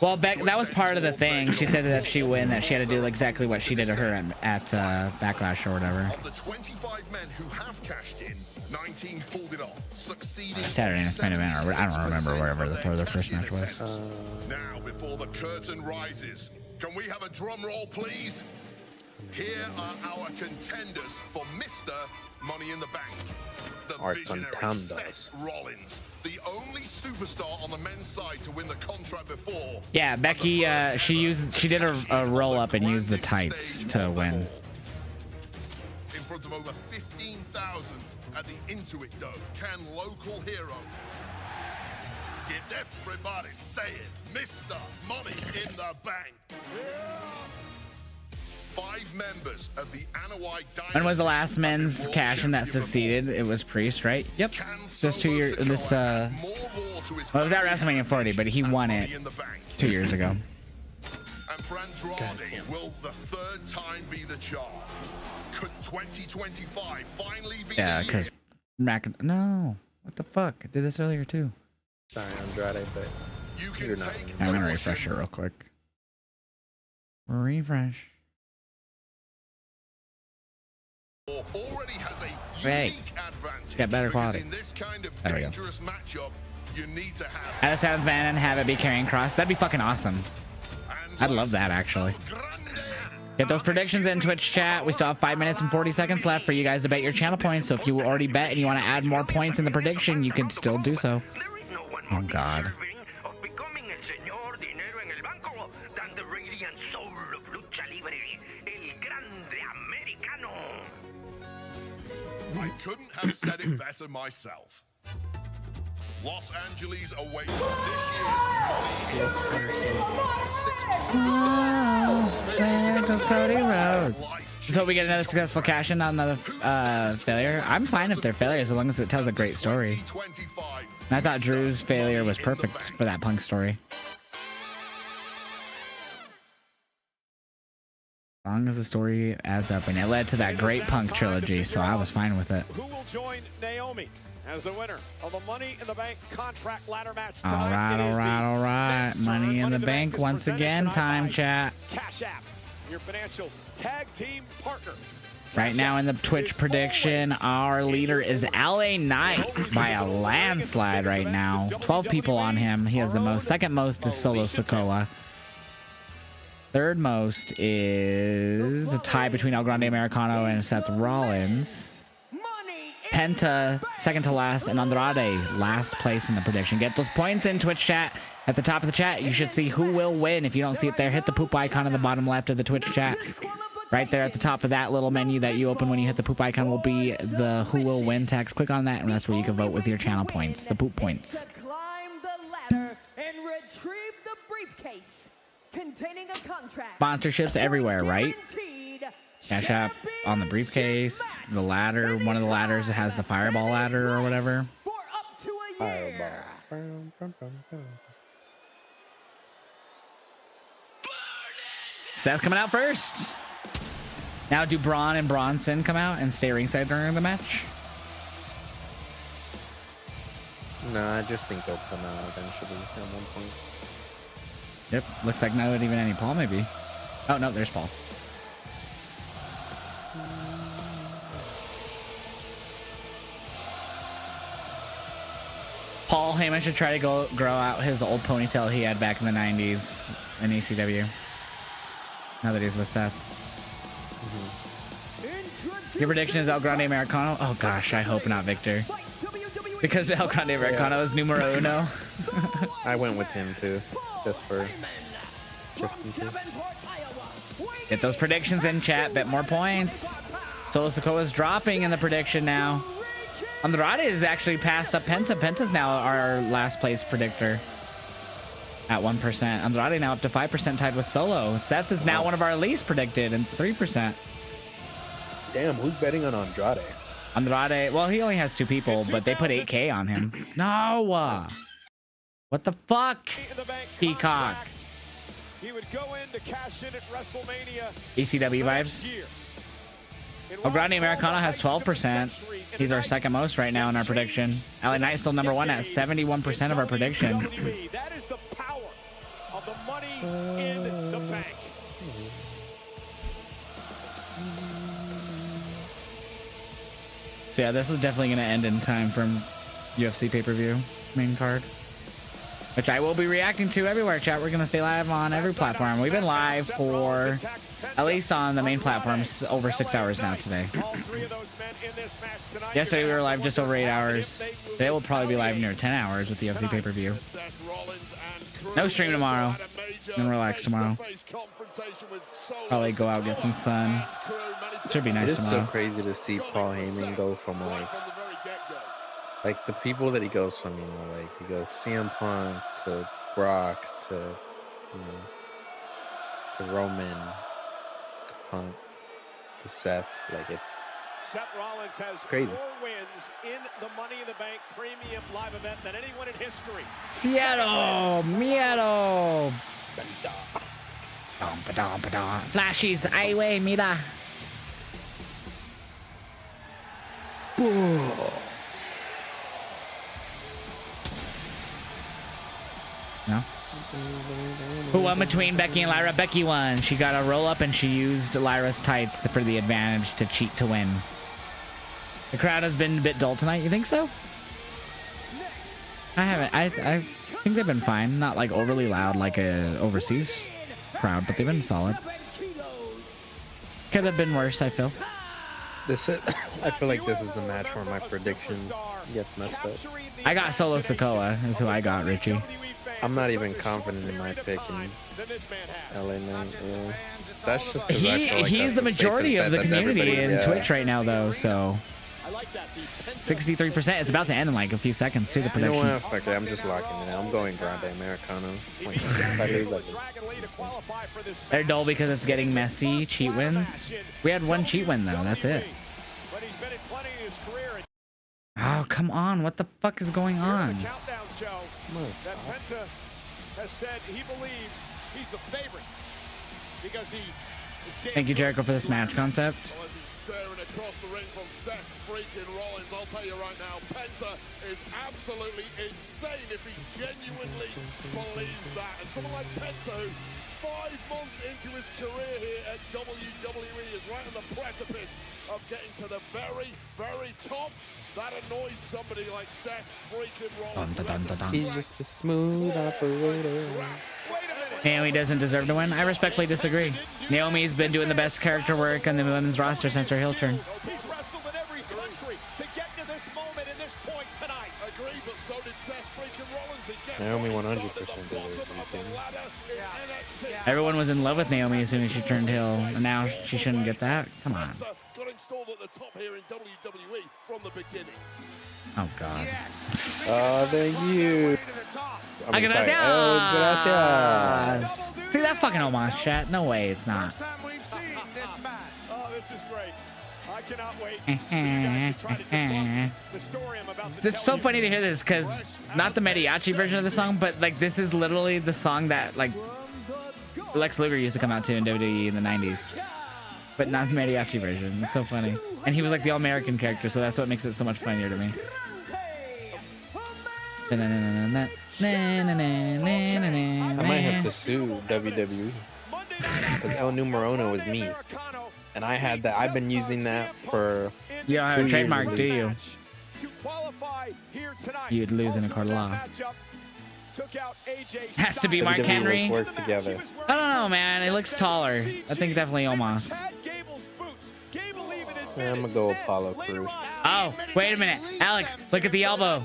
Well, that was part of the thing. She said that if she win, that she had to do exactly what she did to her at Backlash or whatever. Of the 25 men who have cashed in, 19 pulled it off, succeeding. Saturday Night's Main Event, or I don't remember wherever the first match was. Now, before the curtain rises, can we have a drum roll, please? Here are our contenders for Mr. Money in the Bank. The Our visionary contenders. Seth Rollins, the only superstar on the men's side to win the contract before. Yeah, Becky. She did a roll up and used the tights to win. In front of over 15,000 at the Intuit Dome, can local hero get everybody saying Mr. Money in the Bank? 5 members of the Anoa'i Dynasty. When was the last men's cash in that succeeded? It was Priest, right? Yep. Just 2 years. This well, it was at WrestleMania 40, but he won it 2 years ago. And for Andrade, will the third time be the charm? Could 2025 finally be Yeah, the because year? No. What the fuck? I did this earlier too. Sorry, Andrade, but you're not. I'm gonna refresh it real quick. Refresh. Already has a Hey, unique advantage. get better quality. In this kind of There we go. dangerous matchup, you need to have Add a seventh man and have it be carrying cross. That'd be fucking awesome. I'd love that actually. Get those predictions in Twitch chat. We still have 5 minutes and 40 seconds left for you guys to bet your channel points. So if you already bet and you want to add more points in the prediction, you can still do so. Oh God. I couldn't have said it better myself. Los Angeles awaits this year's Cody Rhodes. So we get another successful cash in, not another failure. I'm fine if they're failures as long as it tells a great story. And I thought Drew's failure was perfect for that Punk story. As long as the story adds up, and it led to that great Punk trilogy, so I was fine with it. Who will join Naomi as the winner of the Money in the Bank contract ladder match? All right. Money in the Bank once again. Time chat. Cash App, your financial tag team partner. Right now in the Twitch prediction, our leader is LA Knight by a landslide right now. 12 people on him. He has the most. Second most is Solo Sikoa. Third most is a tie between El Grande Americano and Seth Rollins. Penta, second to last, and Andrade, last place in the prediction. Get those points in Twitch chat. At the top of the chat, you should see who will win. If you don't see it there, hit the poop icon in the bottom left of the Twitch chat. Right there at the top of that little menu that you open when you hit the poop icon will be the who will win text. Click on that, and that's where you can vote with your channel points, the poop points. Climb the ladder and retrieve the briefcase containing a contract. Sponsorships everywhere, right? Cash App on the briefcase, the ladder. One of the ladders has the fireball ladder or whatever. Fireball. Seth coming out first. Now do Braun and Bronson come out and stay ringside during the match? No, I just think they'll come out eventually at one point. Yep, looks like not even any Paul maybe. Oh no, there's Paul. Paul Heyman should try to grow out his old ponytail he had back in the 90s in ECW. Now that he's with Seth. Your prediction is El Grande Americano? Oh gosh, I hope not Victor. Because El Grande Americano is numero uno. I went with him too, just in case. Get those predictions in chat, bet more points. Solo Sikoa's dropping in the prediction now. Andrade is actually passed up Penta. Penta's now our last place predictor at 1%. Andrade now up to 5% tied with Solo. Seth is now one of our least predicted and 3%. Damn, who's betting on Andrade? Andrade, well, he only has 2 people, but they put 8K on him. No! What the fuck? Peacock. He would go in to cash in at WrestleMania. ECW vibes. El Grande Americano has 12%. He's our second most right now in our prediction. LA Knight's still number 1 at 71% of our prediction. That is the power of the Money in the Bank. So yeah, this is definitely going to end in time from UFC pay-per-view main card, which I will be reacting to everywhere, chat. We're going to stay live on every platform. We've been live for, at least on the main platforms, over 6 hours now today. Yesterday we were live just over 8 hours. Today we'll probably be live near 10 hours with the UFC pay-per-view. No stream tomorrow. And relax tomorrow. Probably go out, get some sun. Should be nice tomorrow. It's so crazy to see Paul Heyman go from like the people that he goes from, you know, like he goes CM Punk to Brock to, you know, to Roman, to Punk, to Seth. Like it's Seth Rollins has crazy. more wins in the Money in the Bank premium live event than anyone in history. Seattle, Miedo. Flashies, ay wey, mira. No. Who won between Becky and Lyra? Becky won. She got a roll up and she used Lyra's tights for the advantage to cheat to win. The crowd has been a bit dull tonight. You think so? I haven't. I think they've been fine. Not like overly loud like a overseas crowd, but they've been solid. Could have been worse, I feel. This is. I feel like this is the match where my predictions gets messed up. I got Solo Sikoa is who I got, Richie. I'm not even confident in my pick in LA Knight. Yeah. That's just because I feel like he's the majority of the community in yeah. Twitch right now, though. So 63%. It's about to end in like a few seconds too. The You know prediction. what? Fuck it. I'm just locking it in. I'm going Grande Americano. Like, if I lose, I lose. They're dull because it's getting messy. Cheat wins. We had one cheat win though. That's it. Oh, come on. What the fuck is going on? That Penta has said he believes he's the favorite because he is Thank you, Jericho, for this match concept. As he's staring across the ring from Seth freaking Rollins, I'll tell you right now, Penta is absolutely insane if he genuinely believes that. And someone like Penta, who 5 months into his career here at WWE, is right on the precipice of getting to the very, very top. That annoys somebody like Seth freaking Rollins. He's just a smooth operator. Naomi doesn't deserve to win. I respectfully disagree. Naomi's been doing the best character work on the women's roster since her heel turn. He's wrestled in every country to get to this moment and this point tonight. Agree, but so did Seth freaking Rollins. Naomi 100% deserves anything. Everyone was in love with Naomi as soon as she turned heel, and now she shouldn't get that? Come on. Got installed at the top here in WWE from the beginning. Oh, God. Oh, thank you. I mean, sorry. Gracias. Oh, gracias. See, that's fucking homage, chat. No way, it's not. Oh, this is great. I cannot wait. It's so funny to hear this because not the mariachi version of the song, but like this is literally the song that like Lex Luger used to come out to in WWE in the 90s, but not the mariachi version. It's so funny, and he was like the all-American character, so that's what makes it so much funnier to me. I might have to sue WWE because El Numero Uno is me, and I had that. I've been using that for. You don't have a trademark, do you? You'd lose in a court of law. Has to be Mark Henry. Work together. I don't know, man. It looks taller. I think definitely Omos. I'm gonna go Apollo Crews. Oh, wait a minute, Alex. Look at the elbow.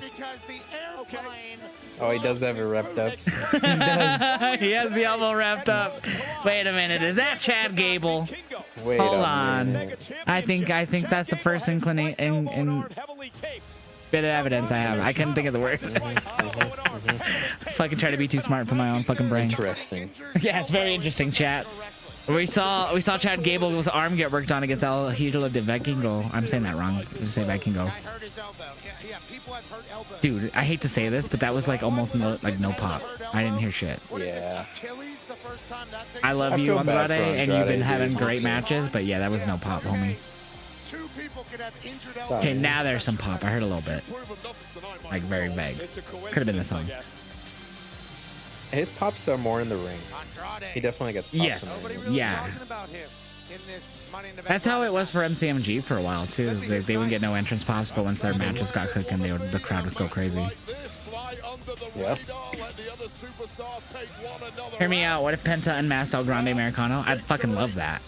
Oh, he does have it wrapped up. He has the elbow wrapped up. Wait a minute. Is that Chad Gable? Wait Hold a on. minute. I think that's the first inclination bit of evidence I have. I couldn't think of the word. Fucking try to be too smart for my own fucking brain. Interesting. Yeah, it's very interesting, chat. We saw Chad Gable's arm get worked on against El Hijo de Vikingo. I'm saying that wrong. Just say Vikingo. Dude, I hate to say this, but that was like almost no pop. I didn't hear shit. Yeah. I love you, Andrade, and you've been having great matches, but yeah, that was no pop, homie. Okay, now there's some pop. I heard a little bit. Like very vague. Could have been the song. His pops are more in the ring. He definitely gets pops Yes. in the ring. Yeah. That's how it was for MCMG for a while too. They would get no entrance pops, but once their matches got cooking, the crowd would go crazy. Yeah. Hear me out. What if Penta unmasked El Grande Americano? I'd fucking love that.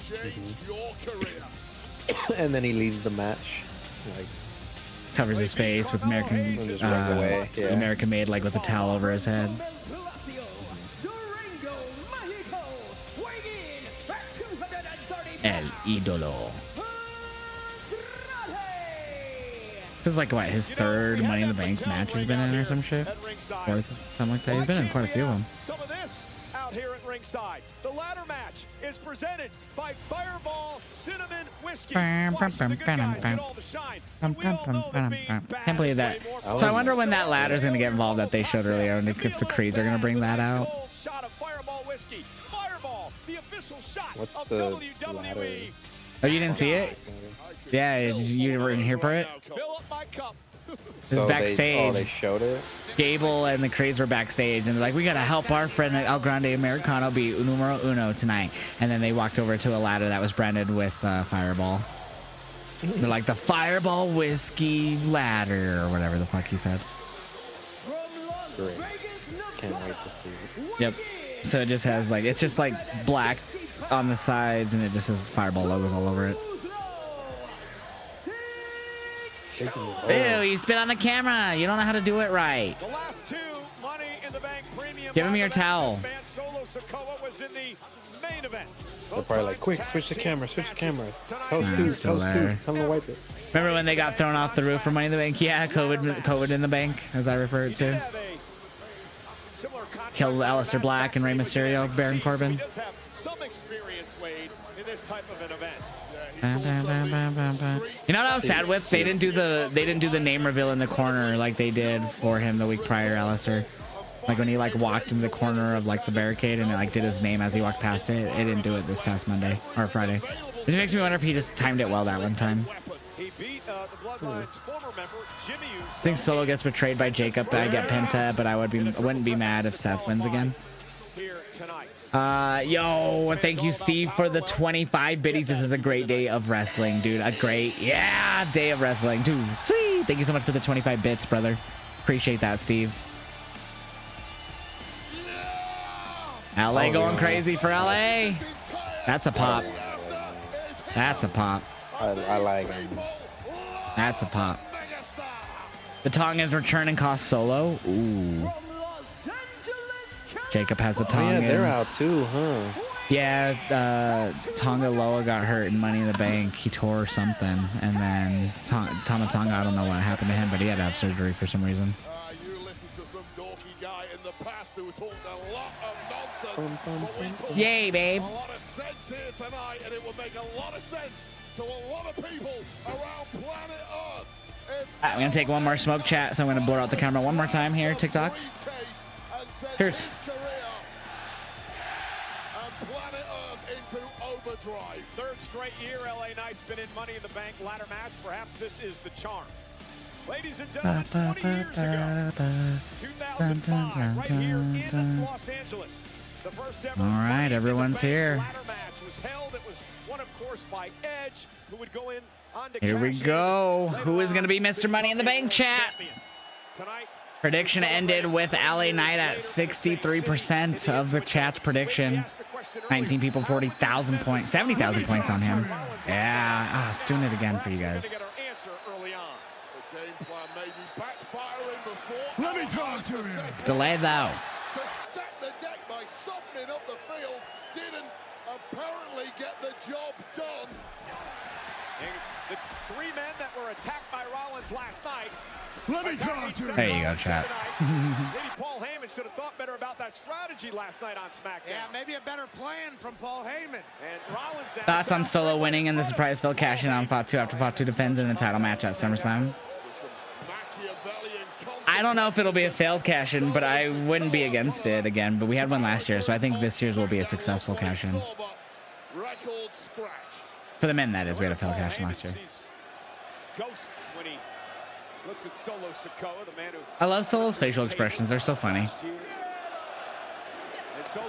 And then he leaves the match. Like, covers his face with American and just runs away. Yeah. American made like with a towel over his head. El Idolo. This is like what, his third Money in the Bank match he's been in or some shit? Or something like that. He's been in quite a few of them. Some of this out here at ringside. The ladder match is presented by Fireball Cinnamon Whiskey. Can't believe that. So I wonder when that ladder's gonna get involved that they showed earlier, and if the Creeds are gonna bring that out. Shot of Fireball Whiskey. Fireball the official shot What's of the WWE. ladder? Oh, you didn't see it? Yeah, you weren't here for it? Fill up my cup. This is backstage. They showed it? Gable and the Craze were backstage, and they're like, we gotta help our friend El Grande Americano be numero uno tonight. And then they walked over to a ladder that was branded with Fireball. They're like, the Fireball Whiskey Ladder, or whatever the fuck he said. Great. Can't wait to see it. Yep. So it just has like, it's just like black on the sides, and it just has Fireball logos all over it. Ew, you spit on the camera. You don't know how to do it right. The last two Money in the Bank premium. Give him your towel. Solo Sikoa was in the main event. They're probably like, quick, switch the camera, switch the camera. Tell Stu, still tell there. Stu, tell him to wipe it. Remember when they got thrown off the roof for Money in the Bank? Yeah, COVID in the bank, as I refer it to. Killed Aleister Black and Rey Mysterio, Baron Corbin. He does have some experience, Wade, in this type of an event. You know what I was sad with? They didn't do the name reveal in the corner like they did for him the week prior, Aleister. Like when he like walked in the corner of like the barricade and it like did his name as he walked past it. It didn't do it this past Monday or Friday. Which makes me wonder if he just timed it well that one time. He beat the Bloodline's former member, Jimmy Uso. I think Solo gets betrayed by Jacob. I get Penta, but I wouldn't be mad if Seth wins again. Here tonight. Yo, thank you, Steve, for the 25 biddies. This is a great day of wrestling, dude. A great, yeah, day of wrestling, dude. Sweet. Thank you so much for the 25 bits, brother. Appreciate that, Steve. LA going crazy for LA. That's a pop. That's a pop. I like him. That's a pop. The Tongans return and cost Solo. Ooh. Jacob has the Tongans. Yeah, they're out too, huh? Yeah, Tonga Loa got hurt in Money in the Bank. He tore something, and then Tama Tonga, I don't know what happened to him, but he had to have surgery for some reason. You listen to some dorky guy in the past who talked a lot of nonsense. Yay, babe. A lot of sense here tonight, and it will make a lot of sense to a lot of people around planet Earth. I'm gonna take one more smoke chat, so I'm gonna blur out the camera one more time here, TikTok. Cheers. Overdrive. Third straight year LA Knight's been in Money in the Bank ladder match. Perhaps this is the charm. Ladies and gentlemen, 20 years ago, 2005, right here in Los Angeles, the first ever All right, everyone's here. ladder match was held. It was won, of course, by Edge, who would go in on to Here we go. Who is gonna be Mr. Money in the Bank, chat? Tonight, Prediction ended with LA Knight at 63% of the chat's prediction. 19 people, 40,000 points, 70,000 points on him. Yeah, it's doing it again for you guys. Let me talk to you. It's delayed though. To stack the deck by softening up the field, didn't apparently get the job done. The three men that were attacked by Rollins last night. Let me talk to you. There you go, chat. Maybe Paul Heyman should have thought better about that strategy last night on SmackDown. Yeah, maybe a better plan from Paul Heyman. And Rollins now Thoughts on Solo winning and the surprise Phil cashing on Fatu after Fatu defends in the title match at SummerSlam? I don't know if it'll be a failed cash-in, but I wouldn't be against it again. But we had one last year, so I think this year's will be a successful cash-in. For the men, that is. We had a failed cash-in last year. Ghosts when he looks at Solo Sikoa, the man who I love Solo's facial expressions. They're so funny.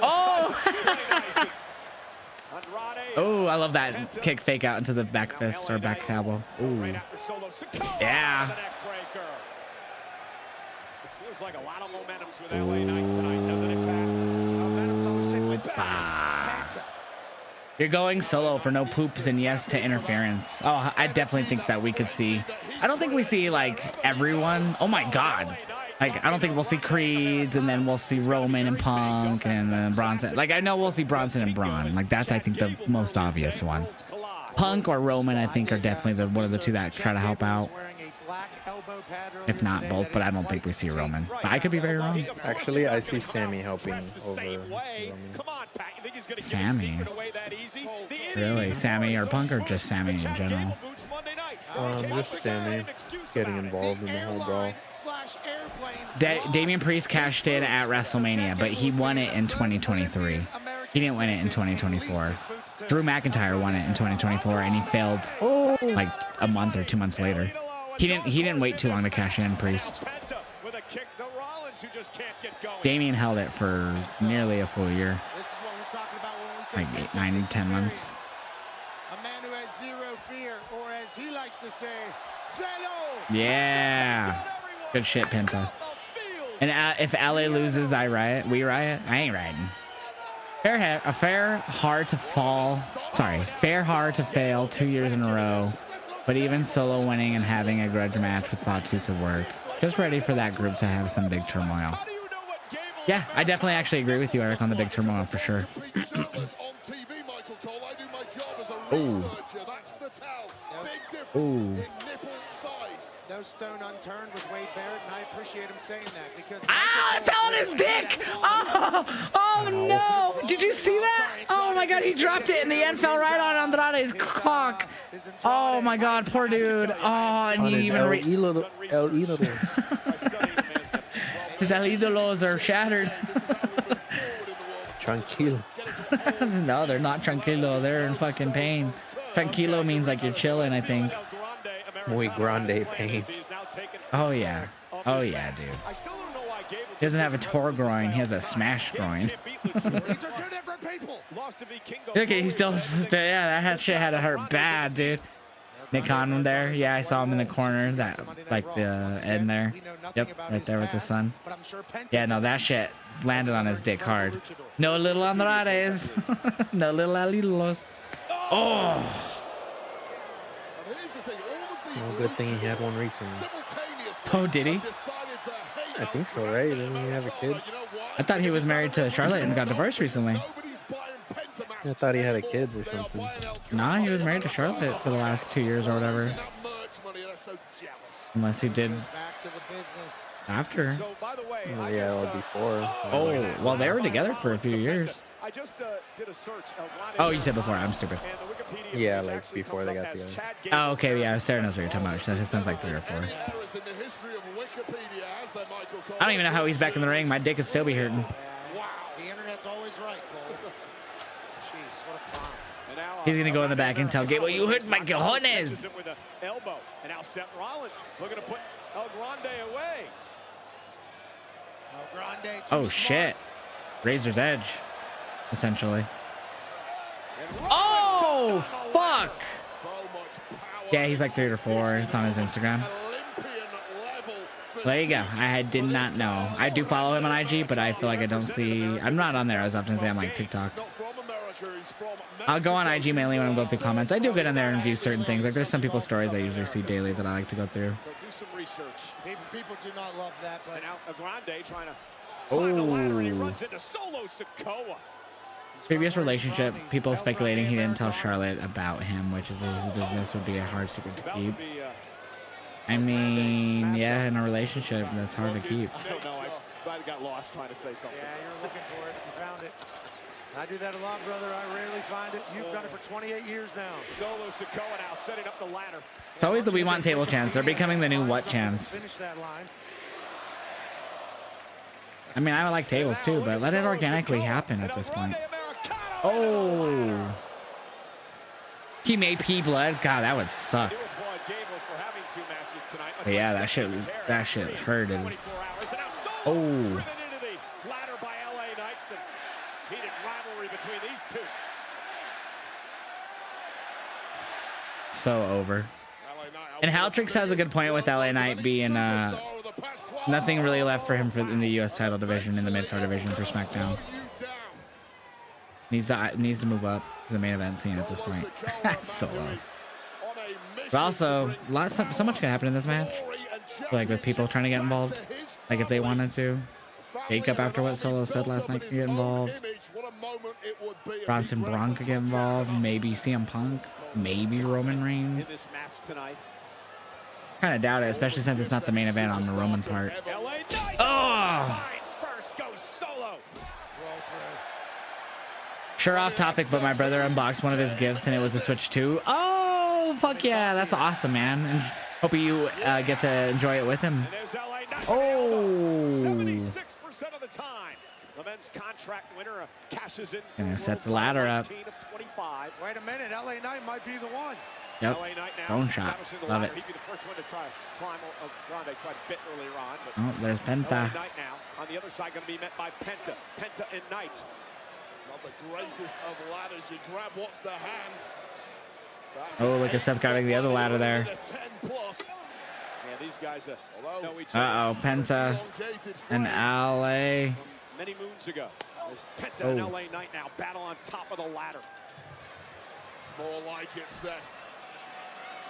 Oh! Oh, I love that kick fake out into the back fist or back elbow. Ooh. Yeah. Feels like a lot of momentum with LA Knight tonight, doesn't it, Pat? Momentum's on the same way back. You're going Solo for no poops and yes to interference. Oh, I definitely think that we could see. I don't think we see like everyone. Oh my God. Like, I don't think we'll see Creeds and then we'll see Roman and Punk and then Bronson. Like, I know we'll see Bronson and Braun. Like, that's, I think, the most obvious one. Punk or Roman, I think, are definitely one of the two that try to help out. If not both, but I don't think we see Roman. But I could be very wrong. Actually, I see Sammy helping over Roman. Sammy? Really? Sammy or Punk or just Sammy in general? Just Sammy getting involved in the whole brawl. Damian Priest cashed in at WrestleMania, but he won it in 2023. He didn't win it in 2024. Drew McIntyre won it in 2024, and he failed like a month or 2 months later. He didn't wait too long to cash in, Priest. Damian held it for nearly a full year. Like 8, 9, 10 months. A man who has zero fear, or as he likes to say, Yeah. Good shit, Penta. And if LA loses, I riot. We riot. I ain't rioting. Fair hard to fail 2 years in a row. But even solo winning and having a grudge match with Fatu could work. Just ready for that group to have some big turmoil. Yeah, I definitely actually agree with you, Eric, on the big turmoil for sure. Oh. Oh. No stone unturned with Wade Barrett, and I appreciate him saying that because it fell on his dick. Oh no! Did you see that? Oh my god, he dropped it in the end, fell right on Andrade's cock. Oh my god, poor dude. Oh, and he even his El Ídolos are shattered. Tranquilo. No, they're not tranquilo. They're in fucking pain. Tranquilo means like you're chilling, I think. Muy grande pain. Oh yeah. Oh yeah, dude. He doesn't have a tore groin. He has a smash groin. Okay, he's still yeah, that shit had to hurt bad, dude. Nick Khan there. Yeah, I saw him in the corner. That like the end there. Yep, right there with the sun. Yeah, no, that shit landed on his dick hard. No little Andrades. No little Alilos. Oh. Well, good thing he had one recently. Oh, did he? I think so, right? Didn't he have a kid? I thought he was married to Charlotte and got divorced recently. I thought he had a kid or something. Nah, he was married to Charlotte for the last 2 years or whatever. Unless he did after. Oh, yeah, or before. Oh, well, they were together for a few years. Oh, you said before. I'm stupid. Yeah, like before they got together. Oh, okay. Yeah, Sarah knows what you're talking about. That just sounds like 3 or 4. I don't even know how he's back in the ring. My dick could still be hurting. The internet's always right, Cole. Jeez, what a clown. He's gonna go in the back and tell Gable, "You hurt my cojones." Elbow, and now Seth Rollins looking to put El Grande away. El Grande. Oh shit! Razor's Edge, essentially. Oh fuck! Yeah, he's like 3 or 4. It's on his Instagram. There you go. I did not know. I do follow him on IG, but I feel like I don't see. I'm not on there as often as I am like TikTok. I'll go on IG mainly when I'm going through comments. I do get in there and view certain things. Like there's some people's stories I usually see daily that I like to go through. Do some research. People do not love that, but now El Grande trying to climb the ladder, and he runs into Solo Sikoa. Previous relationship, people speculating he didn't tell Charlotte about him, which is his business, would be a hard secret to keep. I mean, yeah, in a relationship, that's hard to keep. I don't know. I got lost trying to say something. Yeah, you're looking for it. You found it. I do that a lot, brother. I rarely find it. You've done it for 28 years now. Solo Sikoa now setting up the ladder. It's always the We Want Table chants. They're becoming the new what chants. Finish that line. I mean, I would like tables too, but let it organically happen at this point. Oh. He made P blood. God, that would suck. But yeah, that shit hurted. Oh. So over. And Haltrix has a good point with LA Knight being nothing really left for him in the US title division, in the mid-card division for SmackDown. Needs to move up to the main event scene at this point. So low. But also, so much could happen in this match. Like with people trying to get involved. Like if they wanted to. Jacob, after what Solo said last night, could get involved. Bronson Braun could get involved. Maybe CM Punk. Maybe Roman Reigns. Kind of doubt it, especially since it's not the main event on the Roman part. Oh! Sure, off topic, but my brother unboxed one of his gifts and it was a Switch 2. Oh, fuck yeah, that's awesome, man. And hope you get to enjoy it with him. Oh! 76% of the time. The men's contract winner cashes in. Gonna set the ladder up. 19 of 25. Wait a minute, LA Knight might be the one. Yep. LA Knight now Bone shot. establishing the Love ladder. it. He'd be the first one to try climb. Grande tried to bit earlier on. But Oh, there's LA Penta. Knight now on the other side going to be met by Penta. Penta and Knight. Not the greatest of ladders. You grab what's the hand. Oh, look at Seth grabbing the other ladder there. 10 plus. Yeah, these guys know each other. Uh-oh, Penta and LA. Many moons ago. There's Penta and Oh. LA Knight now battle on top of the ladder. It's more like it, Seth.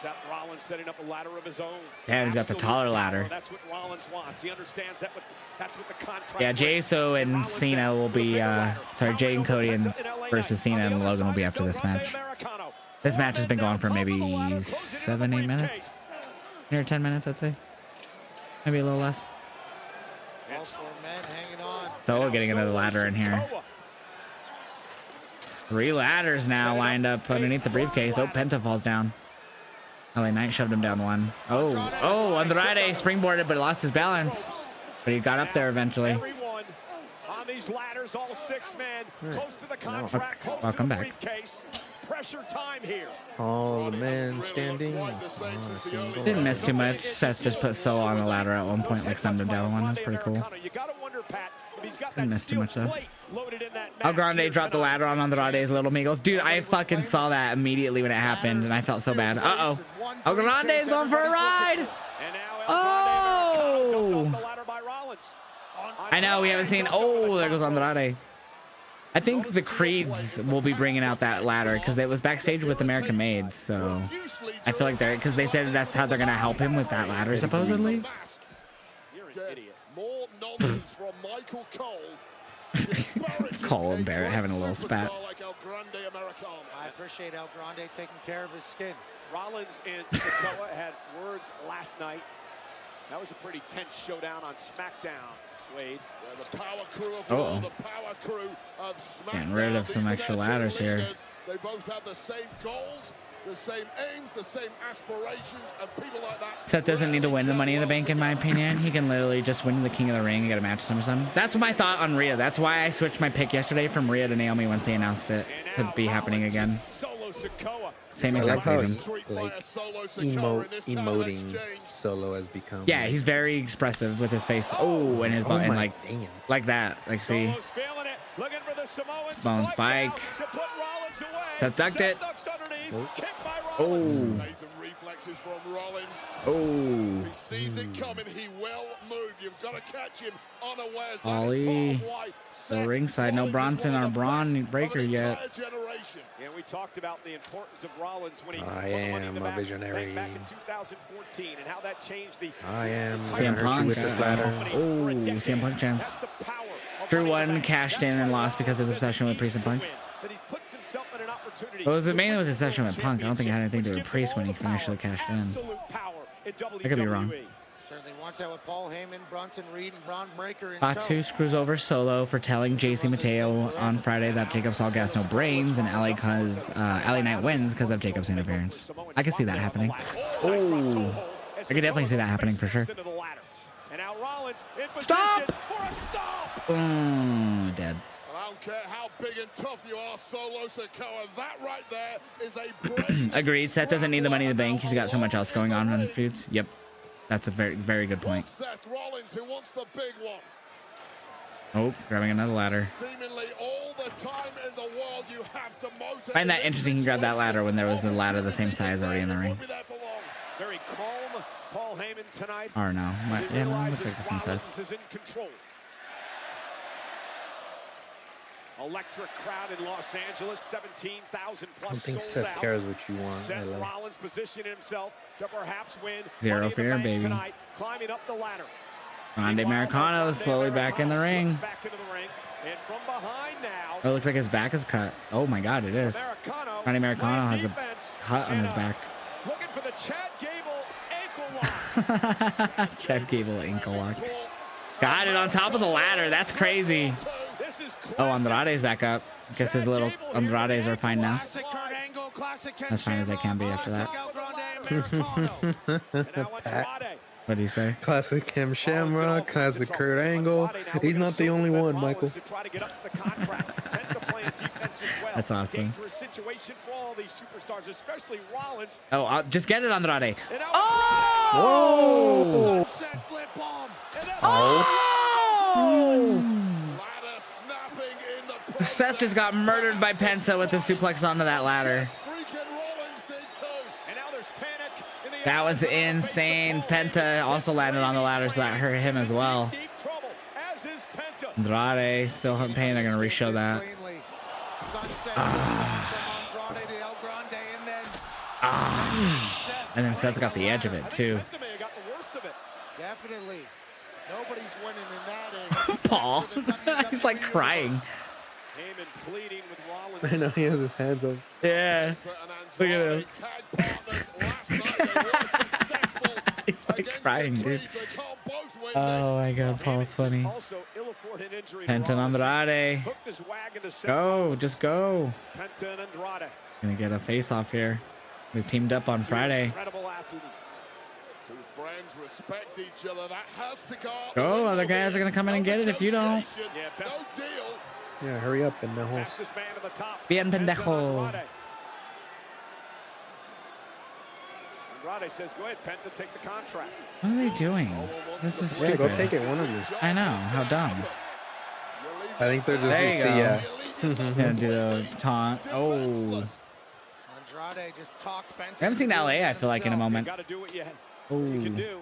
Seth Rollins setting up a ladder of his own. Yeah, he's got the Absolute taller power. ladder. That's what Rollins wants. He understands that. That's what the contract. Yeah, Jay So and Cena will be, sorry, Jay and Cody and versus Cena and Logan will be after this match. This match has been going for maybe 7-8 minutes. Near 10 minutes, I'd say. Maybe a little less. So we're getting another ladder in here. 3 ladders now lined up underneath the briefcase. Oh, Penta falls down. LA Knight shoved him down one. Oh, Andrade springboarded, but lost his balance. But he got up there eventually. Everyone on these ladders, all 6 men, close to the contract, close I'll to come the back. briefcase. Pressure time here. All the men standing. Didn't miss too much. Seth just put Solo on the ladder at one point, like slammed him down one. That's pretty cool. You gotta wonder, Pat, if he's got Didn't that miss too steel much though. plate loaded in that El match Grande here dropped the tonight. ladder on Andrade's Little Migos. Dude, I fucking saw that immediately when it happened, and I felt so bad. Uh-oh. El Grande is going for a ride. And now El Grande Oh. dumped off the ladder by Rollins. I know, we haven't seen... Oh, there goes Andrade. I think the Creeds will be bringing out that ladder because it was backstage with American Maids, so... I feel like they're... Because they said that's how they're going to help him with that ladder, supposedly. You're an idiot. More nonsense from Michael Cole. Cole and Barrett having a little spat. I appreciate El Grande taking care of his skin. Rollins and Sikoa had words last night. That was a pretty tense showdown on SmackDown, Wade. Yeah, the power crew of Uh-oh. Raw, the power crew of SmackDown. Getting rid of some These are extra their two ladders here. leaders. They both have the same goals, the same aims, the same aspirations, and people like that. Seth doesn't need to win the Money in the Bank, in my opinion. He can literally just win the King of the Ring and get a match with SummerSlam. That's my thought on Rhea. That's why I switched my pick yesterday from Rhea to Naomi once they announced it to be happening again. Solo Sikoa. Same I exact like how reason. like emoting Solo has become. Yeah, he's very expressive with his face. Oh, and his Oh and my like that. Like, see, Solo's feeling it. Looking for the Samoan Bone Spike. down to put Rollins away. Seth ducked it. Ducks underneath. Oh. Kick by Oh, Amazing reflexes from Rollins. oh. If he sees it coming, he will move. You've got to catch him unawares. That is Ollie. part of why So Seth ringside, no Rollins is Bronson one or of the Braun best Breaker of an yet. entire generation. Yeah, we talked about the importance of Rollins when he I won the Money in am the a Bank visionary. back in 2014 and how that changed the I am CM gonna hurt you Punk. with this ladder. Oh, CM Punk chance. That's the power of Drew Money in the one Bank. cashed in and lost because of his obsession with Priest and Punk. That he puts himself in an opportunity But it was to mainly with win his obsession the with Punk. I don't think it had anything to do with which Priest when he gives him all the initially power, cashed in. absolute power in I could be wrong. WWE. Certainly wants that with Paul Heyman, Bronson Reed, and Braun Breaker in Fatu screws over Solo for telling JC Mateo on Friday that Jacob's all gas, no brains, and LA Knight wins because of Jacob's interference. I can see that happening. Oh, I could definitely see that happening for sure. And now Rollins in position Stop! for a stop. Dead. And I don't care how big and tough you are, Solo Sikoa. That right there is a brave. Agreed. Seth doesn't need the Money in the Bank. He's got so much else going on the feuds. Yep. That's a very, very good point. Seth Rollins, who wants the big one. Oh, grabbing another ladder. Seemingly all the time in the world you have to motivate. Find that interesting he grabbed that ladder when there was the ladder the same size already in the ring. Very calm, Paul Heyman tonight. Or no. Yeah, no, looks like the same size. Rollins is in control. Electric crowd in Los Angeles, 17,000 I don't plus think sold Seth out. cares what you want, Seth LA. Rollins positioning himself to perhaps win Zero Money in the fear, Bank baby. tonight, climbing up the ladder. Grande Americano is slowly back in the ring. Back into the ring, and from behind now, Oh, it looks like his back is cut. Oh my God, it is. Grande Americano has a cut on his back. looking for the Chad Gable ankle lock. Chad Gable ankle lock. Got it on top of the ladder. That's crazy. Oh, Andrade's back up. I guess his little Andrades are fine now. As fine as they can be after that. Pat. What did he say? Classic Cam Shamrock, classic Kurt Angle. He's not the only one, Michael. That's awesome. Dangerous situation for all these superstars, especially Rollins. Oh, just get it, Andrade. Whoa! Sunset flip bomb. Ladder snapping in the Seth just got murdered by Penta with the suplex onto that ladder. freaking Rollins did too. And now there's panic in the That was insane. Penta also landed on the ladder, so that hurt him as well. deep trouble, as is Penta. Andrade still in pain. They're gonna re-show that. And then Seth got the edge of it too. Definitely. Nobody's winning in that end. Paul, he's like crying. Heyman pleading with Rollins. I know he has his hands up. Yeah. Look at him. He's like crying, dude. Oh my god, Paul's funny. Also ill for an injury. Penta and Andrade. Hooked his wagon to Seth. Go, just go. Penta and Andrade. Gonna get a face off here. They teamed up on Friday. Incredible athletes. Two friends respect each other. That has to go. Go, other guys are gonna come in and get it if you don't. Yeah, best No deal. Yeah, hurry up, pendejos. fastest man to the top. Bien Penta and pendejo. Andrade. Andrade says, "Go ahead, Penta, take the contract." What are they doing? This is Yeah, stupid. go take it, one of you. I know, how dumb. I think they're just There you go. yeah. Gonna do the taunt. Oh. Andrade just talks Penta. I haven't seen LA, I feel like, in a moment. Got to do what you Oh. can do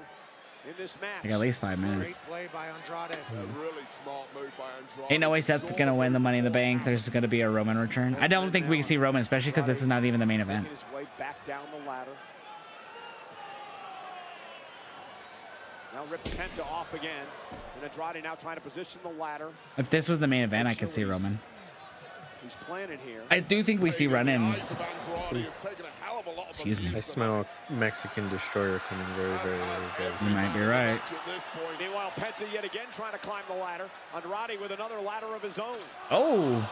in this match. Like at least 5 minutes. Great play by Andrade. A really smart move by Andrade. Ain't no way Seth's gonna win the Money in the Bank. There's gonna be a Roman return. I don't think we can see Roman, especially because this is not even the main event. Making his way back down the ladder. Now rip Penta off again. And Andrade now trying to position the ladder. If this was the main event, I could see Roman. He's planning here. I do think we see run-ins. Excuse me. I smell a Mexican destroyer coming very, very, very You might be right. Meanwhile, Penta yet again trying to climb the ladder. Andrade with another ladder of his own. Oh.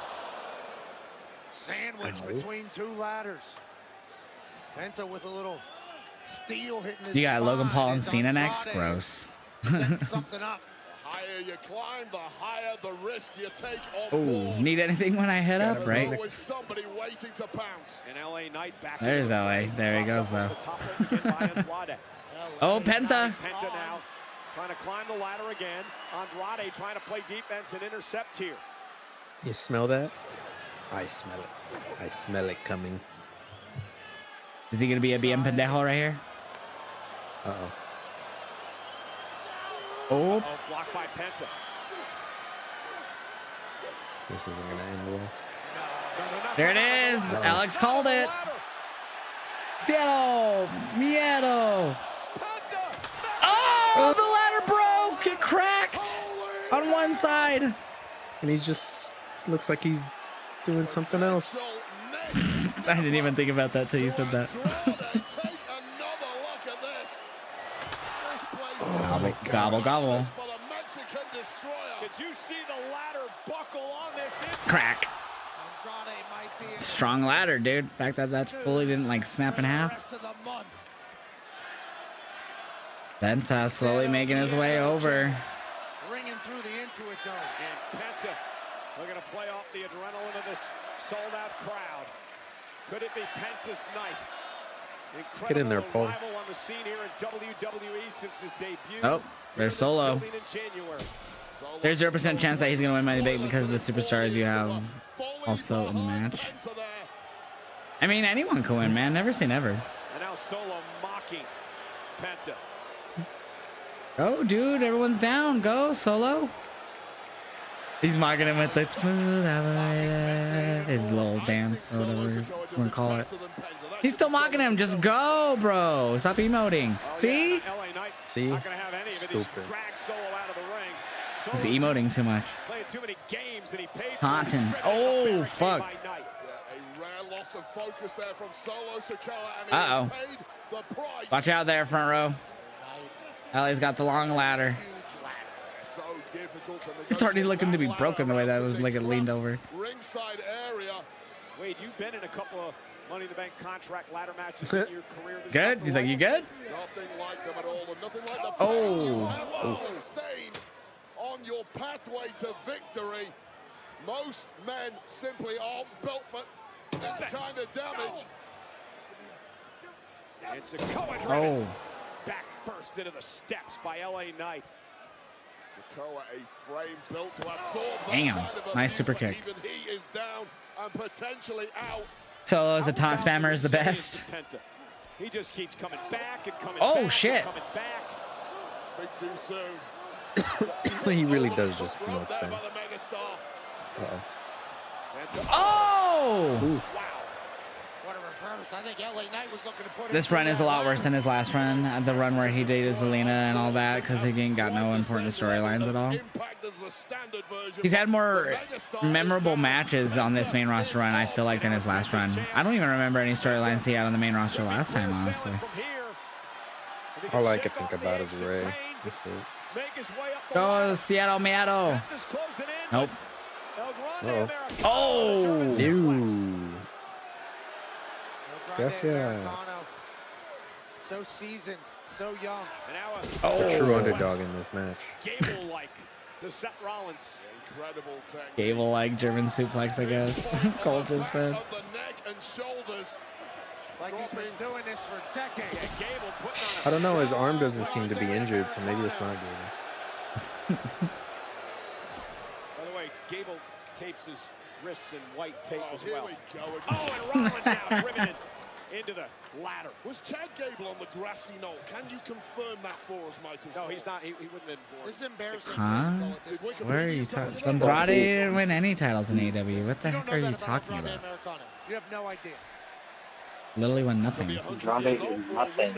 Sandwich between two ladders. Penta with a little steel hitting his You got Logan spine Paul and as Cena next? Andrade Gross. sets something up. The higher you climb, the higher the risk you take on Oh, board. need anything when I head up, There's right? always somebody waiting to pounce. And LA Knight back. There's LA. There he goes, though. Oh, Penta. Penta now trying to climb the ladder again. Andrade trying to play defense and intercept here. You smell that? I smell it. I smell it coming. Is he gonna be a bien pendejo right here? Uh-oh. Oh. Oh, blocked by Penta. This isn't gonna end well. There it is. Alex called it. Cielo. Miedo. Oh, the ladder broke. It cracked on one side. And he just looks like he's doing something else. I didn't even think about that till you said that. Gobble, gobble, gobble. Did you see the ladder buckle on this? Crack. Strong ladder, dude. The fact that that fully didn't like snap in half. Penta slowly making his way over. Ringing through the Intuit Dome. And Penta looking to play off the adrenaline of this sold-out crowd. Could it be Penta's night? Incredible Get in there, Paul. arrival on the scene here in WWE since his debut. Oh, there's Solo. Building in January. There's 0% chance that he's gonna win Money in the Bank because of the superstars you have also in the match. I mean, anyone can win, man. Never say never. And now Solo mocking Penta. Oh, dude, everyone's down. Go, Solo. He's mocking him with the smooth operator. His little dance, or whatever you want to call it. He's still mocking him. Just go, bro. Stop emoting. See? See? Stupid. He's emoting too much. Playing too many games that he paid for. Taunting. Oh, fuck. A rare loss of focus there from Solo Sikoa, and he Uh-oh. has paid the price. Watch out there, front row. Ellie's got the long ladder. So difficult to It's already looking to be broken the way that was like it leaned over. ringside area. Wade, you've been in a couple of Money in the Bank contract ladder matches in your career. Good? He's like, you good? Nothing like them at all, and nothing like the Oh. pain you have to sustain on your pathway to victory. Most men simply aren't built for this kind of damage. And Sikoa driven back first into the steps by LA Knight. Sikoa, a frame built to absorb that Damn, kind of nice abuse, super but kick. even he is down and potentially out. So as a taunt spammer is the best. He just keeps coming back and coming Oh, back shit. and coming back. Speak too soon. He really does just promote spam. By the megastar. Oh! Wow. What a reverse. I think LA Knight was looking to put This run is a lot worse than his last run. The run where he dated Zelina and all that, because he ain't got no important storylines at all. He's had more memorable matches on this main roster run, I feel like, than his last run. I don't even remember any storylines he had on the main roster last time, honestly. All I could think about is Ray. That's it. Go Seattle Meadow. Nope. Uh-oh. Oh! Ew. Gracias. So seasoned, so young. The true underdog in this match. Gable-like to Seth Rollins. Incredible technique. Gable-like German suplex, I guess. Cole just said. Of the neck and shoulders. Like he's been doing this for decades. Gable putting on I don't know, his arm doesn't seem to be injured, so maybe it's not good. By the way, Gable tapes his wrists in white tape as Here well. we go again. Oh, and Rollins now driven it into the ladder. Was Chad Gable on the grassy knoll? Can you confirm that for us, Michael? No, he's not. He wouldn't have been born. This is embarrassing. Huh? Where are you talking? Andrade didn't win any titles in AEW. What the heck are you talking about? You have no idea. Literally won nothing. Andrade did nothing.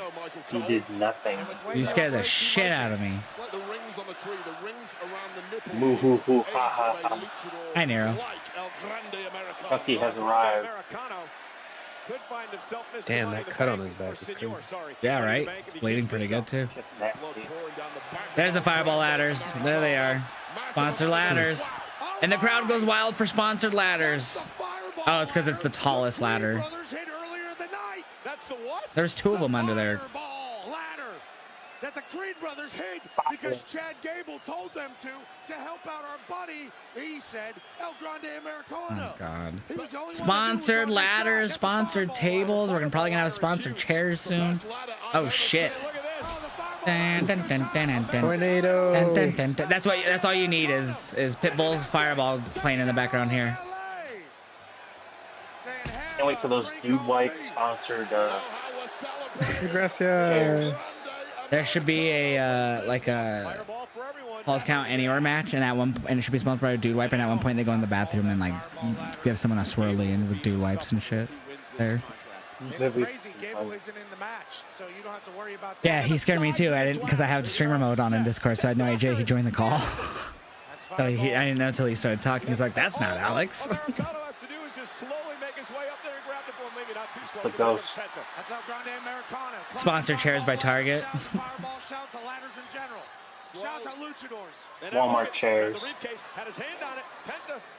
He did nothing. You scared the shit out of me. It's like the rings on a tree, the rings around the nipple. Moo hoo hoo ha ha ha. Hi, Nero. Chucky has arrived. Could find himself Mr. Damn, Money that in the cut on Bank, his back or is Senor, crazy. sorry. Yeah, Money in right? the Bank if It's he bleeding keeps pretty this good, up. too. There's the fireball ladders. There they are. Sponsored ladders. And the crowd goes wild for sponsored ladders. Oh, it's because it's the tallest ladder. That's the what? There's two of them under there. Ball ladder that the Creed brothers hid because Chad Gable told them to help out our buddy. He said El Grande Americano. Oh, God. He was the only one Sponsored ladders, sponsored tables. We're probably going to have sponsored chairs soon. Oh, shit. Dun, dun, dun, dun, dun, dun. Tornado. Dun, dun, dun, dun. That's all you need is Pitbull's Fireball playing in the background here. Can't wait for those Dude White sponsored. Gracias. There should be a like a Paul's Count Anywhere match, and it should be sponsored by a Dude Wipe. And at one point, they go in the bathroom and like give someone a swirly and with Dude Wipes and shit. There. It's crazy. Gable isn't in the match, so you don't have to worry about that. Yeah, he scared me too. I didn't because I have streamer mode on in Discord, so I had no idea he joined the call. So I didn't know until he started talking. He's like, "That's not Alex." The ghost. That's El Grande Americano. Sponsored chairs by Target. Fireball shout to ladders in general. Shout to luchadors. Walmart chairs.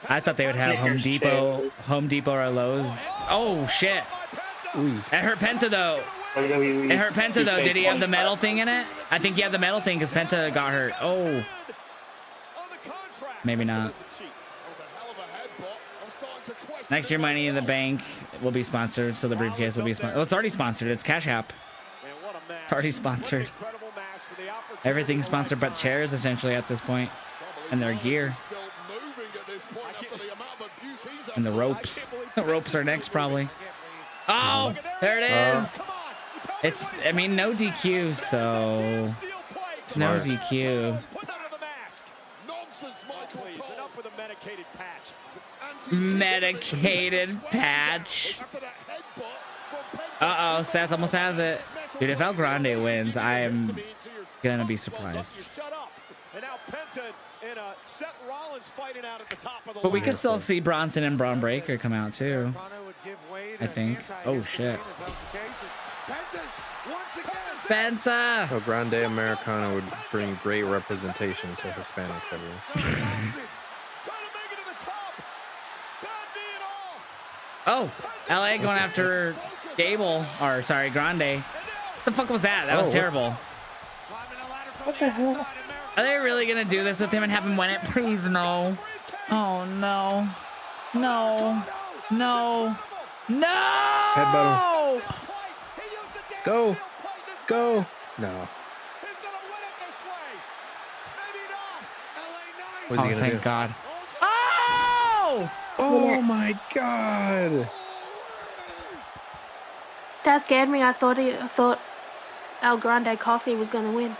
I thought they would have Home Depot or Lowe's. Oh shit! It hurt Penta though. It hurt Penta though. Did he have the metal thing in it? I think he had the metal thing because Penta got hurt. Oh. Maybe not. Next year, Money in the Bank will be sponsored, so the briefcase will be sponsored. Oh, it's already sponsored. It's Cash App. It's already sponsored. Everything's sponsored but chairs, essentially, at this point. And their gear. And the ropes. The ropes are next, probably. Oh, there it is. It's, I mean, no DQ, so... It's no DQ. Medicated patch. Uh-oh, Seth almost has it. Dude, if El Grande wins, I am gonna be surprised. But we could still see Bronson and Braun Breaker come out too, I think. Oh shit. Penta! El Grande Americano would bring great representation to Hispanics everywhere. Oh, LA going after Gable, or sorry, Grande. What the fuck was that? That was terrible. What the hell? Are they really gonna do this with him and have him win it? Please, no. Oh, no. No. No. No! Headbutt him. Go. Go. No. What's he gonna thank do? God. Oh! Oh my God. That scared me. I thought El Grande Coffee was gonna win.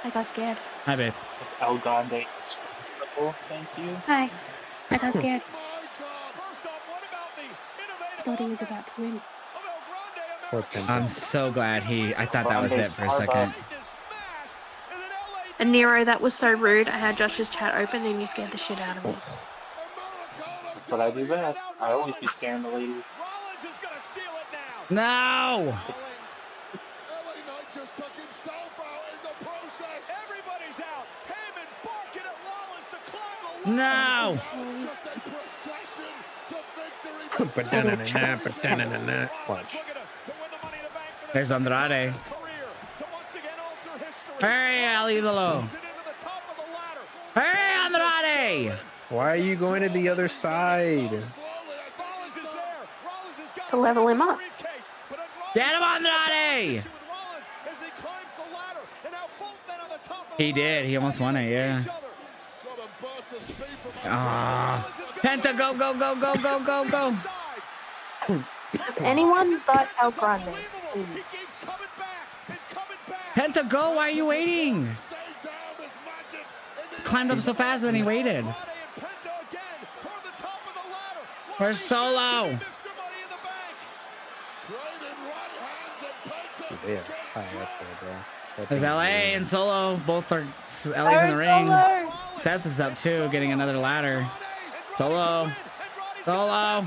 I got scared. Hi, babe. It's El Grande responsible. Thank you. Hi. I got scared. I thought he was about to win. I'm so glad I thought that was it for a second. And Nero, that was so rude. I had Josh's chat open and you scared the shit out of me. That's what I do best. I always be scaring the ladies. No! Just took himself out in the process. Everybody's out. Heyman barking at Rollins to climb the No! It's just a procession to victory. Watch. There's Andrade. Hurry, Alidolo. Hurry, Andrade! Why are you going to the other side? To level him up. Get him, Andrade! He did. He almost won it, yeah. Ah. Penta, go, go, go, go, go, go, go. Does anyone but El Grande, please? Penta, go. Why are you waiting? Climbed up so fast, then he waited. Where's Solo? Yeah, high up there, bro. There's LA and Solo. Both are LA's in the ring. Seth is up too, getting another ladder. Solo. Solo.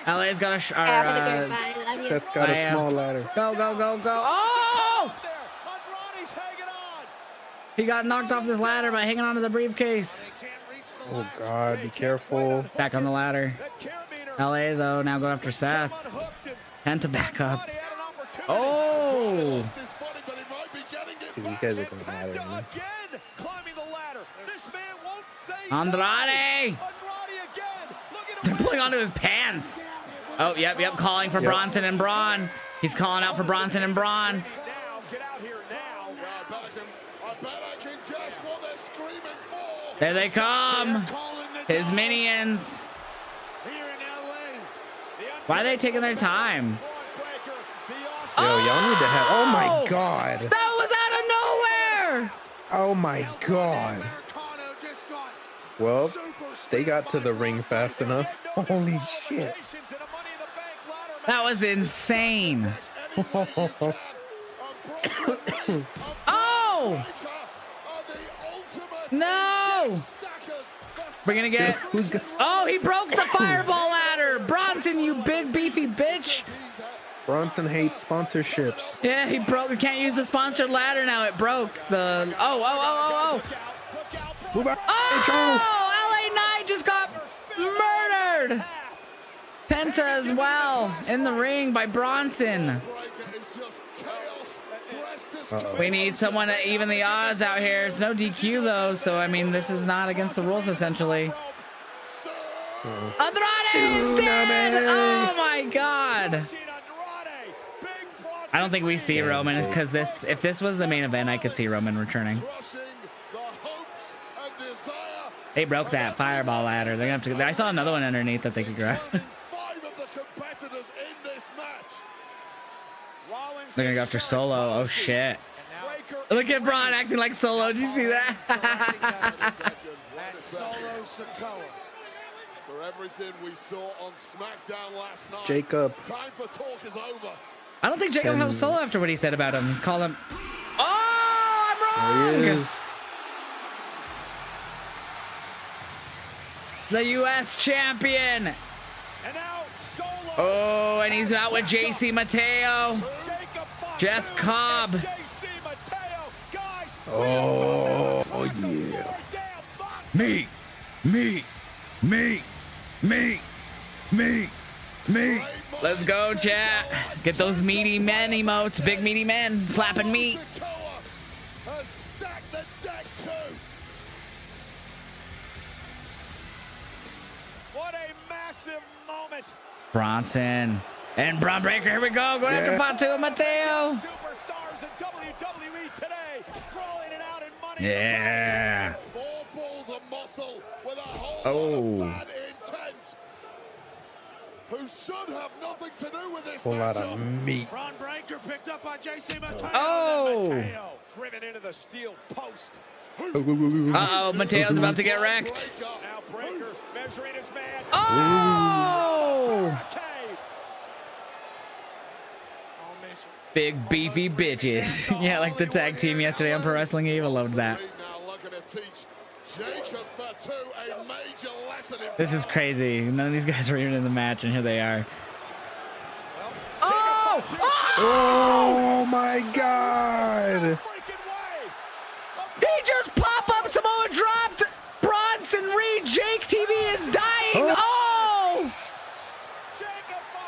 LA's got a Seth's got a small ladder. Go, go, go, go. Oh! He got knocked off this ladder by hanging onto the briefcase. Oh God, be careful. Back on the ladder. LA though, now going after Seth. Penta back up. Oh! Dude, these guys are going ladder, man. Andrade! They're pulling onto his pants. Oh, yep, calling for Bronson and Braun. He's calling out for Bronson and Braun. There they come. His minions. Why are they taking their time? Yo, y'all need to have. Oh my God. That was out of nowhere. Oh my God. Well, they got to the ring fast enough. Holy shit. That was insane. Oh! No! We're gonna get. Who's gonna? Oh, he broke the fireball ladder. Bronson, you big beefy bitch. Bronson hates sponsorships. Yeah, he broke. We can't use the sponsored ladder now. It broke. The. Oh. Move out. Oh! Hey, Charles. LA Knight just got murdered. Penta as well in the ring by Bronson. We need someone to even the odds out here. It's no DQ though, so I mean this is not against the rules essentially. Andrade is dead! Oh my God! I don't think we see Roman because if this was the main event, I could see Roman returning. They broke that fireball ladder. They're gonna have to. I saw another one underneath that they could grab. They're gonna go after Solo. Oh shit! Look at Braun acting like Solo. Did you see that? For everything we saw on SmackDown last night. Jacob. Time for talk is over. I don't think Jacob helped Solo after what he said about him. Call him. Oh, I'm wrong. There he is. The U.S. champion. Oh, and he's out with JC Mateo. Jeff Cobb. Oh yeah. Me. Me. Let's go, chat. Get those meaty men emotes. Big meaty men slapping meat. Has stacked the deck too. What a massive moment. Bronson and Braun Breaker. Here we go. Going after Fatu and Mateo. Superstars in WWE today, crawling it out in money. Yeah. 4 balls of muscle with a whole lot of bad intent. Who should have nothing to do with this Whole lot of matchup. meat. Braun Breaker picked up by JC Mateo. Oh. Mateo driven into the steel post. Uh-oh, Mateo's about to get wrecked. Now Breaker measuring his man. Oh! Big beefy bitches. Yeah, like the tag team yesterday on Pro Wrestling Eve. I loved that. This is crazy. None of these guys were even in the match, and here they are. Oh! Oh my God! He just pop-up Samoa dropped. Bronson Reed. Jake TV is dying. Oh!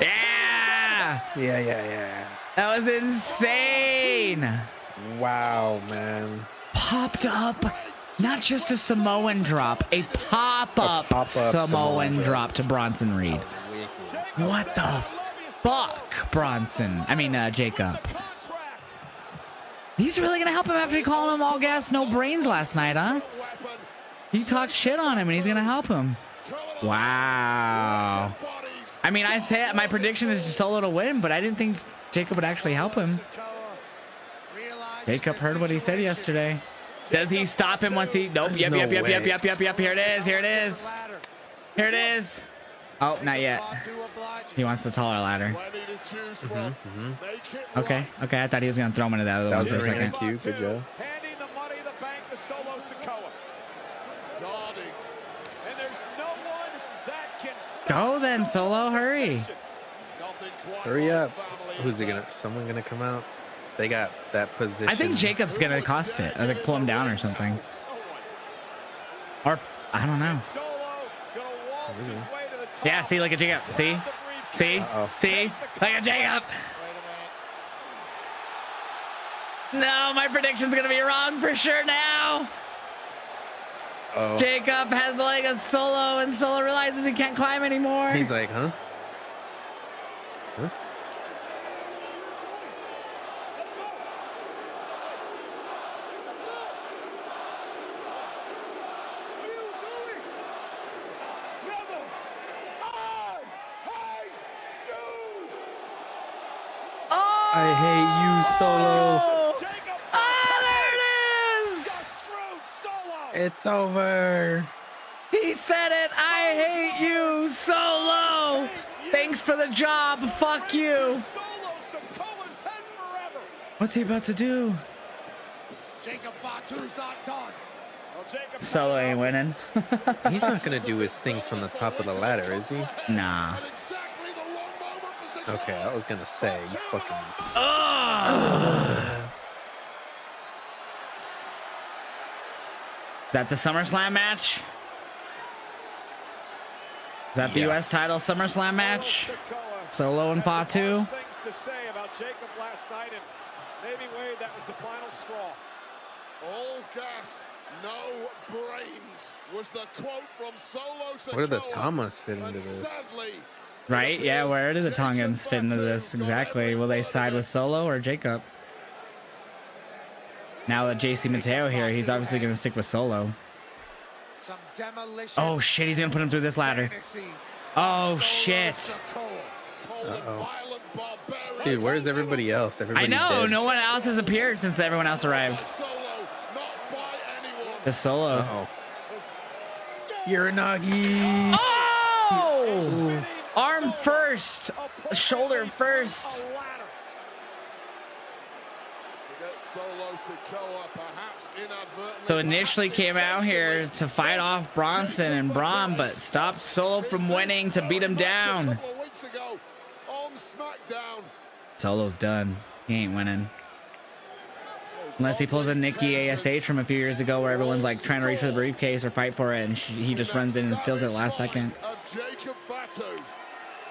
Yeah! Yeah. That was insane. Wow, man. Popped up. Not just a Samoan drop, a pop-up Samoan drop to Bronson Reed. What the fuck, Bronson? I mean, Jacob. He's really gonna help him after he called him all gas, no brains last night, huh? He talked shit on him and he's gonna help him. Wow. I mean, I say my prediction is Solo to win, but I didn't think Jacob would actually help him. Jacob heard what he said yesterday. Does he stop him once he... Nope. Yep. Here it is. Oh, not yet. He wants the taller ladder. Okay. I thought he was going to throw him into that other one for a second. Cue. Good job. Handing the money in the bank to Solo Sikoa. And there's no one that can stop. Go then, Solo. Hurry. Hurry up. Who's it gonna? Someone gonna come out? They got that position. I think Jacob's gonna cost it, or like pull him down or something. Or I don't know. Yeah, see, look at Jacob. See, look at Jacob. No, my prediction's gonna be wrong for sure now. Oh. Jacob has the leg of Solo, and Solo realizes he can't climb anymore. He's like, huh? I hate you, Solo. Oh, there it is. It's over. He said it. I hate you, Solo. Thanks for the job. Fuck you. What's he about to do? Jacob Fatu's not done. Solo ain't winning. He's not gonna do his thing from the top of the ladder, is he? Nah. Okay, I was gonna say, you fucking... Is that the SummerSlam match? Is that the US title SummerSlam match? Solo and Fatu? Things to say about Jacob last night, and maybe Wade, that was the final straw. All gas, no brains was the quote from Solo Sikoa. Where did the Tamas fit into this? Right? Yeah, where do the Tongans fit into this? Exactly. Will they side with Solo or Jacob? Now that JC Mateo here, he's obviously going to stick with Solo. Oh shit, he's going to put him through this ladder. Oh shit. Uh-oh. Dude, where's everybody else? I know, no one else has appeared since everyone else arrived. Just Solo. Uh-oh. Uranagi. Oh! Arm first, shoulder first. So initially came out here to fight off Bronson and Braun, but stopped Solo from winning to beat him down. On SmackDown. Solo's done. He ain't winning. There's Unless he pulls a Nikki ASH from a few years ago where everyone's like trying to reach for the briefcase or fight for it and he just runs in and steals it last second.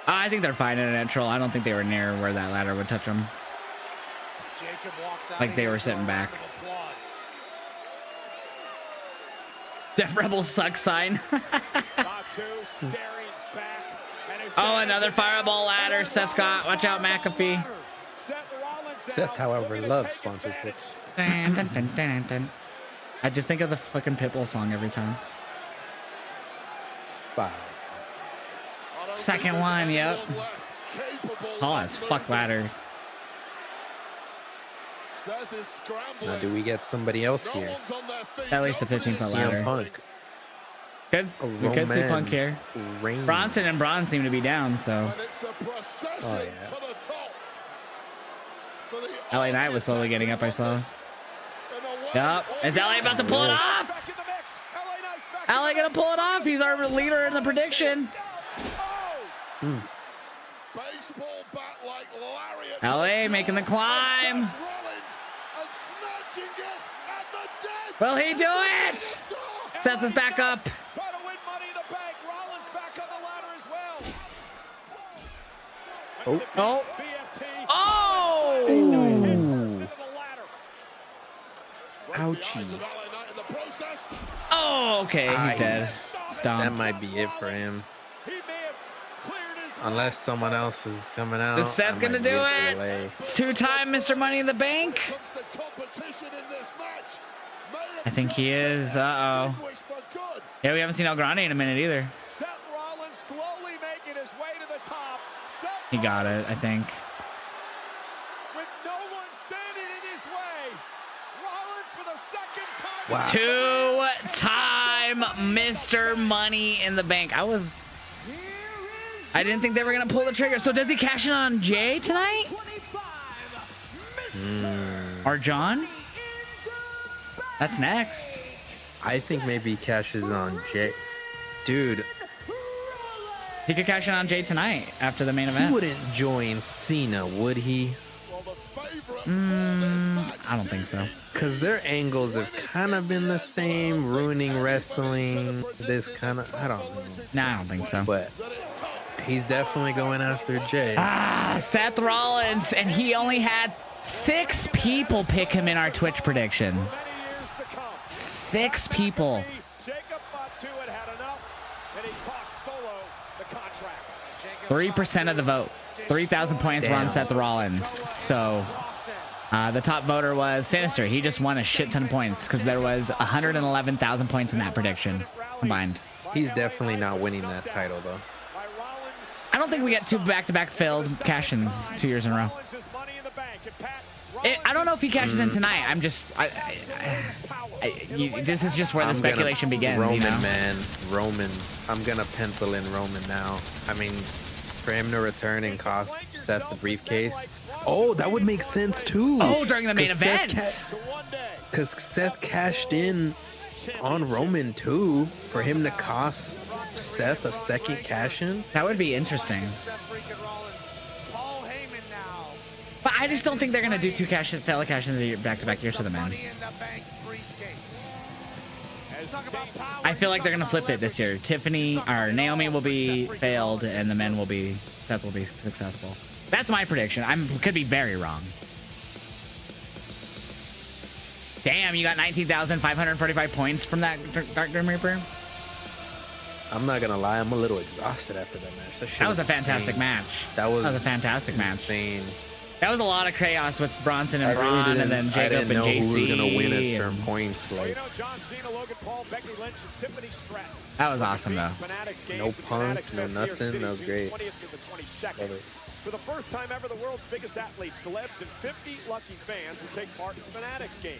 I think they're fine in a neutral. I don't think they were near where that ladder would touch them. Like they were sitting back. Def Rebel suck sign. Oh, another fireball ladder. Seth got. Watch out, McAfee. Seth, however, loves sponsorships. Dun, dun, dun, dun, dun. I just think of the fucking Pitbull song every time. 5. Second one, yep. Oh, it's fuck ladder. Now, do we get somebody else here? At least a 15-foot ladder. Punk. Good. We could see Punk here. Bronson and Braun seem to be down, so. Oh, yeah. LA Knight was slowly getting up, I saw. Yup. Is LA about to pull it off? LA gonna pull it off. He's our leader in the prediction. LA making the climb. Will he do it? Seth is back up. Oh. Oh. Oh. Ouchie. Oh, okay. He's dead. Stomp. That might be it for him. Unless someone else is coming out. Is Seth gonna do it? It's 2-time Mr. Money in the Bank. I think he is. Uh-oh. Yeah, we haven't seen El Grande in a minute either. He got it, I think. Wow. 2-time Mr. Money in the Bank. I didn't think they were gonna pull the trigger. So does he cash in on Jay tonight? Or John? That's next. I think maybe he cashes on Jay. Dude. He could cash in on Jay tonight after the main event. He wouldn't join Cena, would he? I don't think so. Because their angles have kind of been the same, ruining wrestling. This kind of, I don't know. Nah, I don't think so. But he's definitely going after Jay. Seth Rollins, and he only had 6 people pick him in our Twitch prediction. 6 people. 3% of the vote. 3,000 points were on Seth Rollins. So the top voter was Sinister. He just won a shit ton of points because there was 111,000 points in that prediction combined. He's definitely not winning that title, though. I don't think we get 2 back-to-back failed cash-ins 2 years in a row. I don't know if he cashes in tonight. I'm just... this is just where the speculation begins. Roman, you know? man. Roman. I'm going to pencil in Roman now. I mean, for him to return and cost Seth the briefcase. Oh, that would make sense, too. Oh, during the main event. Because Seth cashed in on Roman, too. For him to cost Seth a second cash-in. That would be interesting. But I just don't think they're going to do 2 failed cash-ins back-to-back years for the men. I feel like they're going to flip it this year. Naomi will be failed, and the men will be... Seth will be successful. That's my prediction. Could be very wrong. Damn, you got 19,545 points from that Dark Grim Reaper? I'm not going to lie. I'm a little exhausted after that match. That was a fantastic match. That was a fantastic insane. match. That was a lot of chaos with Bronson and Braun, and then Jacob and JC. I didn't know who was going to win at certain points. Like, that was awesome, though. No punks, no nothing. That was great. For the first time ever, the world's biggest athletes, celebs, and 50 lucky fans will take part in the Fanatics game.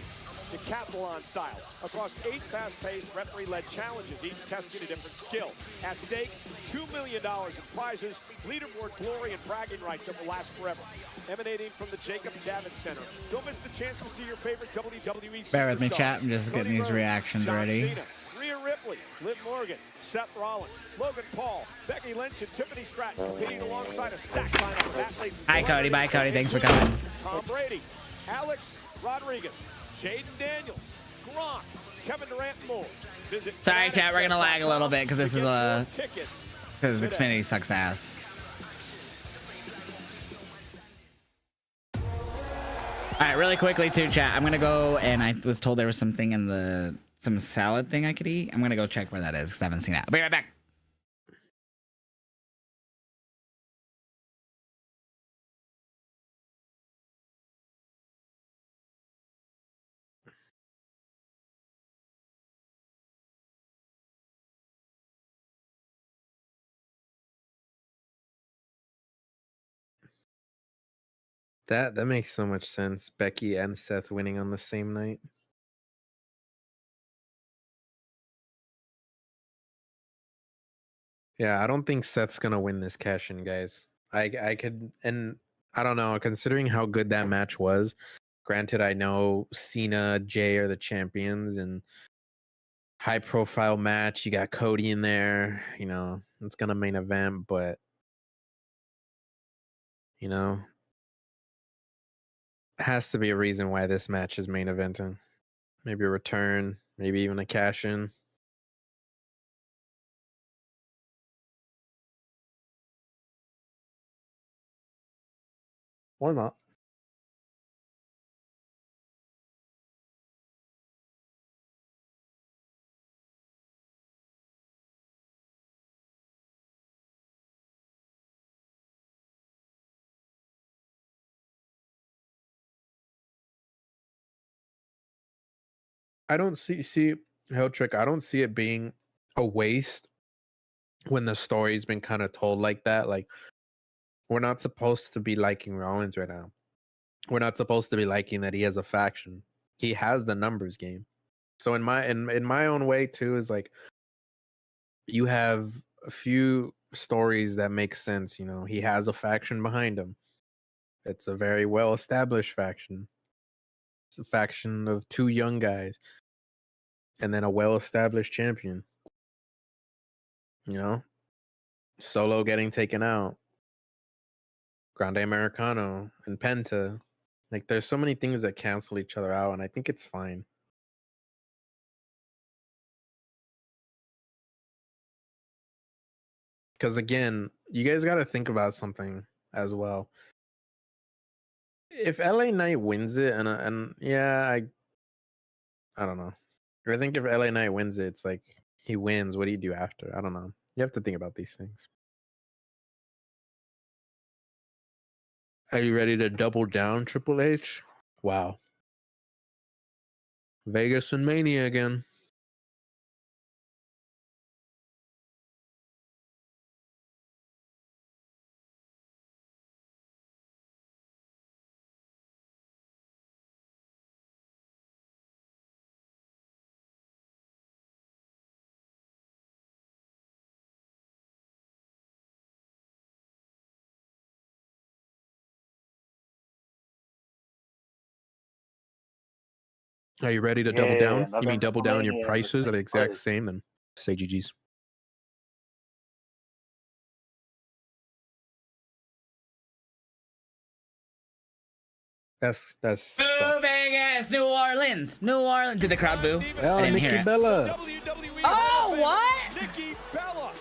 Decathlon style, across 8 fast-paced, referee-led challenges, each testing a different skill. At stake, $2 million in prizes, leaderboard glory, and bragging rights that will last forever. Emanating from the Jacob Javits Center. Don't miss the chance to see your favorite WWE. Bear with me, chat. I'm just getting these reactions ready. Rhea Ripley, Liv Morgan, Seth Rollins, Logan Paul, Becky Lynch, and Tiffany Stratton competing alongside a stacked lineup of athletes. Hi, Cody. Bye, Cody. Thanks for coming. Tom Brady, Alex Rodriguez, Jaden Daniels, Gronk, Kevin Durant, and more. Visit Sorry, chat. We're gonna lag a little bit because this is because today. Xfinity sucks ass. All right, really quickly too, chat. I'm gonna go, and I was told there was something in some salad thing I could eat. I'm gonna go check where that is because I haven't seen it. I'll be right back. That makes so much sense. Becky and Seth winning on the same night. Yeah, I don't think Seth's gonna win this cash-in, guys. I could, and I don't know, considering how good that match was. Granted, I know Cena, Jay are the champions, and high-profile match. You got Cody in there. You know, it's gonna main event, but you know, has to be a reason why this match is main eventing. Maybe a return, maybe even a cash-in. Or not. I don't see Hill Trick. I don't see it being a waste when the story's been kind of told like that. Like, we're not supposed to be liking Rollins right now. We're not supposed to be liking that he has a faction. He has the numbers game. So in my own way too, is like, you have a few stories that make sense. You know, he has a faction behind him. It's a very well established faction. It's a faction of two young guys, and then a well established champion. You know, Solo getting taken out, Grande Americano and Penta. Like, there's so many things that cancel each other out, and I think it's fine. Because again, you guys got to think about something as well. If LA Knight wins it, and yeah, I don't know. I think if LA Knight wins it, it's like he wins. What do you do after? I don't know. You have to think about these things. Are you ready to double down, Triple H? Wow. Vegas and Mania again. Are you ready to double down? You mean double down your prices are the exact same? Then say GG's. That's Boo Vegas, New Orleans, New Orleans. Did the crowd boo? Oh, I didn't Nikki hear it. Bella. Oh, what?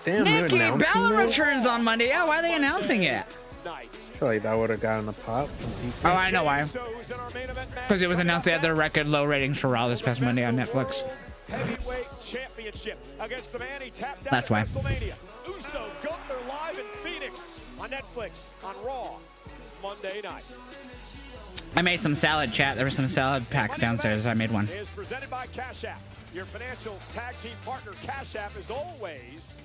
Damn, they're Nikki announcing Bella that? returns on Monday. Yeah, why are they announcing it? I feel like that would have gotten a pop. Oh, I know why. Because it was announced they had their record low ratings for Raw this past Monday on Netflix. Heavyweight championship against the man he tapped out That's at why. WrestleMania. Uso Gunther live in Phoenix on Netflix on Raw Monday night. I made some salad, chat. There were some salad packs downstairs. I made one. Is presented by Cash App. Your financial tag team partner, Cash App, is always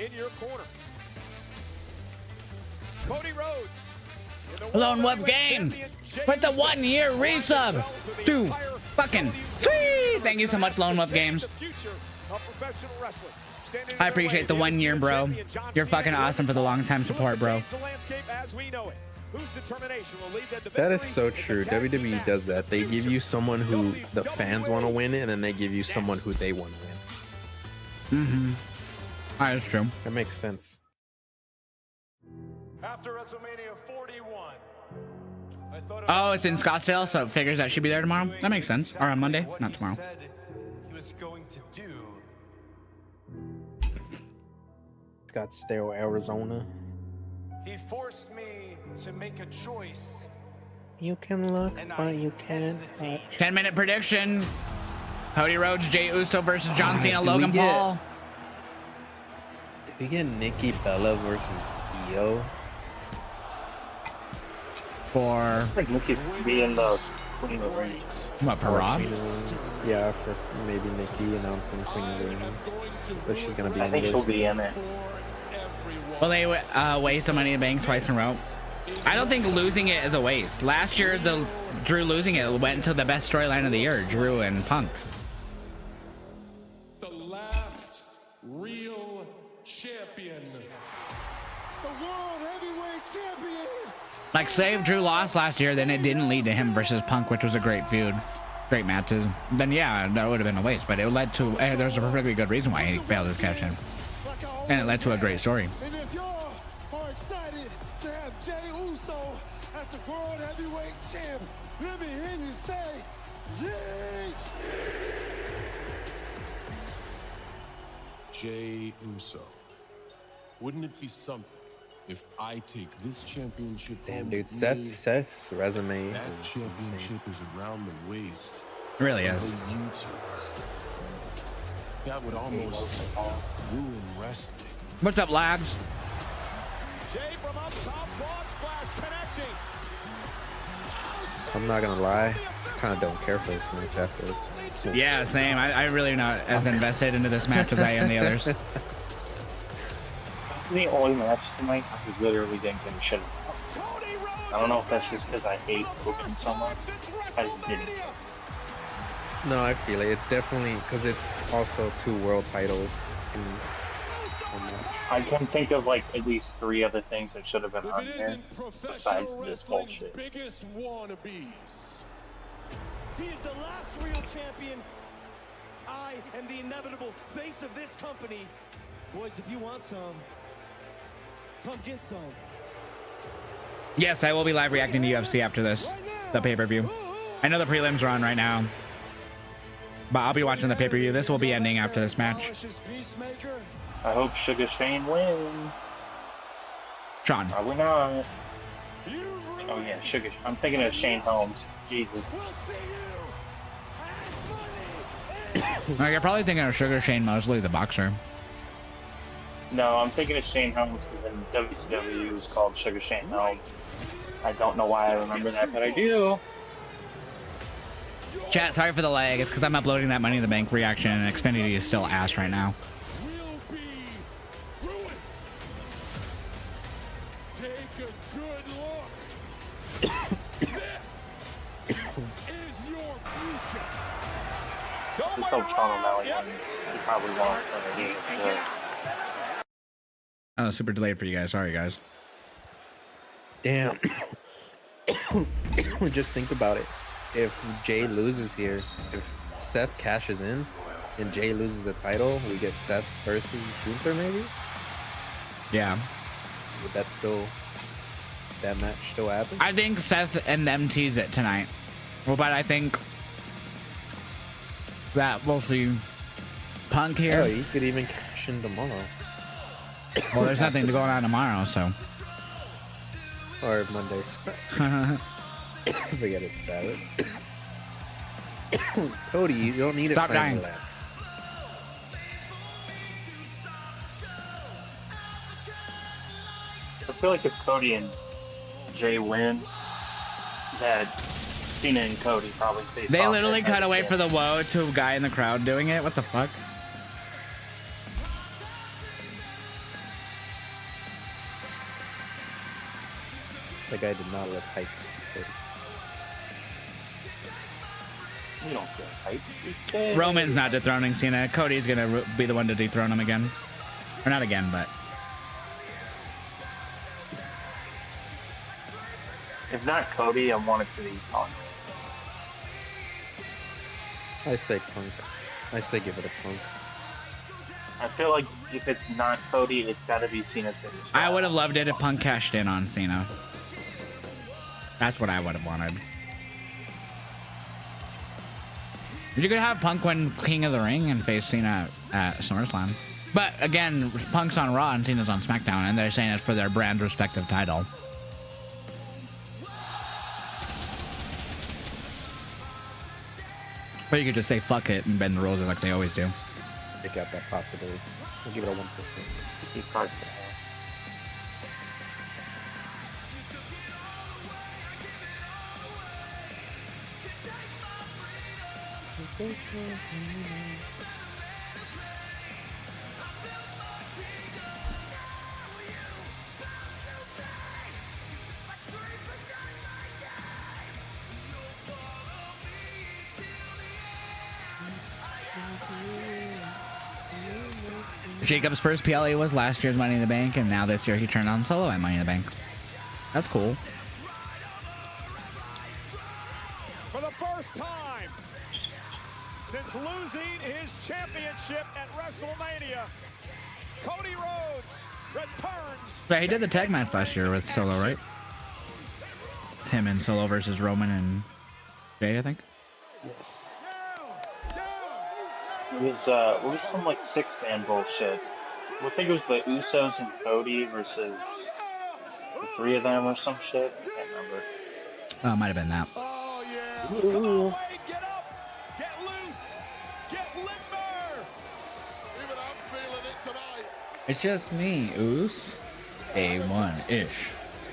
in your corner. Cody Rhodes. Lone Wolf Games with the 1 year resub. Dude, fucking free. Thank you so much, Lone Wolf Games. I appreciate the 1 year, bro. You're fucking awesome for the long time support, bro. That is so true. WWE does that. They give you someone who the fans want to win, and then they give you someone who they want to win. Mm-hmm. That's true. That makes sense. After WrestleMania 41, Oh, it's in Scottsdale, so it figures that should be there tomorrow. That makes sense. Or on Monday, not tomorrow. He was going to do. Scottsdale, Arizona. He forced me to make a choice. You can look, but you can't touch. 10-minute prediction. Cody Rhodes, Jey Uso versus John Cena, Logan Paul. Did we get Nikki Bella versus Io? For I think Nikki's being the Queen of Ring. What, for Raw? Yeah, for maybe Nikki announcing Queen of Ring. But she's gonna be. I think she'll be in it. Well, they waste some money in the bank twice in a row. I don't think losing it is a waste. Last year, the Drew losing it went into the best storyline of the year, Drew and Punk. The last real champion. The World Heavyweight Champion. Like, say if Drew lost last year, then it didn't lead to him versus Punk, which was a great feud. Great matches. Then, yeah, that would have been a waste, but it led to, there's a perfectly good reason why he failed his cash in. And it led to a great story. And if y'all are excited to have Jey Uso as the World Heavyweight Champ, let me hear you say, yes! Jey Uso. Wouldn't it be something if I take this championship? Damn, dude, Seth's resume. That championship is around the waist. It really is. Of a YouTuber. That would almost ruin wrestling. What's up, lads? Jey from up top, frog splash connecting. I'm not gonna lie, I kind of don't care for this match after. Yeah, same. I really not as invested into this match as I am the others. The only match tonight, I literally didn't give a shit about. I don't know if that's just because I hate booking so much. I just didn't. No, I feel it. It's definitely because it's also 2 world titles. I can think of like at least 3 other things that should have been on there besides this bullshit. Biggest wannabes. He is the last real champion. I am the inevitable face of this company. Boys, if you want some, come get some. Yes, I will be live reacting to UFC after this, the pay-per-view. I know the prelims are on right now, but I'll be watching the pay-per-view. This will be ending after this match. I hope Sugar Shane wins. Sean. Probably not. Oh yeah, Sugar. I'm thinking of Shane Holmes. Jesus. Like, you're probably thinking of Sugar Shane Mosley, the boxer. No, I'm thinking of Shane Holmes because in WCW it was called Sugar Shane Holmes. I don't know why I remember that, but I do. Chat, sorry for the lag. It's because I'm uploading that Money in the Bank reaction, and Xfinity is still ass right now. Take a good look. This is your future. Just hope Sean O'Malley wins. He probably won't. Oh, super delayed for you guys. Sorry, guys. Damn. Just think about it. If Jey loses here, if Seth cashes in and Jey loses the title, we get Seth versus Gunther maybe? Yeah. Would that match still happen? I think Seth and them tease it tonight. Well, but I think that we'll see Punk here. Oh, you could even cash in tomorrow. Well, there's nothing to go on tomorrow, so. Or Mondays. Forget it's Saturday. Cody, you don't need Stop it. dying. I feel like if Cody and Jey win, that Cena and Cody probably face They off literally at cut away NXT. for the woe to a guy in the crowd doing it. What the fuck? That guy did not look hyped to see Cody. You don't feel hyped. Roman's not dethroning Cena. Cody's gonna be the one to dethrone him again. Or not again, but. If not Cody, I want it to be Punk. I say Punk. I say give it a Punk. I feel like if it's not Cody, it's got to be Cena's biggest. I would have loved it if Punk cashed in on Cena. That's what I would have wanted. You could have Punk win King of the Ring and face Cena at SummerSlam. But again, Punk's on Raw and Cena's on SmackDown, and they're saying it's for their brand's respective title. But you could just say fuck it and bend the rules like they always do. Pick out that possibility. We'll give it a 1%. You see Carson. Jacob's first PLA was last year's Money in the Bank, and now this year he turned on Solo at Money in the Bank. That's cool. For the first time since losing his championship at WrestleMania, Cody Rhodes returns. Yeah, he did the tag match last year with Solo, right? It's him and Solo versus Roman and Jay, I think. It was some like 6-man bullshit. I think it was the Usos and Cody versus the 3 of them or some shit. I can't remember. Oh, it might have been that. Oh yeah! Come on, Wade, get up, get loose, get limber. Even I'm feeling it tonight. It's just me, Oos. A1-ish.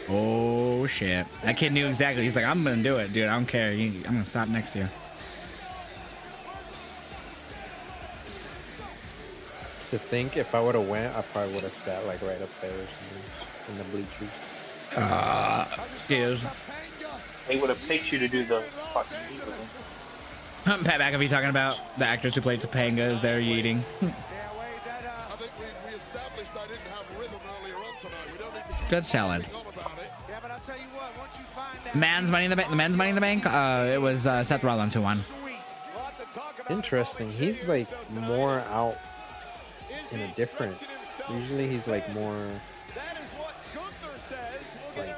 Oh shit! That kid knew exactly. He's like, I'm gonna do it, dude. I don't care. I'm gonna stop next to you. To think if I would have went, I probably would have sat like right up there or something in the bleachers. Dude. They would have picked you to do the fucking Pat McAfee talking about the actors who played Topanga as they're yeeting. Good salad. Man's Money in the Bank. The men's Money in the Bank. It was Seth Rollins who won. Interesting. He's like more out in a different. Usually he's like more like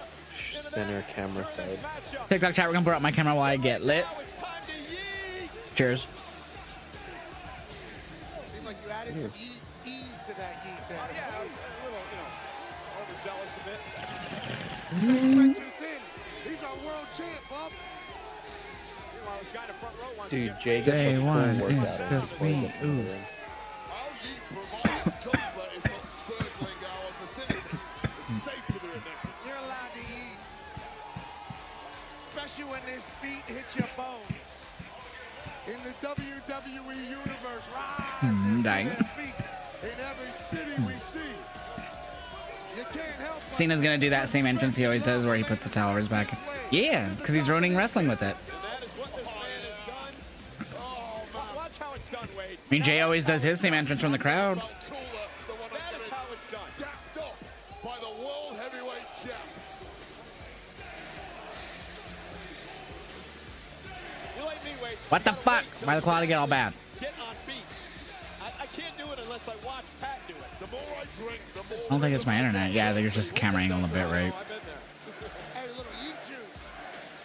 center camera side. TikTok chat. We're gonna put up my camera while I get lit. Cheers. Seems like you added some ease to that yeet there. Yeah, I was a little, overzealous a bit. He's our world champ, Bob. I was kind of front row once. Dude, Jay gets Day a full one workout is in just before he me. gets in the Ooh. ring. You're allowed to eat, especially when this beat hits your bones. In the WWE universe, rise Dying. to their feet in every city we see. You can't help but Cena's gonna do that same entrance he always does, where he puts the towel over his back. Yeah, because he's ruining wrestling with it. Watch how it's done, Wade. I mean, Jay always does his same entrance from the crowd. That is how it's done. Jacked up by the world heavyweight champ. You like me, Wade. What the fuck? Why the quality get all bad? Get on beat. I can't do it unless I watch Pat do it. The more I drink, the more I don't think it's my internet. Yeah, there's just a camera angle a bit, right? Hey, little yeet juice.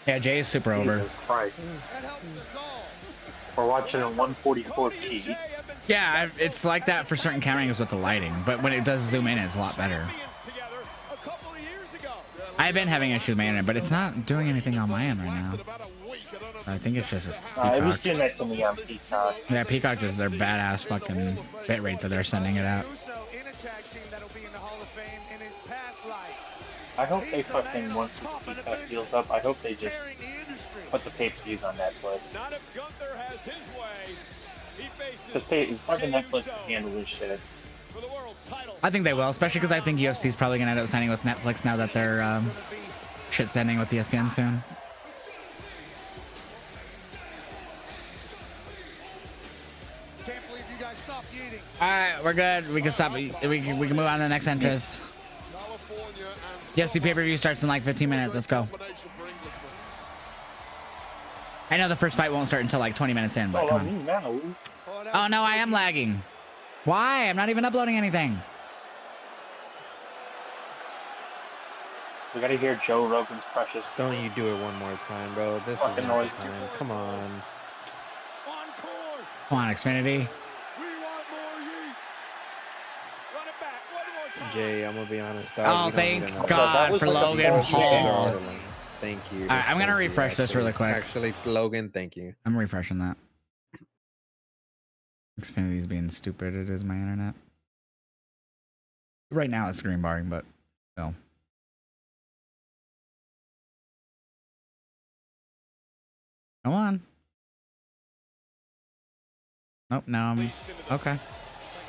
Yeah, Jay is super over. Jesus Christ. That helps us all. We're watching in 144p. Yeah, it's like that for certain camera angles with the lighting, but when it does zoom in, it's a lot better. I've been having issues with my internet, but it's not doing anything on my end right now. I think it's just It was Peacock. doing that to me on Peacock. Yeah, Peacock is their badass fucking bitrate that they're sending it out. I hope they fucking, once this Peacock deals up, I hope they just put the pay-per-views on Netflix. Not if Gunther has his way. He faces Because fucking Netflix can handle this shit. for the world title. I think they will, especially because I think UFC's probably gonna end up signing with Netflix now that they're shit's ending with ESPN soon. Can't believe you guys stopped eating. All right, we're good. We can stop. We can move on to the next entrance. UFC pay-per-view starts in like 15 minutes. Let's go. I know the first fight won't start until like 20 minutes in, but come on. Oh no, I am lagging. Why? I'm not even uploading anything. We gotta hear Joe Rogan's precious. Don't you do it one more time, bro. This is Fucking not noise. the time. Come on. Come on, Xfinity. Jay, I'm gonna be honest. Oh, thank God for Logan Paul. Thank you. All right, I'm gonna refresh this really quick. Actually, Logan, thank you. I'm refreshing that. Xfinity's being stupid. It is my internet. Right now it's screen barring, but no. Come on. Nope, now I'm okay.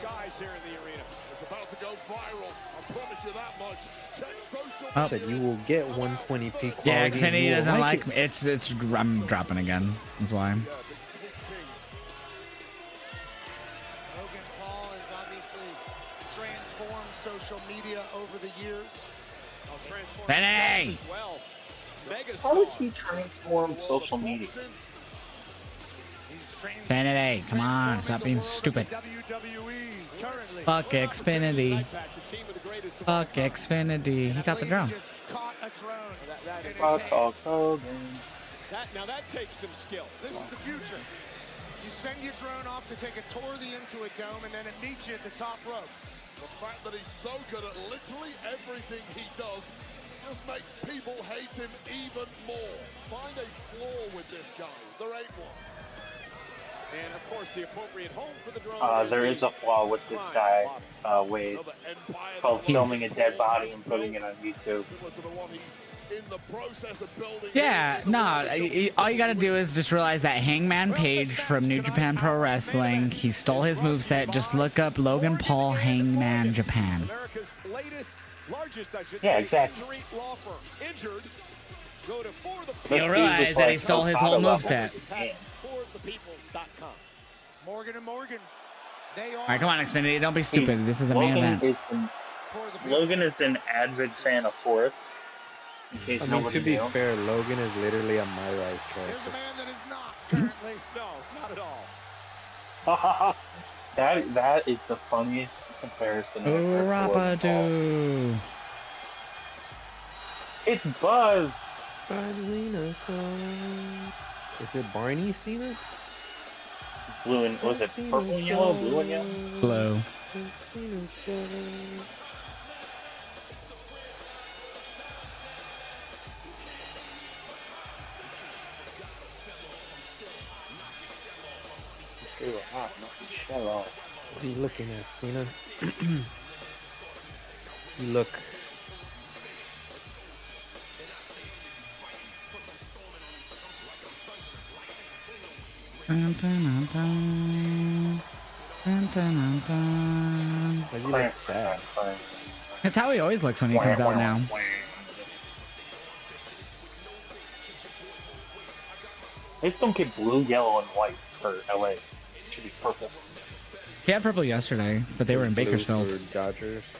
Guys here in the arena. It's about to go viral. I promise you that much. Check social Oh. That you will get 120p quality. Yeah, and Xfinity you will doesn't like it. me. It's I'm dropping again. That's why. Logan Paul has obviously transformed social media over the years. Benny! How does he transform social media? Xfinity, come on, stop being stupid. Fuck Xfinity. Fuck Xfinity. He got the drone. Fuck Hulk Hogan. Now that takes some skill. This is the future. You send your drone off to take a tour of the Intuit Dome, and then it meets you at the top rope. The fact that he's so good at literally everything he does just makes people hate him even more. Find a flaw with this guy. There ain't one. And of course, the appropriate home for the drone. There is a flaw with this guy, Wade, called filming a dead body and putting it on YouTube. Yeah, no, all you gotta do is just realize that Hangman Page from New Japan Pro Wrestling, he stole his moveset. Just look up Logan Paul Hangman Japan. Yeah, exactly. You'll realize that he stole his whole moveset. Morgan and Morgan. They Alright, come on, Xfinity, don't be stupid. This is the main event. Logan is an avid fan of Forrest. In case I mean, nobody to be knew. fair, Logan is literally a My Rise character. Currently, no, not at all. that is the funniest comparison I've ever heard. Rapadoo. It's Buzz. Is it Barney Cena? Blue and was it purple and yellow? Blue and yellow? Blue. What are you looking at, Cena? You look. Why do you look sad? That's how he always looks when he comes out now. They just don't get blue, yellow, and white for LA. It should be purple. He had purple yesterday, but they were in Bakersfield. Dodgers.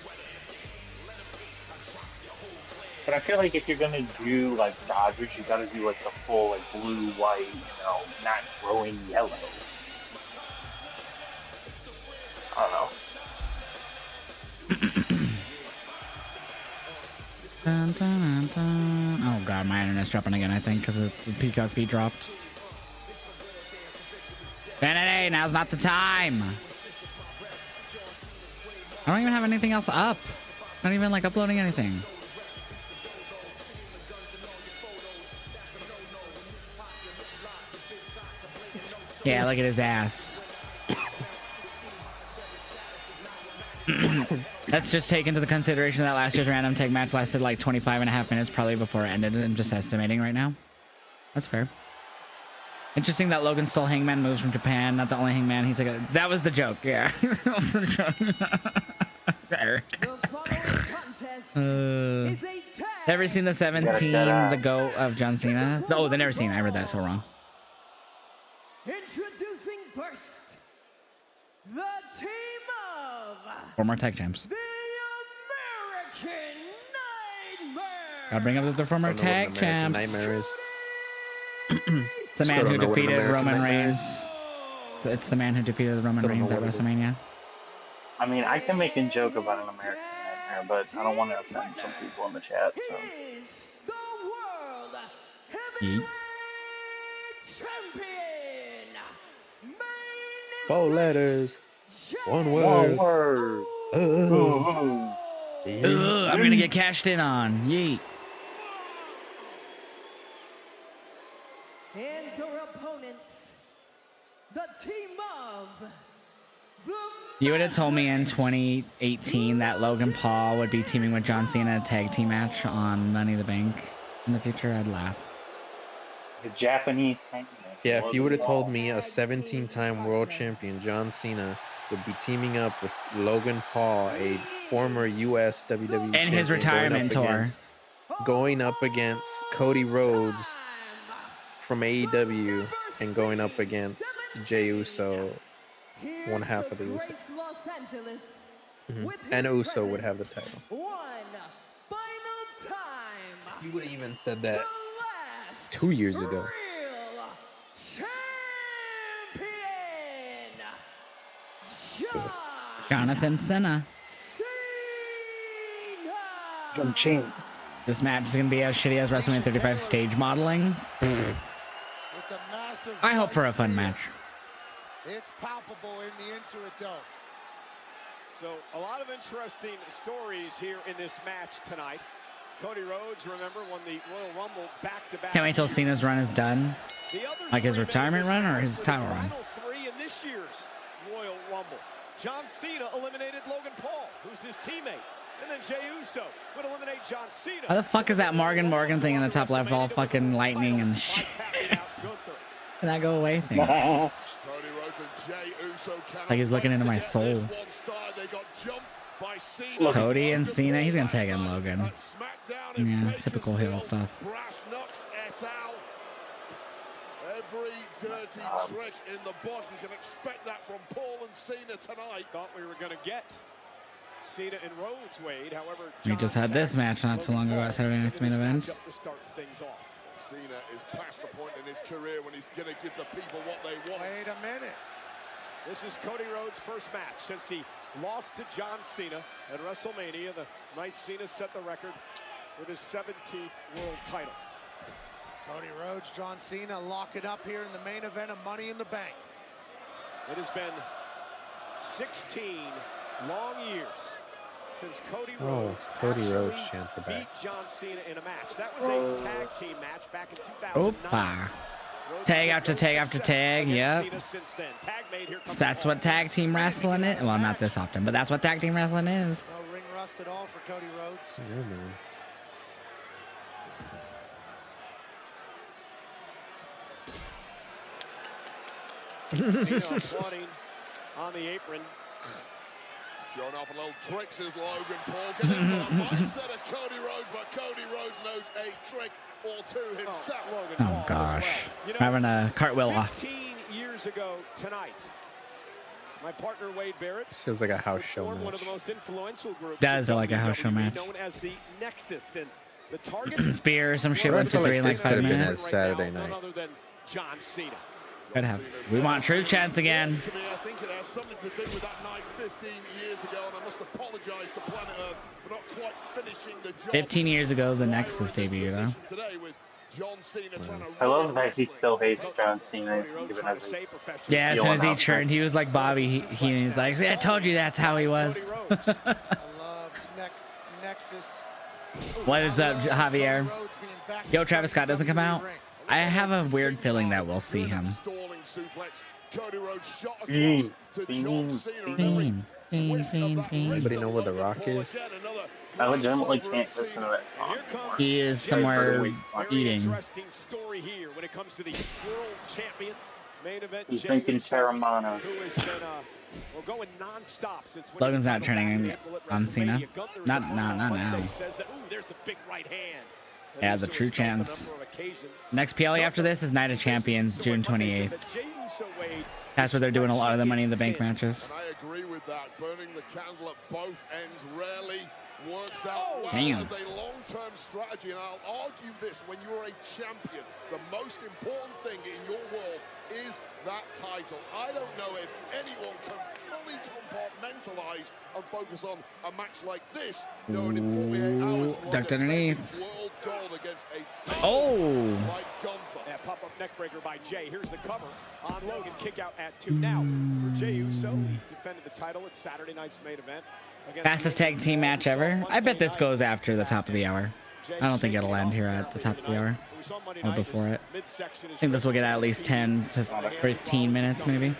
But I feel like if you're gonna do like Dodgers, you gotta do like the full like blue, white, not growing yellow. I don't know. Dun, dun, dun, dun. Oh god, my internet's dropping again, I think, because the Peacock feed dropped. Vanity, now's not the time. I don't even have anything else up. Not even like uploading anything. Yeah, look at his ass. Let's just take into the consideration that last year's random tag match lasted like 25.5 minutes, probably before it ended. I'm just estimating right now. That's fair. Interesting that Logan stole Hangman moves from Japan. Not the only Hangman he took. That was the joke. Yeah, that was the joke. Eric. Ever seen the 17, the GOAT of John Cena? Oh, the never seen. I read that so wrong. Introducing first, the team of 4 more tag champs. the American Nightmare. Gotta bring up the former tag champs. Nightmare is. It's the man who defeated Roman Reigns. It's the man who defeated Roman Reigns at WrestleMania. I mean, I can make a joke about an American Nightmare. here, but I don't want to offend some people in the chat. So. Yeet. Four letters. One word. I'm gonna get cashed in on. Yeet. And their opponents, the team of the You would have told me in 2018 that Logan Paul would be teaming with John Cena in a tag team match on Money in the Bank in the future, I'd laugh. The Japanese hangman. Yeah, if you would have told me a 17-time world champion John Cena would be teaming up with Logan Paul, a former US WWE And his retirement tour. Going up against Cody Rhodes from AEW and going up against Jey Uso, one half of the Uso. And Uso would have the title. You would have even said that 2 years ago. Jonathan Cena. This match is gonna be as shitty as WrestleMania 35 stage modeling. I hope for a fun match. It's palpable in the Intuit Dome. So a lot of interesting stories here in this match tonight. Cody Rhodes, remember, won the Royal Rumble back-to-back. Can't wait till Cena's run is done. Like his retirement run or his title run. Final three in this year's Royal Rumble. John Cena eliminated Logan Paul, who's his teammate. And then Jey Uso would eliminate John Cena. How the fuck is that Morgan thing in the top left all fucking lightning and shit? Can that go away? Thanks. Like he's looking into my soul. Cody and Cena, he's gonna tag in Logan. Yeah, typical heel stuff. Every dirty trick in the book. You can expect that from Paul and Cena tonight. Thought we were gonna get Cena and Rhodes, Wade. However, We just had this match not too long ago at Saturday Night's Main Event. Cena is past the point in his career when he's going to give the people what they want. Wait a minute. This is Cody Rhodes' first match since he lost to John Cena at WrestleMania, the night Cena set the record with his 17th world title. Cody Rhodes, John Cena lock it up here in the main event of Money in the Bank. It has been 16 long years since Cody Rhodes chants are back. beat John Cena in a match. That was a tag team match back in 2009. Opa. Tag after tag after tag, yep. That's what tag team wrestling is. Well, not this often, but that's what tag team wrestling is. No ring rust at all for Cody Rhodes. Yeah, man. Cena applauding on the apron. Showing off a little tricks as Logan Paul gets into the mindset of Cody Rhodes, but Cody Rhodes knows a trick or two himself. Oh gosh. Having a cartwheel off. 15 years ago tonight, my partner Wade Barrett Feels like a house show formed one of match. the most influential groups Does in feel like a house show WWE, match. known as the Nexus, and the target Spear or some shit I went to feel like 3 in like this 5 could have been minutes. as Saturday night. none other than John Cena. Could have. We want true chance again. To me, I think it has something to do with that night 15 years ago, and I must apologize to Planet Earth for not quite finishing the job. 15 years ago, the Nexus debut, though. Today with John Cena trying to I love that he still hates John Cena, even as a Yeah, as soon as he turned, he was like Bobby. He's like, see, I told you that's how he was. I love Nexus. What is up, Javier? Yo, Travis Scott doesn't come out. I have a weird feeling that we'll see him. Cody Rhodes shot across to John Cena. Anybody know where The Rock is? I legitimately can't listen to that song. He is somewhere eating. Interesting story here when it comes to the world champion main event. He's drinking Terramana. Who has been going non-stop since when Logan's not turning on Cena. Not now. Says that, ooh, there's the big right hand. Yeah, the true chance. Next PLE after this is Night of Champions, June 28th. That's where they're doing a lot of the Money in the Bank matches. And I agree with that. Burning the candle at both ends rarely Works out well Damn. as a long-term strategy, and I'll argue this: when you're a champion, the most important thing in your world is that title. I don't know if anyone can fully compartmentalize and focus on a match like this, knowing in 48 hours Ducked underneath. world gold against a Oh. like Gunther. Yeah, pop-up neckbreaker by Jay. Here's the cover on Logan. Kick out at 2 now for Jey Uso. He defended the title at Saturday night's main event. Fastest tag team match ever. I bet this goes after the top of the hour. I don't think it'll end here at the top of the hour or before it. I think this will get at least 10 to 15 minutes maybe.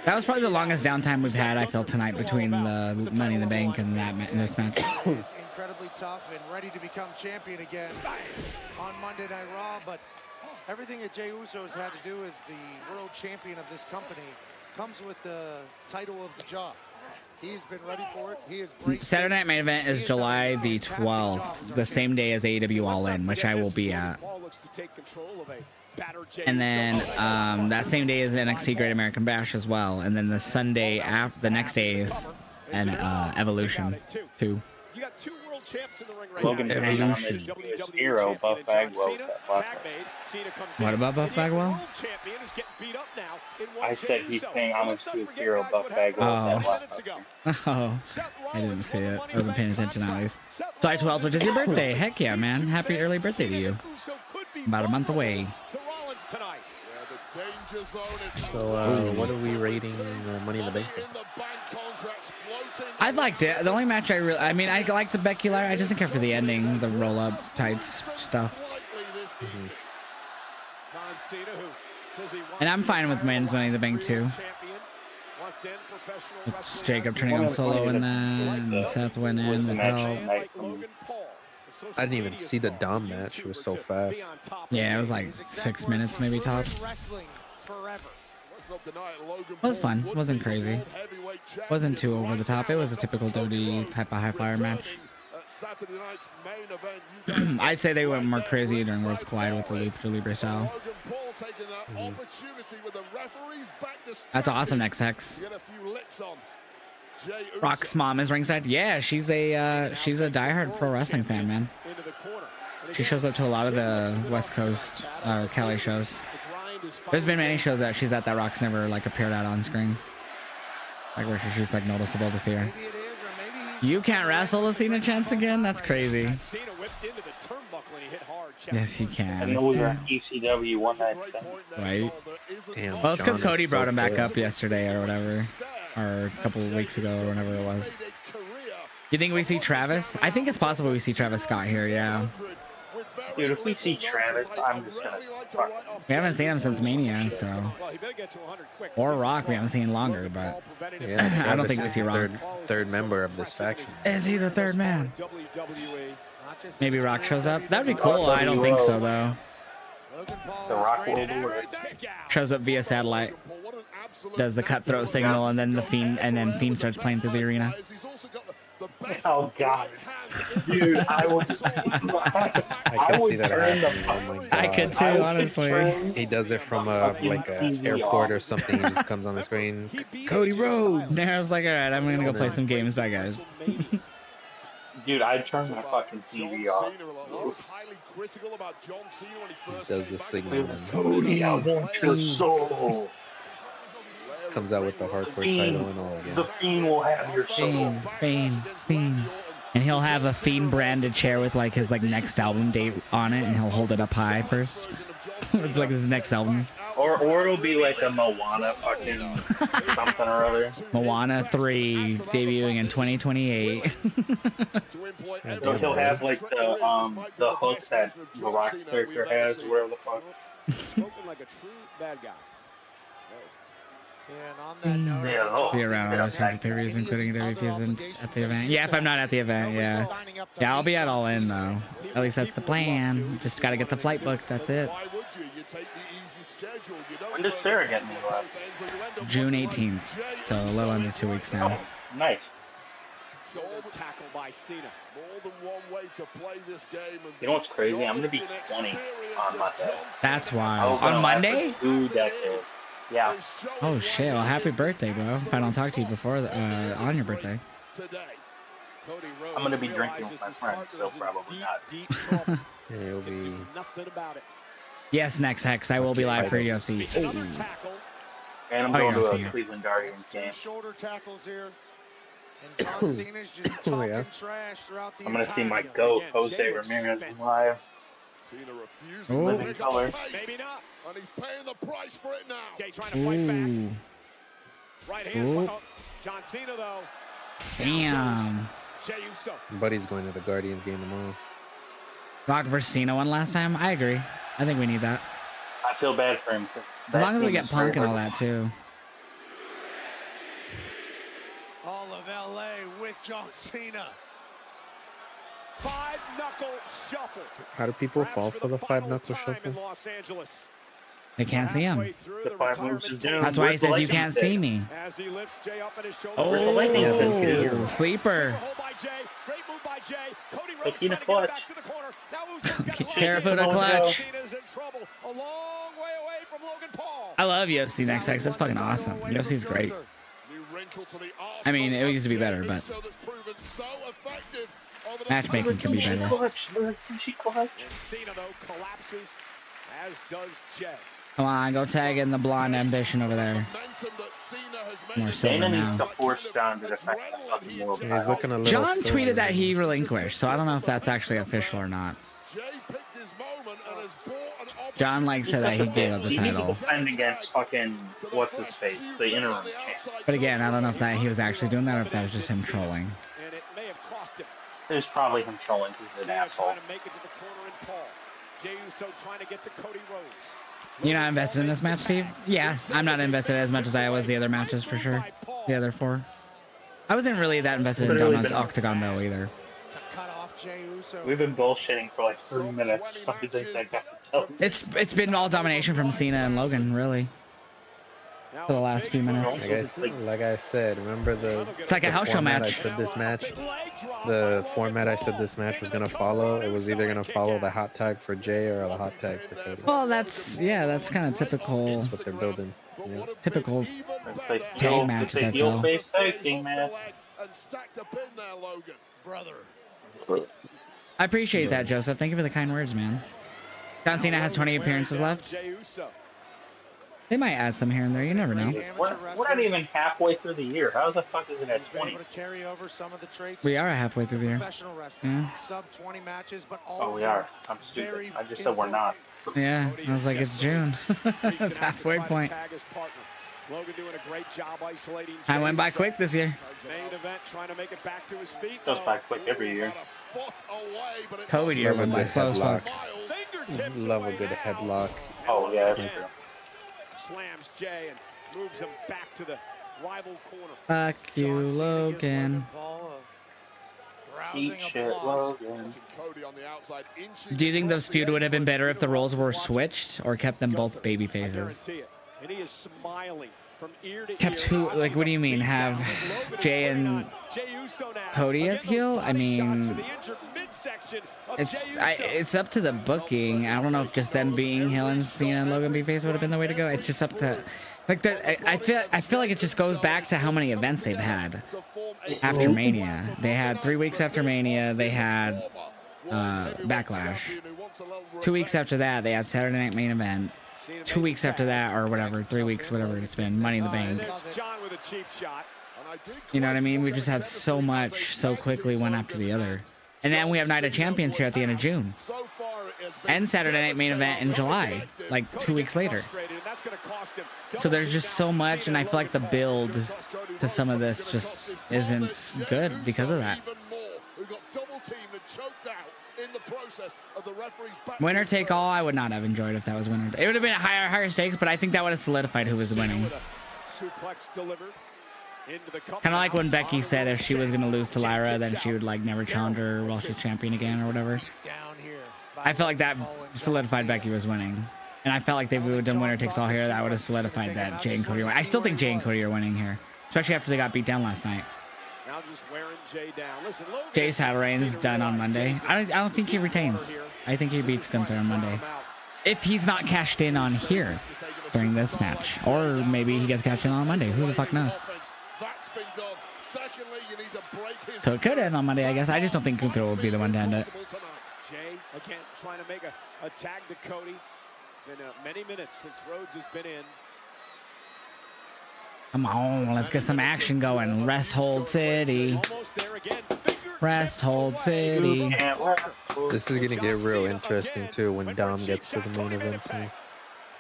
That was probably the longest downtime we've had, I feel, tonight between the Money in the Bank and this match. Incredibly tough and ready to become champion again on Monday Night Raw, but everything that Jey Uso has had to do as the world champion of this company comes with the title of the job. He's been ready for it. He is Saturday Night Main Event is July the 12th, the same day as AEW All In, which I will be at. And then that same day is NXT Great American Bash as well. And then the Sunday after, the next day is an Evolution 2. You got 2 world champs in the ring right Logan now. Paul on his hero, Buff Bagwell. What about Buff Bagwell? I said he's paying homage to his hero, Buff Bagwell. Oh, I didn't see it. I wasn't paying attention at least. July 12th, which is your birthday. Heck yeah, man. Happy early birthday to you. About a month away. So, what are we rating Money in the Bank? I liked it. The only match I mean, I liked the Becky Lynch. I just didn't care for the ending, the roll-up tights stuff. And I'm fine with men's Money in the Bank too. It's Jacob turning on Solo in that, and Seth went in with help. I didn't even see the Dom match. It was so fast. Yeah, it was like 6 minutes maybe tops. It was fun. It wasn't crazy. Wasn't too over the top. It was a typical WWE type of high flyer match. I'd say they went more crazy during Worlds Collide with the Lucha Libre style. That's awesome, XX. Rock's mom is ringside. Yeah, she's a diehard pro wrestling fan, man. She shows up to a lot of the West Coast Cali shows. There's been many shows that she's at that Rock's never like appeared at on screen, like where she's like noticeable to see her. You can't wrestle a Cena chance again? That's crazy. Yes, he can. And those are ECW one night stand. Right? Damn. Well, it's because John Cody is brought so him back good. up yesterday or whatever, or a couple of weeks ago or whenever it was. You think we see Travis? I think it's possible we see Travis Scott here, yeah. Dude, if we see Travis, I'm just gonna fuck. We haven't seen him since Mania, so. Or Rock, we haven't seen longer, but Yeah, I don't think we Travis see is Rock. the third member of this faction. Is he the third man? Maybe Rock shows up? That'd be cool. I don't think so, though. The Rock World Order. Shows up via satellite, does the cutthroat signal, and then Fiend starts playing through the arena. Oh god, dude, I would. I could see that happening. Oh my god. I could too, honestly. He does it from like an airport or something. He just comes on the screen. Cody Rhodes. There, I was like, all right, I'm gonna go play some games. Bye, guys. Dude, I'd turn my fucking TV off. He does the signal. Cody, I want your soul. Comes out with the hardcore title and all again. The Fiend will have your soul. Fiend. And he'll have a Fiend branded chair with like his like next album date on it, and he'll hold it up high first. It's like his next album. Or it'll be like a Moana fucking something or other. Moana 3 debuting in 2028. So he'll have like the hook that the Rock's character has, or whatever the fuck. Spoken like a true bad guy. And on that note, Be around all those pay-per-views, including WP's at the event. Yeah, if I'm not at the event, yeah. Yeah, I'll be at All In though. At least that's the plan. Just gotta get the flight booked. That's it. When does Sarah get in the US? June 18th. So a little under 2 weeks now. Nice. Tackle by Cena. You know what's crazy? I'm gonna be 20 on Monday. That's wild. On Monday? 2 decades. Yeah. Oh shit! Well, happy birthday, bro. If I don't talk to you before on your birthday. I'm gonna be drinking with my friends, so probably not. Yeah, you'll be. Yes, next Hex. I will be live for UFC. Oh. And I'm Oh, going you're to a here. Cleveland Guardians game. Shoulder tackles here. And John Cena's just talking trash throughout the I'm gonna see my entirety of it. GOAT, Jose Ramirez, live. Cena refusing Live in color. Maybe not. And he's paying the price for it now. Jay trying to fight back. Ooh. Right hand. John Cena though. Damn. Jey Uso. Buddy's going to the Guardians game tomorrow. Rock versus Cena won last time. I agree. I think we need that. I feel bad for him. As long as we get Punk and all that too. All of LA with John Cena. 5-knuckle shuffle. How do people fall for the 5-knuckle shuffle? In Los Angeles. They can't see him. The 5 moves of doom. That's why he says you can't see me. As he lifts Jay up in his shoulder. Oh, sleeper. Taking a clutch. Careful to clutch. I love UFC Next X. That's fucking awesome. UFC's great. I mean, it used to be better, but matchmaking can be better. Come on, go tag in the blonde ambition over there. More silver now. He's looking a little John silver. tweeted that he relinquished, so I don't know if that's actually official or not. John said that he gave up the title. Defend against fucking what's his face, the interim champ. But again, I don't know if that he was actually doing that or if that was just him trolling. It was probably him trolling because he's an asshole. You're not invested in this match, Steve? Yeah, I'm not invested as much as I was the other matches for sure. The other 4. I wasn't really that invested in Dominant's Octagon though either. We've been bullshitting for like 3 minutes. What do you think I got to tell you? It's been all domination from Cena and Logan, really. For the last few minutes. Like I said, remember It's like a house show match. I said this match, the format I said this match was gonna follow. It was either gonna follow the hot tag for Jay or the hot tag for Cody. Well, that's kind of typical. That's what they're building. Yeah. Typical tag matches. I feel. I appreciate that, Joseph. Thank you for the kind words, man. John Cena has 20 appearances left. They might add some here and there. You never know. We're not even halfway through the year. How the fuck is it at 20? We are halfway through the year. Yeah. Oh, we are. I'm stupid. I just said we're not. Yeah, I was like, it's June. It's halfway point. Logan doing a great job isolating. I went by quick this year. Main event trying to make it back to his feet. Goes by quick every year. COVID year went by slow as fuck. Love a good headlock. Oh yeah. Slams Jay and moves him back to the rival corner. Fuck you, Logan. Eat shit, Logan. Do you think this feud would have been better if the roles were switched or kept them both baby faces? And he is smiling from ear to Kept who? Like, what do you mean? Have Jay and Cody as heel? I mean, it's up to the booking. I don't know if just them being heel and Cena and Logan babyface would have been the way to go. It's just up to like I feel like it just goes back to how many events they've had after Mania. They had 3 weeks after Mania. They had Backlash. 2 weeks after that, they had Saturday Night Main Event. 2 weeks after that, or whatever, 3 weeks, whatever it's been, Money in the Bank. You know what I mean? We just had so much so quickly, one after the other. And then we have Night of Champions here at the end of June. And Saturday Night Main Event in July, like 2 weeks later. So there's just so much, and I feel like the build to some of this just isn't good because of that. Winner take all, I would not have enjoyed if that was winner. It would have been higher stakes, but I think that would have solidified who was winning. Kind of like when Becky said if she was going to lose to Lyra, then she would like never challenge her while she's champion again or whatever. I felt like that solidified Becky was winning. And I felt like they would have done winner takes all here. That would have solidified that Jay and Cody are winning. I still think Jay and Cody are winning here, especially after they got beat down last night. Now just wearing Jay down. Listen, Jay's title reign's done on Monday. I don't think he retains. I think he beats Gunther on Monday. If he's not cashed in on here during this match. Or maybe he gets cashed in on Monday. Who the fuck knows? Secondly, you need to break his So it could end on Monday, I guess. I just don't think Gunther will be the one to end it. Jay, again, trying to make a tag to Cody. Been many minutes since Rhodes has been in. Come on, let's get some action going. Rest hold city. Rest hold city. This is gonna get real interesting too when Dom gets to the main event soon.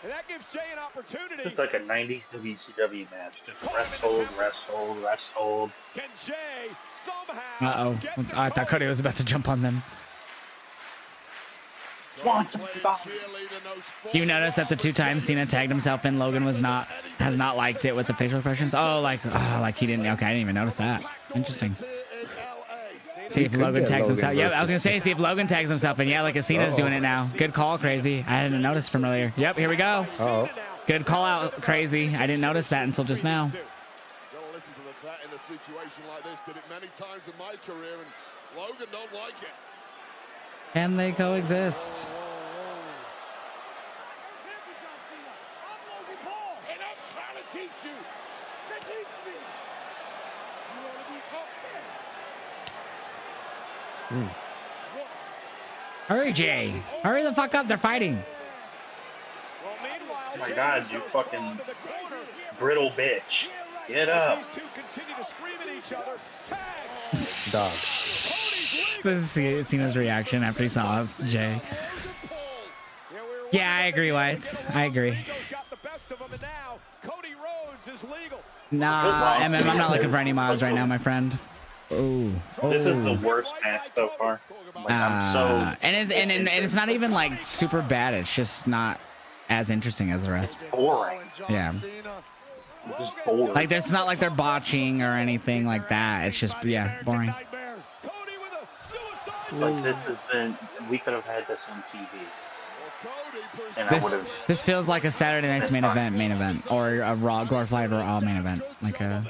And that gives Jay an opportunity. It's like a 90s WCW match. Just rest hold, rest hold, rest hold. Can Jay somehow Uh-oh. I thought Cody was about to jump on them. You notice that the 2 times Cena tagged himself in, Logan has not liked it with the facial expressions. Oh, like he didn't. Okay, I didn't even notice that. Interesting. See if Logan tags himself. Yeah, I was gonna say see if Logan tags himself, and yeah, like Cena's doing it now. Good call, Crazy. I hadn't noticed from earlier. Yep, here we go. Oh. Good call out, Crazy. I didn't notice that until just now. Don't listen to the vet in a situation like this. Did it many times in my career, and Logan don't like it. Can they coexist? And I'm trying to teach you. Teach me. You want to be top man. Hurry, Jay. Hurry the fuck up. They're fighting. Oh my God, you fucking brittle bitch. Get up. Dog. This is Cena's reaction after he saw Jay. Yeah, I agree, Whites. I agree. Nah, I'm not looking for any mods right now, my friend. Oh, This is the worst match so far. Like, I'm so and it's not even like super bad. It's just not as interesting as the rest. boring. Yeah. This is boring. Like it's not like they're botching or anything like that. It's just boring. Like this has been. We could have had this on TV. And I would have. This feels like a Saturday night's main event, or a Raw glorified Raw main event, like a.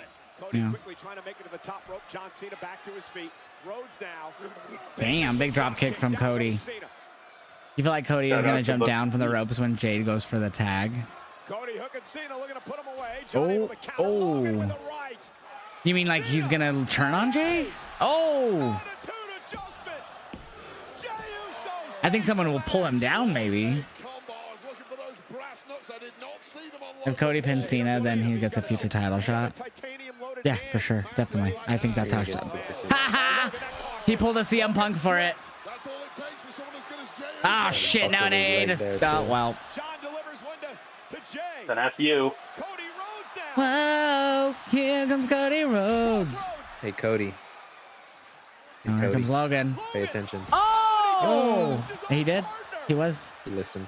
Quickly trying to make it to the top rope. John Cena back to his feet. Rhodes now. Damn, big drop kick from Cody. You feel like Cody is gonna jump down from the ropes when Jade goes for the tag? Cody hooking Cena, looking to put him away. John able to counter Logan with the right. You mean like he's gonna turn on Jay? Oh! I think someone will pull him down, maybe. If Cody pins Cena, then he gets a future title shot. Yeah, for sure. Definitely. I think that's how it should. Ha ha! He pulled a CM Punk for it. Ah, shit, no need. Oh, well. Then F you. Whoa, here comes Cody Rhodes. Hey, Cody. Oh, here comes Logan. Pay attention. Oh! He did? He was? He listened.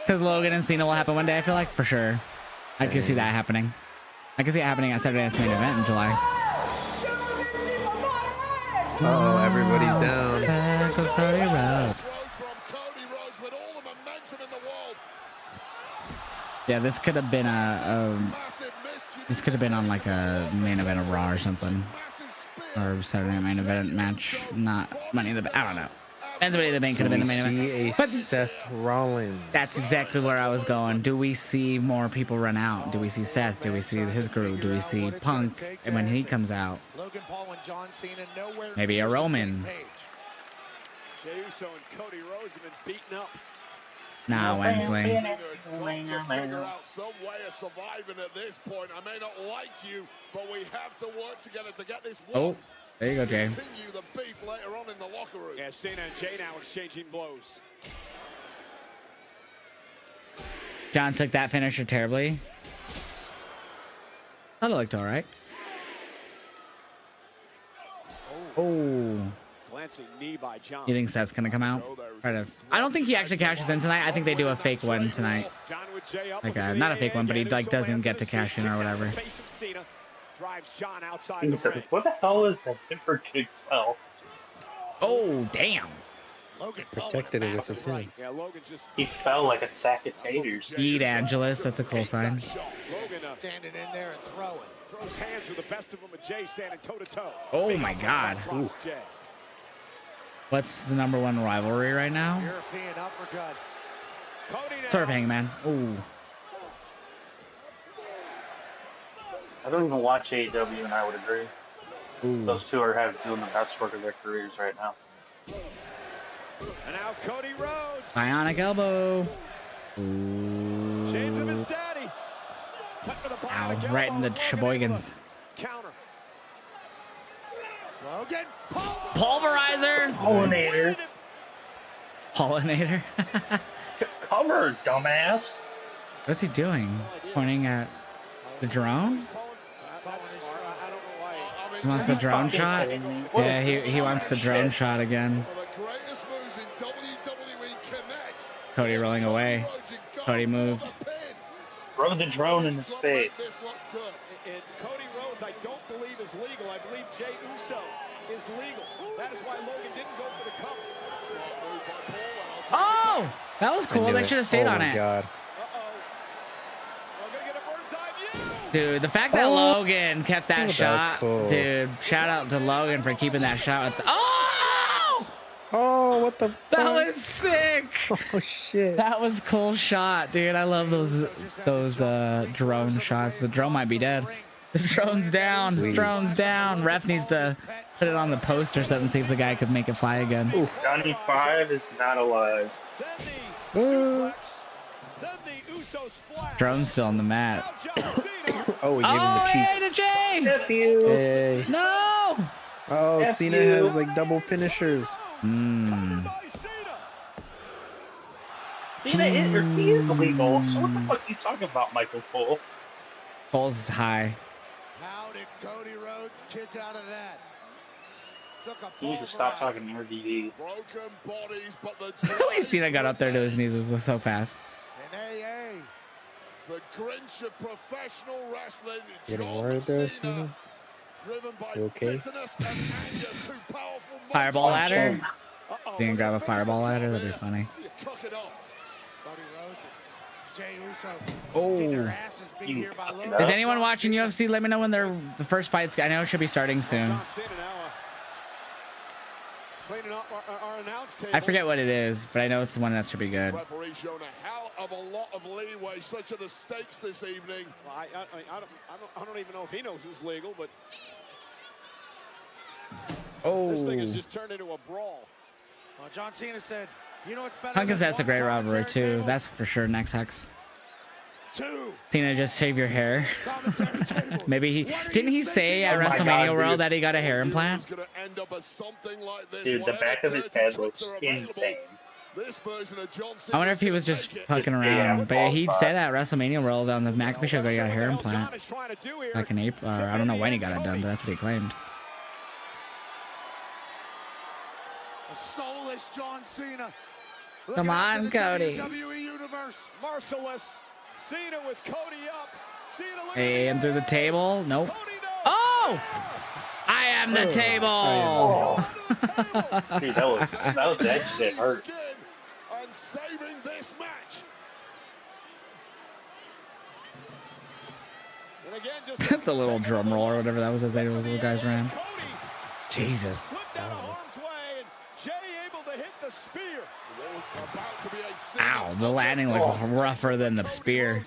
Because Logan and Cena will happen one day, I feel like, for sure. I can see that happening. I can see it happening at Saturday Night's main event in July. Oh, everybody's down. There goes Cody Rhodes. Yeah, this could have been this could have been on like a main event of Raw or something, or Saturday Night main event match, not Money in the Bank. I don't know. Money in the Bank could have been the main event. But Seth Rollins. That's exactly where I was going. Do we see more people run out? Do we see Seth? Do we see his group? Do we see Punk when he comes out? Maybe a Roman. Jey Uso and Cody Rhodes have been beaten up. Nah, Wednesday. Figure out some way of surviving at this point. I may not like you, but we have to work together to get this. Oh, there you go, Jay. Continue the beef later on in the locker room. Yeah, Cena and Jey now exchanging blows. John took that finisher terribly. Thought it looked all right. Oh. Glancing knee by John. You think Seth's gonna come out? I don't think he actually cashes in tonight. I think they do a fake one tonight. Like not a fake one, but he like doesn't get to cash in or whatever. What the hell is that super kick fell? Oh damn! Protected it with his hand. He fell like a sack of taters. Eat Angelus. That's a cool sign. Standing in there and throwing. Throws hands with the best of them, and Jey standing toe to toe. Oh my God! Ooh. What's the #1 rivalry right now? European uppercut. Sort of Hangman. Ooh. I don't even watch AEW, and I would agree. Ooh. Those two are doing the best work of their careers right now. And now Cody Rhodes. Bionic elbow. Shades of his Ooh. daddy. Ow, right in the Sheboygans. Counter. Logan. Pulverizer. Pollinator. Pollinator. Cover, dumbass. What's he doing? Pointing at the drone? He wants the drone shot? Yeah, he wants the drone shot again. Cody rolling away. Cody moved. Throw the drone in his face. And Cody Rhodes, I don't believe is legal. I believe Jey Uso is legal. That is why Logan didn't go for the cover. Oh! That was cool. They should have stayed on it. Oh my god. Dude, the fact that Logan kept that That's shot, cool. dude, shout out to Logan for keeping that shot with the, oh! Oh, what the fuck? That was sick. Oh shit. That was cool shot, dude. I love those drone shots. The drone might be dead. The drone's down. Sweet. Drone's down. Ref needs to put it on the post or something, see if the guy could make it fly again. Ooh, Johnny 5 is not alive. Drone's still on the mat. Oh, we gave him the cheeks. Jay! Hey. No! Oh, F Cena you. has like double finishers. Cena he is illegal, so what the fuck are you talking about, Michael Cole? Cole's high. How did Cody Rhodes kick out of that? Took a He needs to stop talking to RVD. Broken bodies, but the The way Cena got up there to his knees was so fast. The Grinch of professional wrestling. Getting worried there, Cena? You okay? Fireball ladder? Didn't grab a fireball ladder? That'd be funny. Oh. Is anyone watching UFC? Let me know when the first fights. I know it should be starting soon. I forget what it is, but I know it's the one that should be good. Referee shown a hell of a lot of leeway. Such are the stakes this evening. Well, I don't even know if he knows who's legal, but this thing has just turned into a brawl. Well, John Cena said, "You know what's better." Because that's a great rivalry too. That's for sure. Next Hex. Cena, just shave your hair. Maybe he didn't he say at WrestleMania World that he got a hair implant? Dude, the back of his head looks insane. I wonder if he was just fucking around. But he said at WrestleMania World on the McAfee show that he got a hair implant. Like in April, or I don't know when he got it done, but that's what he claimed. A soulless John Cena. Come on, Cody. WWE Universe. Merciless. Cena with Cody up. Hey, and through the table. Nope. Oh! I am the table. Dude, that shit hurt. And saving this match. And again, just The little drum roll or whatever that was as they those little guys ran. Jesus. Jey able to hit the spear. Ow, the landing looked rougher than the spear.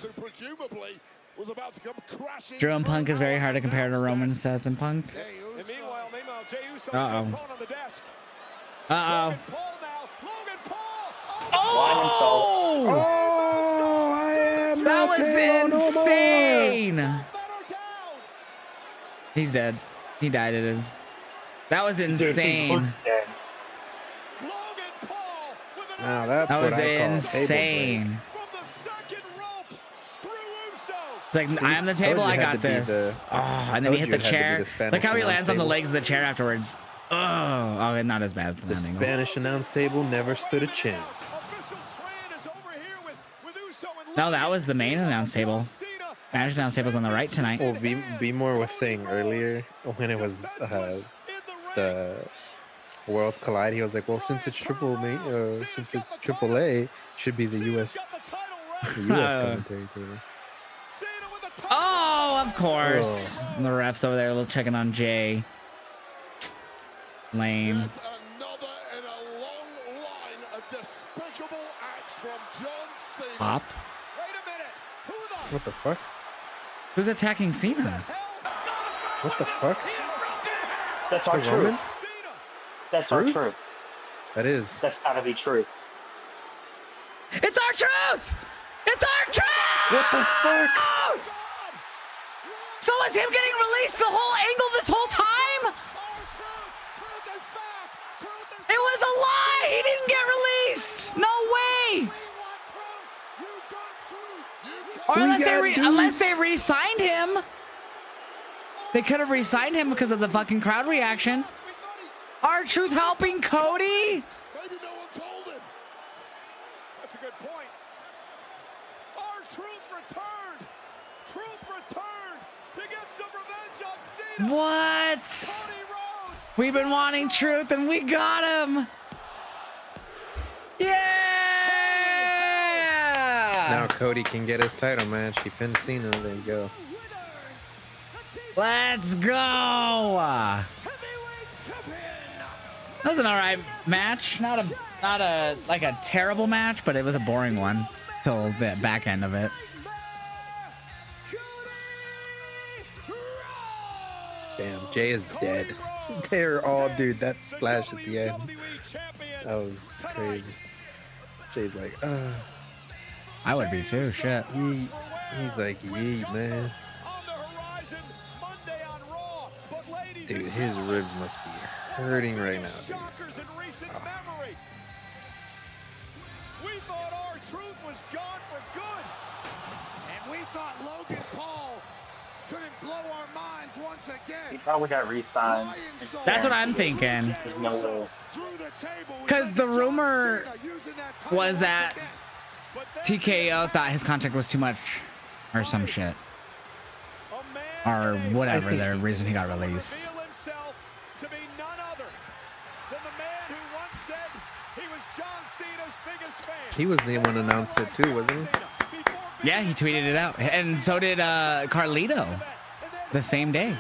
Drew and Punk is very hard to compare to Roman, Seth, and Punk. And meanwhile, Jey Uso's Uh-oh. phone on the desk. Uh-oh. Oh, I am That was insane. No more. He's dead. He died. It is. That was insane. Now that's That what was I call insane. It's like, I am the table, I got this. Oh, and then he hit the chair. Look how he lands on the legs of the chair afterwards. Oh, not as bad for The landing. Spanish announce table never stood a chance. No, that was the main announce table. Spanish announce table's on the right tonight. Well, B-More was saying earlier when it was the Worlds Collide, he was like, well, since it's AAA, should be the US commentary table. Oh, of course. And the refs over there checking on Jay. Lame. Another in a long line of despicable acts from John Cena. Pop. What the fuck? Who's attacking Cena? What the fuck? That's our truth. That's our truth. That is. That's gotta be true. It's our truth! It's our truth! What the fuck? So is him getting released the whole angle this whole time? It was a lie! He didn't get released! No way! Or unless they re-signed him. They could have re-signed him because of the fucking crowd reaction. R-Truth helping Cody? Maybe no one told him. That's a good point. R-Truth returned. Truth returned to get some revenge on Cena. What? We've been wanting Truth and we got him. Yeah! Now Cody can get his title match. He pinned Cena. There you go. Let's go. That was an alright match. Not a like a terrible match, but it was a boring one till the back end of it. Damn, Jay is dead. They're all, dude, that splash at the end. That was crazy. Jay's like, I would be too, shit. He's like, yeet, man. Dude, his ribs must be hurting right now, dude. We thought R-Truth was gone for good. And we thought Logan Paul couldn't blow our minds once again. He probably got re-signed. That's what I'm thinking. No way. Because the rumor was that TKO thought his contract was too much or some shit. Or whatever, the reason he got released. To be none other than the man who once said he was John Cena's biggest fan. He was the one who announced it too, wasn't he? Yeah, he tweeted it out. And so did Carlito the same day.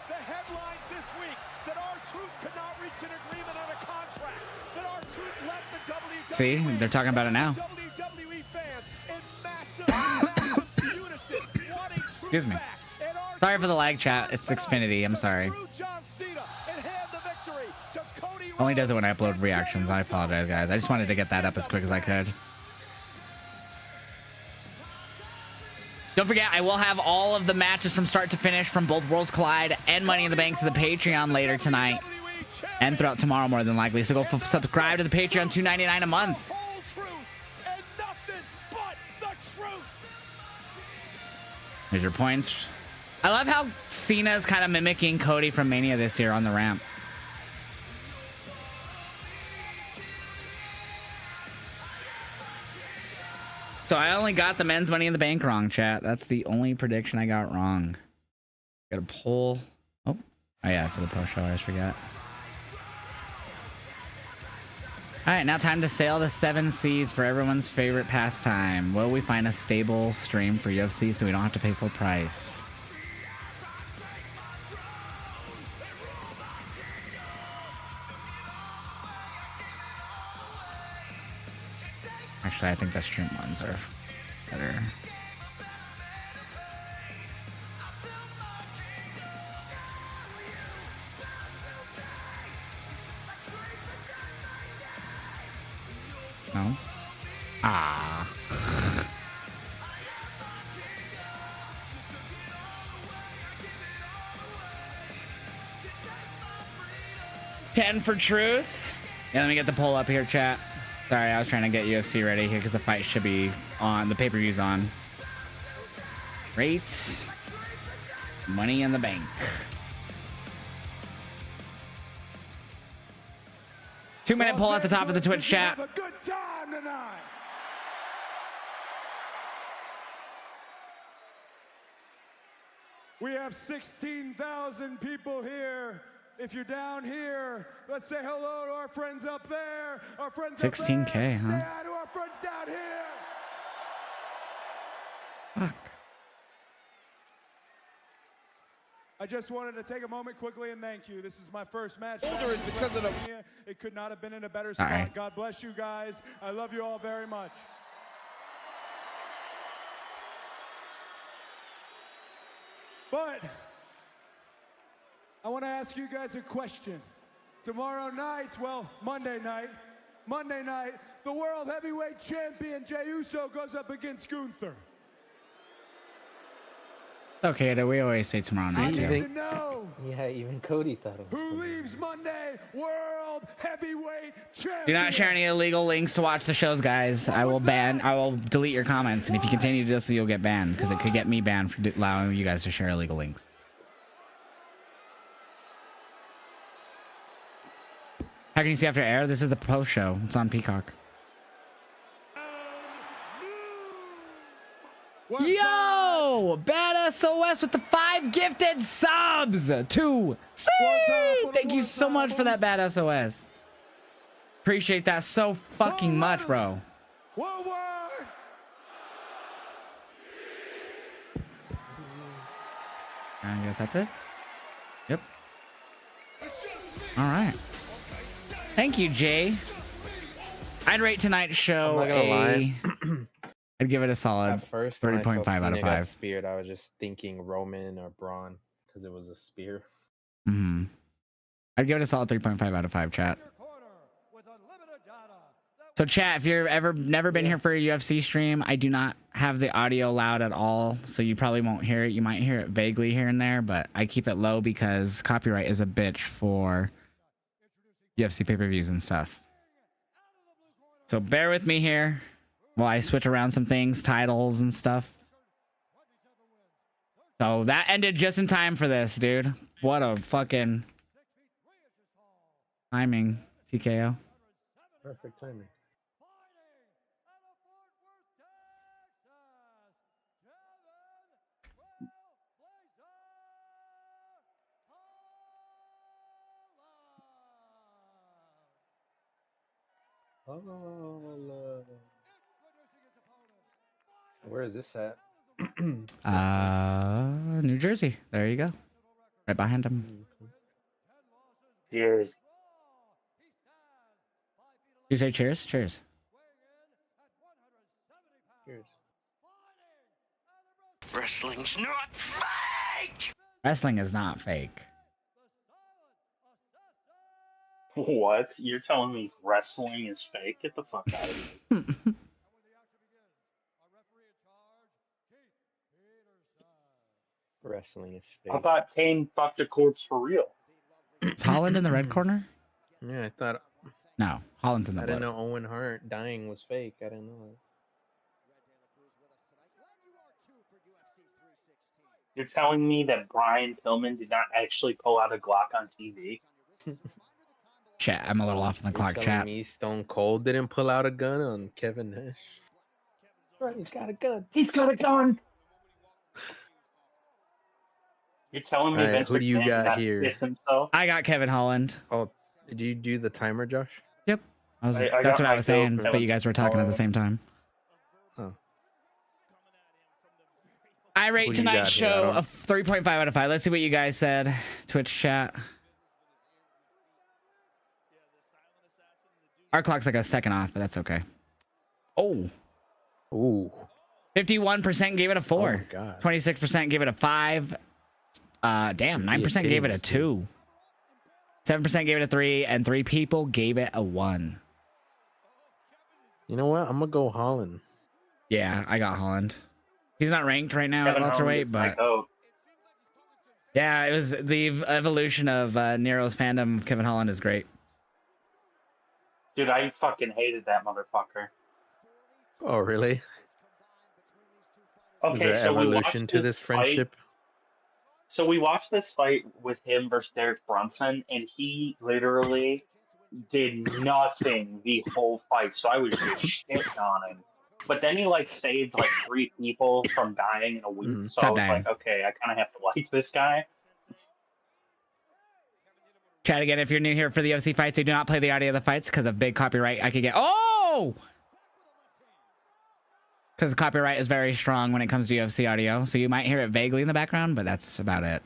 The headlines this week that R-Truth could not reach an agreement on a contract. That R-Truth left the WWE. See, they're talking about it now. WWE fans in massive unison wanting Truth Excuse me. back. Sorry for the lag, chat. It's Xfinity. I'm sorry. Only does it when I upload reactions. I apologize, guys. I just wanted to get that up as quick as I could. Don't forget, I will have all of the matches from start to finish from both Worlds Collide and Money in the Bank to the Patreon later tonight and throughout tomorrow, more than likely. So go subscribe to the Patreon, $2.99 a month. Here's your points. I love how Cena's kind of mimicking Cody from Mania this year on the ramp. So I only got the men's Money in the Bank wrong, chat. That's the only prediction I got wrong. Got a poll. Oh yeah, for the post show, I just forgot. All right, now time to sail the 7 seas for everyone's favorite pastime. Will we find a stable stream for UFC so we don't have to pay full price? Actually, I think the stream ones are better. No? Ah. $10 for Truth. Yeah, let me get the poll up here, chat. Sorry, I was trying to get UFC ready here because the fight should be on. The pay-per-view's on. Rate. Money in the Bank. Two-minute poll at the top of the Twitch chat. Have a good time tonight. We have 16,000 people here. If you're down here, let's say hello to our friends up there. Our friends 16K, up there. huh? Say hi to our friends down here. Fuck. I just wanted to take a moment quickly and thank you. This is my first match. because of the... It could not have been in a better spot. right. God bless you guys. I love you all very much. But I want to ask you guys a question. Tomorrow night, well, Monday night, the World Heavyweight Champion Jey Uso goes up against Gunther. Okay, we always say tomorrow night too. Yeah, even Cody thought it was. Who leaves Monday World Heavyweight Champion? Do not share any illegal links to watch the shows, guys. I will delete your comments, and if you continue to do this, you'll get banned because it could get me banned for allowing you guys to share illegal links. How can you see after air? This is the post show. It's on Peacock. Yo! Badass SOS with the 5 gifted subs! 2. See! Thank you so much for that, Badass SOS. Appreciate that so fucking much, bro. I guess that's it. Yep. All right. Thank you, Jay. I'd rate tonight's show I'm not gonna lie. I'd give it a solid At first, when I saw 3.5 out Cena of got 5. speared, I was just thinking Roman or Braun because it was a spear. I'd give it a solid 3.5 out of 5, chat. So, chat, if you're never been here for a UFC stream, I do not have the audio loud at all, so you probably won't hear it. You might hear it vaguely here and there, but I keep it low because copyright is a bitch for UFC pay-per-views and stuff. So bear with me here while I switch around some things, titles and stuff. So that ended just in time for this, dude. What a fucking timing, TKO. Perfect timing. Where is this at? New Jersey. There you go. Right behind him. Cheers. You say cheers? Cheers. Cheers. Wrestling's not fake! Wrestling is not fake. What? You're telling me wrestling is fake? Get the fuck out of here. Wrestling is I fake. thought Kane fucked a corpse for real. Is Holland in the red corner? Yeah, I thought. No, Holland's in the I blue. didn't know Owen Hart dying was fake. I didn't know that. You're telling me that Brian Pillman did not actually pull out a Glock on TV? Chat, I'm a little off on the clock, Telling chat. me Stone Cold didn't pull out a gun on Kevin Nash. Right, he's got a gun. He's got a gun! You're telling me All right, Vince who do you McMahon got did not here? piss himself? I got Kevin Holland. Oh, did you do the timer, Josh? Yep. I That's got what I was saying, myself but you guys were talking at the same time. Oh. I Who rate do you tonight's got here, show Adam? a 3.5 out of 5. Let's see what you guys said. Twitch chat. Our clock's like a second off, but that's okay. Oh. Ooh. 51% gave it a 4. Oh my God. 26% gave it a 5. Damn, 9% gave it a 2. 7% gave it a 3, and 3 people gave it a 1. You know what? I'm gonna go Holland. Yeah, I got Holland. He's not ranked right now Kevin at Holland welterweight, is my but goat. yeah, it was the evolution of Nero's fandom of Kevin Holland is great. Dude, I fucking hated that motherfucker. Oh, really? Is Okay, there so we evolution watched to this fight- friendship? So we watched this fight with him versus Derek Brunson, and he literally did nothing the whole fight. So I was just shitting on him. But then he like saved like 3 people from dying in a week. So I Stop was dying. like, okay, I kind of have to like this guy. Chat again, if you're new here for the UFC fights, I do not play the audio of the fights because of big copyright I could get. Oh! Because copyright is very strong when it comes to UFC audio. So you might hear it vaguely in the background, but that's about it.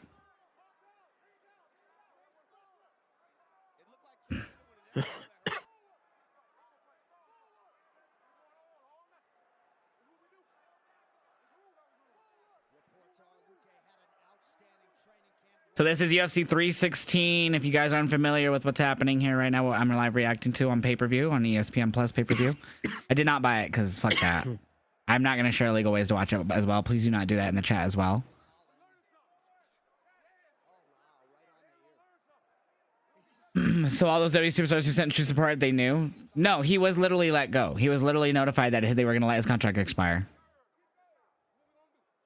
So this is UFC 316. If you guys aren't familiar with what's happening here right now, what I'm live reacting to on pay-per-view, on ESPN Plus pay-per-view. I did not buy it because fuck that. I'm not going to share legal ways to watch it as well. Please do not do that in the chat as well. So all those WWE superstars who sent true support, they knew? No, he was literally let go. He was literally notified that they were going to let his contract expire.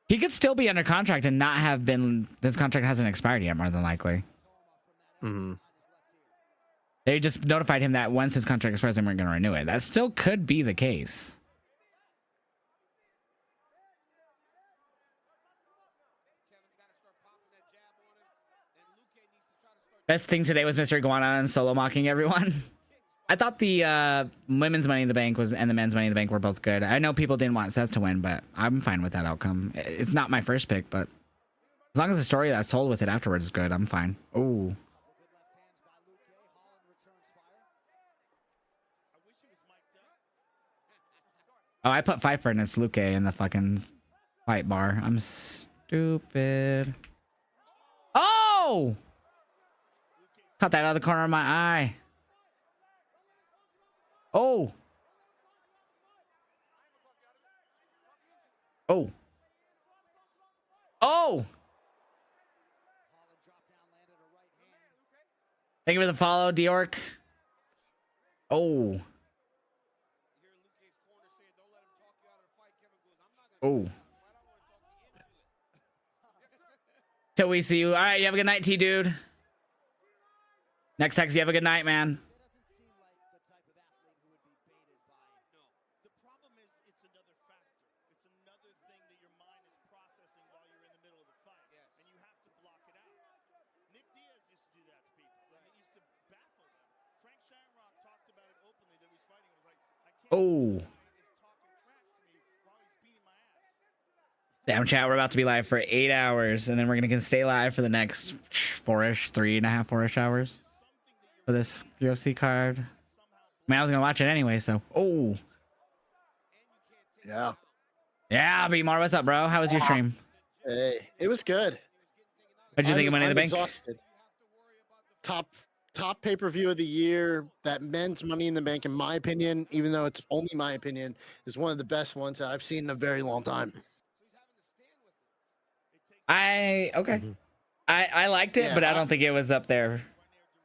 He could still be under contract and not have been... This contract hasn't expired yet, more than likely. Mm-hmm. They just notified him that once his contract expires, they weren't going to renew it. That still could be the case. Best thing today was Mr. Iguana and Solo mocking everyone. I thought the women's Money in the Bank and the men's Money in the Bank were both good. I know people didn't want Seth to win, but I'm fine with that outcome. It's not my first pick, but as long as the story that's told with it afterwards is good, I'm fine. Ooh. Oh, I put Pfeiffer and it's Luque in the fucking fight bar. I'm stupid. Oh! Caught that out of the corner of my eye. Oh. Oh. Oh. Thank you for the follow, Diork. Oh. Oh. Till we see you. All right, you have a good night, T dude. Next text, you have a good night, man. Oh. Damn, chat, we're about to be live for 8 hours, and then we're gonna stay live for the next 3.5, 4-ish hours for this UFC card. I mean, I was gonna watch it anyway, so. Oh. Yeah. Yeah, B-Mar, what's up, bro? How was your stream? Hey, it was good. What'd you think of Money in the Bank? Exhausted. Top pay-per-view of the year. That men's Money in the Bank, in my opinion, even though it's only my opinion, is one of the best ones that I've seen in a very long time. I liked it, Yeah, but I don't think it was up there.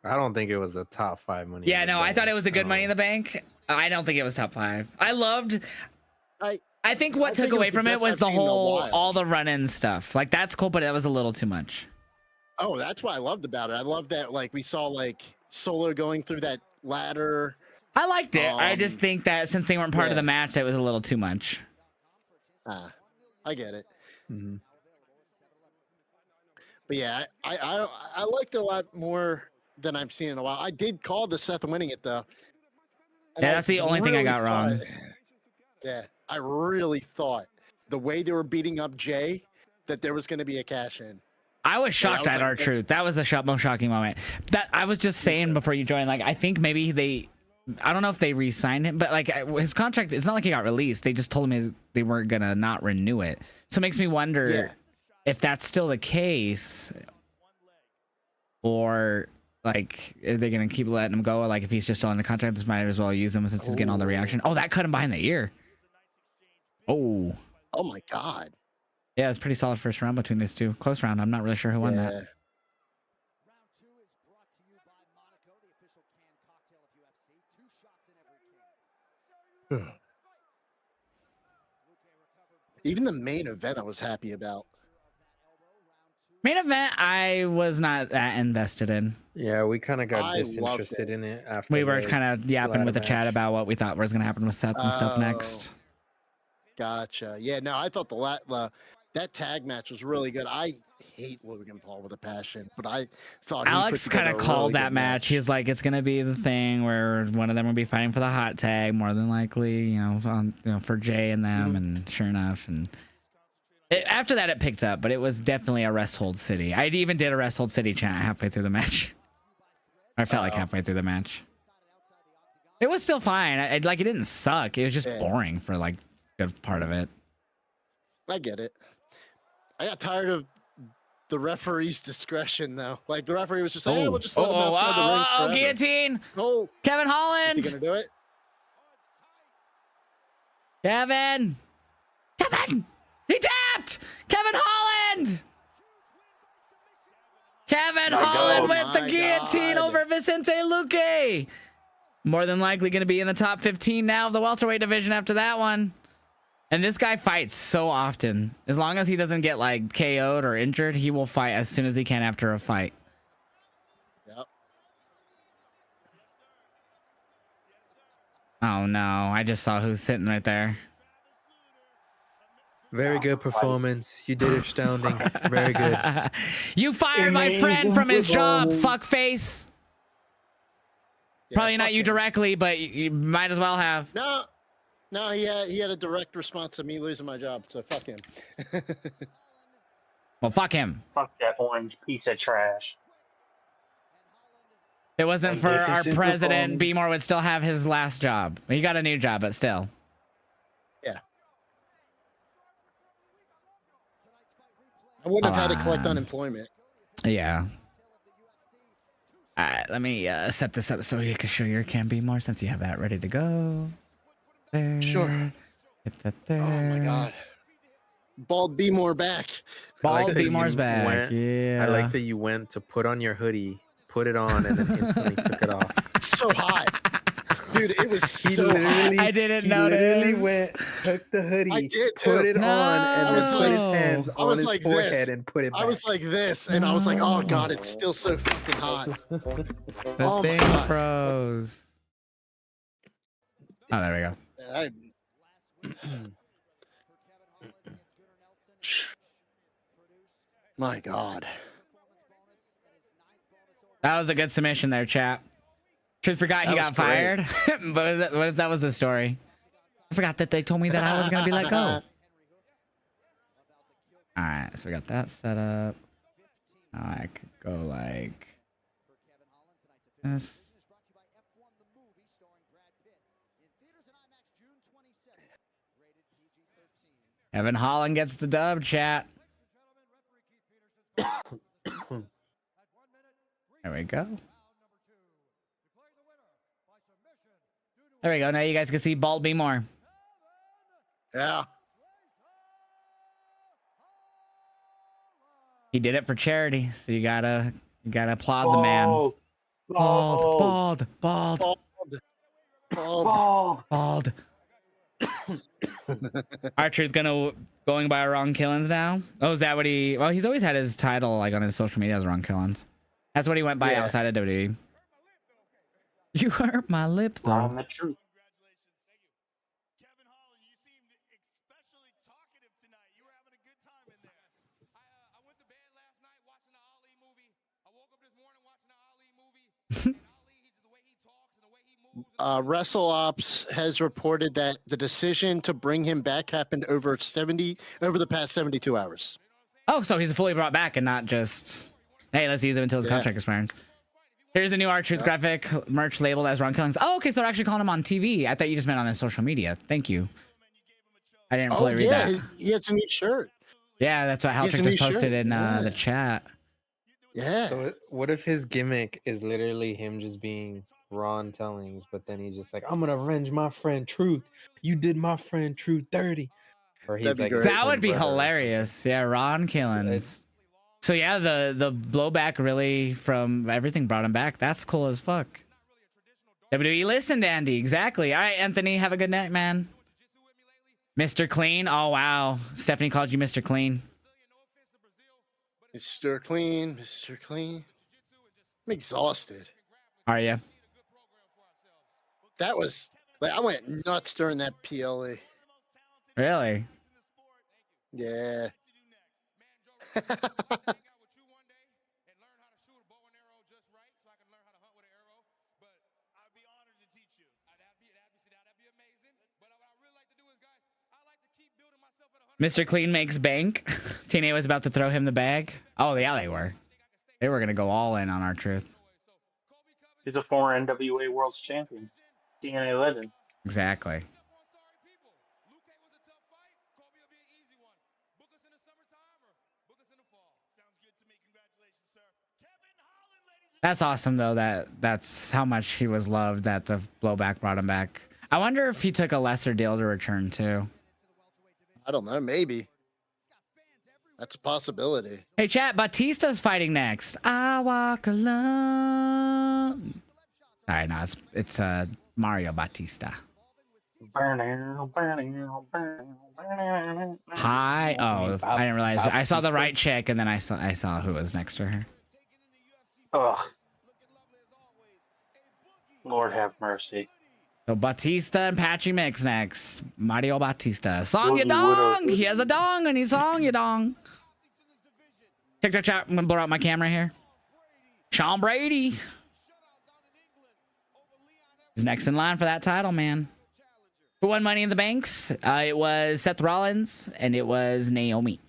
I don't think it was a top 5 money. Yeah, no, I thought it was a good Money in the Bank. I don't think it was top 5. I loved. I think what took away from it was the whole all the run-in stuff. Like that's cool, but that was a little too much. Oh, that's what I loved about it. I loved that like we saw like Solo going through that ladder. I liked it. I just think that since they weren't part of the match, it was a little too much. I get it. Mm-hmm. But yeah, I liked it a lot more than I've seen in a while. I did call the Seth winning it though. And Yeah, that's the only thing I got wrong. Yeah, I really thought the way they were beating up Jay that there was going to be a cash in. I was shocked at R-Truth. That was the most shocking moment. That I was just saying before you joined. Like I think maybe I don't know if they re-signed him, but like his contract, it's not like he got released. They just told him they weren't gonna not renew it. So it makes me wonder if that's still the case, or like are they gonna keep letting him go? Like if he's just still on the contract, this might as well use him since he's getting all the reaction. Oh, that cut him behind the ear. Oh. Oh my God. Yeah, it's pretty solid first round between these two. Close round. I'm not really sure who won that. Even the main event I was happy about. Main event I was not that invested in. Yeah, we kind of got disinterested in it after. We were kind of yapping with the match. chat about what we thought was going to happen with Seth and stuff next. Gotcha. Yeah, no, I thought that tag match was really good. I hate Logan Paul with a passion, but I thought Alex kind of called that match. He's like, it's going to be the thing where one of them will be fighting for the hot tag, more than likely, for Jay and them, and sure enough, and after that it picked up, but it was definitely a rest hold city. I even did a rest hold city chant halfway through the match. I felt like halfway through the match. It was still fine. It didn't suck. It was just boring for like a good part of it. I get it. I got tired of the referee's discretion, though. Like the referee was just saying, "Hey, we'll just let him outside the ring forever." Guillotine! Oh, Kevin Holland! Is he gonna do it? Kevin! He tapped! Kevin Holland! Kevin Holland with the guillotine over Vicente Luque. More than likely going to be in the top 15 now of the welterweight division after that one. And this guy fights so often. As long as he doesn't get like KO'd or injured, he will fight as soon as he can after a fight. Yep. Oh no, I just saw who's sitting right there. Very good performance. You did astounding. Very good. You fired my friend from his job, fuckface. Probably not you directly, but you might as well have. No, he had a direct response to me losing my job, so fuck him. Well, fuck him. Fuck that orange piece of trash. If it wasn't for our president, B More would still have his last job. He got a new job, but still. Yeah. I wouldn't have had to collect unemployment. Yeah. All right, let me set this up so you can show your cam B More since you have that ready to go. There. Sure. Get that there. Oh my god. Bald B More back. Bald B More's back. Yeah. I like that you went to put on your hoodie, put it on, and then instantly took it off. It's so hot. Dude, it was so hot. I didn't notice. He literally went, took the hoodie, put it on, and then put his hands on his forehead and put it back. I was like this, and I was like, oh god, it's still so fucking hot. The thing froze. Oh, there we go. My god. That was a good submission there, chat. Truth forgot he got fired. But what if that was the story? I forgot that they told me that I was going to be let go. All right, so we got that set up. Now I could go like this. Evan Holland gets the dub, chat. There we go. There we go. Now you guys can see Bald B More. Yeah. He did it for charity, so you gotta applaud the man. Bald. Archer's going by Wrong Killings now. Oh, is that what he? Well, he's always had his title like on his social media as Wrong Killings. That's what he went by outside of WWE. You hurt my lip, though. On the truth. WrestleOps has reported that the decision to bring him back happened over the past 72 hours. Oh, so he's fully brought back and not just, hey, let's use him until his contract expires. Here's a new Archer's graphic merch labeled as Ron Killings. Oh, okay, so they're actually calling him on TV. I thought you just meant on his social media. Thank you. I didn't fully read that. He has a new shirt. Yeah, that's what Haltrick just posted in the chat. Yeah. So what if his gimmick is literally him just being Ron Tellings, but then he's just like, I'm gonna avenge my friend Truth. You did my friend Truth dirty. Or he's like, that would be hilarious. Yeah, Ron Killings. So yeah, the blowback really from everything brought him back. That's cool as fuck. WWE listened, Andy. Exactly. All right, Anthony, have a good night, man. Mr. Clean. Oh wow, Stephanie called you Mr. Clean. Mr. Clean, Mr. Clean. I'm exhausted. Are you? That was like I went nuts during that PLE. Really? Yeah. Mr. Clean makes bank. TNA was about to throw him the bag. Oh yeah, they were. They were gonna go all in on our truth. He's a former NWA World Champion, TNA legend. Exactly. That's awesome though. That's how much he was loved that the blowback brought him back. I wonder if he took a lesser deal to return too. I don't know. Maybe. That's a possibility. Hey, chat. Batista's fighting next. I walk alone. All right, no, it's Mario Batista. Hi. Oh, I didn't realize. I saw the right chick, and then I saw who was next to her. Ugh. Lord have mercy. So Batista and Patchy Mix next. Mario Batista. Song ya dong. He has a dong and he's song ya dong. TikTok chat. I'm gonna blur out my camera here. Sean Brady is next in line for that title, man. Who won Money in the Banks? It was Seth Rollins and it was Naomi.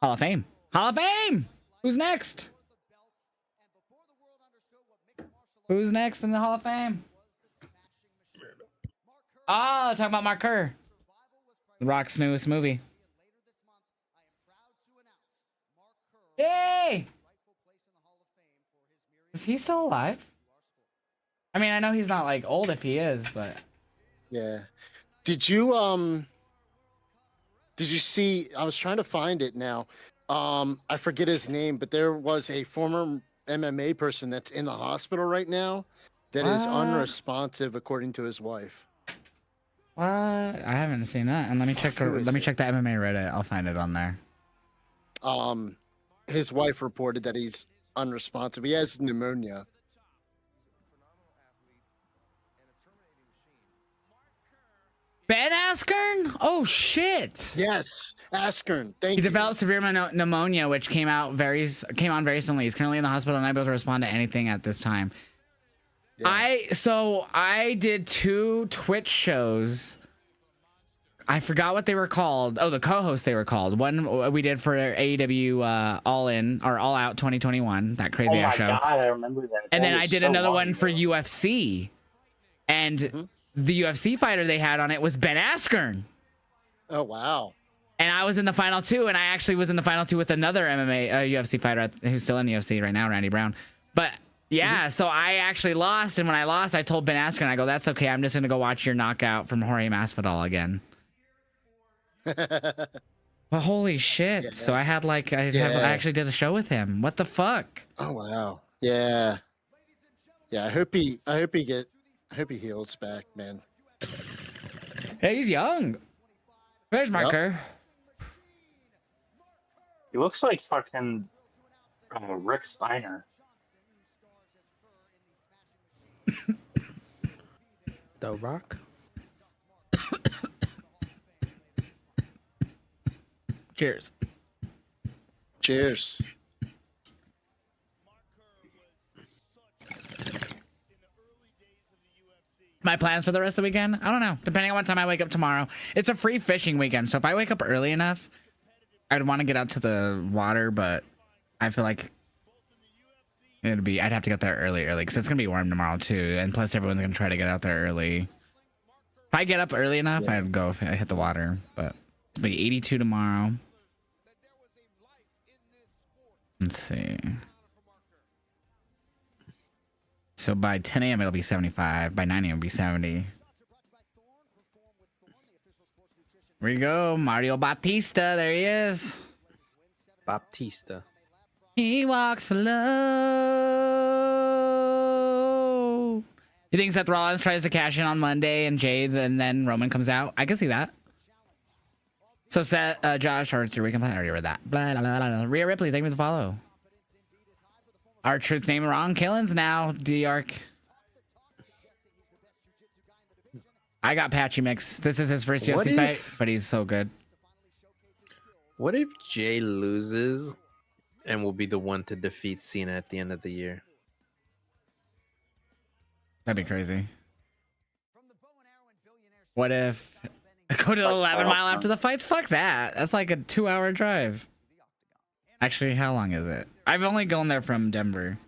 Hall of Fame. Hall of Fame. Who's next? Who's next in the Hall of Fame? Oh, talking about Mark Kerr. The Rock's newest movie. Yay! Is he still alive? I mean, I know he's not like old if he is, but yeah. Did you see? I was trying to find it now. I forget his name, but there was a former MMA person that's in the hospital right now that is unresponsive, according to his wife. What? I haven't seen that. And let me check. Let me check the MMA Reddit. I'll find it on there. His wife reported that he's unresponsive. He has pneumonia. Ben Askren? Oh shit! Yes, Askren. Thank you. He developed severe pneumonia, which came on very recently. He's currently in the hospital and unable to respond to anything at this time. Yeah. I did 2 Twitch shows. I forgot what they were called. Oh, the co-hosts they were called. One we did for AEW All In or All Out 2021, that crazy ass show. Oh my god, I remember that. And then I did another one for UFC, and the UFC fighter they had on it was Ben Askren. Oh wow! And I was in the final 2, and I actually was in the final 2 with another UFC fighter who's still in the UFC right now, Randy Brown. But yeah, so I actually lost, and when I lost, I told Ben Askren, I go, "That's okay. I'm just gonna go watch your knockout from Jorge Masvidal again." But holy shit! Yeah. So I had I actually did a show with him. What the fuck? Oh wow! Yeah, yeah. I hope he heals back, man. Hey, he's young. Where's Marker? He looks like fucking Rick Steiner. The Rock? Cheers. Cheers. My plans for the rest of the weekend? I don't know. Depending on what time I wake up tomorrow. It's a free fishing weekend, so if I wake up early enough, I'd want to get out to the water, but I feel like I'd have to get there early, because it's going to be warm tomorrow too, and plus everyone's going to try to get out there early. If I get up early enough, I'd go if I hit the water, but it'll be 82 tomorrow. Let's see. So by 10 a.m. it'll be 75. By 9 a.m. it'll be 70. Here we go. Mario Batista. There he is. Baptista. He walks slow. You think Seth Rollins tries to cash in on Monday and Jade and then Roman comes out? I can see that. So Seth, Josh Archer, we can play. I already read that. Blah, blah, blah, blah. Rhea Ripley, thank you for the follow. Archer's name wrong. Killens now. D-Arc. I got Patchy Mix. This is his first UFC fight, but he's so good. What if Jay loses and will be the one to defeat Cena at the end of the year? That'd be crazy. What if go to the 11 mile after the fights? Fuck that. That's like a 2-hour drive. Actually, how long is it? I've only gone there from Denver.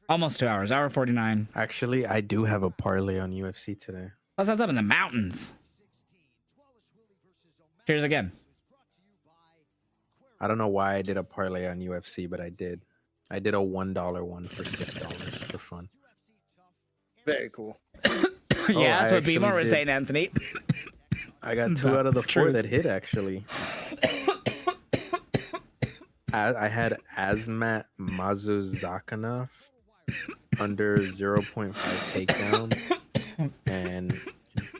Almost 2 hours. Hour 49. Actually, I do have a parlay on UFC today. Plus, that's up in the mountains. Cheers again. I don't know why I did a parlay on UFC, but I did. I did a $1 one for $6 for fun. Very cool. Yeah, that's what actually Beemore was did. saying, Anthony. I got 2 out of the 4 that hit, actually. I had Azmat Mazuzakhanov under 0.5 takedown and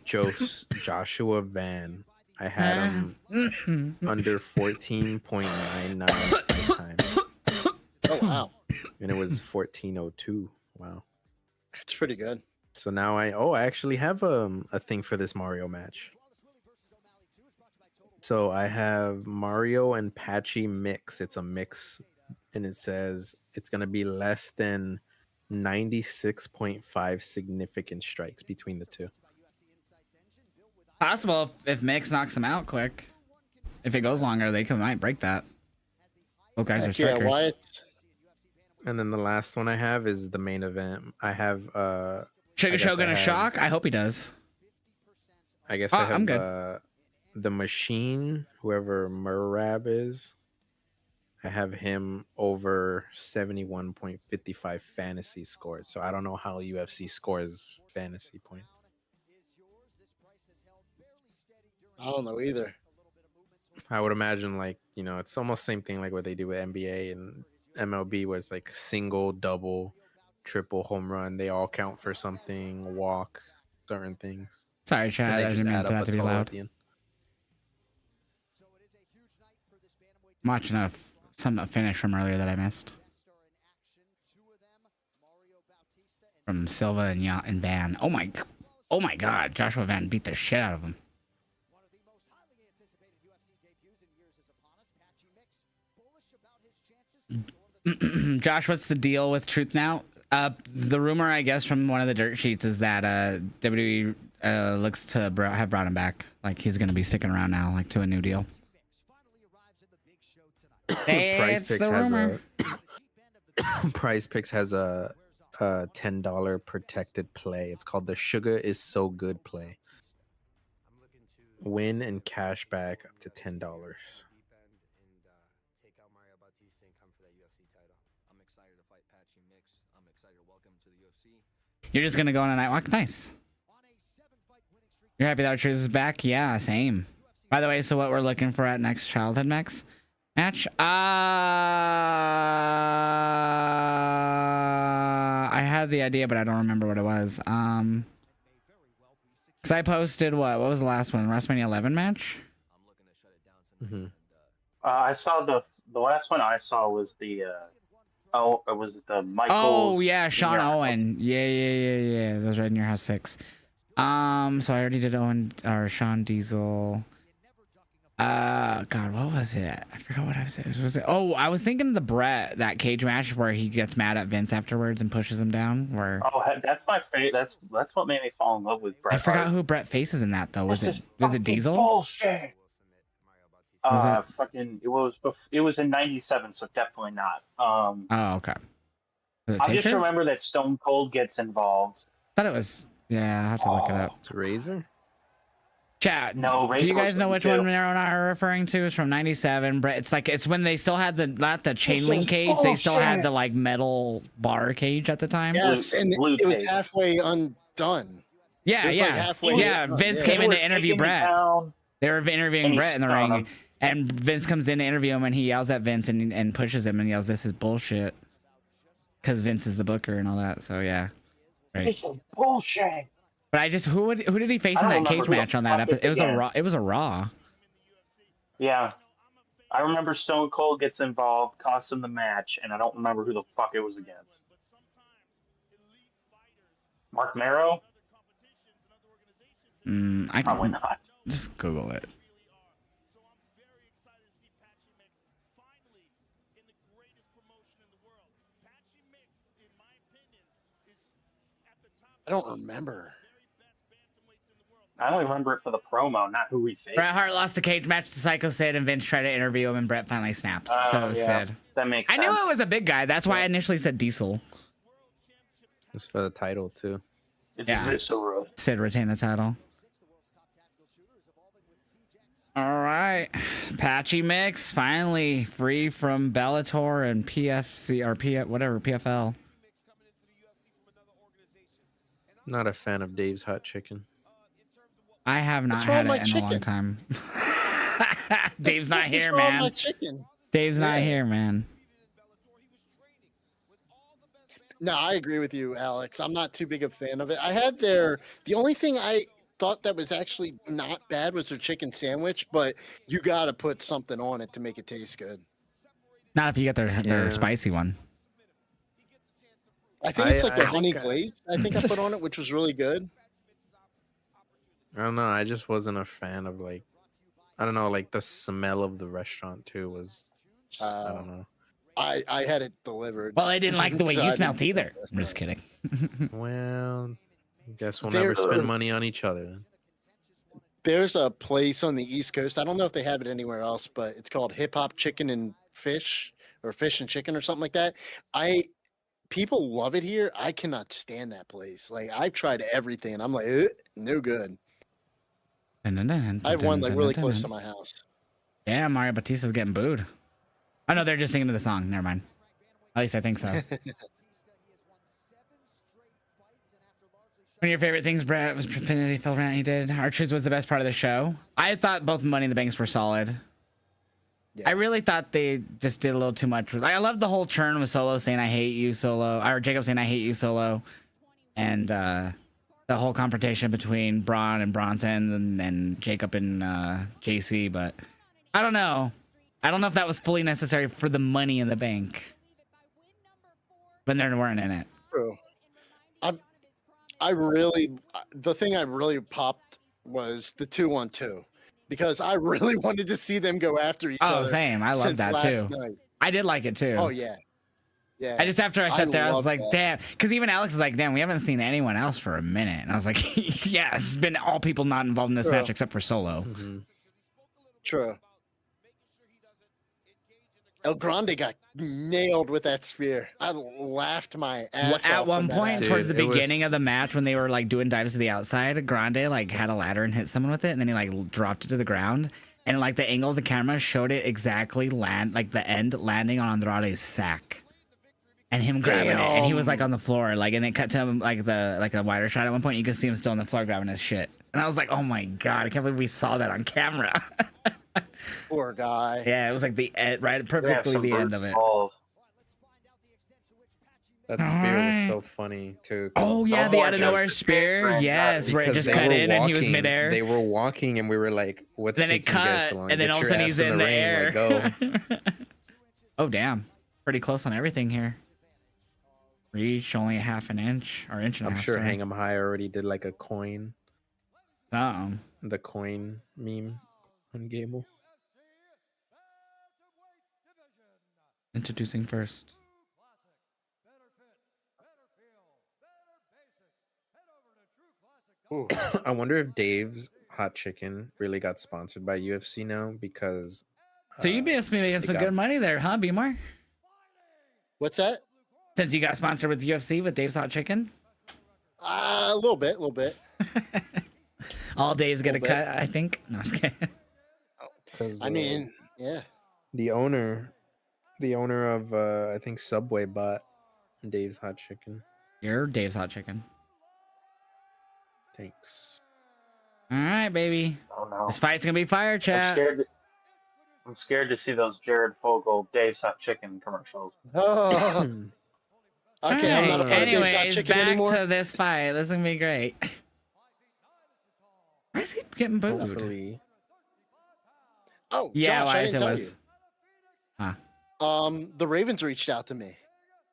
Joshua Van. I had him under 14.99 times. Oh, wow. And it was 1402. Wow. That's pretty good. So now I actually have a thing for this Mario match. So I have Mario and Patchy mix. It's a mix, and it says it's going to be less than 96.5 significant strikes between the two. Possible if Mix knocks him out quick. If it goes longer, they might break that. Both guys are strikers. Yeah, Wyatt. And then the last one I have is the main event. I have Sugar Shogun a shock? I hope he does. I guess I have I'm good. The Machine, whoever Murab is. I have him over 71.55 fantasy scores. So I don't know how UFC scores fantasy points. I don't know either. I would imagine, like, you know, it's almost same thing like what they do with NBA and MLB, where it's like single, double, triple, home run. They all count for something, walk, certain things. Sorry, Chad. I didn't mean for that to be loud. I'm watching something finish from earlier that I missed. From Silva and Van. Oh my God. Joshua Van beat the shit out of him. Josh, what's the deal with Truth now? The rumor, I guess, from one of the dirt sheets is that WWE looks to have brought him back. Like, he's going to be sticking around now, like, to a new deal. Prize Picks has a $10 protected play. It's called the Sugar is So Good play. Win and cash back up to $10. You're just gonna go on a night walk? Nice. You're happy that Truth is back? Yeah, same. By the way, so what we're looking for at next Childhood match? I had the idea, but I don't remember what it was. Because I posted what was the last one? WrestleMania 11 match? Mm-hmm. I saw the last one I saw was the it was the Michaels. Oh yeah, Sean Owen. Yeah. That was right in your house 6. So I already did Owen or Sean Diesel. God, what was it? I forgot what I was. Oh, I was thinking of that cage match where he gets mad at Vince afterwards and pushes him down. Where that's my favorite. That's what made me fall in love with Bret. I forgot who Bret faces in that though. Was it Diesel? Bullshit. Fucking it was in '97, so definitely not. Oh, okay. I just remember that Stone Cold gets involved. I thought it was. Yeah, I have to look it up. It's Razor. Chat. No, do you guys know which one we're not referring to? It's from '97. It's when they still had the chain link cage. They still had the like metal bar cage at the time. Yes, and it was halfway undone. Yeah. Vince came in to interview Bret. They were interviewing Bret in the ring, and Vince comes in to interview him, and he yells at Vince and pushes him and yells, "This is bullshit," because Vince is the booker and all that. So yeah, right. This is bullshit. But who did he face in that cage match on that episode? It was a Raw. Yeah, I remember Stone Cold gets involved, costs him the match, and I don't remember who the fuck it was against. Mark Marrow? Probably not. Just Google it. I don't remember. I only remember it for the promo, not who we faced. Bret Hart lost a cage match to Psycho Sid, and Vince tried to interview him, and Bret finally snaps. So yeah, Sid. that makes I sense. knew it was a big guy. That's why I initially said Diesel. It's for the title too. Yeah. Sid retained the title. All right, Patchy Mix finally free from Bellator and PFC or PFL. Not a fan of Dave's Hot Chicken. I have not had it in a long time. Dave's not here, man. Dave's not here, man. No, I agree with you, Alex. I'm not too big a fan of it. I had the only thing I thought that was actually not bad was their chicken sandwich, but you got to put something on it to make it taste good. Not if you get their spicy one. I think it's like the honey glaze. I think I put on it, which was really good. I don't know. I just wasn't a fan of I don't know, the smell of the restaurant too was just, I don't know. I had it delivered. Well, I didn't like the way you smelled either. I'm just kidding. Well, I guess we'll never spend money on each other then. There's a place on the East Coast. I don't know if they have it anywhere else, but it's called Hip Hop Chicken and Fish or Fish and Chicken or something like that. People love it here. I cannot stand that place. I've tried everything and I'm like, no good. I have one really close to my house. Yeah, Mario Batista's getting booed. Oh no, they're just singing to the song. Never mind. At least I think so. One of your favorite things, Brett, was Infinity Phil rant he did. R-Truth was the best part of the show. I thought both Money in the Banks were solid. Yeah. I really thought they just did a little too much. I loved the whole churn with Solo saying I hate you, Solo, or Jacob saying I hate you, Solo, and the whole confrontation between Braun and Bronson and Jacob and JC. But I don't know. I don't know if that was fully necessary for the Money in the Bank when they weren't in it. True. The thing I really popped was the 2-on-2 because I really wanted to see them go after each other. Oh, same. I love that too. Night. I did like it too. Oh yeah. Yeah. I just after I sat there, I was like, damn. Because even Alex was like, damn, we haven't seen anyone else for a minute. And I was like, yeah, it's been all people not involved in this match except for Solo. Mm-hmm. True. El Grande got nailed with that spear. I laughed my ass off. At one point, towards the beginning of the match, when they were doing dives to the outside, Grande had a ladder and hit someone with it, and then he dropped it to the ground, and the angle of the camera showed it exactly the end landing on Andrade's sack, and him grabbing it, and he was on the floor, and it cut to him a wider shot at one point. You could see him still on the floor grabbing his shit, and I was like, oh my god, I can't believe we saw that on camera. Poor guy. Yeah, it was perfectly the end of it. That spear was so funny too. Oh yeah, the out of nowhere spear. Yes, where it just cut in and he was midair. They were walking and we were like, "What's then taking it you guys cut, so long? And then Get all of a your sudden ass he's in the ring, air. go." Oh damn, pretty close on everything here. Reach only a half an inch or inch and a half. I'm sure Hang 'em High already did a coin. The coin meme on Gable. Introducing first. I wonder if Dave's Hot Chicken really got sponsored by UFC now because. So you must be making some good money there, huh, B-More? What's that? Since you got sponsored with UFC with Dave's Hot Chicken? A little bit. All Dave's get a cut, I think. No, I'm just kidding. I mean, yeah. The owner of I think Subway bought Dave's Hot Chicken. You're Dave's Hot Chicken. Thanks. All right, baby. Oh no. This fight's gonna be fire, chat. I'm scared to see those Jared Fogle Dave's Hot Chicken commercials. Oh. Okay, I'm not a part of Dave's Hot Chicken back anymore. to this fight. This is gonna be great. Why is he getting booed? Hopefully. Oh, yeah, Josh, I didn't tell you. Huh. The Ravens reached out to me.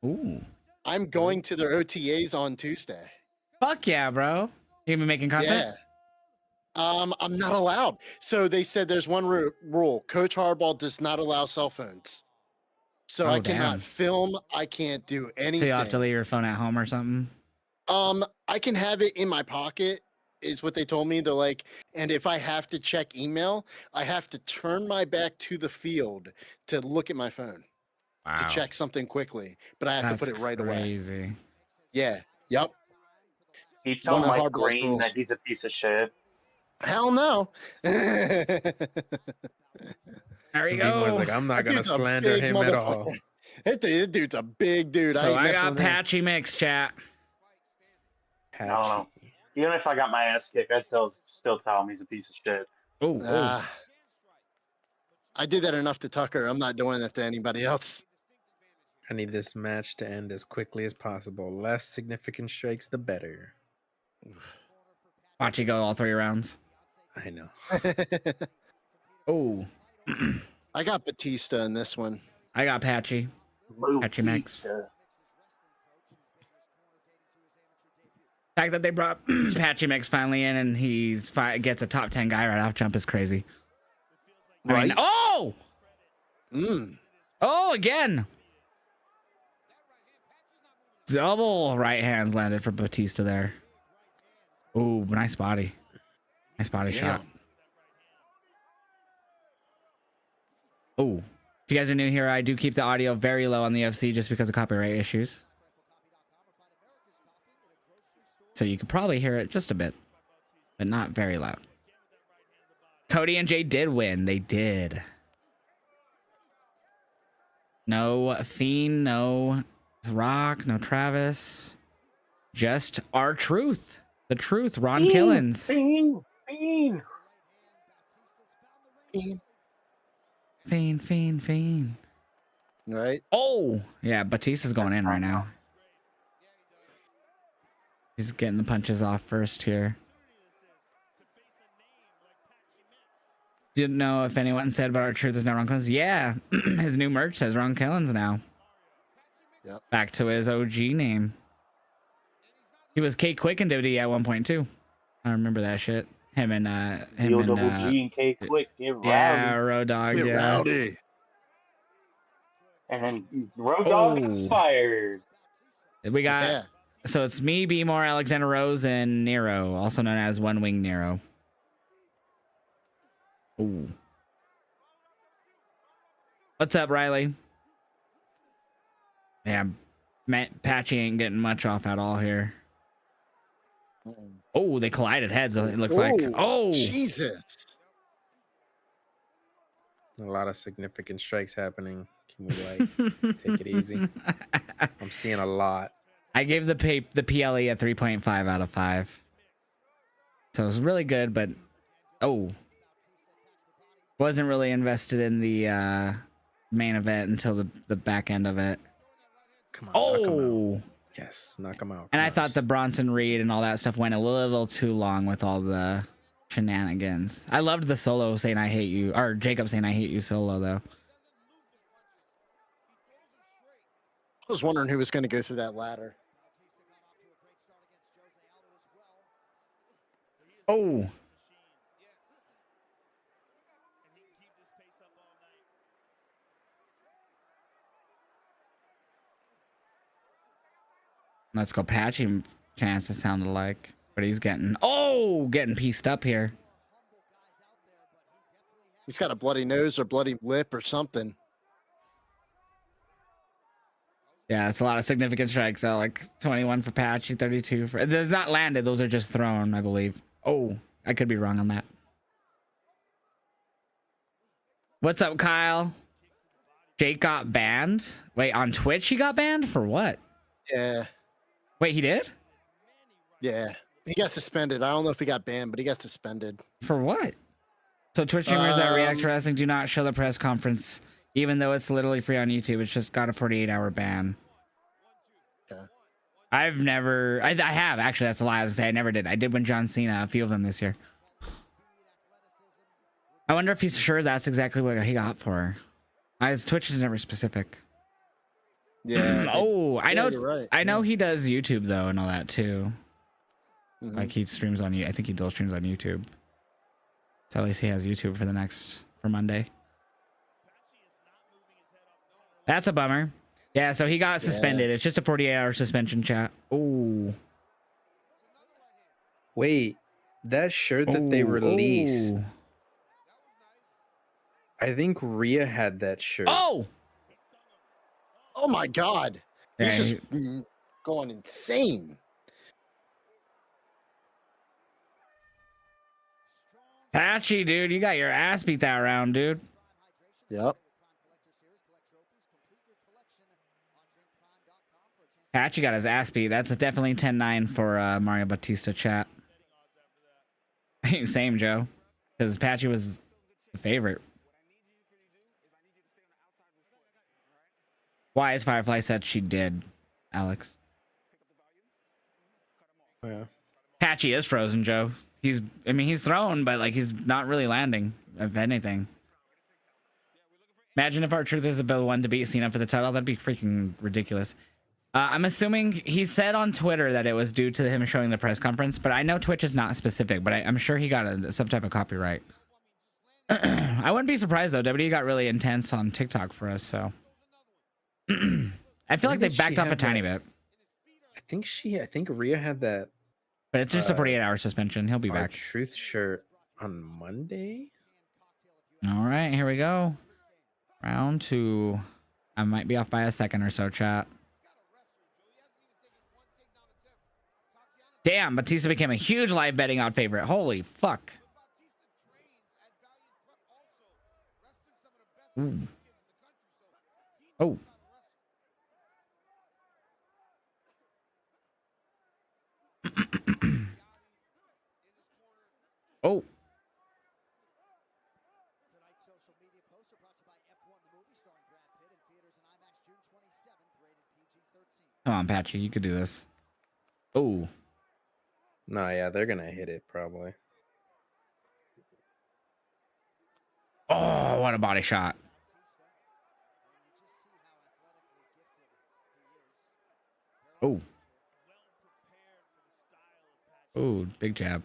Ooh. I'm going to their OTAs on Tuesday. Fuck yeah, bro. You gonna be making content? Yeah. I'm not allowed. So they said there's one rule. Coach Harbaugh does not allow cell phones. So I cannot film. I can't do anything. So you have to leave your phone at home or something? I can have it in my pocket is what they told me. They're like, and if I have to check email, I have to turn my back to the field to look at my phone to check something quickly, but I have to put it right away. Crazy. Yeah. Yep. He tell One of Mike Harbaugh's Green rules. that he's a piece of shit. Hell no. There we Dean was go. like, I'm not That gonna dude's a slander big him at all. motherfucker. That dude's a big dude. So ain't I messing got with him. Patchy Mix, chat. I don't know. Even if I got my ass kicked, I'd still tell him he's a piece of shit. Oh, I did that enough to Tucker. I'm not doing that to anybody else. I need this match to end as quickly as possible. Less significant strikes, the better. watch you go all 3 rounds. I know. Oh. I got Batista in this one. I got Patchy. Patchy Mix. The fact that they brought Patchy Mix finally in and he's gets a top 10 guy right off jump is crazy. Right? I mean, oh, again. Double right hands landed for Batista there. Oh, nice body. Nice body shot. Oh, if you guys are new here, I do keep the audio very low on the UFC just because of copyright issues. So you could probably hear it just a bit, but not very loud. Cody and Jay did win. They did. No Fiend, no Rock, no Travis. Just our truth. The truth. Ron Killens. Fiend. Right? Oh, yeah. Batista's going in right now. He's getting the punches off first here. Didn't know if anyone said about our truth is now Ron Killens. Yeah, his new merch says Ron Killens now. Yep. Back to his OG name. He was K Quick in WWE at 1.2. I remember that shit. Him and K Quick, yeah, Road Dogg, Get yeah. rowdy. And then Road Dogg got fired. We got so it's me, B More, Alexander Rose, and Nero, also known as One Wing Nero. Ooh. What's up, Riley? Yeah, Patchy ain't getting much off at all here. Oh, they collided heads, it looks like. Oh, Jesus. A lot of significant strikes happening. Can we take it easy? I'm seeing a lot. I gave the PLE a 3.5 out of 5. So it was really good, but wasn't really invested in the main event until the back end of it. Come on, knock 'em out. Yes, knock him out. And I thought the Bronson Reed and all that stuff went a little too long with all the shenanigans. I loved the solo saying I hate you, or Jacob saying I hate you solo though. I was wondering who was going to go through that ladder. Oh. Let's go Patchy chance it sounded like. But he's getting pieced up here. He's got a bloody nose or bloody lip or something. Yeah, it's a lot of significant strikes, Alex. 21 for Patchy, 32 for... It's not landed. Those are just thrown, I believe. Oh, I could be wrong on that. What's up, Kyle? Jake got banned? Wait, on Twitch he got banned? For what? Yeah. Wait, he did? Yeah. He got suspended. I don't know if he got banned, but he got suspended. For what? So Twitch streamers that react to wrestling do not show the press conference, even though it's literally free on YouTube. It's just got a 48-hour ban. Yeah. I've never... I have, actually. That's a lie. I was going to say I never did. I did when John Cena, a few of them this year. I wonder if he's sure that's exactly what he got for. Twitch is never specific. Yeah. I know. Right. I know he does YouTube though, and all that too. Mm-hmm. Like he streams on you. I think he does streams on YouTube. So at least he has YouTube for Monday. That's a bummer. Yeah. So he got suspended. It's just a 48-hour suspension, chat. Ooh. Wait. That shirt that they released. Ooh. I think Rhea had that shirt. Oh! Oh my God. He's Yeah, just going insane. Patchy, dude, you got your ass beat that round, dude. Yep. Patchy got his ass beat. That's definitely 10-9 for Mario Batista chat. Same, Joe. Because Patchy was the favorite. Why is Firefly said she did, Alex? Yeah. Patchy is frozen, Joe. He's thrown, but like he's not really landing, if anything. Imagine if R-Truth is the one to beat Cena for the title. That'd be freaking ridiculous. I'm assuming he said on Twitter that it was due to him showing the press conference, but I know Twitch is not specific, but I'm sure he got some type of copyright. I wouldn't be surprised though. WWE got really intense on TikTok for us, so I feel like they backed off a tiny bit. I think Rhea had that. But it's just a 48-hour suspension. He'll be back. Truth shirt on Monday. All right, here we go. Round 2. I might be off by a second or so, chat. Damn, Batista became a huge live betting odd favorite. Holy fuck. Ooh. Oh. Oh. Come on, Patchy, you could do this. Oh. No, yeah, they're gonna hit it probably. Oh, what a body shot. Oh. Oh, big jab.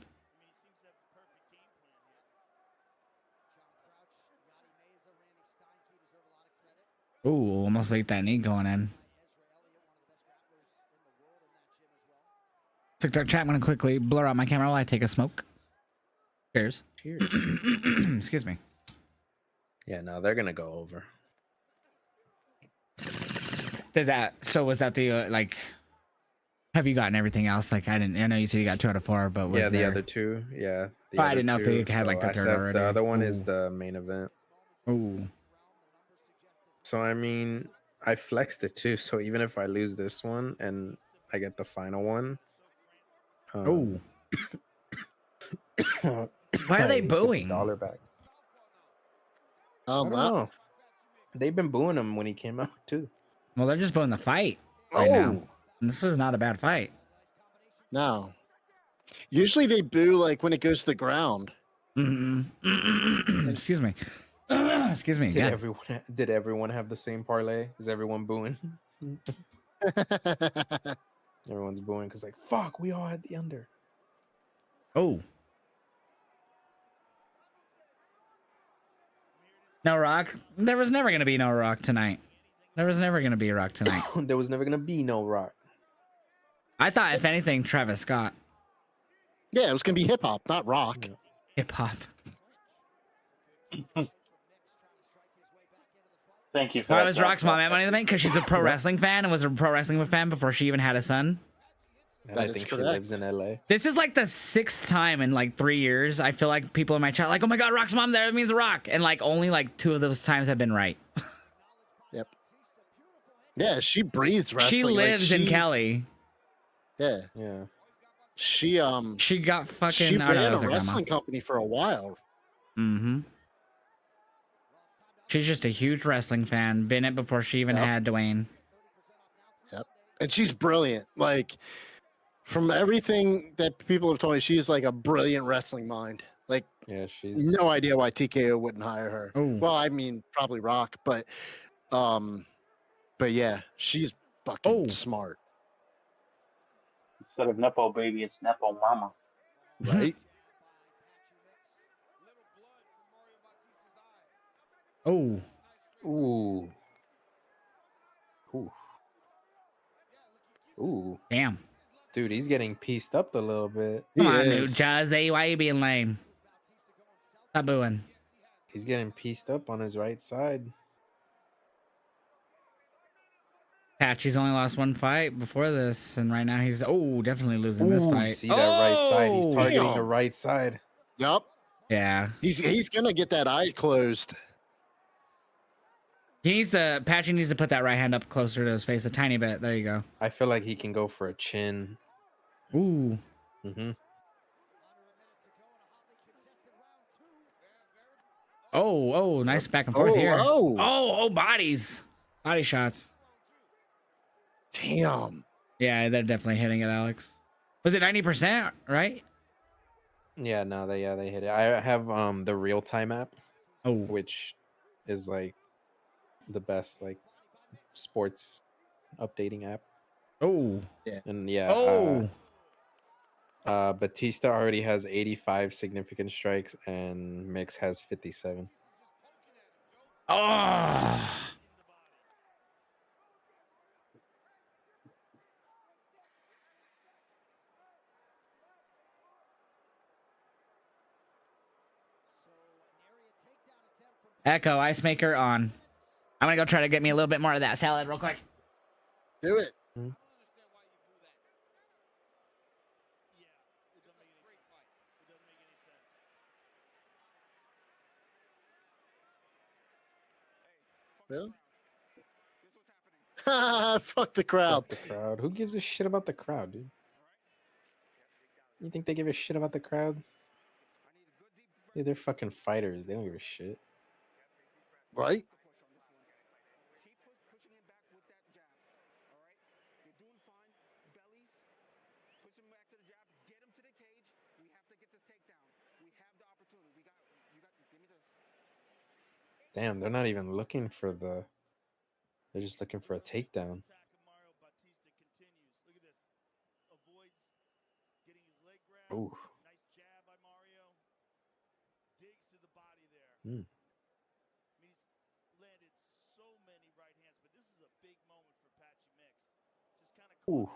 Oh, almost like that knee going in. TikTok chat, I'm gonna quickly blur out my camera while I take a smoke. Cheers. Cheers. Excuse me. Yeah, no, they're gonna go over. Does that? So was that the like? Have you gotten everything else? Like I know you said you got 2 out of 4, but was yeah, the there... other 2. Yeah. Oh, I didn't know if they had like the I third said already. The other one is the main event. Oh. So I mean, I flexed it too. So even if I lose this one and I get the final one. Oh. Why are they booing? $1 back. I don't know. They've been booing him when he came out too. Well, they're just booing the fight right now. And this was not a bad fight. No. Usually they boo like when it goes to the ground. Excuse me. Excuse me. Did everyone have the same parlay? Is everyone booing? Everyone's booing because like fuck, we all had the under. Oh. No Rock. There was never gonna be no Rock tonight. There was never gonna be a Rock tonight. There was never gonna be no Rock. I thought if anything, Travis Scott. Yeah, it was gonna be hip hop, not rock. Yeah. Hip hop. Thank you for Why that. was Rock's mom at Money in the Bank? Because she's a pro wrestling fan and was a pro wrestling fan before she even had a son. And I think she lives in LA. This is like the 6th time in like 3 years. I feel like people in my chat like, oh my god, Rock's mom there, it means Rock. And like only like 2 of those times have been right. Yep. Yeah, she breathes wrestling. She lives in Cali. Yeah. Yeah. She got fucking. She ran a wrestling company for a while. Mm-hmm. She's just a huge wrestling fan. Been it before she even had Dwayne. Yep. And she's brilliant. Like from everything that people have told me, she's like a brilliant wrestling mind. Like yeah, she's no idea why TKO wouldn't hire her. Ooh. Well, I mean probably Rock, but yeah, she's fucking smart. Instead of Nepo baby, it's Nepo mama. Right? Oh. Ooh. Ooh. Ooh. Damn. Dude, he's getting pieced up a little bit. Come on, New Jersey. Why are you being lame? Stop booing. He's getting pieced up on his right side. Patchy's only lost one fight before this, and right now he's definitely losing this fight. See that right side? He's targeting the Damn. right side. Yup. Yeah. He's gonna get that eye closed. Patchy needs to put that right hand up closer to his face a tiny bit. There you go. I feel like he can go for a chin. Ooh. Mm-hmm. Oh, nice back and forth here. Oh. Bodies. Body shots. Damn. Yeah, they're definitely hitting it, Alex. Was it 90%, right? Yeah, no, they hit it. I have the real time app, Oh, which is like the best like sports updating app. Oh. Yeah. And yeah. Oh. Batista already has 85 significant strikes and Mix has 57. Oh. Echo, Ice Maker on. I'm gonna go try to get me a little bit more of that salad real quick. Do it. Well, fuck the crowd. Fuck the crowd. Who gives a shit about the crowd, dude? You think they give a shit about the crowd? Dude, they're fucking fighters. They don't give a shit. Right? Damn, they're not even looking for the... They're just looking for a takedown. Ooh. Hmm. Ooh.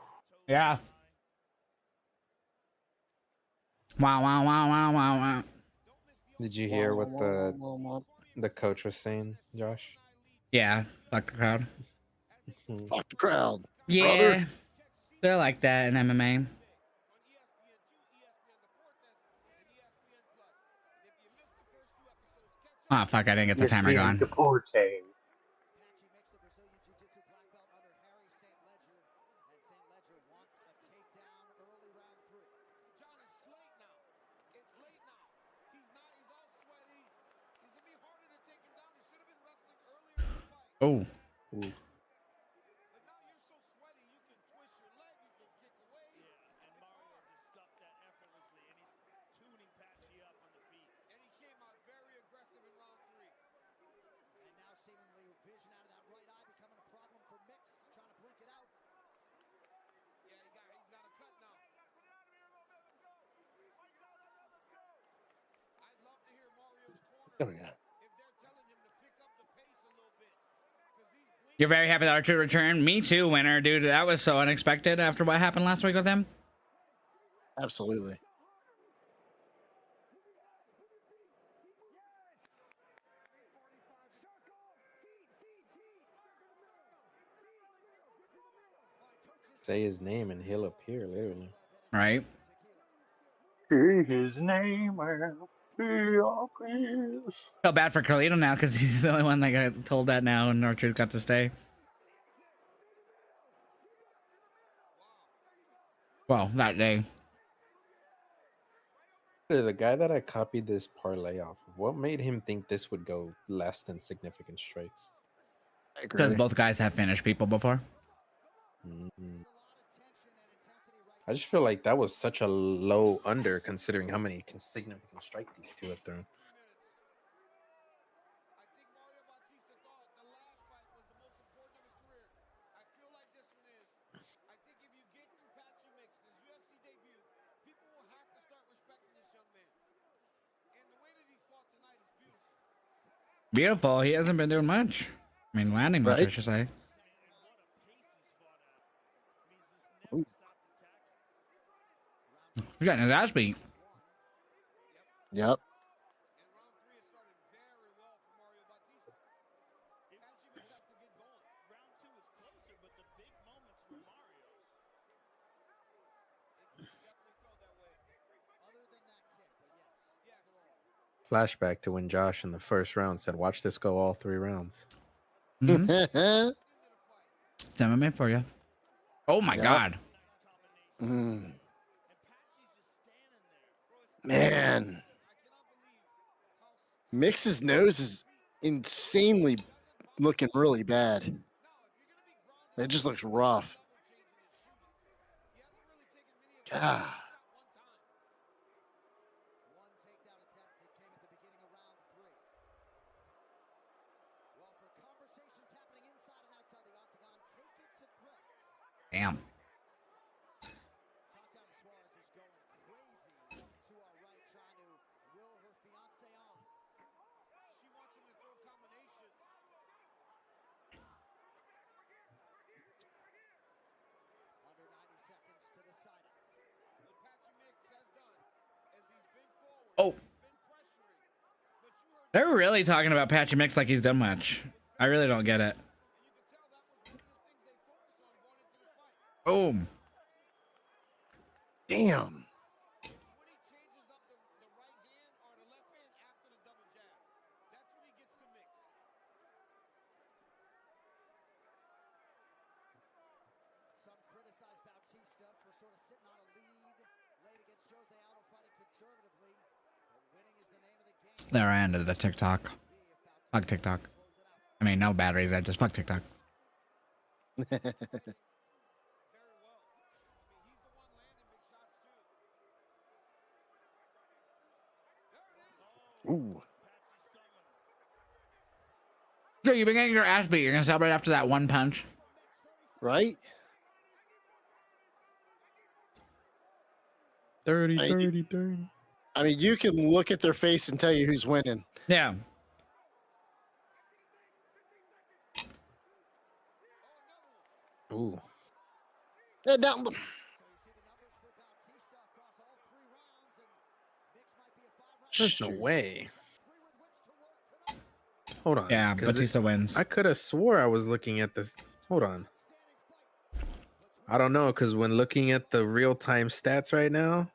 Yeah. Wow. Did you hear what the coach was saying, Josh? Yeah, fuck the crowd. Fuck the crowd. Yeah, brother. they're like that in MMA. Oh, fuck, I didn't get the timer going. Oh. Ooh. Oh, yeah. You're very happy that Archer returned? Me too, winner, dude. That was so unexpected after what happened last week with him. Absolutely. Say his name and he'll appear, literally. Right? Say his name and he appears. Felt bad for Carlito now because he's the only one that got told that now, and Archer's got to stay. Well, that day. The guy that I copied this parlay off of, what made him think this would go less than significant strikes? Because both guys have finished people before. Mm-hmm. I just feel like that was such a low under considering how many significant strikes these two have thrown. Beautiful. He hasn't been doing much. I mean, landing much, Right. I should say. He got his ass beat. Yep. Flashback to when Josh in the first round said, "Watch this go all 3 rounds." Mm-hmm. It's MMA for you. Oh my God. Man. Mix's nose is insanely looking really bad. It just looks rough. God. Damn. Oh. They're really talking about Patchy Mix like he's done much. I really don't get it. Oh. Damn. There, I ended the TikTok. Fuck TikTok. I mean, no batteries. I just fuck TikTok. Ooh. So you've been getting your ass beat. You're gonna celebrate after that one punch, right? 30, I- 30, 30. I mean, you can look at their face and tell you who's winning. Yeah. Ooh. Now, There's no way. Hold on. Yeah, 'cause Batista wins. I could have swore I was looking at this. Hold on. I don't know, because when looking at the real-time stats right now,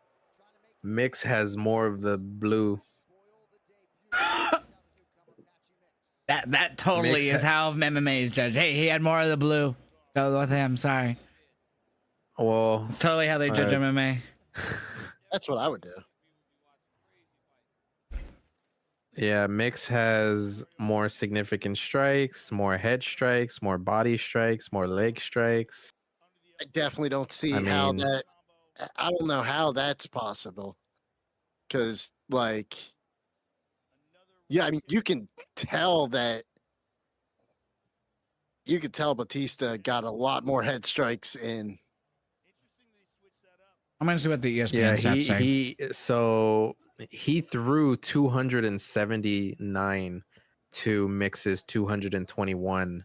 Mix has more of the blue. That totally Mix is how MMA is judged. Hey, he had more of the blue. Go with him. Sorry. Well, It's totally how they judge MMA. that's what I would do. Yeah, Mix has more significant strikes, more head strikes, more body strikes, more leg strikes. I definitely don't see I how mean- that. I don't know how that's possible. Because, like, yeah, I mean, you can tell that. You could tell Batista got a lot more head strikes in. I'm gonna see what the ESPN Yeah, stats say. he threw 279 to Mix's 221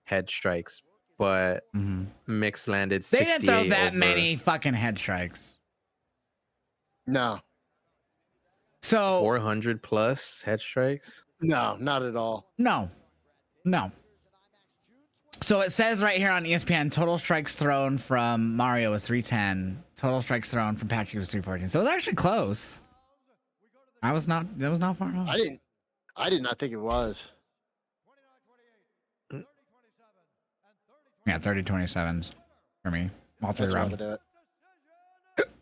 head strikes, but Mix landed They 68 didn't throw that over. many fucking head strikes. No. So 400 plus head strikes. No, not at all. No. So it says right here on ESPN, total strikes thrown from Mario was 310. Total strikes thrown from Patrick was 314. So it was actually close. That was not far off. I did not think it was. Yeah, 30-27s for me. All three That's why I rounds.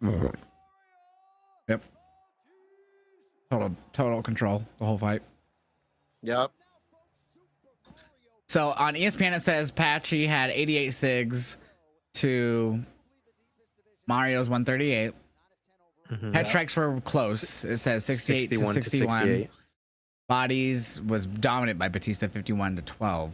would do it. Yep. Total control the whole fight. Yep. So on ESPN it says Patchy had 88 sigs to Mario's 138. Head strikes were close. It says 68 to 61 to 61. 68. Bodies was dominant by Batista 51 to 12.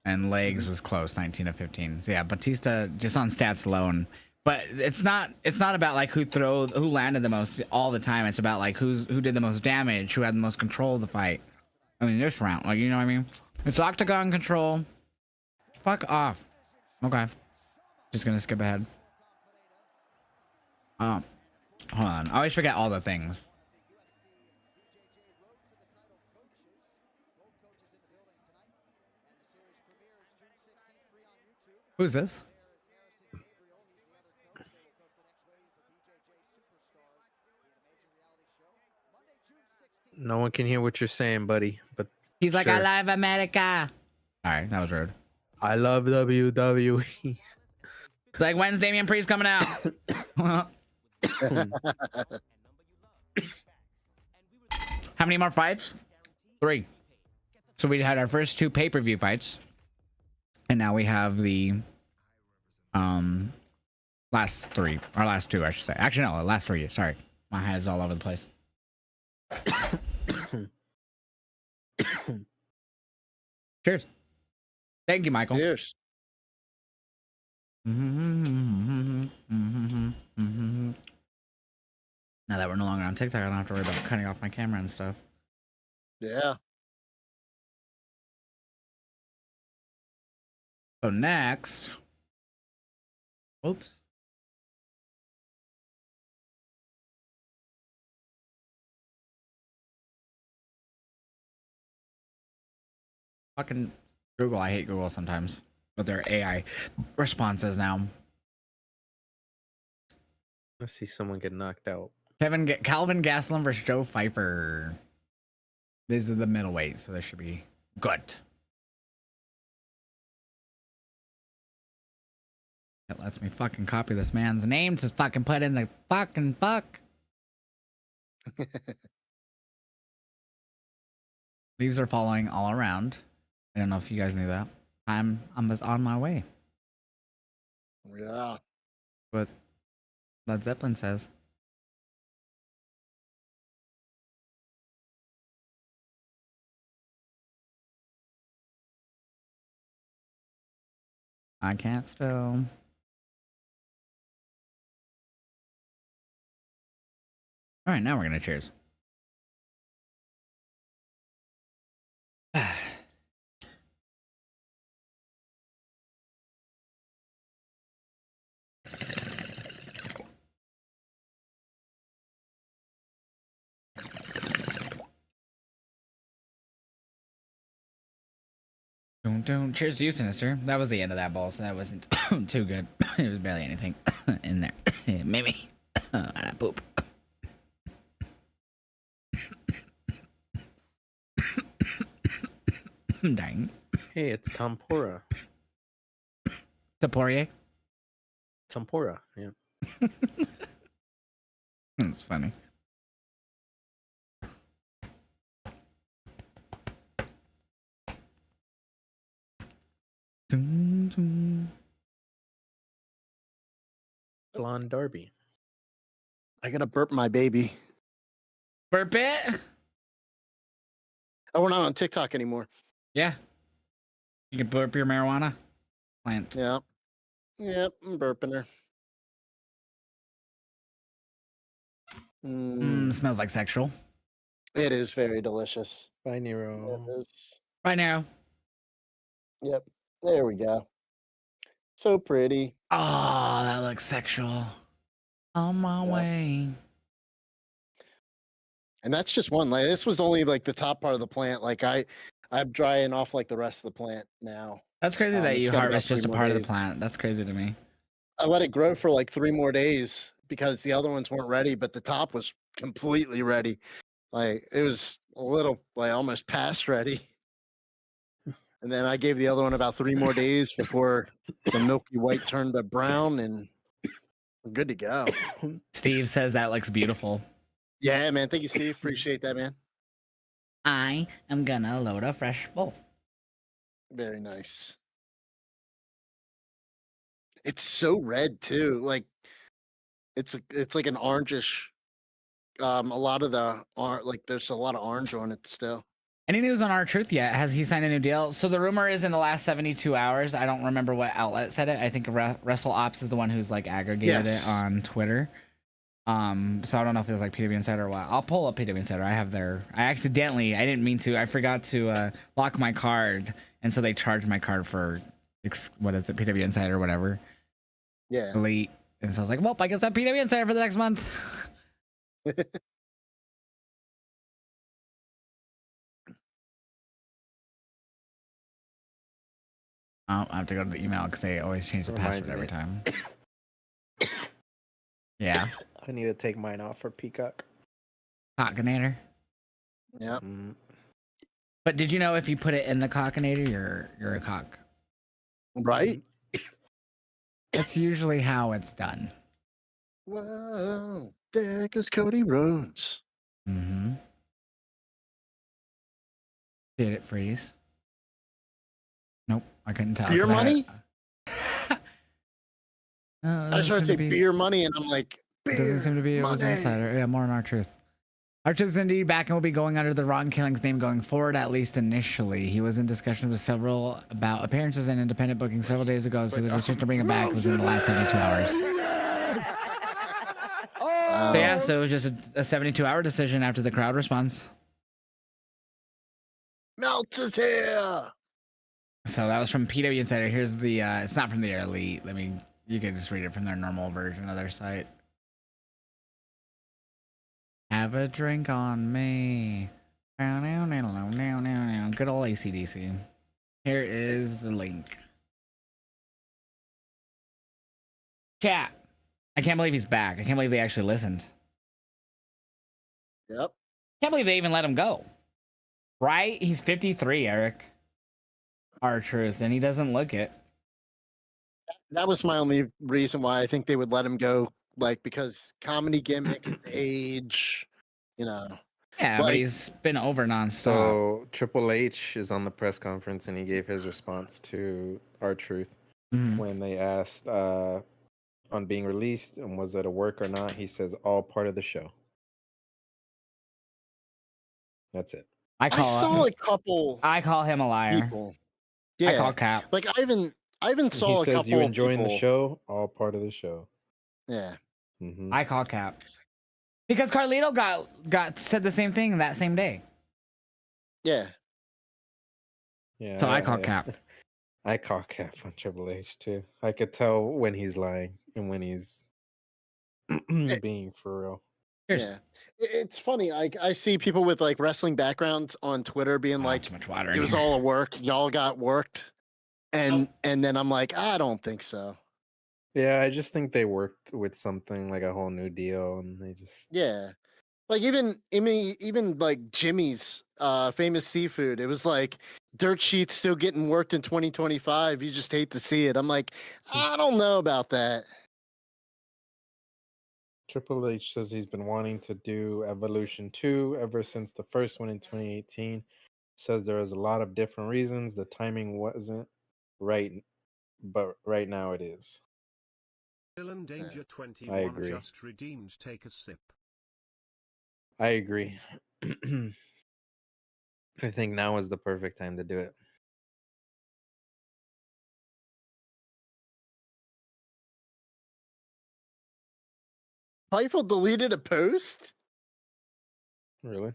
And legs was close 19 to 15. So yeah, Batista just on stats alone. But it's not about like who landed the most all the time. It's about like who did the most damage, who had the most control of the fight. I mean, this round, like, you know what I mean? It's octagon control. Fuck off. Okay. Just gonna skip ahead. Hold on. I always forget all the things. Who's this? No one can hear what you're saying, buddy. But He's like, sure. I love America. All right, that was rude. I love WWE. It's like, when's Damian Priest coming out? How many more fights? 3. So we had our first 2 pay-per-view fights, and now we have the last 3, or last 2, I should say. Actually, no, last 3. Sorry, my head's all over the place. Cheers. Thank you, Michael. Cheers. Now that we're no longer on TikTok, I don't have to worry about cutting off my camera and stuff. Yeah. So next, oops. Fucking Google. I hate Google sometimes with their AI responses now. I see someone get knocked out. Calvin Gastelum versus Joe Pfeiffer. These are the middleweight, so this should be good. It lets me fucking copy this man's name to fucking put in the fucking fuck. Leaves are falling all around. I don't know if you guys knew that. I'm just on my way. Yeah. What Led Zeppelin says. I can't spell. All right, now we're gonna cheers. Don't cheers to you, Sinister. That was the end of that ball, so that wasn't too good. It was barely anything in there. Maybe I poop. Dang. Hey, it's Tempura. Tempura? Tempura, yeah. That's funny. Blonde Darby. I gotta burp my baby. Burp it? Oh, we're not on TikTok anymore. Yeah. You can burp your marijuana plant. Yeah. Yep, I'm burping her. Smells like sexual. It is very delicious. Bye, Nero. It is. Bye now. Yep. There we go. So pretty. Oh, that looks sexual. On my way. And that's just one. Like this was only like the top part of the plant. Like I'm drying off like the rest of the plant now. That's crazy that you it's got about harvest just a 3 more part of the days. plant. That's crazy to me. I let it grow for like 3 more days because the other ones weren't ready, but the top was completely ready. Like it was a little like almost past ready. And then I gave the other one about 3 more days before the milky white turned to brown, and we're good to go. Steve says that looks beautiful. Yeah, man. Thank you, Steve. Appreciate that, man. I am gonna load a fresh bowl. Very nice. It's so red too. Like it's like an orangish. A lot of the like there's a lot of orange on it still. Any news on R-Truth yet? Has he signed a new deal? So the rumor is in the last 72 hours. I don't remember what outlet said it. I think Wrestle Ops is the one who's like aggregated it on Twitter. So I don't know if it was like PW Insider or what. I'll pull up PW Insider. I have their. I didn't mean to. I forgot to lock my card, and so they charged my card for what is it, PW Insider or whatever. Yeah. Late, and so I was like, well, I guess I have PW Insider for the next month. Oh, I have to go to the email because they always change the password every time. Yeah. I need to take mine off for Peacock. Cockinator. Yep. But did you know if you put it in the cockinator, you're a cock? Right? That's usually how it's done. Whoa, there goes Cody Rhodes. Mm-hmm. Did it freeze? Nope, I couldn't tell. Beer 'cause money? I I was trying to say beer money, and I'm like, It doesn't seem to be. It was money. Insider. Yeah, more on R-Truth. R-Truth is indeed back and will be going under the Ron Killings name going forward, at least initially. He was in discussion with several about appearances and independent booking several days ago, so the decision to bring him back was in the last 72 hours. So yeah, so it was just a 72-hour decision after the crowd response. Meltzer's here. So that was from PW Insider. Here's the. It's not from the Elite. You can just read it from their normal version of their site. Have a drink on me. Good old AC/DC. Here is the link. Chat. I can't believe he's back. I can't believe they actually listened. Yep. Can't believe they even let him go. Right? He's 53, Eric. R-Truth, and he doesn't look it. That was my only reason why I think they would let him go, like because comedy gimmick, age, you know. Yeah, but he's been over nonstop. So Triple H is on the press conference and he gave his response to R-Truth when they asked on being released and was it a work or not. He says all part of the show. That's it. I saw a couple. I call him a liar. People. Yeah. I call Cap. Like I even saw He a says couple. you enjoying people. the show, all part of the show. Yeah. I call Cap. Because Carlito got said the same thing that same day. Yeah. Yeah. So I call Cap. I call Cap on Triple H too. I could tell when he's lying and when he's being for real. Yeah. It's funny. I see people with like wrestling backgrounds on Twitter being like, too much water it in was here. all a work. Y'all got worked. And then I'm like, I don't think so. Yeah, I just think they worked with something like a whole new deal and they just Yeah. Like even like Jimmy's famous seafood, it was like dirt sheets still getting worked in 2025. You just hate to see it. I'm like, I don't know about that. Triple H says he's been wanting to do Evolution 2 ever since the first one in 2018. Says there was a lot of different reasons. The timing wasn't right, but right now it is. Villain Danger 21 I agree. just redeemed. Take a sip. I agree. I think now is the perfect time to do it. Fightful deleted a post. Really?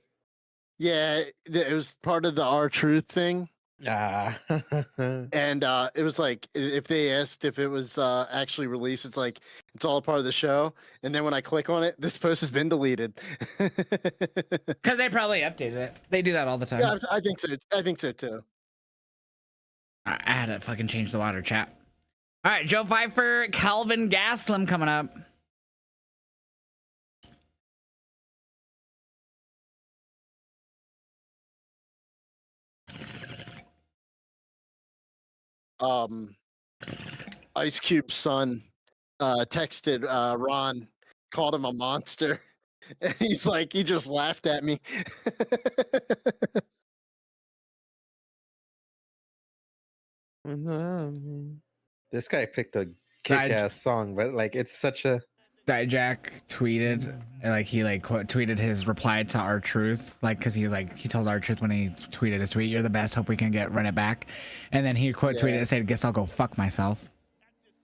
Yeah, it was part of the R-Truth thing. Ah. And it was like if they asked if it was actually released, it's like it's all part of the show. And then when I click on it, this post has been deleted. Because they probably updated it. They do that all the time. Yeah, I think so. I think so too. I had to fucking change the water, chat. All right, Joe Pfeiffer, Calvin Gaslam coming up. Ice Cube's son texted Ron, called him a monster, and he's like, he just laughed at me. This guy picked a kick-ass song, but like it's such a Dijak tweeted, like he like tweeted his reply to R-Truth, like because he was like he told R-Truth when he tweeted his tweet, "You're the best. Hope we can run it back." And then he tweeted and said, "Guess I'll go fuck myself,"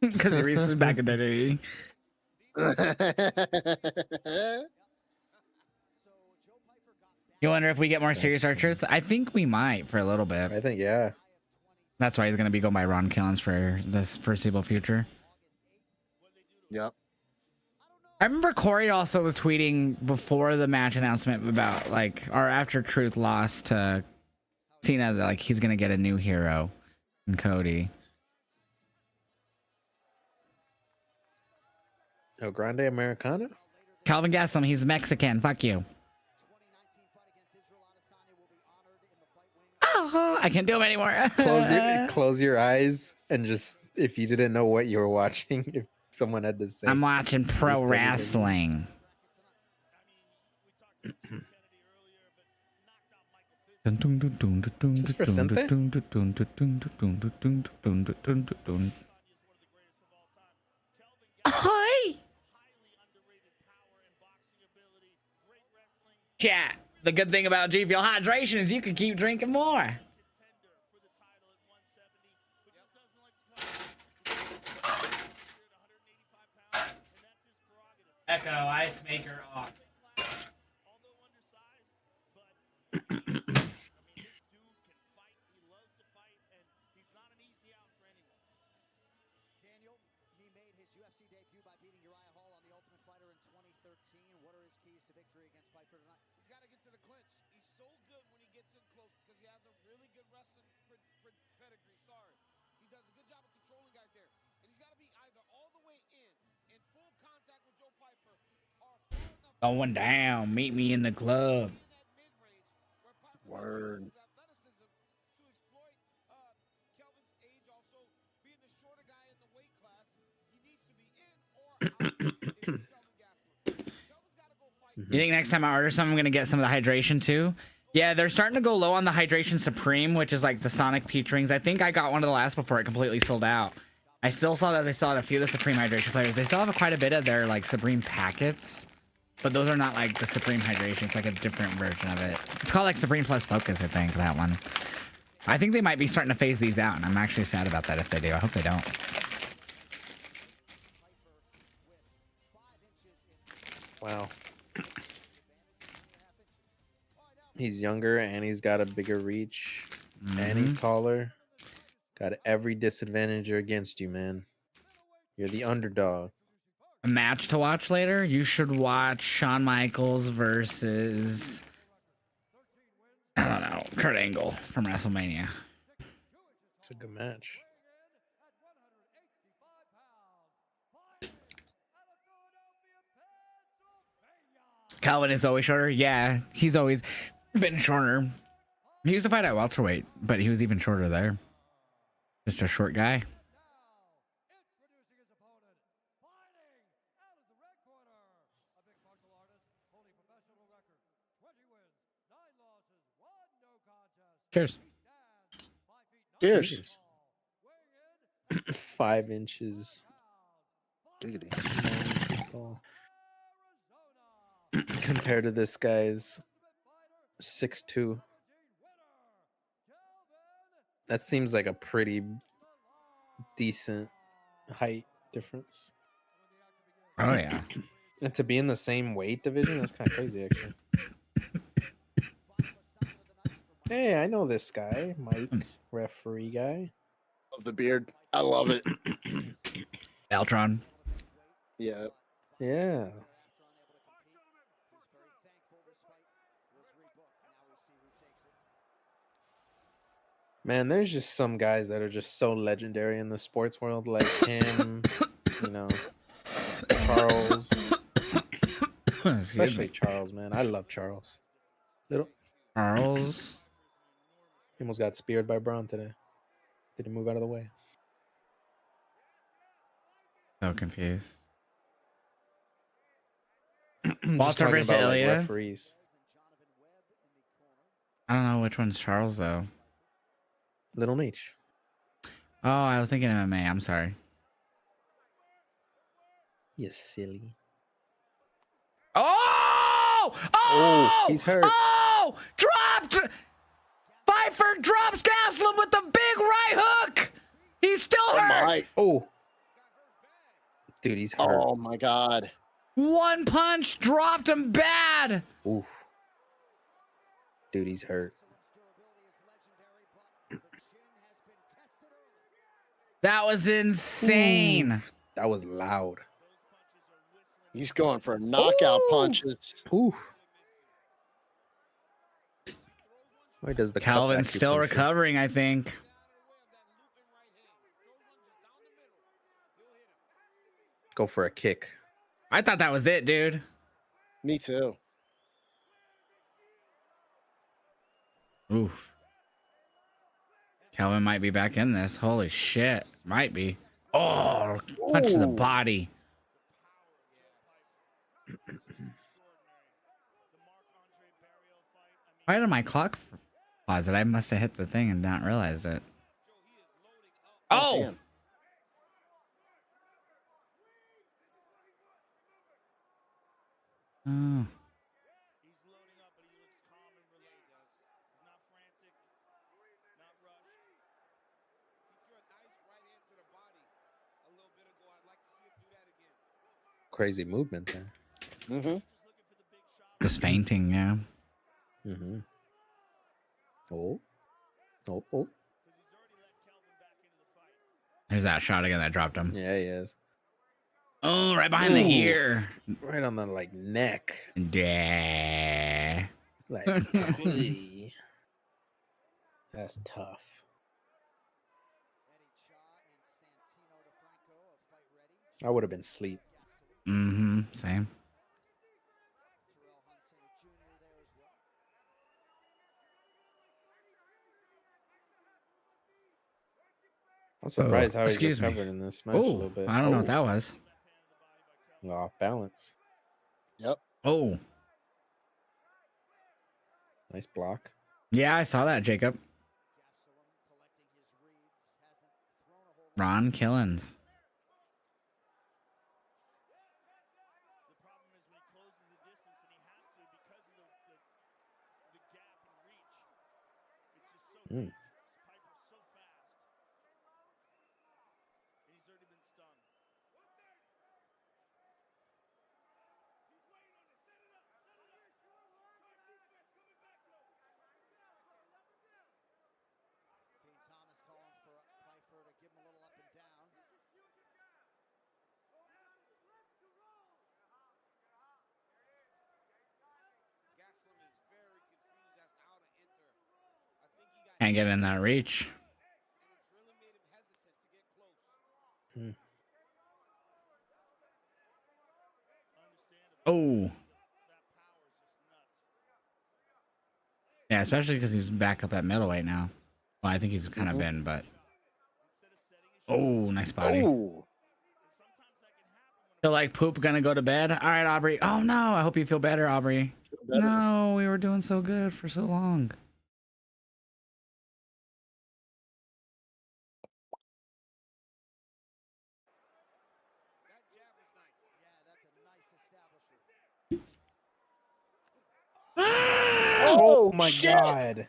because he reached back in WWE. You wonder if we get more serious R-Truth? I think we might for a little bit. I think yeah. That's why he's gonna be going by Ron Killings for this foreseeable future. Yep. I remember Corey also was tweeting before the match announcement about like, or after Truth lost to Cena, that like he's gonna get a new hero in Cody. El Grande Americano? Calvin Gaslam, he's Mexican. Fuck you. Oh, I can't do him anymore. Close your eyes and just, if you didn't know what you were watching, if someone had to say. I'm watching pro wrestling. Is this for Sente? Hi. Chat. The good thing about G Fuel hydration is you can keep drinking more. Echo ice maker off. Going down. Meet me in the club. Word. You think next time I order some, I'm going to get some of the hydration too? Yeah, they're starting to go low on the Hydration Supreme, which is like the Sonic Peach rings. I think I got one of the last before it completely sold out. I still saw that they still had a few of the Supreme Hydration flavors. They still have quite a bit of their like Supreme packets, but those are not like the Supreme Hydration. It's like a different version of it. It's called like Supreme Plus Focus, I think, that one. I think they might be starting to phase these out, and I'm actually sad about that if they do. I hope they don't. Wow. He's younger and he's got a bigger reach and he's taller. Got every disadvantage against you, man. You're the underdog. A match to watch later? You should watch Shawn Michaels versus, I don't know, Kurt Angle from WrestleMania. It's a good match. Calvin is always shorter. Yeah, he's always been shorter. He used to fight at welterweight, but he was even shorter there. Just a short guy. Cheers. Cheers. 5 inches. Compared to this guy's 6'2". That seems like a pretty decent height difference. Oh yeah. And to be in the same weight division, that's kind of crazy actually. Hey, I know this guy, Mike, referee guy. Love the beard. I love it. Beltron. Yeah. Yeah. Man, there's just some guys that are just so legendary in the sports world, like him, you know, Charles. Especially Charles, man. I love Charles. Little Charles. He almost got speared by Braun today. Didn't move out of the way. So confused. Just Walter talking versus about, like, Ilya. referees. I don't know which one's Charles though. Little Meech. Oh, I was thinking MMA. I'm sorry. You silly. Oh! Oh, he's hurt. Oh! Dropped! Pfeiffer drops Gaslam with the big right hook! He's still hurt! Oh. Dude, he's hurt. Oh my god. One punch dropped him bad! Oof. Dude, he's hurt. That was insane. Oof. That was loud. He's going for knockout punches. Ooh. Why does the Calvin's still recovering, I think. Go for a kick. I thought that was it, dude. Me too. Oof. Calvin might be back in this. Holy shit. Might be. Oh, punch to the body. Why did my clock pause it? I must have hit the thing and not realized it. Oh! Oh. Crazy movement there. Mm-hmm. Just fainting, yeah. Mm-hmm. Oh. Oh, oh. There's that shot again that dropped him. Yeah, he is. Oh, right behind the ear. Right on the, like, neck. Yeah. Like, that's tough. I would have been asleep. Mm-hmm. Same. I'm surprised how he's excuse me. recovered in this match a little bit. I don't know what that was. Off balance. Yep. Oh. Nice block. Yeah, I saw that, Jacob. Ron Killens. Mm. Can't get in that reach. Hmm. Oh. Yeah, especially because he's back up at middleweight now. Well, I think he's kind of been, but. Oh, nice body. Oh. Feel like poop gonna go to bed. All right, Aubrey. Oh no, I hope you feel better, Aubrey. No, we were doing so good for so long. Oh my god.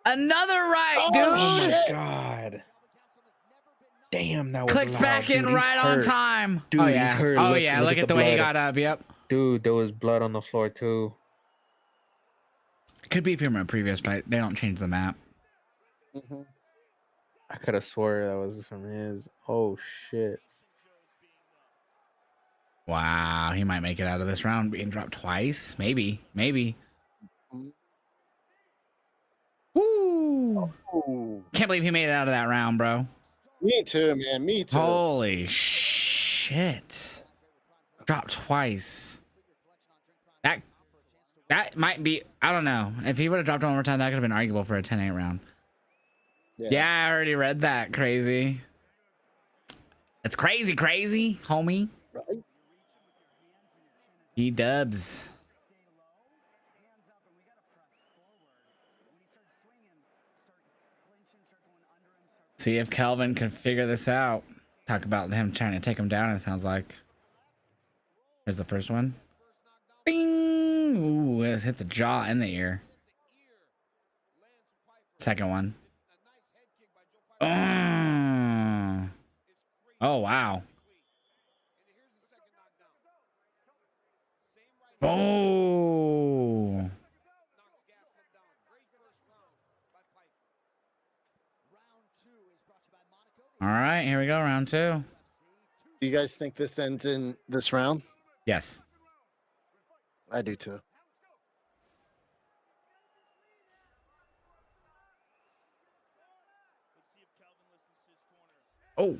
Another right, dude. Oh my god. Damn, that was Clicked loud. back in Dude, he's right hurt. on time. Dude, Oh yeah. he's hurt. Oh yeah. Look at the way he got up. Yep. Dude, there was blood on the floor too. Could be from a previous fight. They don't change the map. Mm-hmm. I could have swore that was from his. Oh shit. Wow, he might make it out of this round being dropped twice. Maybe. Maybe. Woo! Ooh. Can't believe he made it out of that round, bro. Me too, man. Me too. Holy shit. Dropped twice. That might be, I don't know. If he would have dropped one more time, that could have been arguable for a 10-8 round. Yeah, I already read that. Crazy. It's crazy, homie. Right? He dubs. See if Calvin can figure this out. Talk about him trying to take him down, it sounds like. Here's the first one. Bing! Ooh, it hit the jaw and the ear. Second one. Oh, wow. Oh. All right, here we go, round two. Do you guys think this ends in this round? Yes. I do too. Oh.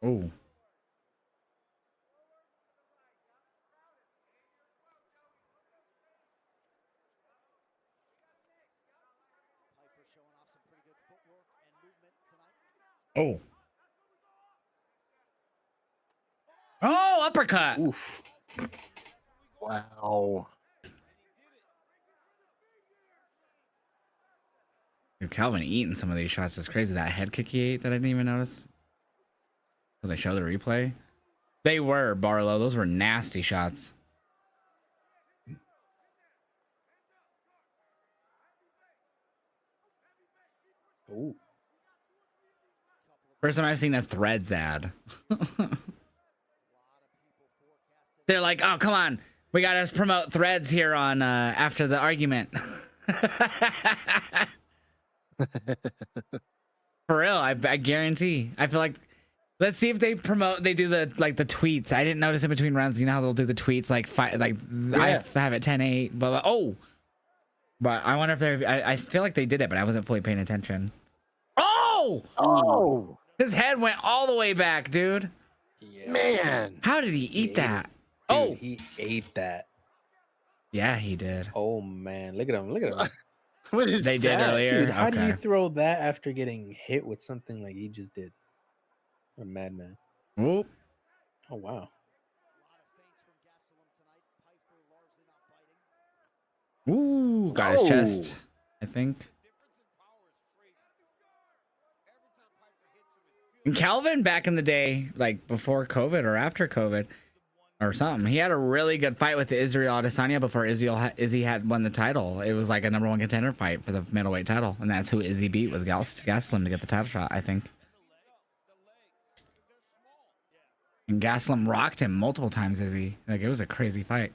Oh. Oh. Oh, uppercut. Oof. Wow. Dude, Calvin eating some of these shots is crazy. That head kick he ate that I didn't even notice. Did they show the replay? They were, Barlow. Those were nasty shots. Ooh. First time I've seen a Threads ad. They're like, oh, come on. We got to promote Threads here on after the argument. For real, I guarantee. I feel like, let's see if they do the tweets. I didn't notice in between rounds. You know how they'll do the tweets I have it 10-8, but oh. But I wonder if they're, I feel like they did it, but I wasn't fully paying attention. Oh! Oh! His head went all the way back, dude. Yeah. Man. How did he eat that? Dude, oh! He ate that. Yeah, he did. Oh, man. Look at him. Look at him. What is they did that? earlier? Dude, how do Okay. you throw that after getting hit with something like he just did? A madman. Whoop. Oh, wow. Ooh, got his chest, I think. And Calvin, back in the day, like before COVID or after COVID or something, he had a really good fight with Israel Adesanya before Izzy had won the title. It was like a #1 contender fight for the middleweight title, and that's who Izzy beat, was Gaslam to get the title shot, I think. And Gaslam rocked him multiple times, Izzy. Like, it was a crazy fight.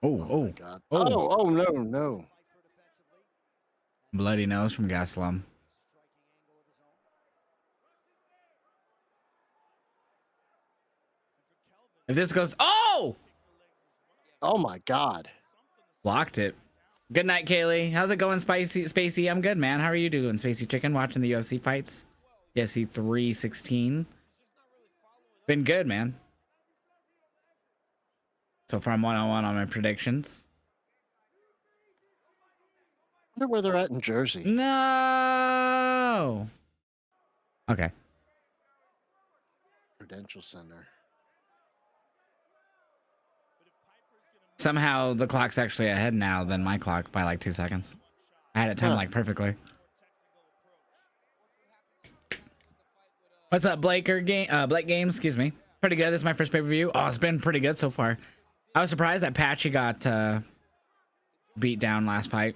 Oh, God. Oh, no. Bloody nose from Gaslam. If this goes, oh! Oh my God. Blocked it. Good night, Kaylee. How's it going, Spacey? I'm good, man. How are you doing, Spacey Chicken? Watching the UFC fights? UFC 316. Been good, man. So far, I'm 1-1 on my predictions. I wonder where they're at in Jersey. No. Okay. Prudential Center. Somehow the clock's actually ahead now than my clock by like 2 seconds. I had it timed like perfectly. What's up, Blake Games? Excuse me. Pretty good. This is my first pay-per-view. Oh, it's been pretty good so far. I was surprised that Patchy got beat down last fight.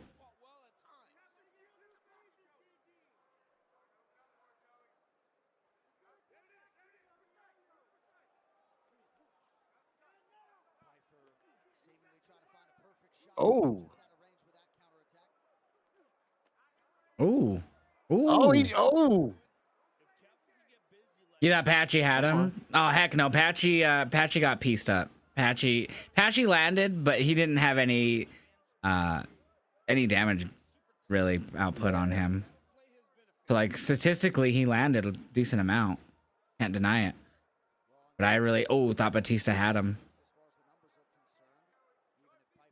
Oh. Ooh. Ooh. Oh, You thought Patchy had him? Oh, heck no. Patchy got pieced up. Patchy landed, but he didn't have any damage really output on him. So like statistically he landed a decent amount. Can't deny it. But I really thought Batista had him.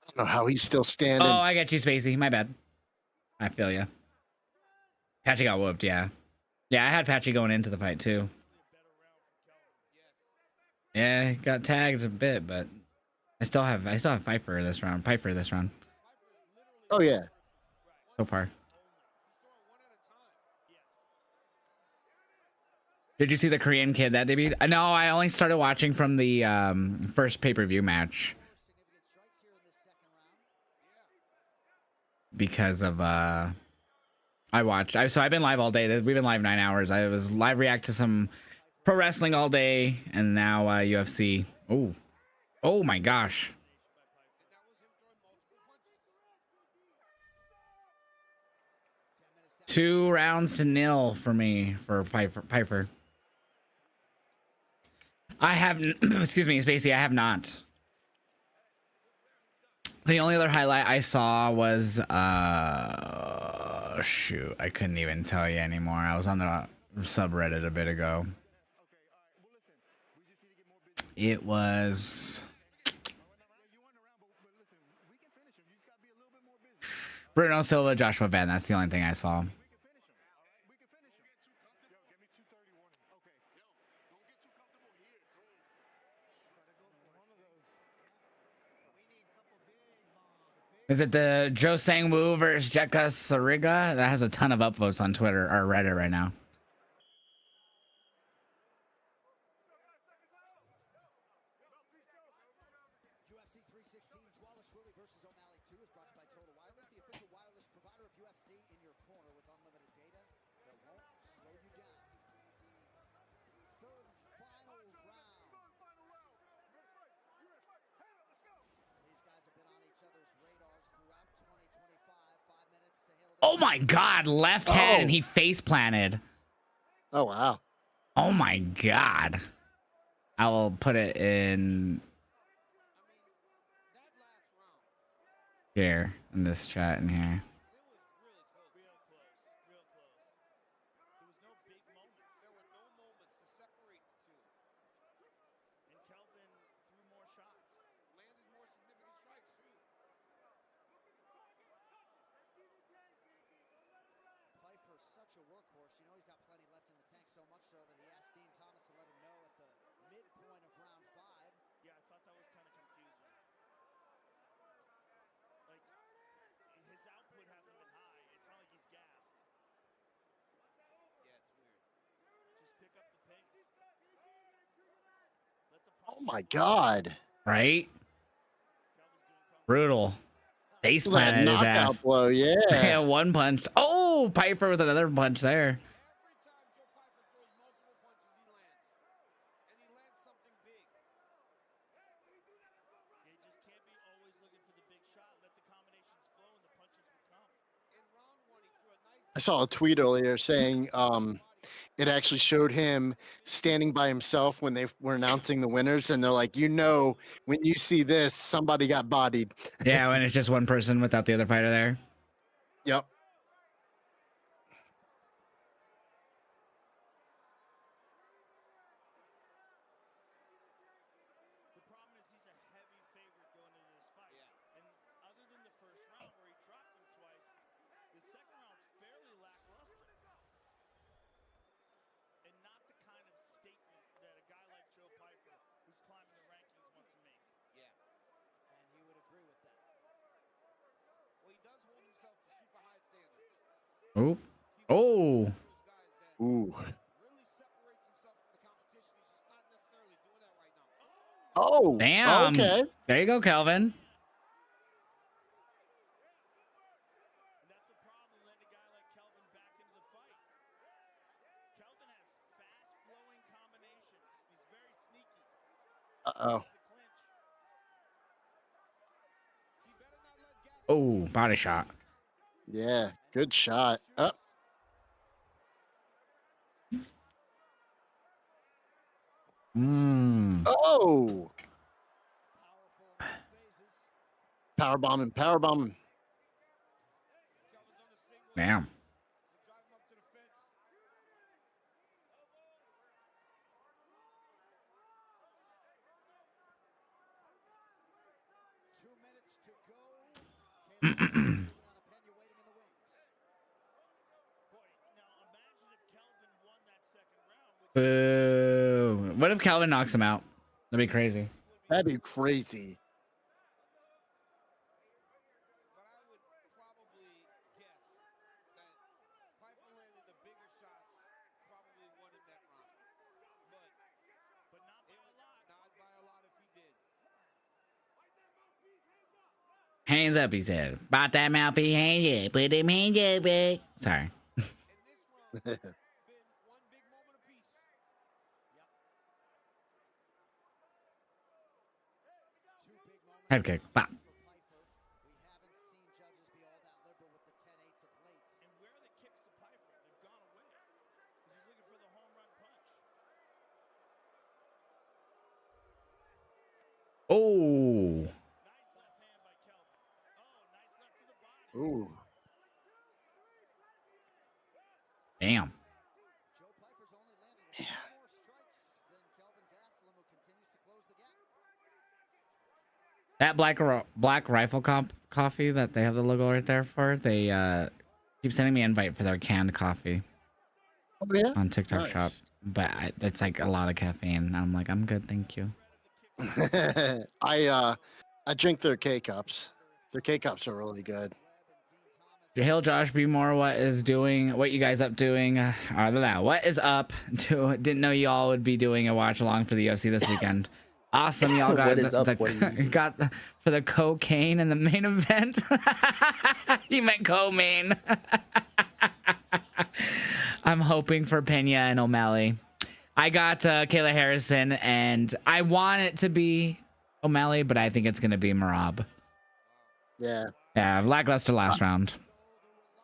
I don't know how he's still standing. Oh, I got you, Spacey. My bad. I feel you. Patchy got whooped, yeah. Yeah, I had Patchy going into the fight too. Yeah, he got tagged a bit, but I still have Pfeiffer this round. Oh yeah. So far. Did you see the Korean kid that debuted? No, I only started watching from the first pay-per-view match. Because of I've been live all day. We've been live 9 hours. I was live react to some pro wrestling all day, and now UFC. Oh my gosh. 2-0 for me for Piper. I have, excuse me, Spacey. I have not. The only other highlight I saw was, shoot, I couldn't even tell you anymore. I was on the subreddit a bit ago. It was Bruno Silva, Joshua Van. That's the only thing I saw. Is it the Joe Sangwoo versus Jekka Sariga? That has a ton of upvotes on Twitter or Reddit right now. Oh my God, left head and he face planted. Oh, wow. Oh my God. I will put it in here in this chat in here. Oh my God. Right? Brutal. Face It was like a planted his knockout ass. blow, yeah. Yeah, one punch. Oh, Piper with another punch there. I saw a tweet earlier saying it actually showed him standing by himself when they were announcing the winners, and they're like, you know, when you see this, somebody got bodied. Yeah, when it's just one person without the other fighter there. Yep. Oh. Oh. Ooh. Oh. Damn. Okay. There you go, Calvin. Uh-oh. Oh, body shot. Yeah, good shot. Up. Oh. Power bombing, power bombing. Damn. Boo. What if Calvin knocks him out? That'd be crazy. That'd be crazy. Hands up, he said. About that mouthpiece, hands up. Put them hands up, big. Sorry. Head kick. Bop. Oh. Ooh. Damn. That black rifle coffee that they have the logo right there for, they keep sending me an invite for their canned coffee. Oh, yeah? On TikTok Nice. shop, but it's like a lot of caffeine. And I'm like, I'm good, thank you. I drink their K-Cups. Their K-Cups are really good. Hail Josh B More, what you guys up doing? What is up? Didn't know y'all would be doing a watch along for the UFC this weekend. Awesome, y'all got What is up? for the cocaine in the main event. He meant co-main. I'm hoping for Pena and O'Malley. I got Kayla Harrison, and I want it to be O'Malley, but I think it's gonna be Marab. Yeah. Yeah, lackluster last round.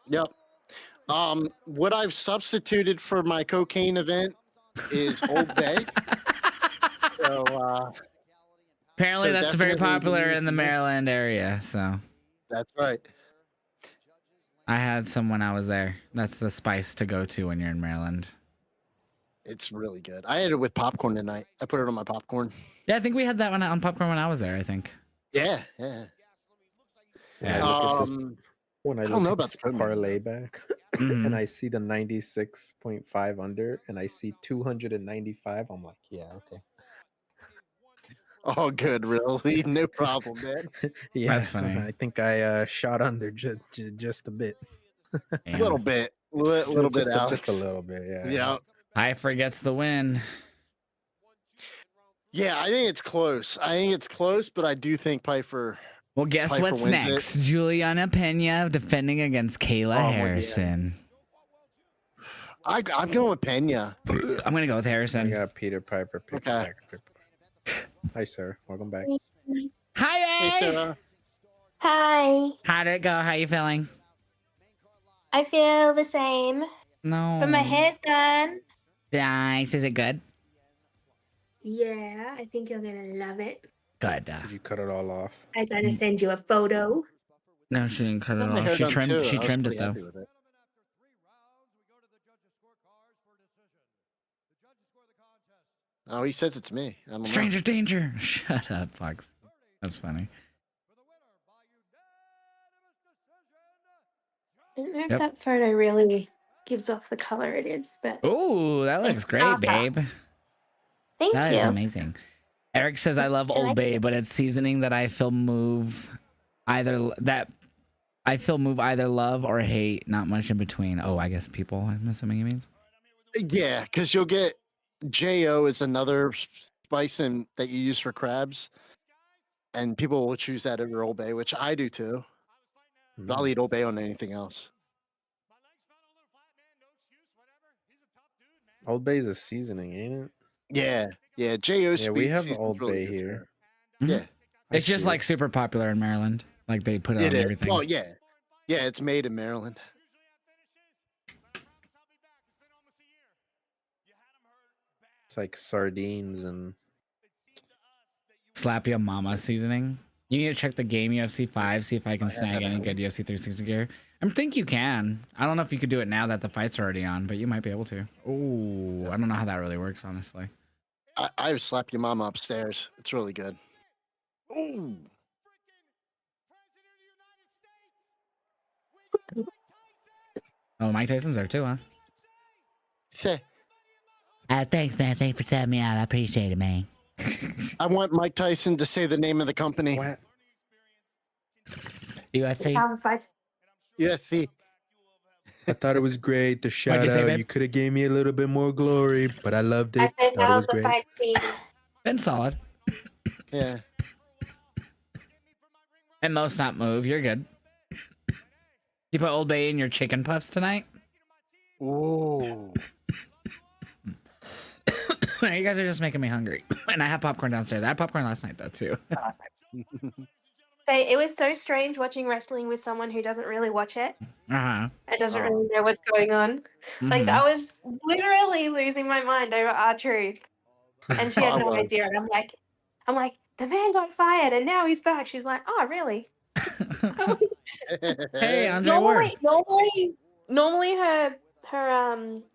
Yep. What I've substituted for my cocaine event is Old Bay. So apparently that's very definitely popular in the Maryland area, so that's right. I had some when I was there. That's the spice to go to when you're in Maryland. It's really good. I had it with popcorn tonight. I put it on my popcorn. Yeah, I think we had that one on popcorn when I was there, I think. Yeah. When I don't know look about at the this parlay back and I see the 96.5 under and I see 295, I'm like, yeah, okay. Oh, good, really? No problem, man. Yeah, That's funny. I think I shot under just a bit. A little bit. Little bit, Alex. Just a little bit, yeah. Yeah. Pfeiffer gets the win. Yeah, I think it's close. But I do think Pfeiffer. Well, guess Pfeiffer what's wins next? it. Juliana Pena defending against Kayla Harrison. I'm going with Pena. I'm gonna go with Harrison. I got Peter Piper. Okay. Hi, sir. Welcome back. Hi, Hey, Sarah. Hi. How did it go? How you feeling? I feel the same. No. But my hair's done. Nice. Is it good? Yeah, I think you're gonna love it. Good. Did you cut it all off? I'm gonna send you a photo. No, she didn't cut it My hair off. She done trimmed. too. She I was trimmed it pretty though. happy with it. Oh, he says it's me. I don't know. Stranger danger. Shut up, Fox. That's funny. I don't know if Yep. that photo really gives off the color it is, but Ooh, that looks great, not. babe. Thank That you. is amazing. Eric says, I love Old Bay, but it's seasoning that I feel move either love or hate, not much in between. Oh, I guess people, I'm assuming he means. Yeah, because you'll get Jo is another spice that you use for crabs, and people will choose that over Old Bay, which I do too. But I'll eat Old Bay on anything else. Old Bay's a seasoning, ain't it? Yeah. Jo. Yeah, we have season's Old really Bay good here. too. Yeah, It's just like super popular in Maryland. Like they put it on is. everything. Well, yeah, it's made in Maryland. It's like sardines and Slap Your Mama seasoning. You need to check the game UFC 5, see if I can snag any good UFC 360 gear. I think you can. I don't know if you could do it now that the fight's already on, but you might be able to. Ooh, I don't know how that really works, honestly. I slap your mama upstairs. It's really good. Ooh. Oh, Mike Tyson's there too, huh? Yeah. Thanks, man. Thanks for setting me out. I appreciate it, man. I want Mike Tyson to say the name of the company. UFC. UFC. I thought it was great. The shout you say, out. babe? You could have gave me a little bit more glory, but I loved it. I said Thought it how was the great. fight team. Been solid. Yeah. And most not move. You're good. You put Old Bay in your chicken puffs tonight? Ooh. You guys are just making me hungry. And I have popcorn downstairs. I had popcorn last night, though, too. It was so strange watching wrestling with someone who doesn't really watch it Uh-huh. and doesn't really know what's going on. Like, Mhm. I was literally losing my mind over R-Truth. And she had no idea. And I'm like, the man got fired and now he's back. She's like, oh, really? Hey, Andre Ward. Normally her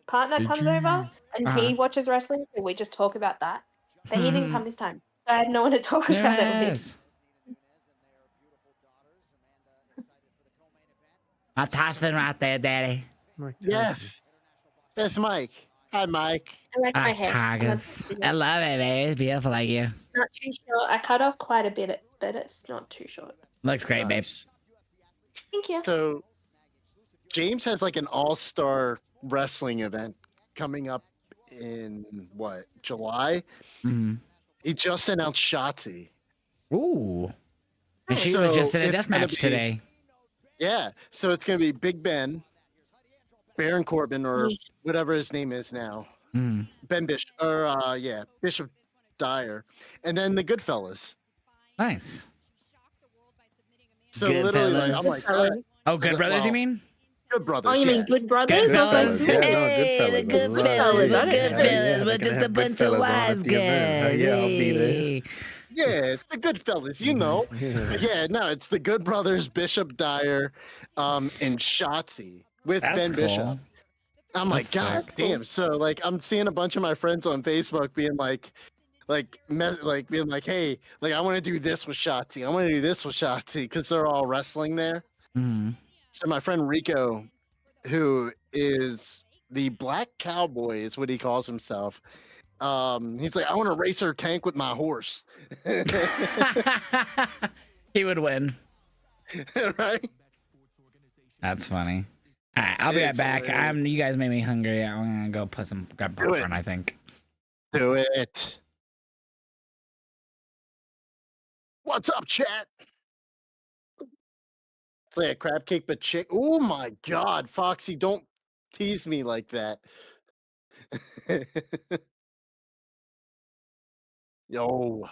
partner Did comes you- over and he watches wrestling, so we just talk about that. But he didn't come this time, so I had no one to talk about it with. My Tyson right there, Daddy. Yes. That's Mike. Hi, Mike. I like my hair. Tigers. I love it, baby. It's beautiful like you. Not too short. I cut off quite a bit, but it's not too short. Looks great, babe. Thank you. So James has like an all-star wrestling event coming up in what, July? Mhm. He just announced Shotzi. Ooh. And she was So just in a it's death gonna match be- today. Yeah. So it's gonna be Big Ben, Baron Corbin, or Yeesh. whatever his name is now. Mm. Ben Bishop, or Bishop Dyer, and then the Goodfellas. Nice. So literally, like, Goodfellas. I'm like, Oh, Good Brothers, you mean? Good Brothers. Oh, you mean Good Brothers? Goodfellas. I was like, Hey, the Goodfellas. The Goodfellas. We're just a bunch of wise guys. Yeah, I'll be there. Hey. Yeah, it's the Goodfellas, you know. Yeah, no, it's the Good Brothers, Bishop Dyer, and Shotzi with That's Ben cool. Bishop. I'm like, That's God sick. damn. So like, I'm seeing a bunch of my friends on Facebook being being like, hey, like I want to do this with Shotzi. I want to do this with Shotzi because they're all wrestling there. Mhm. So my friend Rico, who is the Black Cowboy, is what he calls himself. He's like, I want to race her tank with my horse. He would win. Right? That's funny. All right, I'll be right It's back. hilarious. You guys made me hungry. I'm gonna go grab Do it. popcorn, I think. Do it. What's up, chat? It's like a crab cake, but chick. Oh my God, Foxy, don't tease me like that. Yo.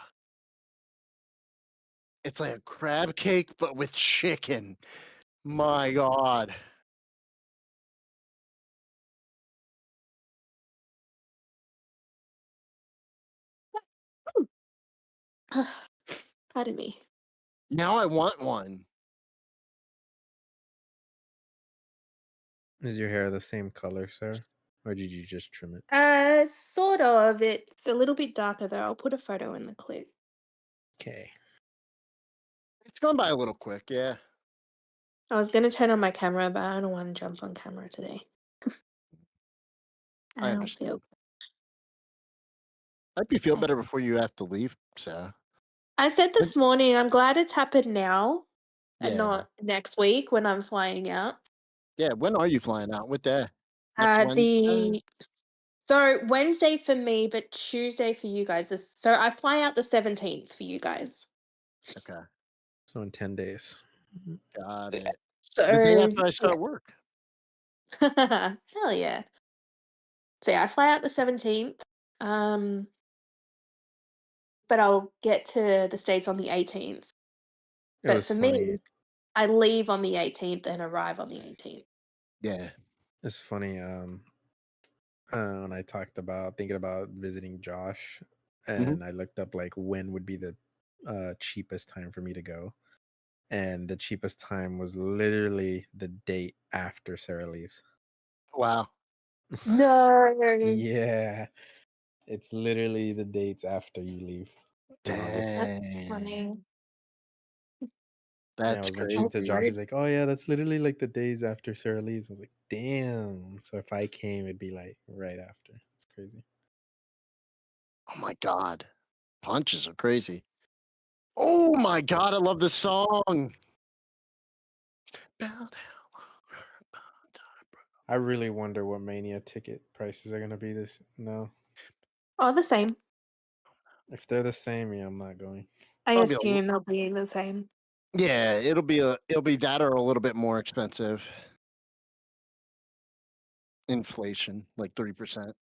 It's like a crab cake, but with chicken. My God. pardon me. Now I want one. Is your hair the same color, sir? Or did you just trim it? Sort of. It's a little bit darker though. I'll put a photo in the clip. Okay. It's gone by a little quick, yeah. I was gonna turn on my camera, but I don't want to jump on camera today. I don't understand. feel. I hope you feel better before you have to leave, so. I said this morning, I'm glad it's happened now and Yeah. not next week when I'm flying out. Yeah, when are you flying out? What day? Next Wednesday? So Wednesday for me, but Tuesday for you guys. So I fly out the 17th for you guys. Okay. So in 10 days. Got it. So The day after I start work. hell yeah. So yeah, I fly out the 17th. But I'll get to the States on the 18th. It But was for funny. me, I leave on the 18th and arrive on the 18th. Yeah. It's funny. When I talked about thinking about visiting Josh, and I looked up like when would be the cheapest time for me to go, and the cheapest time was literally the date after Sarah leaves. Wow. No. Yeah, it's literally the dates after you leave. in August. That's funny. Yeah, I That's was mentioning to crazy. Josh. He's like, "Oh yeah, that's literally like the days after Sarah leaves." I was like, "Damn!" So if I came, it'd be like right after. It's crazy. Oh my God. Punches are crazy. Oh my God, I love this song. I really wonder what Mania ticket prices are gonna be this. No, Oh, the same. if they're the same, yeah, I'm not going. I Probably a assume they'll be the same. Yeah, it'll be that or a little bit more expensive. Inflation, like 3%.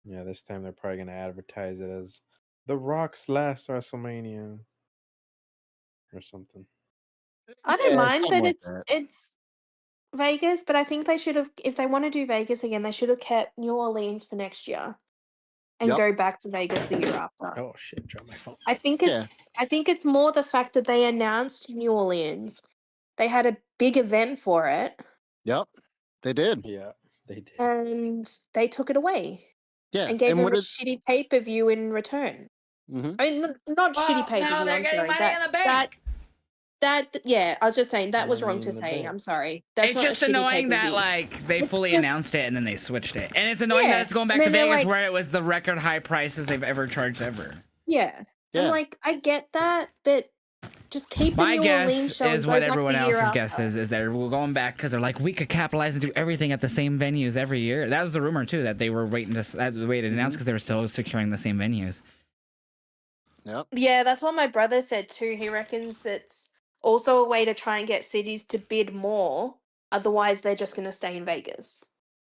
Yeah, this time they're probably gonna advertise it as The Rock's last WrestleMania or something. I don't Yeah, mind, something but like that. it's Vegas, but I think they should have, if they want to do Vegas again, they should have kept New Orleans for next year and Yep. go back to Vegas the year after. Oh shit! Drop my phone. I think Yeah. it's more the fact that they announced New Orleans. They had a big event for it. Yep. They did. Yeah, they did. And they took it away. Yeah. And gave them what a did, shitty pay-per-view in return. Mhm. I mean, not Well, shitty pay-per-view, no, they're I'm getting sorry. money in the bank. Yeah, I was just saying that was Money wrong to in the say. bank. I'm sorry. That's It's not just a shitty annoying that pay-per-view. like they fully just- announced it and then they switched it, and it's annoying Yeah, that it's going back and to then they're Vegas like- where it was the record high prices they've ever charged ever. Yeah. Yeah. I'm like, I get that, but just keep the My New Orleans guess show and is go what back everyone the year else's after. guess is they're going back because they're like, we could capitalize and do everything at the same venues every year. That was the rumor too, that they were waiting to announce because they were still securing the same venues. Yep. Yeah, that's what my brother said too. He reckons it's also a way to try and get cities to bid more. Otherwise, they're just going to stay in Vegas.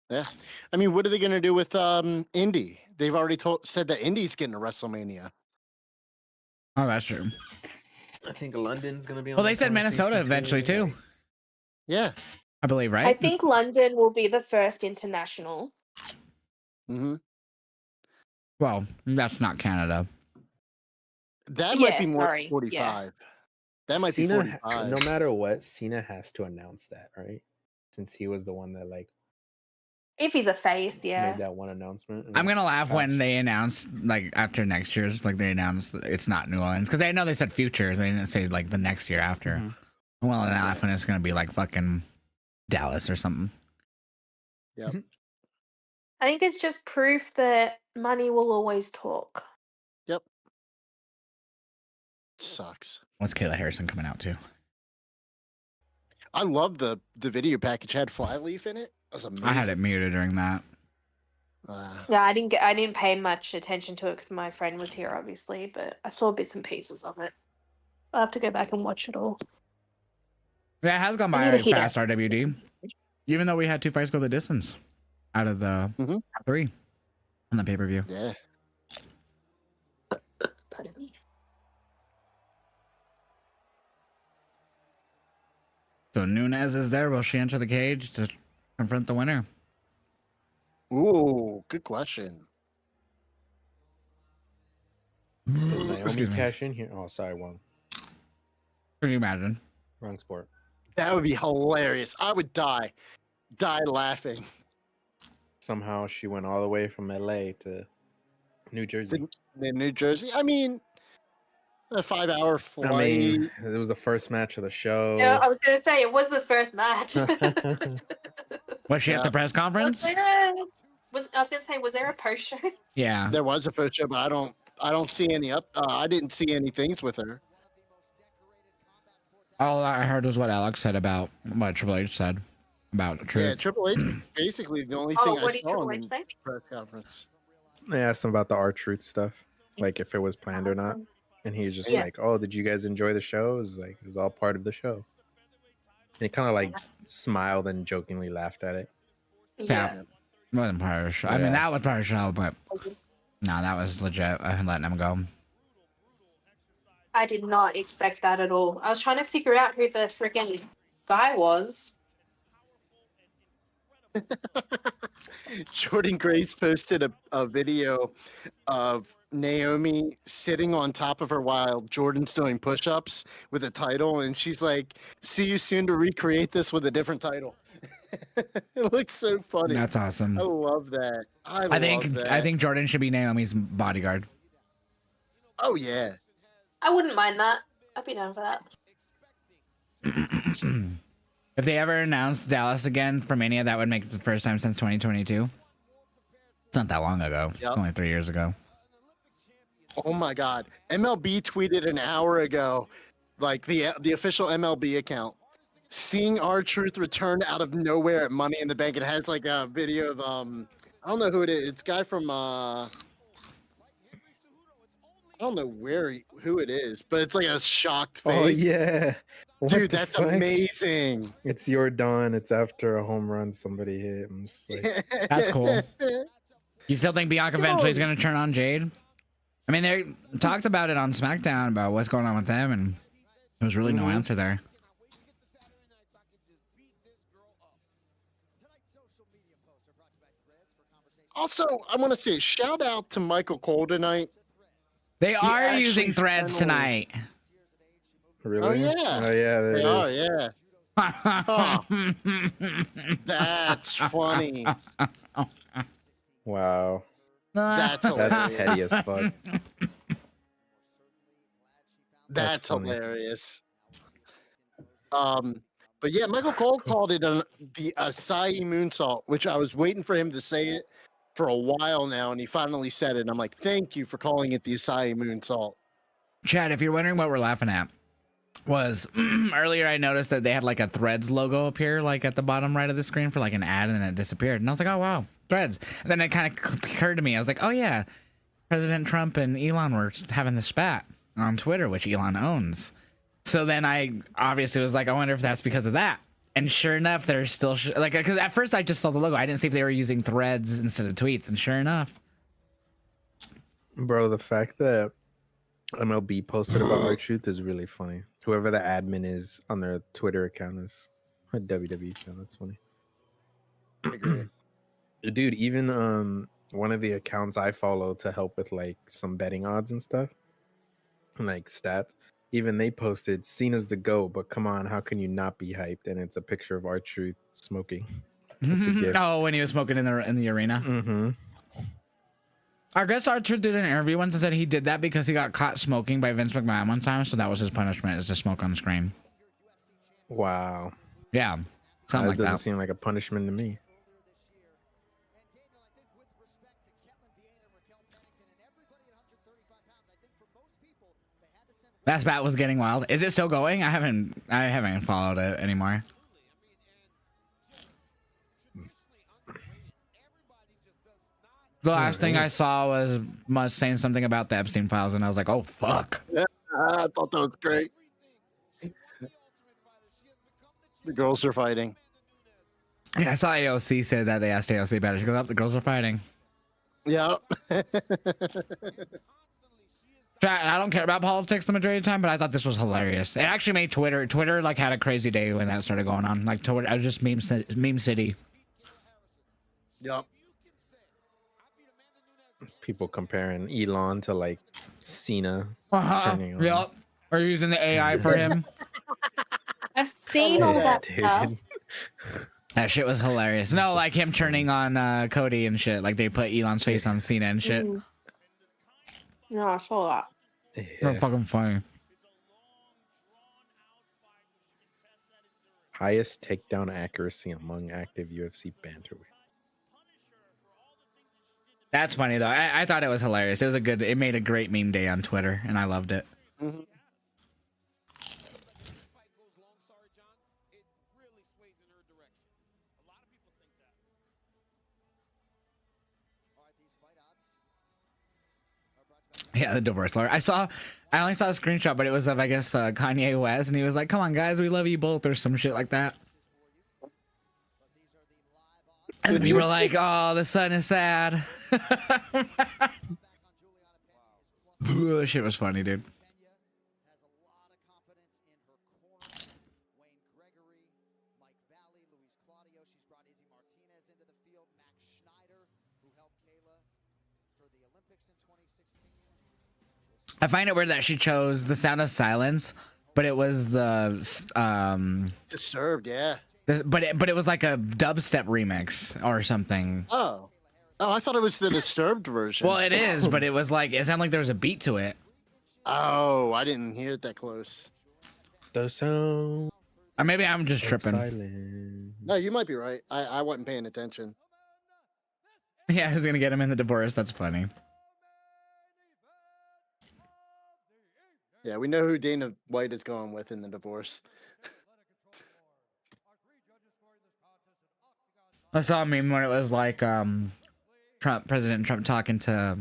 Yeah. I mean, what are they going to do with Indy? They've already said that Indy's getting a WrestleMania. Oh, that's true. I think London's gonna be on. Well, they that said Minnesota conversation, eventually too. Yeah. I believe, right? I think London will be the first international. Mm-hmm. Well, that's not Canada. That might Yeah, be more sorry. 45. Yeah. That might Cena, be 45. no matter what, Cena has to announce that, right? Since he was the one that like If he's a face, yeah. made that one announcement. and I'm then- gonna laugh when Gosh. they announce like after next year's, like they announced it's not New Orleans because they know they said future. They didn't say like the next year after. Mhm. Well, and laugh when it's gonna be like fucking Dallas or something. Yep. I think it's just proof that money will always talk. Yep. Sucks. What's Kayla Harrison coming out to? I love the video package had Flyleaf in it. That was amazing. I had it muted during that. Yeah, I didn't pay much attention to it because my friend was here, obviously, but I saw bits and pieces of it. I'll have to go back and watch it all. Yeah, it has gone I need by to heat fast, up. RWD. Even though we had 2 fights go the distance out of the 3 on the pay-per-view. Yeah. Pardon me. So Nunez is there. Will she enter the cage to confront the winner? Ooh, good question. Did Naomi Excuse me. cash in here? Oh, sorry, wrong Can you imagine? sport. That would be hilarious. I would die laughing. Somehow she went all the way from LA to New Jersey. In New Jersey. I mean, a 5-hour flight. I mean, it was the first match of the show. Yeah, I was going to say, it was the first match. Was she at the press conference? I was going to say, was there a post show? Yeah. There was a post show, but I don't see any I didn't see any things with her. All I heard was what Alex said about what Triple H said about Truth. Yeah, Triple H basically the only Oh, thing I what did saw Triple in H say? the press conference. They asked him about the R-Truth stuff, like if it was planned or not. And he was just Yeah. like, "Oh, did you guys enjoy the show?" It was like it was all part of the show. And he kind of like smiled and jokingly laughed at it. Yeah. Wasn't part of the show. I mean, Yeah. that was part of the show, but no, that was legit. Letting him go. I did not expect that at all. I was trying to figure out who the freaking guy was. Jordan Grace posted a video of Naomi sitting on top of her while Jordan's doing push-ups with a title, and she's like, "See you soon to recreate this with a different title." It looks so funny. That's awesome. I love that. I think Jordan should be Naomi's bodyguard. Oh yeah. I wouldn't mind that. I'd be down for that. If they ever announced Dallas again for Mania, that would make it the first time since 2022. It's not that long ago. It's Yep. only 3 years ago. Oh my God. MLB tweeted an hour ago, like the official MLB account, seeing R-Truth return out of nowhere at Money in the Bank. It has like a video of I don't know who it is. It's a guy from I don't know who it is, but it's like a shocked face. Oh yeah, What Dude, the that's fuck? amazing. It's your dawn. It's after a home run somebody hit. I'm just like, That's cool. You still think Bianca eventually is going to turn on Jade? I mean, they talked about it on SmackDown about what's going on with them, and there was really no answer there. Also, I want to say shout out to Michael Cole tonight. They He are actually using threads finally- tonight. Really? Oh yeah. Oh yeah. There They it are. is. Yeah. Huh. That's funny. Wow. That's That's hilarious. petty as fuck. That's funny. hilarious. But yeah, Michael Cole called it the acai moonsault, which I was waiting for him to say it for a while now, and he finally said it. And I'm like, thank you for calling it the acai moonsault. Chad, if you're wondering what we're laughing at, was earlier I noticed that they had like a Threads logo appear like at the bottom right of the screen for like an ad, and then it disappeared. And I was like, oh wow, Threads. And then it kind of occurred to me, I was like, oh yeah, President Trump and Elon were having the spat on Twitter, which Elon owns. So then I obviously was like, I wonder if that's because of that. And sure enough, they're still like, because at first I just saw the logo. I didn't see if they were using Threads instead of tweets. And sure enough, Bro, the fact that MLB posted about R-Truth is really funny. Whoever the admin is on their Twitter account is a WWE fan. That's funny. Dude, even one of the accounts I follow to help with like some betting odds and stuff, and like stats, even they posted Cena's the GOAT, but come on, how can you not be hyped? And it's a picture of R-Truth smoking. It's a gift. oh, when he was smoking in the arena. Mm-hmm. I guess R-Truth did an interview once and said he did that because he got caught smoking by Vince McMahon one time, so that was his punishment, is to smoke on screen. Wow. Yeah, something like doesn't that. seem like a punishment to me. That spat was getting wild. Is it still going? I haven't followed it anymore. The last thing I saw was Musk saying something about the Epstein files, and I was like, oh fuck. Yeah, I thought that was great. The girls are fighting. Yeah, I saw AOC said that. They asked AOC about it. She goes, up, the girls are fighting. Yeah. I don't care about politics the majority of the time, but I thought this was hilarious. It actually made Twitter like had a crazy day when that started going on. Like Twitter, I was just meme city. Yep. People comparing Elon to like Cena. turning on. Yep. Or using the AI for him. I've seen all that Dude. stuff. That shit was hilarious. No, like him turning on Cody and shit. Like they put Elon's face on Cena and shit. No, I saw that. They're fucking funny. Highest takedown accuracy among active UFC bantamweights. That's funny though. I thought it was hilarious. It made a great meme day on Twitter, and I loved it. Mm-hmm. Yeah, the divorce lawyer. I only saw a screenshot, but it was of, I guess, Kanye West, and he was like, come on, guys, we love you both, or some shit like that. And then people were like, oh, the son is sad. That shit was funny, dude. I find it weird that she chose The Sound of Silence, but it was the Disturbed, yeah. but it was like a dubstep remix or something. Oh, I thought it was the Disturbed version. Well, it is, but it was like, it sounded like there was a beat to it. Oh, I didn't hear it that close. The sound. Or maybe I'm just tripping. Silence. No, you might be right. I wasn't paying attention. Yeah, who's gonna get him in the divorce? That's funny. Yeah, we know who Dana White is going with in the divorce. I saw a meme where it was like President Trump talking to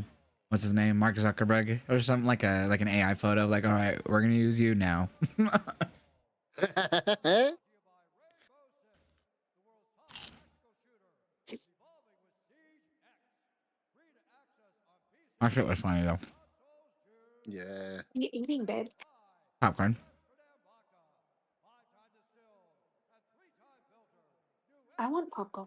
what's his name, Mark Zuckerberg or something, like an AI photo. Like, all right, we're gonna use you now. That shit was funny though. Yeah. You eating, babe? Popcorn. I want popcorn.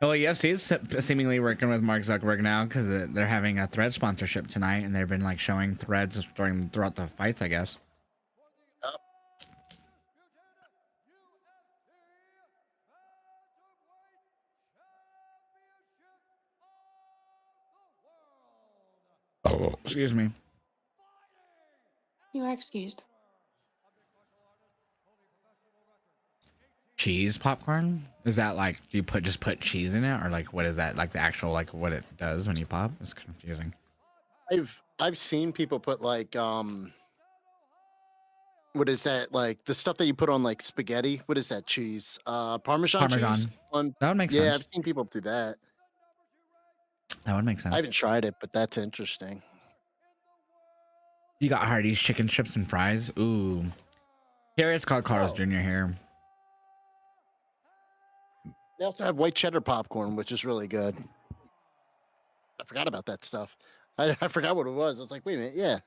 Well, UFC is seemingly working with Mark Zuckerberg now because they're having a Thread sponsorship tonight, and they've been like showing Threads throughout the fights, I guess. Oh, excuse me. You are excused. Cheese popcorn? Is that like, do you just put cheese in it, or like what is that, like the actual, like what it does when you pop? It's confusing. I've seen people put like what is that, like the stuff that you put on like spaghetti? What is that cheese? Parmesan cheese? That would make sense. Yeah, I've seen people do that. That would make sense. I haven't tried it, but that's interesting. You got Hardee's chicken strips and fries. Ooh. Here it's called Carl's Jr. here. They also have white cheddar popcorn, which is really good. I forgot about that stuff. I forgot what it was. I was like, wait a minute, yeah.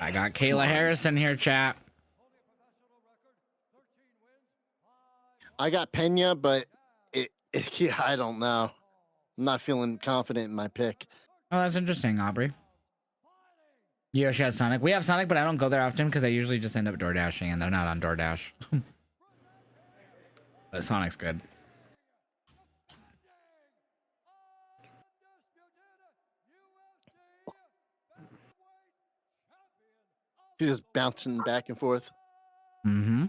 I got Kayla Harrison here, chat. I got Pena, but yeah, I don't know. I'm not feeling confident in my pick. Oh, that's interesting, Aubrey. Yoshi has Sonic. We have Sonic, but I don't go there often because I usually just end up door dashing, and they're not on DoorDash. But Sonic's good. She's just bouncing back and forth. Mm-hmm.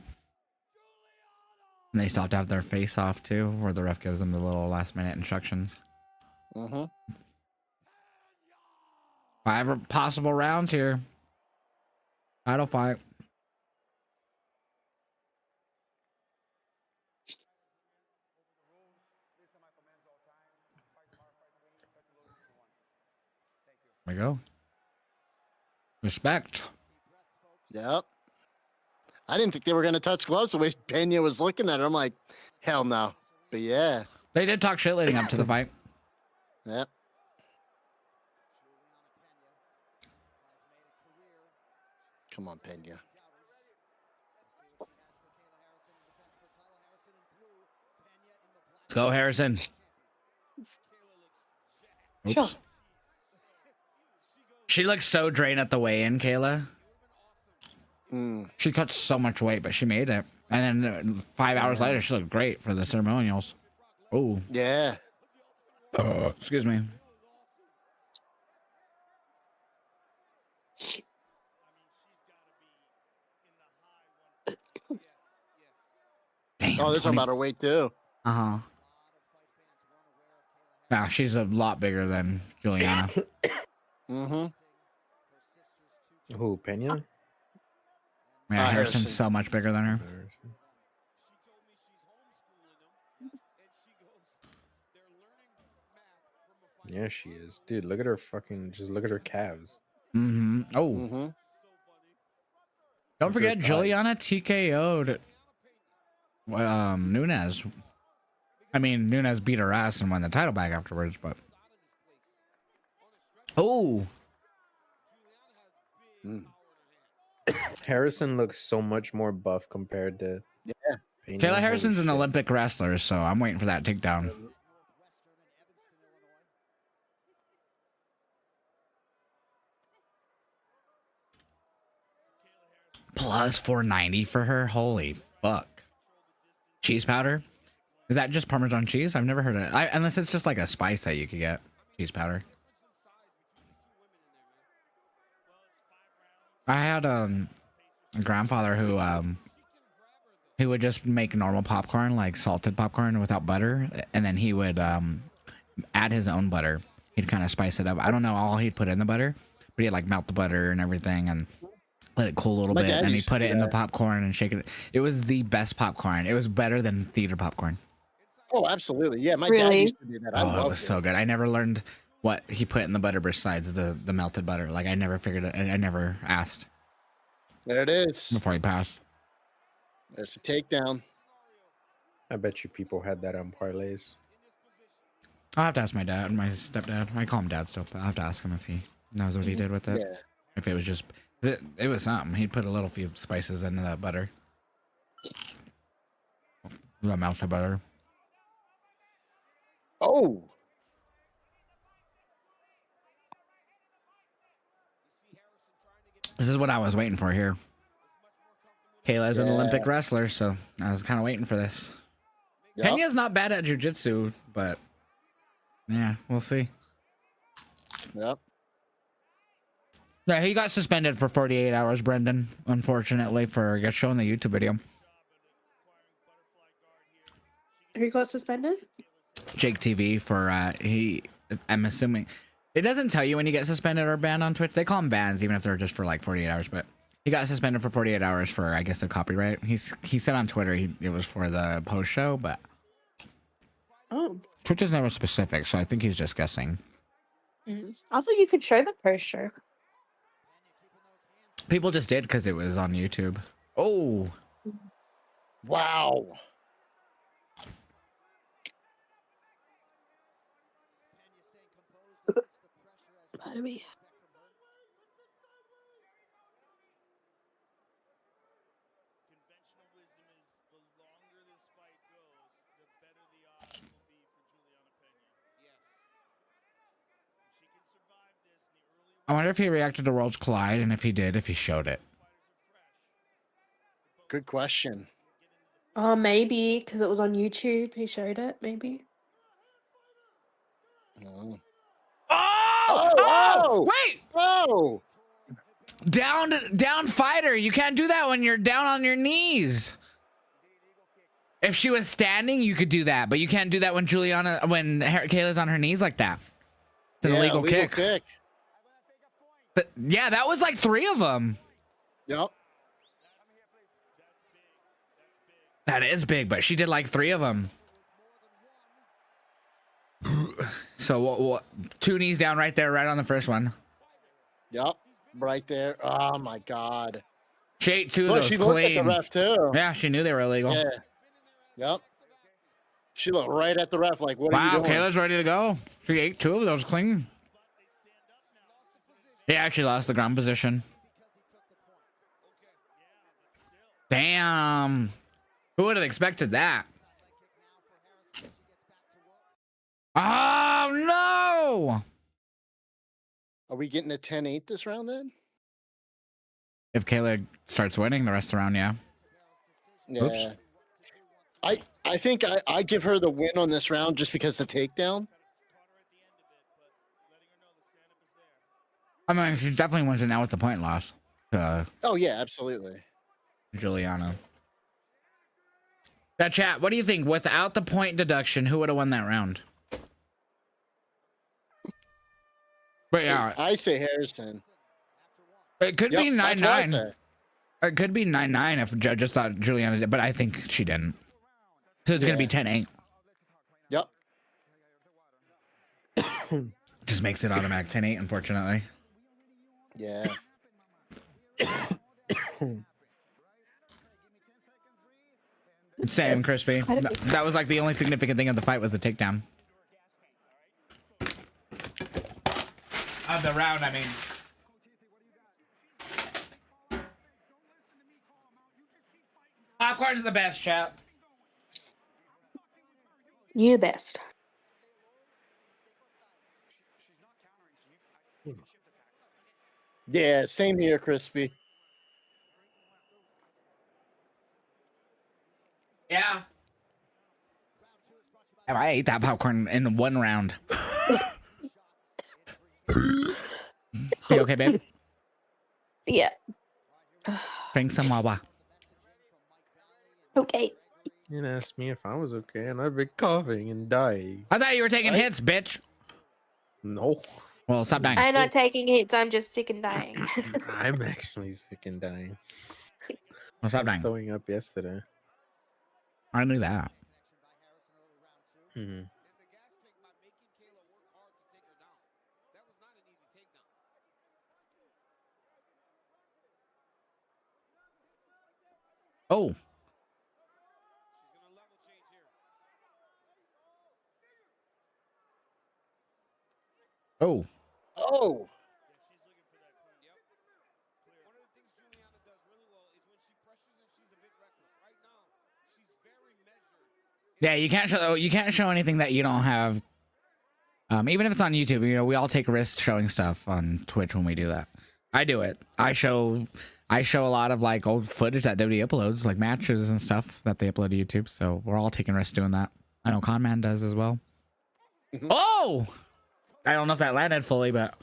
And they still have to have their face off too, where the ref gives them the little last minute instructions. Mm-hmm. 5 possible rounds here. Title fight. There we go. Respect. Yep. I didn't think they were going to touch gloves the way Pena was looking at her. I'm like, hell no. But yeah. They did talk shit leading up to the fight. Yep. Come on, Pena. Let's go, Harrison. Oops. Sure. She looks so drained at the weigh-in, Kayla. She cut so much weight, but she made it. And then 5 hours later, she looked great for the ceremonials. Oh. Yeah. Excuse me. Damn, oh, they're talking about her weight too. Uh-huh. Nah, she's a lot bigger than Juliana. Mm-hmm. Who, Pena? Yeah, Harrison's so much bigger than her. Yeah, she is. Dude, look at her fucking, just look at her calves. Mm-hmm. Oh. Mm-hmm. Don't forget, Juliana TKO'd Nunes. I mean, Nunes beat her ass and won the title back afterwards, but... Oh! Harrison looks so much more buff compared to... Yeah. Pena. Kayla Harrison's an Olympic wrestler, so I'm waiting for that takedown. Plus 490 for her? Holy fuck. Cheese powder? Is that just Parmesan cheese? I've never heard of it. Unless it's just like a spice that you could get. Cheese powder. I had a grandfather who would just make normal popcorn, like salted popcorn without butter, and then he would add his own butter. He'd kind of spice it up. I don't know all he'd put in the butter, but he'd like melt the butter and everything and let it cool a little bit, and he'd put it in the popcorn and shake it. It was the best popcorn. It was better than theater popcorn. Oh, absolutely. Yeah, my dad used to do that. It was so good. I never learned what he put in the butter besides the melted butter. Like I never figured it. I never asked. There it is. Before he passed. There's a takedown. I bet you people had that on parlays. I'll have to ask my dad, my stepdad. I call him dad still, but I'll have to ask him if he knows what he did with it. Yeah. If it was just, it was something. He'd put a little few spices into that butter. The mouse are better. Oh. This is what I was waiting for here. Kayla's an Olympic wrestler, so I was kind of waiting for this. Yep. Kenya's not bad at jiu-jitsu, but yeah, we'll see. Yep. Yeah, he got suspended for 48 hours, Brendan, unfortunately, for showing the YouTube video. Who got suspended? Jake TV for I'm assuming it doesn't tell you when you get suspended or banned on Twitch. They call them bans even if they're just for like 48 hours, but he got suspended for 48 hours for, I guess, a copyright. He said on Twitter it was for the post show, but Twitch is never specific, so I think he's just guessing. I thought you could show the post show. People just did because it was on YouTube. Oh, wow. Pardon me. I wonder if he reacted to Worlds Collide, and if he did, if he showed it. Good question. Oh, maybe because it was on YouTube. He showed it. Maybe. Oh! Wait! Oh! Down fighter. You can't do that when you're down on your knees. If she was standing, you could do that, but you can't do that when Kayla's on her knees like that. It's an illegal kick. But, yeah, that was like 3 of them. Yep. That is big, but she did like 3 of them. So what? 2 knees down right there, right on the first one. Yep, right there. Oh my God. She ate 2 of those she clean. looked at the ref too. Yeah, she knew they were illegal. Yeah. Yep. She looked right at the ref like, "What are you doing?" Wow, Kayla's ready to go. She ate 2 of those clean. He actually lost the ground position. Damn. Who would have expected that? Oh, no. Are we getting a 10-8 this round then? If Kayla starts winning the rest of the round, yeah. Yeah. Oops. I think I give her the win on this round just because the takedown. I mean, she definitely wins it now with the point loss. Oh, yeah, absolutely. Juliana. That chat, what do you think? Without the point deduction, who would have won that round? But yeah, I say Harrison. it could be 9-9. It could be 9-9 if judges thought Juliana did, but I think she didn't. So it's going to be 10-8. Yep. Just makes it automatic 10-8, unfortunately. Yeah. Same, Crispy. That was like the only significant thing of the fight was the takedown. Of the round, I mean. Popcorn is the best, chat. You the best. Yeah, same here, Crispy. Yeah. I ate that popcorn in 1 round. You okay, babe? Yeah. Drink some Wawa. Okay. You didn't ask me if I was okay, and I've been coughing and dying. I thought you were taking hits, bitch. No. Well, stop dying. I'm not taking hits. I'm just sick and dying. I'm actually sick and dying. Well, stop I was dying. throwing up yesterday. I knew that. Mm-hmm. Oh. Oh. Oh. Yeah, you can't show anything that you don't have. Even if it's on YouTube, you know, we all take risks showing stuff on Twitch when we do that. I do it. I show a lot of like old footage that WWE uploads, like matches and stuff that they upload to YouTube. So we're all taking risks doing that. I know Conman does as well. Oh, I don't know if that landed fully, but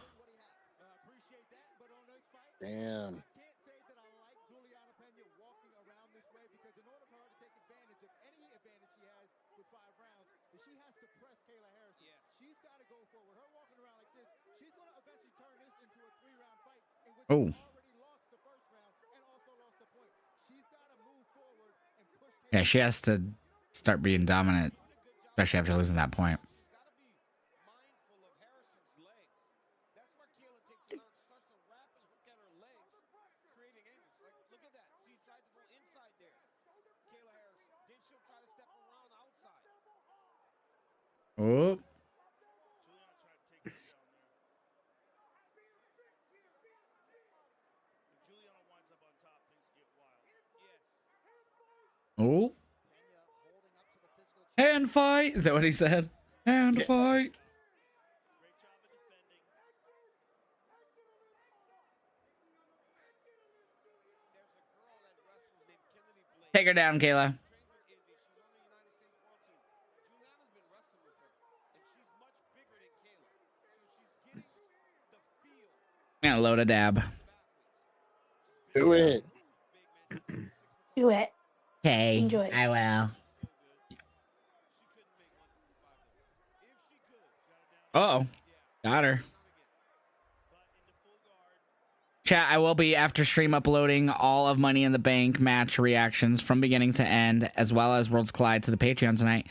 damn. Oh. Yeah, she has to start being dominant, especially after losing that point. Oh. Oh. Hand fight. Is that what he said? Hand fight. Take her down, Kayla. I'm gonna load a dab. Do it. Do it. Okay. Enjoy. I will. Uh-oh. Got her. Chat, I will be after stream uploading all of Money in the Bank match reactions from beginning to end, as well as Worlds Collide to the Patreon tonight.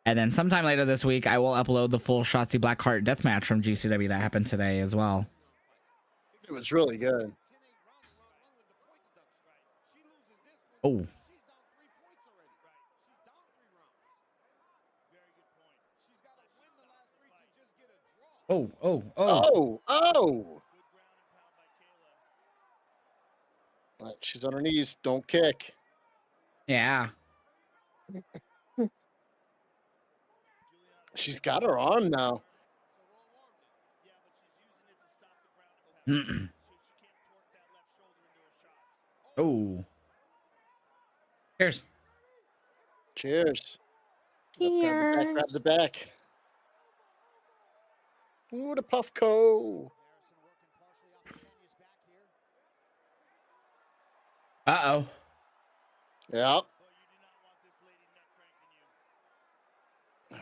And then sometime later this week, I will upload the full Shotzi Blackheart death match from GCW that happened today as well. It was really good. Oh. Oh, oh, oh. Oh. She's on her knees. Don't kick. Yeah. She's got her arm now. Oh. Cheers. Cheers. Cheers. Grab the back. Ooh, the Puffco. Uh-oh. Yep.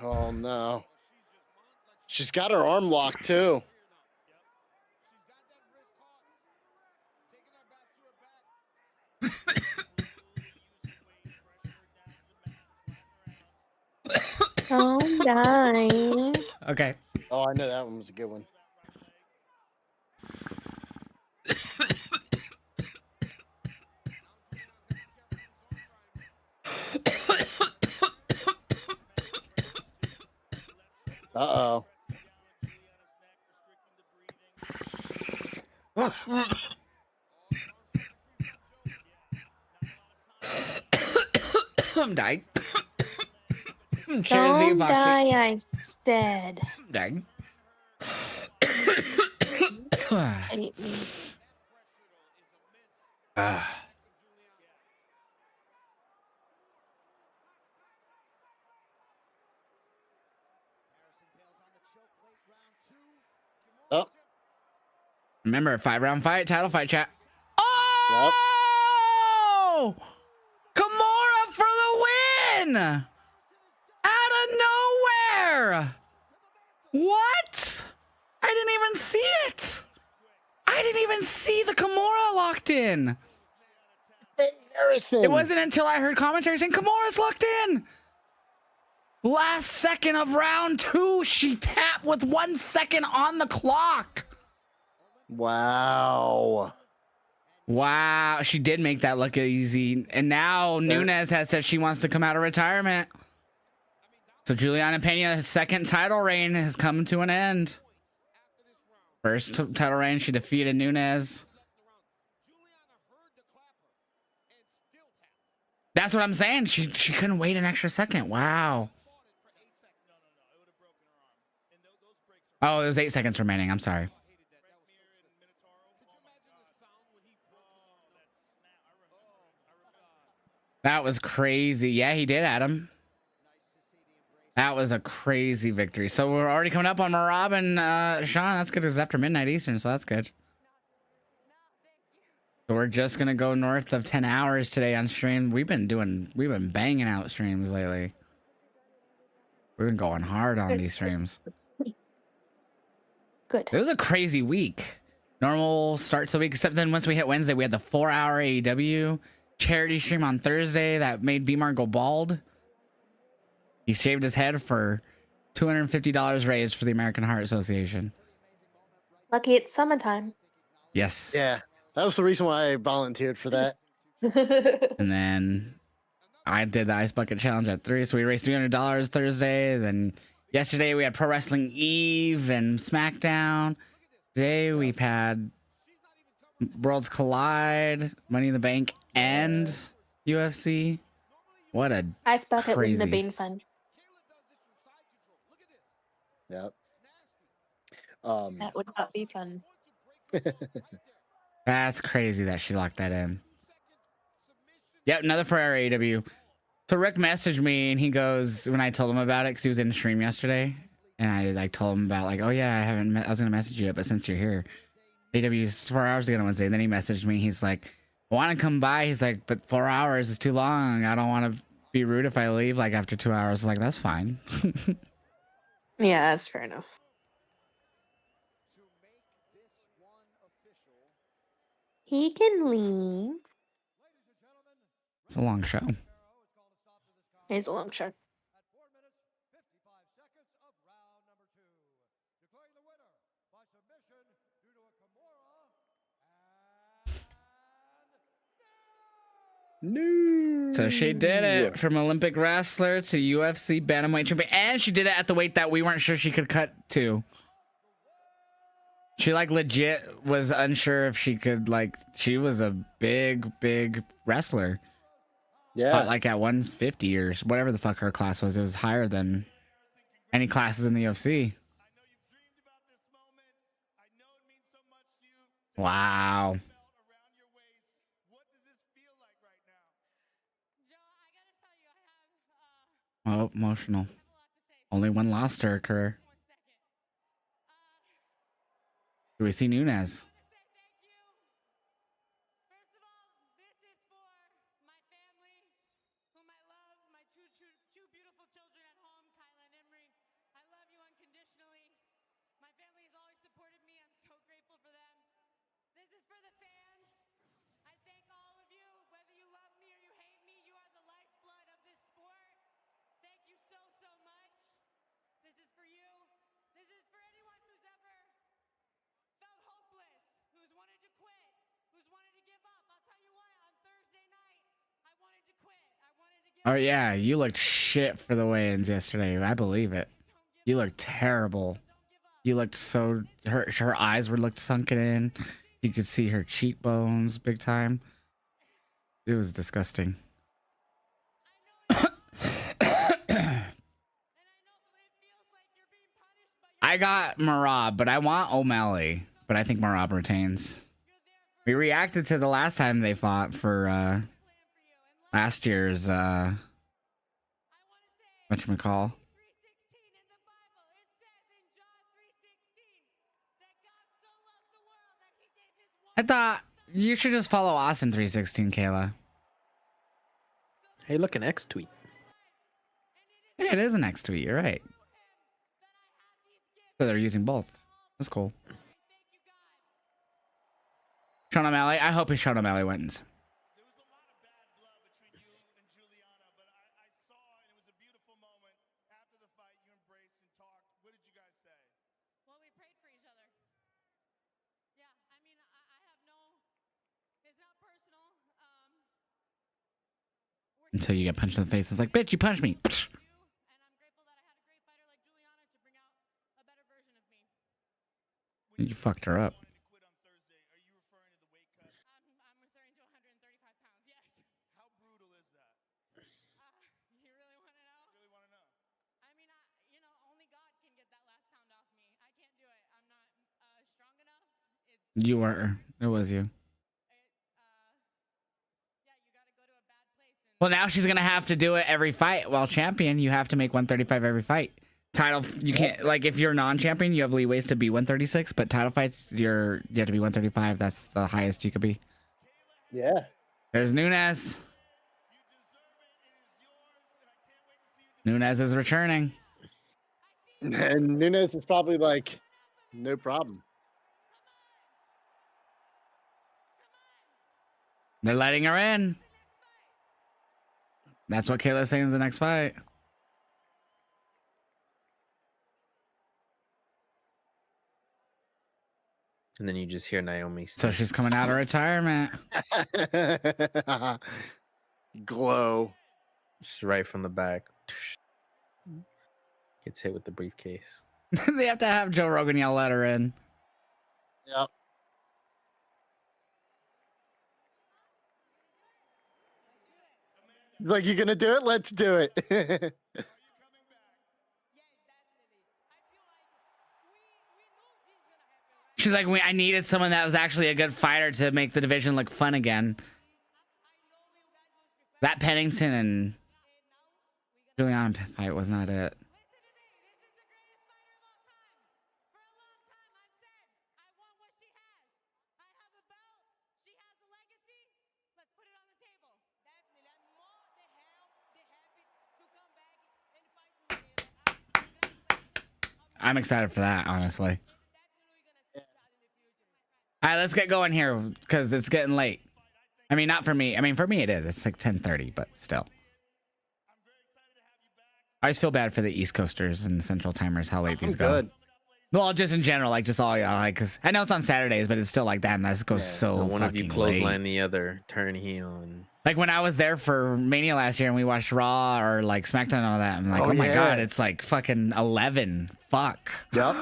Oh, no. She's got her arm locked, too. Calm down. Okay. Oh, I know that one was a good one. Uh-oh. I'm dying. Cheers, Don't Foxy. die, I said. I'm dying. Hate me. Oh. Remember, 5-round fight, title fight, chat. Oh! Yep. Kimura for the win! Out of nowhere! What? I didn't even see it. I didn't even see the Kimura locked in. Hey, Harrison. It wasn't until I heard commentary saying Kimura's locked in. Last second of round 2, she tapped with 1 second on the clock. Wow. Wow, she did make that look easy. And now Nunes has said she wants to come out of retirement. So Juliana Pena's second title reign has come to an end. First title reign, she defeated Nunes. That's what I'm saying. She couldn't wait an extra second. Wow. Oh, it was 8 seconds remaining. I'm sorry. That was crazy. Yeah, he did, Adam. That was a crazy victory. So we're already coming up on Marab and Sean. That's good because it's after midnight Eastern, so that's good. So we're just gonna go north of 10 hours today on stream. We've been banging out streams lately. We've been going hard on these streams. Good. It was a crazy week. Normal start to the week, except then once we hit Wednesday, we had the 4-hour AEW charity stream on Thursday that made B-Mar go bald. He shaved his head for $250 raised for the American Heart Association. Lucky it's summertime. Yes. Yeah, that was the reason why I volunteered for that. And then I did the Ice Bucket Challenge at 3, so we raised $300 Thursday. Then yesterday we had Pro Wrestling Eve and SmackDown. Today we've had Worlds Collide, Money in the Bank, and UFC. What a Ice bucket wouldn't have crazy. been fun. Yep. That would not be fun. That's crazy that she locked that in. Yep, another 4-hour AEW. So Rick messaged me and he goes, when I told him about it, because he was in the stream yesterday, and I like told him about like, oh yeah, I was gonna message you, but since you're here, AEW is 4 hours ago on Wednesday. And then he messaged me. He's like, I want to come by. He's like, but 4 hours is too long. I don't want to be rude if I leave like after 2 hours. Like, that's fine. Yeah, that's fair enough. He can leave. It's a long show. It's a long show. No. So she did it from Olympic wrestler to UFC bantamweight champion, and she did it at the weight that we weren't sure she could cut to. She like legit was unsure if she could like. She was a big wrestler. Yeah. But like at 150 or whatever the fuck her class was, it was higher than any classes in the UFC. Wow. Oh, emotional. Only one loss to her career. Do we see Nunes? Oh yeah, you looked shit for the weigh-ins yesterday. I believe it. You looked terrible. You looked so her eyes looked sunken in. You could see her cheekbones big time. It was disgusting. I got Marab, but I want O'Malley. But I think Marab retains. We reacted to the last time they fought for last year's whatchamacall. I thought you should just follow Austin 316, Kayla. Hey, look, an X tweet. Yeah, it is an X tweet. You're right. So they're using both. That's cool. Sean O'Malley. I hope Sean O'Malley wins. Until you get punched in the face. It's like, bitch, you punched me. You fucked her up. You were. It was you. Well, now she's gonna have to do it every fight. While champion, you have to make 135 every fight. Title, you can't, like, if you're non-champion, you have leeways to be 136, but title fights, you have to be 135. That's the highest you could be. Yeah. There's Nunes. Nunes is returning. And Nunes is probably like, no problem. They're letting her in. That's what Kayla's saying is the next fight. And then you just hear Naomi. So she's coming out of retirement. Glow. Just right from the back. Gets hit with the briefcase. They have to have Joe Rogan yell let her in. Yep. Like, you gonna do it? Let's do it. She's like, I needed someone that was actually a good fighter to make the division look fun again. That Pennington and Juliana fight was not it. I'm excited for that, honestly. All right, let's get going here because it's getting late. I mean, not for me. I mean, for me it is. It's like 10:30, but still. I always feel bad for the East Coasters and Central Timers how late these go. Good. Well, just in general, like just all y'all, like, cause I know it's on Saturdays, but it's still like that, and that goes so And one of you fucking clothesline late. the other, turn heel, and Like when I was there for Mania last year and we watched Raw or like SmackDown and all that, I'm like, oh my god, it's like fucking 11. Fuck. Yep.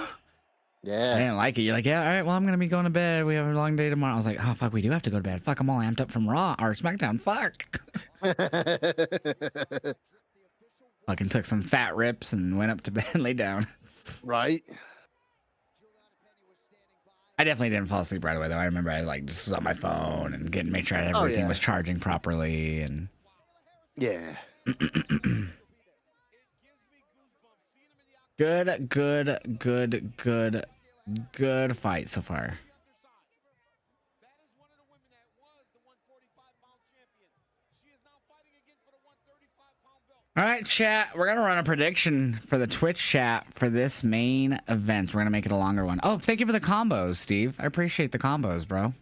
Yeah. I didn't like it. You're like, yeah, all right, well, I'm gonna be going to bed. We have a long day tomorrow. I was like, oh fuck, we do have to go to bed. Fuck, I'm all amped up from Raw or SmackDown. Fuck. Fucking took some fat rips and went up to bed and laid down. Right. I definitely didn't fall asleep right away though. I remember I like just was on my phone and made sure everything was charging properly and yeah. Good fight so far. All right, chat. We're going to run a prediction for the Twitch chat for this main event. We're going to make it a longer one. Oh, thank you for the combos, Steve. I appreciate the combos, bro.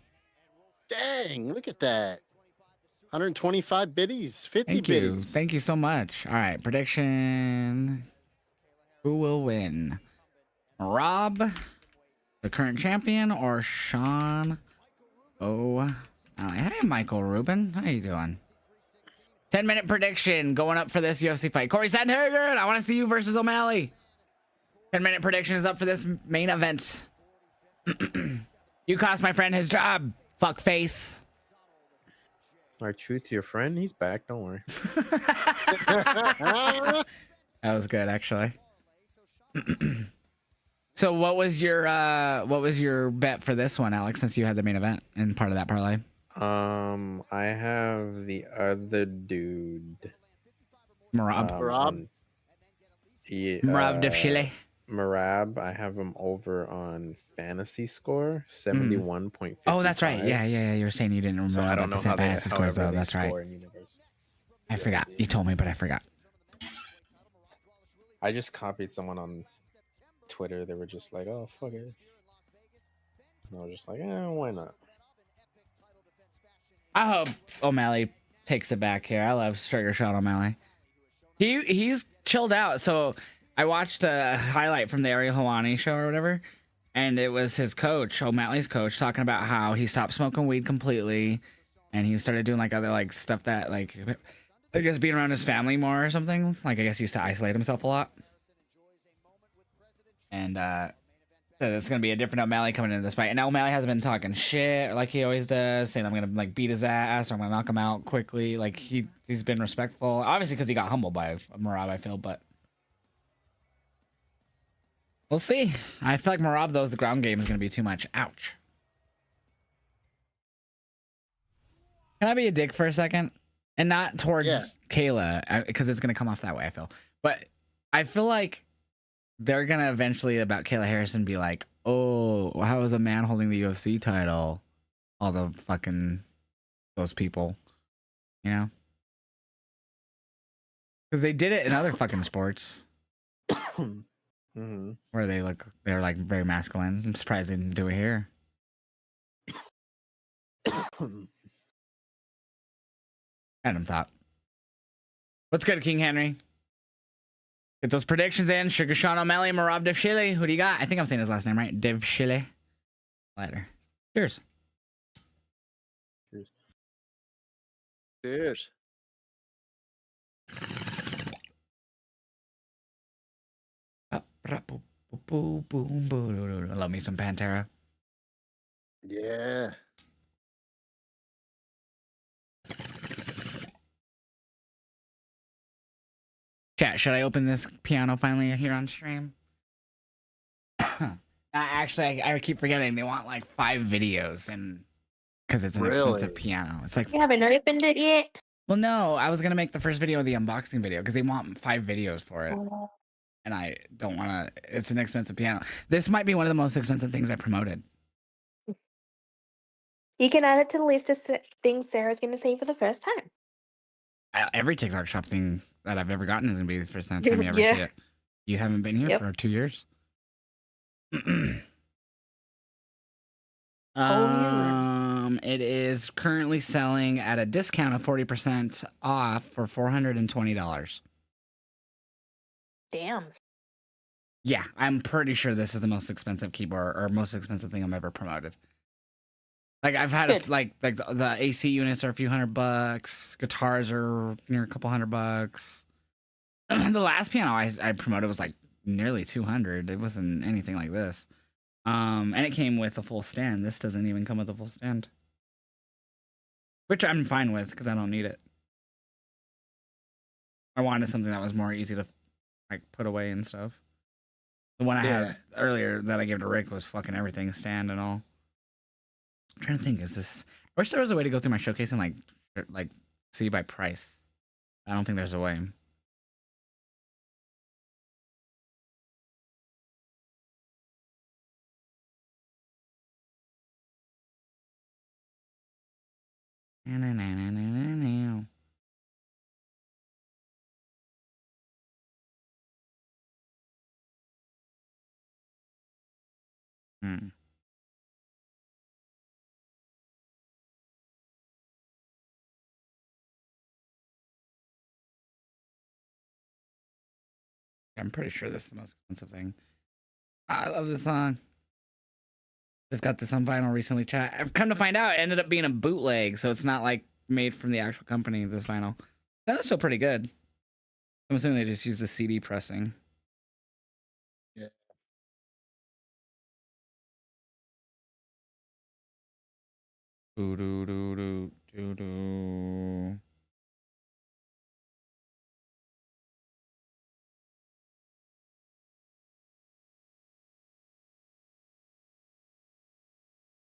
Dang, look at that. 125 biddies, 50 Thank you. biddies. Thank you so much. All right, prediction. Who will win? Rob, the current champion, or Sean? Oh, hey, Michael Rubin. How you doing? 10-minute prediction going up for this UFC fight. Corey Sandhagen, I want to see you versus O'Malley. 10-minute prediction is up for this main event. You cost my friend his job, fuckface. Our truth to your friend, he's back. Don't worry. That was good, actually. So what was your bet for this one, Alex, since you had the main event and part of that parlay? I have the other dude. Marab. Marab Devshile. Marab, I have him over on fantasy score, 71.5. Oh, that's right. Yeah. You were saying you didn't remember I don't about know the how fantasy scores, though. they That's right. score in Universe. I forgot. You told me, but I forgot. I just copied someone on Twitter. They were just like, "Oh, fuck it." And I was just like, why not? I hope O'Malley takes it back here. I love Trigger Shot O'Malley. He's chilled out. So I watched a highlight from the Ariel Helwani show or whatever, and it was his coach, O'Malley's coach, talking about how he stopped smoking weed completely, and he started doing like other like stuff that like I guess being around his family more or something. Like I guess he used to isolate himself a lot. And so it's gonna be a different O'Malley coming into this fight. And now O'Malley hasn't been talking shit like he always does, saying I'm gonna like beat his ass or I'm gonna knock him out quickly. Like he's been respectful, obviously because he got humbled by Marab, I feel, but we'll see. I feel like Marab though, the ground game is gonna be too much. Ouch. Can I be a dick for a second? And not towards Yeah. Kayla, because it's gonna come off that way, I feel. But I feel like they're gonna eventually about Kayla Harrison be like, oh, how is a man holding the UFC title? All the fucking those people, you know? Because they did it in other fucking sports. Where they're like very masculine. I'm surprised they didn't do it here. Random thought. What's good, King Henry? Get those predictions in. Sugar Sean O'Malley, Marab Devshili. Who do you got? I think I'm saying his last name right. Devshili. Later. Cheers. Cheers. Love me some Pantera. Yeah. Chat, should I open this piano finally here on stream? Actually, I keep forgetting. They want like 5 videos, and because it's an expensive piano. It's like You haven't opened it yet? well, no, I was gonna make the first video the unboxing video because they want 5 videos for it, and I don't want to. It's an expensive piano. This might be one of the most expensive things I promoted. You can add it to the list of things Sarah's going to see for the first time. Every TikTok shop thing that I've ever gotten is gonna be the first time you ever see it. You haven't been here for 2 years. It is currently selling at a discount of 40% off for $420. Damn. Yeah, I'm pretty sure this is the most expensive keyboard or most expensive thing I've ever promoted. Like I've had like the AC units are a few $100, guitars are near a couple $100. The last piano I promoted was like nearly 200. It wasn't anything like this. And it came with a full stand. This doesn't even come with a full stand, which I'm fine with because I don't need it. I wanted something that was more easy to like put away and stuff. The one I had earlier that I gave to Rick was fucking everything, stand and all. I'm trying to think, is this? I wish there was a way to go through my showcase and like see by price. I don't think there's a way. I'm pretty sure this is the most expensive thing. I love this song. Just got this on vinyl recently, chat. I've come to find out it ended up being a bootleg, so it's not like made from the actual company, this vinyl. That was still pretty good. I'm assuming they just used the CD pressing. Yeah. Do do do do do do.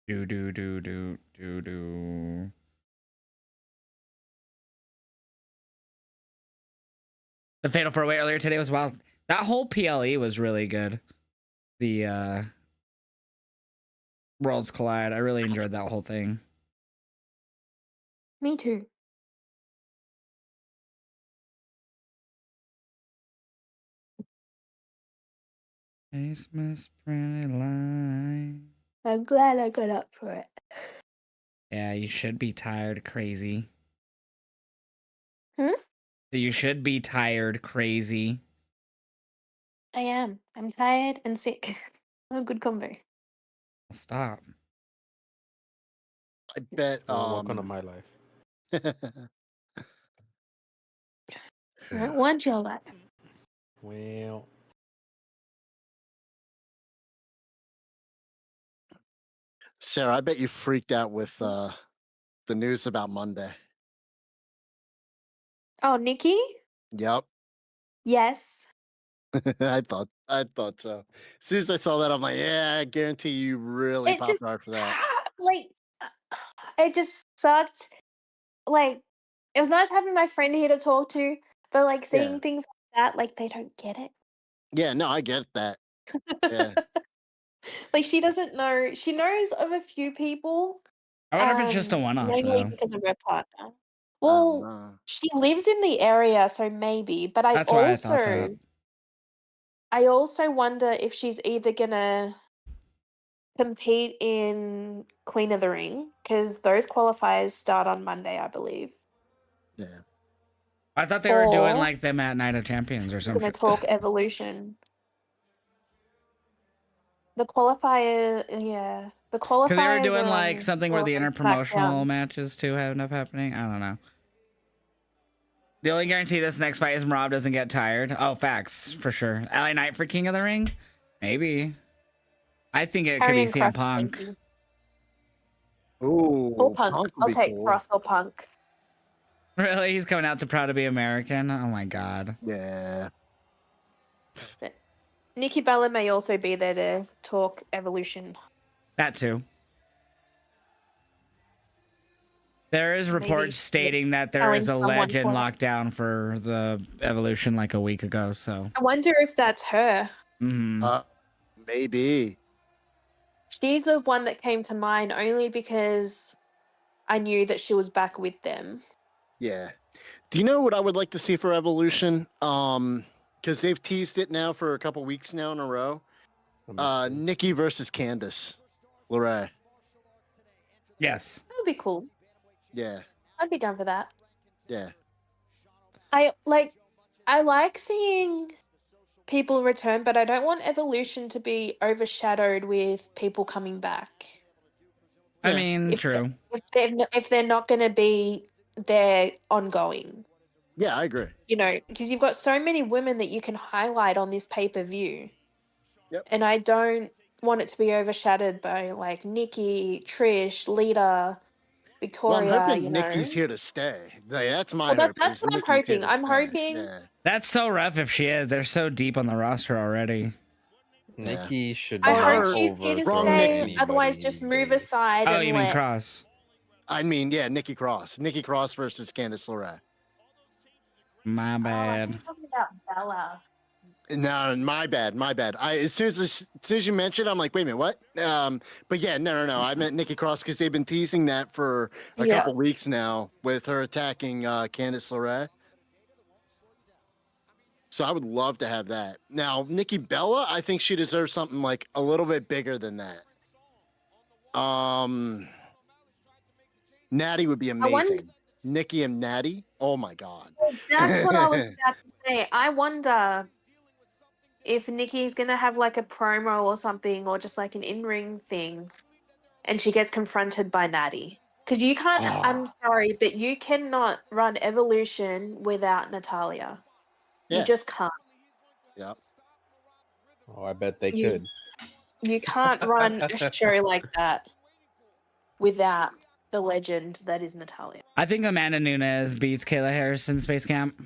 Do do do do do do. The Fatal 4-Way earlier today was wild. That whole PLE was really good. The Worlds Collide. I really enjoyed that whole thing. Me too. Christmas pretty line. I'm glad I got up for it. Yeah, you should be tired, crazy. Hmm? You should be tired, crazy. I am. I'm tired and sick. A good combo. Stop. I bet. Welcome to my life. I want your life. Well. Sarah, I bet you freaked out with the news about Monday. Oh, Nikki? Yep. Yes. I thought so. As soon as I saw that, I'm like, yeah, I guarantee you really It popped hard for that. Like, it just sucked like, it was nice having my friend here to talk to, but like seeing Yeah. things like that, like they don't get it. Yeah, no, I get that. Yeah. Like she doesn't know. She knows of a few people. I wonder if it's just a one-off Mainly though. because of her partner. Well, she lives in the area, so maybe. But That's why I thought that. I also wonder if she's either gonna compete in Queen of the Ring because those qualifiers start on Monday, I believe. Yeah. I thought they were doing Or like them at Night of Champions or she's gonna something. talk Evolution. The qualifier, yeah, the Because they were qualifiers doing are like on something where the on interpromotional SmackDown. matches too end up happening. I don't know. The only guarantee this next fight is Rob doesn't get tired. Oh, facts for sure. LA Knight for King of the Ring, maybe. I think it could be Karrion CM Kross, Punk. maybe. Ooh, Or Punk. Punk would I'll be take cool. Kross or Punk. Really, he's coming out to Proud to Be American. Oh my god. Yeah. But Nikki Bella may also be there to talk Evolution. That too. There is reports stating that there is a legend locked down for the Evolution like a week ago. So I wonder if that's her. Maybe. She's the one that came to mind only because I knew that she was back with them. Yeah. Do you know what I would like to see for Evolution? Because they've teased it now for a couple weeks now in a row. Nikki versus Candice LeRae. Yes. That would be cool. Yeah. I'd be down for that. Yeah. I like seeing people return, but I don't want Evolution to be overshadowed with people coming back. I mean, true. If they're not going to be there ongoing. Yeah, I agree. You know, because you've got so many women that you can highlight on this pay-per-view. Yep. And I don't want it to be overshadowed by like Nikki, Trish, Lita, Victoria. Well, I'm hoping you know, Nikki's here to stay. Like, that's my well, hope. that's is what I'm Nikki's here hoping. to I'm stay. hoping. Yeah. That's so rough if she is. They're so deep on the roster already. Nikki should I not hope she's here to overthrow stay. anybody Otherwise, these just move days. aside Oh, and you mean let. Cross? I mean, yeah, Nikki Cross. Nikki Cross versus Candice LeRae. My bad. I'm talking about Bella. No, my bad. As soon as you mentioned, I'm like, wait a minute, what? But yeah, no. I meant Nikki Cross because they've been teasing that for a couple weeks now with her attacking Candice LeRae. So I would love to have that. Now, Nikki Bella, I think she deserves something like a little bit bigger than that. Natty would be amazing. Nikki and Natty. Oh my god. That's what I was about to say. I wonder if Nikki's gonna have like a promo or something, or just like an in-ring thing, and she gets confronted by Natty. Because you can't. I'm sorry, but you cannot run Evolution without Natalia. Yeah. You just can't. Yep. Oh, I bet they You- could. You can't run a show like that without the legend that is Natalia. I think Amanda Nunes beats Kayla Harrison Space Camp.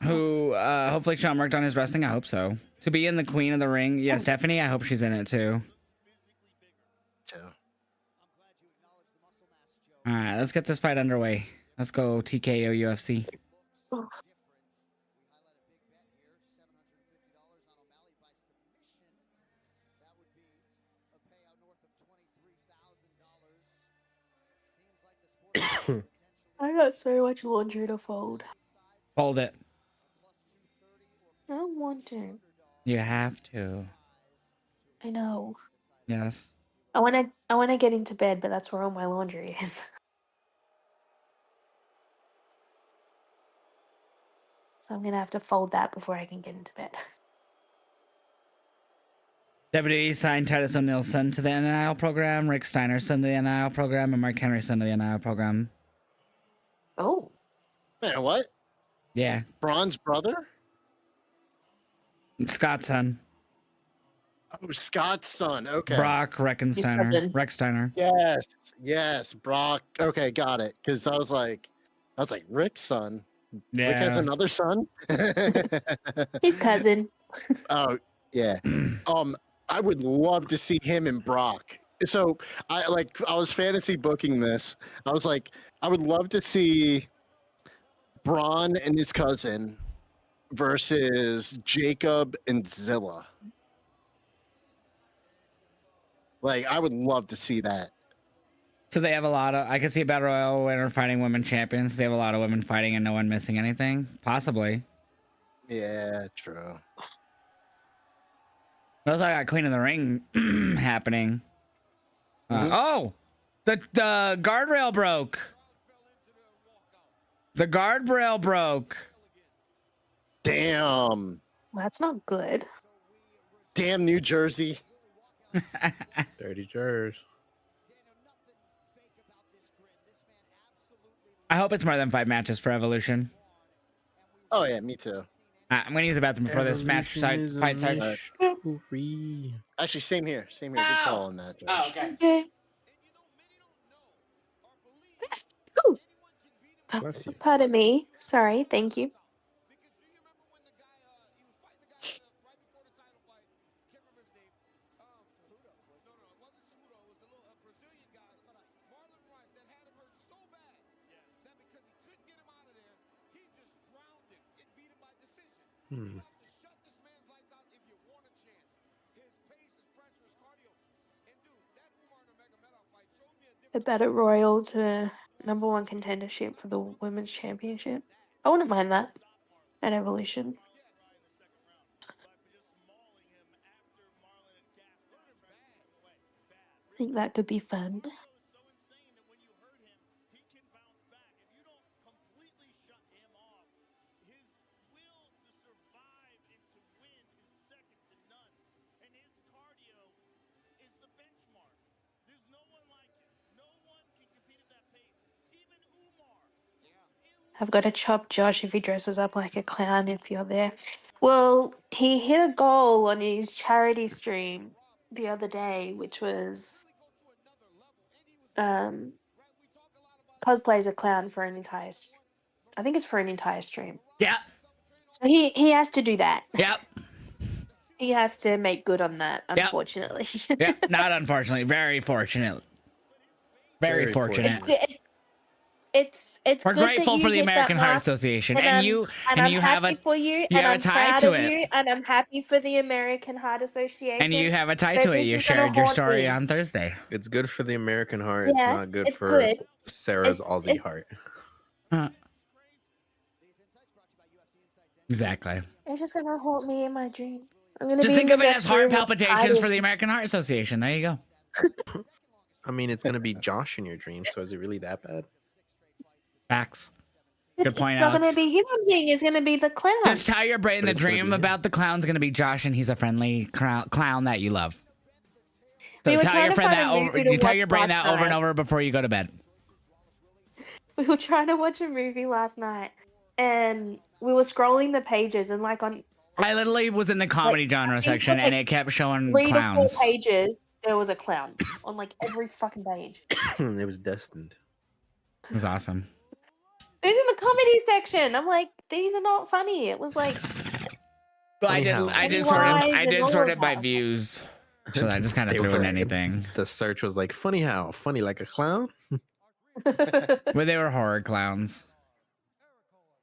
Who hopefully Sean worked on his wrestling. I hope so. To be in the Queen of the Ring. Yeah, Stephanie, I hope she's in it too. Alright, let's get this fight underway. Let's go TKO UFC. I got so much laundry to fold. Hold it. I don't want to. You have to. I know. Yes. I wanna get into bed, but that's where all my laundry is. So I'm gonna have to fold that before I can get into bed. WWE signed Titus O'Neil's son to the NIL program, Rick Steiner's son to the NIL program, and Mark Henry's son to the NIL program. Oh. Man, what? Yeah. Braun's brother? Scott's son. Oh, Scott's son. Okay. Brock Reckensteiner. Rex Steiner. Yes, Brock. Okay, got it. Because I was like, Rick's son. Yeah. Rick has another son. His cousin. Oh yeah. I would love to see him and Brock So I was fantasy booking this. I was like, I would love to see Braun and his cousin versus Jacob and Zilla. Like, I would love to see that. So they have a lot of. I could see a battle royal winner fighting women champions. They have a lot of women fighting and no one missing anything. Possibly. Yeah, true. Also, I got Queen of the Ring happening. Oh, the guardrail broke. The guardrail broke. Damn. That's not good. Damn New Jersey. Dirty Jersey. I hope it's more than 5 matches for Evolution. Oh yeah, me too. I'm gonna use the bathroom before this match fight starts. Actually, same here. Same here. Good call on that, Josh. Oh, okay. Ooh. Bless you. Pardon me. Sorry. Thank you. A battle royal to #1 contendership for the women's championship. I wouldn't mind that at Evolution. I think that could be fun. I've got to chop Josh if he dresses up like a clown if you're there. Well, he hit a goal on his charity stream the other day, which was cosplay as a clown for an entire I think it's for an entire stream. Yeah. So he has to do that. Yep. He has to make good on that, unfortunately. Yeah, not unfortunately, very fortunate. Very fortunate. It's We're good that grateful you for the hit that American Heart mark, Association, and and you I'm have happy a for you, you and have a I'm tie proud to of it. you, and I'm happy for the American Heart Association. And you have a tie but to it. this You is gonna shared your haunt story me. on Thursday. It's good for the American heart. It's Yeah, not good it's for good. Sarah's Aussie heart. Exactly. It's just gonna haunt me in my dreams. I'm gonna Just be think in of the it next as heart room with palpitations hiding. for the American Heart Association. There you go. I mean, it's gonna be Josh in your dreams, so is it really that bad? Facts. Good point, It's not Alex. gonna be him I'm seeing. It's gonna be the clown. Just tell your brain But the it's gonna dream be about the clown's gonna be Josh, and he's a friendly clown that you love. So We were tell trying your to friend find that a over. movie to You tell watch your brain last that over and night. over before you go to bed. We were trying to watch a movie last night, and we were scrolling the pages, and like on I literally was in the comedy genre think section, like and it kept showing 3 to 4 clowns. pages, there was a clown on like every fucking page. It was destined. It was awesome. It was in the comedy section. I'm like, these are not funny. It was like Well, I did sort it by views, so I just kind of They threw in were- anything. The search was like, funny how? Funny like a clown? But they were horror clowns.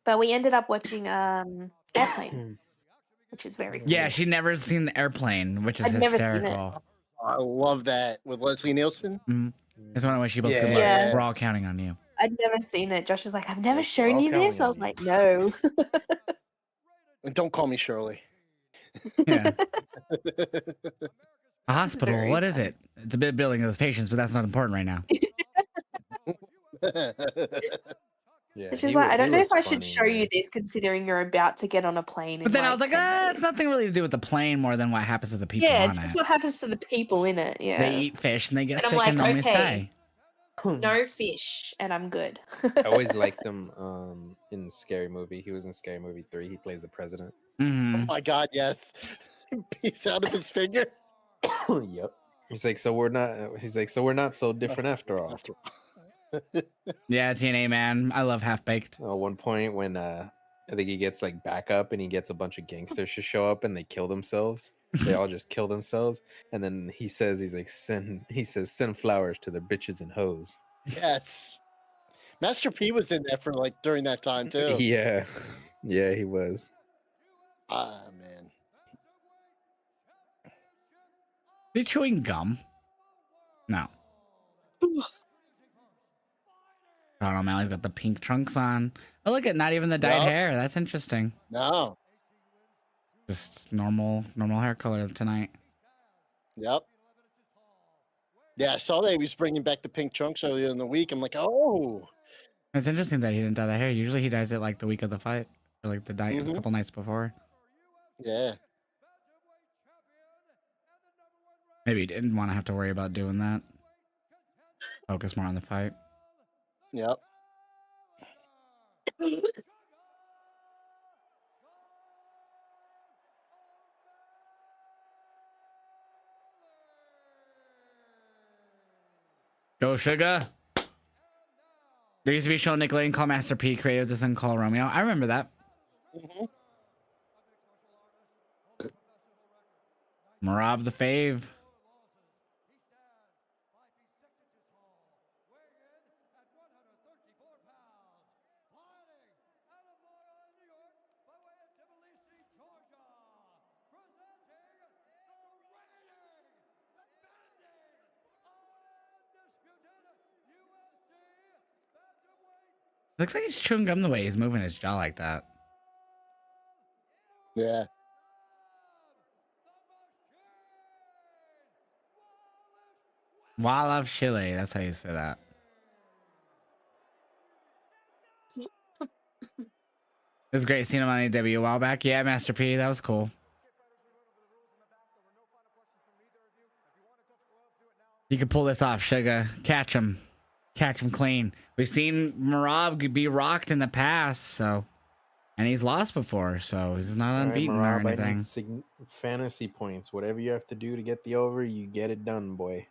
But we ended up watching Airplane, which is very funny. Yeah, she'd never seen the Airplane, which is I'd never seen it. hysterical. I love that with Leslie Nielsen. It's one of which you both could Yeah. love. We're all counting on you. I'd never seen it. Josh is like, I've never We're shown all you this. counting I on was like, no. And don't call me Shirley. Yeah. A hospital. Very What is it? It's a bit building those patients, but that's not important right now. Yeah, Which is like, I don't know if I should show you this considering you're about to get on a plane. But in then I was like, 10 days. it's nothing really to do with the plane more than what happens to the people Yeah, on it's just it. what happens to the people in it. Yeah. They eat fish and they get And I'm sick like, and almost okay. die. No fish, and I'm good. I always liked him in Scary Movie. He was in Scary Movie 3. He plays the president. Oh Mm-hmm. my God, yes. Piece out of his finger. Yep. He's like, so we're not so different after all. Yeah, TNA man. I love Half Baked. At one point when I think he gets like backup and he gets a bunch of gangsters to show up and they kill themselves. They all just kill themselves, and then he says, he's like, send flowers to their bitches and hoes. Yes. Master P was in there for like during that time too. Yeah, yeah, he was. Ah, man. Is he chewing gum? No. Sean O'Malley's got the pink trunks on. Oh, look at not even the dyed hair. That's interesting. No. Just normal hair color tonight. Yep. Yeah, I saw that he was bringing back the pink trunks earlier in the week. I'm like, oh. It's interesting that he didn't dye the hair. Usually he dyes it like the week of the fight, or like the a couple nights before. Yeah. Maybe he didn't want to have to worry about doing that. Focus more on the fight. Yep. Go Sugar. There used to be a show Nick Lane called Master P created this thing called Romeo. I remember that. Marab the fave. Looks like he's chewing gum the way he's moving his jaw like that. Yeah. Wall of Chile. That's how you say that. It was great seeing him on AEW a while back. Yeah, Master P. That was cool. You could pull this off, Sugar. Catch him. Catch him clean. We've seen Marab be rocked in the past, so, and he's lost before, so he's not unbeaten or Marab, anything. Fantasy points. Whatever you have to do to get the over, you get it done, boy.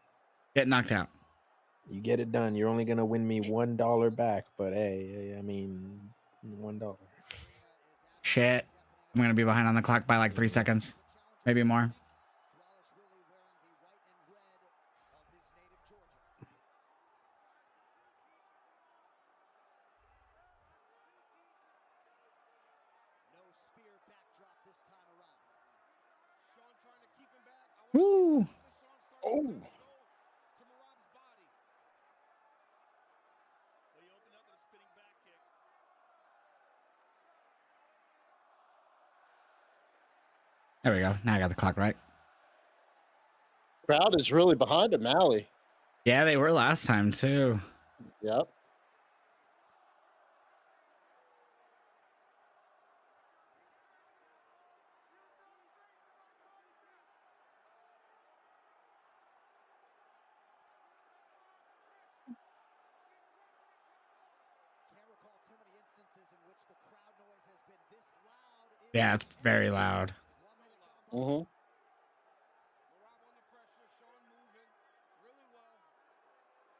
Get knocked out. You get it done. You're only gonna win me $1 back, but hey, I mean, $1. Shit. I'm gonna be behind on the clock by like 3 seconds, maybe more. Woo! Oh. There we go. Now I got the clock right. Crowd is really behind O'Malley. Yeah, they were last time too. Yep. Yeah, it's very loud. Mm-hmm.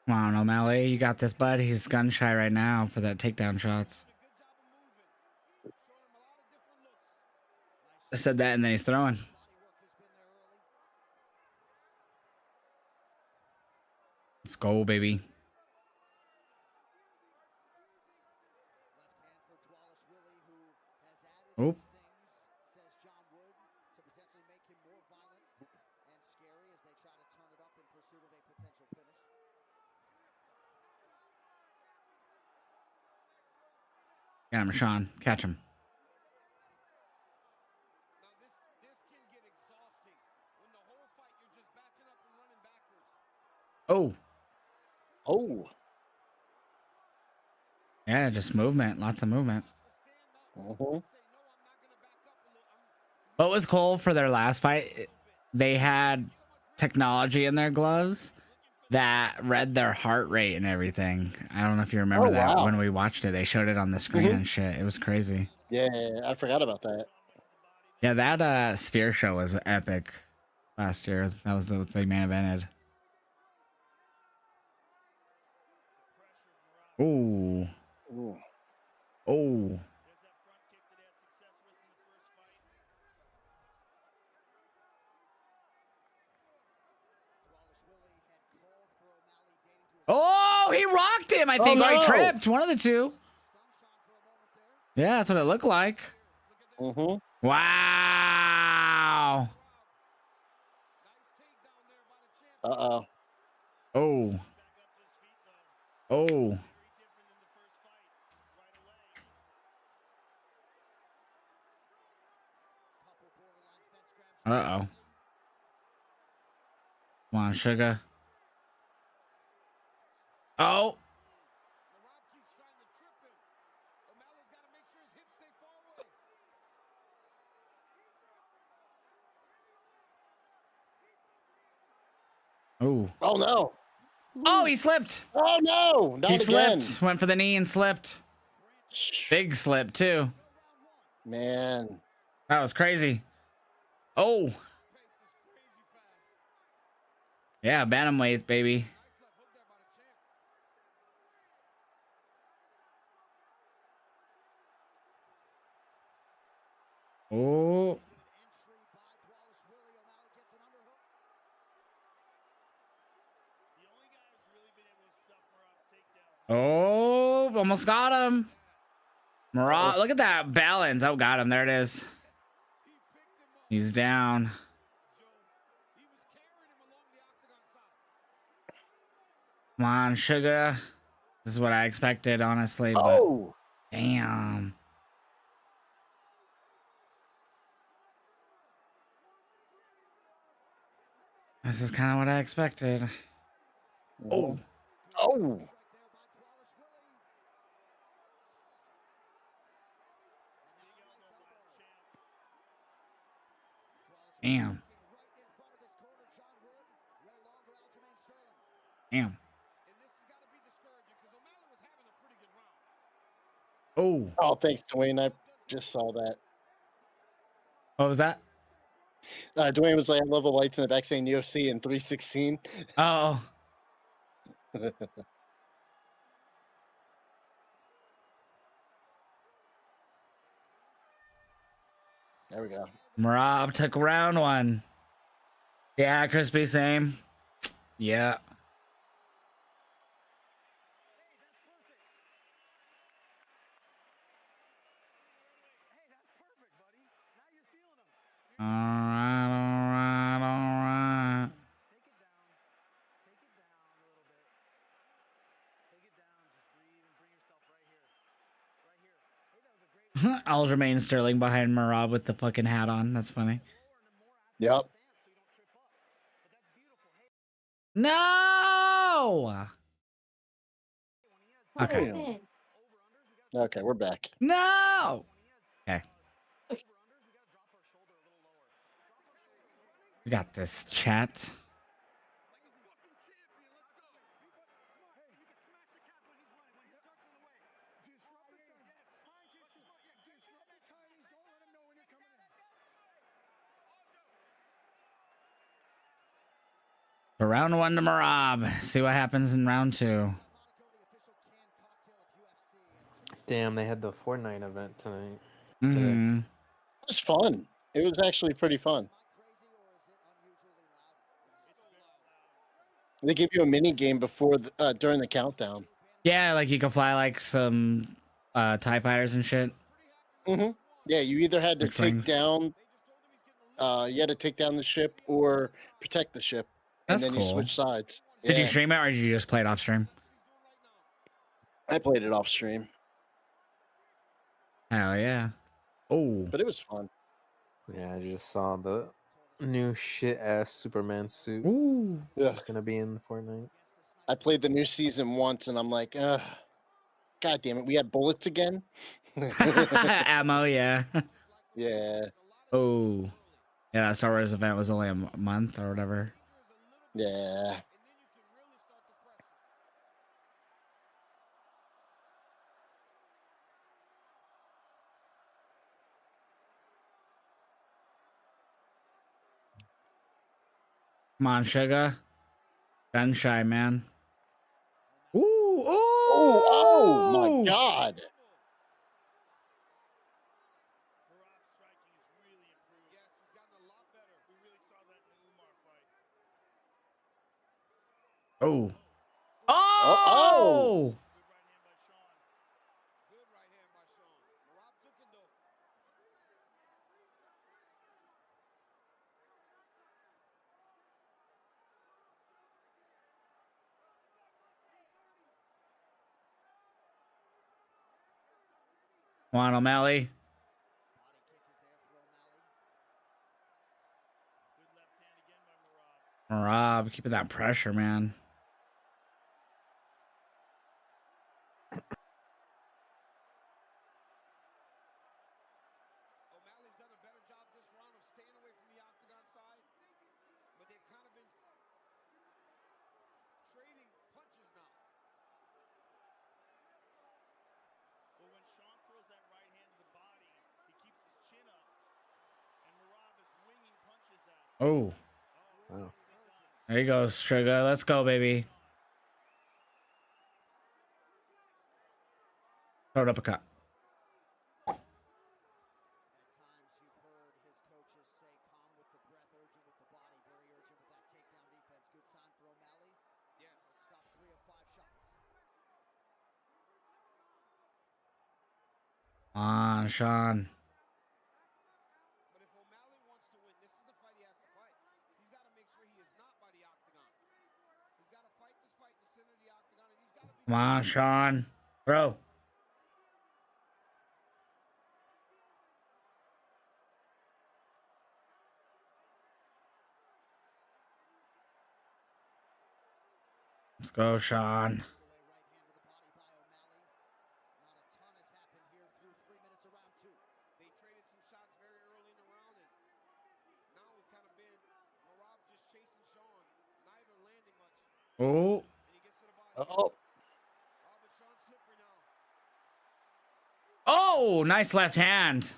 Come on, O'Malley, you got this, bud. He's gun shy right now for that takedown shots. I said that, and then he's throwing. Let's go, baby. Oh. Got him, Sean. Catch him. Oh. Oh. Yeah, just movement. Lots of movement. Mm-hmm. What was cool for their last fight, they had technology in their gloves that read their heart rate and everything. I don't know if you remember that when we watched it. They showed it on the screen and shit. It was crazy. Yeah, I forgot about that. Yeah, that Sphere show was epic last year. That was the main evented. Ooh. Ooh. Oh. Oh, he rocked him, I think. Oh, Or he no. tripped. One of the two. Yeah, that's what it looked like. Mm-hmm. Wow. Uh-oh. Oh. Oh. Uh-oh. Come on, sugar. Oh. Oh. Oh, no. Oh, he slipped. Oh, no. Not He again. slipped. Went for the knee and slipped. Big slip, too. Man. That was crazy. Oh. Yeah, bantamweight, baby. Oh. Oh, almost got him. Marab, look at that balance. Oh, got him. There it is. He's down. Come on, sugar. This is what I expected, honestly. But damn. This is kind of what I expected. Oh. Oh. Damn. Damn. Oh. Oh, thanks, Dwayne. I just saw that. What was that? Dwayne was like, I love the lights in the back saying UFC in 316. Oh. There we go. Marab took round one. Yeah, Crispy, same. Yeah. All right. Aljamain Sterling behind Marab with the fucking hat on. That's funny. Yep. No. Okay. Okay, we're back. No. Okay. We got this, chat. For round one to Marab. See what happens in round two. Damn, they had the Fortnite event tonight. Mm-hmm. It was fun. It was actually pretty fun. They give you a mini game before during the countdown. Yeah, like you can fly like some TIE fighters and shit. Mm-hmm. Yeah, you either had to X-Wings. take down the ship or protect the ship. That's and then cool. you switch sides. Did you Yeah. stream it or did you just play it off stream? I played it off stream. Hell yeah. Oh. But it was fun. Yeah, I just saw the new shit ass Superman suit. Ooh. It's gonna be in Fortnite. I played the new season once and I'm like, God damn it, we had bullets again. Ammo, yeah. Yeah. Oh. Yeah, that Star Wars event was only a month or whatever. Yeah. Come on, sugar. Gun shy, man. Ooh, ooh. Oh my God. Oh. Oh! Oh! Come on, O'Malley. Rob, keeping that pressure, man. Oh. Wow. There you go, Sugar. Let's go, baby. Throw it uppercut. Come on, Sean. Come on, Sean. Bro. Let's go, Sean. Oh. Oh. Oh, nice left hand.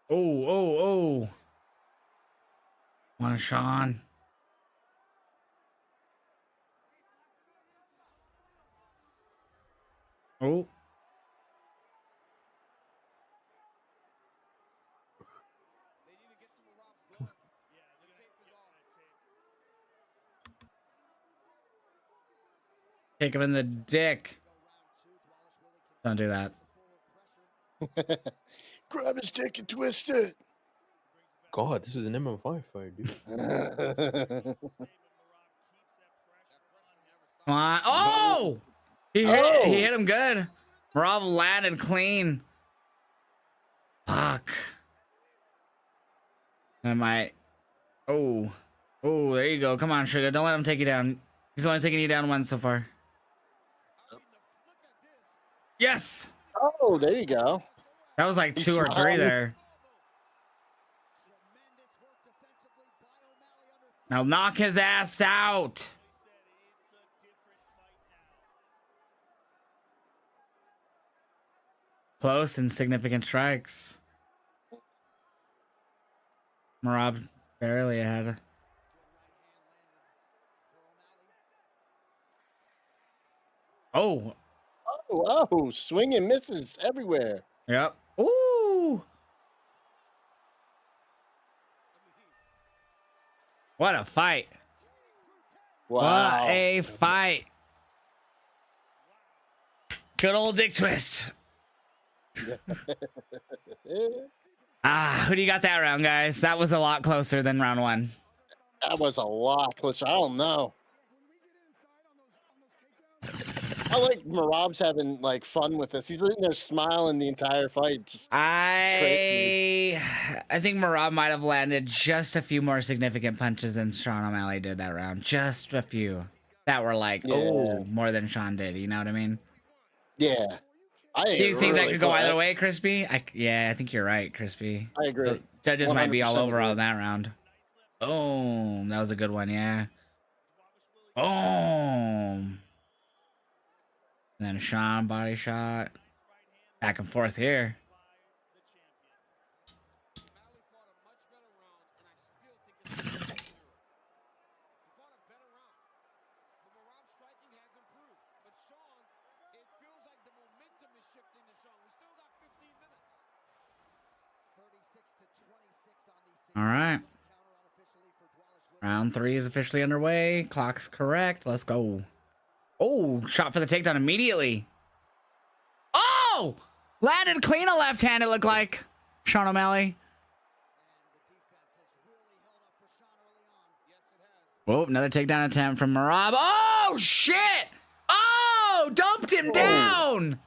Oh. Come on, Sean. Oh. Kick him in the dick. Don't do that. Grab his dick and twist it. God, this is an MMA fight, dude. Come on. Oh! He hit him good. Rob landed clean. Fuck. I might. Oh, there you go. Come on, Sugar. Don't let him take you down. He's only taking you down once so far. Yes. Oh, there you go. That was like 2 or 3 there. Now knock his ass out. Close and significant strikes. Marab barely ahead. Oh. Oh, swing and misses everywhere. Yep. Ooh. What a fight. Wow. What a fight. Good old dick twist. Who do you got that round, guys? That was a lot closer than round 1. That was a lot closer. I don't know. I like Marab's having like fun with this. He's sitting there smiling the entire fight. I think Marab might have landed just a few more significant punches than Sean O'Malley did that round. Just a few that were like, oh, more than Sean did. You know what I mean? Yeah. Do you think that could go either way, Crispy? Yeah, I think you're right, Crispy. I agree. The judges might be all over agree. on that round. Boom. That was a good one, yeah. Boom. And then Sean body shot. Back and forth here. All right. Round 3 is officially underway. Clock's correct. Let's go. Oh, shot for the takedown immediately. Oh! Landed clean a left hand, it looked like. Sean O'Malley. Oh, another takedown attempt from Marab. Oh, shit! Oh, dumped him down!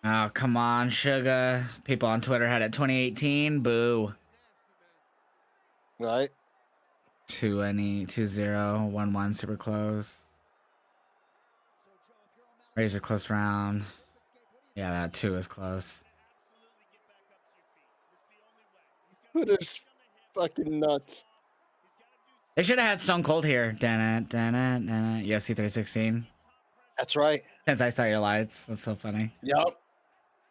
Oh, come on, Sugar. People on Twitter had it 2018. Boo. Right. 2-0, 1-1, super close. Razor close round. Yeah, that 2 is close. Twitter's fucking nuts. They should have had Stone Cold here. UFC 316. That's right. Since I saw your lights. That's so funny. Yep.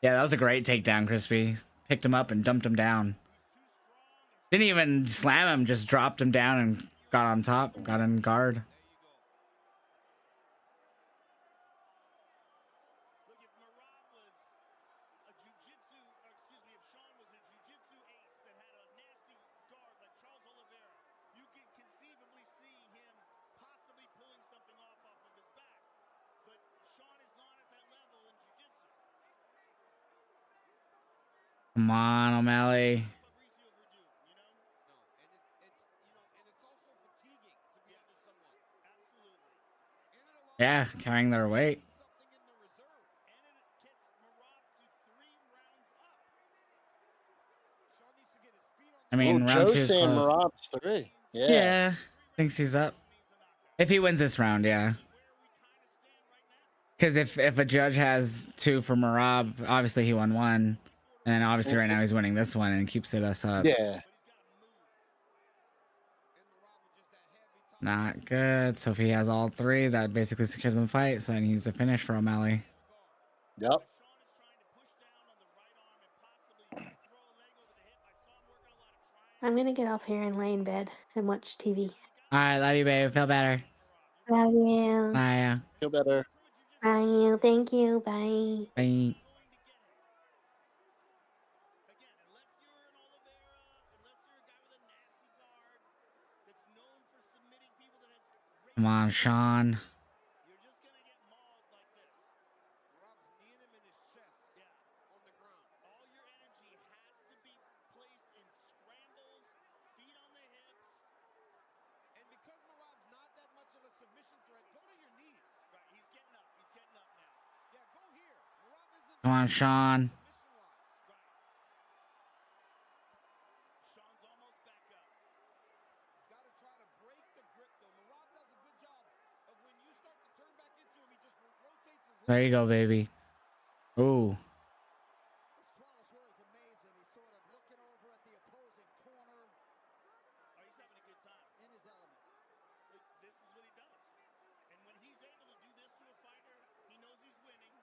Yeah, that was a great takedown, Crispy. Picked him up and dumped him down. Didn't even slam him, just dropped him down and got on top, got in guard. Come on, O'Malley. Yeah, carrying their weight. I mean, round Joe's 2 is saying close. Marab's 3. Yeah. Yeah, thinks he's up. If he wins this round, yeah. Because if a judge has 2 for Marab, obviously he won 1. And then obviously right now he's winning this one and keeps us up. Yeah. Not good. So if he has all 3, that basically secures him the fight. So then he's a finish for O'Malley. Yep. I'm gonna get off here and lay in bed and watch TV. All right, love you, babe. Feel better. Love you. Bye. Feel better. Bye you. Thank you. Bye. Bye. Come on, Sean. Come on, Sean. There you go, baby. Ooh.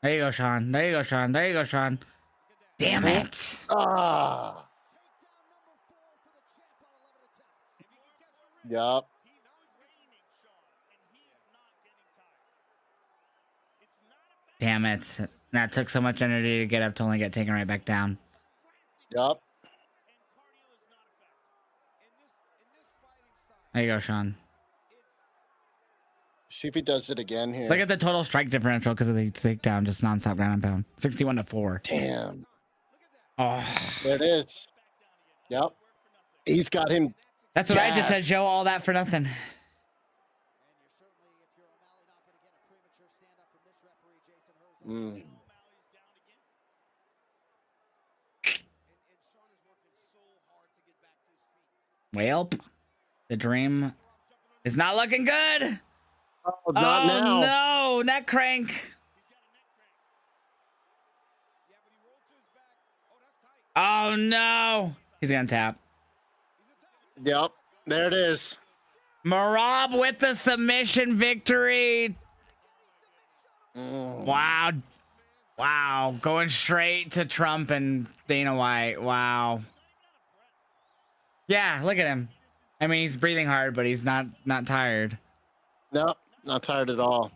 There you go, Sean. There you go, Sean. There you go, Sean. Damn it. Ah. Yup. Damn it. That took so much energy to get up to only get taken right back down. Yup. There you go, Sean. See if he does it again here. Look at the total strike differential because of the takedown, just nonstop ground and pound. 61-4. Damn. Oh. There it is. Yep. He's got him. That's what I just said, Joe. All that for nothing. Mm. Well, the dream is not looking good. Oh, not now. No, neck crank. Oh no, he's gonna tap. Yep, there it is. Marab with the submission victory. Wow. Wow, going straight to Trump and Dana White. Wow. Yeah, look at him. I mean, he's breathing hard, but he's not tired. Nope, not tired at all.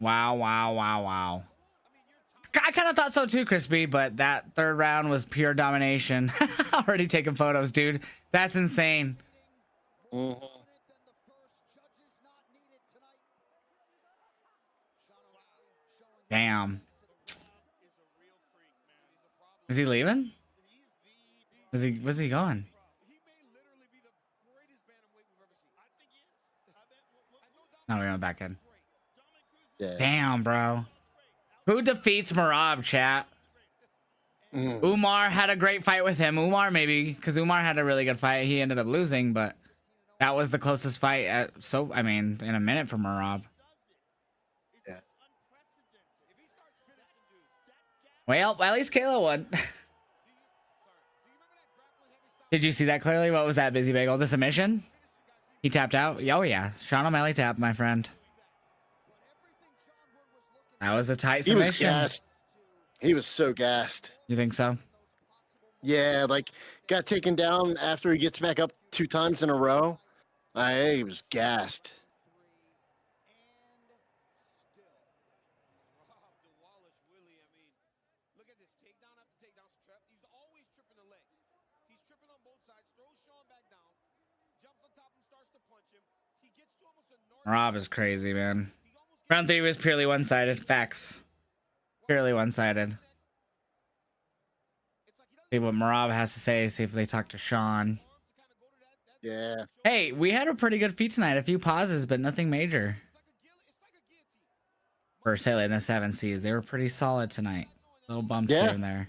Wow, wow, wow, wow. I kind of thought so too, Crispy, but that third round was pure domination. Already taking photos, dude. That's insane. Mhm. Damn. Is he leaving? Where's he going? No, we're going back in. Yeah. Damn, bro. Who defeats Marab, chat? Umar had a great fight with him. Umar, maybe, because Umar had a really good fight. He ended up losing, but that was the closest fight in a minute for Marab. Yeah. Well, at least Kayla won. Did you see that clearly? What was that, Busy Bagel? The submission? He tapped out? Oh, yeah. Sean O'Malley tapped, my friend. That was a tight submission. He was gassed. He was so gassed. You think so? Yeah, like got taken down after he gets back up 2 times in a row. He was gassed. Rob is crazy, man. Round 3 was purely one-sided. Facts. Purely one-sided. See what Marab has to say. See if they talk to Sean. Yeah. Hey, we had a pretty good feat tonight. A few pauses, but nothing major. For sailing the 7 Seas, they were pretty solid tonight. Little bumps here and there.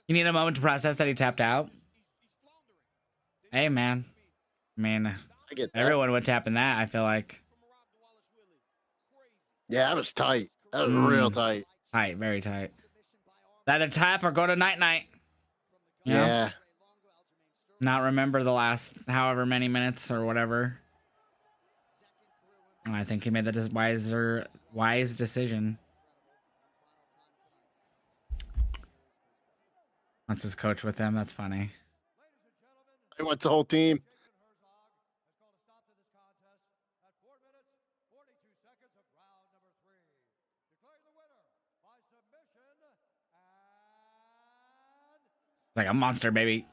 You need a moment to process that he tapped out? Hey, man. I mean, I get that. Everyone would tap in that, I feel like. Yeah, that was tight. That was real tight. Tight, very tight. Either tap or go to night-night. Yeah. Not remember the last however many minutes or whatever. And I think he made the wise decision. Wants his coach with him. That's funny. He wants the whole team. It's like a monster, baby.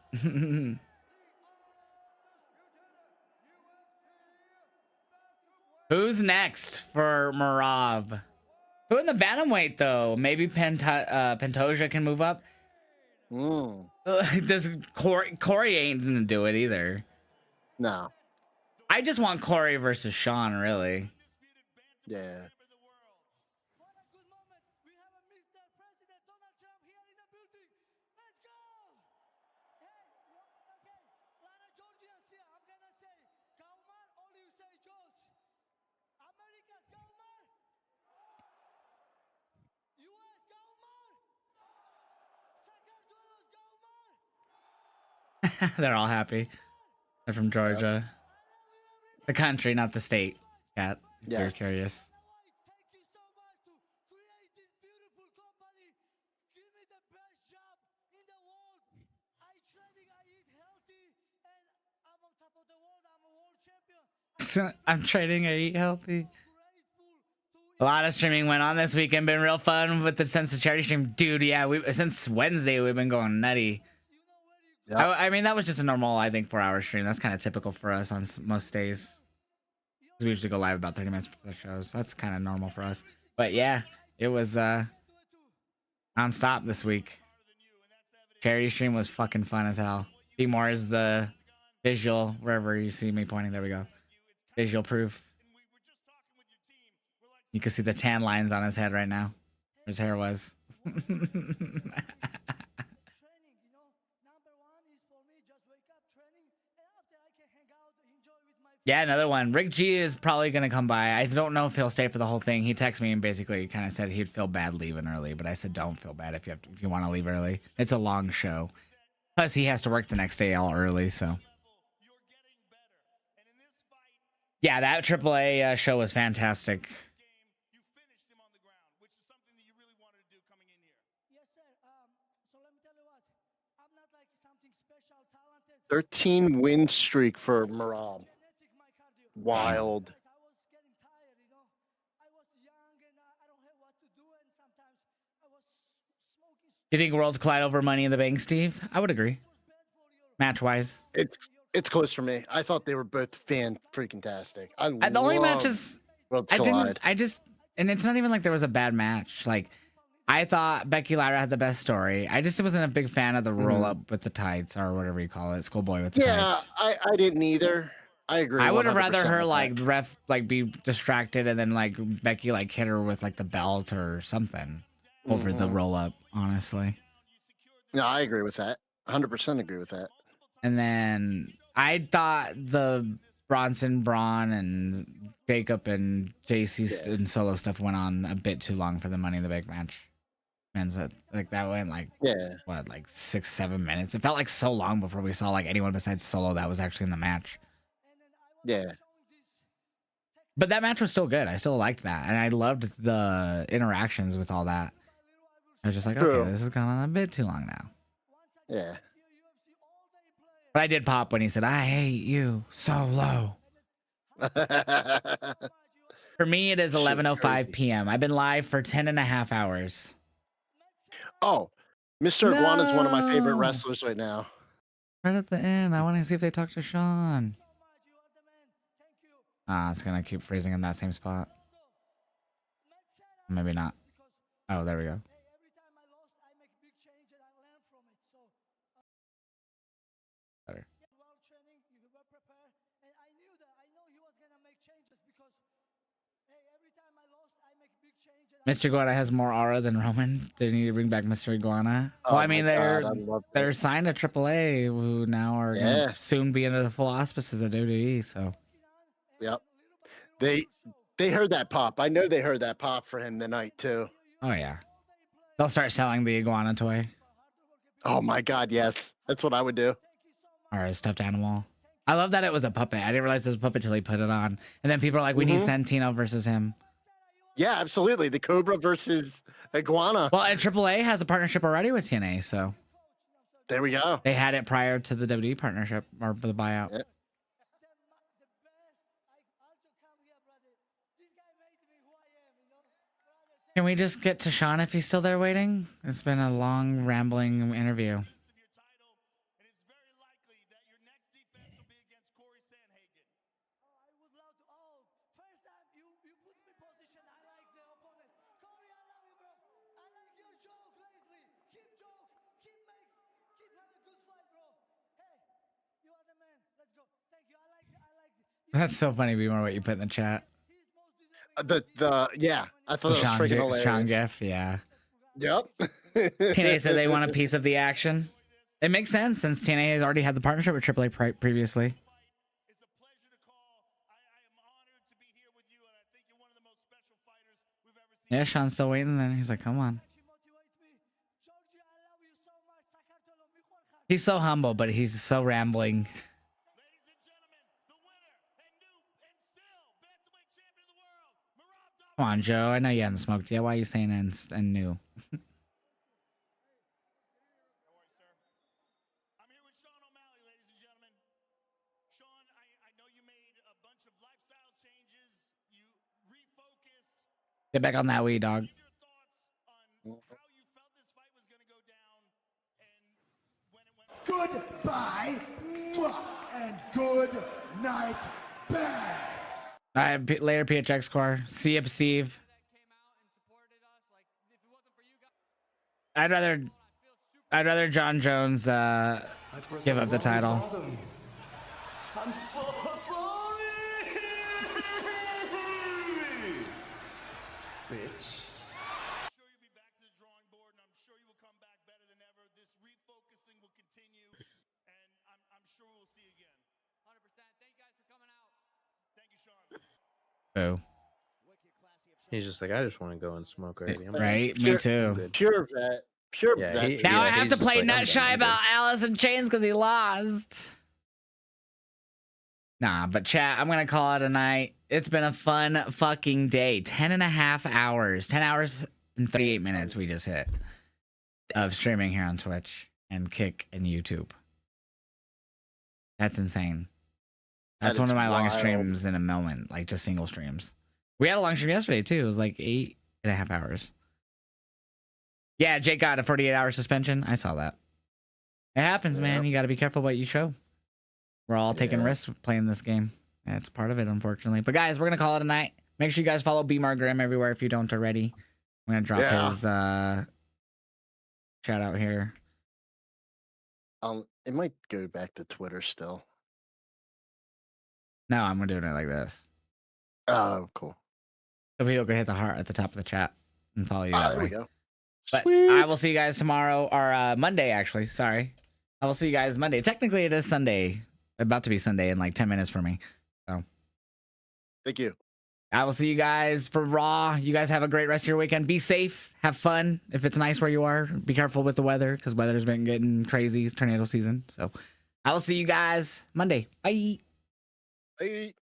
Who's next for Marab? Who in the bantamweight though? Maybe Pantoja can move up. Does Corey ain't gonna do it either? No. I just want Corey versus Sean, really. Yeah. They're all happy. They're from Georgia. The country, not the state. Cat. Yes. You're curious. I'm training, I eat healthy. A lot of streaming went on this weekend. Been real fun with the Sense of Charity stream. Dude, yeah, since Wednesday we've been going nutty. Yep. I mean, that was just a normal, I think, 4-hour stream. That's kind of typical for us on most days. We usually go live about 30 minutes before the shows. So that's kind of normal for us. But yeah, it was non-stop this week. Charity stream was fucking fun as hell. Be more is the visual, wherever you see me pointing. There we go. Visual proof. You can see the tan lines on his head right now. Where his hair was. Yeah, another one. Rick G is probably going to come by. I don't know if he'll stay for the whole thing. He texted me and basically kind of said he'd feel bad leaving early, but I said don't feel bad if you want to leave early. It's a long show. Plus, he has to work the next day all early, so. Yeah, that AAA show was fantastic. 13 win streak for Marab. wild. You think worlds collide over Money in the Bank, Steve? I would agree. Match wise, It's close for me. I thought they were both fan freaking tastic. the only matches Worlds I Collide. and it's not even like there was a bad match. Like I thought Becky Lyra had the best story. I just wasn't a big fan of the roll up with the tights or whatever you call it, schoolboy with the tights. I didn't either. I agree. I would have rather 100% her with like that. ref like be distracted and then like Becky like hit her with like the belt or something over the roll up. Honestly. No, I agree with that. 100% agree with that. And then I thought the Bronson, Braun, and Jacob and JC and Solo stuff went on a bit too long for the Money in the Bank match. And so, like that went like what, like 6-7 minutes. It felt like so long before we saw like anyone besides Solo that was actually in the match. Yeah. But that match was still good. I still liked that, and I loved the interactions with all that. I was just like, okay, this has gone on a bit too long now. Yeah. But I did pop when he said, "I hate you, Solo." For me, it is 11:05 p.m. I've been live for 10.5 hours. Oh, Mr. Iguana is one of my favorite No. wrestlers right now. Right at the end, I want to see if they talk to Sean. It's gonna keep freezing in that same spot. Maybe not. Oh, there we go. Better. Mr. Iguana has more aura than Roman. They need to bring back Mr. Iguana. Oh Well, I mean, my God, I love they're signed to AAA, who now are gonna soon be under the full auspices of WWE. So Yep. They heard that pop. I know they heard that pop for him tonight too. oh yeah, they'll start selling the iguana toy Oh my God, yes. That's what I would do. or a stuffed animal. I love that it was a puppet. I didn't realize it was a puppet till he put it on. And then people are like, we need Santino versus him. Yeah, absolutely. The Cobra versus Iguana. Well, and AAA has a partnership already with TNA, so there we go. They had it prior to the WWE partnership or the buyout. Yep. Can we just get to Sean if he's still there waiting? It's been a long, rambling interview. That's so funny, Beamer, what you put in the chat. Yeah, I thought that was freaking hilarious. Sean Giff, yeah. Yep. TNA said they want a piece of the action. It makes sense since TNA has already had the partnership with AAA previously. Yeah, Sean's still waiting. Then he's like, "Come on." He's so humble, but he's so rambling. Come on, Joe. I know you haven't smoked yet. Why are you saying and new? Get back on that weed, dog. Goodbye and good night, bang. All right, later, PHX Core. See you, Steve. I'd rather John Jones give up the title. I'm so sorry, bitch. Oh. He's just like, I just want to go and smoke already. I'm Right? good. Me I'm too. good. Pure vet. Pure Yeah, vet. Now I yeah, have he's to just play like, nut I'm shy good. about Alice in Chains because he lost. Nah, but chat, I'm going to call it a night. It's been a fun fucking day. 10.5 hours. 10 hours and 38 minutes we just hit of streaming here on Twitch and Kick and YouTube. That's insane. That's That one is of my longest wild. streams in a moment, like just single streams. We had a long stream yesterday too. It was like 8.5 hours. Yeah, Jake got a 48-hour suspension. I saw that. It happens, man. You got to be careful what you show. We're all taking risks playing this game. That's part of it, unfortunately. But guys, we're gonna call it a night. Make sure you guys follow B Mar Grimm everywhere if you don't already. I'm gonna drop his shout out here. It might go back to Twitter still. No, I'm doing it like this. Oh, cool. So people can hit the heart at the top of the chat and follow you that There way. we go. But I will see you guys tomorrow, or Monday, actually. Sorry. I will see you guys Monday. Technically, it is Sunday. About to be Sunday in like 10 minutes for me. So, thank you. I will see you guys for Raw. You guys have a great rest of your weekend. Be safe. Have fun. If it's nice where you are, be careful with the weather because weather's been getting crazy. It's tornado season. So, I will see you guys Monday. Bye. Bye.